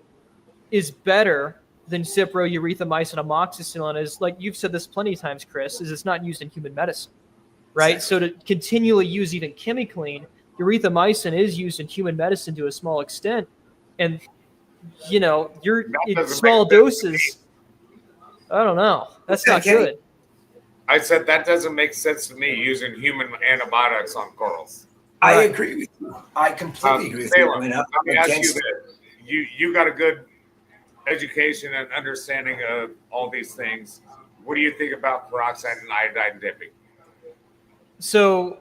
is better than Cipro, erythromycin, amoxicillin is, like you've said this plenty of times, Chris, is it's not used in human medicine, right? Exactly. So to continually use even chemically, erythromycin is used in human medicine to a small extent. And you're in small doses. I don't know. That's not good. I said that doesn't make sense to me using human antibiotics on corals. I agree with you. I completely agree with you. Let me ask you this. You got a good education and understanding of all these things. What do you think about peroxide and iodine dipping? So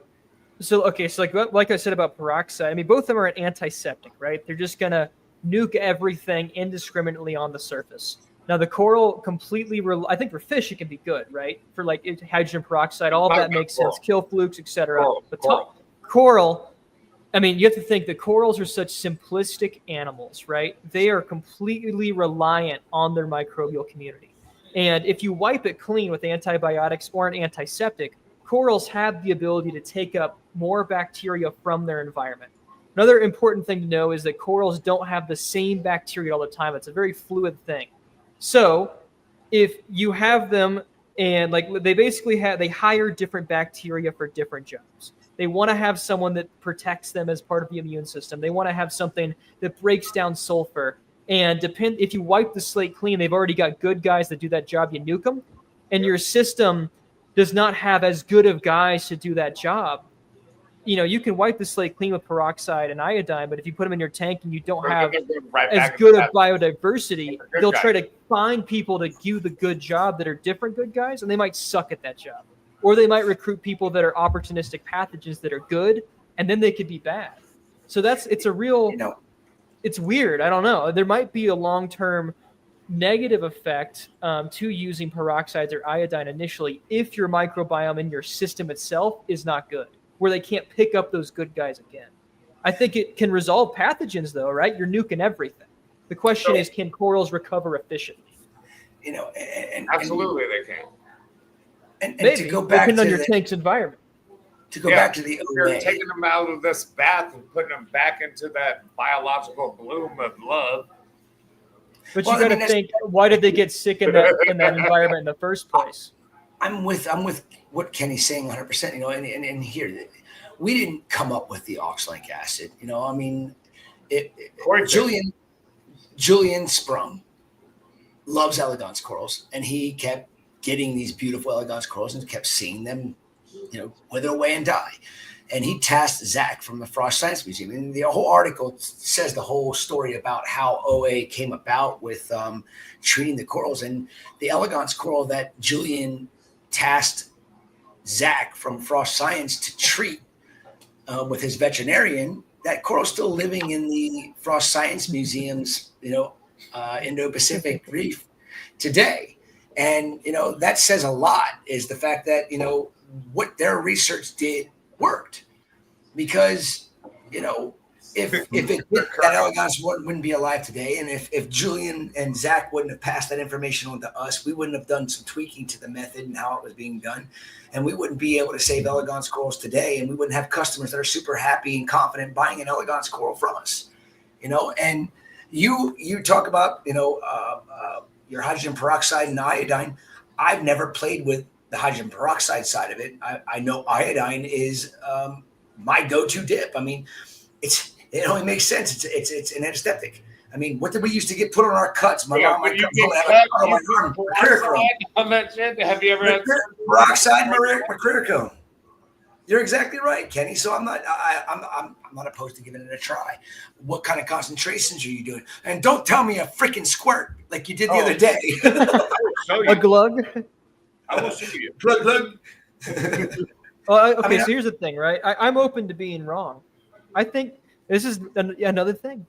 like I said about peroxide, I mean, both of them are an antiseptic, right? They're just going to nuke everything indiscriminately on the surface. Now, the coral completely, I think for fish, it can be good, right? For like hydrogen peroxide, all of that makes sense. Kill flukes, etc. But coral, I mean, you have to think that corals are such simplistic animals, right? They are completely reliant on their microbial community. And if you wipe it clean with antibiotics or an antiseptic, corals have the ability to take up more bacteria from their environment. Another important thing to know is that corals don't have the same bacteria all the time. It's a very fluid thing. So if you have them and they hire different bacteria for different jobs. They want to have someone that protects them as part of the immune system. They want to have something that breaks down sulfur. And if you wipe the slate clean, they've already got good guys that do that job. You nuke them. And your system does not have as good of guys to do that job. You can wipe the slate clean with peroxide and iodine, but if you put them in your tank and you don't have as good of biodiversity, they'll try to find people to do the good job that are different good guys, and they might suck at that job. Or they might recruit people that are opportunistic pathogens that are good, and then they could be bad. So it's weird. I don't know. There might be a long-term negative effect to using peroxides or iodine initially if your microbiome in your system itself is not good, where they can't pick up those good guys again. I think it can resolve pathogens, though, right? You're nuking everything. The question is, can corals recover efficiently? Absolutely they can. And maybe, to go back to on your tank's environment. To go back to the you're taking them out of this bath and putting them back into that biological bloom of love. But you got to think, why did they get sick in that environment in the first place? I'm with what Kenny's saying 100%. And here, we didn't come up with the oxalic acid. I mean, Julian Sprung loves elegance corals, and he kept getting these beautiful elegance corals and kept seeing them, wither away and die. And he tasked Zach from the Frost Science Museum. And the whole article says the whole story about how OA came about with treating the corals. And the elegance coral that Julian tasked Zach from Frost Science to treat with his veterinarian, that coral's still living in the Frost Science Museum's, Indo-Pacific Reef today. And, that says a lot, is the fact that, what their research did worked, because, if that elegance wouldn't be alive today. And if Julian and Zach wouldn't have passed that information on to us, we wouldn't have done some tweaking to the method and how it was being done. And we wouldn't be able to save elegance corals today. And we wouldn't have customers that are super happy and confident buying an elegance coral from us, and you talk about, your hydrogen peroxide and iodine. I've never played with the hydrogen peroxide side of it. I know iodine is my go-to dip. I mean, it only makes sense. It's an anesthetic. I mean, what did we used to get put on our cuts? My mom might come home and have a cut on my arm. On that shit? Have you ever had peroxide mercurochrome? You're exactly right, Kenny. So I'm not opposed to giving it a try. What kind of concentrations are you doing? And don't tell me a freaking squirt like you did the other day. A glug. I will show you. Glug. Okay, so here's the thing, right? I'm open to being wrong. I think this is another thing.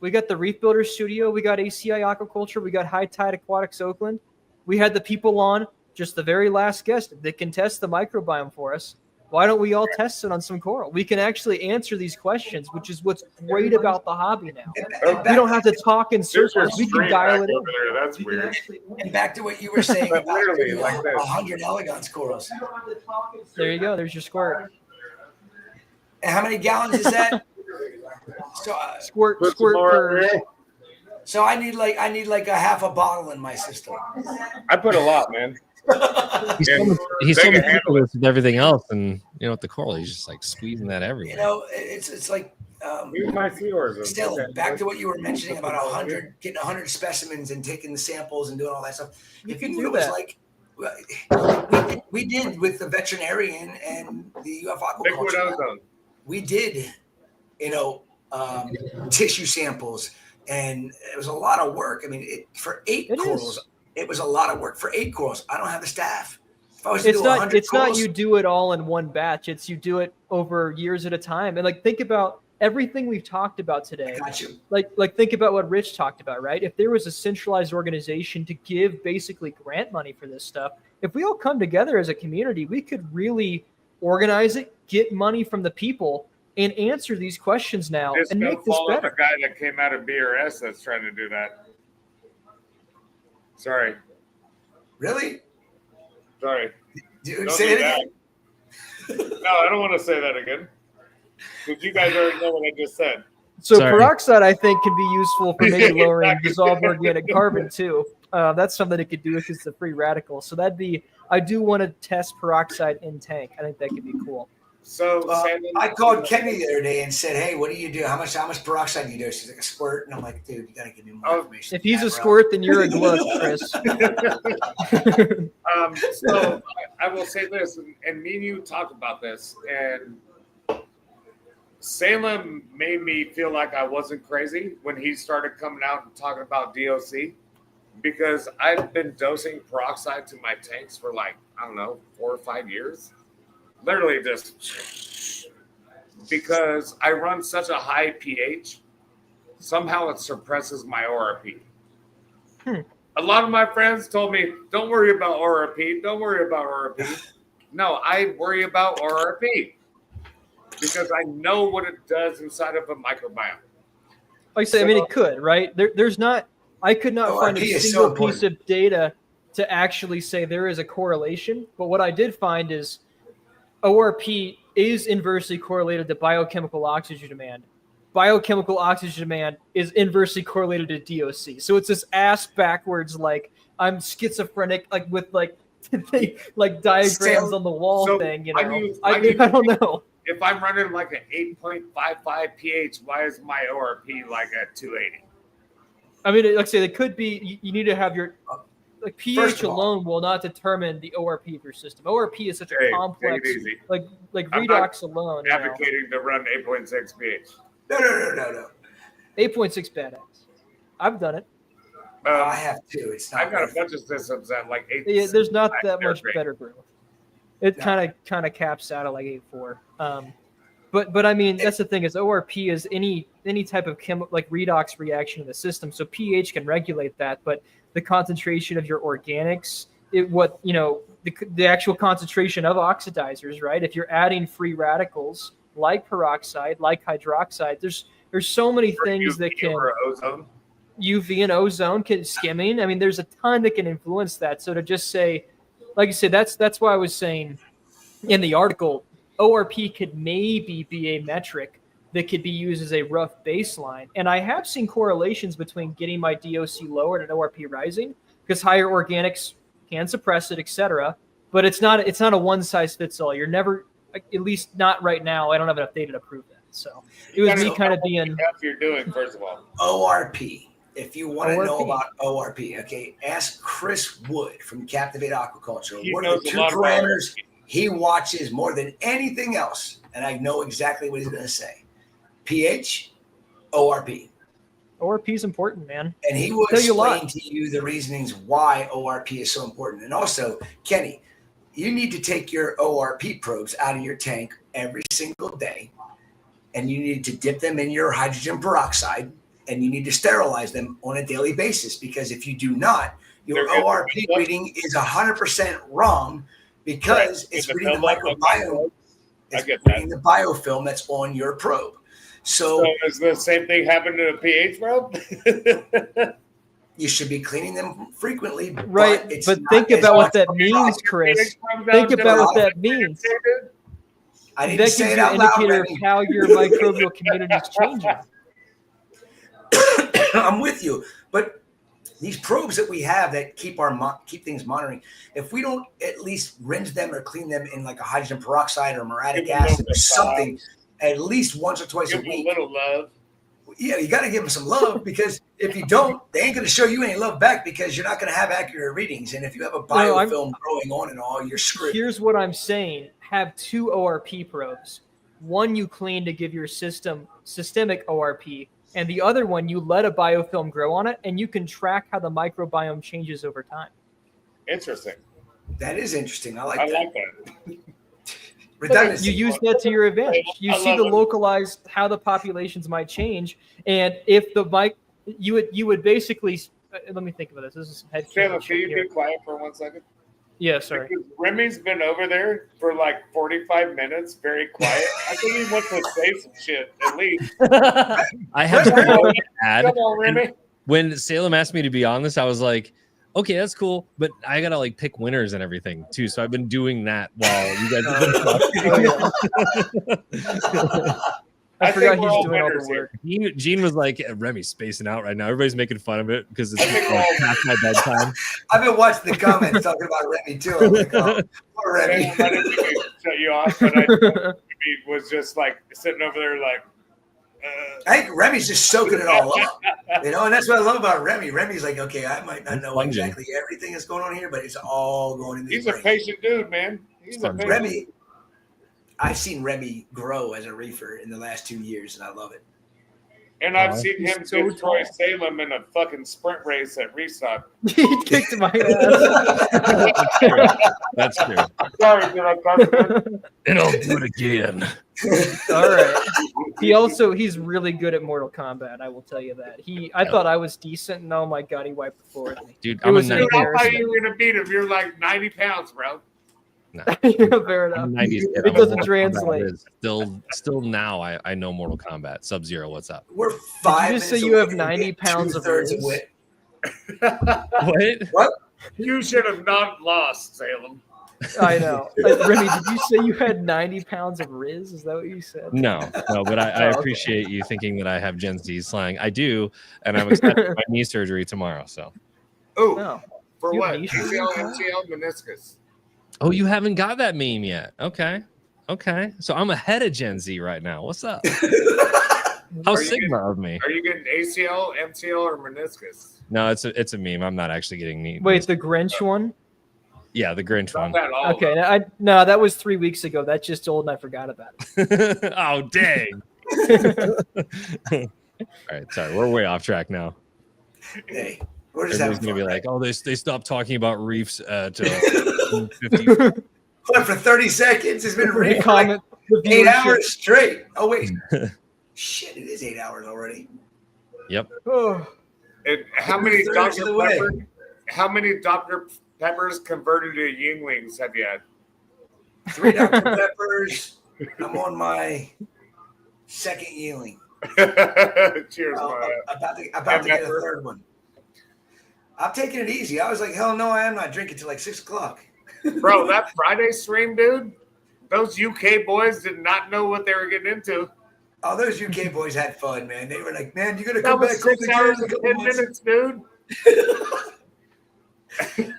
We got the Reef Builders Studio. We got ACI Aquaculture. We got High Tide Aquatics Oakland. We had the people on, just the very last guest, that can test the microbiome for us. Why don't we all test it on some coral? We can actually answer these questions, which is what's great about the hobby now. We don't have to talk in circles. We can dial it in. There. That's weird. And back to what you were saying about literally like this. 100 elegance corals. There you go. There's your squirt. And how many gallons is that? So, squirt per. So I need like a half a bottle in my system. I put a lot, man. He's so meticulous with everything else, and with the coral, he's just like squeezing that everywhere. It's like Here's my seahorses. Still, Okay. back to what you were mentioning about 100, getting 100 specimens and taking the samples and doing all that stuff. If you knew it was like we did with the veterinarian and the Liquid aquaculture, ozone. we did, tissue samples, and it was a lot of work. I mean, for 8 corals. It was a lot of work for 8 corals. I don't have the staff. If I was to do 100 it's corals, not you do it all in one batch. It's you do it over years at a time. And think about everything we've talked about today. I got you. Like think about what Rich talked about, right? If there was a centralized organization to give basically grant money for this stuff, if we all come together as a community, we could really organize it, get money from the people, and answer these questions now Just and don't make this follow better. the guy that came out of BRS that's trying to do that. Sorry. Really? Sorry. Dude, Don't say do it that. again. No, I don't want to say that again. Because you guys already know what I just said. So peroxide, I think, can be useful for maybe lowering dissolved organic carbon too. That's something it could do because it's a free radical. So I do want to test peroxide in tank. I think that could be cool. So I called Kenny the other day and said, "Hey, what do you do? How much peroxide do you do?" She's like, "A squirt," and I'm like, "Dude, you gotta give me more information." If he's a squirt, then you're a glove, Chris. So I will say this, and me and you talked about this, and Salem made me feel like I wasn't crazy when he started coming out and talking about DOC, because I've been dosing peroxide to my tanks for 4 or 5 years. Literally just because I run such a high pH, somehow it suppresses my ORP. A lot of my friends told me, don't worry about ORP. Don't worry about ORP. No, I worry about ORP because I know what it does inside of a microbiome. Like I say, it could, right? I could not find a single piece of data to actually say there is a correlation. But what I did find is ORP is inversely correlated to biochemical oxygen demand. Biochemical oxygen demand is inversely correlated to DOC. So it's this ass backwards, I'm schizophrenic, with diagrams on the wall thing. I don't know. If I'm running an 8.55 pH, why is my ORP at 280? Like I say, it could be you need to have your pH alone will not determine the ORP of your system. ORP is such a complex, like redox alone. Advocating to run 8.6 pH. No. 8.6 badass. I've done it. I have too. I've got a bunch of systems at 8. Yeah, there's not that much better growth. It kind of caps out at 8.4. But that's the thing is ORP is any type of redox reaction in the system. So pH can regulate that, but the concentration of your organics, the actual concentration of oxidizers, right? If you're adding free radicals like peroxide, like hydroxide, there's so many things that can ozone. UV and ozone can skimming. There's a ton that can influence that. So to just say, like you said, that's why I was saying in the article, ORP could maybe be a metric that could be used as a rough baseline. And I have seen correlations between getting my DOC lowered and ORP rising because higher organics can suppress it, etc. But it's not a one size fits all. You're never, at least not right now. I don't have enough data to prove that. So it was me kind of being. What you're doing, first of all. ORP. If you want to know about ORP, okay, ask Chris Wood from Captivate Aquaculture. He What are knows the a two lot about parameters? he watches more than anything else, and I know exactly what he's going to say. pH, ORP. ORP is important, man. And he will Tell you a explain lot. to you the reasonings why ORP is so important. And also, Kenny, you need to take your ORP probes out of your tank every single day, and you need to dip them in your hydrogen peroxide, and you need to sterilize them on a daily basis, because if you do not, your ORP reading is 100% wrong, because it's reading the microbiome. It's reading the biofilm that's on your probe. So is the same thing happen to a pH probe? You should be cleaning them frequently. Right, but think about what that means, Chris. Think about what that means. I didn't That say gives it you an out loud, indicator of Remy. how your microbial community is changing. I'm with you, but these probes that we have that keep things monitoring, if we don't at least rinse them or clean them in like a hydrogen peroxide or muriatic acid or something, at least once or twice a week. A little love. Yeah, you got to give them some love, because if you don't, they ain't going to show you any love back, because you're not going to have accurate readings. And if you have a biofilm growing on and all, you're screwed. Here's what I'm saying. Have 2 ORP probes. One you clean to give your systemic ORP, and the other one you let a biofilm grow on it, and you can track how the microbiome changes over time. Interesting. That is interesting. I like that. You use that to your advantage. You see the localized how the populations might change, and if the you would basically let me think about this. This is some head. Salem, can you be quiet for 1 second? Yeah, sorry. Because Remy's been over there for like 45 minutes, very quiet. I think he wants to say some shit at least. I have to add. Come on, Remy. When Salem asked me to be on this, I was like, okay, that's cool, but I gotta like pick winners and everything too. So I've been doing that while you guys have been talking. I forgot he's doing all the work. Gene was like, Remy's spacing out right now. Everybody's making fun of it because it's past my bedtime. I've been watching the comments talking about Remy too. I'm like, oh, poor Remy. I didn't mean to shut you off, but Remy was just like sitting over there like. I think Remy's just soaking it all up, and that's what I love about Remy. Remy's like, okay, I might not know exactly everything that's going on here, but it's all going in the He's a patient dude, man. He's a patient. Remy. I've seen Remy grow as a reefer in the last 2 years, and I love it. And I've seen him destroy Salem in a fucking sprint race at Restock. He kicked my ass. That's true. Sorry, did I cuss him? And I'll do it again. All right. He's really good at Mortal Kombat. I will tell you that. I thought I was decent, and oh my god, he wiped the floor with me. Dude, I thought you were gonna beat him. You're like 90 pounds, bro. No. Fair enough. It doesn't translate. Still now, I know Mortal Kombat. Sub-Zero, what's up? We're Did 5 you just say you have 90 pounds of two-thirds riz? wit. What? You should have not lost, Salem. I know. Remy, did you say you had 90 pounds of riz? Is that what you said? No, but I appreciate you thinking that I have Gen Z slang. I do, and I'm excited for my knee surgery tomorrow. So. Oh, for You what? have knee surgery ACL, tomorrow? MCL, meniscus. Oh, you haven't got that meme yet. Okay. So I'm ahead of Gen Z right now. What's up? How Sigma of me? Are you getting ACL, MCL, or meniscus? No, it's a meme. I'm not actually getting knee. Wait, the Grinch one? Yeah, the Grinch one. Okay, no, that was 3 weeks ago. That's just old, and I forgot about it. Oh, dang. All right, sorry. We're way off track now. Hey, we're just Everybody's having gonna fun. be like, oh, they stopped talking about reefs at 50. But for 30 seconds, it's been The reading for comment, like the 8 viewership. hours straight. Oh wait, shit! It is 8 hours already. Yep. Oh. And how many Two-thirds of Dr. the way. Pepper? How many Dr. Peppers converted to Yinglings have you had? 3 Dr. Peppers. I'm on my second Yingling. Cheers, man. About to get a third one. I'm taking it easy. I was like, hell no, I am not drinking till like 6 o'clock. Bro, that Friday stream, dude, those UK boys did not know what they were getting into. Oh, those UK boys had fun, man. They were like, man, you're gonna That come was back 6 hours and 10 minutes, dude.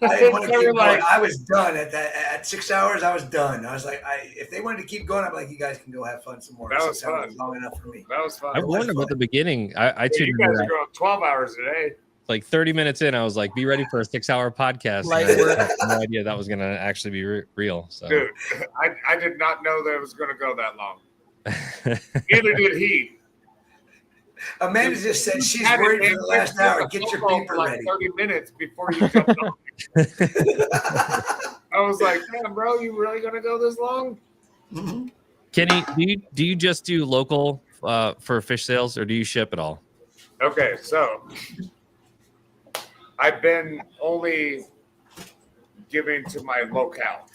I didn't want to They keep were like- going. I was done at 6 hours. I was done. I was like, if they wanted to keep going, I'm like, you guys can go have fun some more. That was 6 hours fun. is long enough for me. That was fun. I warned them at the beginning. I Yeah, tuned you into guys that. are going 12 hours today. like 30 minutes in, I was like, be ready for a 6-hour podcast. Light And I work. had no idea that was going to actually be real. So, Dude, I did not know that it was going to go that long. Neither did he. Amanda just said she's Had it, worried man. for the last We had hour. a Get your phone call beeper for like ready. 30 minutes before you jumped on. I was like, damn, bro, you really going to go this long? Kenny, do you just do local for fish sales, or do you ship at all? Okay, so I've been only giving to my locale,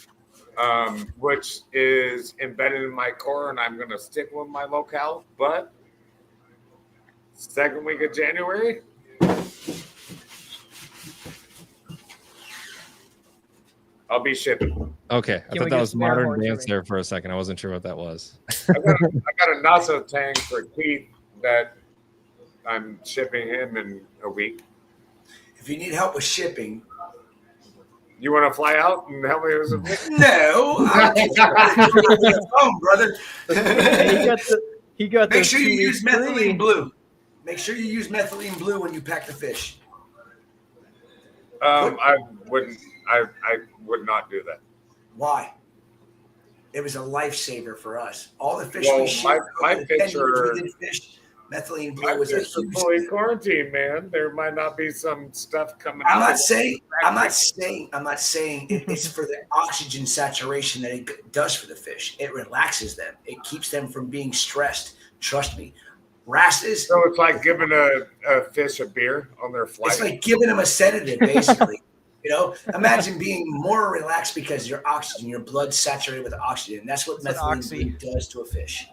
which is embedded in my core, and I'm going to stick with my locale. But second week of January, I'll be shipping. Okay, I Can thought we that get was some air modern horns dance for me? there for a second. I wasn't sure what that was. I got a Naso tank for Keith that I'm shipping him in a week. If you need help with shipping, You want to fly out and help me with some? no, I'll get you on the phone, brother. Hey, he got Make those sure you 2 use weeks methylene free. blue. Make sure you use methylene blue when you pack the fish. I wouldn't. I would not do that. Why? It was a lifesaver for us. All the fish Well, we shipped, my over the 10 fish years are- we did fish, methylene My blue was a fish are huge. fully quarantined, man. There might not be some stuff coming I'm out. not saying it's for the oxygen saturation that it does for the fish. It relaxes them. It keeps them from being stressed. Trust me. Wrasses, So it's like giving a fish a beer on their flight. it's like giving them a sedative, basically. You know, imagine being more relaxed because your oxygen, your blood's saturated with oxygen. That's what It's an methylene oxy. blue does to a fish.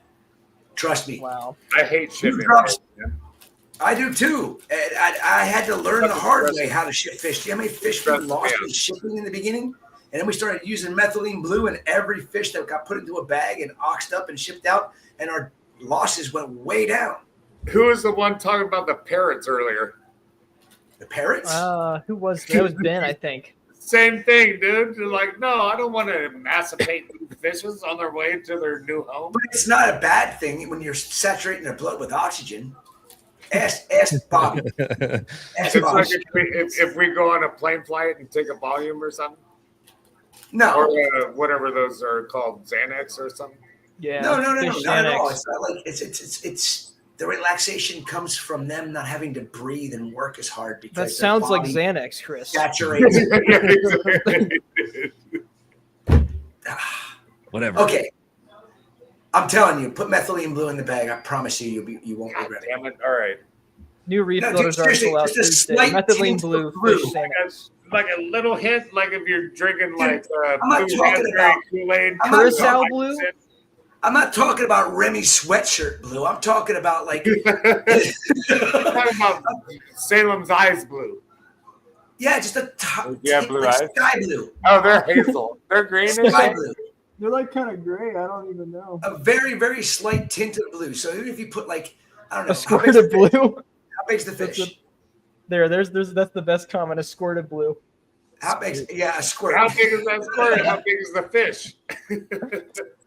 Trust me. Wow. I hate shipping. drops- man. I do too. And I had to learn the hard way how to ship fish. Do you know how many fish we lost with shipping in the beginning? And then we started using methylene blue, and every fish that got put into a bag and oxed up and shipped out, and our losses went way down. Who was the one talking about the parrots earlier? The parrots? Who was that? Was Ben, I think. Same thing, dude. They're like, no, I don't want to emancipate these fishes on their way to their new home. But it's not a bad thing when you're saturating their blood with oxygen. Ask Bobby. Ask It's Bobby. like if we go on a plane flight and take a volume or something. No. Or whatever those are called, Xanax or something. Yeah. No, not fish at all. Xanax. It's not like it's the relaxation comes from them not having to breathe and work as hard because That their sounds like body Xanax, Chris. saturates. Whatever. Okay, I'm telling you, put methylene blue in the bag. I promise you won't regret it. Damn it! All right. New Reef No, dude, Builders article seriously, out just a Tuesday. slight Methylene tint blue of blue. fish Xanax. Like a little hint, like if you're drinking like I'm not blue talking raspberry about- Kool-Aid. I'm not Curacao talking- blue. I'm not talking about Remy sweatshirt blue. I'm talking about like I'm talking about Salem's Eyes blue. yeah, just a top Yeah, blue eyes. sky blue. Oh, they're hazel. They're green. or Sky something? blue. They're like kind of gray. I don't even know. A very, very slight tint of blue. So even if you put like, I don't know, A squirt of blue. How big's the fish? There's that's the best comment. A squirt of blue. How big's a squirt? How big is that squirt? How big is the fish?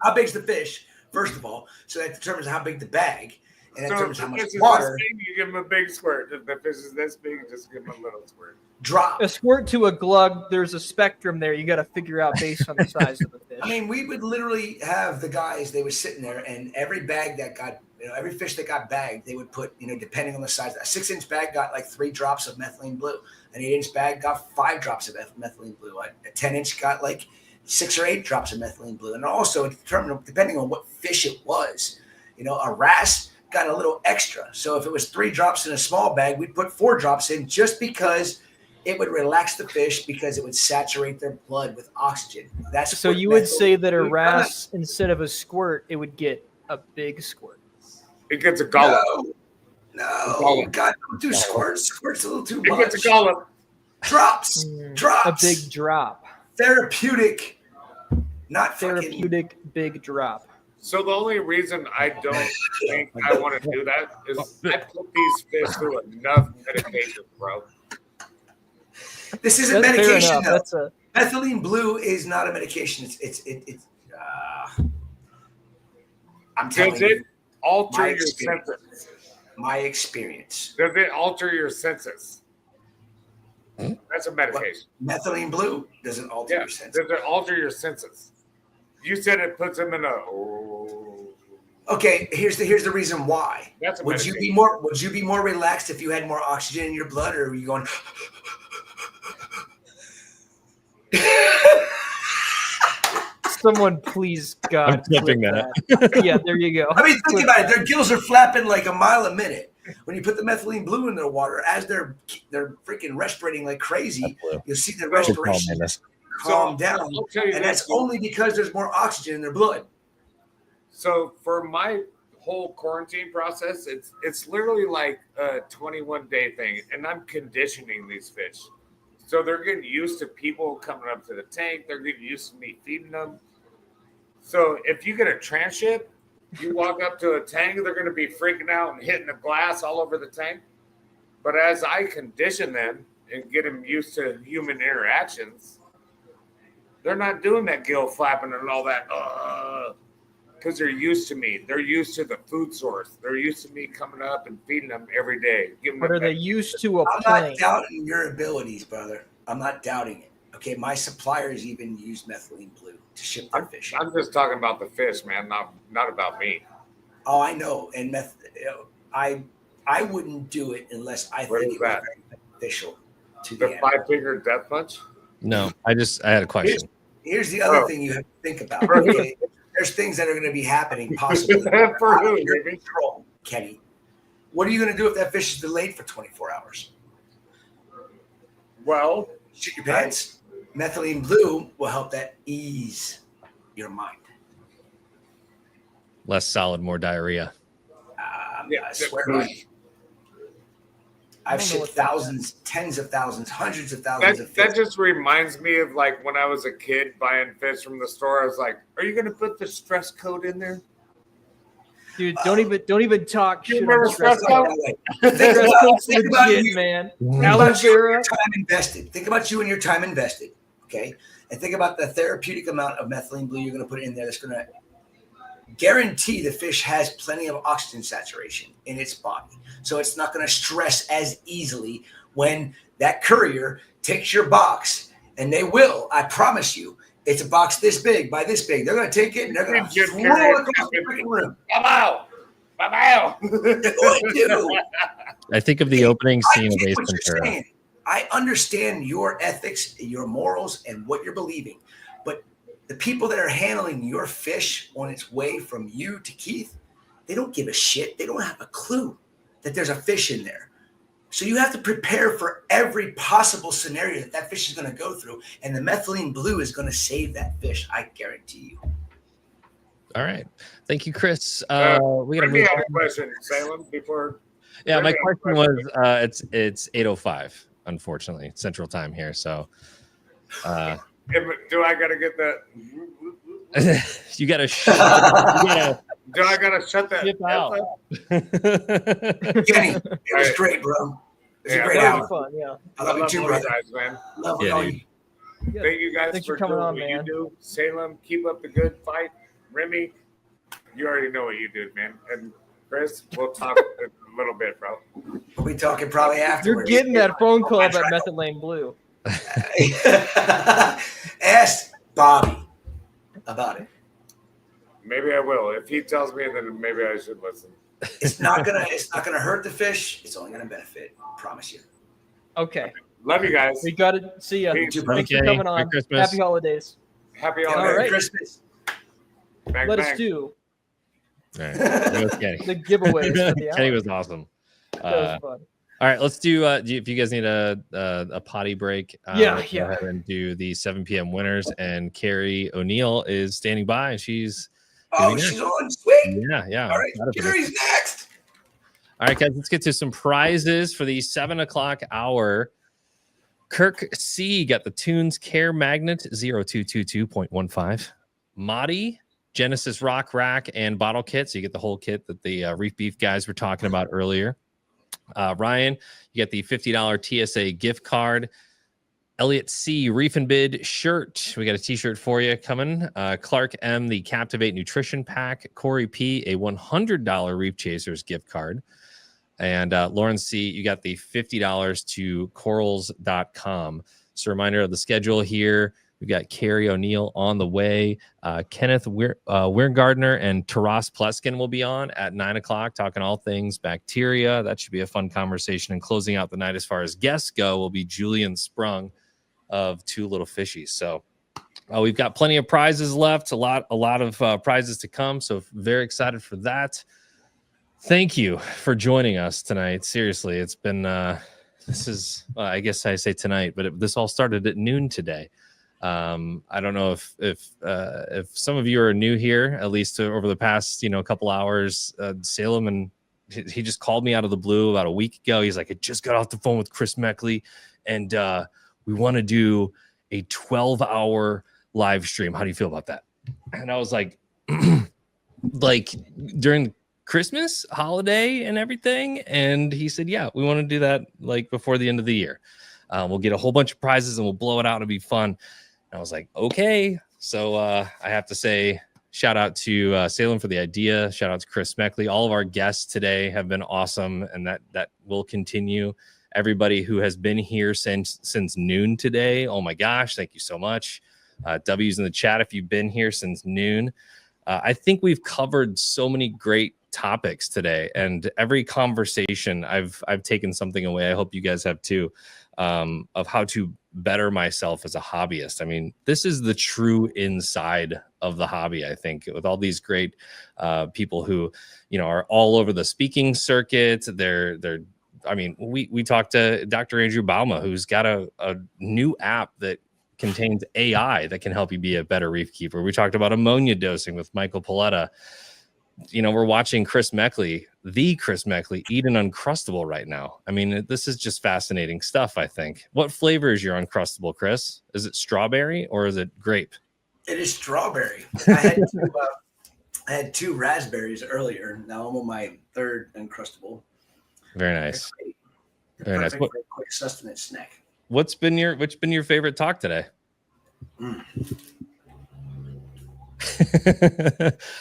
How big's the fish? First of all, so that determines how big the bag, and that So determines if how the much fish is water this big, you give them a big squirt. If the fish is this big, just give them a little squirt. drop. A squirt to a glug. There's a spectrum there. You got to figure out based on the size of the fish. I mean, we would literally have the guys. They were sitting there, and every bag that got, every fish that got bagged, they would put, depending on the size. A 6-inch bag got like 3 drops of methylene blue. An 8-inch bag got 5 drops of methylene blue. A 10-inch got like 6 or 8 drops of methylene blue. And also, depending on what fish it was, a wrasse got a little extra. So if it was 3 drops in a small bag, we'd put 4 drops in just because it would relax the fish because it would saturate their blood with oxygen. That's So what you would methylene say that a blue wrasse, instead of a squirt, it would get a big squirt. It gets a gullet. No, Gullet. God, don't do squirts. Squirts a little too It much. gets a gullet. Drops. Drops. A big drop. Therapeutic. Not Therapeutic big drop. So the only reason I don't think I want to do that is I put these fish through enough medication, bro. This isn't That's fair medication, enough. though. That's a Methylene blue is not a medication. I'm telling Does you, it alter my your experience. senses? My experience. Does it alter your senses? That's a medication. Methylene blue doesn't alter your senses. Does it alter your senses? You said it puts them in a. Okay, here's the reason why. That's a would you be more relaxed if you had more oxygen in your blood, or are you going? Someone please, God. I'm clipping that. Yeah, there you go. I mean, think about it. Their gills are flapping like a mile a minute. When you put the methylene blue in their water, as they're freaking respirating like crazy, you'll see the respiration calm down, and that's only because there's more oxygen in their blood. So for my whole quarantine process, it's literally like a 21-day thing, and I'm conditioning these fish. So they're getting used to people coming up to the tank. They're getting used to me feeding them. So if you get a transship, you walk up to a tank, they're going to be freaking out and hitting the glass all over the tank. But as I condition them and get them used to human interactions, they're not doing that gill flapping and all that, because they're used to me. They're used to the food source. They're used to me coming up and feeding them every day. But are they used to a I'm plane? not doubting your abilities, brother. I'm not doubting it. Okay, my suppliers even use methylene blue to ship their fish. I'm just talking about the fish, man, not about me. Oh, I know. And I wouldn't do it unless I think it was very beneficial to the animal. 5-finger death punch? No, I had a question. Here's the other thing you have to think about. Okay? There's things that are going to be happening possibly For out who, of your baby? control, Kenny. What are you going to do if that fish is delayed for 24 hours? Well, shit your pants. Methylene blue will help that ease your mind. Less solid, more diarrhea. I swear by it. I've shipped thousands, tens of thousands, hundreds of thousands of fish. That just reminds me of like when I was a kid buying fish from the store. I was like, "Are you going to put the stress code in there?" Dude, don't even talk shit remember on stress stress out. Think about legit, you. man. Think about you and your time invested. Think about you and your time invested. Okay, and think about the therapeutic amount of methylene blue you're going to put in there. That's going to guarantee the fish has plenty of oxygen saturation in its body, so it's not going to stress as easily when that courier takes your box. And they will, I promise you. It's a box this big by this big. They're going to take it and they're going to throw it across the freaking room. They're going to. I think of the opening scene of Ace Ventura. I understand your ethics, your morals, and what you're believing. But the people that are handling your fish on its way from you to Keith, they don't give a shit. They don't have a clue that there's a fish in there. So you have to prepare for every possible scenario that fish is going to go through. And the methylene blue is going to save that fish. I guarantee you. All right. Thank you, Chris. We Let me have a question, Salem, before. Yeah, my question was it's 8:05, unfortunately, Central Time here. So Do I got to get that? you got to Do I got to shut that out? Kenny, it was great, bro. It was a great hour. Fun, yeah. I love you too, all bro. you guys, man. Love Yeah, all dude. you. Thank you guys Thanks for for coming doing on, what you man. do. Salem, keep up the good fight. Remy, you already know what you do, man. And Chris, we'll talk a little bit, bro. We'll be talking probably afterwards. You're getting that phone call about methylene blue. Ask Bobby about it. Maybe I will. If he tells me, then maybe I should listen. It's not gonna hurt the fish. It's only gonna benefit. I promise you. Okay. Love you guys. We got to see ya. Peace. Thanks for coming on. Merry Christmas. Happy holidays. Happy All holidays. right. Christmas. Bang, Let bang. us do All right. That was Kenny. the giveaways for the Kenny hour. was awesome. That was fun. All right, let's do. If you guys need a potty break, Yeah, let's yeah. go ahead and do the 7 p.m. winners. And Carrie O'Neill is standing by, and she's. Oh, doing she's her. on. Sweet. Yeah. All right, I'm excited for this. Gary's next. All right, guys, let's get to some prizes for the 7 o'clock hour. Kirk C got the Tunes Care Magnet 0222.15. Madi, Genesis Rock Rack, and Bottle Kit. So you get the whole kit that the Reef Beef guys were talking about earlier. Ryan, you get the $50 TSA gift card. Elliot C, Reef and Bid shirt. We got a t-shirt for you coming. Clark M, the Captivate Nutrition Pack. Corey P, a $100 Reef Chasers gift card. And Lauren C., you got the $50 to corals.com. Just a reminder of the schedule here. We've got Carrie O'Neill on the way. Kenneth Weirgardner and Taras Pleskin will be on at 9 o'clock talking all things bacteria. That should be a fun conversation. And closing out the night as far as guests go will be Julian Sprung of Two Little Fishies. So we've got plenty of prizes left, a lot of prizes to come. So very excited for that. Thank you for joining us tonight. Seriously, it's been this is I guess I say tonight, but this all started at noon today. I don't know if some of you are new here, at least over the past couple hours. Salem, and he just called me out of the blue about a week ago. He's like, I just got off the phone with Chris Meckley, and we want to do a 12-hour live stream. How do you feel about that? And I was like, like during Christmas holiday and everything. And he said, yeah, we want to do that like before the end of the year. We'll get a whole bunch of prizes and we'll blow it out. It'll be fun. And I was like, okay. So I have to say, shout out to Salem for the idea. Shout out to Chris Meckley. All of our guests today have been awesome, and that will continue. Everybody who has been here since noon today, oh my gosh, thank you so much. W's in the chat if you've been here since noon. I think we've covered so many great topics today, and every conversation I've taken something away. I hope you guys have too, of how to better myself as a hobbyist. I mean, this is the true inside of the hobby, I think, with all these great people who, are all over the speaking circuit. I mean, we talked to Dr. Andrew Bauma, who's got a new app that contains AI that can help you be a better reef keeper. We talked about ammonia dosing with Michael Paletta. We're watching Chris Meckley, eat an Uncrustable right now. I mean, this is just fascinating stuff, I think. What flavor is your Uncrustable, Chris? Is it strawberry or is it grape? It is strawberry. I had two raspberries earlier. Now I'm on my third Uncrustable. Very nice. Very nice. What, for a quick sustenance snack. What's been your favorite talk today?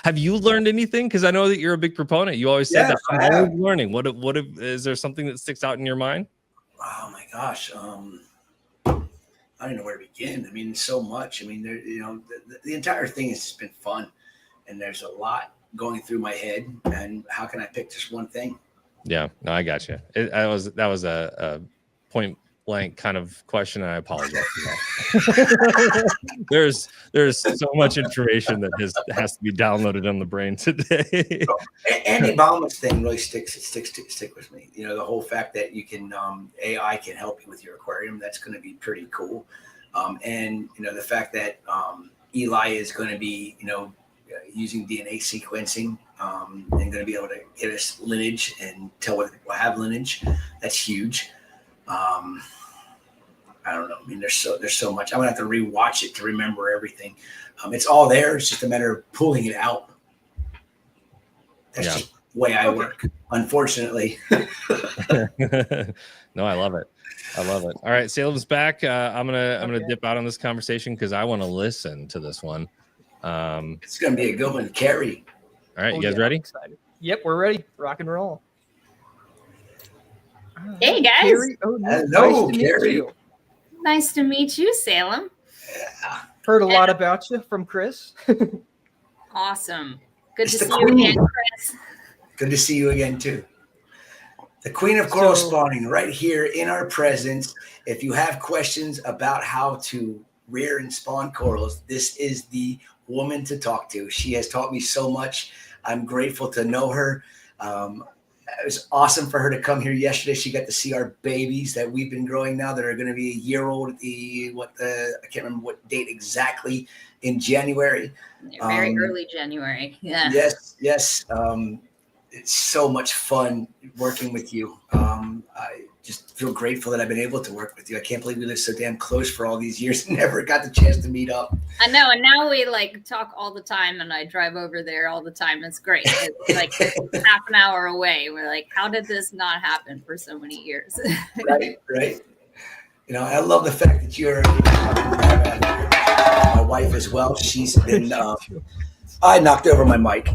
Have you learned anything? Because I know that you're a big proponent. You always said that. I'm always learning. What is there something that sticks out in your mind? Oh my gosh. I don't know where to begin. I mean, so much. I mean, the entire thing has just been fun, and there's a lot going through my head. And how can I pick just one thing? Yeah, no, I got you. That was a point blank kind of question, and I apologize for that. there's so much information that has to be downloaded on the brain today. Andy Bauman's thing really stick with me. The whole fact that you can AI can help you with your aquarium, that's going to be pretty cool. And the fact that Eli is going to be using DNA sequencing and going to be able to get us lineage and tell what people have lineage, that's huge. I don't know. I mean, there's so much. I'm gonna have to rewatch it to remember everything. It's all there. It's just a matter of pulling it out. That's just the way I work, unfortunately. No, I love it. All right, Salem's back. I'm gonna dip out on this conversation because I want to listen to this one. It's gonna be a good one, Carrie. All right, you guys ready? Excited. Yep, we're ready. Rock and roll. Hey guys. Carrie, hello, nice Carrie. Nice to meet you, Salem. Heard a lot about you from Chris. Awesome. Good It's to the see you queen. again, Chris. Good to see you again too. The queen of coral spawning right here in our presence. If you have questions about how to rear and spawn corals, this is the woman to talk to. She has taught me so much. I'm grateful to know her. It was awesome for her to come here yesterday. She got to see our babies that we've been growing now that are going to be a year old at I can't remember what date exactly, in January. Very early January. Yeah. Yes. It's so much fun working with you. I just feel grateful that I've been able to work with you. I can't believe we lived so damn close for all these years and never got the chance to meet up. I know, and now we talk all the time, and I drive over there all the time. It's great. It's like half an hour away. We're like, how did this not happen for so many years? Right. I love the fact that you're my wife as well. She's been. I knocked over my mic.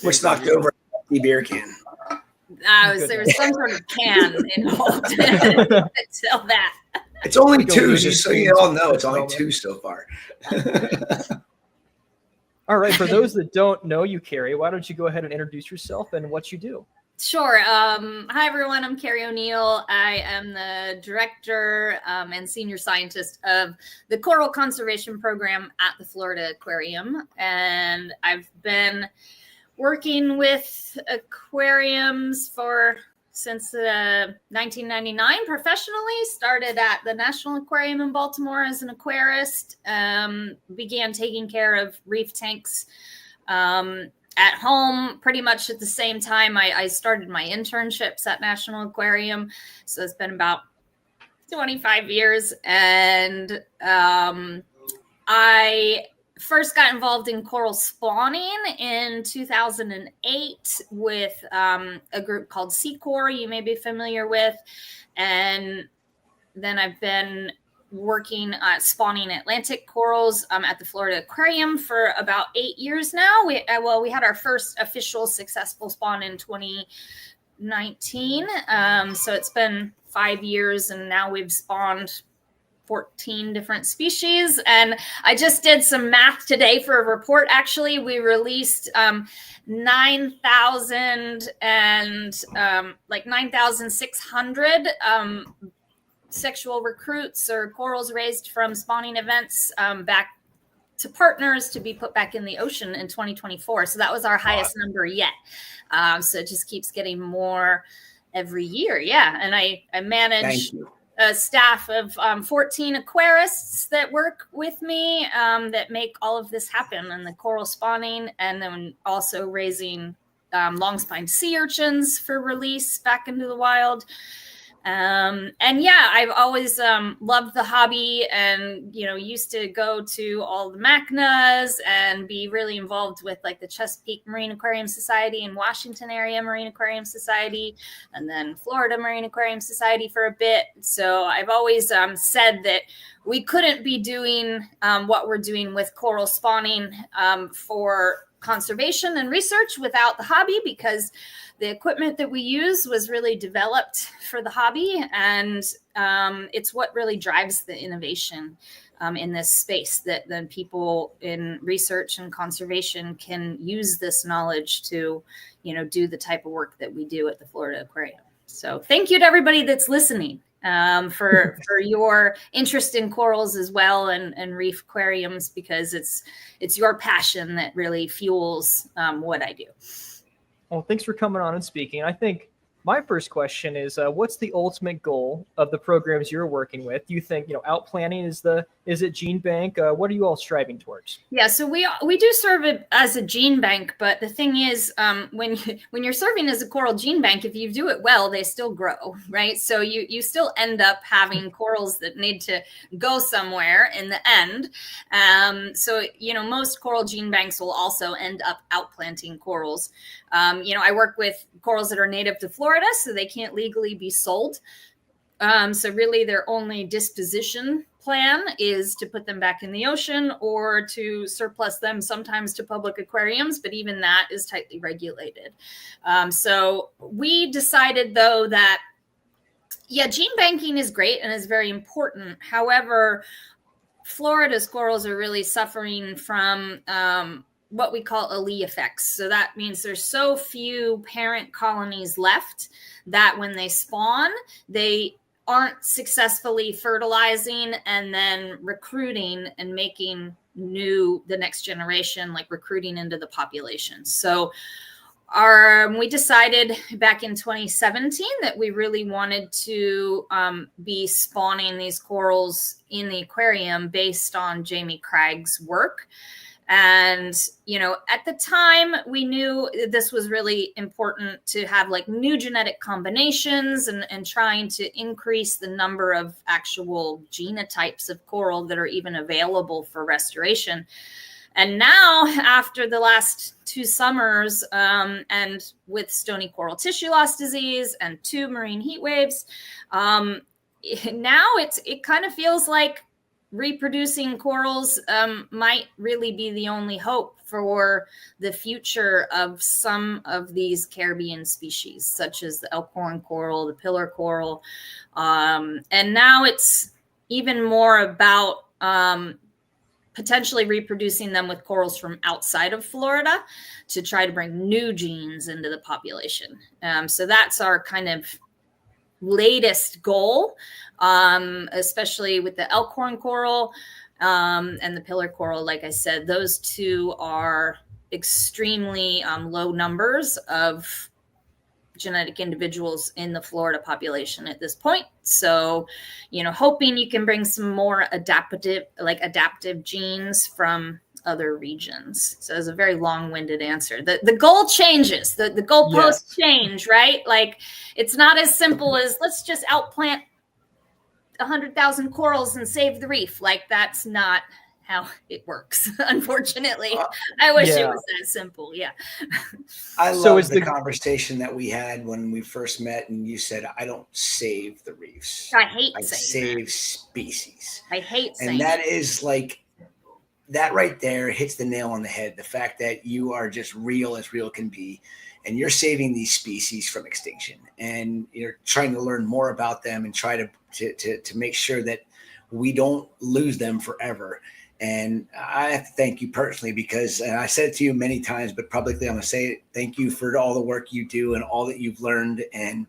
Which knocked over the beer can. There was some sort of can involved until that. It's only Go two, Looney just so you Tunes all know. It's only moment. 2 so far. All right. For those that don't know you, Carrie, why don't you go ahead and introduce yourself and what you do? Sure. Hi, everyone. I'm Carrie O'Neill. I am the director and senior scientist of the Coral Conservation Program at the Florida Aquarium. And I've been working with aquariums since 1999 professionally. Started at the National Aquarium in Baltimore as an aquarist. Began taking care of reef tanks at home pretty much at the same time I started my internships at National Aquarium. So it's been about 25 years. And I first got involved in coral spawning in 2008 with a group called Secor, you may be familiar with. And then I've been working spawning Atlantic corals at the Florida Aquarium for about 8 years now. We had our first official successful spawn in 2019. So it's been 5 years, and now we've spawned 14 different species. And I just did some math today for a report. Actually, we released 9,000 and 9,600 sexual recruits or corals raised from spawning events back to partners to be put back in the ocean in 2024. So that was our highest number yet. So it just keeps getting more every year. Yeah. And I manage a staff of 14 aquarists that work with me that make all of this happen, and the coral spawning, and then also raising long-spined sea urchins for release back into the wild. And yeah, I've always loved the hobby, and used to go to all the MACNAs and be really involved with like the Chesapeake Marine Aquarium Society and Washington Area Marine Aquarium Society, and then Florida Marine Aquarium Society for a bit. So I've always said that we couldn't be doing what we're doing with coral spawning for conservation and research without the hobby, because the equipment that we use was really developed for the hobby, and it's what really drives the innovation in this space, that then people in research and conservation can use this knowledge to do the type of work that we do at the Florida Aquarium. So thank you to everybody that's listening for your interest in corals as well, and reef aquariums, because it's your passion that really fuels what I do. Well, thanks for coming on and speaking. I think my first question is, what's the ultimate goal of the programs you're working with? Do you think, outplanting is it gene bank? What are you all striving towards? Yeah, so we do serve it as a gene bank, but the thing is, when you're serving as a coral gene bank, if you do it well, they still grow, right? So you still end up having corals that need to go somewhere in the end. So most coral gene banks will also end up outplanting corals. I work with corals that are native to Florida, so they can't legally be sold. So really their only disposition plan is to put them back in the ocean or to surplus them sometimes to public aquariums, but even that is tightly regulated. So we decided, though, that, yeah, gene banking is great and is very important. However, Florida's corals are really suffering from what we call Ali effects. So that means there's so few parent colonies left that when they spawn, they aren't successfully fertilizing and then recruiting and making the next generation, like recruiting into the population. So we decided back in 2017 that we really wanted to be spawning these corals in the aquarium based on Jamie Craig's work. And, at the time we knew this was really important to have like new genetic combinations and trying to increase the number of actual genotypes of coral that are even available for restoration. And now, after the last 2 summers, and with stony coral tissue loss disease and 2 marine heat waves, now it kind of feels like reproducing corals might really be the only hope for the future of some of these Caribbean species, such as the elkhorn coral, the pillar coral. And now it's even more about potentially reproducing them with corals from outside of Florida to try to bring new genes into the population. So that's our kind of latest goal, especially with the elkhorn coral and the pillar coral. Like I said, those two are extremely low numbers of genetic individuals in the Florida population at this point. So, hoping you can bring some more adaptive genes from other regions. So it's a very long-winded answer. The goal changes. The goalposts change, right? Like, it's not as simple as let's just outplant 100,000 corals and save the reef. Like, that's not how it works, unfortunately. I wish it was that simple. Yeah. I love the conversation that we had when we first met, and you said, I don't save the reefs. I save species. I hate saying and that is like, that right there hits the nail on the head. The fact that you are just real as real can be, and you're saving these species from extinction, and you're trying to learn more about them and try to make sure that we don't lose them forever. And I have to thank you personally, because, and I said it to you many times, but publicly I'm going to say it, thank you for all the work you do and all that you've learned. And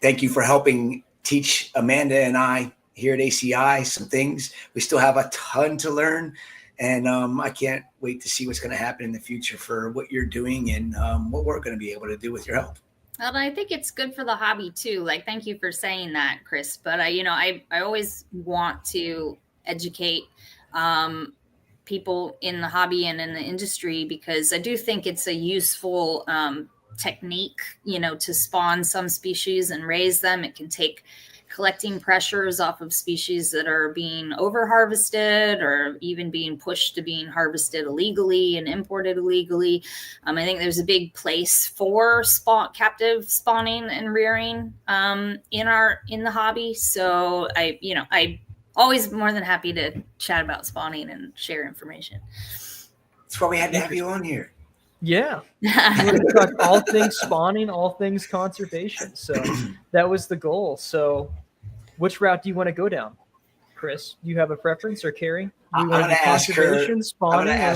thank you for helping teach Amanda and I here at ACI some things. We still have a ton to learn, and I can't wait to see what's going to happen in the future for what you're doing and what we're going to be able to do with your help. Well, I think it's good for the hobby too. Like, thank you for saying that, Chris. But I always want to educate people in the hobby and in the industry, because I do think it's a useful technique, to spawn some species and raise them. It can take collecting pressures off of species that are being over harvested or even being pushed to being harvested illegally and imported illegally. I think there's a big place for captive spawning and rearing in the hobby. So I always more than happy to chat about spawning and share information. That's why we had to have you on here. Yeah. We're going to talk all things spawning, all things conservation. So that was the goal. So which route do you want to go down, Chris? You have a preference, or Carrie? I'm going to ask her. Spawning, I'm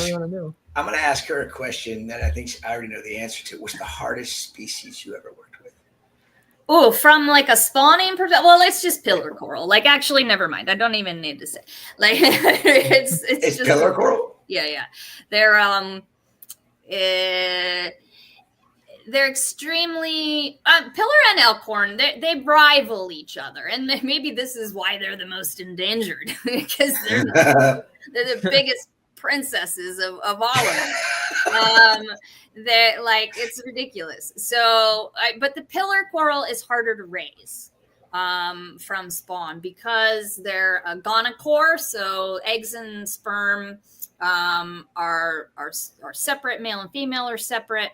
going to ask her a question that I think I already know the answer to. What's the hardest species you ever worked with? Oh, from like a spawning perspective. Well, it's just pillar coral. Like, actually, never mind. I don't even need to say. Like, it's just pillar coral. Yeah. They're extremely pillar and elkhorn. They rival each other, and maybe this is why they're the most endangered, because they're the biggest princesses of all of them. They're like, it's ridiculous. So, but the pillar coral is harder to raise from spawn, because they're a gonochore, so eggs and sperm are separate. Male and female are separate.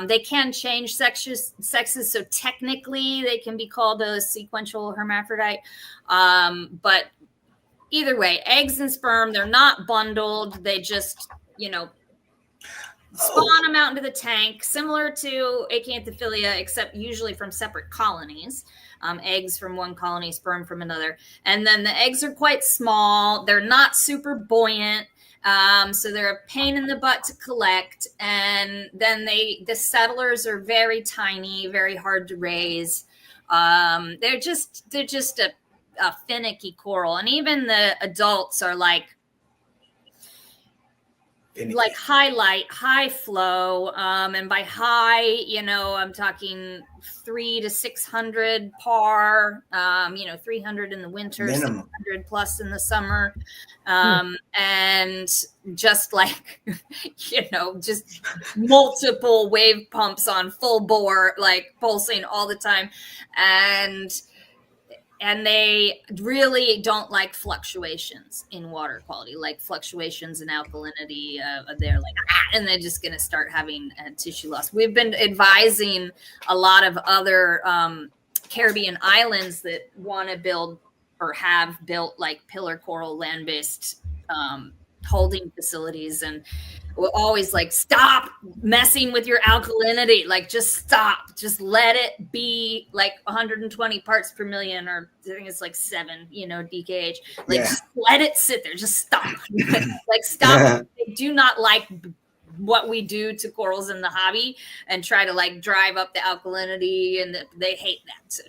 They can change sexes, so technically they can be called a sequential hermaphrodite. But either way, eggs and sperm, they're not bundled. They just, spawn them out into the tank, similar to acanthophilia, except usually from separate colonies. Eggs from one colony, sperm from another. And then the eggs are quite small. They're not super buoyant. So they're a pain in the butt to collect. And then the settlers are very tiny, very hard to raise. They're just a finicky coral. And even the adults are like high light, high flow. And by high, I'm talking 300 to 600 par, 300 in the winter, 600 plus in the summer. And just like, just multiple wave pumps on full bore, like pulsing all the time. And they really don't like fluctuations in water quality, like fluctuations in alkalinity. They're like, and they're just going to start having tissue loss. We've been advising a lot of other Caribbean islands that want to build or have built like pillar coral land-based holding facilities, and we're always like, stop messing with your alkalinity. Like, just stop. Just let it be like 120 parts per million, or I think it's like 7, DKH. Like, just let it sit there. Just stop. Like, stop. They do not like what we do to corals in the hobby and try to like drive up the alkalinity, and they hate that. So,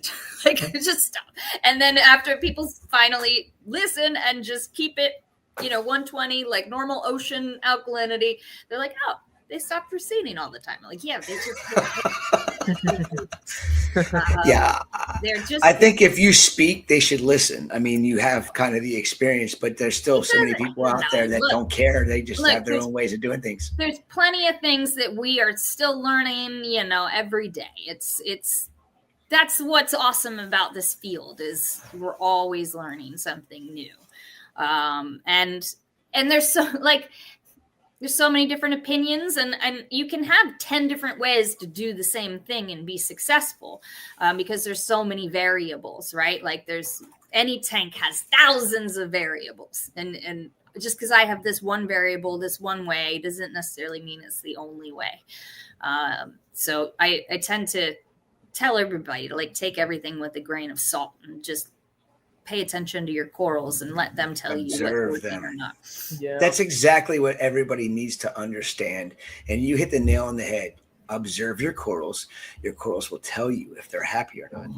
like, just stop. And then after people finally listen and just keep it 120, like normal ocean alkalinity, they're like, oh, they stopped receding all the time. I'm like, yeah, they just yeah. They're just, I think if you speak, they should listen. I mean, you have kind of the experience, but there's still so many people out there that don't care. They just have their own ways of doing things. There's plenty of things that we are still learning, every day. That's what's awesome about this field, is we're always learning something new. And there's so many different opinions, and you can have 10 different ways to do the same thing and be successful, because there's so many variables, right? Like, any tank has thousands of variables, and just because I have this one variable this one way doesn't necessarily mean it's the only way. So I tend to tell everybody to like take everything with a grain of salt and just pay attention to your corals and let them tell you what's working or not. Yeah. That's exactly what everybody needs to understand. And you hit the nail on the head. Observe your corals. Your corals will tell you if they're happy or not.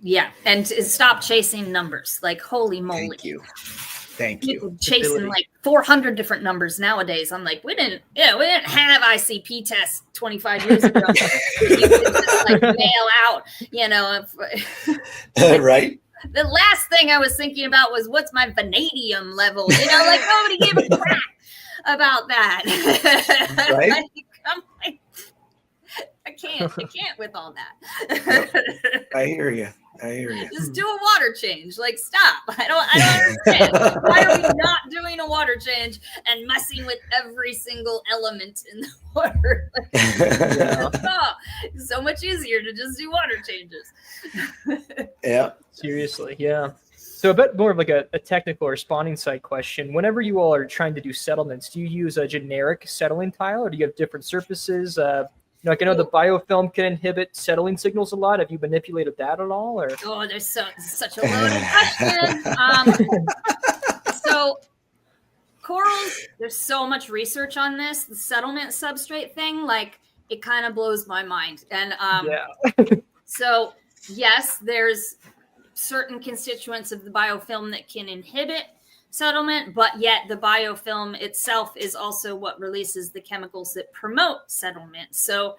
Yeah. And stop chasing numbers. Like, holy moly. Thank you. People chasing like 400 different numbers nowadays. I'm like, we didn't have ICP tests 25 years ago. You could just like mail out, right. The last thing I was thinking about was, what's my vanadium level? Like, nobody gave a crap about that. Right? Like, I'm like, I can't with all that. I hear you. Just do a water change. Like, stop. I don't understand. Why are we not doing a water change and messing with every single element in the water? It's so much easier to just do water changes. Yeah. Seriously, yeah. So a bit more of like a technical or spawning site question. Whenever you all are trying to do settlements, do you use a generic settling tile, or do you have different surfaces? Like, I know the biofilm can inhibit settling signals a lot. Have you manipulated that at all? Or there's such a loaded question. So corals, there's so much research on this. The settlement substrate thing, like, it kind of blows my mind. And so yes, there's certain constituents of the biofilm that can inhibit settlement, but yet the biofilm itself is also what releases the chemicals that promote settlement. So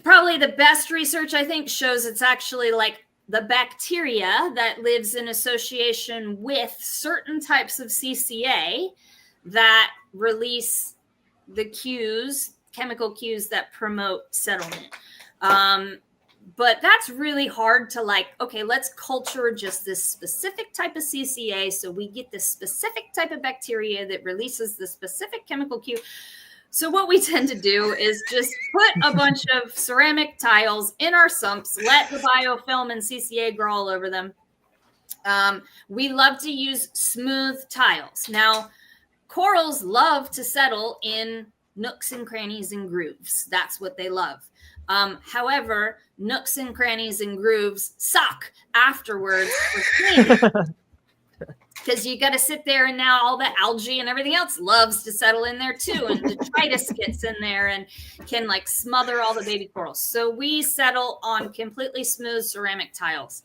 probably the best research, I think, shows it's actually like the bacteria that lives in association with certain types of CCA that release the chemical cues that promote settlement. But that's really hard to like, okay, let's culture just this specific type of CCA so we get this specific type of bacteria that releases the specific chemical cue. So what we tend to do is just put a bunch of ceramic tiles in our sumps, let the biofilm and CCA grow all over them. We love to use smooth tiles. Now, corals love to settle in nooks and crannies and grooves. That's what they love. However, nooks and crannies and grooves suck afterwards for cleaning. Because you got to sit there, and now all the algae and everything else loves to settle in there too. And detritus gets in there and can like smother all the baby corals. So we settle on completely smooth ceramic tiles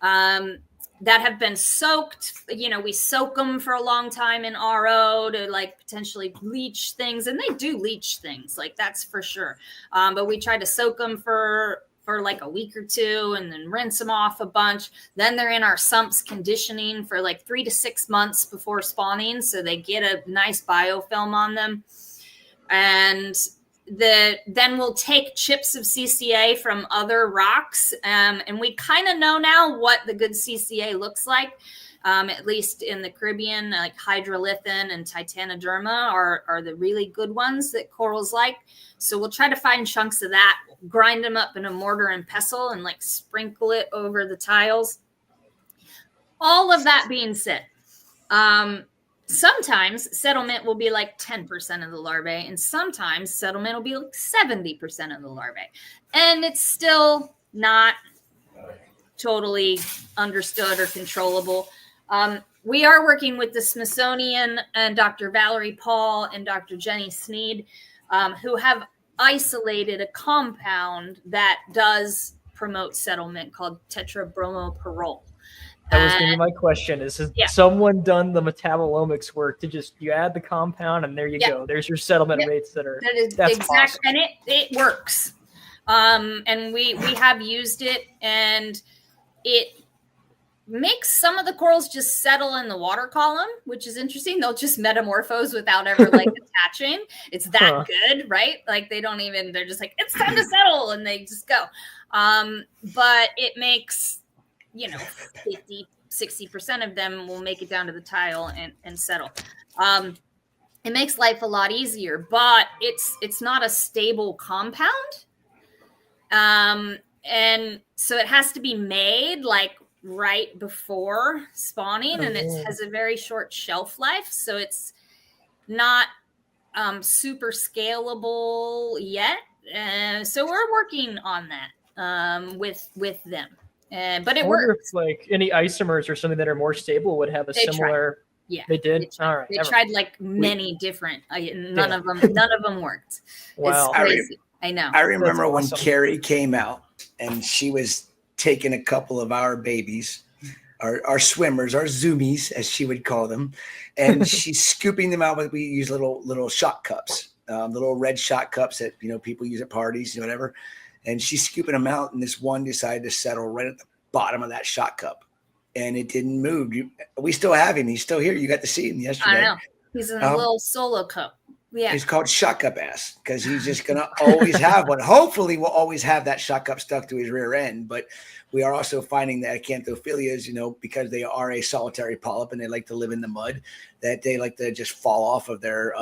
that have been soaked. We soak them for a long time in RO to like potentially bleach things. And they do leach things, like, that's for sure. But we try to soak them for like a week or two and then rinse them off a bunch. Then they're in our sumps conditioning for like 3 to 6 months before spawning. So they get a nice biofilm on them. And then we'll take chips of CCA from other rocks. And we kind of know now what the good CCA looks like. At least in the Caribbean, like hydrolithin and titanoderma are the really good ones that corals like. So we'll try to find chunks of that, grind them up in a mortar and pestle, and like sprinkle it over the tiles. All of that being said, sometimes settlement will be like 10% of the larvae, and sometimes settlement will be like 70% of the larvae. And it's still not totally understood or controllable. We are working with the Smithsonian and Dr. Valerie Paul and Dr. Jenny Sneed, who have isolated a compound that does promote settlement called tetrabromoperol. That was going to be my question. Has someone done the metabolomics work to just, you add the compound and there you go. There's your settlement rates that are, that's exactly, awesome. and it works. And we have used it, and it makes some of the corals just settle in the water column, which is interesting. They'll just metamorphose without ever like attaching. It's that good, right? Like they don't even, they're just like, it's time to settle, and they just go. But it makes, 50-60% of them will make it down to the tile and settle. It makes life a lot easier, but it's not a stable compound. And so it has to be made like right before spawning, and it has a very short shelf life. So it's not super scalable yet. So we're working on that with them. But it I wonder works. if like any isomers or something that are more stable would have a similar. Yeah, they did. All right, they tried like many different. None of them worked. Wow, it's crazy. I know. I remember when Carrie came out and she was taking a couple of our babies, our swimmers, our zoomies, as she would call them, and she's scooping them out with, we use little shot cups, the little red shot cups that people use at parties, whatever. And she's scooping them out, and this one decided to settle right at the bottom of that shot cup, and it didn't move. We still have him; he's still here. You got to see him yesterday. I know. He's in a little solo cup. Yeah, he's called shot cup ass because he's just gonna always have one. Hopefully, we'll always have that shot cup stuck to his rear end. But we are also finding that acanthophilias, because they are a solitary polyp and they like to live in the mud, that they like to just fall off of their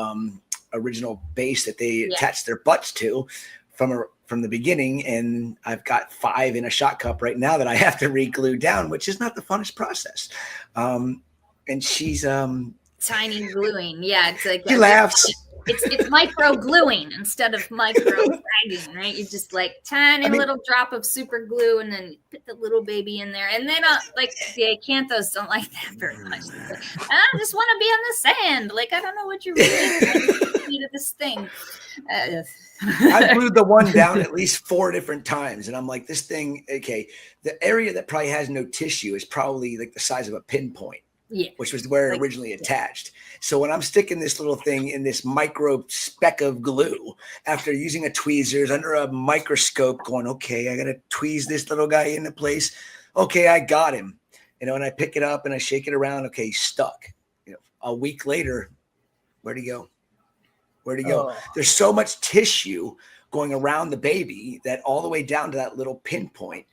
original base that they attach their butts to from the beginning. And I've got 5 in a shot cup right now that I have to re-glue down, which is not the funnest process. And she's tiny gluing. Yeah, it's like he laughs. It's micro gluing instead of micro dragging, right? You just like tiny little drop of super glue and then put the little baby in there. And they don't like the acanthos don't like that very much. Like, I just want to be on the sand. Like I don't know what you're really to this thing. I glued the one down at least 4 different times, and I'm like, this thing, okay, the area that probably has no tissue is probably like the size of a pinpoint, which was where it originally attached. So when I'm sticking this little thing in this micro speck of glue, after using a tweezers under a microscope, going, okay, I got to tweeze this little guy into place. Okay, I got him. And I pick it up and I shake it around. Okay, he's stuck. A week later, where'd he go? Where'd he go? There's so much tissue going around the baby that all the way down to that little pinpoint,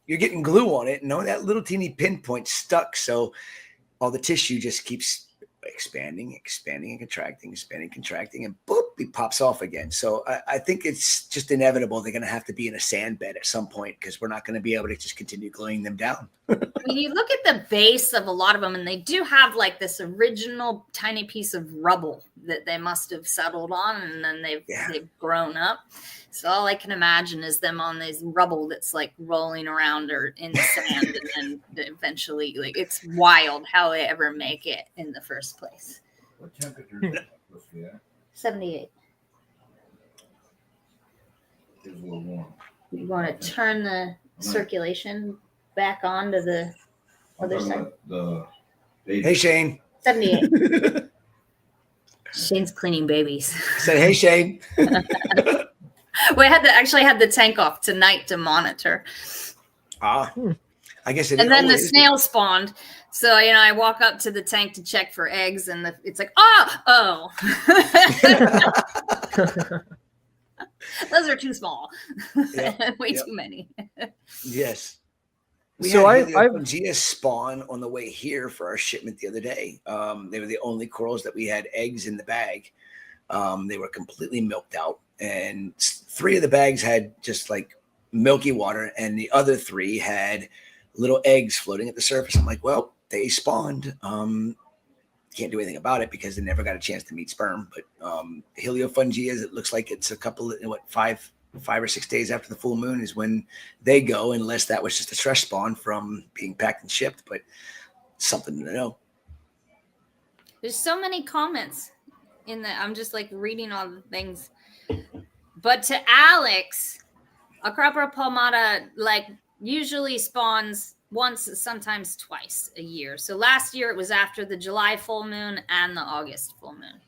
you're getting glue on it. And that little teeny pinpoint stuck. So all the tissue just keeps expanding and contracting, and boop, he pops off again. So I think it's just inevitable they're going to have to be in a sand bed at some point because we're not going to be able to just continue gluing them down. When you look at the base of a lot of them, and they do have like this original tiny piece of rubble that they must have settled on, and then they've grown up. So all I can imagine is them on this rubble that's like rolling around or in the sand, and then eventually, like, it's wild how they ever make it in the first place. What temperature is it supposed to be at? 78. It's a little warm. You want to turn the circulation back on to the other side? Hey, Shane. 78. Shane's cleaning babies. Said, hey, Shane. We had the tank off tonight to monitor. I guess it and then the snail spawned. So, I walk up to the tank to check for eggs, and it's like, oh. Those are too small. Way too many. Yes. We So had I've Heliophagia spawn on the way here for our shipment the other day. They were the only corals that we had eggs in the bag. They were completely milked out, and 3 of the bags had just like milky water, and the other 3 had little eggs floating at the surface. I'm like, well, they spawned. Can't do anything about it because they never got a chance to meet sperm. But Heliofungias, it looks like it's a couple of 5 or 6 days after the full moon is when they go, unless that was just a stress spawn from being packed and shipped. But something to know. There's so many comments in the. I'm just like reading all the things. But to Alex, Acropora palmata like usually spawns once, sometimes twice a year. So last year it was after the July full moon and the August full moon.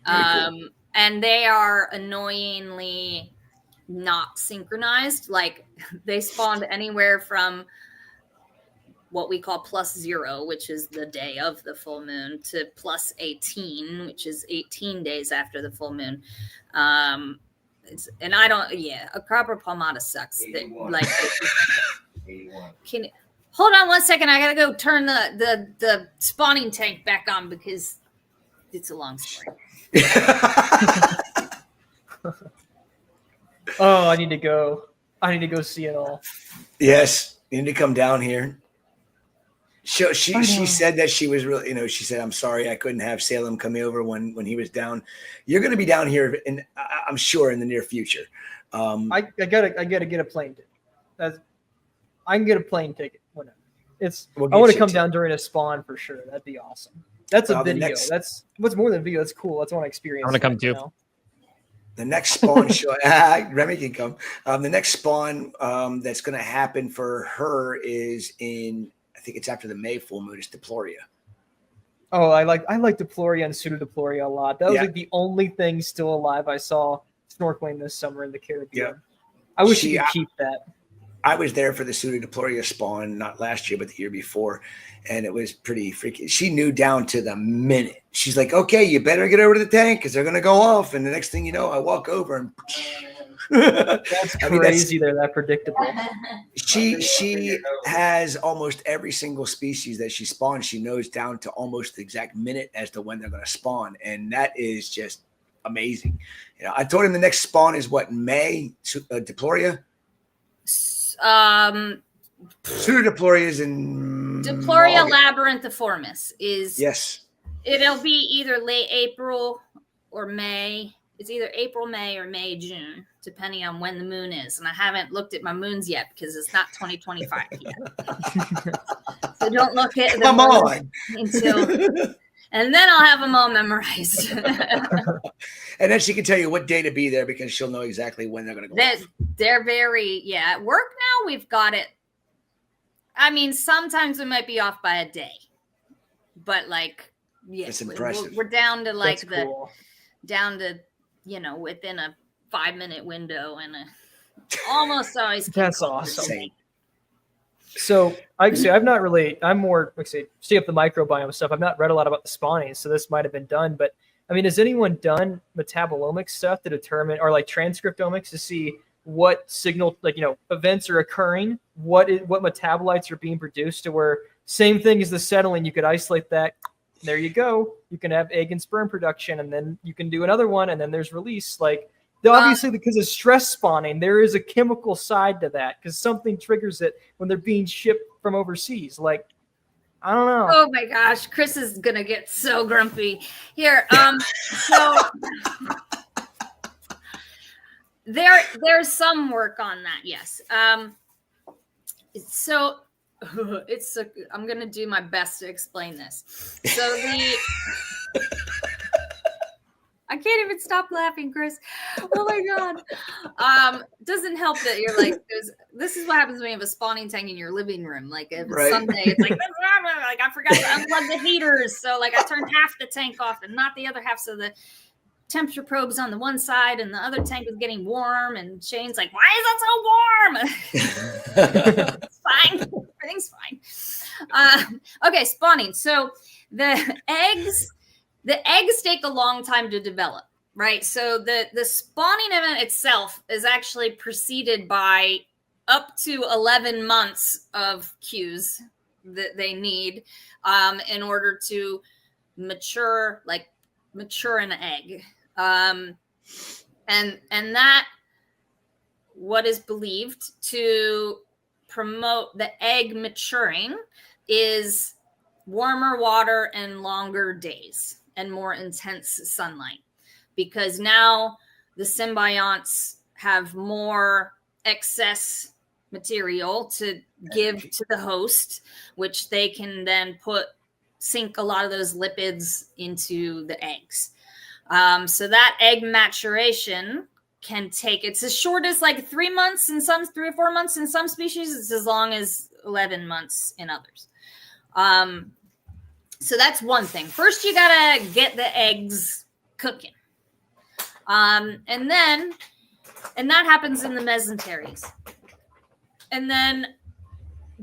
Cool. And they are annoyingly not synchronized. Like they spawned anywhere from what we call +0, which is the day of the full moon, to +18, which is 18 days after the full moon. And I don't, Acropora palmata sucks. Like, hold on one second. I gotta go turn the spawning tank back on because it's a long story. Oh, I need to go see it all. Yes, you need to come down here. She said that she was really, she said, I'm sorry I couldn't have Salem come over when he was down. You're going to be down here, I'm sure, in the near future. I gotta get a plane ticket. I can get a plane ticket. Whatever. I want to come down during a spawn for sure. That'd be awesome. That's a video. That's what's more than a video. That's cool. That's what I experience. I want to come too. The next spawn show, Remy can come. The next spawn that's going to happen for her is I think it's after the May full moon. It's Diploria. Oh, I like Diploria and Pseudodiploria a lot. That was like the only thing still alive I saw snorkeling this summer in the Caribbean. Yeah. I wish you could keep that. I was there for the Pseudodiploria spawn, not last year, but the year before. And it was pretty freaky. She knew down to the minute. She's like, okay, you better get over to the tank because they're going to go off. And the next thing you know, I walk over and that's crazy. They're that predictable. She has almost every single species that she spawns. She knows down to almost the exact minute as to when they're going to spawn. And that is just amazing. I told him the next spawn is what, May? Diploria? Pseudodiploria is in Diploria labyrinthiformis is yes. It'll be either late April or May. It's either April, May, or May, June, depending on when the moon is. And I haven't looked at my moons yet because it's not 2025 yet. So don't look at them until. And then I'll have them all memorized. And then she can tell you what day to be there because she'll know exactly when they're going to go. They're very, at work now, we've got it. I mean, sometimes we might be off by a day. But it's impressive. We're down to cool. down to, within a 5-minute window and almost always. That's awesome. So I've not really, I'm more, stay up the microbiome stuff. I've not read a lot about the spawning, so this might have been done. But I mean, has anyone done metabolomics stuff to determine, or transcriptomics to see what signal, events are occurring, what metabolites are being produced to where same thing as the settling, you could isolate that. There you go. You can have egg and sperm production, and then you can do another one, and then there's release. Obviously, because of stress spawning, there is a chemical side to that because something triggers it when they're being shipped from overseas. I don't know. Oh my gosh, Chris is gonna get so grumpy here. So there's some work on that, yes. So I'm gonna do my best to explain this. So I can't even stop laughing, Chris. Oh my God. Doesn't help that you're this is what happens when you have a spawning tank in your living room. If it's Sunday, it's I forgot to unplug the heaters. So I turned half the tank off and not the other half. So the temperature probe's on the one side and the other tank is getting warm. And Shane's like, why is it so warm? It's fine. Everything's fine. Okay, spawning. So the eggs take a long time to develop, right? So the spawning event itself is actually preceded by up to 11 months of cues that they need in order to mature an egg. And that what is believed to promote the egg maturing is warmer water and longer days and more intense sunlight, because now the symbionts have more excess material to give to the host, which they can then sink a lot of those lipids into the eggs. So that egg maturation can take, it's as short as like 3 months in some, 3 or 4 months in some species. It's as long as 11 months in others. So that's one thing. First, you gotta get the eggs cooking. And that happens in the mesenteries. And then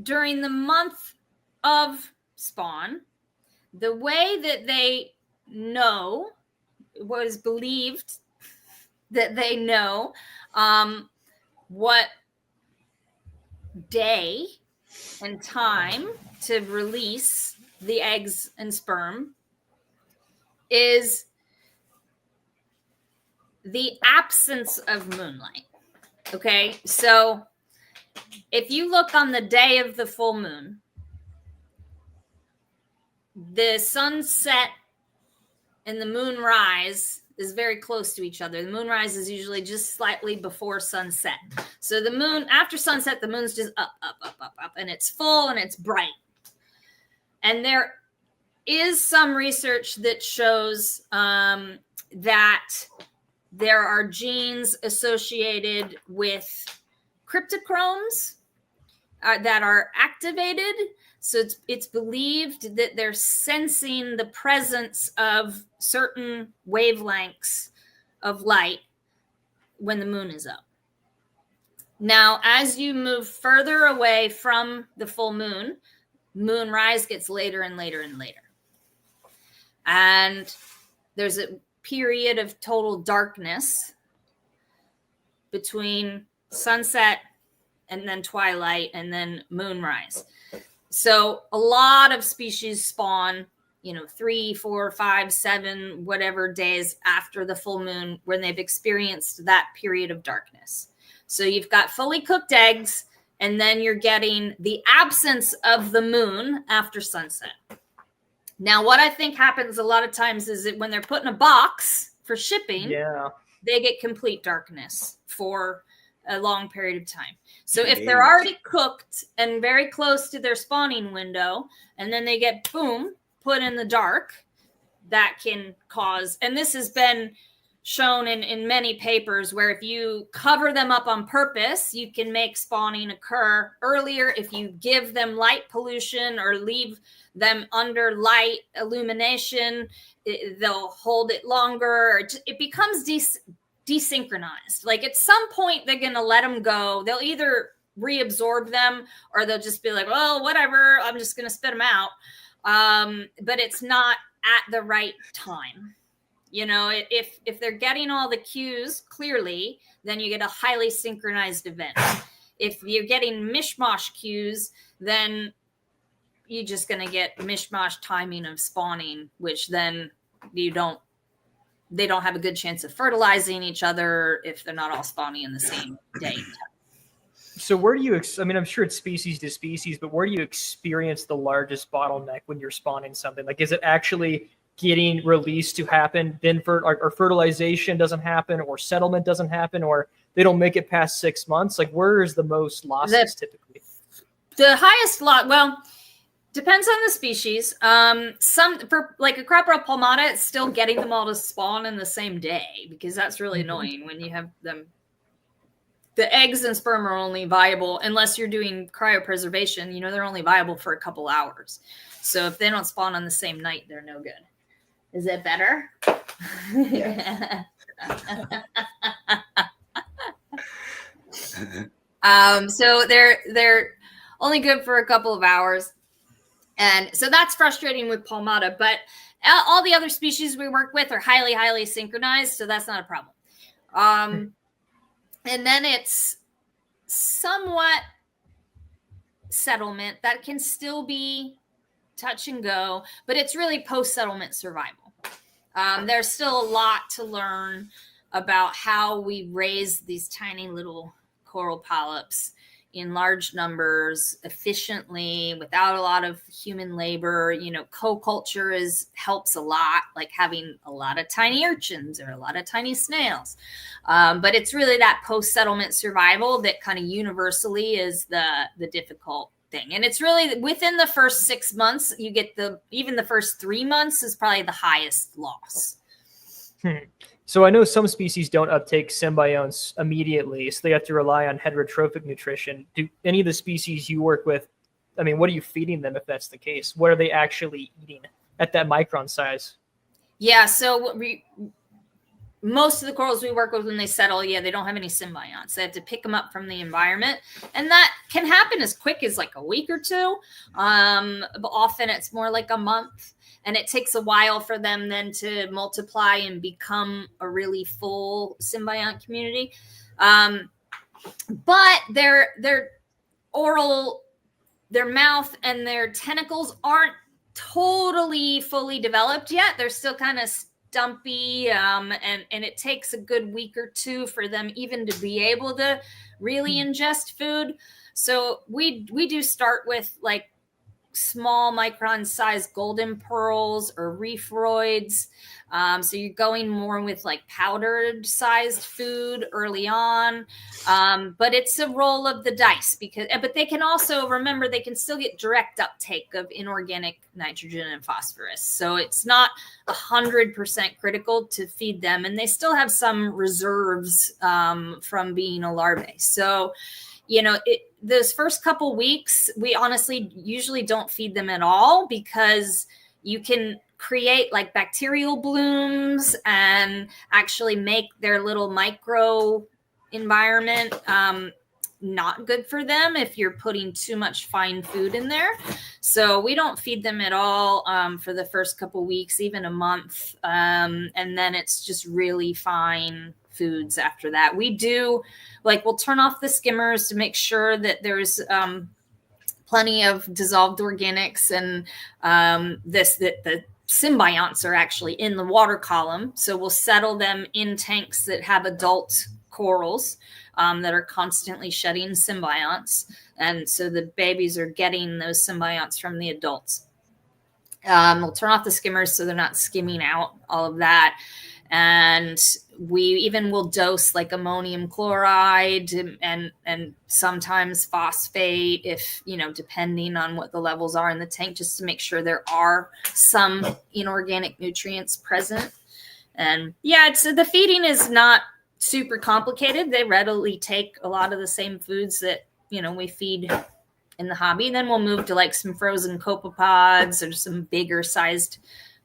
during the month of spawn, the way that they know, was believed that they know what day and time to release the eggs and sperm is the absence of moonlight. Okay, so if you look on the day of the full moon, the sunset and the moonrise is very close to each other. The moonrise is usually just slightly before sunset. So the moon, after sunset, the moon's just up, and it's full and it's bright. And there is some research that shows that there are genes associated with cryptochromes that are activated. So it's believed that they're sensing the presence of certain wavelengths of light when the moon is up. Now, as you move further away from the full moon, moonrise gets later and later and later. And there's a period of total darkness between sunset and then twilight and then moonrise. So a lot of species spawn, 3, 4, 5, 7, whatever days after the full moon when they've experienced that period of darkness. So you've got fully cooked eggs, and then you're getting the absence of the moon after sunset. Now, what I think happens a lot of times is that when they're put in a box for shipping, they get complete darkness for a long period of time. So if they're already cooked and very close to their spawning window, and then they get, boom, put in the dark, that can cause, and this has been shown in many papers, where if you cover them up on purpose, you can make spawning occur earlier. If you give them light pollution or leave them under light illumination, they'll hold it longer. It becomes desynchronized. Like at some point, they're going to let them go. They'll either reabsorb them or they'll just be like, well, whatever, I'm just going to spit them out. But it's not at the right time. If they're getting all the cues clearly, then you get a highly synchronized event. If you're getting mishmash cues, then you're just going to get mishmash timing of spawning, which then they don't have a good chance of fertilizing each other if they're not all spawning in the same day. So where do you, I'm sure it's species to species, but where do you experience the largest bottleneck when you're spawning something? Like, is it actually getting release to happen, then or fertilization doesn't happen, or settlement doesn't happen, or they don't make it past 6 months? Like, where is the most losses typically? The highest lot, well, depends on the species. Some, for like a Crapra palmata, it's still getting them all to spawn in the same day, because that's really annoying when you have them. The eggs and sperm are only viable, unless you're doing cryopreservation, they're only viable for a couple hours. So if they don't spawn on the same night, they're no good. Is it better? Yeah. So they're only good for a couple of hours. And so that's frustrating with palmata, but all the other species we work with are highly, highly synchronized. So that's not a problem. And then it's somewhat settlement that can still be touch and go, but it's really post-settlement survival. There's still a lot to learn about how we raise these tiny little coral polyps in large numbers efficiently without a lot of human labor. You know, co-culture helps a lot, like having a lot of tiny urchins or a lot of tiny snails. But it's really that post-settlement survival that kind of universally is the difficult thing. And it's really within the first 6 months, you get even the first 3 months is probably the highest loss. So I know some species don't uptake symbionts immediately, so they have to rely on heterotrophic nutrition. Do any of the species you work with, I mean, what are you feeding them if that's the case? What are they actually eating at that micron size? Yeah, so most of the corals we work with when they settle, they don't have any symbionts. They have to pick them up from the environment. And that can happen as quick as like a week or two. But often it's more like a month. And it takes a while for them then to multiply and become a really full symbiont community. But their mouth and their tentacles aren't totally fully developed yet. They're still kind of stumpy, and it takes a good week or two for them even to be able to really ingest food. So we do start with like small micron sized golden pearls or reefroids. So you're going more with like powdered sized food early on. But it's a roll of the dice but they can also, remember, they can still get direct uptake of inorganic nitrogen and phosphorus. So it's not 100% critical to feed them. And they still have some reserves from being a larvae. So, those first couple weeks, we honestly usually don't feed them at all because you can create like bacterial blooms and actually make their little micro environment not good for them if you're putting too much fine food in there. So we don't feed them at all for the first couple weeks, even a month. And then it's just really fine foods after that. We do, we'll turn off the skimmers to make sure that there's plenty of dissolved organics and that the symbionts are actually in the water column. So we'll settle them in tanks that have adult corals that are constantly shedding symbionts. And so the babies are getting those symbionts from the adults. We'll turn off the skimmers so they're not skimming out all of that. And we even will dose like ammonium chloride and sometimes phosphate if, depending on what the levels are in the tank, just to make sure there are some inorganic nutrients present. And the feeding is not super complicated. They readily take a lot of the same foods that, we feed in the hobby. And then we'll move to like some frozen copepods or some bigger sized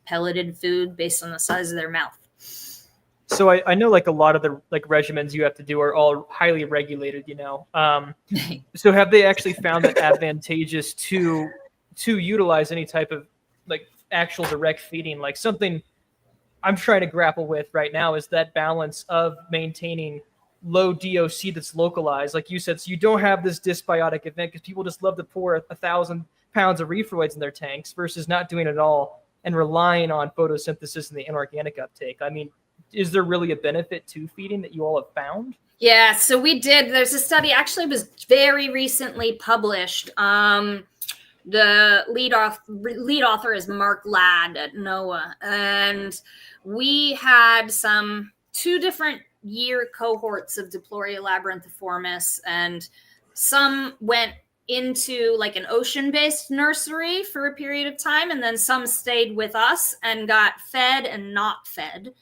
pelleted food based on the size of their mouth. So I know like a lot of the like regimens you have to do are all highly regulated, So have they actually found it advantageous to utilize any type of like actual direct feeding? Like something I'm trying to grapple with right now is that balance of maintaining low DOC that's localized, like you said, so you don't have this dysbiotic event because people just love to pour 1,000 pounds of reefroids in their tanks versus not doing it at all and relying on photosynthesis and the inorganic uptake. I mean, is there really a benefit to feeding that you all have found? Yeah, so we did. There's a study, actually was very recently published. The lead author is Mark Ladd at NOAA. And we had two different year cohorts of Diploria labyrinthiformis, and some went into like an ocean-based nursery for a period of time, and then some stayed with us and got fed and not fed.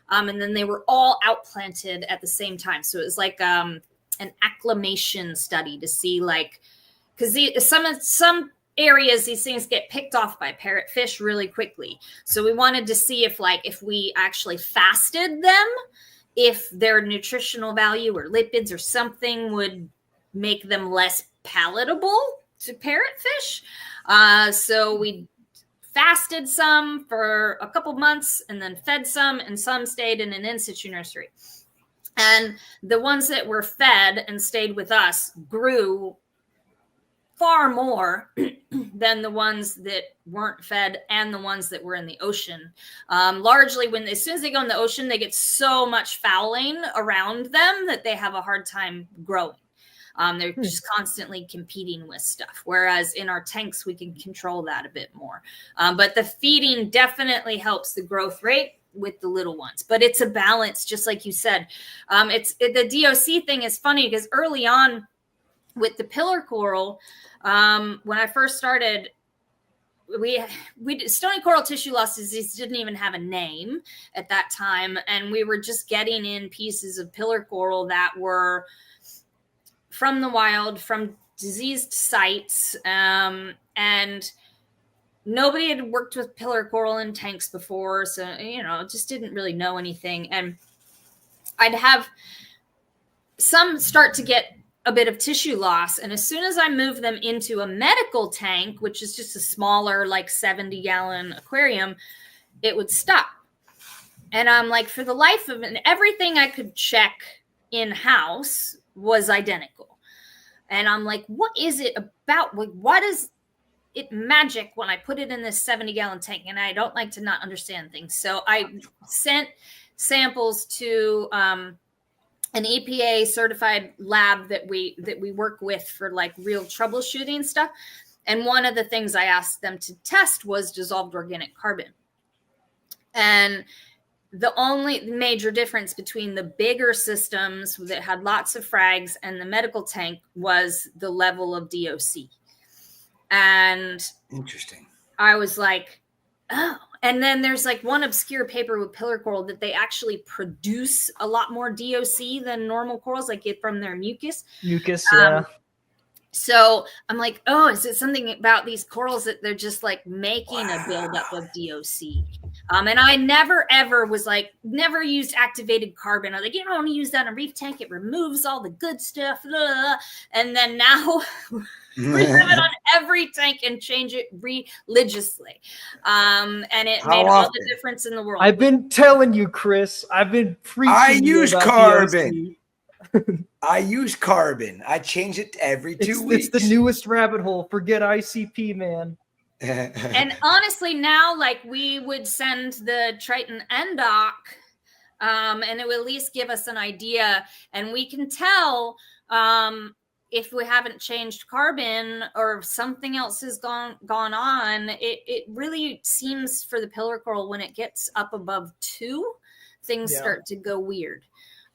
And then they were all outplanted at the same time. So it was like an acclimation study to see because some areas, these things get picked off by parrotfish really quickly. So we wanted to see if we actually fasted them, if their nutritional value or lipids or something would make them less palatable to parrotfish. So we fasted some for a couple months and then fed some, and some stayed in an in situ nursery. And the ones that were fed and stayed with us grew far more than the ones that weren't fed and the ones that were in the ocean. Largely, as soon as they go in the ocean, they get so much fouling around them that they have a hard time growing. They're just constantly competing with stuff. Whereas in our tanks, we can control that a bit more. But the feeding definitely helps the growth rate with the little ones. But it's a balance, just like you said. The DOC thing is funny because early on with the pillar coral, when I first started, we stony coral tissue loss disease didn't even have a name at that time. And we were just getting in pieces of pillar coral that were from the wild, from diseased sites, and nobody had worked with pillar coral in tanks before, so just didn't really know anything. And I'd have some start to get a bit of tissue loss, and as soon as I moved them into a medical tank, which is just a smaller, like 70-gallon aquarium, it would stop. And I'm like, for the life of it, everything I could check in-house was identical. And I'm like, what is it about? Like, what is it magic when I put it in this 70-gallon tank? And I don't like to not understand things. So I sent samples to an EPA certified lab that we work with for like real troubleshooting stuff. And one of the things I asked them to test was dissolved organic carbon. And the only major difference between the bigger systems that had lots of frags and the medical tank was the level of DOC. And interesting. I was like, oh. And then there's like one obscure paper with pillar coral that they actually produce a lot more DOC than normal corals, like get from their mucus. Mucus, yeah. So I'm like, oh, is it something about these corals that they're just like making a buildup of DOC? And I never used activated carbon. I was like, you don't want to use that in a reef tank. It removes all the good stuff. Blah. And then now we have it on every tank and change it religiously. And it made all the difference in the world. I've been telling you, Chris. I've been preaching. I use carbon. DOC. I use carbon. I change it every 2 weeks. It's the newest rabbit hole. Forget ICP, man. And honestly, now, like, we would send the Triton NDOC, and it would at least give us an idea, and we can tell if we haven't changed carbon or something else has gone on. It really seems for the pillar coral, when it gets up above 2, things start to go weird.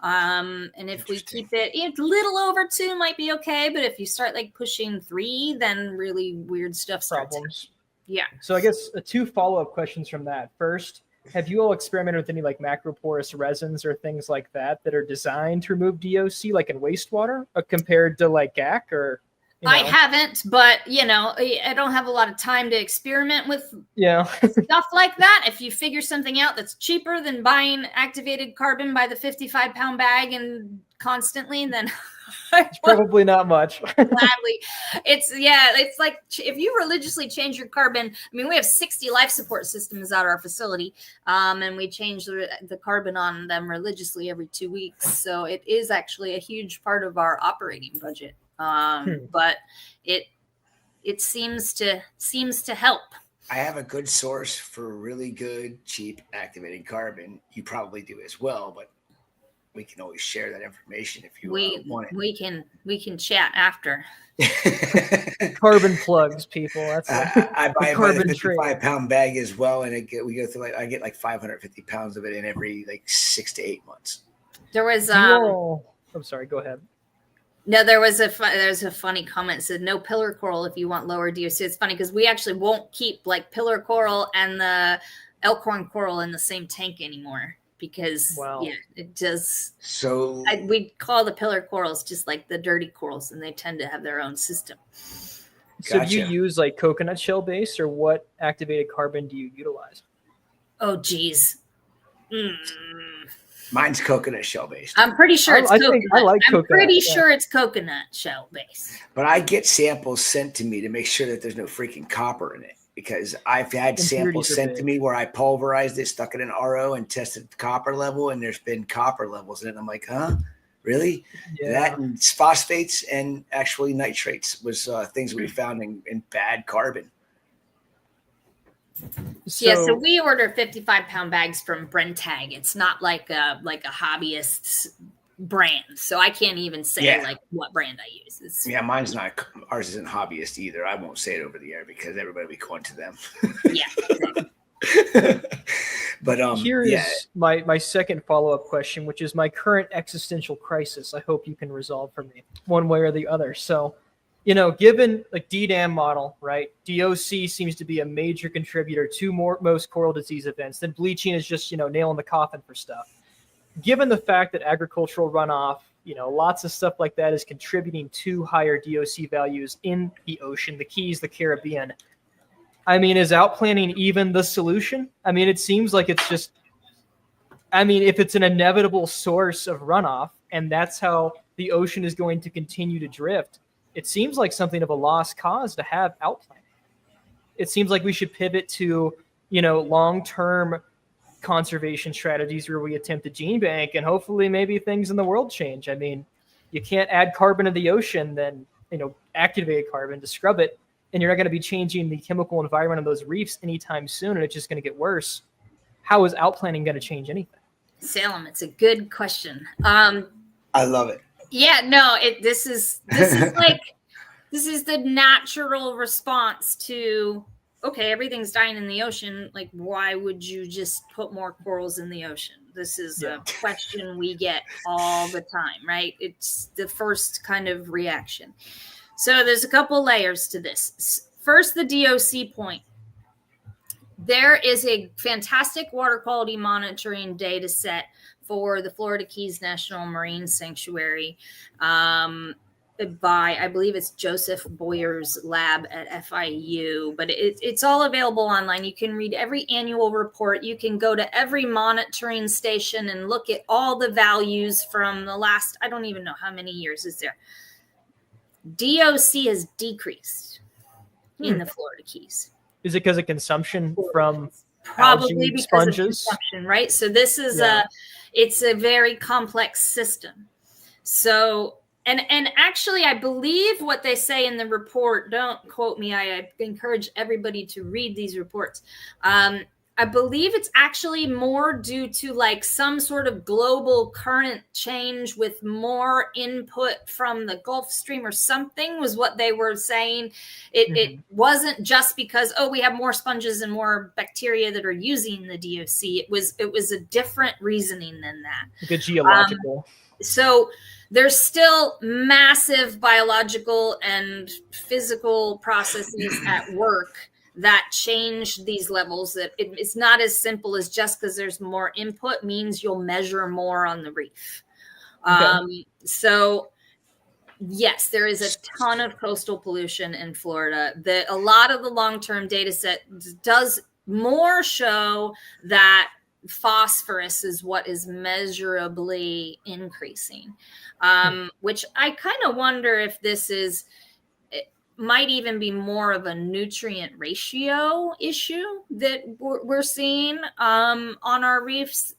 And if we keep it a little over 2 might be okay, but if you start like pushing 3, then really weird stuff starts. Problems. Yeah. So I guess 2 follow-up questions from that. First, have you all experimented with any like macroporous resins or things like that are designed to remove DOC, like in wastewater, compared to like GAC or? I haven't, but I don't have a lot of time to experiment with stuff like that. If you figure something out that's cheaper than buying activated carbon by the 55-pound bag and constantly, then it's probably not much. Gladly. It's like if you religiously change your carbon. I mean, we have 60 life support systems at our facility, and we change the carbon on them religiously every 2 weeks. So it is actually a huge part of our operating budget. But it seems to help. I have a good source for really good, cheap activated carbon. You probably do as well, but we can always share that information if you want it. We can chat after. Carbon plugs, people. That's I buy a carbon 55-pound bag as well, and I get like 550 pounds of it in every like 6 to 8 months. There was I'm sorry. Go ahead. No, there's a funny comment that said no pillar coral if you want lower DOC. It's funny because we actually won't keep like pillar coral and the elkhorn coral in the same tank anymore because it does. So we call the pillar corals just like the dirty corals, and they tend to have their own system. So do you use like coconut shell base, or what activated carbon do you utilize? Oh, geez. Mine's coconut shell based. I'm pretty sure it's coconut. I'm pretty sure it's coconut shell based. But I get samples sent to me to make sure that there's no freaking copper in it. because I've had samples Impurities are sent to big. me where I pulverized it, stuck it in RO, and tested the copper level, and there's been copper levels in it. I'm like, huh, really? Yeah. That and phosphates and actually nitrates was things we found in bad carbon. So we order 55-pound bags from Brentag. It's not like a hobbyist's brand, so I can't even say like what brand I use. Yeah, mine's not. Ours isn't hobbyist either. I won't say it over the air because everybody will be going to them. Yeah. But here is my second follow-up question, which is my current existential crisis. I hope you can resolve for me one way or the other. So, given like DDAM model, right? DOC seems to be a major contributor to most coral disease events. Then bleaching is just nail in the coffin for stuff. Given the fact that agricultural runoff, lots of stuff like that is contributing to higher DOC values in the ocean, the Keys, the Caribbean. I mean, is outplanting even the solution? I mean, it seems like it's just, if it's an inevitable source of runoff and that's how the ocean is going to continue to drift, it seems like something of a lost cause to have outplanting. It seems like we should pivot to, long-term conservation strategies where we attempt to gene bank and hopefully maybe things in the world change. I mean, you can't add carbon to the ocean, then, activate carbon to scrub it, and you're not going to be changing the chemical environment of those reefs anytime soon, and it's just going to get worse. How is outplanting going to change anything? Salem, it's a good question. I love it. Yeah, no, this is like this is the natural response to, okay, everything's dying in the ocean. Like, why would you just put more corals in the ocean? This is a question we get all the time, right? It's the first kind of reaction. So there's a couple layers to this. First, the DOC point. There is a fantastic water quality monitoring data set for the Florida Keys National Marine Sanctuary by, I believe it's Joseph Boyer's lab at FIU, but it's all available online. You can read every annual report. You can go to every monitoring station and look at all the values from the last, I don't even know how many years is there. DOC has decreased in the Florida Keys. Is it because of consumption from Probably algae because sponges? of consumption, right? So this is it's a very complex system. So, and actually, I believe what they say in the report, don't quote me, I encourage everybody to read these reports. I believe it's actually more due to like some sort of global current change with more input from the Gulf Stream or something was what they were saying. It wasn't just because, we have more sponges and more bacteria that are using the DOC. It was a different reasoning than that. Like a geological. So there's still massive biological and physical processes at work that change these levels. That it's not as simple as just because there's more input means you'll measure more on the reef. So yes, there is a ton of coastal pollution in Florida. A lot of the long-term data set does more show that phosphorus is what is measurably increasing, which I kind of wonder if this is might even be more of a nutrient ratio issue that we're seeing on our reefs.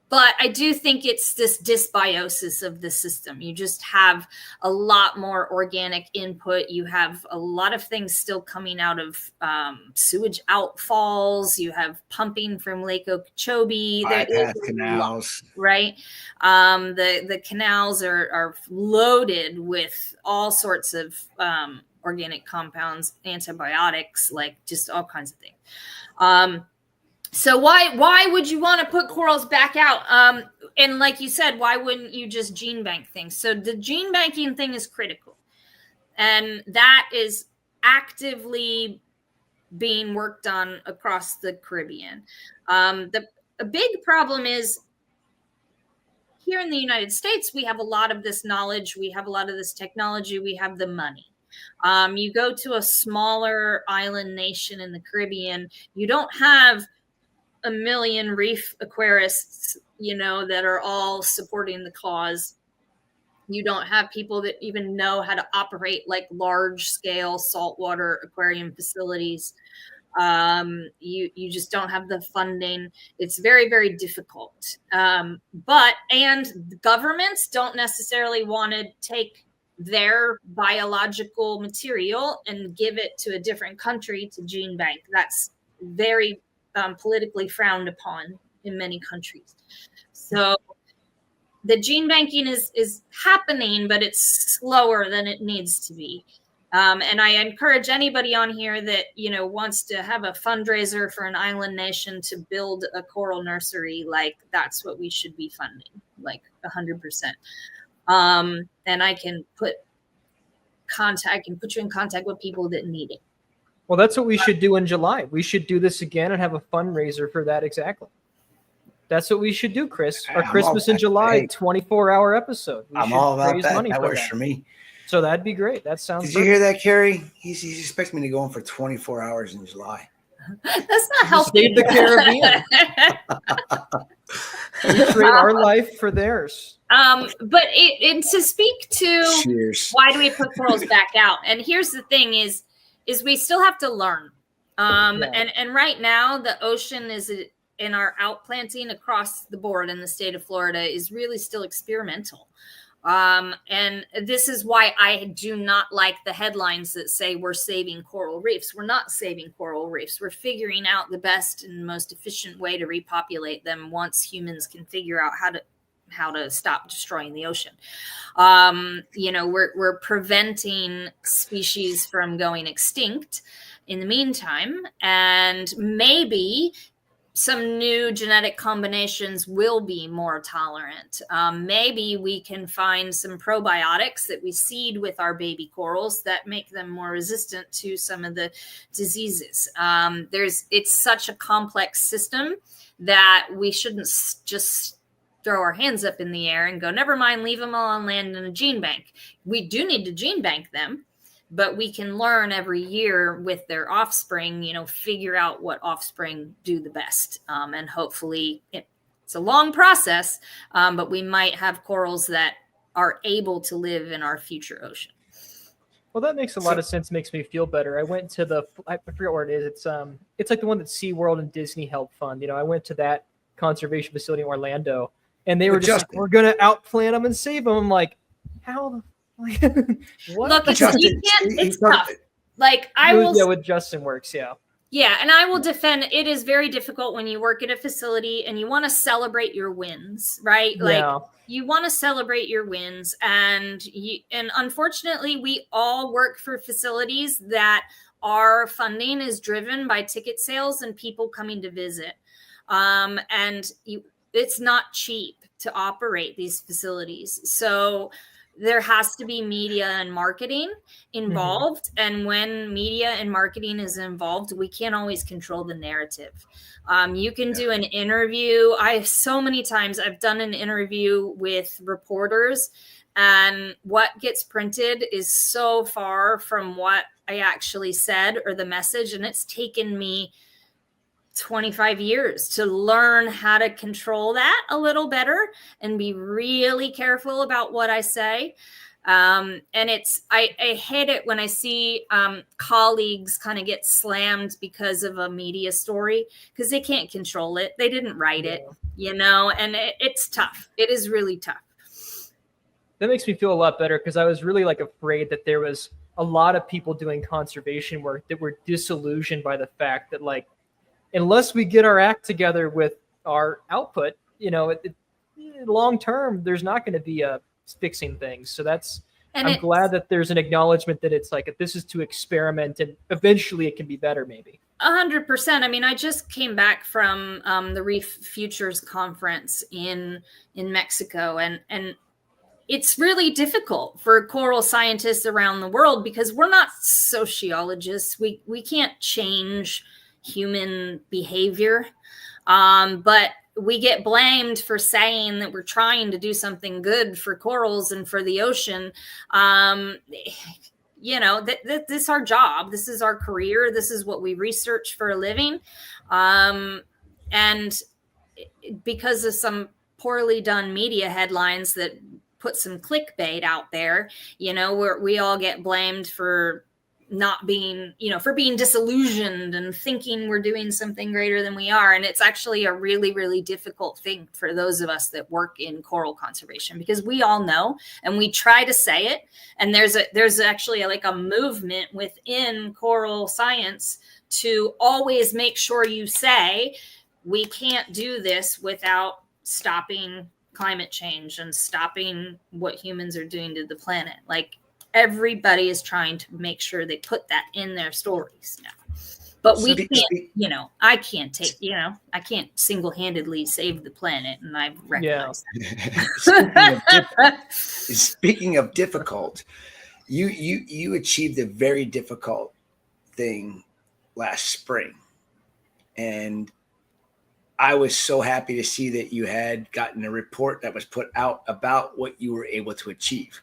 But I do think it's this dysbiosis of the system. You just have a lot more organic input. You have a lot of things still coming out of sewage outfalls. You have pumping from Lake Okeechobee. Bypass canals. Right. The canals are loaded with all sorts of organic compounds, antibiotics, like just all kinds of things. So why would you want to put corals back out? And like you said, why wouldn't you just gene bank things? So the gene banking thing is critical. And that is actively being worked on across the Caribbean. A big problem is here in the United States, we have a lot of this knowledge. We have a lot of this technology. We have the money. You go to a smaller island nation in the Caribbean, you don't have a million reef aquarists, that are all supporting the cause. You don't have people that even know how to operate like large scale saltwater aquarium facilities. You just don't have the funding. It's very, very difficult. And governments don't necessarily want to take their biological material and give it to a different country to gene bank. That's very politically frowned upon in many countries. So the gene banking is happening, but it's slower than it needs to be. And I encourage anybody on here that, you know, wants to have a fundraiser for an island nation to build a coral nursery. Like, that's what we should be funding, like 100%. And I can put you in contact with people that need it. Well, that's what we should do in July. We should do this again and have a fundraiser for that. Exactly. That's what we should do, Chris. Our Christmas in July 24-hour episode. I'm all about that. That works for me. So that'd be great. That sounds. Did you hear that, Carrie? He's expecting me to go on for 24 hours in July. That's not helpful. Save the Caribbean. We trade our life for theirs. But to speak to Cheers. Why do we put corals back out? And here's the thing: is we still have to learn. And right now the ocean is in our outplanting across the board in the state of Florida is really still experimental. And this is why I do not like the headlines that say we're saving coral reefs. We're not saving coral reefs. We're figuring out the best and most efficient way to repopulate them once humans can figure out how to stop destroying the ocean. You know, we're preventing species from going extinct in the meantime, and maybe some new genetic combinations will be more tolerant. Maybe we can find some probiotics that we seed with our baby corals that make them more resistant to some of the diseases. It's such a complex system that we shouldn't just throw our hands up in the air and go, never mind, leave them all on land in a gene bank. We do need to gene bank them, but we can learn every year with their offspring, you know, figure out what offspring do the best. And hopefully it's a long process, but we might have corals that are able to live in our future ocean. Well, that makes a lot of sense. Makes me feel better. I went to I forget where it is. It's like the one that SeaWorld and Disney helped fund. You know, I went to that conservation facility in Orlando, and they were just like, we're going to outplant them and save them. I'm like, how? What? Look, it's tough. Like with Justin works, Yeah, and I will defend. It is very difficult when you work at a facility and you want to celebrate your wins, right? Like you want to celebrate your wins, and unfortunately, we all work for facilities that our funding is driven by ticket sales and people coming to visit, and it's not cheap to operate these facilities. So there has to be media and marketing involved. And when media and marketing is involved, we can't always control the narrative. You can do an interview. So many times I've done an interview with reporters, and what gets printed is so far from what I actually said or the message. And it's taken me 25 years to learn how to control that a little better and be really careful about what I say. And I hate it when I see colleagues kind of get slammed because of a media story, because they can't control it. They didn't write it, you know, and it's tough. It is really tough. That makes me feel a lot better, because I was really afraid that there was a lot of people doing conservation work that were disillusioned by the fact that unless we get our act together with our output, you know, long term, there's not going to be fixing things. So I'm glad that there's an acknowledgement that it's this is to experiment, and eventually it can be better, maybe. 100%. I mean, I just came back from the Reef Futures Conference in Mexico, and it's really difficult for coral scientists around the world, because we're not sociologists. We can't change human behavior, but we get blamed for saying that we're trying to do something good for corals and for the ocean. You know, this is our job. This is our career. This is what we research for a living. And because of some poorly done media headlines that put some clickbait out there. You know, we all get blamed for not being, you know, for being disillusioned and thinking we're doing something greater than we are. And it's actually a really, really difficult thing for those of us that work in coral conservation, because we all know, and we try to say it. And there's actually like a movement within coral science to always make sure you say, we can't do this without stopping climate change and stopping what humans are doing to the planet. Like, everybody is trying to make sure they put that in their stories now. But we can't, you know, I can't single-handedly save the planet, and I've recognized that. Speaking of difficult, you achieved a very difficult thing last spring. And I was so happy to see that you had gotten a report that was put out about what you were able to achieve.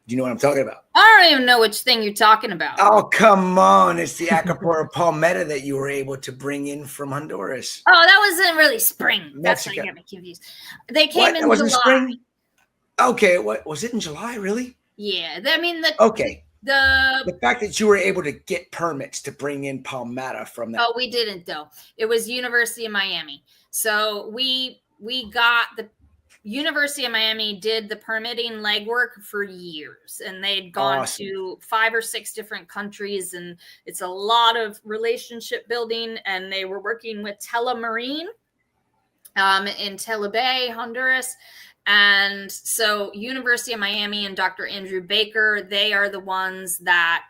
Do you know what I'm talking about? I don't even know which thing you're talking about. Oh, come on. It's the Acropora palmetta that you were able to bring in from Honduras. Oh, that wasn't really spring. That's Mexico. why you got me confused. They came in wasn't July. Spring? Okay, what was it in July, really? Yeah, I mean, the fact that you were able to get permits to bring in palmetta from that. Oh, we didn't though. It was University of Miami. So we got the University of Miami did the permitting legwork for years, and they'd gone to 5 or 6 different countries, and it's a lot of relationship building. And they were working with Telemarine in Telebay, Honduras. And so University of Miami and Dr. Andrew Baker, they are the ones that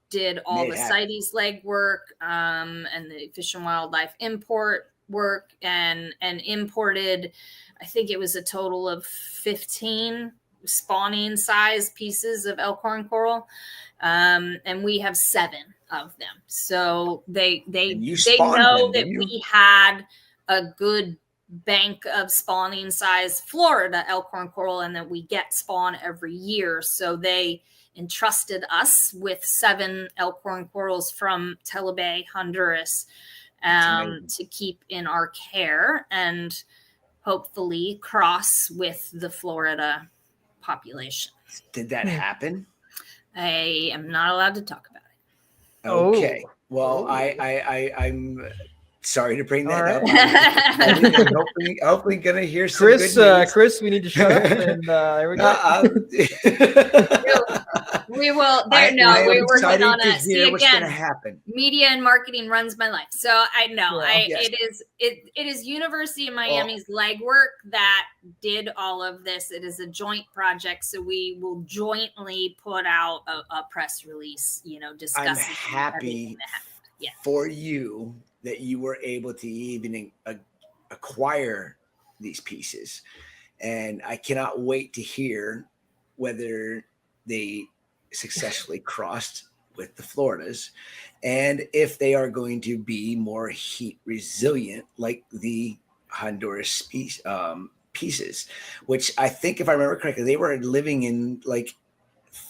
did all the CITES legwork and the Fish and Wildlife import work, and imported, I think it was a total of 15 spawning size pieces of elkhorn coral. And we have 7 of them. So they know that we had a good bank of spawning size Florida elkhorn coral, and that we get spawn every year. So they entrusted us with 7 elkhorn corals from Telebay, Honduras, to keep in our care and hopefully cross with the Florida population. Did that happen? I am not allowed to talk about it. Okay. Well, I'm sorry to bring that up. I'm hopefully gonna hear some good news. Chris, we need to shut up, and there we go. We will. We're working on it. See, what's again, gonna happen. Media and marketing runs my life, so I know. Yes. It is University of Miami's legwork that did all of this. It is a joint project, so we will jointly put out a press release. You know, discussing. I'm happy for you that you were able to even acquire these pieces, and I cannot wait to hear whether they successfully crossed with the Floridas, and if they are going to be more heat resilient like the Honduras pieces, which I think, if I remember correctly, they were living in like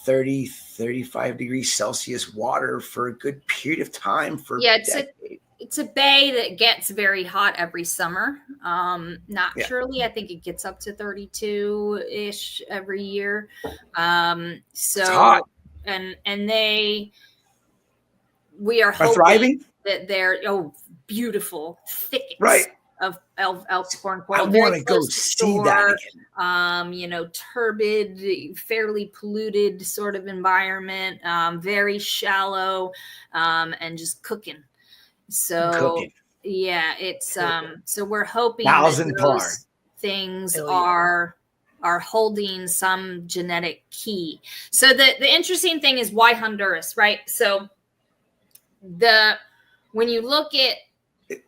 30-35 degrees Celsius water for a good period of time for decades. It's a bay that gets very hot every summer. Naturally, I think it gets up to 32-ish every year. So it's hot. And we are hoping thriving that they're beautiful thickets of elkhorn I coral. want to go see that again. You know, turbid, fairly polluted sort of environment, very shallow, and just cooking. So yeah, it's so we're hoping that those things are holding some genetic key. So the interesting thing is, why Honduras, right? So when you look at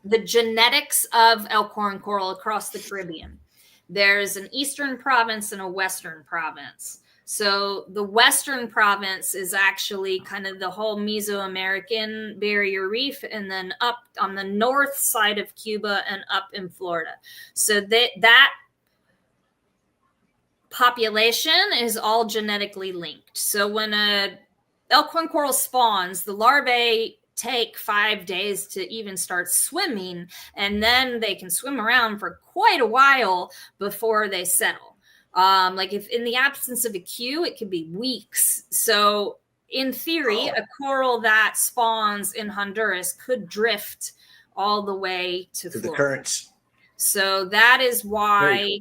the genetics of elkhorn coral across the Caribbean, there's an eastern province and a western province. So the western province is actually kind of the whole Mesoamerican barrier reef, and then up on the north side of Cuba and up in Florida. So that population is all genetically linked. So when a elkhorn coral spawns, the larvae take 5 days to even start swimming, and then they can swim around for quite a while before they settle. Like if in the absence of a queue, it could be weeks. So in theory, a coral that spawns in Honduras could drift all the way to the Florida. currents. So that is Very why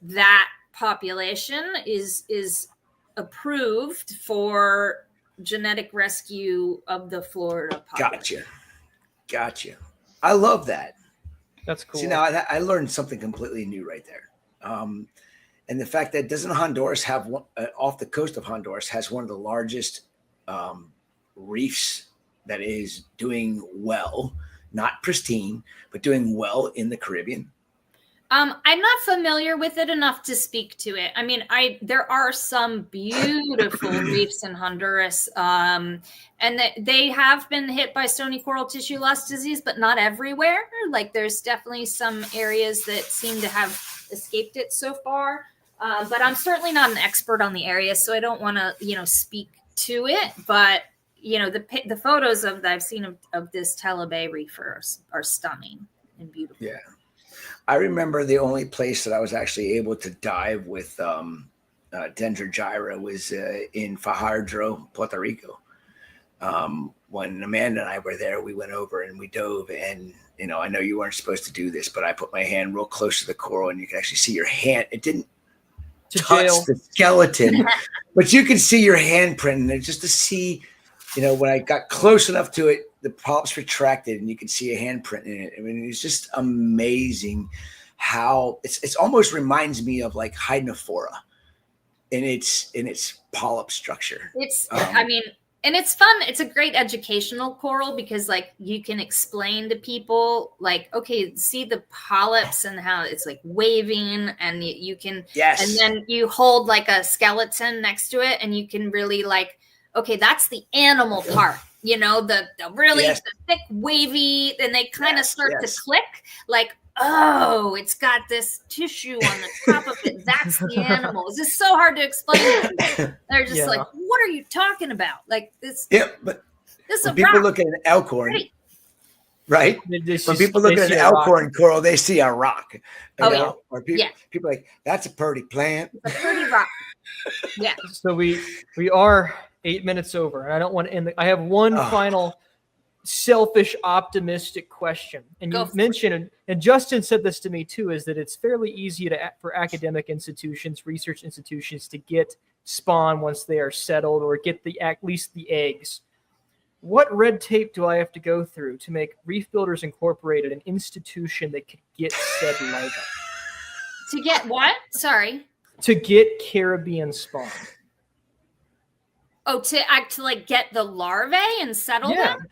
that population is approved for genetic rescue of the Florida population. Gotcha. I love that. That's cool. See, now I learned something completely new right there. And the fact that doesn't Honduras have one off the coast of Honduras has one of the largest reefs that is doing well, not pristine, but doing well in the Caribbean. I'm not familiar with it enough to speak to it. I mean, there are some beautiful reefs in Honduras, and they have been hit by stony coral tissue loss disease, but not everywhere. Like there's definitely some areas that seem to have escaped it so far. But I'm certainly not an expert on the area, so I don't want to, speak to it. But the photos that I've seen of this Tela Bay reef are stunning and beautiful. Yeah. I remember the only place that I was actually able to dive with Dendrogyra was in Fajardo, Puerto Rico. When Amanda and I were there, we went over and we dove. And, I know you weren't supposed to do this, but I put my hand real close to the coral and you can actually see your hand. It didn't touch the skeleton, but you can see your handprint. And just to see, when I got close enough to it, the polyps retracted and you can see a handprint in it. I mean, it's just amazing how it's almost reminds me of like Hydnophora in its polyp structure. And it's fun. It's a great educational coral because like you can explain to people like, okay, see the polyps and how it's like waving and you can, and then you hold like a skeleton next to it and you can really like, okay, that's the animal part. The really the thick wavy, and they kind of start to click like, oh, it's got this tissue on the top of it. That's the animal. It's just so hard to explain to people. They're just like, what are you talking about? Like this. Yeah, but this when people look at an elkhorn, right? When people look at an elkhorn coral, they see a rock. Or people like, that's a pretty plant. It's a pretty rock. Yeah. So we are 8 minutes over, and I don't want to end. I have one final selfish, optimistic question. And you mentioned, and Justin said this to me too, is that it's fairly easy for academic institutions, research institutions, to get spawn once they are settled or get at least the eggs. What red tape do I have to go through to make Reef Builders Incorporated an institution that could get said larvae? To get what? Sorry. To get Caribbean spawn. Oh, to like get the larvae and settle them?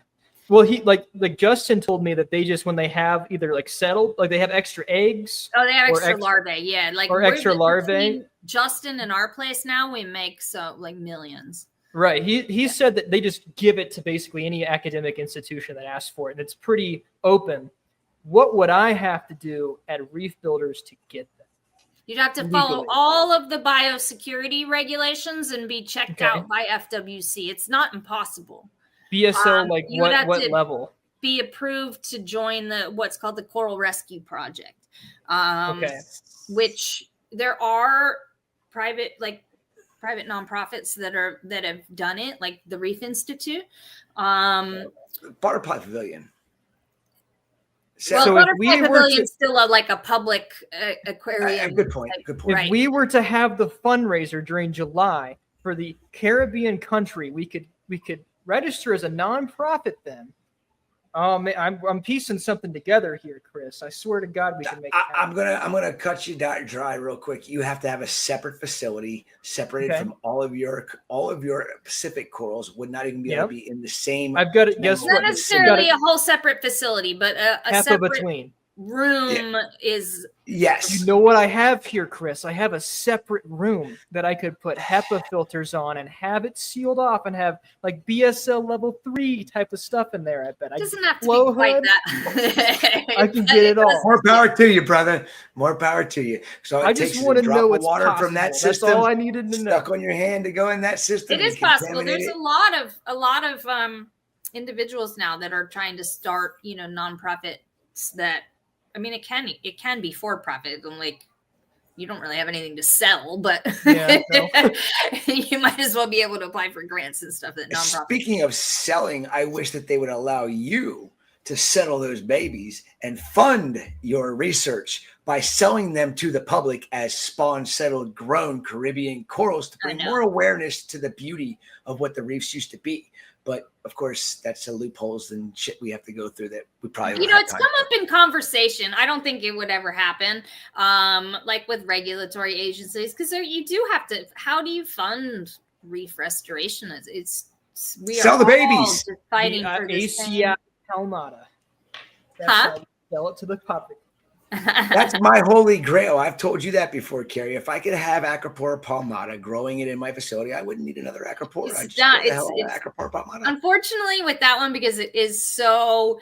Well, he like Justin told me that they just, when they have either like settled, like they have extra eggs. Oh, they have extra larvae. Yeah. Like or extra larvae. Justin and our place now, we make like millions. Right. He said that they just give it to basically any academic institution that asks for it. And it's pretty open. What would I have to do at Reef Builders to get them? You'd have to follow all of the biosecurity regulations and be checked out by FWC. It's not impossible. BSO, like what level? Be approved to join what's called the Coral Rescue Project. Which there are private nonprofits that have done it, like the Reef Institute. Butterfly Pavilion. Well, Butterfly Pavilion is still a public aquarium. Good point. If we were to have the fundraiser during July for the Caribbean country, we could register as a nonprofit then. I'm piecing something together here, Chris. I swear to God, we can make it happen. I'm gonna cut you dry real quick. You have to have a separate facility, separated from all of your Pacific corals. Would not even be able to be in the same. I've got it. Guess Not what? necessarily a whole separate facility, but a separate between room is. Yes. You know what I have here, Chris? I have a separate room that I could put HEPA filters on and have it sealed off and have like BSL level 3 type of stuff in there. I bet. It doesn't have to be quite that. I can get it all. More power to you, brother. More power to you. So I just want to know what's water possible. from that system. That's all I needed to know. Stuck on your hand to go in that system. It is possible. There's a lot of individuals now that are trying to start, nonprofits that. I mean, it can be for profit, and you don't really have anything to sell, but Yeah, no. you might as well be able to apply for grants and stuff that nonprofits. Speaking of selling, I wish that they would allow you to settle those babies and fund your research by selling them to the public as spawn settled grown Caribbean corals to bring more awareness to the beauty of what the reefs used to be. But of course, that's the loopholes and shit we have to go through that we probably You know, it's come up in conversation. I don't think it would ever happen, like with regulatory agencies, because you do have to. How do you fund reef restoration? We Sell are the all babies. just fighting for the same. ACI Palmata. That's Huh? how you sell it to the public. That's my holy grail. I've told you that before, Carrie. If I could have Acropora palmata growing it in my facility, I wouldn't need another Acropora. I'd just get the hell out of Acropora palmata. Unfortunately, with that one, because it is so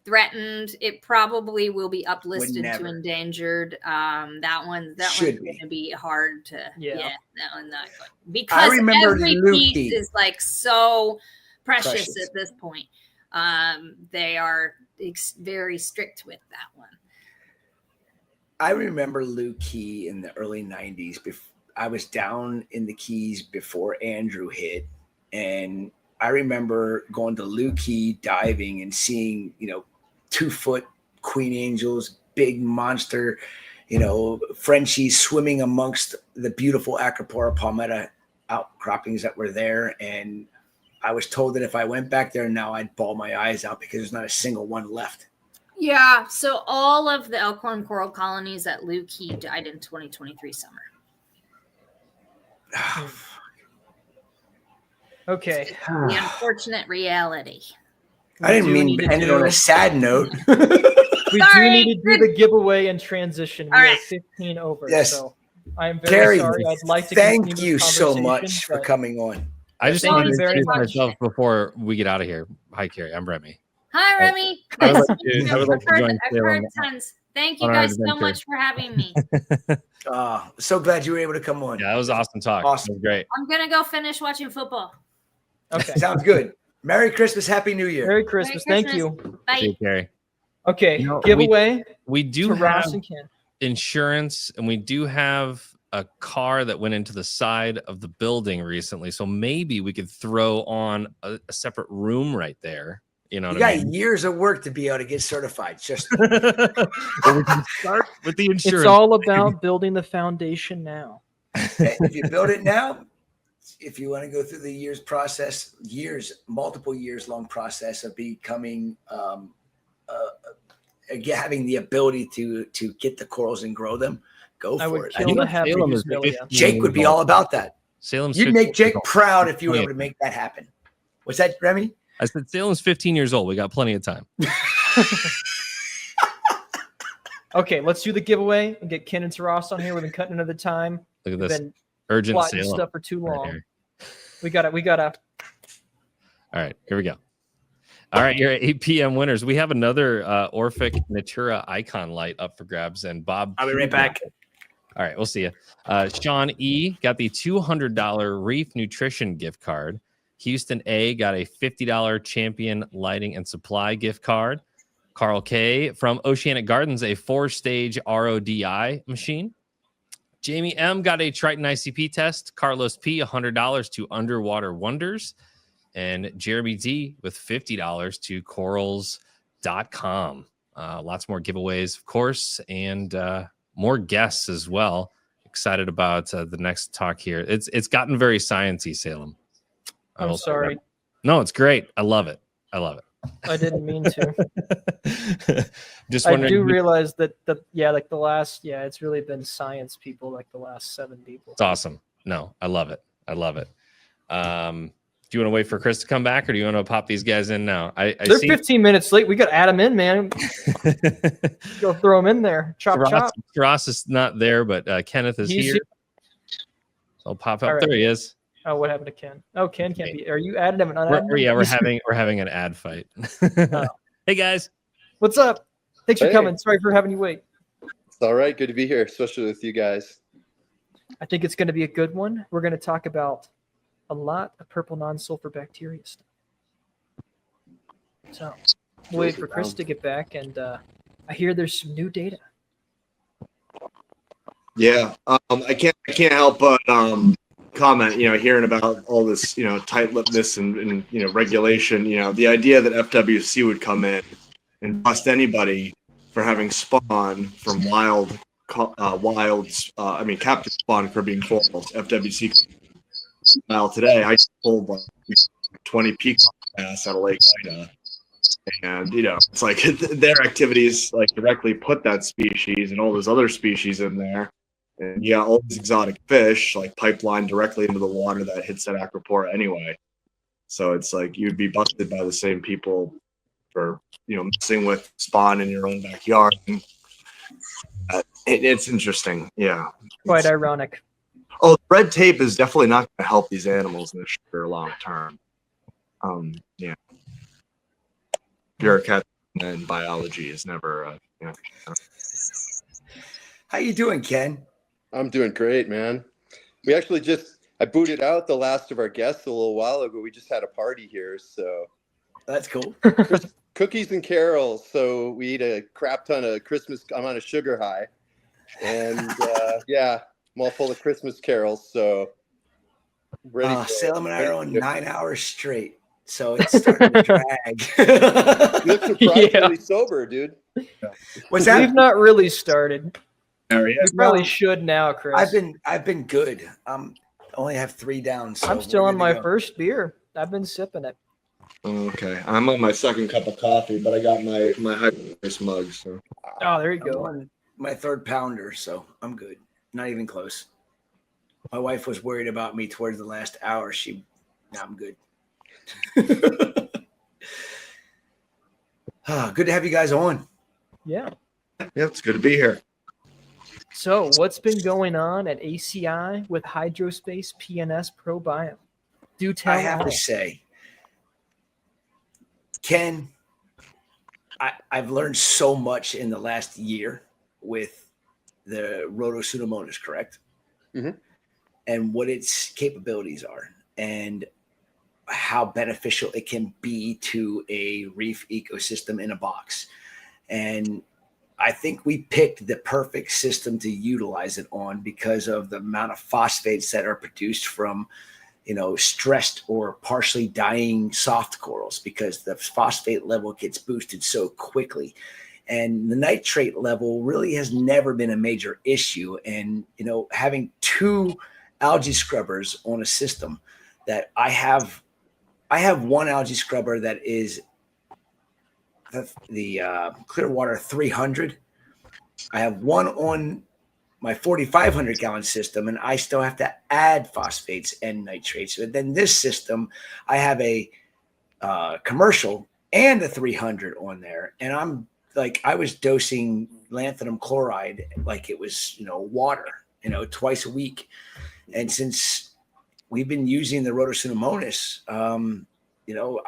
threatened, it probably will be uplisted to endangered. That one's going to be hard to. Yeah, that one not good. Because every piece is like so precious at this point. They are very strict with that one. I remember Lou Key in the early 90s. I was down in the Keys before Andrew hit. And I remember going to Lou Key diving and seeing, 2-foot queen angels, big monster, Frenchies swimming amongst the beautiful Acropora palmata outcroppings that were there. And I was told that if I went back there now, I'd bawl my eyes out because there's not a single one left. Yeah, so all of the elkhorn coral colonies at Lou Key died in 2023 summer. Okay. The unfortunate reality. I didn't mean to end it on a sad note. We do need to do the giveaway and transition. We are 15 over. Yes. So I'm very Carrie, sorry. I'd like to thank continue you this so conversation, much for but- coming on. I just Thank wanted you to very introduce much. myself before we get out of here. Hi, Carrie. I'm Remy. Hi, Remy. I would Nice like to meet to- you. I would like to join I've heard Salem tons. Thank you on our guys so adventure. much for having me. So glad you were able to come on. Yeah, that was awesome talk. Awesome. It was great. I'm going to go finish watching football. Okay. Sounds good. Merry Christmas. Happy New Year. Merry Christmas. Merry Thank you. Bye. See you, Carrie. Okay. You know, Giveaway. We do to Ross have and Ken. insurance, and we do have a car that went into the side of the building recently. So maybe we could throw on a separate room right there. You know You what got I mean? years of work to be able to get certified. Just But we can start with the insurance. It's all about building the foundation now. if you build it now, if you want to go through the multiple years long process of becoming, having the ability to get the corals and grow them, go for it. kill to have Salem is reduced 15 Jake would be years all old. about that. Salem's You'd make 15 Jake years old. proud if you were Plenty able of to make that happen. Was that Remy? I said Salem's 15 years old. We got plenty of time. Okay, let's do the giveaway and get Ken and Ross on here. We've been cutting another time. Look at We've this been urgent plotting Salem stuff for too right long. here. We gotta. All right, here we go. All right, you're at 8 p.m. winners. We have another Orphic Natura icon light up for grabs, and Bob. I'll be right back. All right, we'll see you. Sean E. got the $200 Reef Nutrition gift card. Houston A. got a $50 Champion Lighting and Supply gift card. Carl K. from Oceanic Gardens, a 4-stage RODI machine. Jamie M. got a Triton ICP test. Carlos P. $100 to Underwater Wonders. And Jeremy D. with $50 to corals.com. Lots more giveaways, of course, and more guests as well. Excited about the next talk here. It's gotten very sciencey, Salem. I'm sorry. No, it's great. I love it. I love it. I didn't mean to. Just I wondering. do realize that it's really been science people like the last 7 people. It's awesome. No, I love it. I love it. Do you want to wait for Chris to come back, or do you want to pop these guys in now? They're 15 minutes late. We got to add them in, man. Go throw them in there. Chop, chop. Ross is not there, but Kenneth is here. So I'll pop up. All right. There he is. Oh, what happened to Ken? Oh, Ken can't be. Are you adding him and unadding him? Yeah, we're having an ad fight. Hey guys, what's up? Thanks for coming. Sorry for having you wait. It's all right. Good to be here, especially with you guys. I think it's going to be a good one. We're going to talk about a lot of purple non-sulfur bacteria stuff. So, wait for Chris to get back, and I hear there's some new data. Yeah, I can't help but comment. Hearing about all this, tight-lippedness and regulation. The idea that FWC would come in and bust anybody for having spawn from captive spawn Caribbean corals. FWC today, I just pulled like 20 peacock bass out of Lake Ida. And it's like their activities like directly put that species and all those other species in there. And all these exotic fish like pipeline directly into the water that hits that aquapora anyway. So it's like you'd be busted by the same people for messing with spawn in your own backyard. And, it's interesting. Yeah. Quite ironic. Oh, red tape is definitely not going to help these animals in the short or long term. Yeah. Bureaucrat and biology is never. How you doing, Ken? I'm doing great, man. We actually I booted out the last of our guests a little while ago. We just had a party here, so that's cool. Cookies and carols. So we eat a crap ton of Christmas. I'm on a sugar high, and yeah, I'm all full of Christmas carols. So ready. Salem and I are on 9 hours straight, so it's starting to drag. You look surprisingly sober, dude. What's that? We've not really started. You probably should now, Chris. I've been good. Only have 3 down. So I'm still on my first beer. I've been sipping it. Okay, I'm on my second cup of coffee, but I got my high price mug. So. Oh, there you go. I'm on my 3rd pounder, so I'm good. Not even close. My wife was worried about me towards the last hour. Now I'm good. Good to have you guys on. Yeah. Yeah, it's good to be here. So, what's been going on at ACI with Hydrospace PNS ProBiome? Do tell. I have to say, Ken, I've learned so much in the last year with the Rhodopseudomonas, correct? Mm-hmm. And what its capabilities are and how beneficial it can be to a reef ecosystem in a box. And I think we picked the perfect system to utilize it on because of the amount of phosphates that are produced from, stressed or partially dying soft corals, because the phosphate level gets boosted so quickly. And the nitrate level really has never been a major issue. And, having 2 algae scrubbers on a system that I have 1 algae scrubber that is the Clearwater 300. I have 1 on my 4,500 gallon system, and I still have to add phosphates and nitrates. But then this system, I have a commercial and a 300 on there, and I was dosing lanthanum chloride like it was water, twice a week. And since we've been using the Rhodopseudomonas,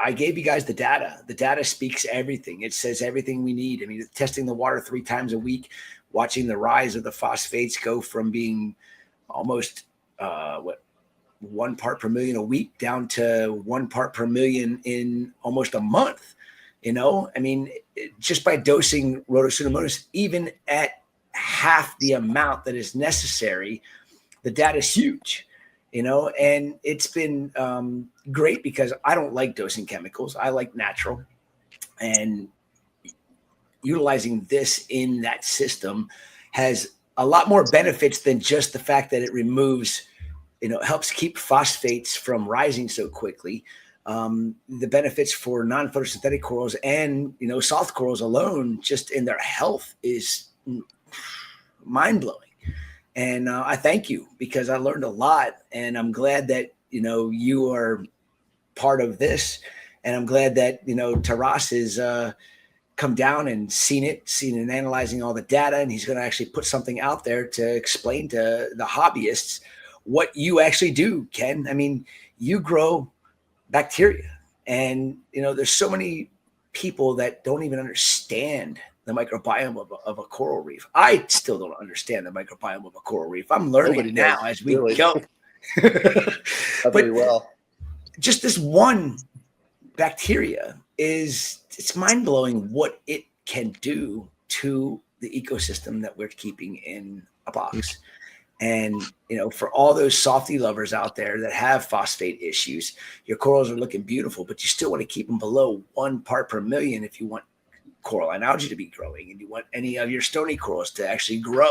I gave you guys the data. The data speaks everything. It says everything we need. I mean, testing the water 3 times a week, watching the rise of the phosphates go from being almost 1 part per million a week down to 1 part per million in almost a month. Just by dosing Rhodopseudomonas, even at half the amount that is necessary, the data is huge. And it's been great because I don't like dosing chemicals. I like natural, and utilizing this in that system has a lot more benefits than just the fact that it removes, helps keep phosphates from rising so quickly. The benefits for non-photosynthetic corals and, soft corals alone, just in their health, is mind-blowing. And I thank you because I learned a lot, and I'm glad that, you are part of this. And I'm glad that, Taras has come down and seen and analyzing all the data. And he's going to actually put something out there to explain to the hobbyists what you actually do, Ken. I mean, you grow bacteria, and, there's so many people that don't even understand the microbiome of a coral reef. I still don't understand the microbiome of a coral reef. I'm learning it now as we go. Very well. Just this one bacteria it's mind-blowing what it can do to the ecosystem that we're keeping in a box. And, for all those softy lovers out there that have phosphate issues, your corals are looking beautiful, but you still want to keep them below 1 part per million if you want coralline algae to be growing and you want any of your stony corals to actually grow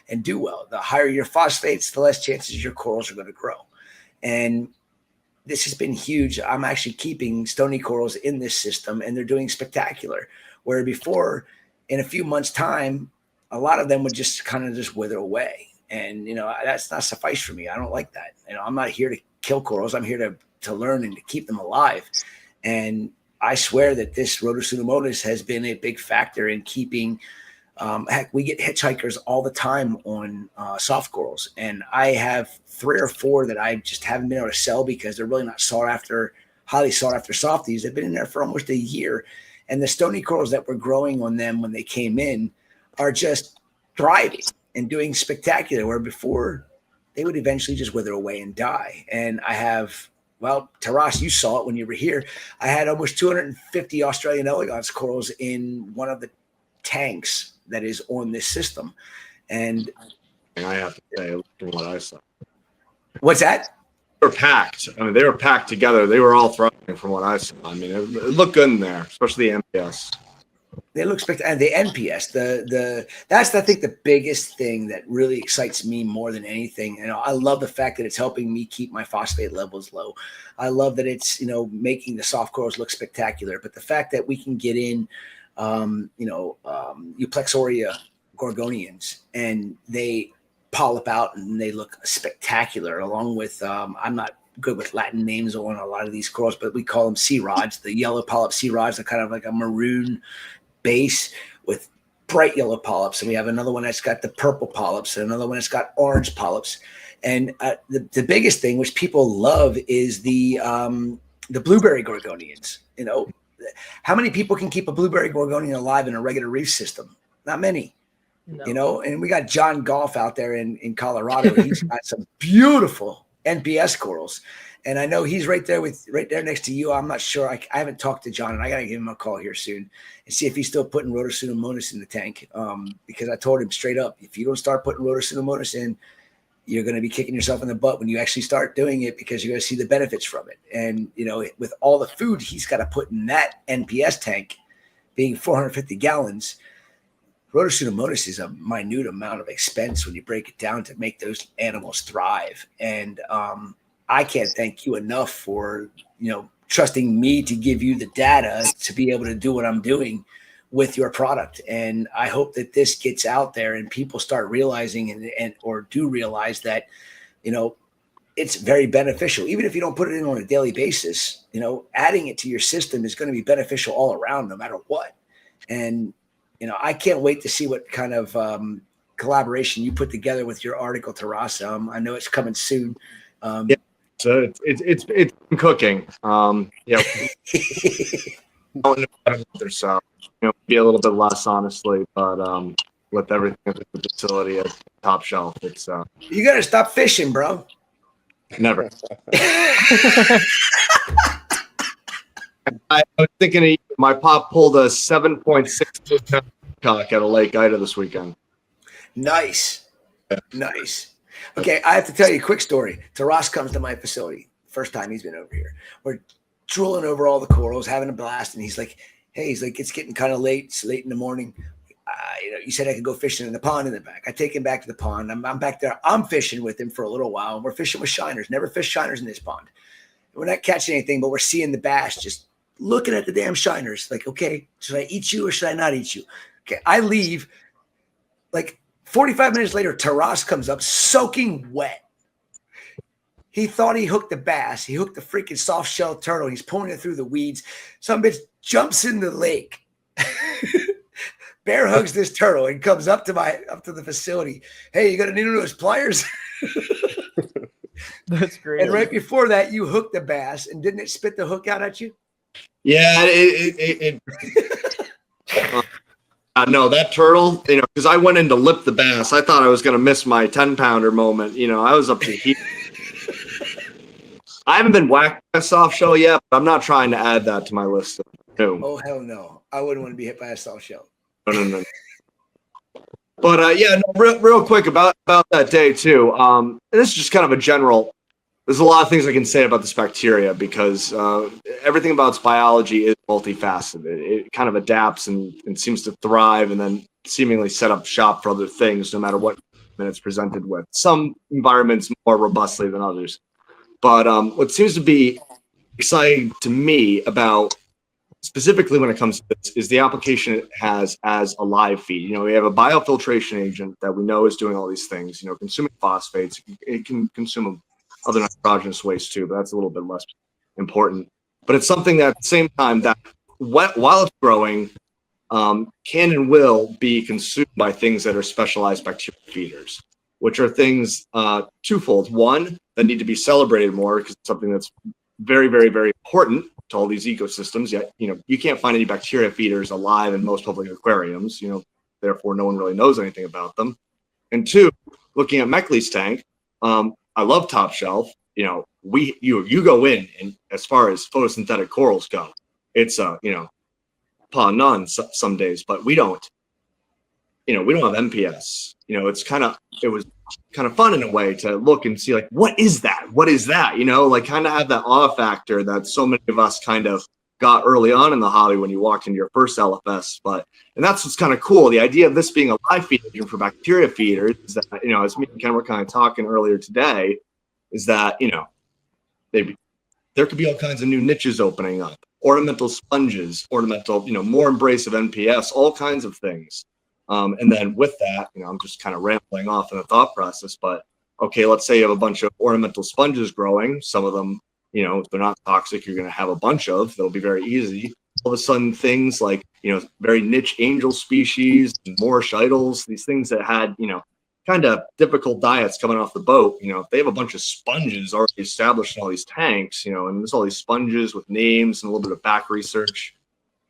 and do well. The higher your phosphates, the less chances your corals are going to grow. And this has been huge. I'm actually keeping stony corals in this system, and they're doing spectacular. Where before, in a few months' time, a lot of them would just kind of just wither away. And, that's not suffice for me. I don't like that. I'm not here to kill corals. I'm here to learn and to keep them alive. And I swear that this Rhodopseudomonas has been a big factor in keeping, heck, we get hitchhikers all the time on soft corals. And I have 3 or 4 that I just haven't been able to sell because they're really not highly sought after softies. They've been in there for almost a year. And the stony corals that were growing on them when they came in are just thriving and doing spectacular, where before they would eventually just wither away and die. And I have, Taras, you saw it when you were here. I had almost 250 Australian elegans corals in one of the tanks that is on this system. And I have to say, from what I saw. What's that? They were packed. I mean, they were packed together. They were all thriving from what I saw. I mean, it looked good in there, especially the MPS. They look spectacular. And the NPS, that's I think the biggest thing that really excites me more than anything. I love the fact that it's helping me keep my phosphate levels low. I love that it's making the soft corals look spectacular. But the fact that we can get in, Euplexoria gorgonians, and they polyp out and they look spectacular. Along with I'm not good with Latin names on a lot of these corals, but we call them sea rods. The yellow polyp sea rods are kind of like a maroon base with bright yellow polyps, and we have another one that's got the purple polyps and another one that's got orange polyps. And the biggest thing which people love is the blueberry gorgonians. How many people can keep a blueberry gorgonian alive in a regular reef system? Not many. No. And we got John Goff out there in Colorado. He's got some beautiful NPS corals. And I know he's right there next to you. I'm not sure. I haven't talked to John, and I got to give him a call here soon and see if he's still putting Rhodopseudomonas in the tank. Because I told him straight up, if you don't start putting Rhodopseudomonas in, you're going to be kicking yourself in the butt when you actually start doing it, because you're going to see the benefits from it. And, with all the food he's got to put in that NPS tank, being 450 gallons, Rhodopseudomonas is a minute amount of expense when you break it down to make those animals thrive. And I can't thank you enough for, trusting me to give you the data to be able to do what I'm doing with your product. And I hope that this gets out there and people start realizing or do realize that, it's very beneficial. Even if you don't put it in on a daily basis, adding it to your system is going to be beneficial all around, no matter what. And, I can't wait to see what kind of collaboration you put together with your article, Terasa. I know it's coming soon. Yeah. So it's been cooking. Yeah. So be a little bit less, honestly, but with everything at the facility at top shelf, it's you got to stop fishing, bro. Never. I was thinking my pop pulled a 7.6 cock at a Lake Ida this weekend. Nice. Nice. Okay, I have to tell you a quick story. Taras comes to my facility. First time he's been over here. We're drooling over all the corals, having a blast, and he's like, it's getting kind of late. It's late in the morning. You said I could go fishing in the pond in the back. I take him back to the pond. I'm back there. I'm fishing with him for a little while, and we're fishing with shiners. Never fish shiners in this pond. We're not catching anything, but we're seeing the bass just looking at the damn shiners. Like, okay, should I eat you or should I not eat you? Okay, I leave. Like 45 minutes later, Taras comes up soaking wet. He thought he hooked the bass. He hooked the freaking soft shell turtle. He's pulling it through the weeds. Some bitch jumps in the lake. Bear hugs this turtle and comes up to the facility. Hey, you got any of those pliers? That's great. And right before that, you hooked the bass, and didn't it spit the hook out at you? Yeah, no, that turtle, because I went in to lip the bass. I thought I was going to miss my 10-pounder moment. I was up to heat. I haven't been whacked by a soft shell yet, but I'm not trying to add that to my list. No. Oh, hell no. I wouldn't want to be hit by a soft shell. No. But yeah, no, real quick about that day too. And this is just kind of a general. There's a lot of things I can say about this bacteria because everything about its biology is multifaceted. It kind of adapts and seems to thrive, and then seemingly set up shop for other things, no matter what it's presented with. Some environments more robustly than others. But what seems to be exciting to me about specifically when it comes to this is the application it has as a live feed. You know, we have a biofiltration agent that we know is doing all these things, you know, consuming phosphates. It can consume other nitrogenous waste too, but that's a little bit less important. But it's something that at the same time that while it's growing, can and will be consumed by things that are specialized bacteria feeders, which are things twofold. One, that need to be celebrated more because it's something that's very, very, very important to all these ecosystems. Yet, you know, you can't find any bacteria feeders alive in most public aquariums. You know, therefore, no one really knows anything about them. And two, looking at Meckley's tank, I love Top Shelf. You know, you go in, and as far as photosynthetic corals go, it's you know, none some days, but we don't. You know, we don't have MPS. You know, it was kind of fun in a way to look and see like, what is that? What is that? You know, like kind of have that awe factor that so many of us kind of got early on in the hobby when you walked into your first LFS. And that's what's kind of cool. The idea of this being a live feed agent for bacteria feeders is that, you know, as me and Ken were kind of talking earlier today, is that, you know, there could be all kinds of new niches opening up, ornamental sponges, ornamental, you know, more embrace of NPS, all kinds of things. And then with that, you know, I'm just kind of rambling off in the thought process, but okay, let's say you have a bunch of ornamental sponges growing. Some of them, you know, if they're not toxic, you're going to have a bunch of, they'll be very easy. All of a sudden things like, you know, very niche angel species, more shidals, these things that had, you know, kind of difficult diets coming off the boat, you know, if they have a bunch of sponges already established in all these tanks, you know, and there's all these sponges with names and a little bit of back research.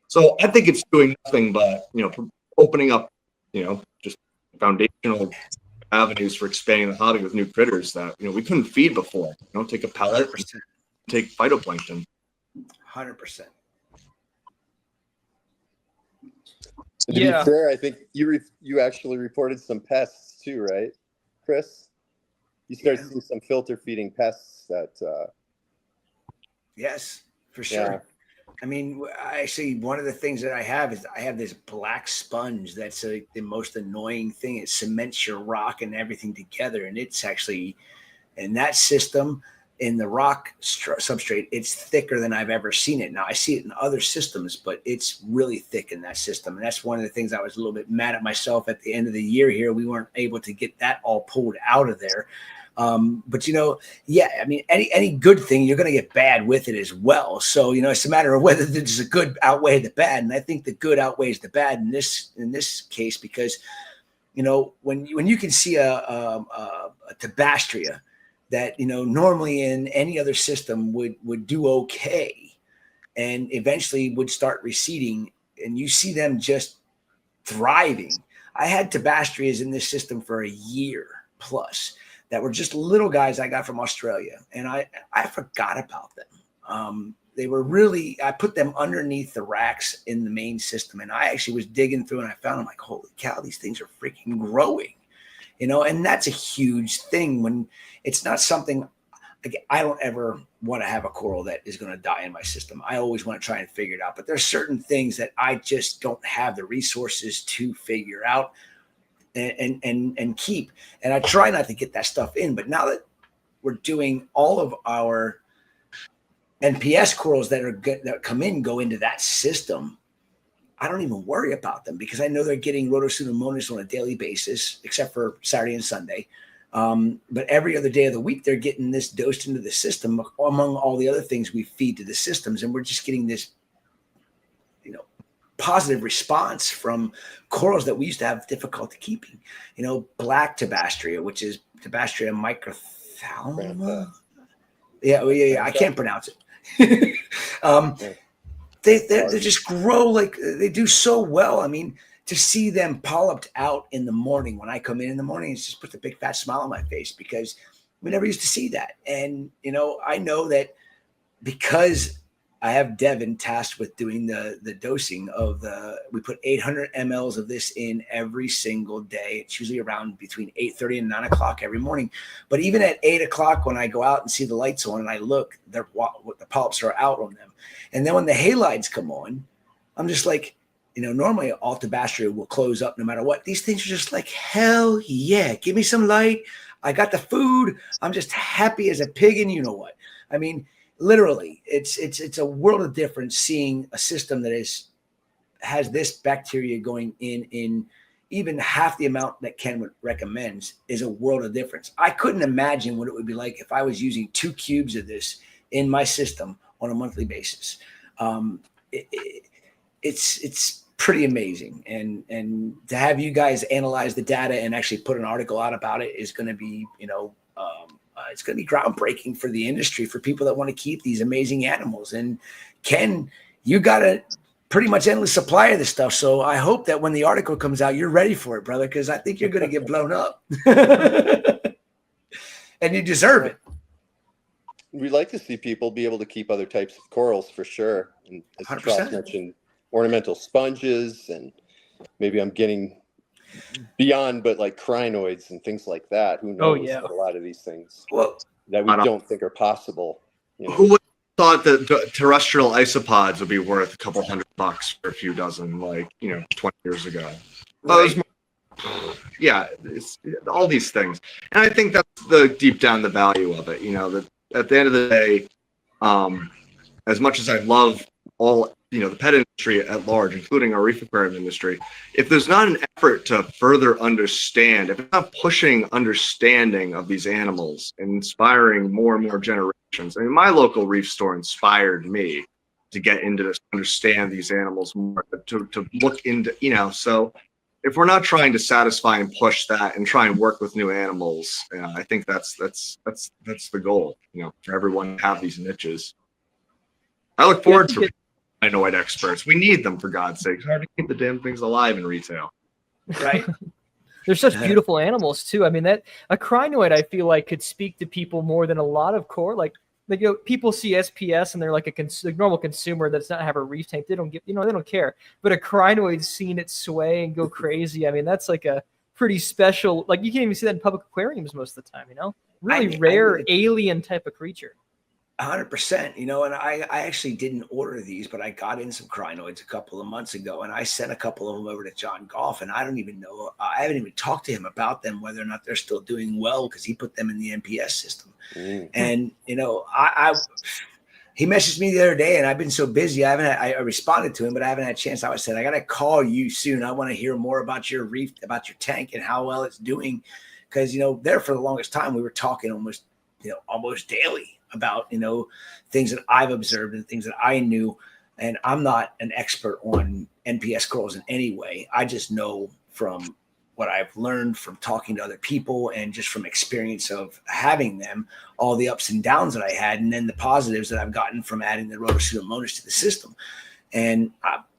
So I think it's doing nothing but, you know, opening up, you know, just foundational avenues for expanding the hobby with new critters that, you know, we couldn't feed before. You know, take a pellet, take phytoplankton. 100%. To be fair, I think you actually reported some pests too, right, Chris? You started seeing some filter feeding pests that. Yes, for sure. Yeah. I mean, actually, one of the things that I have is I have this black sponge that's the most annoying thing. It cements your rock and everything together, and it's actually in that system in the rock substrate. It's thicker than I've ever seen it. Now I see it in other systems, but it's really thick in that system, and that's one of the things I was a little bit mad at myself at the end of the year. Here, we weren't able to get that all pulled out of there. But you know, yeah, I mean, any good thing, you're going to get bad with it as well. So, you know, it's a matter of whether there's a good outweigh the bad. And I think the good outweighs the bad in this case, because, you know, when you can see a Tabastria that, you know, normally in any other system would do okay and eventually would start receding, and you see them just thriving. I had Tabastrias in this system for a year plus that were just little guys I got from Australia, and I forgot about them. They were really, I put them underneath the racks in the main system, and I actually was digging through and I found them like, holy cow, these things are freaking growing, you know, and that's a huge thing when it's not something, like, I don't ever want to have a coral that is going to die in my system. I always want to try and figure it out, but there's certain things that I just don't have the resources to figure out and keep, and I try not to get that stuff in. But now that we're doing all of our NPS corals that are good, that come in, go into that system, I don't even worry about them because I know they're getting Rhodopseudomonas on a daily basis, except for Saturday and Sunday. But every other day of the week, they're getting this dosed into the system among all the other things we feed to the systems, and we're just getting this, you know, positive response from corals that we used to have difficulty keeping. You know, black Tabastria, which is Tabastria microphthalma. Yeah. I can't pronounce it. They just grow like they do so well. I mean, to see them polyped out in the morning when I come in the morning, it's just puts a big fat smile on my face because we never used to see that. And, you know, I know that because I have Devin tasked with doing the dosing of we put 800 mLs of this in every single day. It's usually around between 8:30 and 9 o'clock every morning. But even at 8 o'clock, when I go out and see the lights on and I look, the polyps are out on them. And then when the halides come on, I'm just like, normally Altobastria will close up no matter what. These things are just like, hell yeah, give me some light. I got the food. I'm just happy as a pig, and you know what? I mean, literally, it's a world of difference seeing a system that has this bacteria going in even half the amount that Ken recommends is a world of difference. I couldn't imagine what it would be like if I was using 2 cubes of this in my system on a monthly basis. It's pretty amazing, and to have you guys analyze the data and actually put an article out about it is going to be, it's going to be groundbreaking for the industry, for people that want to keep these amazing animals. And Ken, you got a pretty much endless supply of this stuff. So I hope that when the article comes out, you're ready for it, brother, because I think you're going to get blown up. And you deserve it. We like to see people be able to keep other types of corals for sure. And as Charles mentioned, ornamental sponges, and maybe I'm getting beyond, but like crinoids and things like that. Who knows? A lot of these things that we don't think are possible. Who would have thought that terrestrial isopods would be worth a couple $100 for a few dozen, 20 years ago? Right. Yeah, it's all these things, and I think that's the deep down the value of it. That at the end of the day, as much as I love all the pet industry at large, including our reef aquarium industry, if there's not an effort to further understand, if it's not pushing understanding of these animals and inspiring more and more generations. I mean, my local reef store inspired me to get into this, understand these animals more, to look into, so if we're not trying to satisfy and push that and try and work with new animals, I think that's the goal, for everyone to have these niches. I look forward to crinoid experts. We need them, for God's sake. It's hard to keep the damn things alive in retail. Right. They're such beautiful animals too. I mean, that a crinoid, I feel like, could speak to people more than a lot of core. Like people see SPS and they're like a normal consumer that's not have a reef tank. They don't get, they don't care. But a crinoid's seen it sway and go crazy. I mean, that's like a pretty special. Like you can't even see that in public aquariums most of the time. Really rare alien type of creature. 100%, and I actually didn't order these, but I got in some crinoids a couple of months ago, and I sent a couple of them over to John Goff, and I don't even know, I haven't even talked to him about them, whether or not they're still doing well, because he put them in the NPS system. And, he messaged me the other day, and I've been so busy, I responded to him, but I haven't had a chance. I said, I got to call you soon. I want to hear more about your reef, about your tank and how well it's doing. Because, there for the longest time, we were talking almost daily about things that I've observed and things that I knew, and I'm not an expert on NPS corals in any way. I just know from what I've learned from talking to other people and just from experience of having them, all the ups and downs that I had, and then the positives that I've gotten from adding the Rhodopseudomonas to the system. And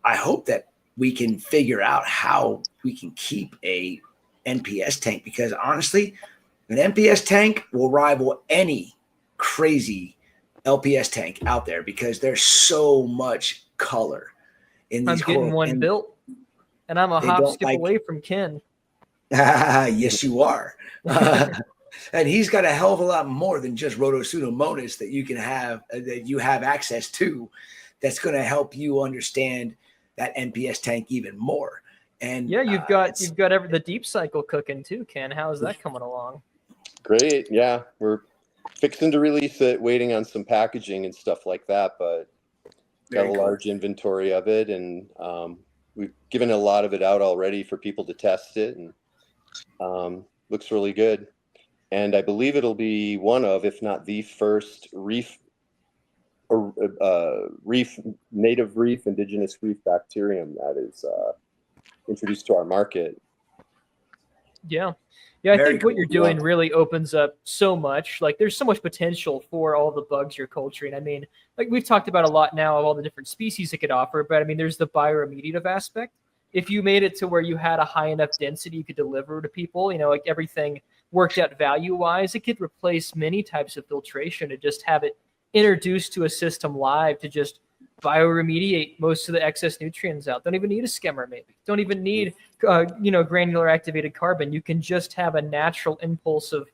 I hope that we can figure out how we can keep a NPS tank, because honestly, an NPS tank will rival any crazy LPS tank out there, because there's so much color in these. I'm getting one built, and I'm a hop skip away from Ken. Yes, you are. And he's got a hell of a lot more than just Rhodopseudomonas that you can have, that you have access to, that's going to help you understand that NPS tank even more. And you've got the deep cycle cooking too, Ken. How is that coming along? Great. Yeah, we're fixing to release it, waiting on some packaging and stuff like that, but got a large inventory of it, and we've given a lot of it out already for people to test it, and looks really good. And I believe it'll be one of, if not the first reef native reef, indigenous reef bacterium that is introduced to our market. I think what you're doing really opens up so much. Like, there's so much potential for all the bugs you're culturing. I mean, like we've talked about a lot now of all the different species it could offer, but I mean, there's the bioremediative aspect. If you made it to where you had a high enough density you could deliver to people, like everything worked out value-wise, it could replace many types of filtration and just have it introduced to a system live to just bioremediate most of the excess nutrients out. Don't even need a skimmer, maybe. Don't even need granular activated carbon. You can just have a natural impulse of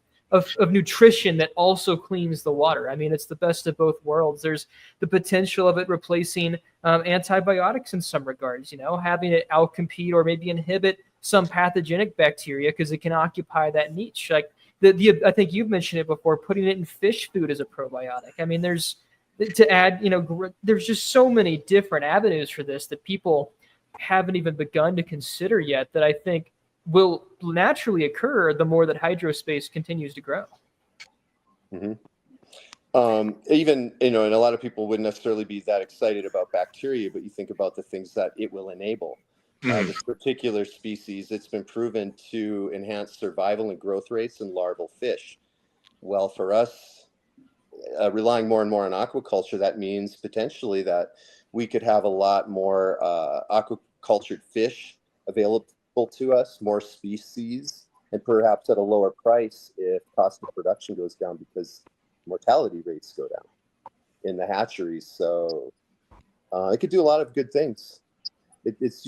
nutrition that also cleans the water. I mean, it's the best of both worlds. There's the potential of it replacing antibiotics in some regards, having it outcompete or maybe inhibit some pathogenic bacteria because it can occupy that niche. Like I think you've mentioned it before, putting it in fish food as a probiotic. I mean, there's just so many different avenues for this that people haven't even begun to consider yet that I think will naturally occur the more that hydrospace continues to grow. Mm-hmm. Even, and a lot of people wouldn't necessarily be that excited about bacteria, but you think about the things that it will enable. This particular species, it's been proven to enhance survival and growth rates in larval fish. Well, for us, relying more and more on aquaculture, that means potentially that we could have a lot more aquacultured fish available to us, more species, and perhaps at a lower price if cost of production goes down because mortality rates go down in the hatcheries. So it could do a lot of good things. It's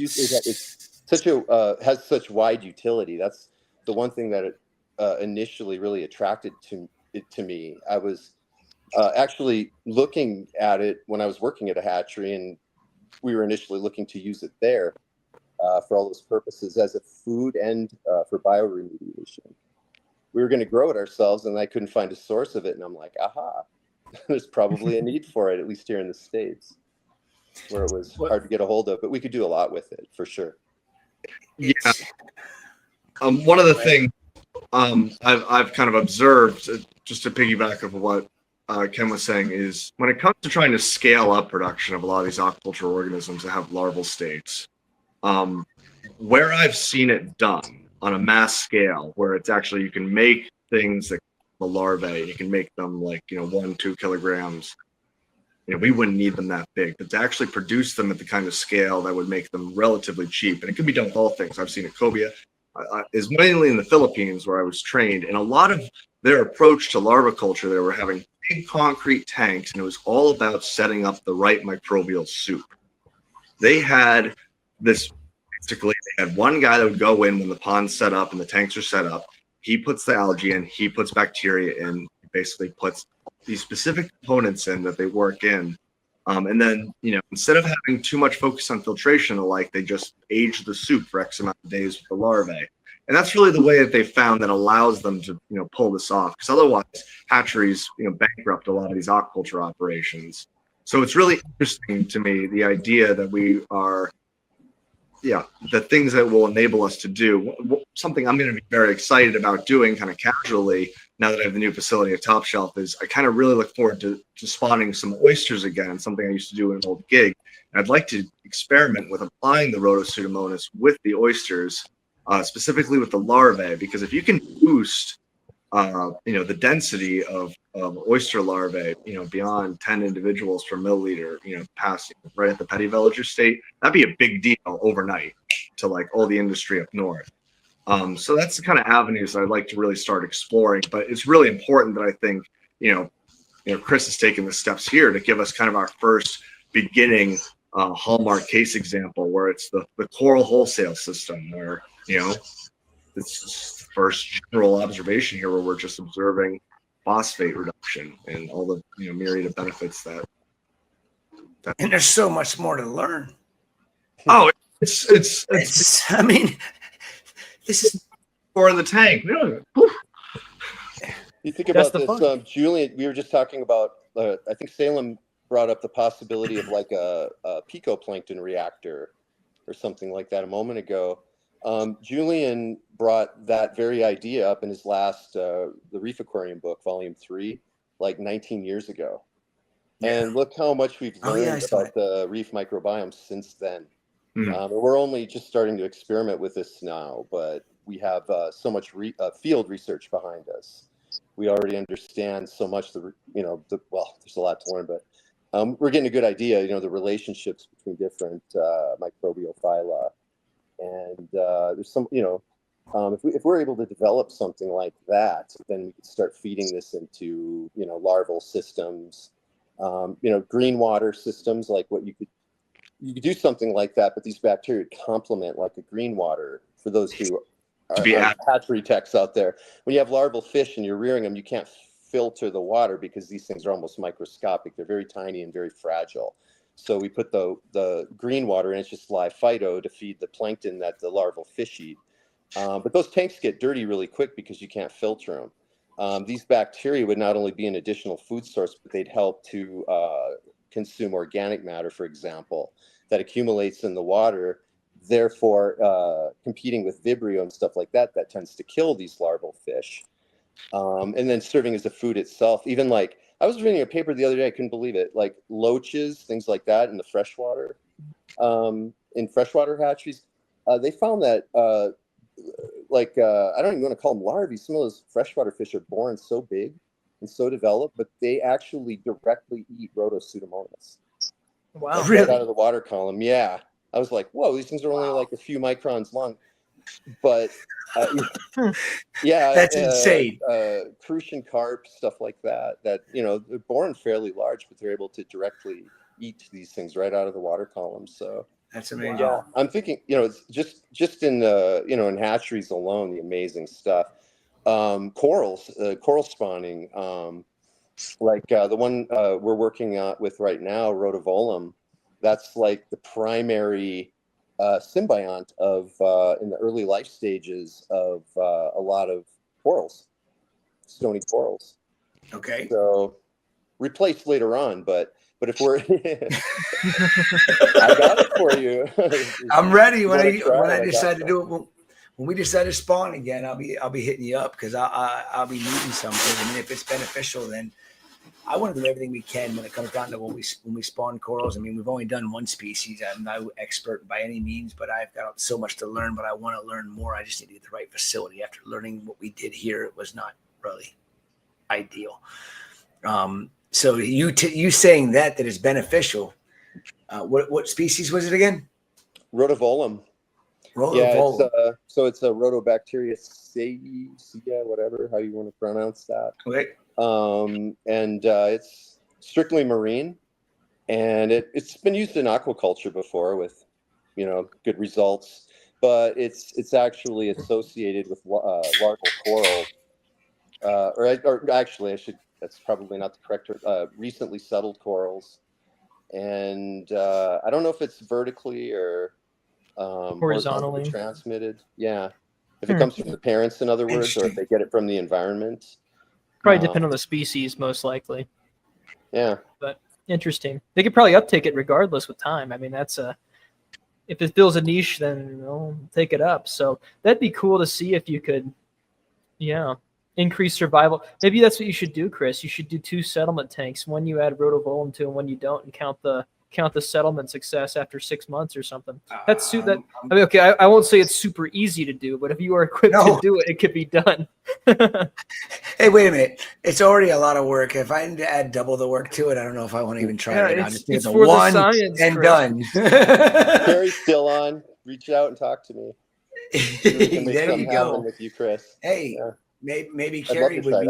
such has such wide utility. That's the one thing that initially really attracted to me. I was actually looking at it when I was working at a hatchery, and we were initially looking to use it there for all those purposes as a food and for bioremediation. We were going to grow it ourselves, and I couldn't find a source of it. And I'm like, aha, there's probably a need for it, at least here in the States, where it was hard to get a hold of. But we could do a lot with it, for sure. Yeah. One of the things I've kind of observed, just to piggyback of what Ken was saying, is when it comes to trying to scale up production of a lot of these aquaculture organisms that have larval states, where I've seen it done on a mass scale, where it's actually, you can make things that the larvae, you can make them like 1-2 kilograms. We wouldn't need them that big, but to actually produce them at the kind of scale that would make them relatively cheap, and it can be done with all things. I've seen it cobia is mainly in the Philippines where I was trained, and a lot of their approach to larviculture, they were having big concrete tanks, and it was all about setting up the right microbial soup. They had this, basically, they had one guy that would go in when the pond's set up and the tanks are set up. He puts the algae in, he puts bacteria in, basically puts these specific components in that they work in. And then, instead of having too much focus on filtration alike, they just age the soup for X amount of days with the larvae. And that's really the way that they found that allows them to, pull this off. Because otherwise, hatcheries, bankrupt a lot of these aquaculture operations. So it's really interesting to me, the idea that we are, the things that will enable us to do something I'm going to be very excited about doing kind of casually now that I have the new facility at Top Shelf is I kind of really look forward to spawning some oysters again, something I used to do in an old gig. And I'd like to experiment with applying the Rhodopseudomonas with the oysters, specifically with the larvae, because if you can boost the density of oyster larvae, beyond 10 individuals per milliliter, passing right at the Petty-Villager state, that'd be a big deal overnight to like all the industry up north. So that's the kind of avenues that I'd like to really start exploring. But it's really important that I think, Chris has taken the steps here to give us kind of our first beginning hallmark case example, where it's the coral wholesale system, where, it's the first general observation here where we're just observing phosphate reduction and all the myriad of benefits that. And there's so much more to learn. Oh, it's I mean, this is more in the tank. You think about this, Julian, we were just talking about, I think Salem brought up the possibility of like a picoplankton reactor or something like that a moment ago. Julian brought that very idea up in his last, the Reef Aquarium book, volume 3, like 19 years ago. Yeah. And look how much we've learned about the reef microbiome since then. We're only just starting to experiment with this now, but we have so much field research behind us. We already understand so much, well, there's a lot to learn, but we're getting a good idea, the relationships between different microbial phyla. And there's some, if we're able to develop something like that, then we can start feeding this into, larval systems, green water systems, like what you could do something like that, but these bacteria complement like a green water. For those who are hatchery techs out there, when you have larval fish and you're rearing them, you can't filter the water because these things are almost microscopic. They're very tiny and very fragile. So we put the green water in. It's just live phyto to feed the plankton that the larval fish eat. But those tanks get dirty really quick because you can't filter them. These bacteria would not only be an additional food source, but they'd help to consume organic matter, for example, that accumulates in the water, therefore competing with Vibrio and stuff like that, that tends to kill these larval fish. And then serving as a food itself. Even like, I was reading a paper the other day, I couldn't believe it, like loaches, things like that in the freshwater, in freshwater hatcheries, they found that I don't even want to call them larvae. Some of those freshwater fish are born so big and so developed, but they actually directly eat Rhodopseudomonas. Wow. Right out of the water column. Yeah. I was like, whoa, these things are only like a few microns long. But yeah, That's insane. Crucian carp, stuff like that, they're born fairly large, but they're able to directly eat these things right out of the water column. So that's amazing. Yeah, I'm thinking, it's just in in hatcheries alone, the amazing stuff. Corals, coral spawning, like the one we're working with right now, Rhodovolum. That's like the primary symbiont of in the early life stages of a lot of corals, stony corals. Okay. So replaced later on, but if we're I got it for you. I'm ready when I decide to do it. When we decide to spawn again, I'll be hitting you up because I'll be needing something. I mean, if it's beneficial, then I want to do everything we can when it comes down to when we spawn corals. I mean, we've only done one species. I'm no expert by any means, but I've got so much to learn. But I want to learn more. I just need to get the right facility. After learning what we did here, it was not really ideal. So you saying that is beneficial. What species was it again? Rhodovolum. Rhodovolum. Yeah, it's a Rhodobacteria ceae, whatever, how you want to pronounce that. Okay. And it's strictly marine, and it's been used in aquaculture before with, good results. But it's actually associated with larval coral, or actually, that's probably not the correct recently settled corals, and I don't know if it's vertically or horizontally transmitted. Yeah, if it comes from the parents, in other words, or if they get it from the environment. Probably depend on the species, most likely. Yeah. But interesting. They could probably uptake it regardless with time. I mean, that's if it fills a niche, then take it up. So that'd be cool to see if you could, increase survival. Maybe that's what you should do, Chris. You should do 2 settlement tanks. One you add Rhodovolum to, and one you don't, and count the settlement success after 6 months or something. I mean, okay, I won't say it's super easy to do, but if you are equipped to do it, it could be done. Hey, wait a minute. It's already a lot of work. If I need to add double the work to it, I don't know if I want to even try it. It's for the science, and Chris. done. Carrie's still on. Reach out and talk to me. We can make something happen with you, Chris. Hey, maybe Carrie would be,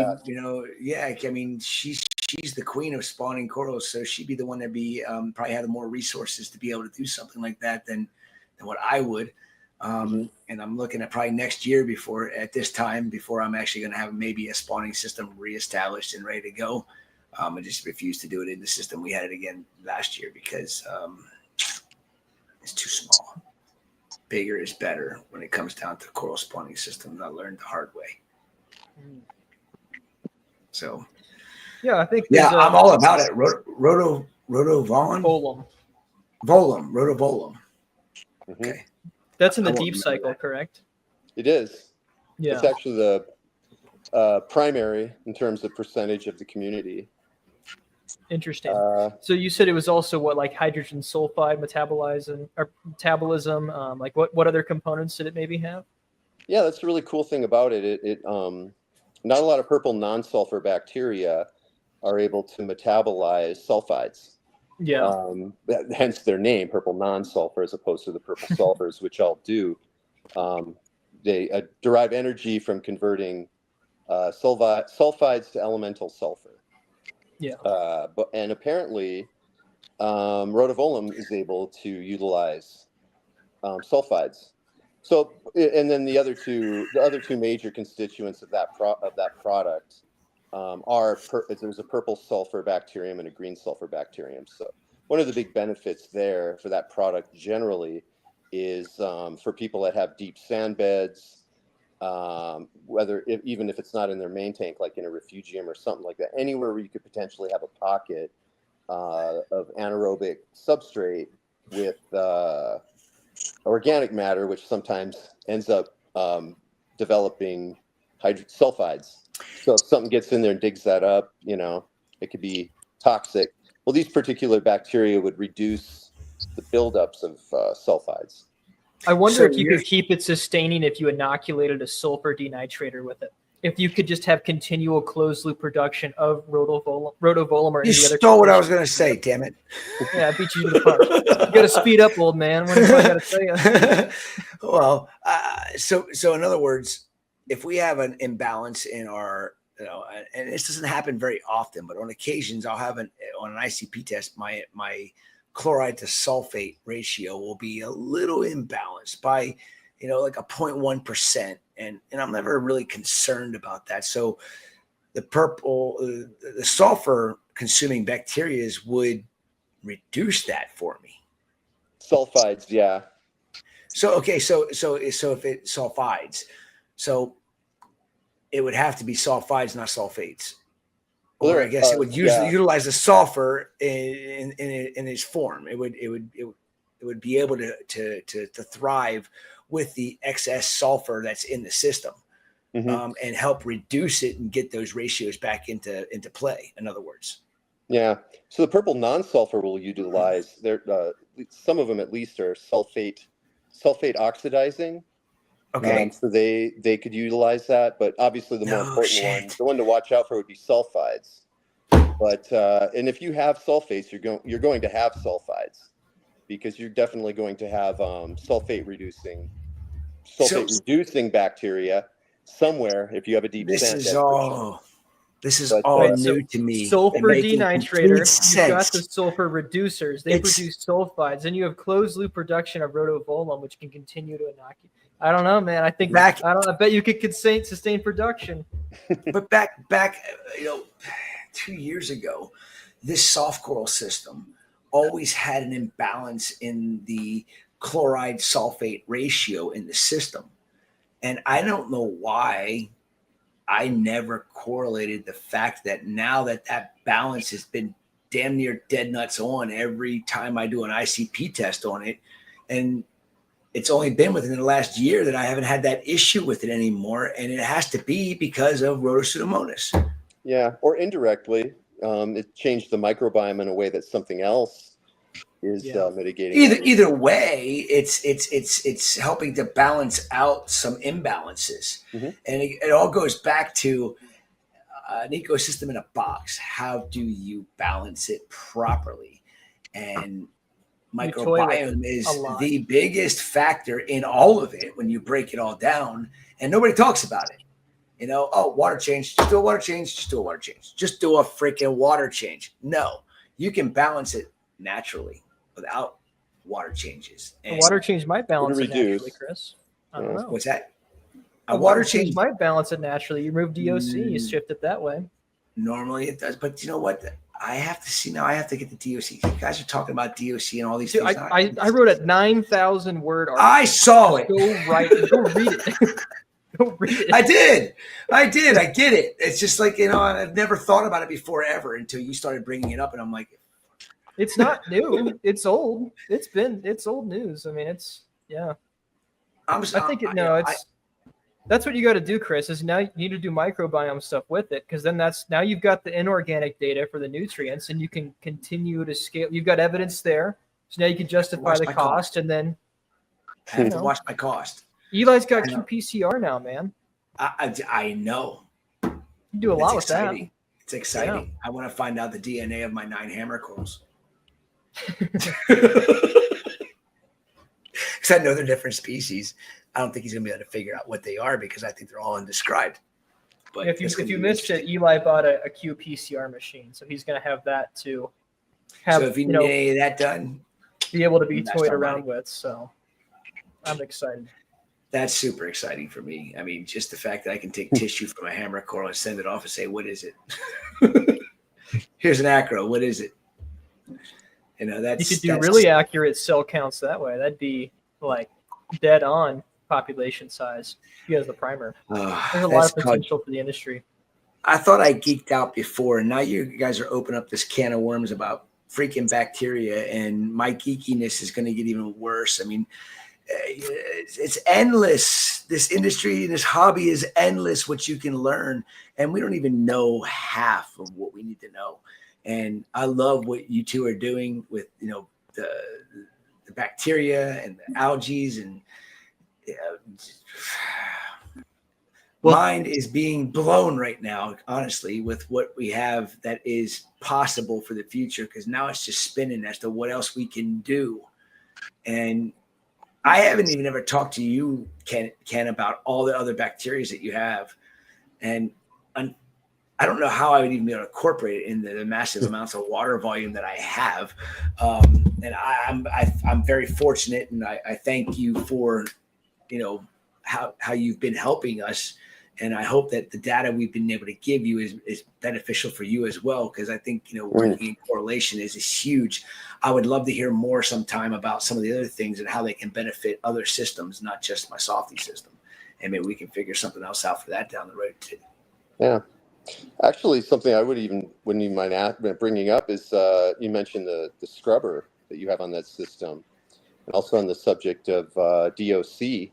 I mean, she's the queen of spawning corals, so she'd be the one that be probably have more resources to be able to do something like that than what I would. And I'm looking at probably next year before I'm actually going to have maybe a spawning system reestablished and ready to go. I just refused to do it in the system. We had it again last year because it's too small. Bigger is better when it comes down to coral spawning systems. I learned the hard way. So, yeah, I think. I'm all about it. Rhodovolum. Rhodovolum. Okay. That's in the deep cycle, correct? It is. Yeah. It's actually the primary in terms of percentage of the community. Interesting. So you said it was also like hydrogen sulfide metabolism. Like what other components did it maybe have? Yeah, that's the really cool thing about it. It not a lot of purple non-sulfur bacteria are able to metabolize sulfides. Yeah. Hence their name, purple non-sulfur, as opposed to the purple sulfurs, which all do. They derive energy from converting sulfides to elemental sulfur. Yeah. And apparently, rotavolum is able to utilize sulfides. So, and then the other two major constituents of that product there's a purple sulfur bacterium and a green sulfur bacterium. So one of the big benefits there for that product generally is for people that have deep sand beds, even if it's not in their main tank, like in a refugium or something like that, anywhere where you could potentially have a pocket of anaerobic substrate with organic matter, which sometimes ends up developing sulfides. So if something gets in there and digs that up, it could be toxic. Well, these particular bacteria would reduce the buildups of sulfides. I wonder if you could keep it sustaining if you inoculated a sulfur denitrator with it. If you could just have continual closed loop production of rotovolum or You any other. stole what I was going to say, damn it. Yeah, I beat you to the punch. You got to speed up, old man. What do I got to tell you? Well, so in other words, if we have an imbalance in our, and this doesn't happen very often, but on occasions I'll have on an ICP test, my chloride to sulfate ratio will be a little imbalanced by, like a 0.1%. And I'm never really concerned about that. So the sulfur consuming bacteria would reduce that for me. Sulfides, yeah. So, okay. So if it sulfides, so it would have to be sulfides, not sulfates. Or I guess it would utilize the sulfur in its form. It would be able to thrive with the excess sulfur that's in the system, and help reduce it and get those ratios back into play. In other words, yeah. So the purple non-sulfur will utilize some of them at least are sulfate oxidizing. Okay. So they could utilize that, but obviously the more important one to watch out for would be sulfides. But and if you have sulfates, you're going to have sulfides, because you're definitely going to have sulfate reducing bacteria somewhere if you have a deep sand bed. This is all new to me. Sulfur denitrator, you've got the sulfur reducers. They produce sulfides. Then you have closed loop production of rotovolum, which can continue to inoculate. I don't know, man. I bet you could sustain production. But back 2 years ago, this soft coral system always had an imbalance in the chloride sulfate ratio in the system. And I don't know why I never correlated the fact that now that balance has been damn near dead nuts on every time I do an ICP test on it. And it's only been within the last year that I haven't had that issue with it anymore. And it has to be because of Rhodopseudomonas. Yeah, or indirectly, it changed the microbiome in a way that something else is mitigating. Either way, it's helping to balance out some imbalances. And it all goes back to an ecosystem in a box. How do you balance it properly? And microbiome is the biggest factor in all of it when you break it all down, and nobody talks about it. Water change, just do a water change, just do a water change, just do a freaking water change. No, you can balance it naturally without water changes. And a water change might balance it naturally, Chris. I don't know. What's that? A water change might balance it naturally. You remove DOC, you shift it that way. Normally it does, but you know what? I have to see now. I have to get the DOC. You guys are talking about DOC and all these things. I wrote a 9,000 word article. I saw it. Go read it. Go read it. I did. I get it. It's just like, I've never thought about it before ever until you started bringing it up, and I'm like, it's not new. It's old. It's old news. I mean, that's what you got to do, Chris, is now you need to do microbiome stuff with it, because then now you've got the inorganic data for the nutrients, and you can continue to scale. You've got evidence there, so now you can justify the cost, and then I have to watch my cost. Eli's got qPCR now, man. I know. You do a lot with that. It's exciting. I want to find out the DNA of my 9 hammer corals. Because I know they're different species. I don't think he's going to be able to figure out what they are, because I think they're all undescribed. But if you missed it, Eli bought a qPCR machine, so he's going to have that to have. So if you need any of that done, be able to be that's toyed our around money. with. So I'm excited. That's super exciting for me. I mean, just the fact that I can take tissue from a hammer coral and send it off and say, "What is it?" Here's an acro. What is it? You know, You could do really accurate cell counts that way. That'd be like dead on population size. He has the primer. There's a lot of potential for the industry. I thought I geeked out before, and now you guys are opening up this can of worms about freaking bacteria, and my geekiness is going to get even worse. I mean, it's endless. This industry and this hobby is endless, what you can learn, and we don't even know half of what we need to know. And I love what you two are doing with, you know, the bacteria and the algae, and mind is being blown right now, honestly, with what we have that is possible for the future, because now it's just spinning as to what else we can do. And I haven't even ever talked to you, Ken, about all the other bacteria that you have. And I don't know how I would even be able to incorporate it in the massive amounts of water volume that I have. And I'm very fortunate, and I thank you for, you know, how you've been helping us. And I hope that the data we've been able to give you is beneficial for you as well, because I think, you know, working in correlation is huge. I would love to hear more sometime about some of the other things and how they can benefit other systems, not just my softy system. And maybe we can figure something else out for that down the road too. Yeah. Actually, something I wouldn't even mind bringing up is you mentioned the scrubber that you have on that system, and also on the subject of DOC.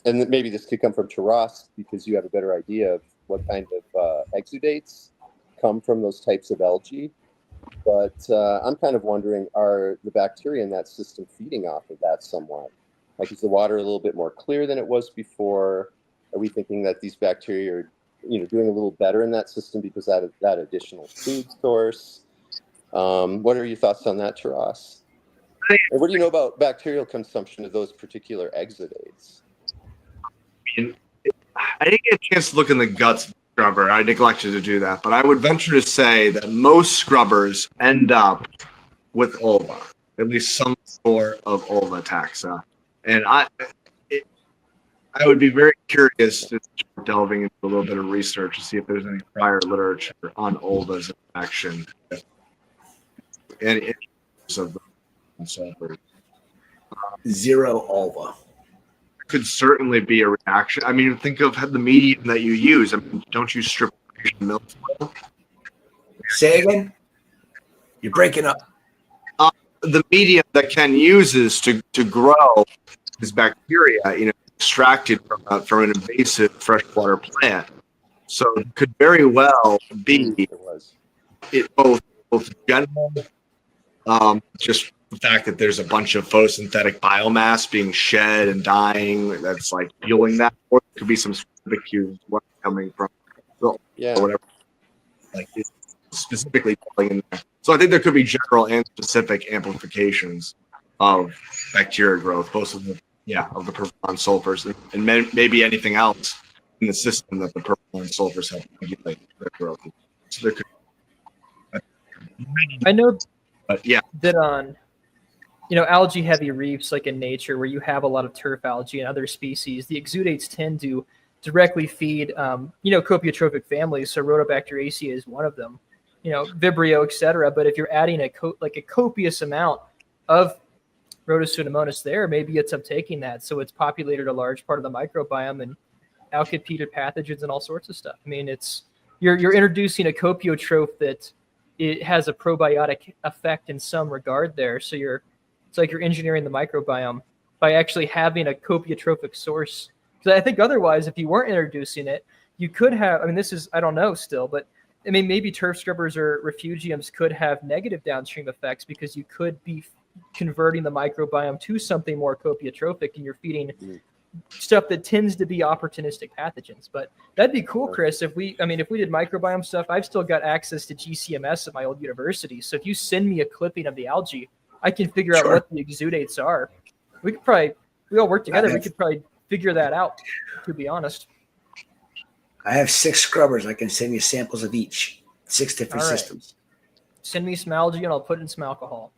And maybe this could come from Taras, because you have a better idea of what kind of exudates come from those types of algae. But I'm kind of wondering, are the bacteria in that system feeding off of that somewhat? Like, is the water a little bit more clear than it was before? Are we thinking that these bacteria are, you know, doing a little better in that system because of that additional food source? What are your thoughts on that, Taras? And what do you know about bacterial consumption of those particular exudates? I didn't get a chance to look in the guts of the scrubber. I neglected to do that. But I would venture to say that most scrubbers end up with ulva, at least some sort of ulva taxa. And I would be very curious to start delving into a little bit of research to see if there's any prior literature on ulvas in action. Any of the sulfur. Zero ulva. Could certainly be a reaction. I mean, think of the medium that you use. I mean, don't you strip milk oil? Say again? You're breaking up. The medium that Ken uses to grow his bacteria, you know, extracted from an invasive freshwater plant. So it could very well be it both general, just the fact that there's a bunch of photosynthetic biomass being shed and dying that's like fueling that, or it could be some specific cues where it's coming from, or whatever, like it's specifically pulling in there. So I think there could be general and specific amplifications of bacteria growth, both of the provolone sulfurs and maybe anything else in the system that the provolone sulfurs help regulate their growth. So there could. I know, but yeah, that on, you know, algae heavy reefs like in nature where you have a lot of turf algae and other species, the exudates tend to directly feed, you know, copiotrophic families. So Rhodobacteriaceae is one of them, you know, Vibrio, etc. But if you're adding a copious amount of Rhodopseudomonas there, maybe it's uptaking that. So it's populated a large part of the microbiome and outcompeted pathogens and all sorts of stuff. I mean, it's you're introducing a copiotroph that it has a probiotic effect in some regard there. So it's like you're engineering the microbiome by actually having a copiotrophic source. Because I think otherwise, if you weren't introducing it, you could have, I mean, this is, I don't know still, but I mean, maybe turf scrubbers or refugiums could have negative downstream effects because you could be converting the microbiome to something more copiotrophic and you're feeding stuff that tends to be opportunistic pathogens. But that'd be cool, Chris. If we did microbiome stuff, I've still got access to GCMS at my old university. So if you send me a clipping of the algae, I can figure out what the exudates are. We all work together. We could probably figure that out, to be honest. I have 6 scrubbers. I can send you samples of each. 6 different All right. systems. Send me some algae and I'll put in some alcohol.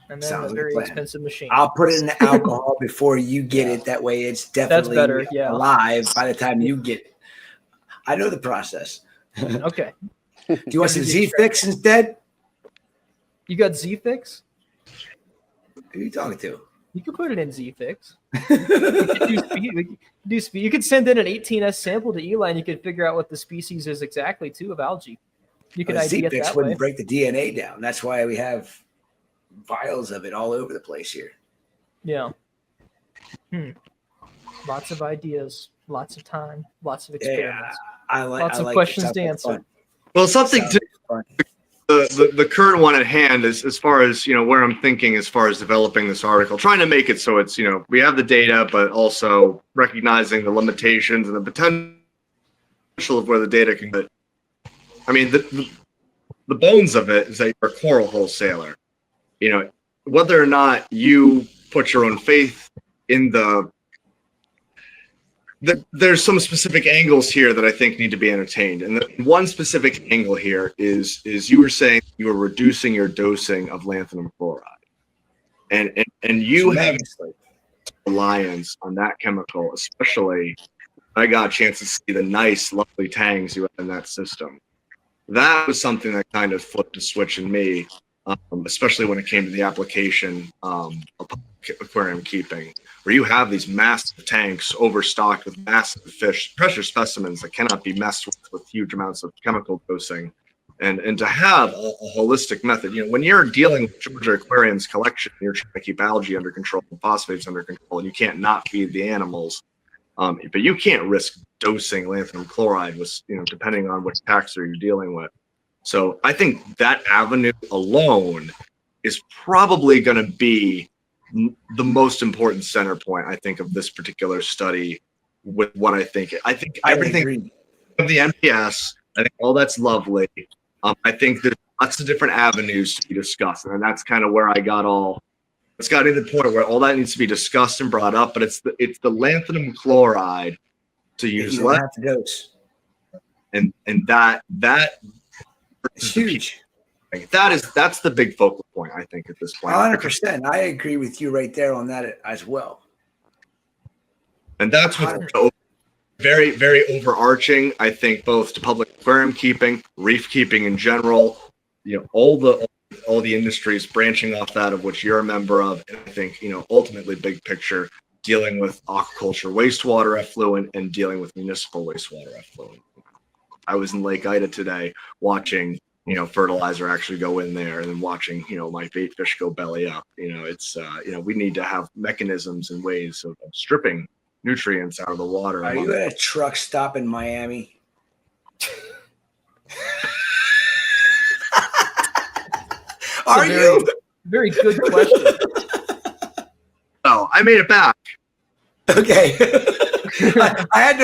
And then Sounds a like a very plan. expensive machine. I'll put it in the alcohol before you get it. That way it's definitely better, yeah. alive by the time you get it. I know the process. Okay. Do you want some Z-Fix instead? You got Z-Fix? Who are you talking to? You can put it in Z-Fix. You could send in an 18S sample to Eli and you could figure out what the species is exactly, too, of algae. You could ID it Z-Fix that wouldn't way. break the DNA down. That's why we have vials of it all over the place here. Yeah. Lots of ideas, lots of time, lots of experiments. Lots of questions to answer. Well, something to the current one at hand is as far as where I'm thinking as far as developing this article, trying to make it so it's we have the data, but also recognizing the limitations and the potential of where the data can go. I mean, the bones of it is that you're a coral wholesaler. Whether or not you put your own faith in there's some specific angles here that I think need to be entertained. And the one specific angle here is you were saying you were reducing your dosing of lanthanum chloride. And you have reliance on that chemical, especially when I got a chance to see the nice, lovely tangs you had in that system. That was something that kind of flipped a switch in me, especially when it came to the application of aquarium keeping, where you have these massive tanks overstocked with massive fish, pressure specimens that cannot be messed with huge amounts of chemical dosing. And to have a holistic method, when you're dealing with Georgia Aquarium's collection, you're trying to keep algae under control and phosphates under control, and you can't not feed the animals. But you can't risk dosing lanthanum chloride with, depending on which taxer you're dealing with. So I think that avenue alone is probably going to be the most important center point, I think, of this particular study with what I think. I think everything of the MPS, I think all that's lovely. I think there's lots of different avenues to be discussed. And that's kind of where it's got to the point where all that needs to be discussed and brought up, but it's the lanthanum chloride to use You don't have to dose. And that it's huge. That's the big focal point, I think, at this point. 100%. I agree with you right there on that as well. And that's what's very, very overarching, I think, both to public aquarium keeping, reef keeping in general, all the industries branching off that of which you're a member of. And I think, ultimately big picture, dealing with aquaculture wastewater effluent and dealing with municipal wastewater effluent. I was in Lake Ida today watching, fertilizer actually go in there, and then watching, my bait fish go belly up. It's, we need to have mechanisms and ways of stripping nutrients out of the water. Are you at a truck stop in Miami? Are you? Very good question. Oh, I made it back. Okay. I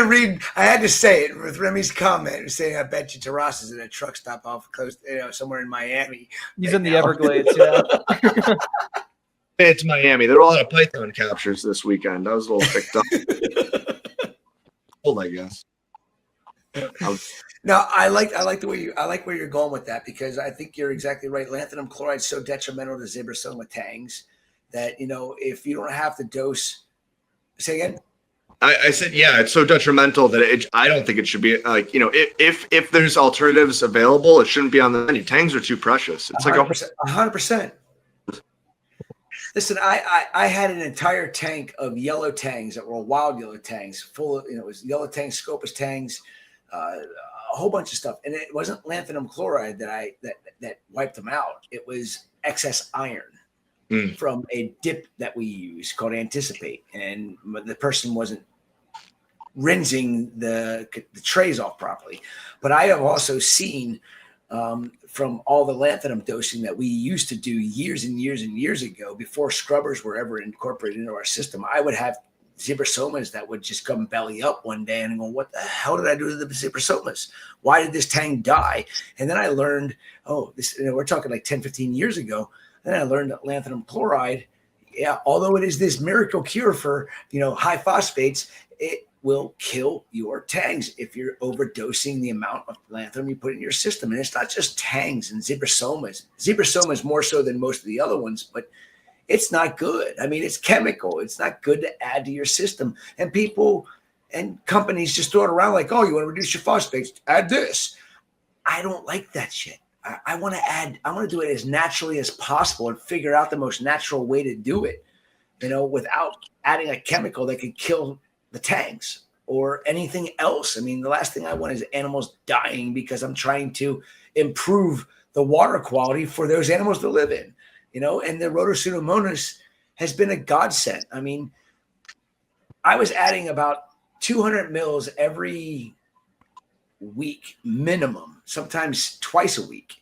had to say it with Remy's comment saying, I bet you Taras is in a truck stop off coast, somewhere in Miami. He's in the Everglades, yeah. It's Miami. There were a lot of python captures this weekend. I was a little picked up. Cold, I guess. No, I like where you're going with that, because I think you're exactly right. Lanthanum chloride is so detrimental to Zibrosoma tangs that if you don't have to dose. Say again. I said, yeah, it's so detrimental that I don't think it should be like, if there's alternatives available, it shouldn't be on the menu. Tangs are too precious. It's 100%. Listen, I had an entire tank of yellow tangs that were wild yellow tangs, full of, it was yellow tangs, Scopus tangs, a whole bunch of stuff. And it wasn't lanthanum chloride that wiped them out. It was excess iron from a dip that we use called Anticipate. And the person wasn't rinsing the trays off properly. But I have also seen from all the lanthanum dosing that we used to do years and years and years ago, before scrubbers were ever incorporated into our system, I would have Zibrosomas that would just come belly up one day and go, what the hell did I do to the Zibrosomas? Why did this tank die? And then I learned, we're talking like 10, 15 years ago. Then I learned that lanthanum chloride, although it is this miracle cure for, high phosphates, will kill your tangs if you're overdosing the amount of lanthanum you put in your system. And it's not just tangs and zebrosomas. Zebrosoma is more so than most of the other ones, but it's not good. I mean, it's chemical. It's not good to add to your system. And people and companies just throw it around like, oh, you want to reduce your phosphates? Add this. I don't like that shit. I want to do it as naturally as possible and figure out the most natural way to do it, without adding a chemical that could kill the tanks or anything else. I mean, the last thing I want is animals dying because I'm trying to improve the water quality for those animals to live in, and the Rhodopseudomonas has been a godsend. I mean, I was adding about 200 mils every week minimum, sometimes twice a week,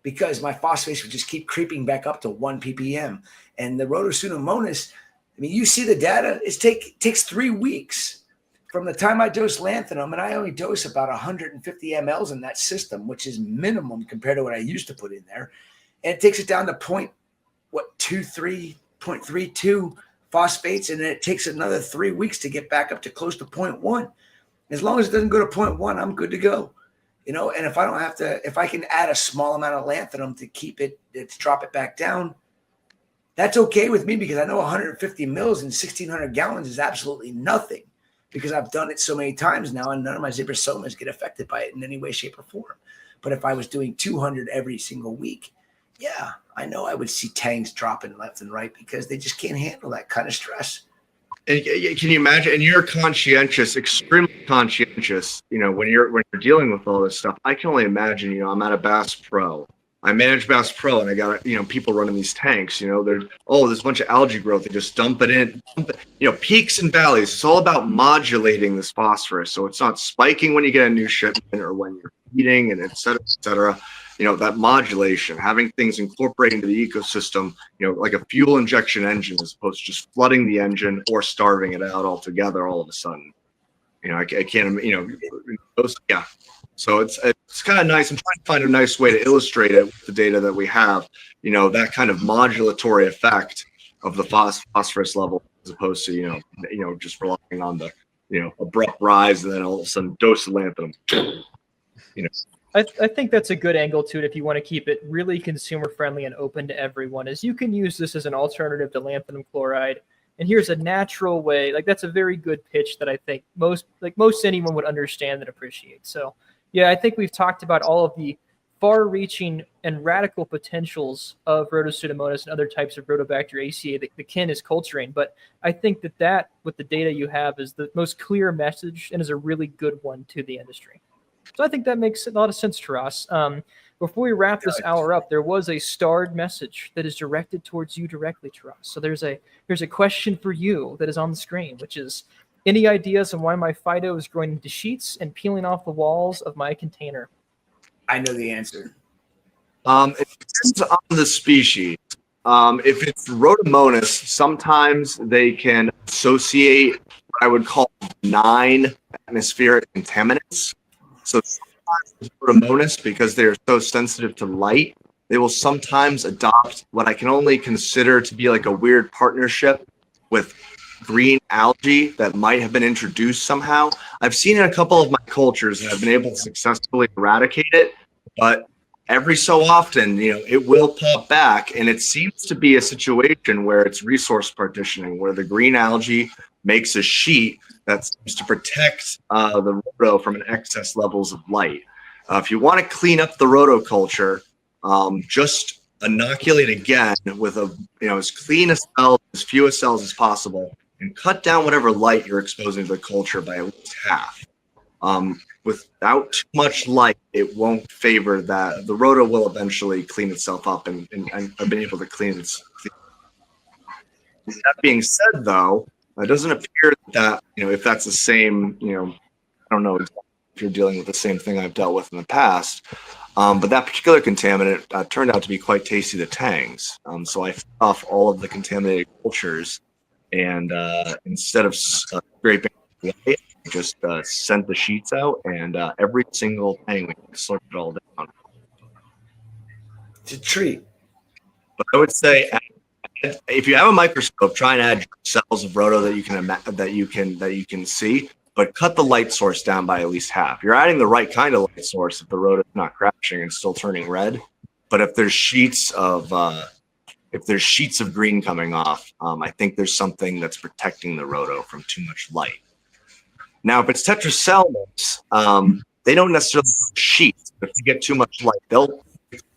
because my phosphates would just keep creeping back up to 1 ppm. And the Rhodopseudomonas, I mean, you see the data, it takes 3 weeks from the time I dose lanthanum, and I only dose about 150 mLs in that system, which is minimum compared to what I used to put in there. And it takes it down to 0.32 phosphates, and then it takes another 3 weeks to get back up to close to 0.1. As long as it doesn't go to 0.1, I'm good to go. And if I don't have to, if I can add a small amount of lanthanum to drop it back down, that's okay with me, because I know 150 mils in 1,600 gallons is absolutely nothing, because I've done it so many times now, and none of my zebrosomas get affected by it in any way, shape, or form. But if I was doing 200 every single week, yeah, I know I would see tangs dropping left and right, because they just can't handle that kind of stress. And can you imagine? And you're conscientious, extremely conscientious. When you're dealing with all this stuff, I can only imagine. I'm at a Bass Pro. I manage Bass Pro, and I got people running these tanks. There's a bunch of algae growth. They just dump it in. Peaks and valleys. It's all about modulating this phosphorus, so it's not spiking when you get a new shipment or when you're feeding, and et cetera, et cetera. That modulation, having things incorporate into the ecosystem, like a fuel injection engine, as opposed to just flooding the engine or starving it out altogether all of a sudden. I can't, yeah. So it's kind of nice. I'm trying to find a nice way to illustrate it with the data that we have, that kind of modulatory effect of the phosphorus level, as opposed to, just relying on the, abrupt rise and then all of a sudden dose of lanthanum. I think that's a good angle to it if you want to keep it really consumer friendly and open to everyone, is you can use this as an alternative to lanthanum chloride. And here's a natural way, that's a very good pitch that I think most anyone would understand and appreciate. So yeah, I think we've talked about all of the far-reaching and radical potentials of Rhodopseudomonas and other types of Rhodobacter acea that the kin is culturing. But I think that with the data you have is the most clear message and is a really good one to the industry. So I think that makes a lot of sense to us. Before we wrap this hour up, there was a starred message that is directed towards you directly, Taras. So there's a question for you that is on the screen, which is, any ideas on why my Fido is growing into sheets and peeling off the walls of my container? I know the answer. It depends on the species. If it's Rhodomonas, sometimes they can associate what I would call 9 atmospheric contaminants. So sometimes with Rhodomonas, because they're so sensitive to light, they will sometimes adopt what I can only consider to be like a weird partnership with green algae that might have been introduced somehow. I've seen in a couple of my cultures that I've been able to successfully eradicate it, but every so often, it will pop back, and it seems to be a situation where it's resource partitioning, where the green algae makes a sheet that seems to protect the rhodo from an excess levels of light. If you want to clean up the rhodoculture, just inoculate again with as clean a cell, as few cells as possible, and cut down whatever light you're exposing to the culture by at least half. Without too much light, it won't favor that. The rhodo will eventually clean itself up and have been able to clean its. That being said, though, it doesn't appear that, if that's the same, I don't know if you're dealing with the same thing I've dealt with in the past, but that particular contaminant turned out to be quite tasty to tangs. So I fed off all of the contaminated cultures, and instead of scraping away, I just sent the sheets out, and every single tang, we slurped it all down. It's a treat. But I would say, if you have a microscope, try and add cells of rhodo that you can see. but cut the light source down by at least half. You're adding the right kind of light source if the rotor is not crashing and still turning red. But if there's sheets of green coming off, I think there's something that's protecting the roto from too much light. Now, if it's tetracellules, they don't necessarily have sheets. If you get too much light, they'll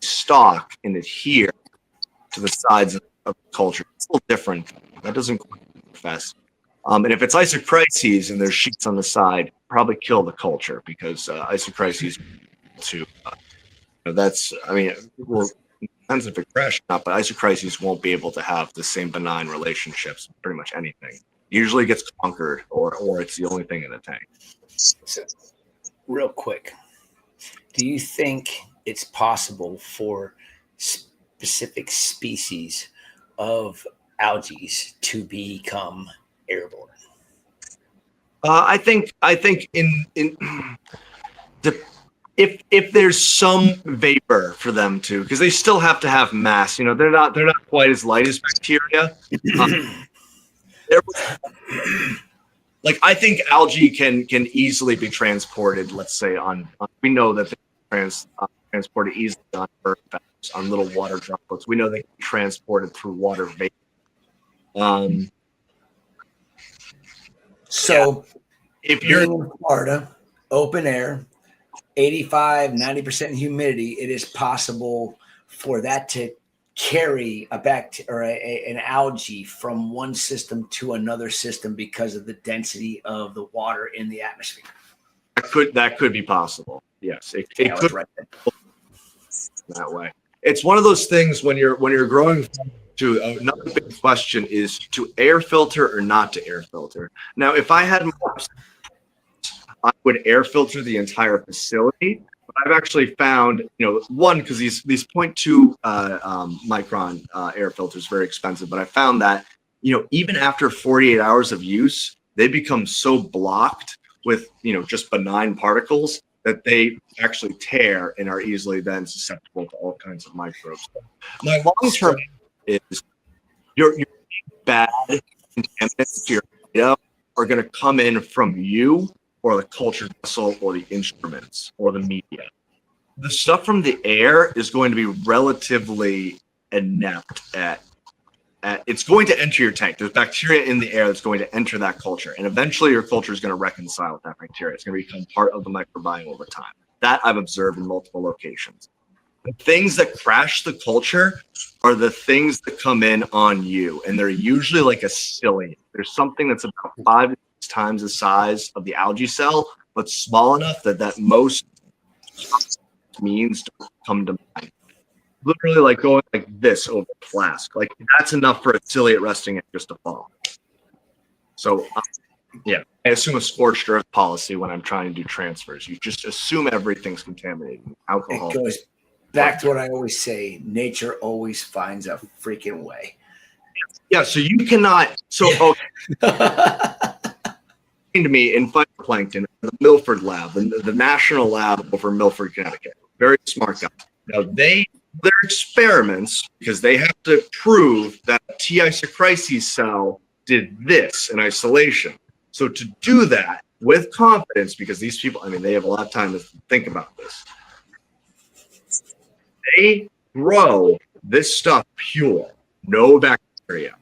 stalk and adhere to the sides of the culture. It's a little different. That doesn't quite work fast. And if it's isocrises and there's sheets on the side, probably kill the culture, because isocrises to that's, I mean, well, it depends if it crashes or not, but isocrises won't be able to have the same benign relationships with pretty much anything. Usually gets conquered, or it's the only thing in the tank. So, real quick, do you think it's possible for specific species of algae to become airborne? I think if there's some vapor for them to, because they still have to have mass. You know, they're not quite as light as bacteria. Like, I think algae can easily be transported. Let's say on we know that they're transported easily on earth, on little water droplets. We know they can be transported through water vapor. So if you're in Florida, open air, 85, 90% humidity, it is possible for that to carry a bacteria or an algae from one system to another system because of the density of the water in the atmosphere. That could be possible. Yes, it could right that way. It's one of those things when you're growing. To another big question is to air filter or not to air filter. Now, if I had mops, I would air filter the entire facility. But I've actually found, one, because these 0.2 micron air filters are very expensive, but I found that, even after 48 hours of use, they become so blocked with, just benign particles that they actually tear and are easily then susceptible to all kinds of microbes. My long-term is your bad contaminants to your data are going to come in from you or the culture vessel or the instruments or the media. The stuff from the air is going to be relatively inept at it's going to enter your tank. There's bacteria in the air that's going to enter that culture, and eventually your culture is going to reconcile with that bacteria. It's going to become part of the microbiome over time. That I've observed in multiple locations. The things that crash the culture are the things that come in on you, and they're usually like a cillian. There's something that's about 5 to 6 times the size of the algae cell, but small enough that most means don't come to mind. Literally like going like this over a flask. Like, that's enough for a ciliate resting it just to fall. So, yeah, I assume a scorched earth policy when I'm trying to do transfers. You just assume everything's contaminated. Alcohol. It goes back to what I always say: nature always finds a freaking way. Yeah, so you cannot. So, to me in phytoplankton, the Milford Lab, the National Lab over Milford, Connecticut. Very smart guy. Now their experiments, because they have to prove that a T. isocrices cell did this in isolation. So to do that with confidence, because these people, I mean, they have a lot of time to think about this. They grow this stuff pure, no bacteria.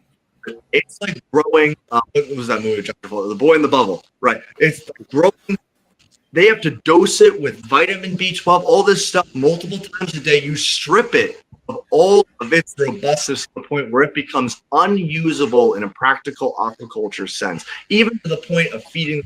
It's like growing, what was that movie, The Boy in the Bubble, right? It's like growing. They have to dose it with vitamin B12, all this stuff multiple times a day. You strip it of all of its robustness to the point where it becomes unusable in a practical aquaculture sense, even to the point of feeding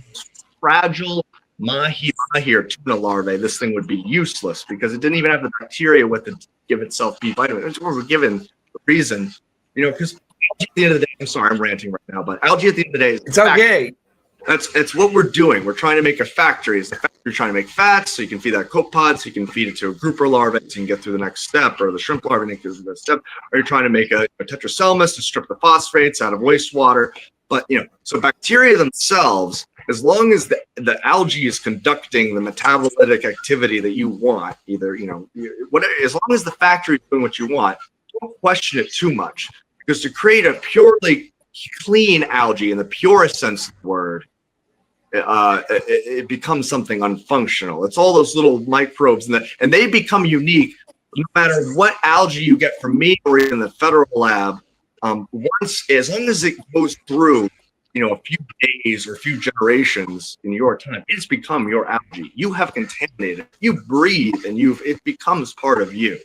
fragile mahi or tuna larvae. This thing would be useless because it didn't even have the bacteria with it to give itself B vitamin. We're given the reason, because at the end of the day, I'm sorry, I'm ranting right now, but algae at the end of the day is it's okay. That's what we're doing. We're trying to make a factory. You're trying to make fats so you can feed that copepod, so you can feed it to a grouper larvae so you can get through the next step, or the shrimp larvae and get through the next step, or you're trying to make a tetracelmus to strip the phosphates out of wastewater. But, so bacteria themselves, as long as the algae is conducting the metabolitic activity that you want, either, whatever, as long as the factory is doing what you want, don't question it too much. Because to create a purely clean algae in the purest sense of the word, it becomes something unfunctional. It's all those little microbes, and they become unique no matter what algae you get from me or in the federal lab. As long as it goes through, a few days or a few generations in your time, it's become your algae. You have contaminated. You breathe, and it becomes part of you.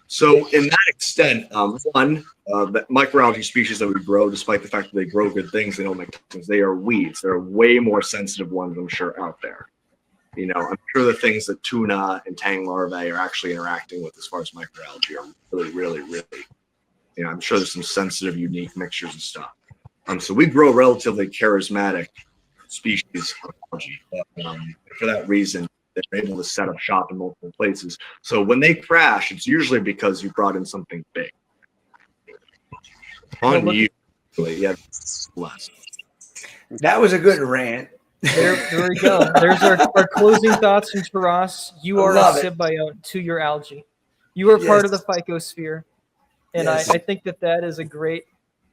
So, in that extent, the microalgae species that we grow, despite the fact that they grow good things, they don't make toxins. They are weeds. There are way more sensitive ones, I'm sure, out there. I'm sure the things that tuna and tang larvae are actually interacting with as far as microalgae are really, really, really. I'm sure there's some sensitive, unique mixtures and stuff. So we grow relatively charismatic species of algae. But, for that reason, they're able to set up shop in multiple places. So when they crash, it's usually because you brought in something big. On you, yeah, less. That was a good rant. There we go. There's our closing thoughts from Taras. You are a symbiote to your algae. You are part of the phycosphere. And I think that is a great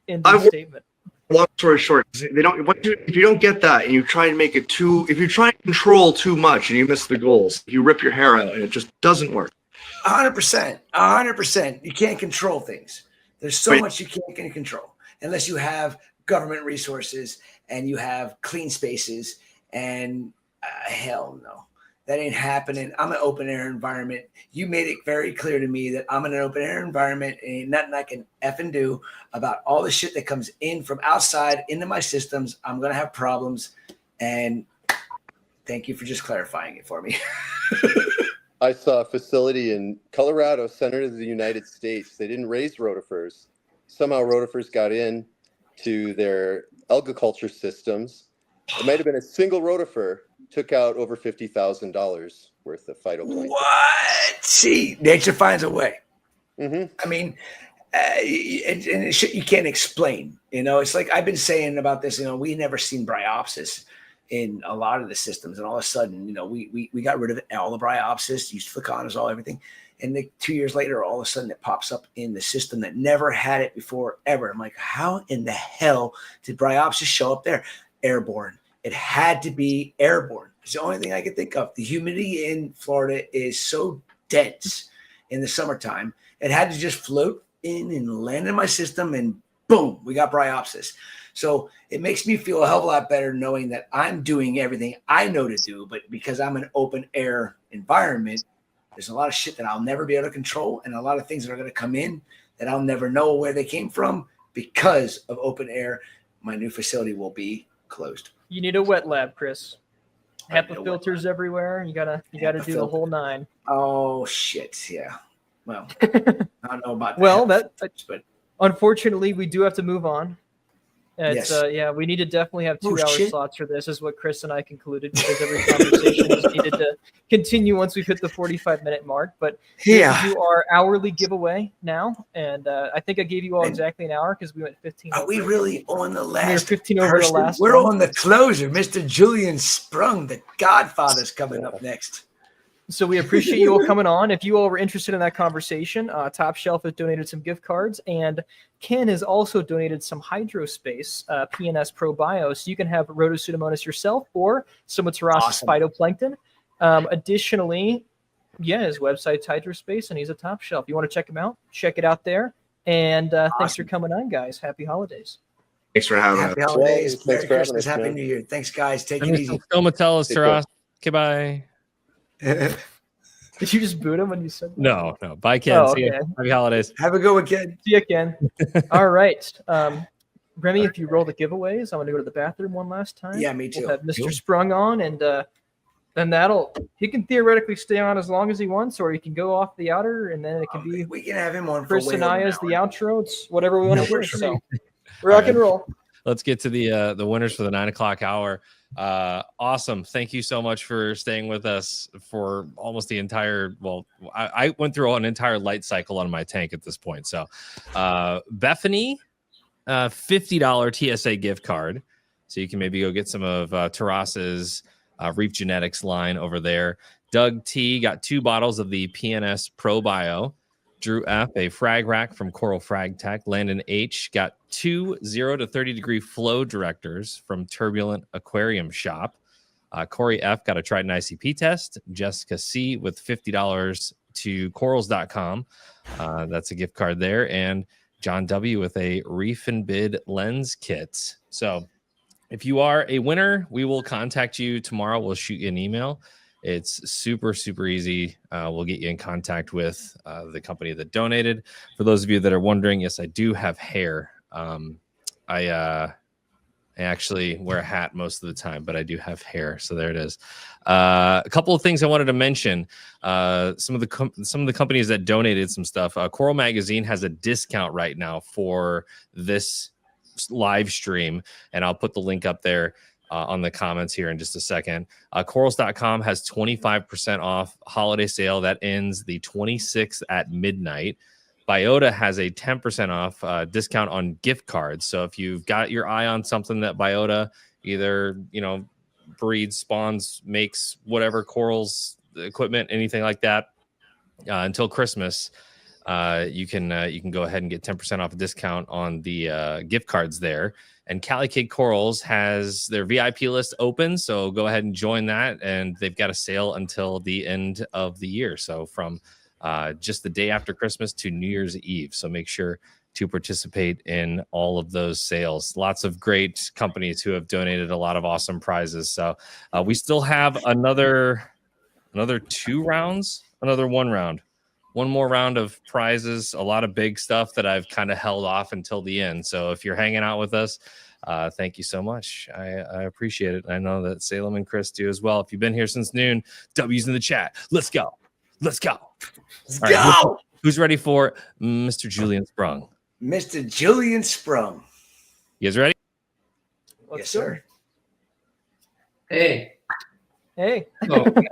ending statement. Long story short, they don't. If you don't get that, and you try and make it if you try and control too much, and you miss the goals, you rip your hair out, and it just doesn't work. 100%. 100%. You can't control things. There's so much you can't control unless you have government resources and you have clean spaces. And hell no, that ain't happening. I'm an open air environment. You made it very clear to me that I'm in an open air environment, and ain't nothing I can effing do about all the shit that comes in from outside into my systems. I'm going to have problems. And thank you for just clarifying it for me. I saw a facility in Colorado, center of the United States. They didn't raise rotifers. Somehow rotifers got in to their alga culture systems. It might have been a single rotifer took out over $50,000 worth of phytoplankton. What? See, nature finds a way. Mm-hmm. I mean, and it's shit you can't explain. It's like I've been saying about this. We never seen bryopsis in a lot of the systems, and all of a sudden, we got rid of all the bryopsis, used fluconazole, everything, and 2 years later, all of a sudden, it pops up in the system that never had it before ever. I'm like, how in the hell did bryopsis show up there? Airborne. It had to be airborne. It's the only thing I could think of. The humidity in Florida is so dense in the summertime. It had to just float in and land in my system, and boom, we got bryopsis. So it makes me feel a hell of a lot better knowing that I'm doing everything I know to do, but because I'm an open air environment, there's a lot of shit that I'll never be able to control, and a lot of things that are going to come in that I'll never know where they came from because of open air. My new facility will be closed. You need a wet lab, Chris. HEPA filters everywhere. You gotta do the whole 9. Oh shit! Yeah. Well, I don't know about that. But unfortunately, we do have to move on. It's, we need to definitely have 2-hour slots for this, is what Chris and I concluded, because every conversation is needed to continue once we've hit the 45-minute mark. But we do our hourly giveaway now, and I think I gave you all exactly an hour because we went 15. Are we really on the last? We're 15 over the last. We're on the closer. Mr. Julian Sprung, the Godfather's coming up next. So we appreciate you all coming on. If you all were interested in that conversation, Top Shelf has donated some gift cards, and Ken has also donated some Hydrospace PNS Pro Bio, so you can have Rhodopseudomonas yourself or some of Taras' phytoplankton. Additionally, his website's Hydrospace, and he's a Top Shelf. You want to check him out? Check it out there. And thanks for coming on, guys. Happy holidays. Thanks for having us. Happy holidays. Merry Christmas. Happy New Year. Thanks, guys. Take it easy. Stomatellus, Taras. Goodbye. Did you just boot him when you said that? No. Bye, Ken. See you. Happy holidays. Have a good one, Ken. See you, Ken. All right. Remy, if you roll the giveaways, I'm going to go to the bathroom one last time. Yeah, me too. We'll have Mr. Sprung on, and then he can theoretically stay on as long as he wants, or he can go off the outer, and then it can be. We can have him on. Chris and I as the outro. It's whatever we want to do. So rock and roll. Let's get to the winners for the 9 o'clock hour. Awesome. Thank you so much for staying with us for almost the entire, I went through an entire light cycle on my tank at this point. So Bethany, $50 TSA gift card. So you can maybe go get some of Taras's Reef Genetics line over there. Doug T got 2 bottles of the PNS Pro Bio. Drew F, a frag rack from Coral Frag Tech. Landon H got 2 0 to 30 degree flow directors from Turbulent Aquarium Shop. Corey F got a Triton ICP test. Jessica C with $50 to corals.com. That's a gift card there. And John W with a Reef and Bid lens kit. So if you are a winner, we will contact you tomorrow. We'll shoot you an email. It's super, super easy. We'll get you in contact with the company that donated. For those of you that are wondering, yes, I do have hair. I actually wear a hat most of the time, but I do have hair. So there it is. A couple of things I wanted to mention. Some of the companies that donated some stuff. Coral Magazine has a discount right now for this live stream, and I'll put the link up there on the comments here in just a second. Corals.com has 25% off holiday sale that ends the 26th at midnight. Biota has a 10% off discount on gift cards. So if you've got your eye on something that Biota either, breeds, spawns, makes, whatever, corals, equipment, anything like that, until Christmas, you can go ahead and get 10% off a discount on the gift cards there. And Cali Cake Corals has their VIP list open, so go ahead and join that. And they've got a sale until the end of the year, so from just the day after Christmas to New Year's Eve. So make sure to participate in all of those sales. Lots of great companies who have donated a lot of awesome prizes. So we still have another 2 rounds, another 1 round. One more round of prizes, a lot of big stuff that I've kind of held off until the end. So if you're hanging out with us, thank you so much. I appreciate it. I know that Salem and Chris do as well. If you've been here since noon, W's in the chat. Let's go. Let's go. Let's All right, go. who's ready for Mr. Julian Sprung? Mr. Julian Sprung. You guys ready? Yes, sir. Hey. Hey. Oh, guys.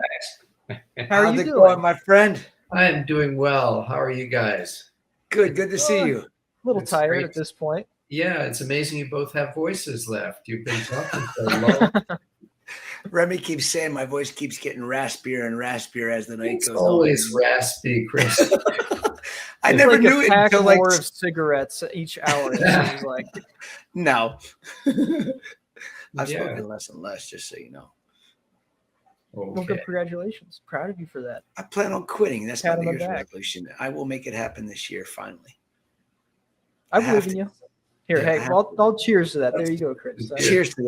How are How's you it doing? going, my friend? I am doing well. How are you guys? Good to see you. A little It's tired great. at this point. Yeah, it's amazing you both have voices left. You've been talking for a long time. Remy keeps saying my voice keeps getting raspier and raspier as the night It's goes always on. raspy, Chris. I It's never like knew a it pack until like more of cigarettes each hour. It seems like. no. I'm Yeah. smoking less and less, just so you know. Well, Okay. good, congratulations. Proud of you for that. I plan on quitting. That's my Pat on New the Year's back. resolution. I will make it happen this year, finally. I have believe in to. you. Here, Yeah, I hey, have I'll cheers to that. There you go, Chris. Cheers to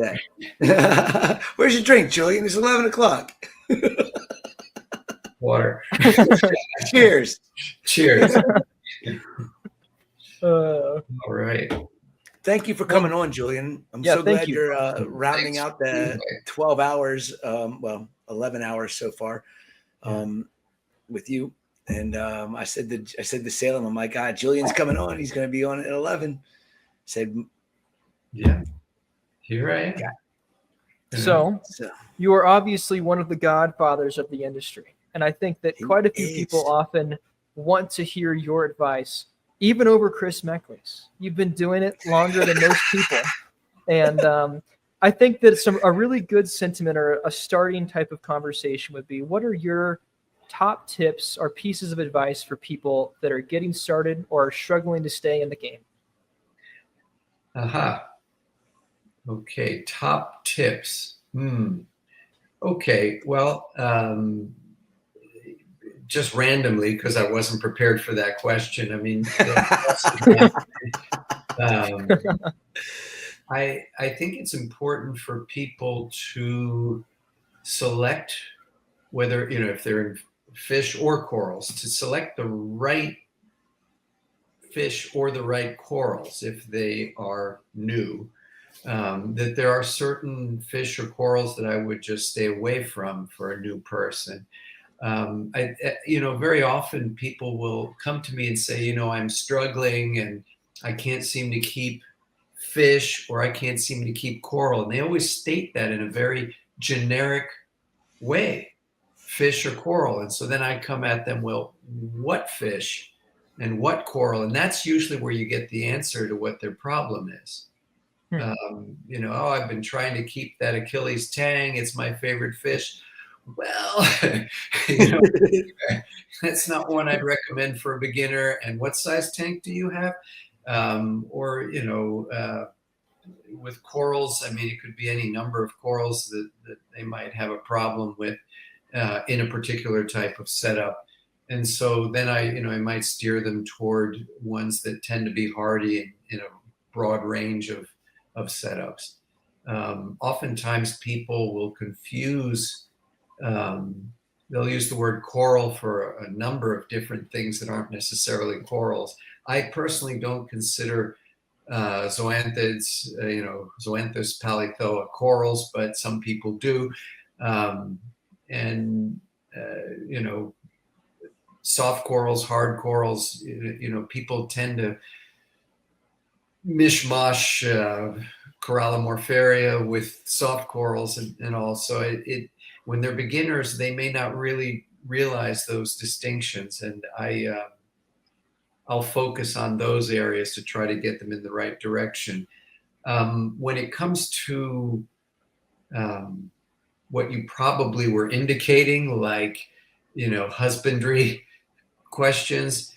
that. Where's your drink, Julian? It's 11 o'clock. Water. Cheers. Cheers. Uh, All right. Thank you for coming on, Julian. I'm Yeah, so thank glad you. you're rounding Thanks out for being the here. 12 hours, 11 hours so far with you. And I said to Salem, I'm like, Julian's coming on. He's going to be on at 11. Said, Yeah. Here I am. so, you are obviously one of the godfathers of the industry. And I think that quite a few people often want to hear your advice, even over Chris Meckley's. You've been doing it longer than most people. And I think that a really good sentiment or a starting type of conversation would be, what are your top tips or pieces of advice for people that are getting started or are struggling to stay in the game? Aha. Okay. Top tips. Okay. Well, just randomly, because I wasn't prepared for that question. I mean, I think it's important for people to select whether, if they're in fish or corals, to select the right fish or the right corals if they are new. That there are certain fish or corals that I would just stay away from for a new person. Very often people will come to me and say, I'm struggling and I can't seem to keep fish or I can't seem to keep coral. And they always state that in a very generic way, fish or coral. And so then I come at them, well, what fish and what coral? And that's usually where you get the answer to what their problem is. I've been trying to keep that Achilles tang. It's my favorite fish. well, you know, that's not one I'd recommend for a beginner. And what size tank do you have? Or, you know, with corals, I mean, it could be any number of corals that they might have a problem with in a particular type of setup. And so then I might steer them toward ones that tend to be hardy in a broad range of setups. Oftentimes people will confuse, they'll use the word coral for a number of different things that aren't necessarily corals. I personally don't consider zoanthids, Zoanthus palithoa corals, but some people do. Soft corals, hard corals, people tend to mishmash Corallimorpharia with soft corals and all. So when they're beginners, they may not really realize those distinctions. And I'll focus on those areas to try to get them in the right direction. When it comes to what you probably were indicating, like, husbandry questions.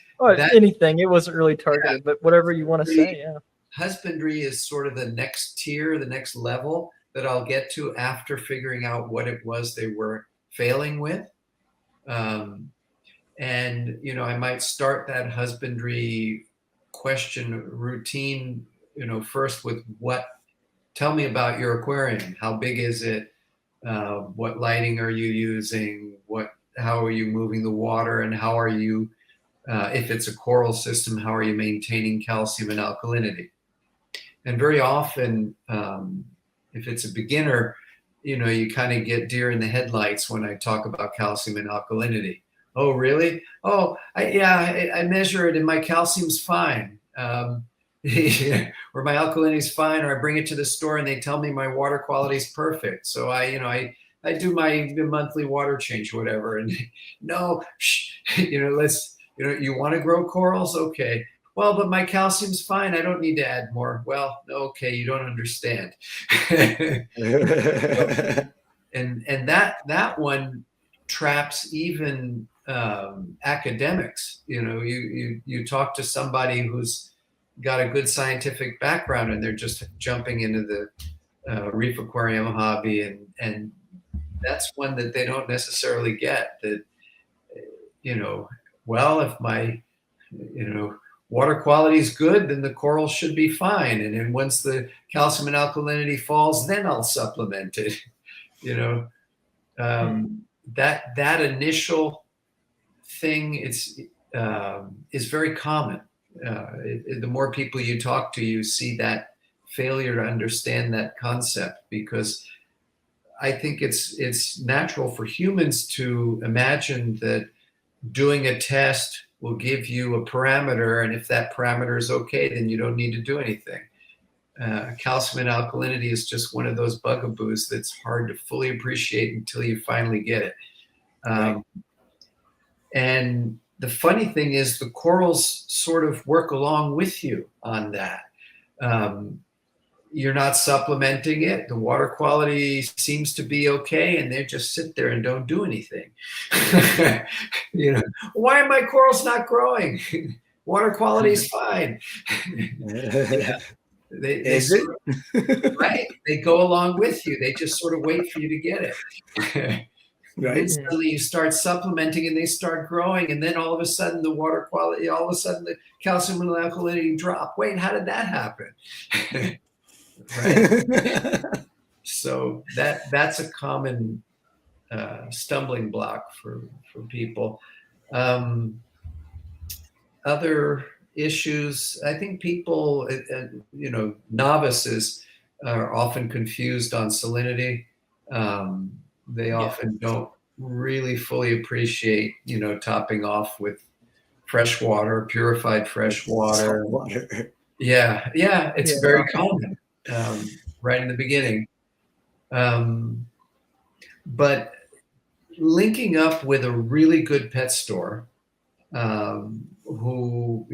Anything. It wasn't really targeted, but whatever you want to say, yeah. Husbandry is sort of the next tier, the next level that I'll get to after figuring out what it was they were failing with. And, I might start that husbandry question routine, first with tell me about your aquarium. How big is it? What lighting are you using? How are you moving the water? And how are you, if it's a coral system, how are you maintaining calcium and alkalinity? And very often, if it's a beginner, you kind of get deer in the headlights when I talk about calcium and alkalinity. Oh, really? Oh, I measure it and my calcium's fine. Or my alkalinity is fine, or I bring it to the store and they tell me my water quality is perfect. So I do my monthly water change, whatever. And no, you want to grow corals? Okay. Well, but my calcium's fine. I don't need to add more. Well, okay, you don't understand. and that one traps even academics. You talk to somebody who's got a good scientific background and they're just jumping into the reef aquarium hobby, and that's one that they don't necessarily get. That well, if my water quality is good, then the coral should be fine. And then once the calcium and alkalinity falls, then I'll supplement it. That initial thing is very common. The more people you talk to, you see that failure to understand that concept, because I think it's natural for humans to imagine that doing a test will give you a parameter, and if that parameter is okay, then you don't need to do anything. Calcium and alkalinity is just one of those bugaboos that's hard to fully appreciate until you finally get it. Right. And the funny thing is the corals sort of work along with you on that. You're not supplementing it. The water quality seems to be okay, and they just sit there and don't do anything. Why are my corals not growing? Water quality is fine. Right? They go along with you. They just sort of wait for you to get it. Right. And suddenly you start supplementing and they start growing, and then all of a sudden the water quality, all of a sudden the calcium and alkalinity drop. Wait, how did that happen? Right. So that's a common stumbling block for people. Other issues, I think people, novices are often confused on salinity. They often don't really fully appreciate, topping off with fresh water, purified fresh water. Yeah, it's very common right in the beginning. But linking up with a really good pet store who,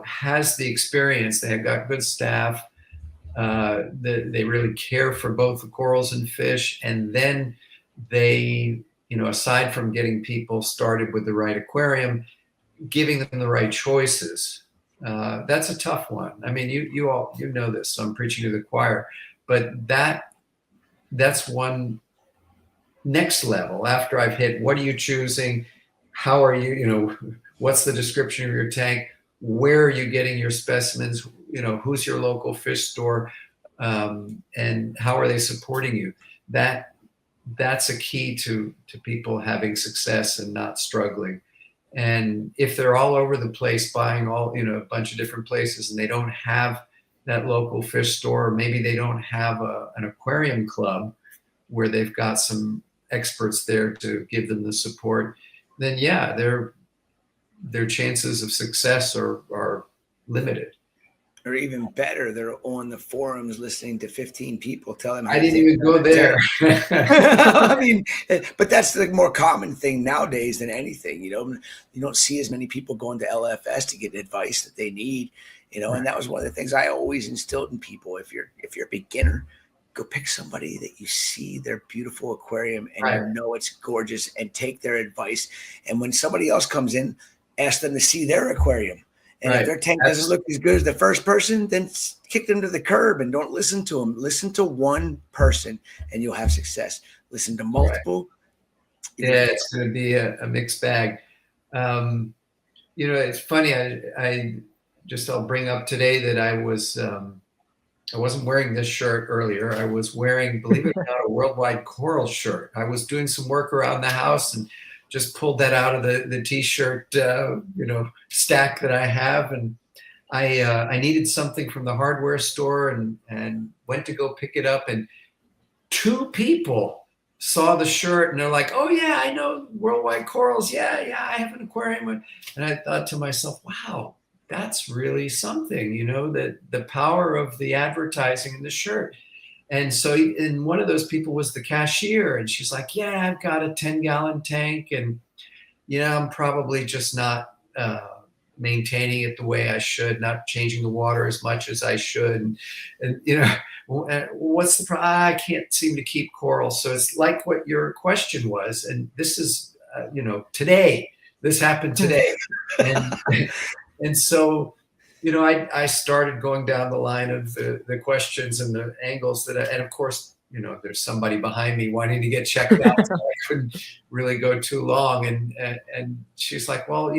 has the experience, they have got good staff, they really care for both the corals and fish, and then they aside from getting people started with the right aquarium, giving them the right choices. That's a tough one. I mean, you all know this, so I'm preaching to the choir, but that's one next level after I've hit. What are you choosing? How are you? What's the description of your tank? Where are you getting your specimens? Who's your local fish store, and how are they supporting you? That's a key to people having success and not struggling. And if they're all over the place buying a bunch of different places, and they don't have that local fish store, or maybe they don't have an aquarium club where they've got some experts there to give them the support, then yeah, their chances of success are limited. Or even better, they're on the forums listening to 15 people tell them. I didn't even go there. I mean, but that's the more common thing nowadays than anything. You don't see as many people going to LFS to get advice that they need. And that was one of the things I always instilled in people. If you're a beginner, go pick somebody that you see their beautiful aquarium and it's gorgeous, and take their advice. And when somebody else comes in, ask them to see their aquarium. And if their tank doesn't look as good as the first person, then kick them to the curb and don't listen to them. Listen to one person and you'll have success. Listen to multiple. Yeah, it's going to be a mixed bag. It's funny. I'll bring up today that I wasn't wearing this shirt earlier. I was wearing, believe it or not, a Worldwide Coral shirt. I was doing some work around the house and just pulled that out of the t-shirt, stack that I have. And I needed something from the hardware store and went to go pick it up. And 2 people saw the shirt and they're like, "Oh yeah, I know Worldwide Corals. Yeah, I have an aquarium." And I thought to myself, wow, that's really something, that the power of the advertising in the shirt. And so, and one of those people was the cashier, and she's like, "Yeah, I've got a 10-gallon tank, and I'm probably just not maintaining it the way I should, not changing the water as much as I should. And what's the problem? I can't seem to keep coral." So it's like what your question was, and this is, today. This happened today, and so. I started going down the line of the questions and the angles and of course, there's somebody behind me wanting to get checked out, so I couldn't really go too long. And she's like, "Well,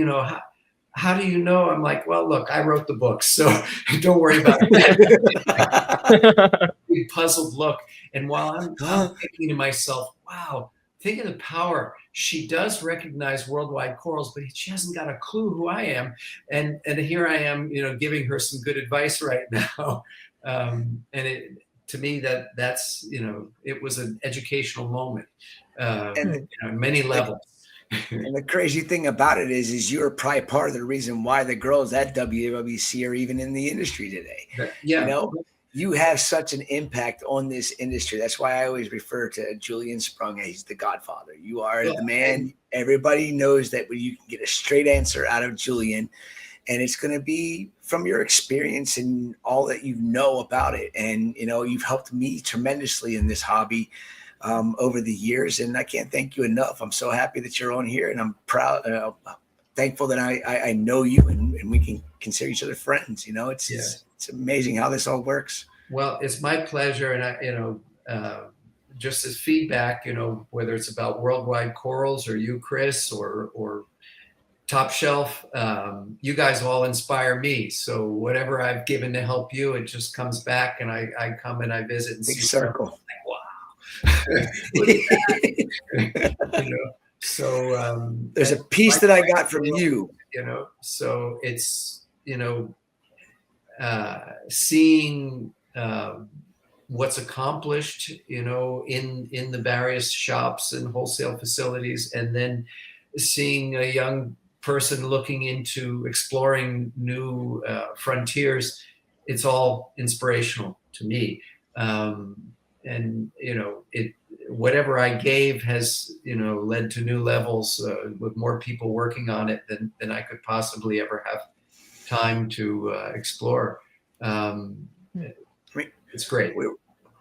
how do you know?" I'm like, "Well, look, I wrote the book, so don't worry about it." Big puzzled look. And while I'm thinking to myself, wow, think of the power. She does recognize Worldwide Corals, but she hasn't got a clue who I am. And here I am, giving her some good advice right now. And to me, that's it was an educational moment, on many levels. And the crazy thing about it is you're probably part of the reason why the girls at WWC are even in the industry today. Yeah. You have such an impact on this industry. That's why I always refer to Julian Sprung. He's the godfather. You are the man. Everybody knows that when you can get a straight answer out of Julian, and it's going to be from your experience and all that you know about it. And, you've helped me tremendously in this hobby over the years. And I can't thank you enough. I'm so happy that you're on here, and I'm proud, thankful that I know you and we can consider each other friends. It's amazing how this all works. Well, it's my pleasure. And I, just as feedback, whether it's about Worldwide Corals or you, Chris, or Top Shelf, you guys all inspire me. So whatever I've given to help you, it just comes back, and I come and I visit and Big see circle. So there's a piece that I got from you. So it's seeing what's accomplished, in the various shops and wholesale facilities, and then seeing a young person looking into exploring new frontiers. It's all inspirational to me. And whatever I gave has led to new levels with more people working on it than I could possibly ever have time to explore. It's great. We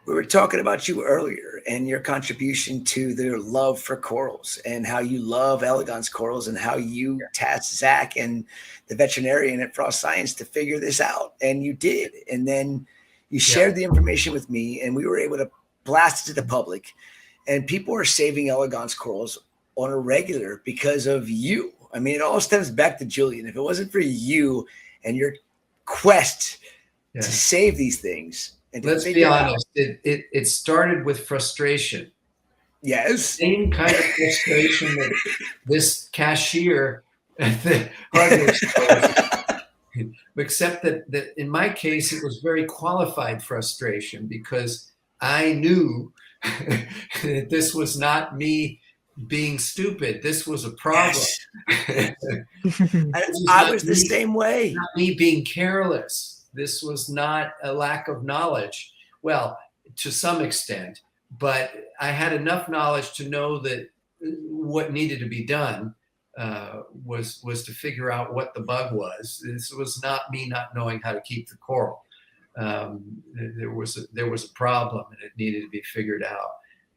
were talking about you earlier, and your contribution to their love for corals and how you love elegance corals and how you tasked Zach and the veterinarian at Frost Science to figure this out. And you did. And then you shared the information with me, and we were able to blast it to the public. And people are saving elegance corals on a regular because of you. I mean, it all stems back to Julian. If it wasn't for you and your quest to save these things, and let's be honest, it started with frustration. Yes. Same kind of frustration that this cashier at the hardware store, except that in my case, it was very qualified frustration because I knew that this was not me being stupid. This was a problem. Yes. I was the same way. Not me being careless. This was not a lack of knowledge. Well, to some extent, but I had enough knowledge to know that what needed to be done was to figure out what the bug was. This was not me not knowing how to keep the coral. There was a problem and it needed to be figured out.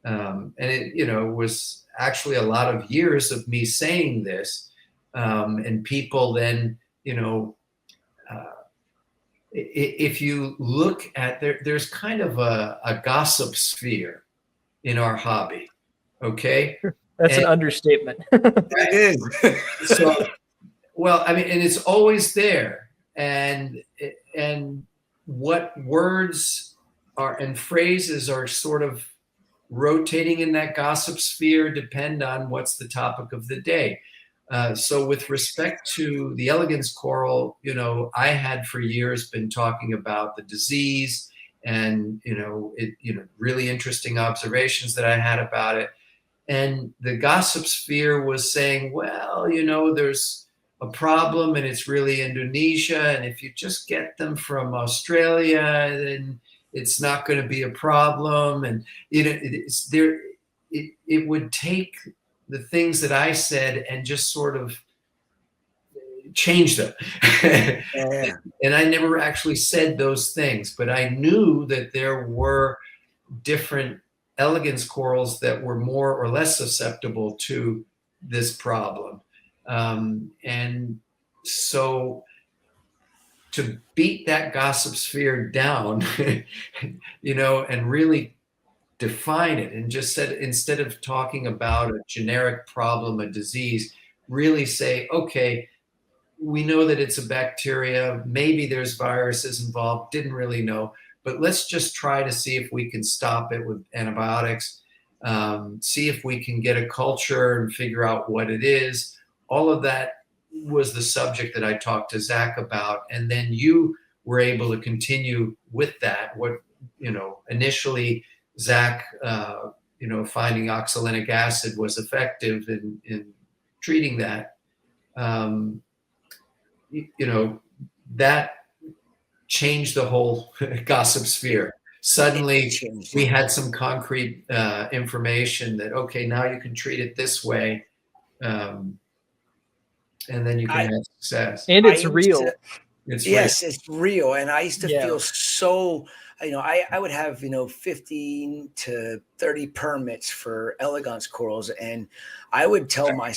And it was actually a lot of years of me saying this, and people then, if you look at there's kind of a gossip sphere in our hobby. Okay. That's an understatement. It is. So, well, I mean, and it's always there. And what words are and phrases are sort of rotating in that gossip sphere depend on what's the topic of the day. So with respect to the elegance coral, I had for years been talking about the disease and, really interesting observations that I had about it. And the gossip sphere was saying, well, there's a problem and it's really Indonesia. And if you just get them from Australia, then it's not going to be a problem. And, it would take the things that I said and just sort of change them. And I never actually said those things, but I knew that there were different elegance corals that were more or less susceptible to this problem. And so to beat that gossip sphere down, and really define it and just said, instead of talking about a generic problem, a disease, really say, okay, we know that it's a bacteria, maybe there's viruses involved, didn't really know, but let's just try to see if we can stop it with antibiotics, see if we can get a culture and figure out what it is. All of that was the subject that I talked to Zach about. And then you were able to continue with that. Initially, Zach, finding oxalinic acid was effective in treating that. That changed the whole gossip sphere. Suddenly, we had some concrete information that, okay, now you can treat it this way, and then you can have success. And it's real. It's real. And I used to feel so, I would have, 15 to 30 permits for elegance corals. And I would tell my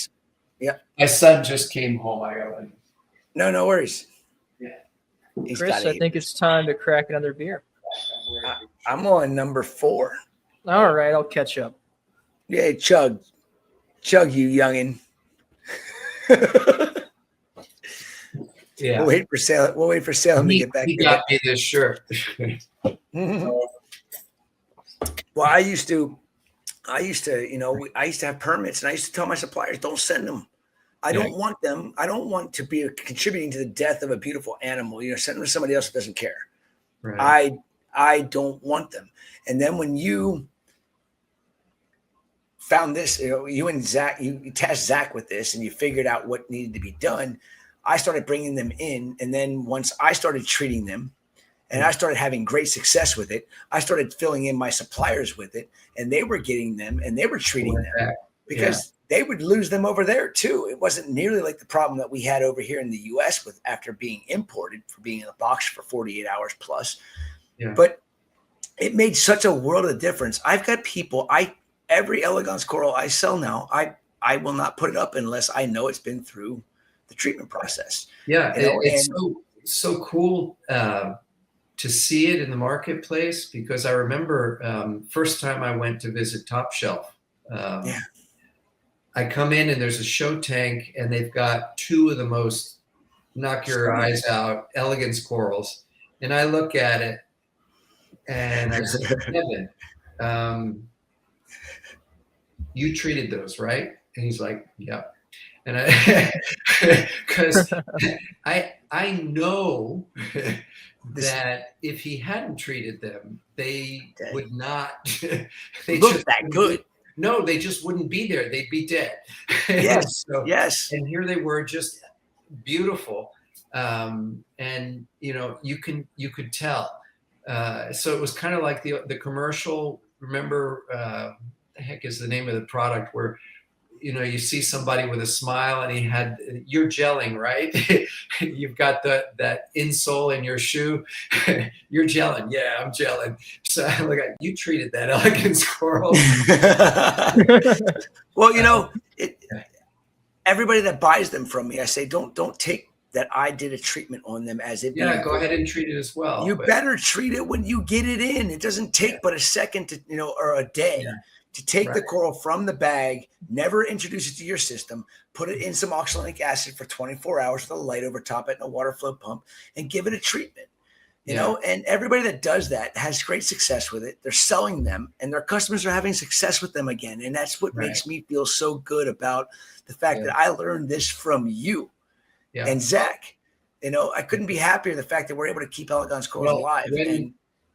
son just came home. I got one. No worries. Chris, I think it's time to crack another beer. I'm on number 4. All right, I'll catch up. Yeah, chug, you youngin. Yeah, we'll wait for Salem to get back. He got me this shirt. Well, I used to, I used to have permits, and I used to tell my suppliers, don't send them. I don't want them. I don't want to be contributing to the death of a beautiful animal. Send them to somebody else who doesn't care. Right. I don't want them. And then when you found this, you and Zach, you tasked Zach with this, and you figured out what needed to be done. I started bringing them in, and then once I started treating them, and I started having great success with it, I started filling in my suppliers with it, and they were getting them, and they were treating them because they would lose them over there too. It wasn't nearly like the problem that we had over here in the U.S. with after being imported for being in a box for 48 hours plus. Yeah. But it made such a world of difference. I've got people, every elegance coral I sell now, I will not put it up unless I know it's been through the treatment process. Yeah, You know, it's and so cool to see it in the marketplace, because I remember first time I went to visit Top Shelf. yeah. I come in and there's a show tank and they've got two of the most knock your eyes out elegance corals, and I look at it and I said, Kevin, you treated those, right? And he's like, yep. And I, because I know that if he hadn't treated them, they would not. They look just that good. No, they just wouldn't be there. They'd be dead. Yes, So, yes. And here they were, just beautiful, and you could tell. So it was kind of like the commercial. Remember, the heck is the name of the product where you see somebody with a smile and he had, you're gelling, right? You've got that insole in your shoe. You're gelling. Yeah, I'm gelling. So look, you treated that elegance coral. Well, everybody that buys them from me, I say, don't take that I did a treatment on them as if go ahead and treat it as well. You better treat it when you get it in. It doesn't take but a second to or a day. To take the coral from the bag, never introduce it to your system, put it in some oxalic acid for 24 hours with a light over top it and a water flow pump, and give it a treatment. You know, and everybody that does that has great success with it. They're selling them, and their customers are having success with them again. And that's what makes me feel so good about the fact that I learned this from you and Zach. I couldn't be happier the fact that we're able to keep elegance corals alive.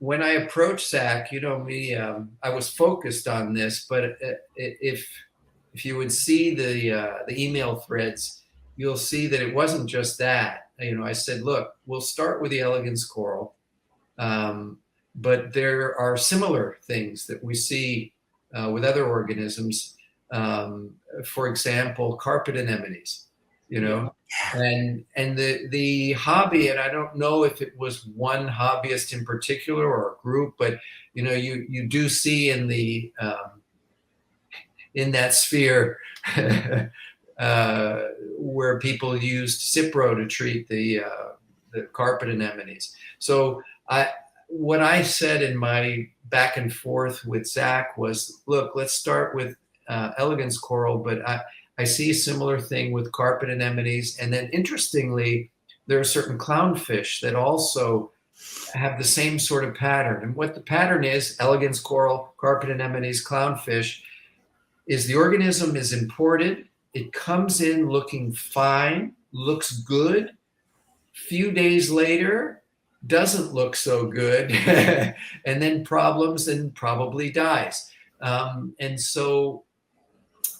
When I approached Zach, me, I was focused on this, but if you would see the email threads, you'll see that it wasn't just that. I said, look, we'll start with the elegance coral, but there are similar things that we see with other organisms. For example, carpet anemones. And the hobby, and I don't know if it was one hobbyist in particular or a group, but you do see in the in that sphere where people used Cipro to treat the carpet anemones. So what I said in my back and forth with Zach was, look, let's start with elegance coral, but I see a similar thing with carpet anemones. And then interestingly, there are certain clownfish that also have the same sort of pattern. And what the pattern is, elegance coral, carpet anemones, clownfish, is the organism is imported. It comes in looking fine, looks good. Few days later, doesn't look so good. And then problems and probably dies. And so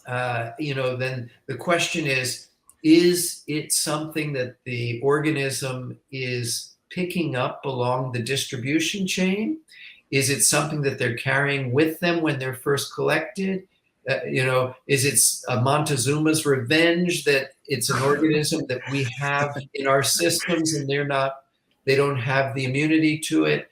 then the question is it something that the organism is picking up along the distribution chain? Is it something that they're carrying with them when they're first collected? Is it Montezuma's revenge that it's an organism that we have in our systems and they don't have the immunity to it?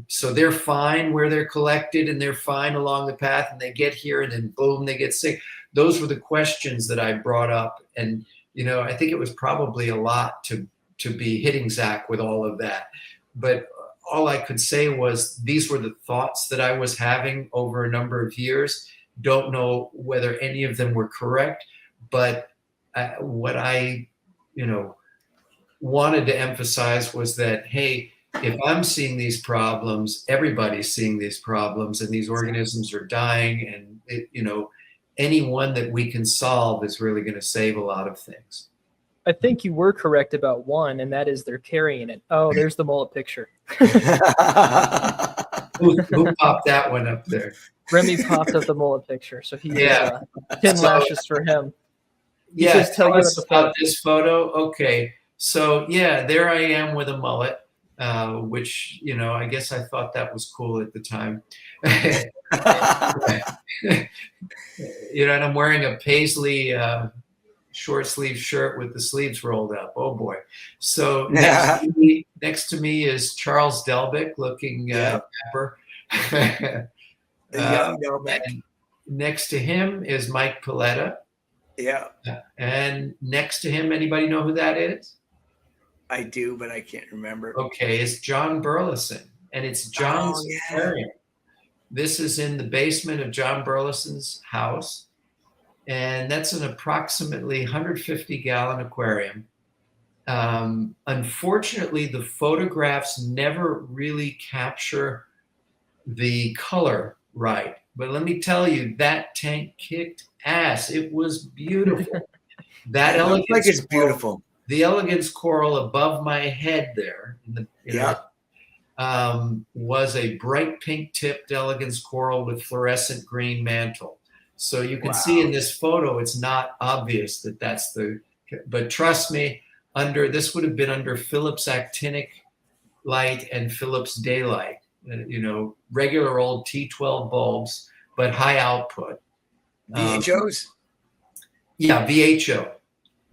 So they're fine where they're collected and they're fine along the path, and they get here and then boom, they get sick. Those were the questions that I brought up. And, I think it was probably a lot to be hitting Zach with all of that. But all I could say was these were the thoughts that I was having over a number of years. Don't know whether any of them were correct, but what I, wanted to emphasize was that, hey, if I'm seeing these problems, everybody's seeing these problems, and these organisms are dying, and any one that we can solve is really going to save a lot of things. I think you were correct about one, and that is they're carrying it. Oh, there's the mullet picture. Who popped that one up there? Remy popped up the mullet picture, so he was 10 lashes for him. Tell us about this photo. Okay, so there I am with a mullet. Which, I guess I thought that was cool at the time. And I'm wearing a paisley short sleeve shirt with the sleeves rolled up. Oh boy. So Yeah. next to me is Charles Delbick, looking dapper. The young Delbeck. And next to him is Mike Paletta. Yeah. And next to him, anybody know who that is? I do, but I can't remember. Okay, it's John Burleson, and it's John's aquarium. This is in the basement of John Burleson's house, and that's an approximately 150-gallon aquarium. Unfortunately, the photographs never really capture the color right. But let me tell you, that tank kicked ass. It was beautiful. That It looks like it's coral, beautiful. the elegance coral above my head there, was a bright pink tipped elegance coral with fluorescent green mantle. So you can see in this photo, it's not obvious that that's but trust me, this would have been under Philips actinic light and Philips daylight, regular old T12 bulbs, but high output. VHOs? Yeah, VHO.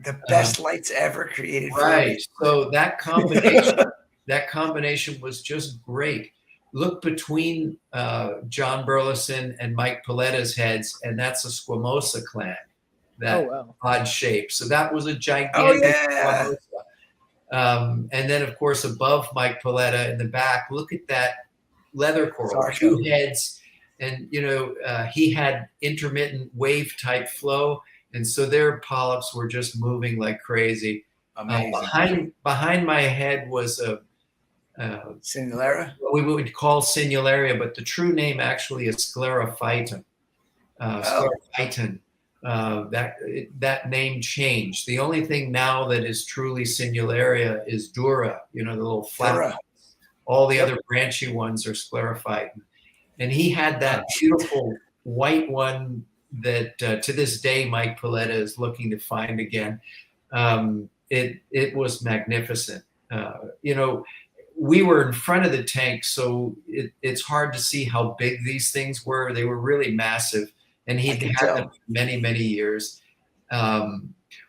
The best lights ever created. Right. So that combination was just great. Look between John Burleson and Mike Paletta's heads, and that's a squamosa clan, that odd shape. So that was a gigantic squamosa. And then, of course, above Mike Paletta in the back, look at that leather coral, two heads. And, he had intermittent wave type flow. And so their polyps were just moving like crazy. Amazing. Behind my head was a Sinularia? We would call Sinularia, but the true name actually is Sclerophyton. Sclerophyton. That name changed. The only thing now that is truly Sinularia is Dura, the little flat ones. All the other branchy ones are Sclerophyton. And he had that beautiful white one that to this day Mike Paletta is looking to find again. It was magnificent. We were in front of the tank, so it's hard to see how big these things were. They were really massive, and he'd had them for many, many years.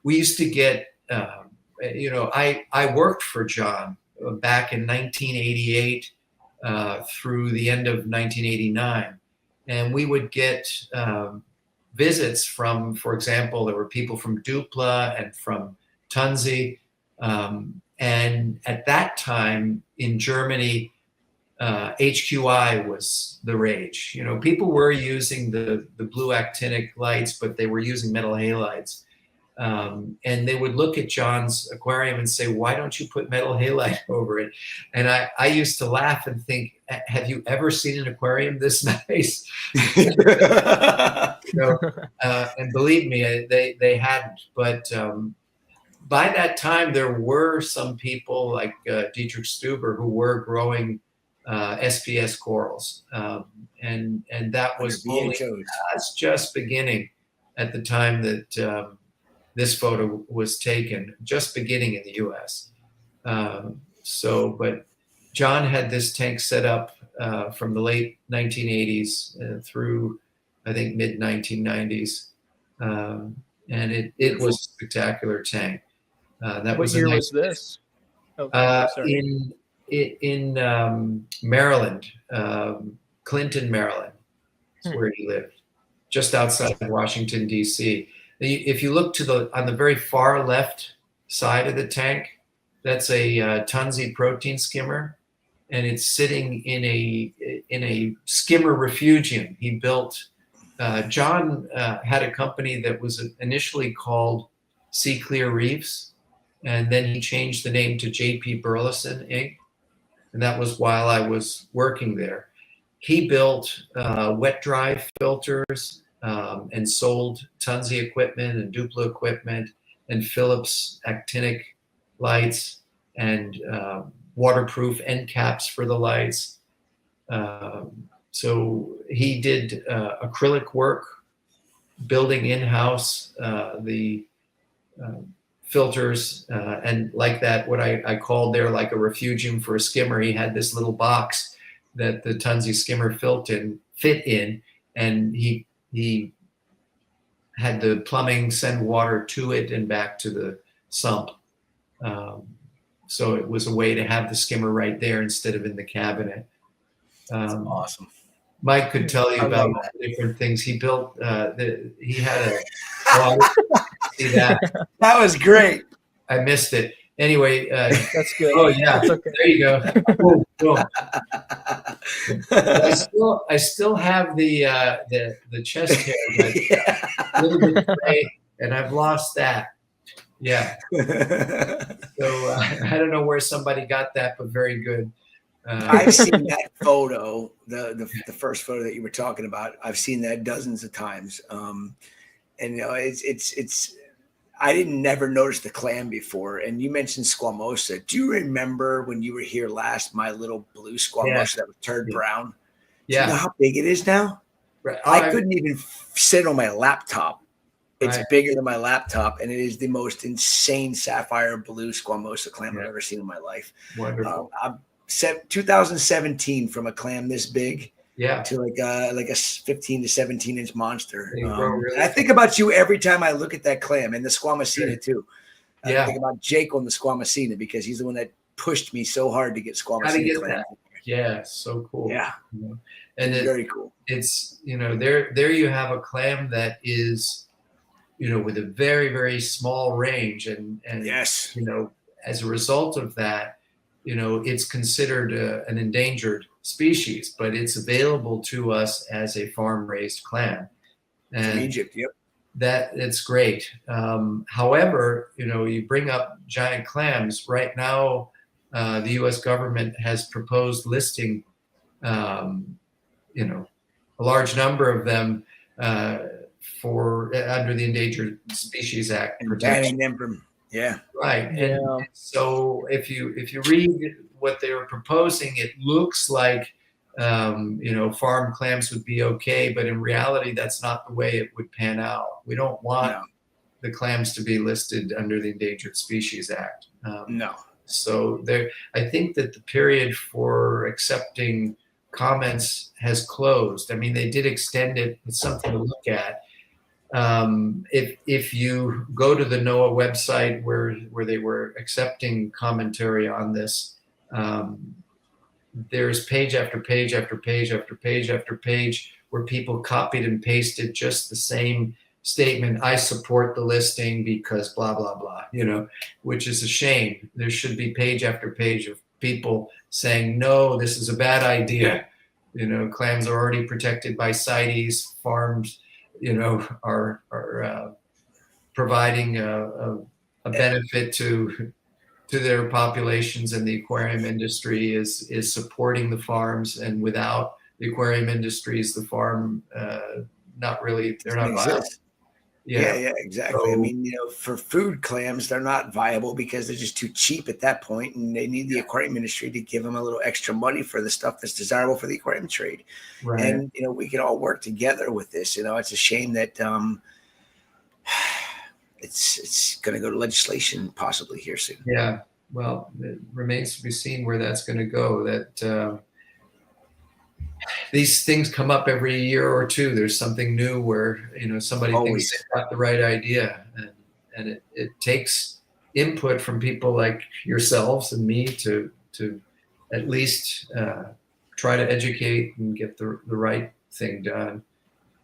We used to get, I worked for John back in 1988 through the end of 1989, and we would get visits from, for example, there were people from Dupla and from Tunzi. And at that time in Germany, HQI was the rage. People were using the blue actinic lights, but they were using metal halides. And they would look at John's aquarium and say, "Why don't you put metal halide over it?" And I used to laugh and think, "Have you ever seen an aquarium this nice?" And believe me, they hadn't. But by that time, there were some people like Dietrich Stuber who were growing SPS corals, and that was just beginning at the time that this photo was taken, just beginning in the U.S. But John had this tank set up from the late 1980s through, I think, mid 1990s, and it was a spectacular tank. What year was this? In Maryland, Clinton, Maryland, is where he lived, just outside of Washington, D.C. If you look on the very far left side of the tank, that's a Tunzi protein skimmer, and it's sitting in a skimmer refugium he built. John had a company that was initially called Sea Clear Reefs, and then he changed the name to J.P. Burleson Inc., and that was while I was working there. He built wet dry filters and sold Tunzi equipment and Duplo equipment and Philips actinic lights and waterproof end caps for the lights. So he did acrylic work, building in-house the filters, and like that, what I called there like a refugium for a skimmer. He had this little box that the Tunzi skimmer fit in, and he had the plumbing send water to it and back to the sump. So it was a way to have the skimmer right there instead of in the cabinet. Awesome. Mike could tell you about all the different things he built. He had a. Oh, see that? That was great. I missed it. Anyway, that's good. Oh yeah, That's okay. There you go. Boom, boom. I still have the chest hair, but a little bit gray, and I've lost that. Yeah. So I don't know where somebody got that, but very good. I've seen that photo, the first photo that you were talking about. I've seen that dozens of times, and it's. I didn't never notice the clam before, and you mentioned squamosa. Do you remember when you were here last? My little blue squamosa that was turned brown. Do you know how big it is now? Right. I couldn't even sit on my laptop. It's Right. bigger than my laptop, and it is the most insane sapphire blue squamosa clam I've ever seen in my life. Wonderful. 2017 from a clam this big Yeah. to like a 15 to 17 inch monster. They grow really And I think about you every time I look at that clam, and the squamosina too. I think about Jake on the squamosina because he's the one that pushed me so hard to get How to squamosina get clam. that? Yeah, so cool. Yeah. And Very cool. It's there you have a clam that is with a very, very small range, and yes, as a result of that, it's considered an endangered species, but it's available to us as a farm-raised clam. And Egypt, yep. That's great. However, you bring up giant clams. Right now, the U.S. government has proposed listing, a large number of them for under the Endangered Species Act protection. Banning them from, yeah. Right. Yeah. And so if you read what they were proposing, it looks like farm clams would be okay, but in reality, that's not the way it would pan out. We don't want the clams to be listed under the Endangered Species Act. No. So I think that the period for accepting comments has closed. I mean, they did extend it. It's something to look at. If you go to the NOAA website where they were accepting commentary on this, there's page after page after page after page after page where people copied and pasted just the same statement. I support the listing because blah, blah, blah, which is a shame. There should be page after page of people saying, no, this is a bad idea. Clams are already protected by CITES. Farms, are providing a benefit to their populations, and the aquarium industry is supporting the farms. And without the aquarium industries, the farm they're not viable. Yeah, exactly. So, I mean, for food clams, they're not viable because they're just too cheap at that point, and they need the aquarium industry to give them a little extra money for the stuff that's desirable for the aquarium trade. Right. And we can all work together with this. It's a shame that it's going to go to legislation possibly here soon. Yeah. Well, it remains to be seen where that's going to go. That these things come up every year or two. There's something new where somebody thinks they've got the right idea, and it takes input from people like yourselves and me to at least try to educate and get the right thing done.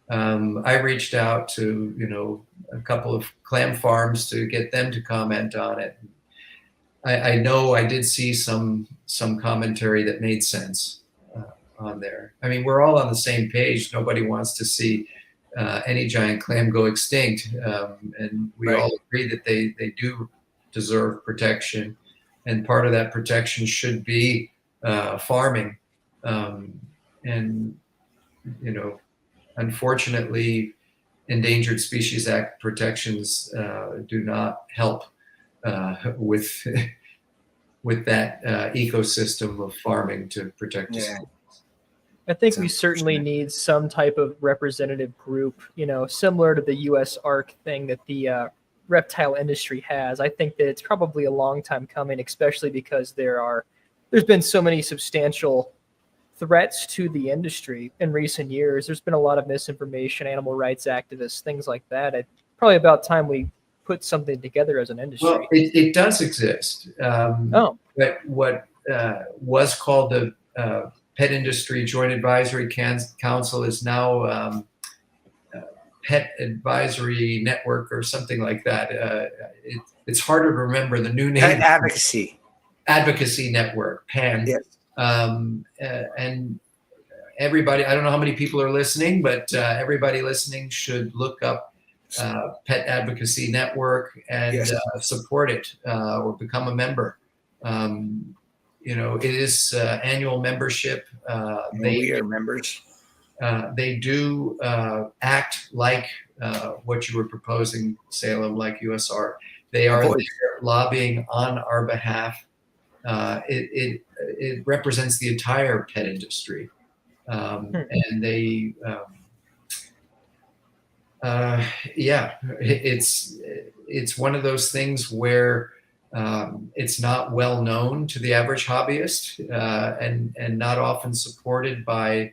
I reached out to a couple of clam farms to get them to comment on it. I know I did see some commentary that made sense on there. I mean, we're all on the same page. Nobody wants to see any giant clam go extinct, and we all agree that they do deserve protection, and part of that protection should be farming. And unfortunately, Endangered Species Act protections do not help with that ecosystem of farming to protect the species. I think we certainly need some type of representative group, similar to the U.S. ARC thing that the reptile industry has. I think that it's probably a long time coming, especially because there's been so many substantial threats to the industry in recent years. There's been a lot of misinformation, animal rights activists, things like that. It's probably about time we put something together as an industry. Well, it does exist. But what was called the Pet Industry Joint Advisory Council is now Pet Advisory Network or something like that. It's harder to remember the new name. Pet Advocacy Network, PAN. Yes. And everybody, I don't know how many people are listening, but everybody listening should look up Pet Advocacy Network and support it or become a member. It is annual membership. We are members. They do act like what you were proposing, Salem, like USR. They are there lobbying on our behalf. It represents the entire pet industry, and they, it's one of those things where it's not well known to the average hobbyist, and not often supported by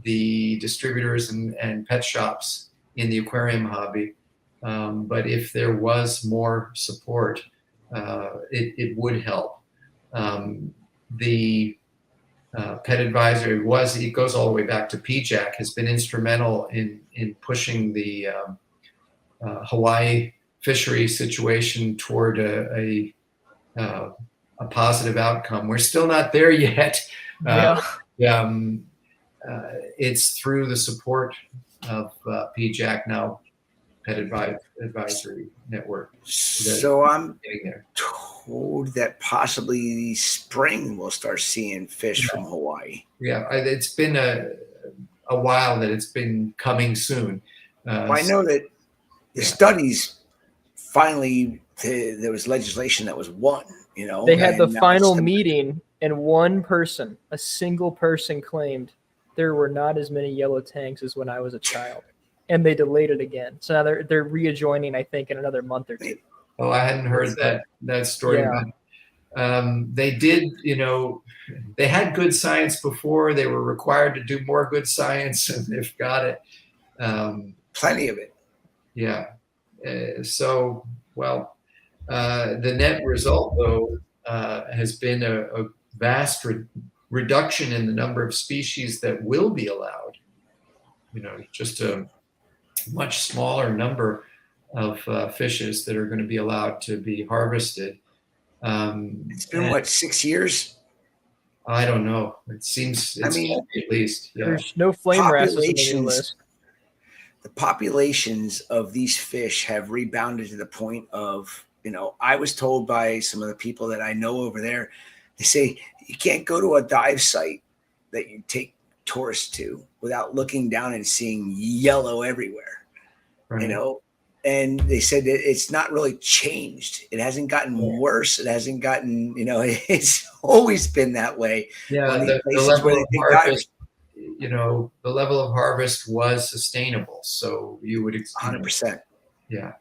the distributors and pet shops in the aquarium hobby. But if there was more support, it would help. The Pet Advisory it goes all the way back to PJAC, has been instrumental in pushing the Hawaii fishery situation toward a positive outcome. We're still not there yet. It's through the support of PJAC now, Pet Advisory Network. So I'm told that possibly spring we'll start seeing fish from Hawaii. Yeah, it's been a while that it's been coming soon. I know that the studies finally, there was legislation that was won. They had the final meeting, and a single person claimed there were not as many yellow tanks as when I was a child. And they delayed it again. So now they're readjoining, I think, in another month or two. Oh, I hadn't heard that story. Yeah. They did, they had good science before. They were required to do more good science, and they've got it. Plenty of it. Yeah. The net result, though, has been a vast reduction in the number of species that will be allowed. Just a much smaller number of fishes that are going to be allowed to be harvested. It's been 6 years? I don't know. It seems at least. Yeah. There's no flame wrasses on the list. The populations of these fish have rebounded to the point of, I was told by some of the people that I know over there, they say you can't go to a dive site that you take tourists to without looking down and seeing yellow everywhere. Right. And they said that it's not really changed. It hasn't gotten worse. It hasn't gotten, it's always been that way. Yeah, the level of harvest was sustainable. So you would 100%. Yeah.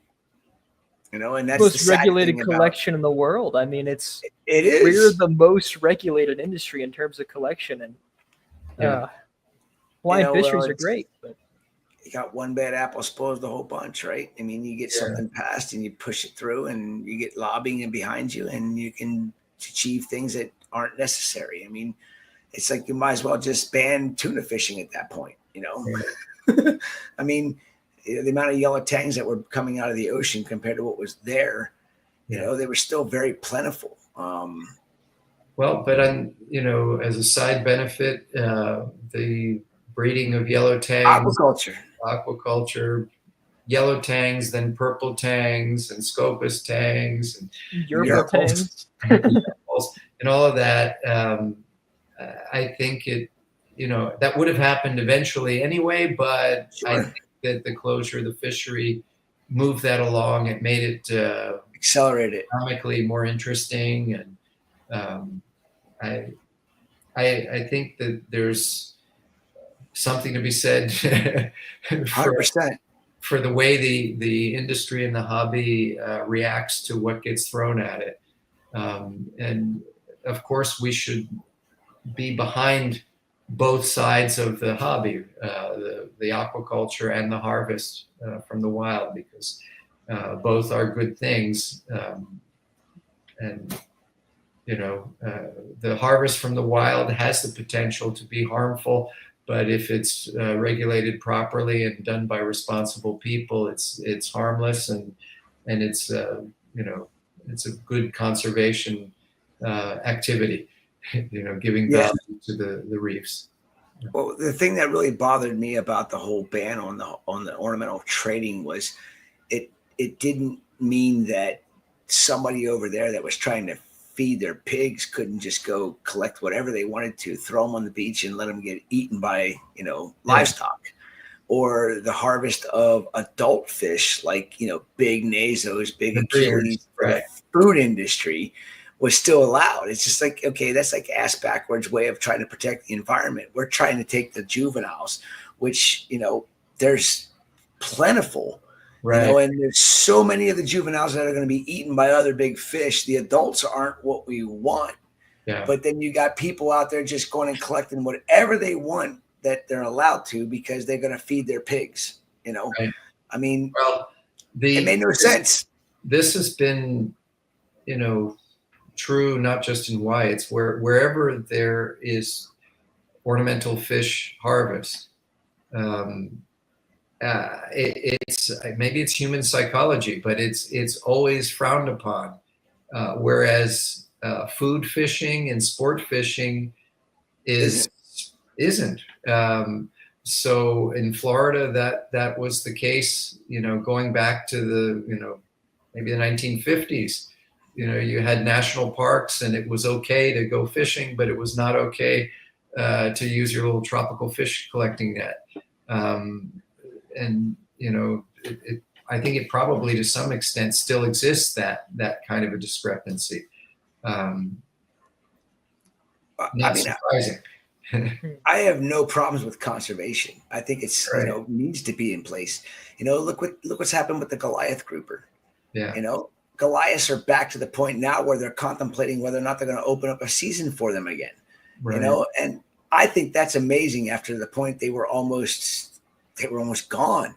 And that's most regulated collection in the world. I mean, it is. We're the most regulated industry in terms of collection, and flying fisheries are great, but you got one bad apple spoils the whole bunch, right? I mean, you get something passed and you push it through, and you get lobbying in behind you, and you can achieve things that aren't necessary. I mean, it's like you might as well just ban tuna fishing at that point, I mean, the amount of yellow tangs that were coming out of the ocean compared to what was there, they were still very plentiful. Well, but as a side benefit, the breeding of yellow tangs, aquaculture, yellow tangs, then purple tangs, and scopus tangs, and tangs, and all of that. I think that would have happened eventually anyway, but I think that the closure of the fishery moved that along. It made it accelerated, economically more interesting, and I think that there's something to be said 100% for the way the industry and the hobby reacts to what gets thrown at it. And of course, we should be behind both sides of the hobby, the aquaculture and the harvest from the wild, because both are good things. And the harvest from the wild has the potential to be harmful, but if it's regulated properly and done by responsible people, it's harmless, and it's it's a good conservation activity. Giving value to the reefs. Well, the thing that really bothered me about the whole ban on the ornamental trading was it didn't mean that somebody over there that was trying to feed their pigs couldn't just go collect whatever they wanted to, throw them on the beach and let them get eaten by livestock, or the harvest of adult fish like big nasos, big Achilles, right. Food industry was still allowed. It's just like, okay, that's like ass backwards way of trying to protect the environment. We're trying to take the juveniles, which there's plentiful. Right. And there's so many of the juveniles that are going to be eaten by other big fish. The adults aren't what we want. Yeah. But then you got people out there just going and collecting whatever they want that they're allowed to because they're going to feed their pigs. Right. I mean, well, it made no sense. This has been, true not just in Hawaii. It's wherever there is ornamental fish harvest. It's maybe it's human psychology, but it's always frowned upon. Whereas food fishing and sport fishing isn't. So in Florida, that was the case. Going back to the maybe the 1950s. You had national parks, and it was okay to go fishing, but it was not okay to use your little tropical fish collecting net. And I think it probably to some extent still exists that kind of a discrepancy. Not surprising. I have no problems with conservation. I think it's needs to be in place. Look what's happened with the Goliath grouper. Yeah. Goliaths are back to the point now where they're contemplating whether or not they're going to open up a season for them again. Right. And I think that's amazing. After the point they were almost gone.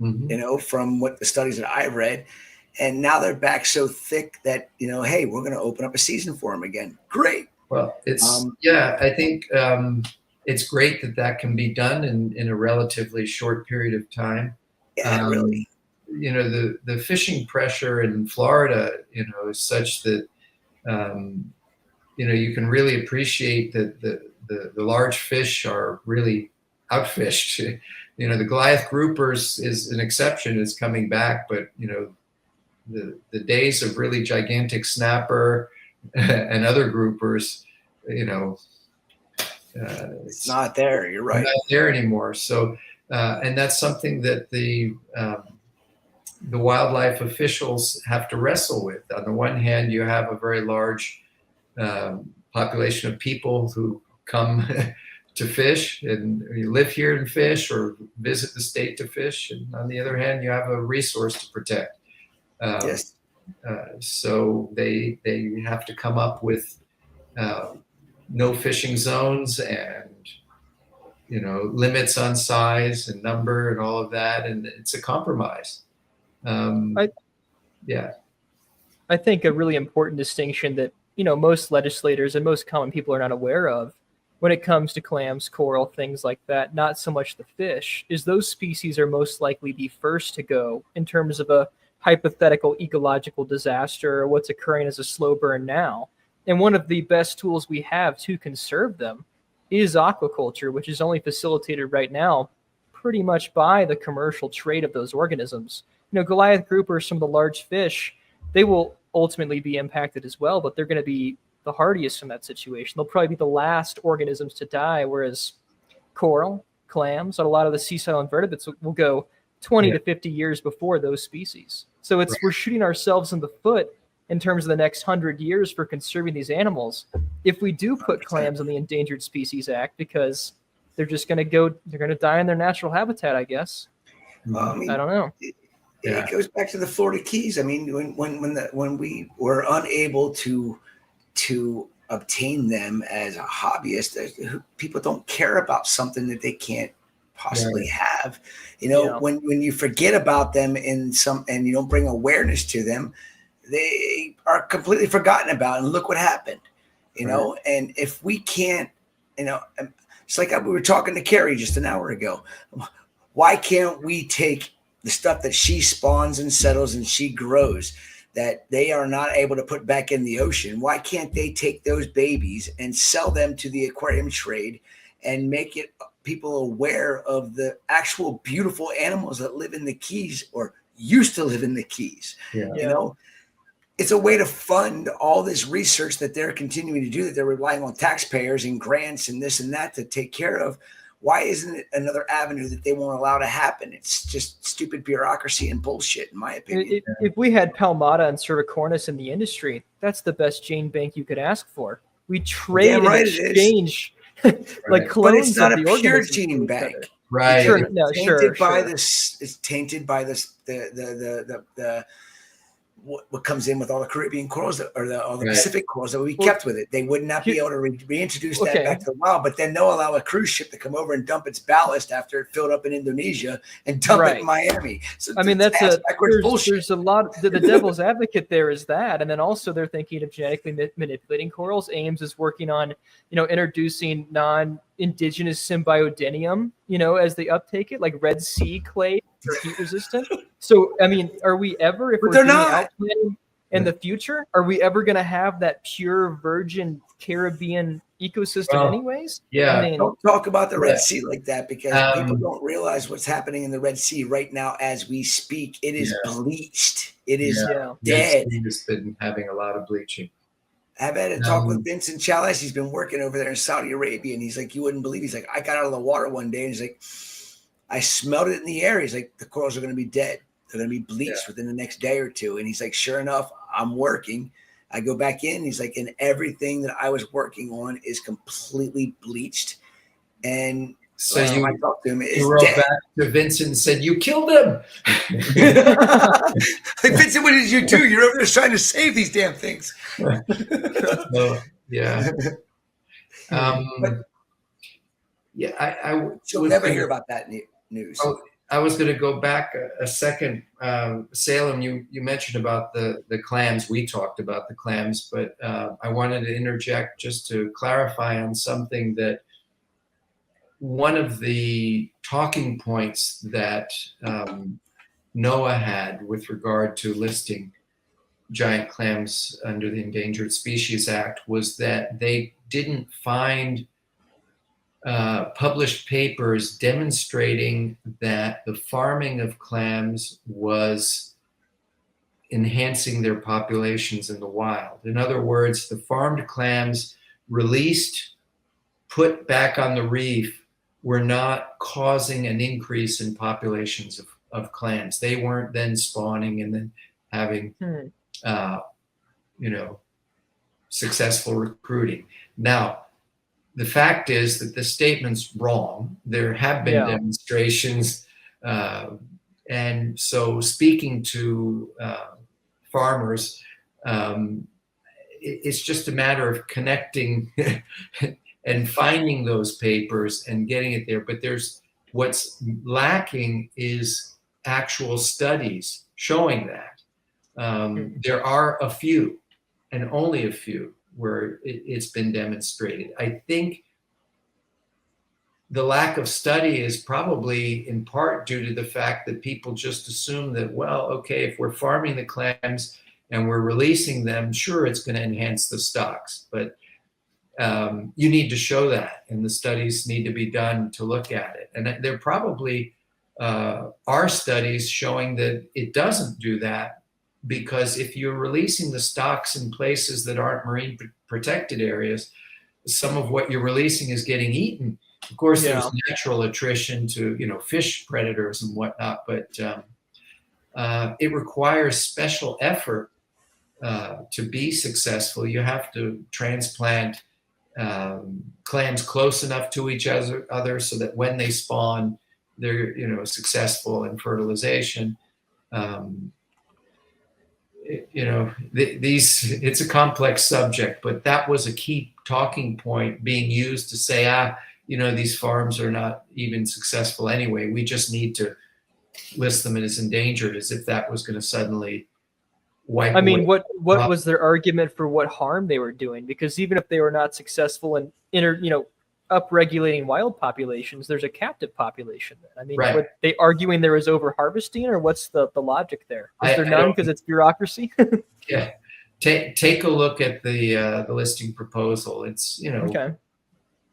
Mm-hmm. From what the studies that I've read, and now they're back so thick that hey, we're going to open up a season for them again. Great. Well, it's I think it's great that can be done in a relatively short period of time. Yeah, really. The fishing pressure in Florida, is such that you can really appreciate that the large fish are really outfished. The Goliath groupers is an exception. It's coming back, but the days of really gigantic snapper and other groupers, it's not there. You're right. Not there anymore. So, and that's something that the wildlife officials have to wrestle with. On the one hand, you have a very large population of people who come to fish and you live here and fish or visit the state to fish. And on the other hand, you have a resource to protect. Yes. So they have to come up with no fishing zones and limits on size and number and all of that, and it's a compromise. I think a really important distinction that most legislators and most common people are not aware of when it comes to clams, coral, things like that, not so much the fish, is those species are most likely the first to go in terms of a hypothetical ecological disaster or what's occurring as a slow burn now. And one of the best tools we have to conserve them is aquaculture, which is only facilitated right now pretty much by the commercial trade of those organisms. Goliath groupers, some of the large fish, they will ultimately be impacted as well, but they're going to be the hardiest from that situation. They'll probably be the last organisms to die, whereas coral, clams, and a lot of the seaside invertebrates will go 20 to 50 years before those species. So we're shooting ourselves in the foot in terms of the next 100 years for conserving these animals. If we do put clams in the Endangered Species Act, because they're just going to die in their natural habitat, I guess. I don't know. It goes back to the Florida Keys. I mean, when we were unable to obtain them as a hobbyist. People don't care about something that they can't possibly have. You know, when you forget about them and you don't bring awareness to them, they are completely forgotten about. And look what happened. You know, and if we can't, you know, it's like we were talking to Carrie just an hour ago. Why can't we take the stuff that she spawns and settles and she grows that they are not able to put back in the ocean? Why can't they take those babies and sell them to the aquarium trade and make it people aware of the actual beautiful animals that live in the Keys or used to live in the Keys? You know, it's a way to fund all this research that they're continuing to do, that they're relying on taxpayers and grants and this and that to take care of. Why isn't it another avenue that they won't allow to happen? It's just stupid bureaucracy and bullshit, in my opinion. If we had Palmata and Cervicornis in the industry, that's the best gene bank you could ask for. We trade and exchange like clones, but it's not of a the pure organisms gene bank. Right. Sure. It's No, tainted sure. by this. It's tainted by this. The what comes in with all the Caribbean corals or all the Pacific corals that would be kept with it. They would not be able to reintroduce that back to the wild, but then they'll allow a cruise ship to come over and dump its ballast after it filled up in Indonesia and dump it in Miami. So I mean, that's there's a lot. The devil's advocate there is that, and then also they're thinking of genetically manipulating corals. Ames is working on, introducing non-indigenous symbiodinium, as they uptake it, like Red Sea clay or heat resistant. So, I mean, are we ever, if we're doing outplanting in the future, are we ever going to have that pure virgin Caribbean ecosystem anyways? Yeah. I mean, Don't talk about the Red Sea like that, because people don't realize what's happening in the Red Sea right now as we speak. It is bleached. It is dead. It's been having a lot of bleaching. I've had a talk with Vincent Chalice. He's been working over there in Saudi Arabia, and he's like, you wouldn't believe. He's like, I got out of the water one day, and he's like, I smelled it in the air. He's like, the corals are going to be dead. They're going to be bleached within the next day or two. And he's like, sure enough, I'm working. I go back in. He's like, and everything that I was working on is completely bleached. And so I talked to him. You wrote back to Vincent and said, you killed him. Like, Vincent, what did you do? You're over there trying to save these damn things. You'll never hear about that news. I was going to go back a second. Salem, you mentioned about the clams. We talked about the clams, but I wanted to interject just to clarify on something that one of the talking points that NOAA had with regard to listing giant clams under the Endangered Species Act was that they didn't find published papers demonstrating that the farming of clams was enhancing their populations in the wild. In other words, the farmed clams released, put back on the reef, were not causing an increase in populations of clams. They weren't then spawning and then having, successful recruiting. Now, the fact is that the statement's wrong. There have been demonstrations. And so speaking to farmers, it's just a matter of connecting and finding those papers and getting it there. But what's lacking is actual studies showing that. There are a few, and only a few, where it's been demonstrated. I think the lack of study is probably in part due to the fact that people just assume that, well, okay, if we're farming the clams and we're releasing them, sure, it's going to enhance the stocks. But you need to show that, and the studies need to be done to look at it. And there probably are studies showing that it doesn't do that, because if you're releasing the stocks in places that aren't marine protected areas, some of what you're releasing is getting eaten. Of course, there's natural attrition to fish predators and whatnot, but it requires special effort to be successful. You have to transplant clams close enough to each other so that when they spawn, they're successful in fertilization. it's a complex subject, but that was a key talking point being used to say, these farms are not even successful anyway. We just need to list them as endangered, as if that was going to suddenly wipe I mean, away. what was their argument for what harm they were doing? Because even if they were not successful in upregulating wild populations, there's a captive population. I mean, Right. were they arguing there was over harvesting, or what's the logic there? Is there none because it's bureaucracy? Yeah, take a look at the listing proposal. It's Okay.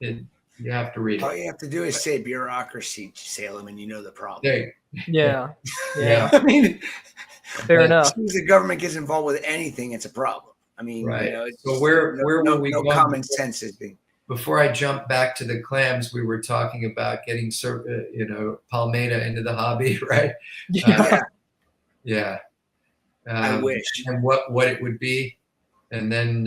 you have to read it. All you have to do is say bureaucracy, Salem, and you know the problem. There. Yeah. Yeah. I mean, Fair enough. As soon as the government gets involved with anything, it's a problem. I mean, Right. it's So where no were we going common before- sense is being. Before I jump back to the clams, we were talking about getting Palmeda into the hobby, right? Yeah. Yeah. I wish. And what it would be, and then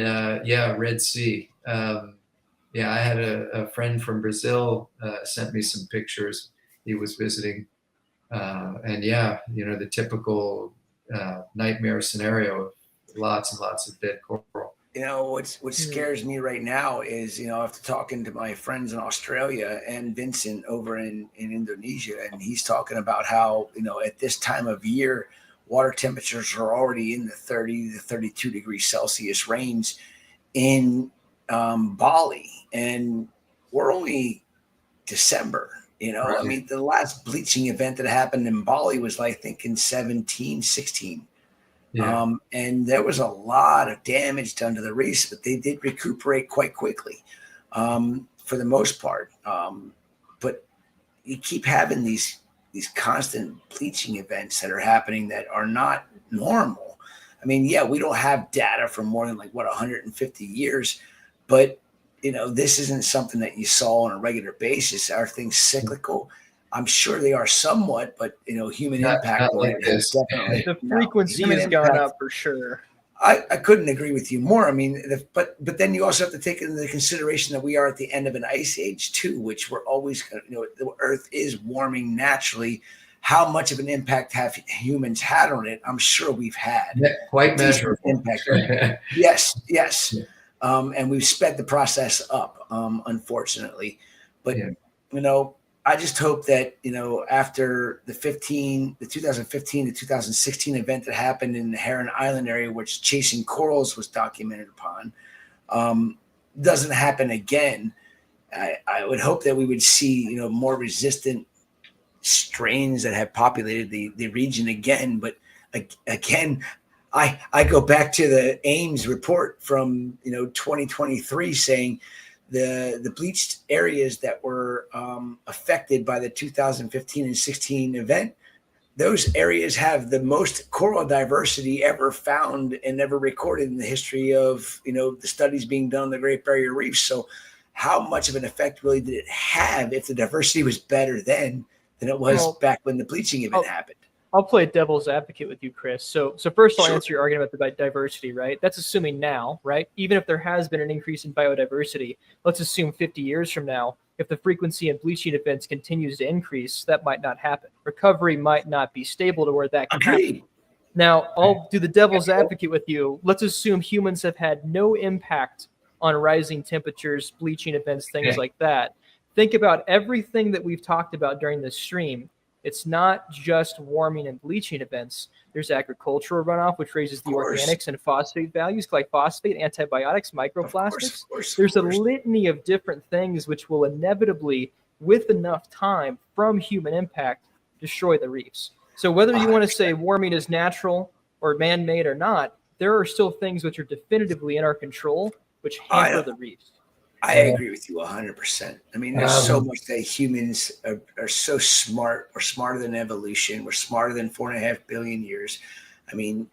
Red Sea. I had a friend from Brazil sent me some pictures. He was visiting, and the typical nightmare scenario of lots and lots of dead coral. What scares me right now is, after talking to my friends in Australia and Vincent over in Indonesia, and he's talking about how, at this time of year, water temperatures are already in the 30 to 32 degrees Celsius range in Bali. And we're only December, Right. I mean, the last bleaching event that happened in Bali was, I think, in 16. Yeah. And there was a lot of damage done to the reefs, but they did recuperate quite quickly for the most part. But you keep having these constant bleaching events that are happening that are not normal. I mean, we don't have data for more than 150 years, but this isn't something that you saw on a regular basis. Are things cyclical? I'm sure they are somewhat, but human impact not on like it has this. definitely The frequency human has gone impact- up for sure. I couldn't agree with you more. I mean, but then you also have to take into consideration that we are at the end of an ice age too, which we're always, the Earth is warming naturally. How much of an impact have humans had on it? I'm sure we've had Quite decent measurable. impact. Yes. And we've sped the process up, unfortunately. But I just hope that after the 2015 to 2016 event that happened in the Heron Island area, which chasing corals was documented upon, doesn't happen again. I would hope that we would see more resistant strains that have populated the region again. But again, I go back to the Ames report from 2023 saying the bleached areas that were affected by the 2015 and 16 event, those areas have the most coral diversity ever found and ever recorded in the history of the studies being done on the Great Barrier Reef. So how much of an effect really did it have if the diversity was better then than it was back when the bleaching event happened? I'll play devil's advocate with you, Chris. So first I'll Sure. answer your argument about diversity, right? That's assuming now, right? Even if there has been an increase in biodiversity, let's assume 50 years from now, if the frequency of bleaching events continues to increase, that might not happen. Recovery might not be stable to where that can happen. Now, I'll do the devil's advocate with you. Let's assume humans have had no impact on rising temperatures, bleaching events, things like that. Think about everything that we've talked about during this stream. It's not just warming and bleaching events. There's agricultural runoff, which raises the organics and phosphate values, glyphosate, antibiotics, microplastics. There's a litany of different things which will inevitably, with enough time from human impact, destroy the reefs. So whether you want to say warming is natural or man-made or not, there are still things which are definitively in our control, which hamper the reefs. I agree with you 100%. I mean, there's so much that humans are so smart. We're smarter than evolution. We're smarter than 4.5 billion years. I mean,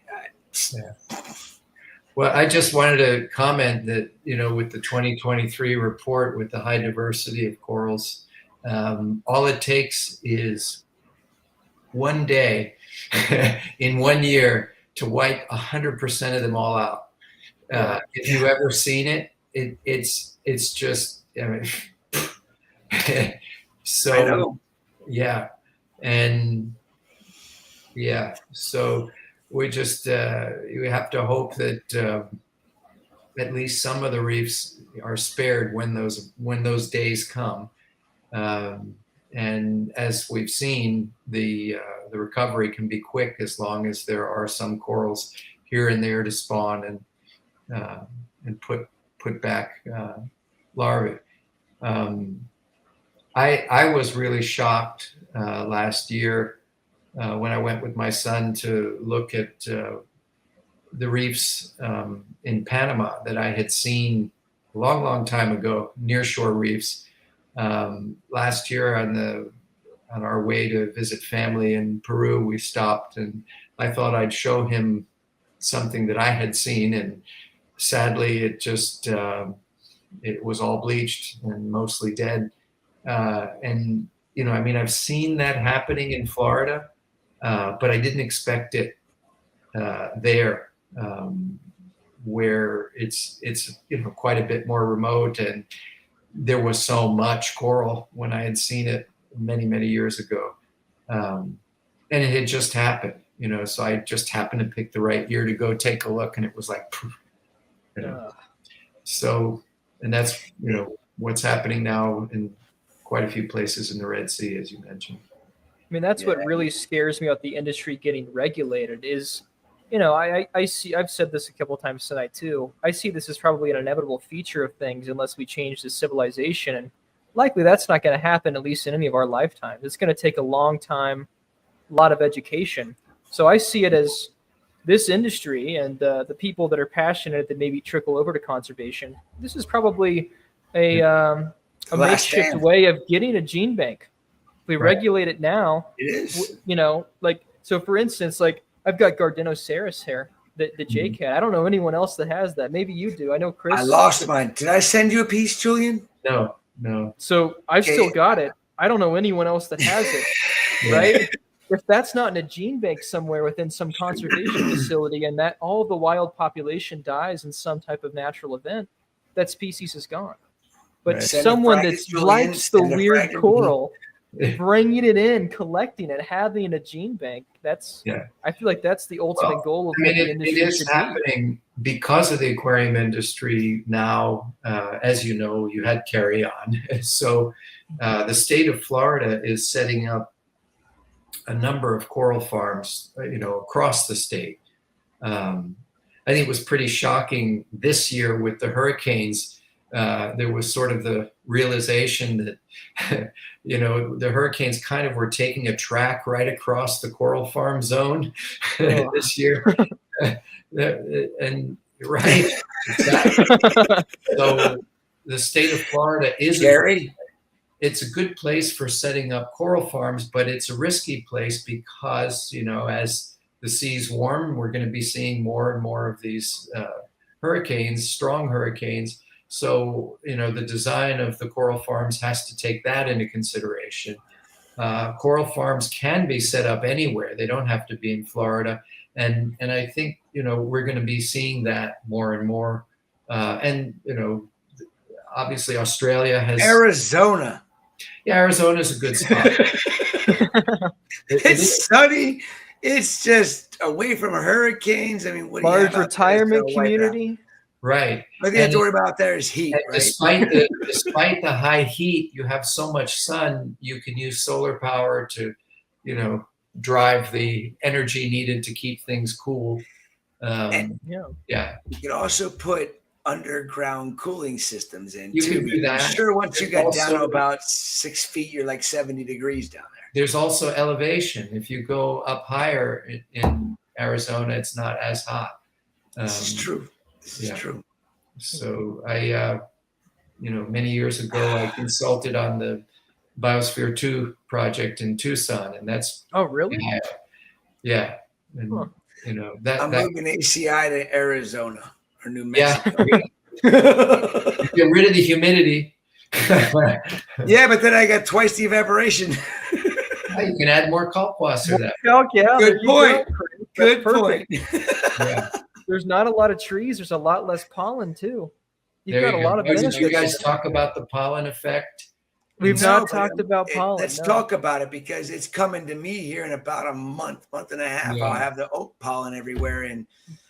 Well, I just wanted to comment that, with the 2023 report with the high diversity of corals, all it takes is one day in 1 year to wipe 100% of them all out. If you've ever seen it, it's just, so I know. yeah. And yeah, so we just you have to hope that at least some of the reefs are spared when those days come. And as we've seen, the recovery can be quick as long as there are some corals here and there to spawn and put back larvae. I was really shocked last year when I went with my son to look at the reefs in Panama that I had seen a long, long time ago, nearshore reefs. Last year on our way to visit family in Peru, we stopped and I thought I'd show him something that I had seen, and sadly it just it was all bleached and mostly dead. And you know, I mean, I've seen that happening in Florida, but I didn't expect it there, where it's you know, quite a bit more remote, and there was so much coral when I had seen it many years ago, and it had just happened, you know. So I just happened to pick the right year to go take a look, and it was like, you know. So, and that's, you know, what's happening now in quite a few places in the Red Sea, as you mentioned. I mean, that's what really scares me about the industry getting regulated is, you know, I see, I've said this a couple of times tonight too. I see this as probably an inevitable feature of things unless we change the civilization. And likely that's not going to happen, at least in any of our lifetimes. It's going to take a long time, a lot of education. So I see it as this industry and the people that are passionate that maybe trickle over to conservation. This is probably a makeshift way of getting a gene bank. If we regulate it now, it is. You know, like, so for instance, like I've got Gardenoceras here, the JCat. I don't know anyone else that has that. Maybe you do. I know Chris. I lost mine. Did I send you a piece, Julian? No. So I've still got it. I don't know anyone else that has it, right? If that's not in a gene bank somewhere within some conservation facility, and that all the wild population dies in some type of natural event, that species is gone. But Right. someone that likes the weird coral, bringing it in, collecting it, having a gene bank, that's, I feel like that's the ultimate goal of I mean, the it industry is should be. happening because of the aquarium industry now. As you know, you had carry on. So the state of Florida is setting up a number of coral farms, you know, across the state. I think it was pretty shocking this year with the hurricanes. There was sort of the realization that, you know, the hurricanes kind of were taking a track right across the coral farm zone this year. And right, exactly. So the state of Florida is scary. It's a good place for setting up coral farms, but it's a risky place because, you know, as the seas warm, we're going to be seeing more and more of these hurricanes, strong hurricanes. So, you know, the design of the coral farms has to take that into consideration. Coral farms can be set up anywhere. They don't have to be in Florida. And I think, you know, we're going to be seeing that more and more. And, you know, obviously Australia has... Arizona. Yeah, Arizona is a good spot. It's sunny. It's just away from hurricanes. I mean, what do you Large have out there retirement to wipe out? community. Right. What you have to worry about there is heat, right? Despite the high heat, you have so much sun, you can use solar power to, you know, drive the energy needed to keep things cool. You can also put underground cooling systems in You too. can do that. I'm sure once you There's get down to also- about 6 feet, you're like 70 degrees down there. There's also elevation. If you go up higher in Arizona, it's not as hot. This is true. This is true. So I, you know, many years ago, I consulted on the Biosphere 2 project in Tucson, and that's really? Yeah. And, you know, I'm moving ACI to Arizona or New Yeah. Mexico. Get rid of the humidity. Yeah, but then I got twice the evaporation. You can add more kalkwasser to that. Yeah, Good there you point. go. Good That's point. Yeah. There's not a lot of trees. There's a lot less pollen too. You've There got you a lot go. of Did benefits. you guys talk about the pollen effect We've No, not talked about pollen. Let's no. talk about it because it's coming to me here in about a month and a half. Yeah. I'll have the oak pollen everywhere, and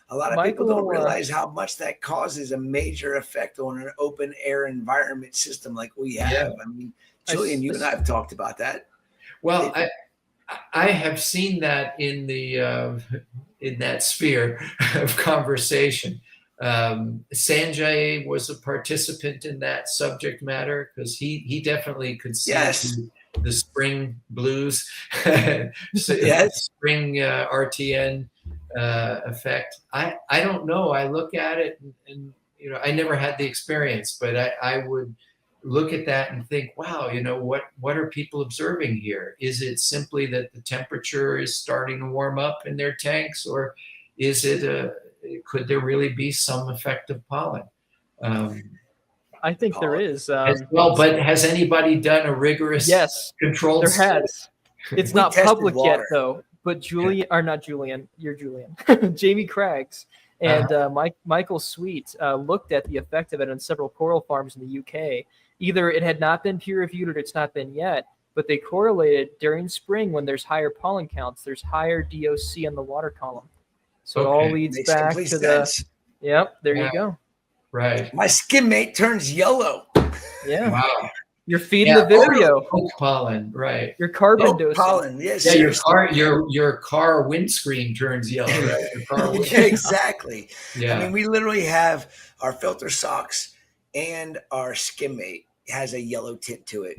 a lot of Michael, people don't realize how much that causes a major effect on an open air environment system like we have. Yeah. I mean, Julian, you and I have talked about that. Well, I have seen that in the in that sphere of conversation. Sanjay was a participant in that subject matter because he definitely could see the spring blues, Yes. spring RTN effect. I don't know. I look at it and you know I never had the experience, but I would look at that and think, wow, you know, what are people observing here? Is it simply that the temperature is starting to warm up in their tanks, or is it could there really be some effect of pollen? I think there is. Well, but has anybody done a rigorous controlled there study? has. It's We not tested public yet, water. though. But Julian, or not Julian, you're Julian. Jamie Craggs and Michael Sweet looked at the effect of it on several coral farms in the UK. Either it had not been peer reviewed or it's not been yet, but they correlated during spring when there's higher pollen counts, there's higher DOC on the water column. So it all leads Makes back complete to sense. Yep, there you go. Right. My skin mate turns yellow. Yeah. Wow. You're feeding Yeah, the video. oak pollen, right? Your carbon Oak dosing. pollen, yes. Yeah, seriously. your car windscreen turns yellow, right? Your car Yeah, exactly. Yeah. I mean, we literally have our filter socks and our skin mate has a yellow tint to it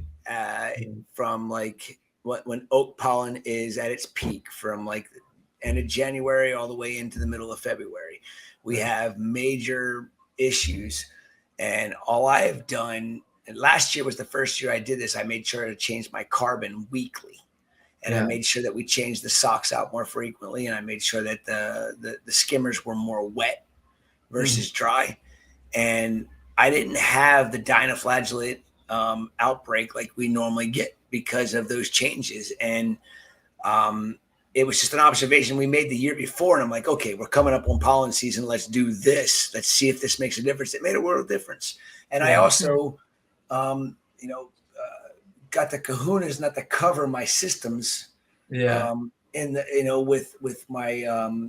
from like when oak pollen is at its peak from like end of January all the way into the middle of February. We have major issues, and all I have done, and last year was the first year I did this, I made sure to change my carbon weekly. And I made sure that we changed the socks out more frequently, and I made sure that the skimmers were more wet versus dry. And I didn't have the dinoflagellate outbreak like we normally get because of those changes. And it was just an observation we made the year before. And I'm like, okay, we're coming up on pollen season. Let's do this. Let's see if this makes a difference. It made a world of difference. And I also, got the kahunas not to cover my systems. Yeah. In the, with my,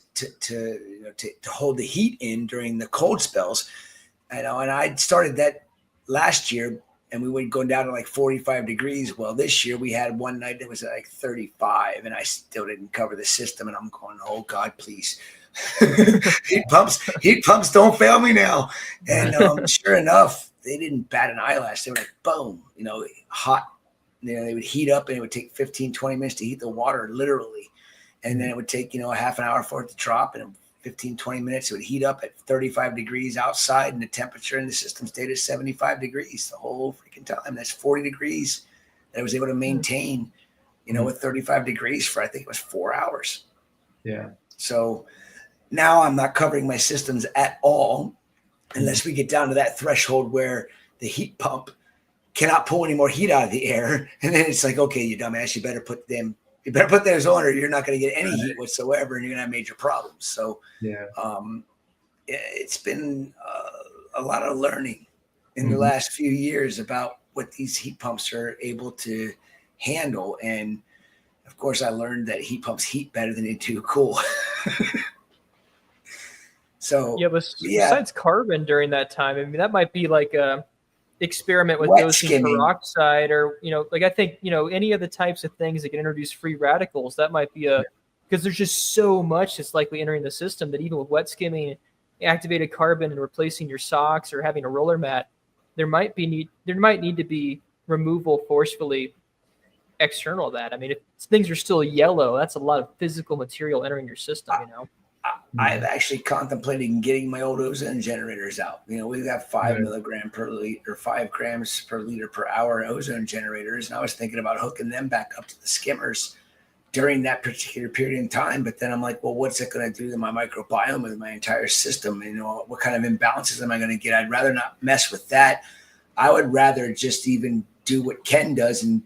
to hold the heat in during the cold spells. And I started that last year, and we were going down to like 45 degrees. Well, this year we had one night that was at like 35, and I still didn't cover the system. And I'm going, oh God, please. heat pumps don't fail me now. And sure enough, they didn't bat an eyelash. They were like, boom, hot. They would heat up, and it would take 15, 20 minutes to heat the water, literally. And then it would take, a half an hour for it to drop, and in 15, 20 minutes, it would heat up at 35 degrees outside, and the temperature in the system stayed at 75 degrees the whole freaking time. That's 40 degrees that I was able to maintain, with 35 degrees for, I think it was 4 hours. Yeah. So now I'm not covering my systems at all unless we get down to that threshold where the heat pump cannot pull any more heat out of the air. And then it's like, okay, you dumbass, you better put those on, or you're not going to get any heat whatsoever, and you're going to have major problems. So yeah, it's been a lot of learning in the last few years about what these heat pumps are able to handle. And of course, I learned that heat pumps heat better than they do cool. So besides carbon during that time, I mean, that might be like a experiment with Wet dosing skimming. peroxide, or I think any of the types of things that can introduce free radicals. That might be because there's just so much that's likely entering the system that even with wet skimming, activated carbon, and replacing your socks or having a roller mat, there might need to be removal forcefully external to that. I mean, if things are still yellow, that's a lot of physical material entering your system. I've actually contemplated getting my old ozone generators out. We've got 5 milligram per liter, or 5 grams per liter per hour ozone generators. And I was thinking about hooking them back up to the skimmers during that particular period in time. But then I'm like, well, what's it going to do to my microbiome and my entire system? What kind of imbalances am I going to get? I'd rather not mess with that. I would rather just even do what Ken does and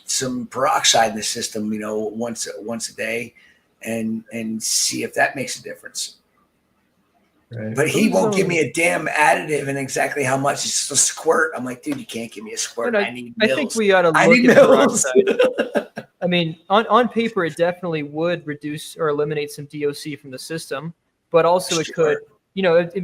some peroxide in the system, once a day. And see if that makes a difference. Right. But he won't give me a damn additive and exactly how much. It's just a squirt. I'm like, dude, you can't give me a squirt. I need I mils. think we ought to I look need at mils. peroxide. I mean, on paper, it definitely would reduce or eliminate some DOC from the system, but also it could, you know, it's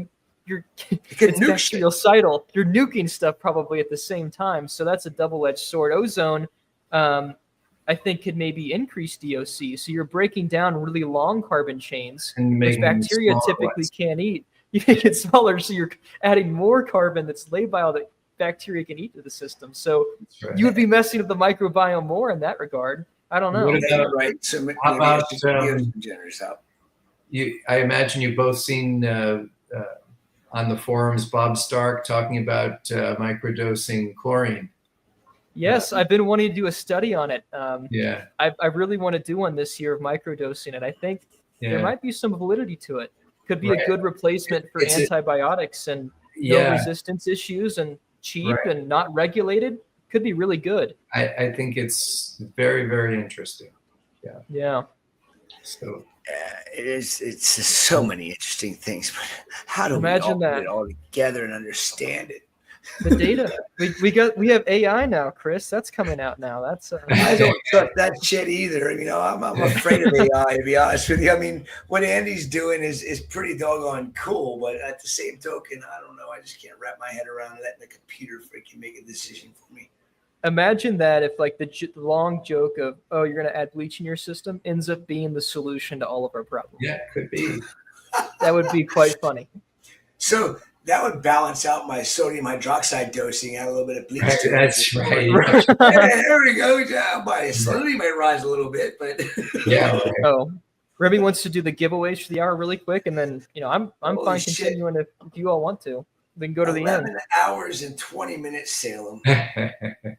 bactericidal. You're nuking stuff probably at the same time, so that's a double-edged sword. Ozone, I think, could maybe increase DOC, so you're breaking down really long carbon chains, And which making them bacteria smaller typically ones. can't eat. You make it smaller, so you're adding more carbon that's labile that bacteria can eat to the system. So right. you would be messing with the microbiome more in that regard. I don't know. What about, right? So how about generous out. I imagine you've both seen on the forums Bob Stark talking about microdosing chlorine. Yes, I've been wanting to do a study on it. Yeah. I really want to do one this year of microdosing it. I think there Yeah. might be some validity to it. Could be Right. a good replacement for It's a- antibiotics and Yeah. no resistance issues and cheap Right. and not regulated. Could be really good. I think it's very, very interesting. Yeah. Yeah. So It is. It's just so many interesting things. But how do Imagine we all that. put it all together and understand it? The data. we have AI now, Chris. That's coming out now. That's I don't trust that shit either. You know, I'm afraid of AI, to be honest with you. I mean, what Andy's doing is pretty doggone cool, but at the same token, I don't know. I just can't wrap my head around letting the computer freaking make a decision for me. Imagine that if like the long joke of, oh, you're going to add bleach in your system ends up being the solution to all of our problems. yeah, could be. That would be quite funny. So that would balance out my sodium hydroxide dosing, add a little bit of bleach to it. That's right. Yeah, there we go. Yeah, my acidity might rise a little bit, but Yeah. Right. Oh, Remy wants to do the giveaways for the hour really quick, and then I'm Holy fine shit. continuing if you all want to. We can go to the 11 end. hours and 20 minutes, Salem.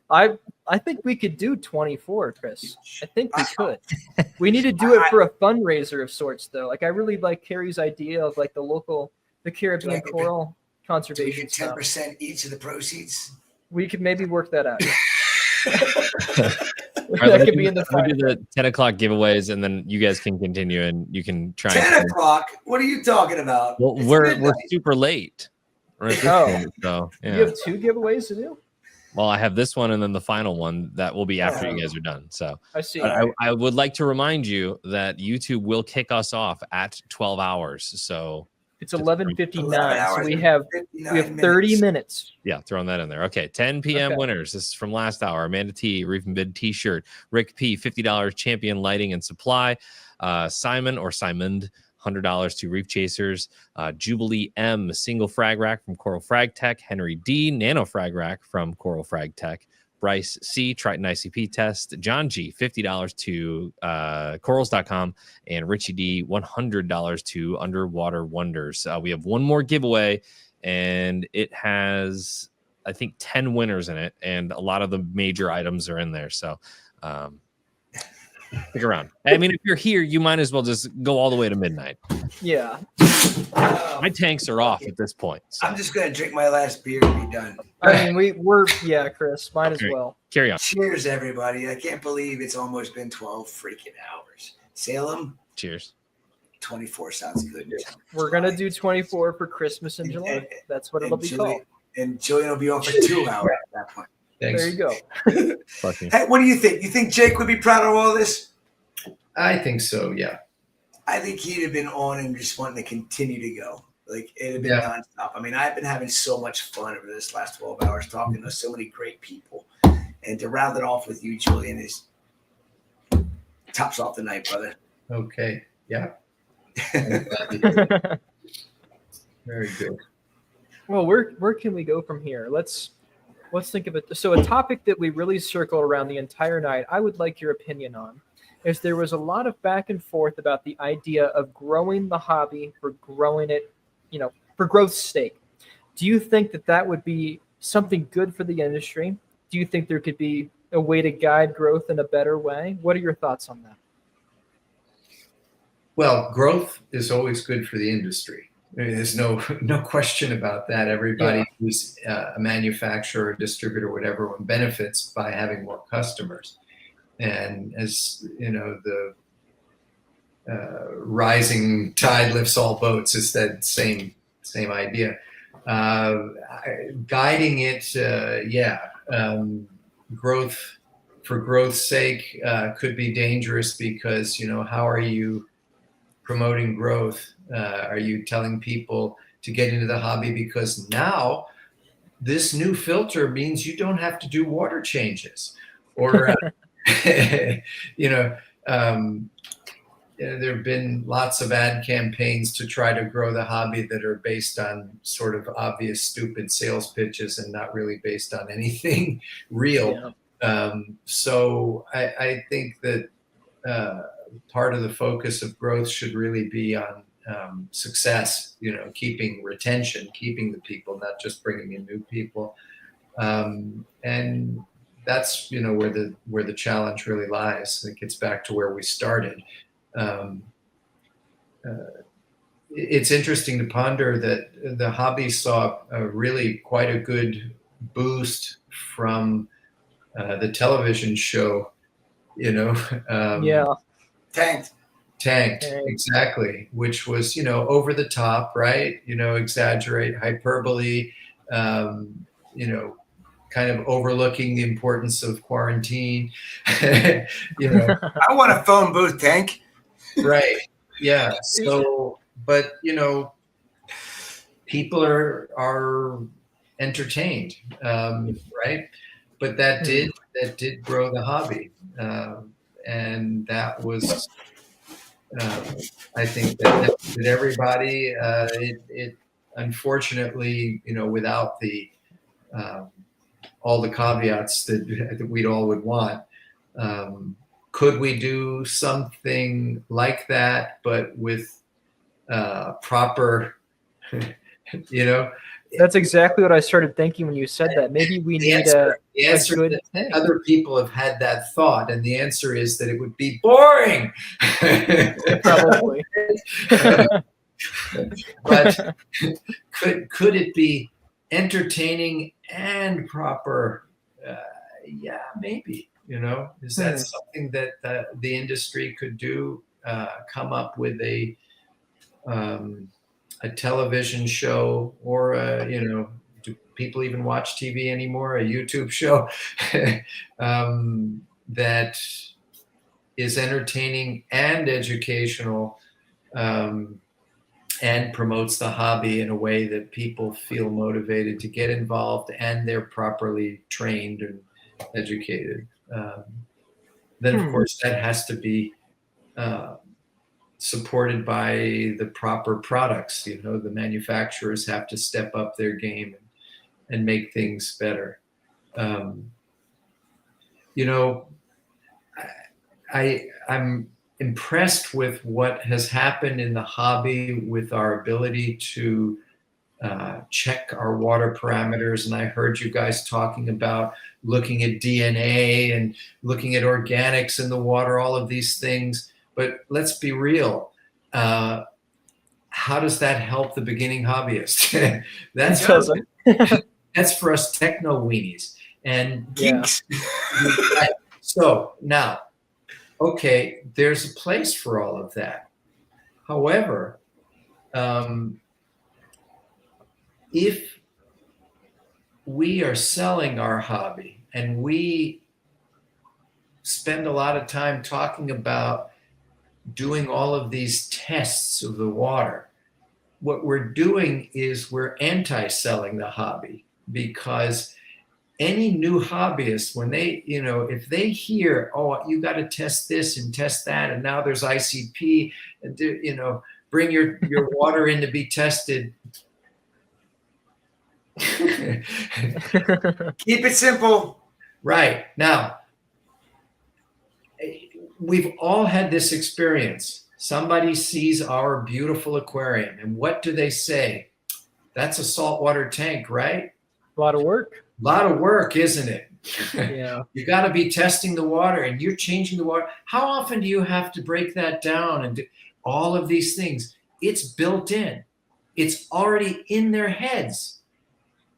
I think we could do 24, Chris. I think we could. We need to do it for a fundraiser of sorts, though. Like I really like Carrie's idea of like the Caribbean coral Do we conservation get stuff. 10% each of the proceeds? We could maybe work that out. All right, That could be in the we do the 10 o'clock giveaways, and then you guys can continue and you can try. 10 o'clock? What are you talking about? Well, It's we're midnight. super late. We're at this Oh. point, so You yeah. have 2 giveaways to do? Well, I have this one and then the final one that will be after you guys are done. So I see. but I would like to remind you that YouTube will kick us off at 12 hours. So It's 11:59, so 11 we hours have and 59 30 minutes. yeah, throwing that in there. Okay, 10 p.m. Okay. winners. This is from last hour. Amanda T, Reef and Bid T-shirt. Rick P, $50 champion lighting and supply. Simon $100 to Reef Chasers. Jubilee M, single frag rack from Coral Frag Tech. Henry D, nano frag rack from Coral Frag Tech. Bryce C, Triton ICP test. John G, $50 to corals.com. And Richie D, $100 to Underwater Wonders. We have one more giveaway, and it has, I think, 10 winners in it, and a lot of the major items are in there. So stick around. I mean, if you're here, you might as well just go all the way to midnight. Yeah. My tanks are off at this point. So. I'm just going to drink my last beer and be done. I mean, we're yeah, Chris, might as Okay. well. Carry on. Cheers, everybody. I can't believe it's almost been 12 freaking hours. Salem, Cheers. 24 sounds good. We're gonna do 24 for Christmas in July. That's what it'll be called. And Julian will be on for 2 hours at that point. Thanks. There you go. Fuck you. Hey, what do you think? You think Jake would be proud of all this? I think so. Yeah. I think he'd have been on and just wanting to continue to go. Like it'd have been Yeah. nonstop. I mean, I've been having so much fun over this last 12 hours talking to so many great people. And to round it off with you, Julian, is tops off the night, brother. Okay. Yeah. Very good. Well, where can we go from here? Let's think of it. So a topic that we really circled around the entire night, I would like your opinion on, is there was a lot of back and forth about the idea of growing the hobby for growing it, for growth's sake. Do you think that would be something good for the industry? Do you think there could be a way to guide growth in a better way? What are your thoughts on that? Well, growth is always good for the industry. I mean, there's no question about that. Everybody who's a manufacturer, distributor, whatever, benefits by having more customers. And as you know, the rising tide lifts all boats is that same same idea. Guiding it, growth for growth's sake could be dangerous because, how are you promoting growth? Are you telling people to get into the hobby because now this new filter means you don't have to do water changes? Or, there have been lots of ad campaigns to try to grow the hobby that are based on sort of obvious, stupid sales pitches and not really based on anything real. So I think that part of the focus of growth should really be on success, keeping retention, keeping the people, not just bringing in new people. And that's, where the challenge really lies. It gets back to where we started. It's interesting to ponder that the hobby saw really quite a good boost from the television show, Tanked, exactly, which was, over the top, right? Exaggerate, hyperbole, kind of overlooking the importance of quarantine. I want a phone booth, Tank. Right. Yeah. So, but people are entertained, right? But that did grow the hobby, and that was, I think, that benefited everybody. It unfortunately, without the all the caveats that we'd all would want. Could we do something like that, but with proper, That's exactly what I started thinking when you said that. Maybe we need a good thing. Other people have had that thought, and the answer is that it would be boring. Probably. But could it be entertaining and proper? Yeah, maybe. Is that something that the industry could do? Come up with a television show, or do people even watch TV anymore? A YouTube show that is entertaining and educational, and promotes the hobby in a way that people feel motivated to get involved, and they're properly trained and educated. Then, of course, that has to be supported by the proper products. The manufacturers have to step up their game and make things better. I'm impressed with what has happened in the hobby with our ability to check our water parameters. And I heard you guys talking about looking at DNA and looking at organics in the water, all of these things. But let's be real. How does that help the beginning hobbyist? That's for us techno weenies and geeks. Yeah. So now, okay, there's a place for all of that. However, if we are selling our hobby and we spend a lot of time talking about doing all of these tests of the water, what we're doing is we're anti-selling the hobby, because any new hobbyist, when they, if they hear, oh, you got to test this and test that, and now there's ICP, and bring your water in to be tested. Keep it simple. Right. Now, we've all had this experience. Somebody sees our beautiful aquarium, and what do they say? That's a saltwater tank, right? A lot of work. A lot of work, isn't it? Yeah. You got to be testing the water, and you're changing the water. How often do you have to break that down and do all of these things? It's built in. It's already in their heads.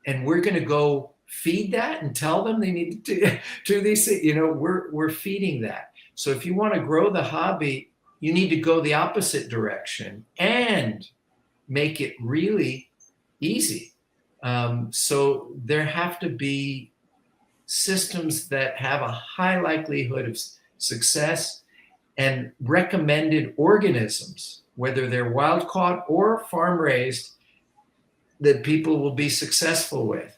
And we're going to go feed that and tell them they need to do these things. We're feeding that. So if you want to grow the hobby, you need to go the opposite direction and make it really easy. So there have to be systems that have a high likelihood of success and recommended organisms, whether they're wild caught or farm raised, that people will be successful with.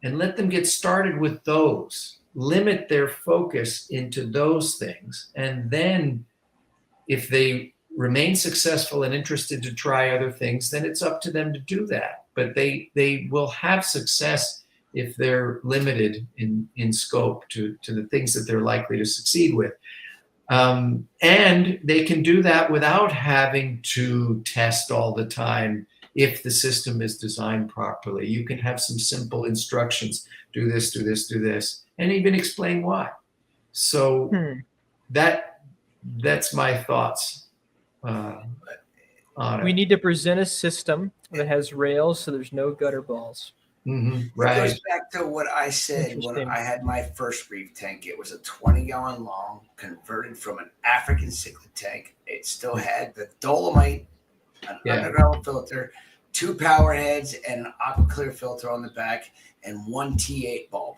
And let them get started with those, limit their focus into those things. And then if they remain successful and interested to try other things, then it's up to them to do that. But they will have success if they're limited in scope to the things that they're likely to succeed with. And they can do that without having to test all the time if the system is designed properly. You can have some simple instructions, do this, do this, do this, and even explain why. So that's my thoughts on it. We need to present a system that has rails so there's no gutter balls. It goes back to what I said when I had my first reef tank. It was a 20-gallon long, converted from an African cichlid tank. It still had the dolomite, an underground filter, 2 power heads, and an aqua clear filter on the back, and 1 T8 bulb.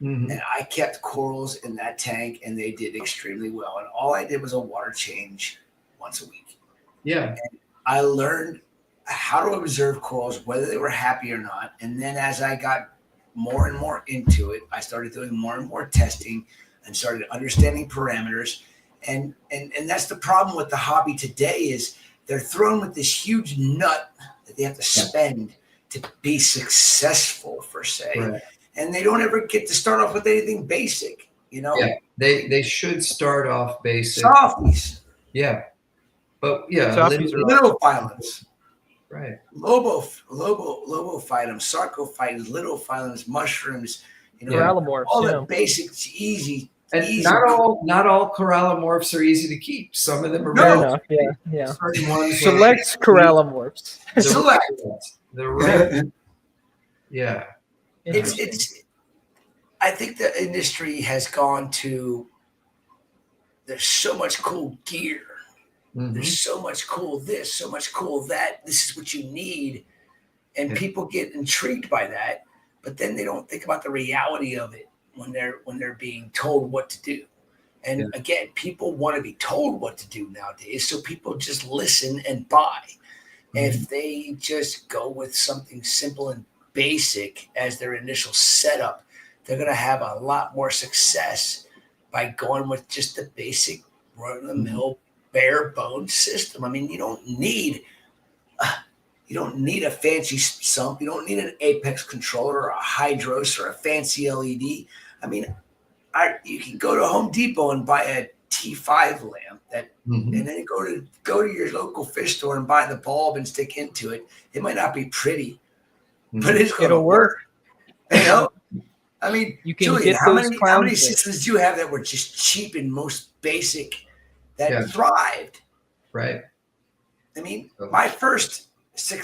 And I kept corals in that tank, and they did extremely well. And all I did was a water change once a week. Yeah. And I learned how to observe corals, whether they were happy or not. And then as I got more and more into it, I started doing more and more testing and started understanding parameters. And that's the problem with the hobby today is they're thrown with this huge nut that they have to spend to be successful, per se. Right. And they don't ever get to start off with anything basic, you know? Yeah, they should start off basic. Softies. Yeah. But yeah, little phylums. Right. Lobophytums, sarcophytums, little phylums, mushrooms, you know, Corallimorphs, all the basics, easy. And easy. not all corallimorphs are easy to keep. Some of them are Fair very enough. Yeah. certain ones Select corallimorphs. Select. The right. Yeah. It's I think the industry has gone to, there's so much cool gear. There's so much cool this, so much cool that. This is what you need. And people get intrigued by that, but then they don't think about the reality of it when they're being told what to do. And again, people want to be told what to do nowadays, so people just listen and buy. If they just go with something simple and basic as their initial setup, they're going to have a lot more success by going with just the basic run-of-the-mill bare bones system. I mean, you don't need a fancy sump. You don't need an Apex controller or a Hydros or a fancy LED. I mean, you can go to Home Depot and buy a T5 lamp and then go to your local fish store and buy the bulb and stick into it. It might not be pretty, but it's going to work. You know, I mean, you can Julian, get how those many systems do you have that were just cheap and most basic that thrived? Right. I mean, my first super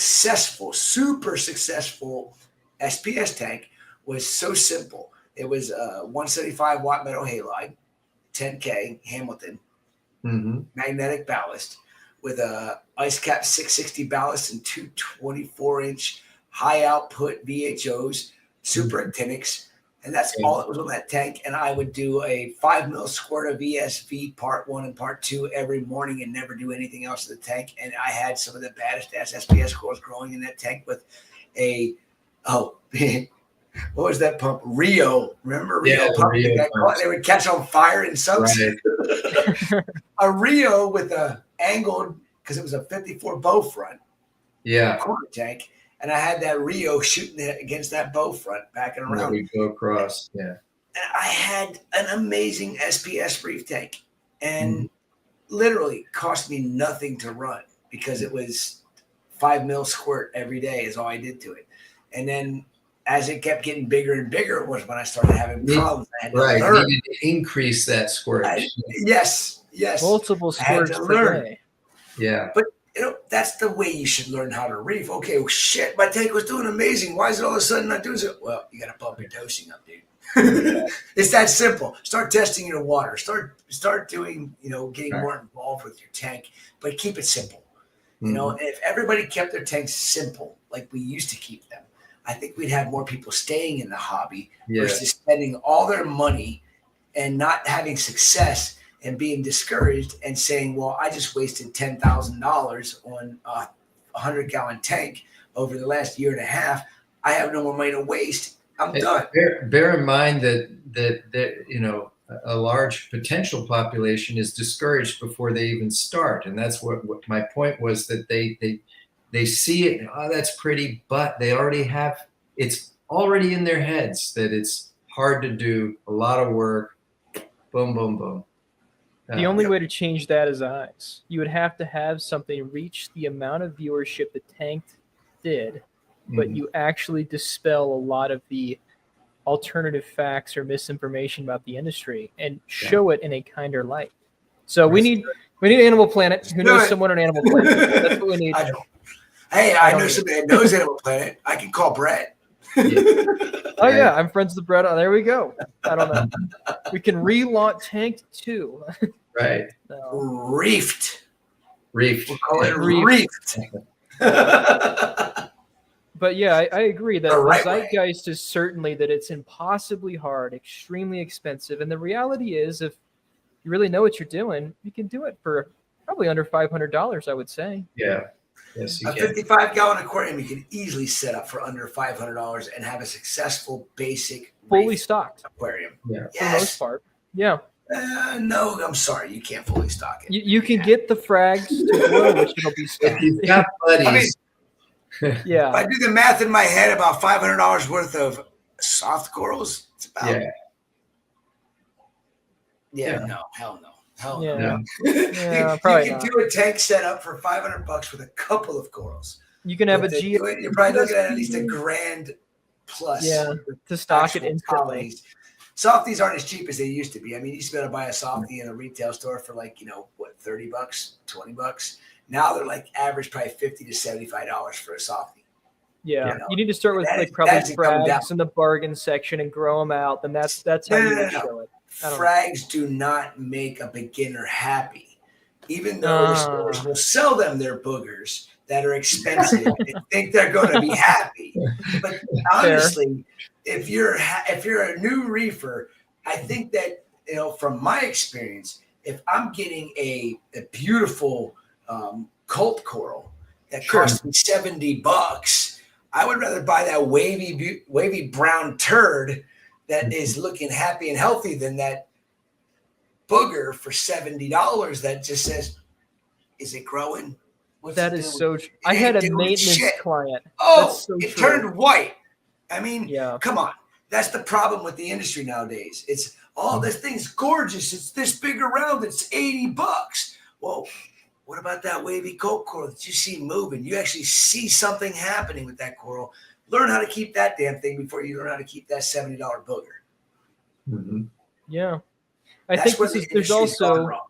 successful SPS tank was so simple. It was a 175 watt metal halide, 10K Hamilton, magnetic ballast with a ice cap 660 ballast and 2 24-inch high output VHOs, super actinics. And that's all that was on that tank. And I would do a 5 mil squirt of ESV part 1 and part 2 every morning and never do anything else in the tank. And I had some of the baddest ass SPS corals growing in that tank with a, what was that pump? Rio. Remember Rio pump? They would catch on fire in subs. Right. A Rio with a angled, because it was a 54 bow front. Yeah. Quarter tank. And I had that Rio shooting it against that bow front back and around. We go across, yeah. And I had an amazing SPS reef tank, and literally cost me nothing to run because it was 5 mil squirt every day is all I did to it. And then as it kept getting bigger and bigger was when I started having problems. I had to learn. You need to increase that squirt. Yes. Multiple squirts per day. Yeah. But you know, that's the way you should learn how to reef. Okay, well, shit, my tank was doing amazing. Why is it all of a sudden not doing so? Well, you got to bump your dosing up, dude. It's that simple. Start testing your water. Start doing, getting more involved with your tank, but keep it simple. You know, if everybody kept their tanks simple, like we used to keep them, I think we'd have more people staying in the hobby Yeah. versus spending all their money and not having success and being discouraged and saying, well, I just wasted $10,000 on a 100-gallon tank over the last year and a half. I have no more money to waste. I'm done. Bear in mind that you know, a large potential population is discouraged before they even start, and that's what my point was, that they see it. Oh, that's pretty, but they already have, it's already in their heads that it's hard to do, a lot of work. Boom, boom, boom. The only way to change that is eyes. You would have to have something reach the amount of viewership that Tanked did, but you actually dispel a lot of the alternative facts or misinformation about the industry and show it in a kinder light. So we need Animal Planet. Who knows someone on Animal Planet? That's what we need. I know somebody that knows Animal Planet. I can call Brett. Oh yeah, I'm friends with Brett. Oh, there we go. I don't know. We can relaunch Tanked too. Right. Reefed. Reefed. We'll call it Reefed. But yeah, I agree that the right zeitgeist is certainly that it's impossibly hard, extremely expensive. And the reality is, if you really know what you're doing, you can do it for probably under $500, I would say. Yeah. Yes, you A can. 55-gallon aquarium you can easily set up for under $500 and have a successful, basic, fully stocked aquarium. Yeah. For the most part. Yeah. No, I'm sorry, you can't fully stock it. You can get the frags to grow, which it'll be stocked. You've got buddies. Yeah. If I do the math in my head, about $500 worth of soft corals, it's about. Yeah. No, hell no. Hell no. Yeah, probably you can do a tank setup for $500 with a couple of corals. You can have But a G. You're probably looking at least $1,000 plus. Yeah, to stock it actual instantly. colonies. Softies aren't as cheap as they used to be. I mean, you used to be able to buy a softie in a retail store for like, $30, $20. Now they're like average probably $50 to $75 for a softie. Yeah, you need to start with like probably frags in the bargain section and grow them out. Then that's how you would show it. Frags do not make a beginner happy, even though the stores will sell them their boogers that are expensive and think they're going to be happy. But honestly, if you're a new reefer, I think that from my experience, if I'm getting a beautiful cult coral that costs me $70, I would rather buy that wavy brown turd that is looking happy and healthy than that booger for $70 that just says, "Is it growing?" That is so true. I had a maintenance client. Oh, That's so it true. turned white. I mean, come on. That's the problem with the industry nowadays. It's this thing's gorgeous. It's this big around. It's $80. Well, what about that wavy coat coral that you see moving? You actually see something happening with that coral. Learn how to keep that damn thing before you learn how to keep that $70 booger. Mm-hmm. Yeah. I That's think where the there's industry's gone also wrong.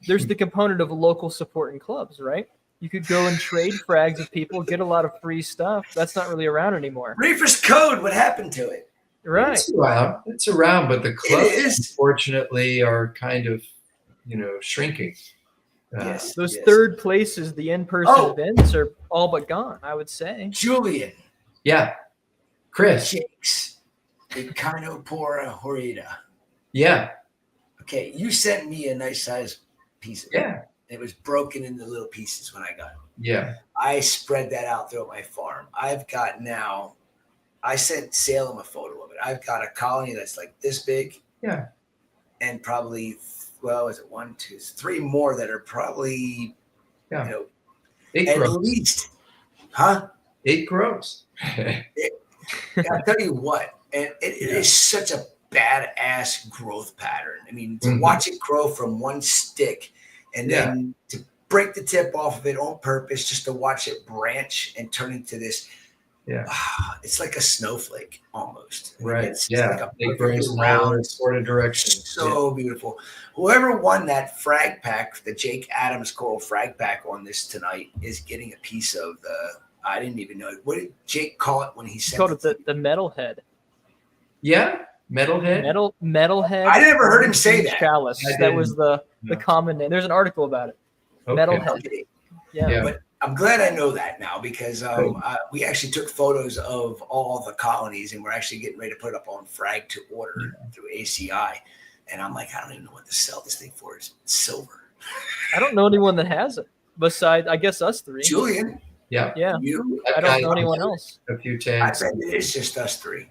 there's the component of local support in clubs, right? You could go and trade frags with people, get a lot of free stuff. That's not really around anymore. Reefer's Code, what happened to it? Right. It's around, but the clubs, is. unfortunately, are kind of, shrinking. Yes. Those third places, the in-person events are all but gone, I would say. Julian. Yeah. Chris. Jakes. Echinopora horrida. Yeah. Okay, you sent me a nice size piece of it. It was broken into little pieces when I got it. Yeah. I spread that out throughout my farm. I've got now, I sent Salem a photo of it. I've got a colony that's like this big. Yeah. And probably, is it 1, 2, 3 more that are probably, Eight at grows. least, huh? 8 grows. I'll tell you what, and it is such a badass growth pattern. I mean, to watch it grow from one stick and then to break the tip off of it on purpose just to watch it branch and turn into this. It's like a snowflake almost. Right. It's Like it grows in all sort of directions. So beautiful. Whoever won that frag pack, the Jake Adams Coral frag pack on this tonight, is getting a piece of the. I didn't even know. What did Jake call it when he He said called it the metalhead. Yeah. Metalhead. Metalhead. I never heard him say that. Chalice. That was the common name. There's an article about it. Okay. Metalhead. Okay. Yeah. But I'm glad I know that now because we actually took photos of all the colonies and we're actually getting ready to put up on Frag to order through ACI. And I'm like, I don't even know what to sell this thing for. It's silver. I don't know anyone that has it besides, I guess, us three. Julian. Yeah. Yeah. You. I don't know anyone else. A few I tanks. bet it's just us three.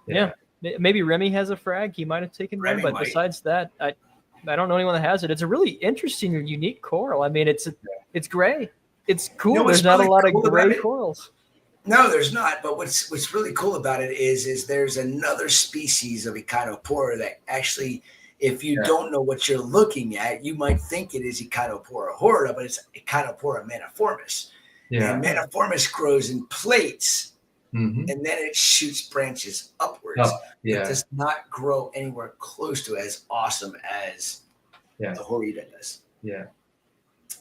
Yeah. Maybe Remy has a frag. He might have taken one, Remy but might. besides that, I don't know anyone that has it. It's a really interesting and unique coral. I mean, it's gray. It's cool. You know what's There's not really a lot cool of gray about it? corals. No, there's not. But what's really cool about it is there's another species of Echinopora that actually, if you don't know what you're looking at, you might think it is Echinopora horrida, but it's Echinopora maniformis. Yeah. And maniformis grows in plates, Mhm. and then it shoots branches upwards. Up, yeah. It does not grow anywhere close to as awesome as the horrida does. Yeah.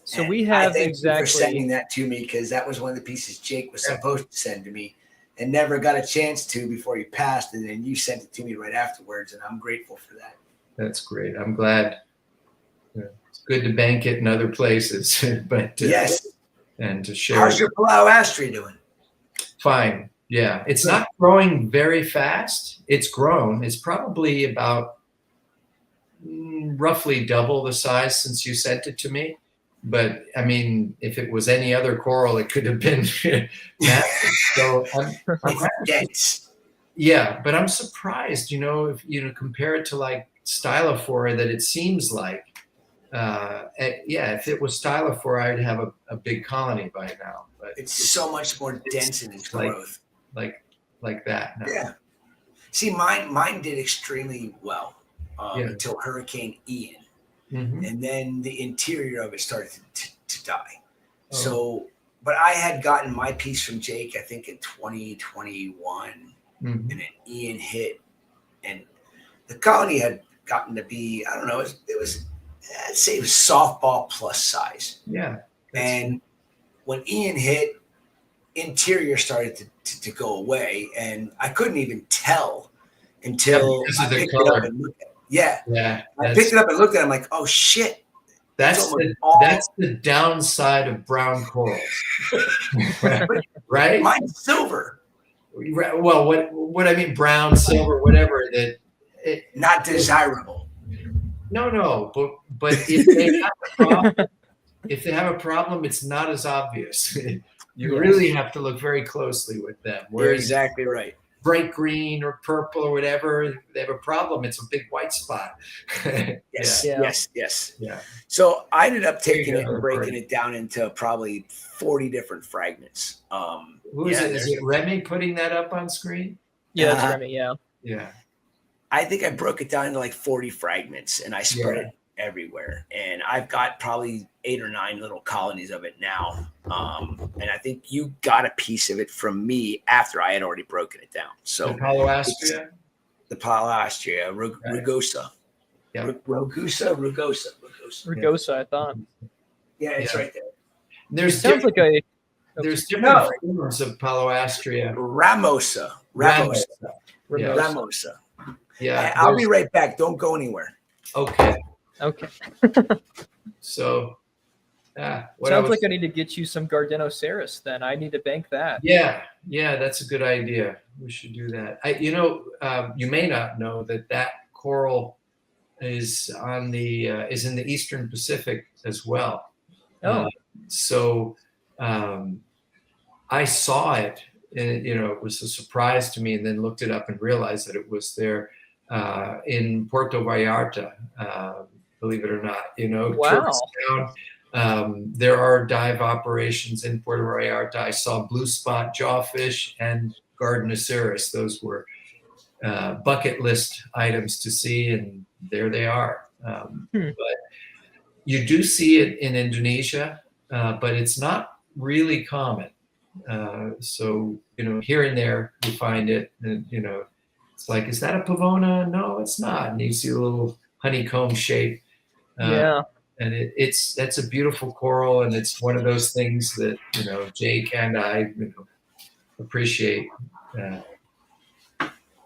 So And we I have thank you for sending exactly. that to me because that was one of the pieces Jake was supposed to send to me and never got a chance to before he passed. And then you sent it to me right afterwards. And I'm grateful for that. That's great. I'm glad. It's good to bank it in other places, but Yes. and to share. How's your Palau Astri doing? Fine. Yeah. It's not growing very fast. It's grown. It's probably about roughly double the size since you sent it to me. But I mean, if it was any other coral, it could have been massive. So I'm dense. Yeah, but I'm surprised, if compare it to like Stylophora, that it seems like, if it was Stylophora, I'd have a big colony by now. But it's so much more dense in its growth. Like that. Now. Yeah. See, mine did extremely well until Hurricane Ian. Mhm. And then the interior of it started to die. Oh. So, but I had gotten my piece from Jake, I think in 2021, and then Ian hit, and the colony had gotten to be, I don't know, it was I'd say it was softball plus size. Yeah. And when Ian hit, interior started to go away, and I couldn't even tell until because I of the picked it color. up and looked at it. Yeah. Yeah. I picked it up and looked at it. I'm like, oh shit. That's the downside of brown corals, right? Mine's silver. Well, what I mean, brown, silver, whatever. Not desirable. No, but if they have a problem, it's not as obvious. You really have to look very closely with them. You're exactly right. Bright green or purple or whatever, they have a problem. It's a big white spot. Yes. Yeah. So I ended up taking it and breaking it down into probably 40 different fragments. Who is it? Is it Remy putting that up on screen? Yeah, that's Remy. Yeah. Yeah. I think I broke it down into like 40 fragments and I spread it everywhere. And I've got probably 8 or 9 little colonies of it now. And I think you got a piece of it from me after I had already broken it down. So the Palastria? The Palastria, rugosa. Yeah. Rugosa, I thought. Yeah, it's right there. There's sounds like a. There's different forms of Palastria. Ramosa. Yeah. I'll be right back. Don't go anywhere. Okay. So, sounds like I need to get you some Gardenoceras. Then I need to bank that. Yeah, that's a good idea. We should do that. You may not know that coral is in the Eastern Pacific as well. Oh, so I saw it. And, it was a surprise to me, and then looked it up and realized that it was there in Puerto Vallarta. Believe it or not, wow. Turkstown. There are dive operations in Puerto Vallarta. I saw blue spot jawfish and Gardenoceras. Those were bucket list items to see, and there they are. But you do see it in Indonesia, but it's not really common. So, here and there you find it, and, it's like, is that a pavona? No, it's not. And you see a little honeycomb shape. And that's a beautiful coral, and it's one of those things that Jake and I appreciate.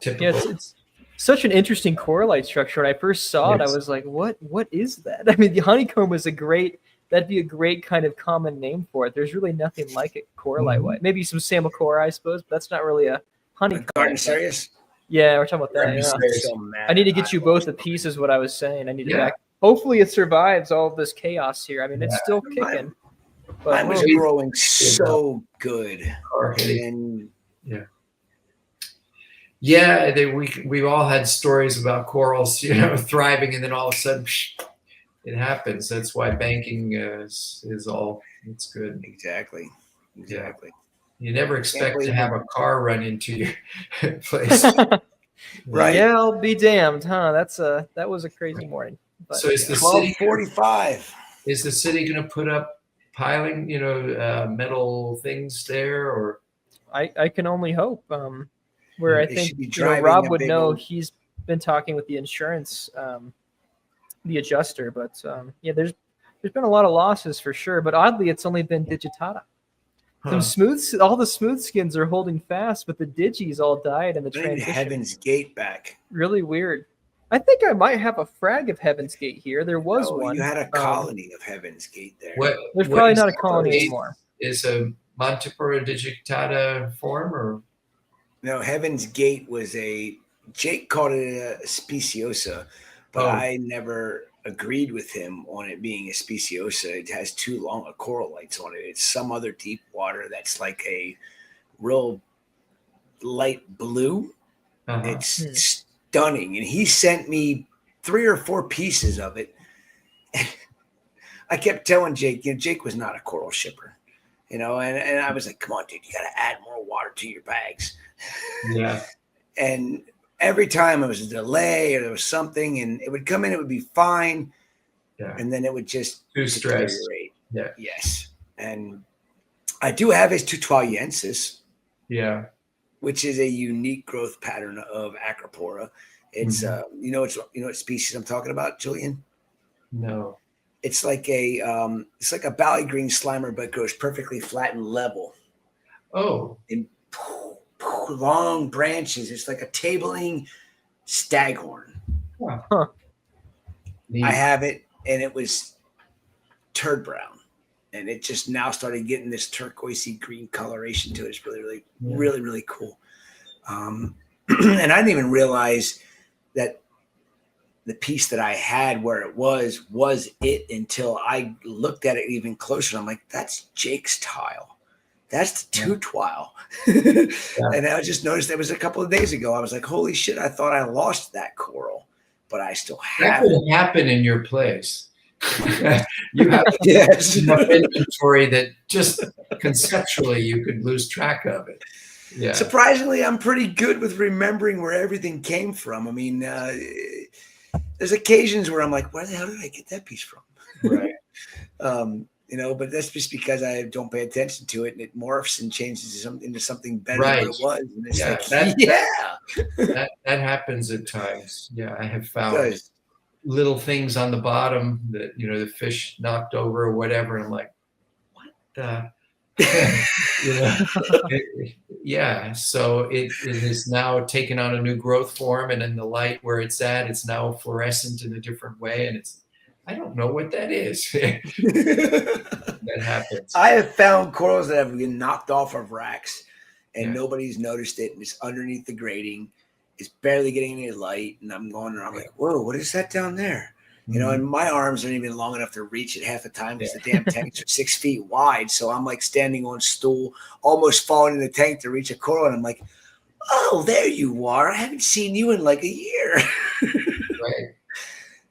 Typical. Yeah, it's such an interesting coralite structure. When I first saw it, I was like, "What is that?" I mean, the honeycomb was a great that'd be a great kind of common name for it. There's really nothing like it coralite white. Maybe some Samocora, I suppose, but that's not really a honey. Garden Serious? Yeah, we're talking about that. I'm Yeah. so mad. I need to get you both a piece, is what I was saying. I need to Yeah. back. Hopefully, it survives all of this chaos here. I mean, it's still kicking. But Mine was growing so good. And Yeah, we've all had stories about corals, thriving, and then all of a sudden, it happens. That's why banking is all. It's good. Exactly. Yeah. You never expect to have a car run into your place. Right. Yeah, I'll be damned, huh? That was a crazy morning. But, So is the city 12:45? Is the city going to put up piling, metal things there, or? I can only hope. Where I They think should be driving Rob a would big know. old- He's been talking with the insurance, the adjuster. But yeah, there's been a lot of losses for sure. But oddly, it's only been digitata. Huh. All the smooth skins are holding fast, but the digis all died in the I need transition. Heaven's Gate back. Really weird. I think I might have a frag of Heaven's Gate here. There was Oh, one. you had a colony of Heaven's Gate there. There's probably not a colony anymore. Is a Montipora digitata form, or? No, Heaven's Gate was Jake called it a speciosa, but Oh. I never agreed with him on it being a speciosa. It has too long a coral lights on it. It's some other deep water that's like a real light blue. It's stunning. And he sent me 3 or 4 pieces of it. I kept telling Jake, Jake was not a coral shipper, and I was like, come on, dude, you got to add more water to your bags. Yeah. And every time it was a delay or there was something, and it would come in, it would be fine. Yeah. And then it would just Too stressed. deteriorate. Yeah. Yes. And I do have his Tutualiensis, Yeah. which is a unique growth pattern of Acropora. It's you know what species I'm talking about, Julian? No. It's like a Bally Green Slimer, but grows perfectly flat and level. Oh. And long branches. It's like a tabling staghorn. Huh. I have it, and it was turd brown, and it just now started getting this turquoisey green coloration to it. It's really cool. And I didn't even realize that the piece that I had where it was it until I looked at it even closer. I'm like, that's Jake's tile. That's the Tutwile. And I just noticed that was a couple of days ago. I was like, holy shit, I thought I lost that coral, but I still That have could it. happen in your place. You have Yes. enough inventory that just conceptually you could lose track of it. Yeah. Surprisingly, I'm pretty good with remembering where everything came from. I mean, there's occasions where I'm like, where the hell did I get that piece from? Right. But that's just because I don't pay attention to it, and it morphs and changes into something better Right. than what it was. And it's That happens at times. Yeah, I have found Does. little things on the bottom that the fish knocked over or whatever, and I'm like, what the? Yeah. So it is now taken on a new growth form, and in the light where it's at, it's now fluorescent in a different way, and I don't know what that is. That happens. I have found corals that have been knocked off of racks, and nobody's noticed it, and it's underneath the grating. It's barely getting any light, and I'm going around like, whoa, what is that down there? And my arms aren't even long enough to reach it half the time because the damn tanks are 6 feet wide. So I'm like standing on stool, almost falling in the tank to reach a coral, and I'm like, oh, there you are. I haven't seen you in like a year. Right.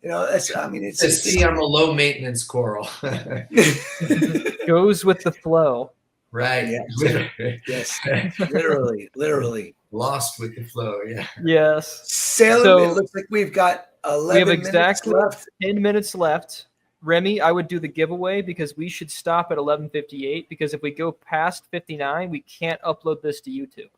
It's I'm a low maintenance coral. Goes with the flow. Right. Yes. Literally. Lost with the flow. Yeah. Yes. Salem, So- it looks like we've got 11 We have minutes exactly left. 10 minutes left. Remy, I would do the giveaway because we should stop at 11:58 because if we go past 59, we can't upload this to YouTube.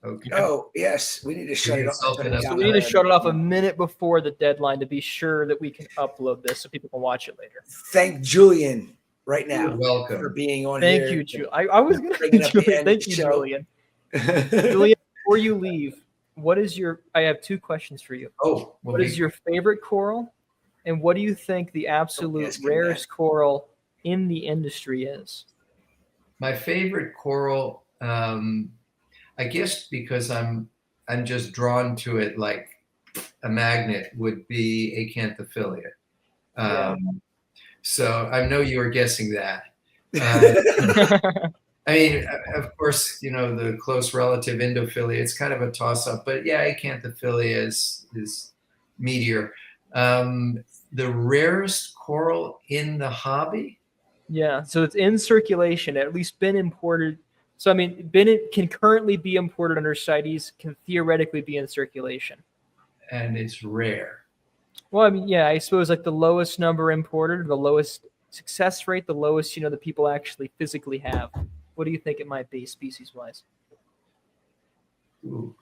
Okay. Oh, yes. We need to shut it off. So we need to shut it off a minute before the deadline to be sure that we can upload this so people can watch it later. Thank Julian right now. You're welcome. For being on Thank here. you, Julian. I was going Bring it up to the end of thank the you, show. Julian. Julian, before you leave, I have 2 questions for you. Oh, what is your favorite coral? And what do you think the absolute rarest coral in the industry is? My favorite coral, I guess because I'm just drawn to it like a magnet, would be Acanthophilia. So I know you were guessing that. I mean, of course, you know, the close relative Endophilia, it's kind of a toss-up, but yeah, Acanthophilia is meteor. The rarest coral in the hobby? Yeah, so it's in circulation, at least been imported. So, I mean, can currently be imported under CITES, can theoretically be in circulation. And it's rare. Well, I mean, yeah, I suppose like the lowest number imported, the lowest success rate, the lowest, you know, the people actually physically have. What do you think it might be species-wise? Ooh.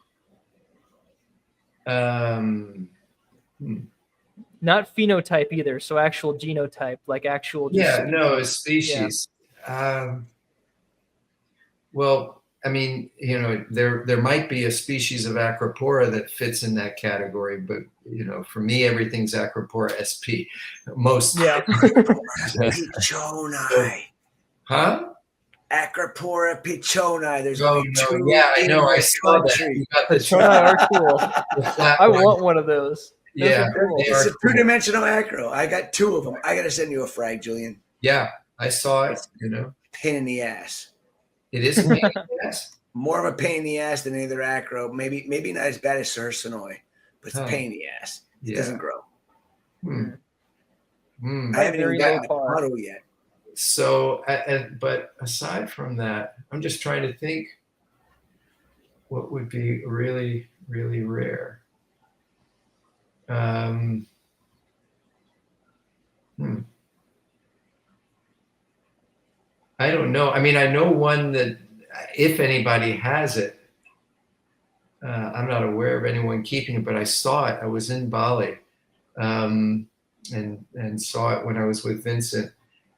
Not phenotype either, so actual genotype, like actual. Yeah, no, a species. Yeah. Well, I mean, you know, there might be a species of Acropora that fits in that category, but you know, for me, everything's Acropora sp. Most. Yeah. Pichoni. Huh? Acropora pichoni. There's Oh only no, two yeah, I in know. I the saw country. that. You got the Pichoni are cool. I want one of those. Those Yeah, are cool. It's a two-dimensional acro. I got two of them. I got to send you a frag, Julian. Yeah, I saw it. You know, Pain in the ass. it is a pain in the ass. More of a pain in the ass than any other acro. Maybe not as bad as Sarsenoi, but it's a Huh. pain in the ass. It Yeah. doesn't grow. I I haven't even gotten a puddle yet. So, but aside from that, I'm just trying to think what would be really, really rare. I don't know. I mean, I know one that if anybody has it, I'm not aware of anyone keeping it, but I saw it. I was in Bali and saw it when I was with Vincent.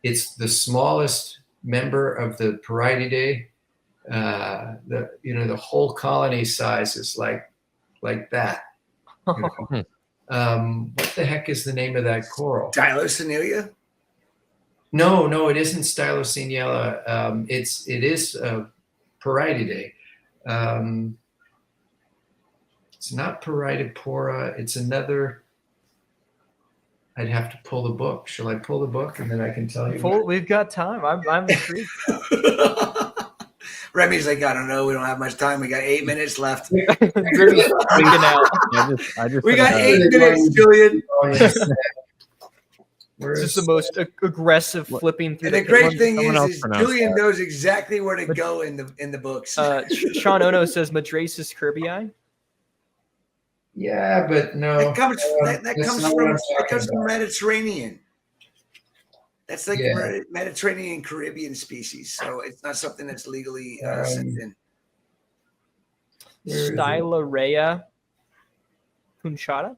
It's the smallest member of the Parietidae. The whole colony size is like that. You know? What the heck is the name of that coral? Stylosinilia? No, it isn't Stylosiniella. It is Parietidae. It's not Parietypora. It's another. I'd have to pull the book. Shall I pull the book and then I can tell you? We've got time. I'm intrigued. Remy's like, I don't know. We don't have much time. We got 8 minutes left. Freaking out. We got 8 minutes, Julian. It's just the most aggressive flipping through. And the great thing is Julian that. knows exactly where to go in the books. Sean Ono says Madrasis kirbii. Yeah, but no. That comes from Mediterranean. That's like Mediterranean Caribbean species, so it's not something that's legally sent in. Stylorea punctata. I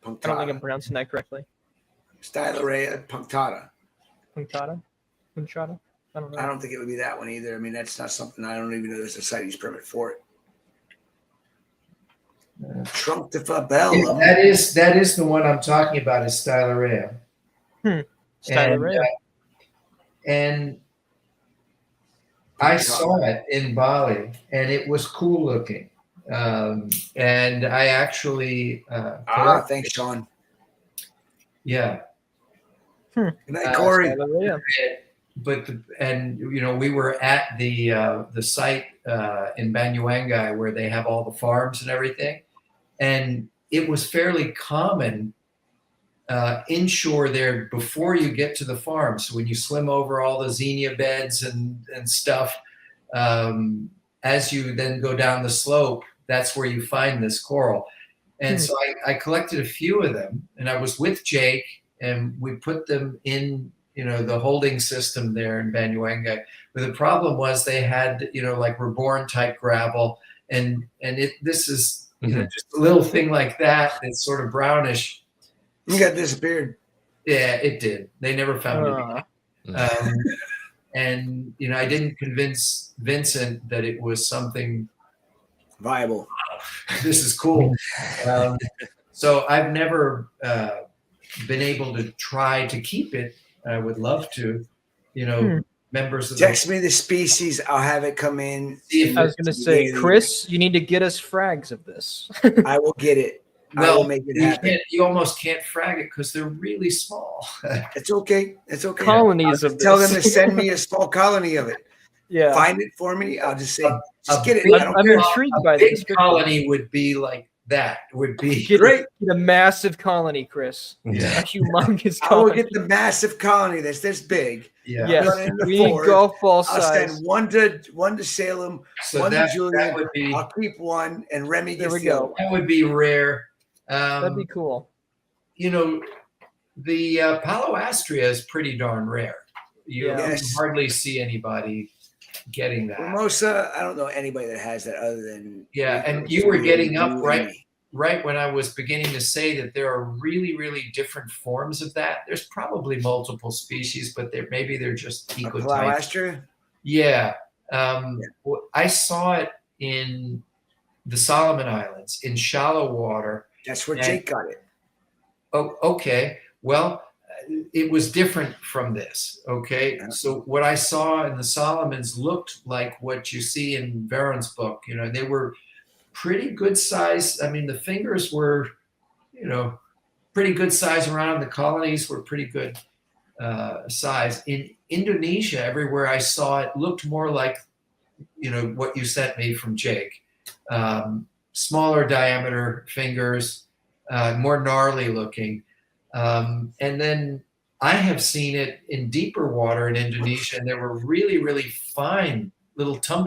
don't think I'm Punctata. pronouncing that correctly. Stylorea punctata. Punctata? Punctata? I don't know. I don't think it would be that one either. I mean, that's not something I don't even know there's a CITES permit for it. Trunctifabellum. That is the one I'm talking about. Is Stylorea. Stylorea. And I saw it in Bali, and it was cool looking. And I actually thanks, Sean. Yeah. Good night, Corey. But we were at the site in Banyuwangai where they have all the farms and everything, and it was fairly common inshore there before you get to the farm. So when you swim over all the xenia beds and stuff, as you then go down the slope, that's where you find this coral. And so I collected a few of them, and I was with Jake, and we put them in, the holding system there in Banyuwangai. But the problem was they had, like reborn type gravel, and this is just a little thing like that. It's sort of brownish. You got disappeared. Yeah, it did. They never found it. And I didn't convince Vincent that it was something viable. This is cool. So I've never been able to try to keep it. I would love to, members of Text me the species. I'll have it come in. I was going to say, Chris, you need to get us frags of this. I will get it. I Well, will make it happen. you almost can't frag it because they're really small. It's okay. It's okay. Colonies of Tell this. them to send me a small colony of it. Yeah. Find it for me. I'll just say, just get it. big- I don't I'm care. intrigued A by big this. colony would be like that. Would be Get, Great. get a massive colony, Chris. Yeah. A humongous I will colony. get the massive colony that's this big. Yeah. Yes, Put it in the we need Ford. golf ball I'll size. send one to Salem, So one that to Julian. would be I'll keep one, and Remy There gets we the other go. one. that would be rare. That'd be cool. The Palo Astrea is pretty darn rare. You Yes. hardly see anybody getting that. Mimosa, I don't know anybody that has that other than Yeah, and you were getting up right when I was beginning to say that there are really, really different forms of that. There's probably multiple species, but maybe they're just ecotypes. Palauastra? Yeah. I saw it in the Solomon Islands in shallow water. That's where Jake got it. Oh, okay. Well, it was different from this. Okay. So what I saw in the Solomons looked like what you see in Veron's book. They were pretty good size. I mean, the fingers were, pretty good size around. The colonies were pretty good size. In Indonesia, everywhere I saw it looked more like, what you sent me from Jake. Smaller diameter fingers, more gnarly looking. And then I have seen it in deeper water in Indonesia, and there were really, really fine little tumble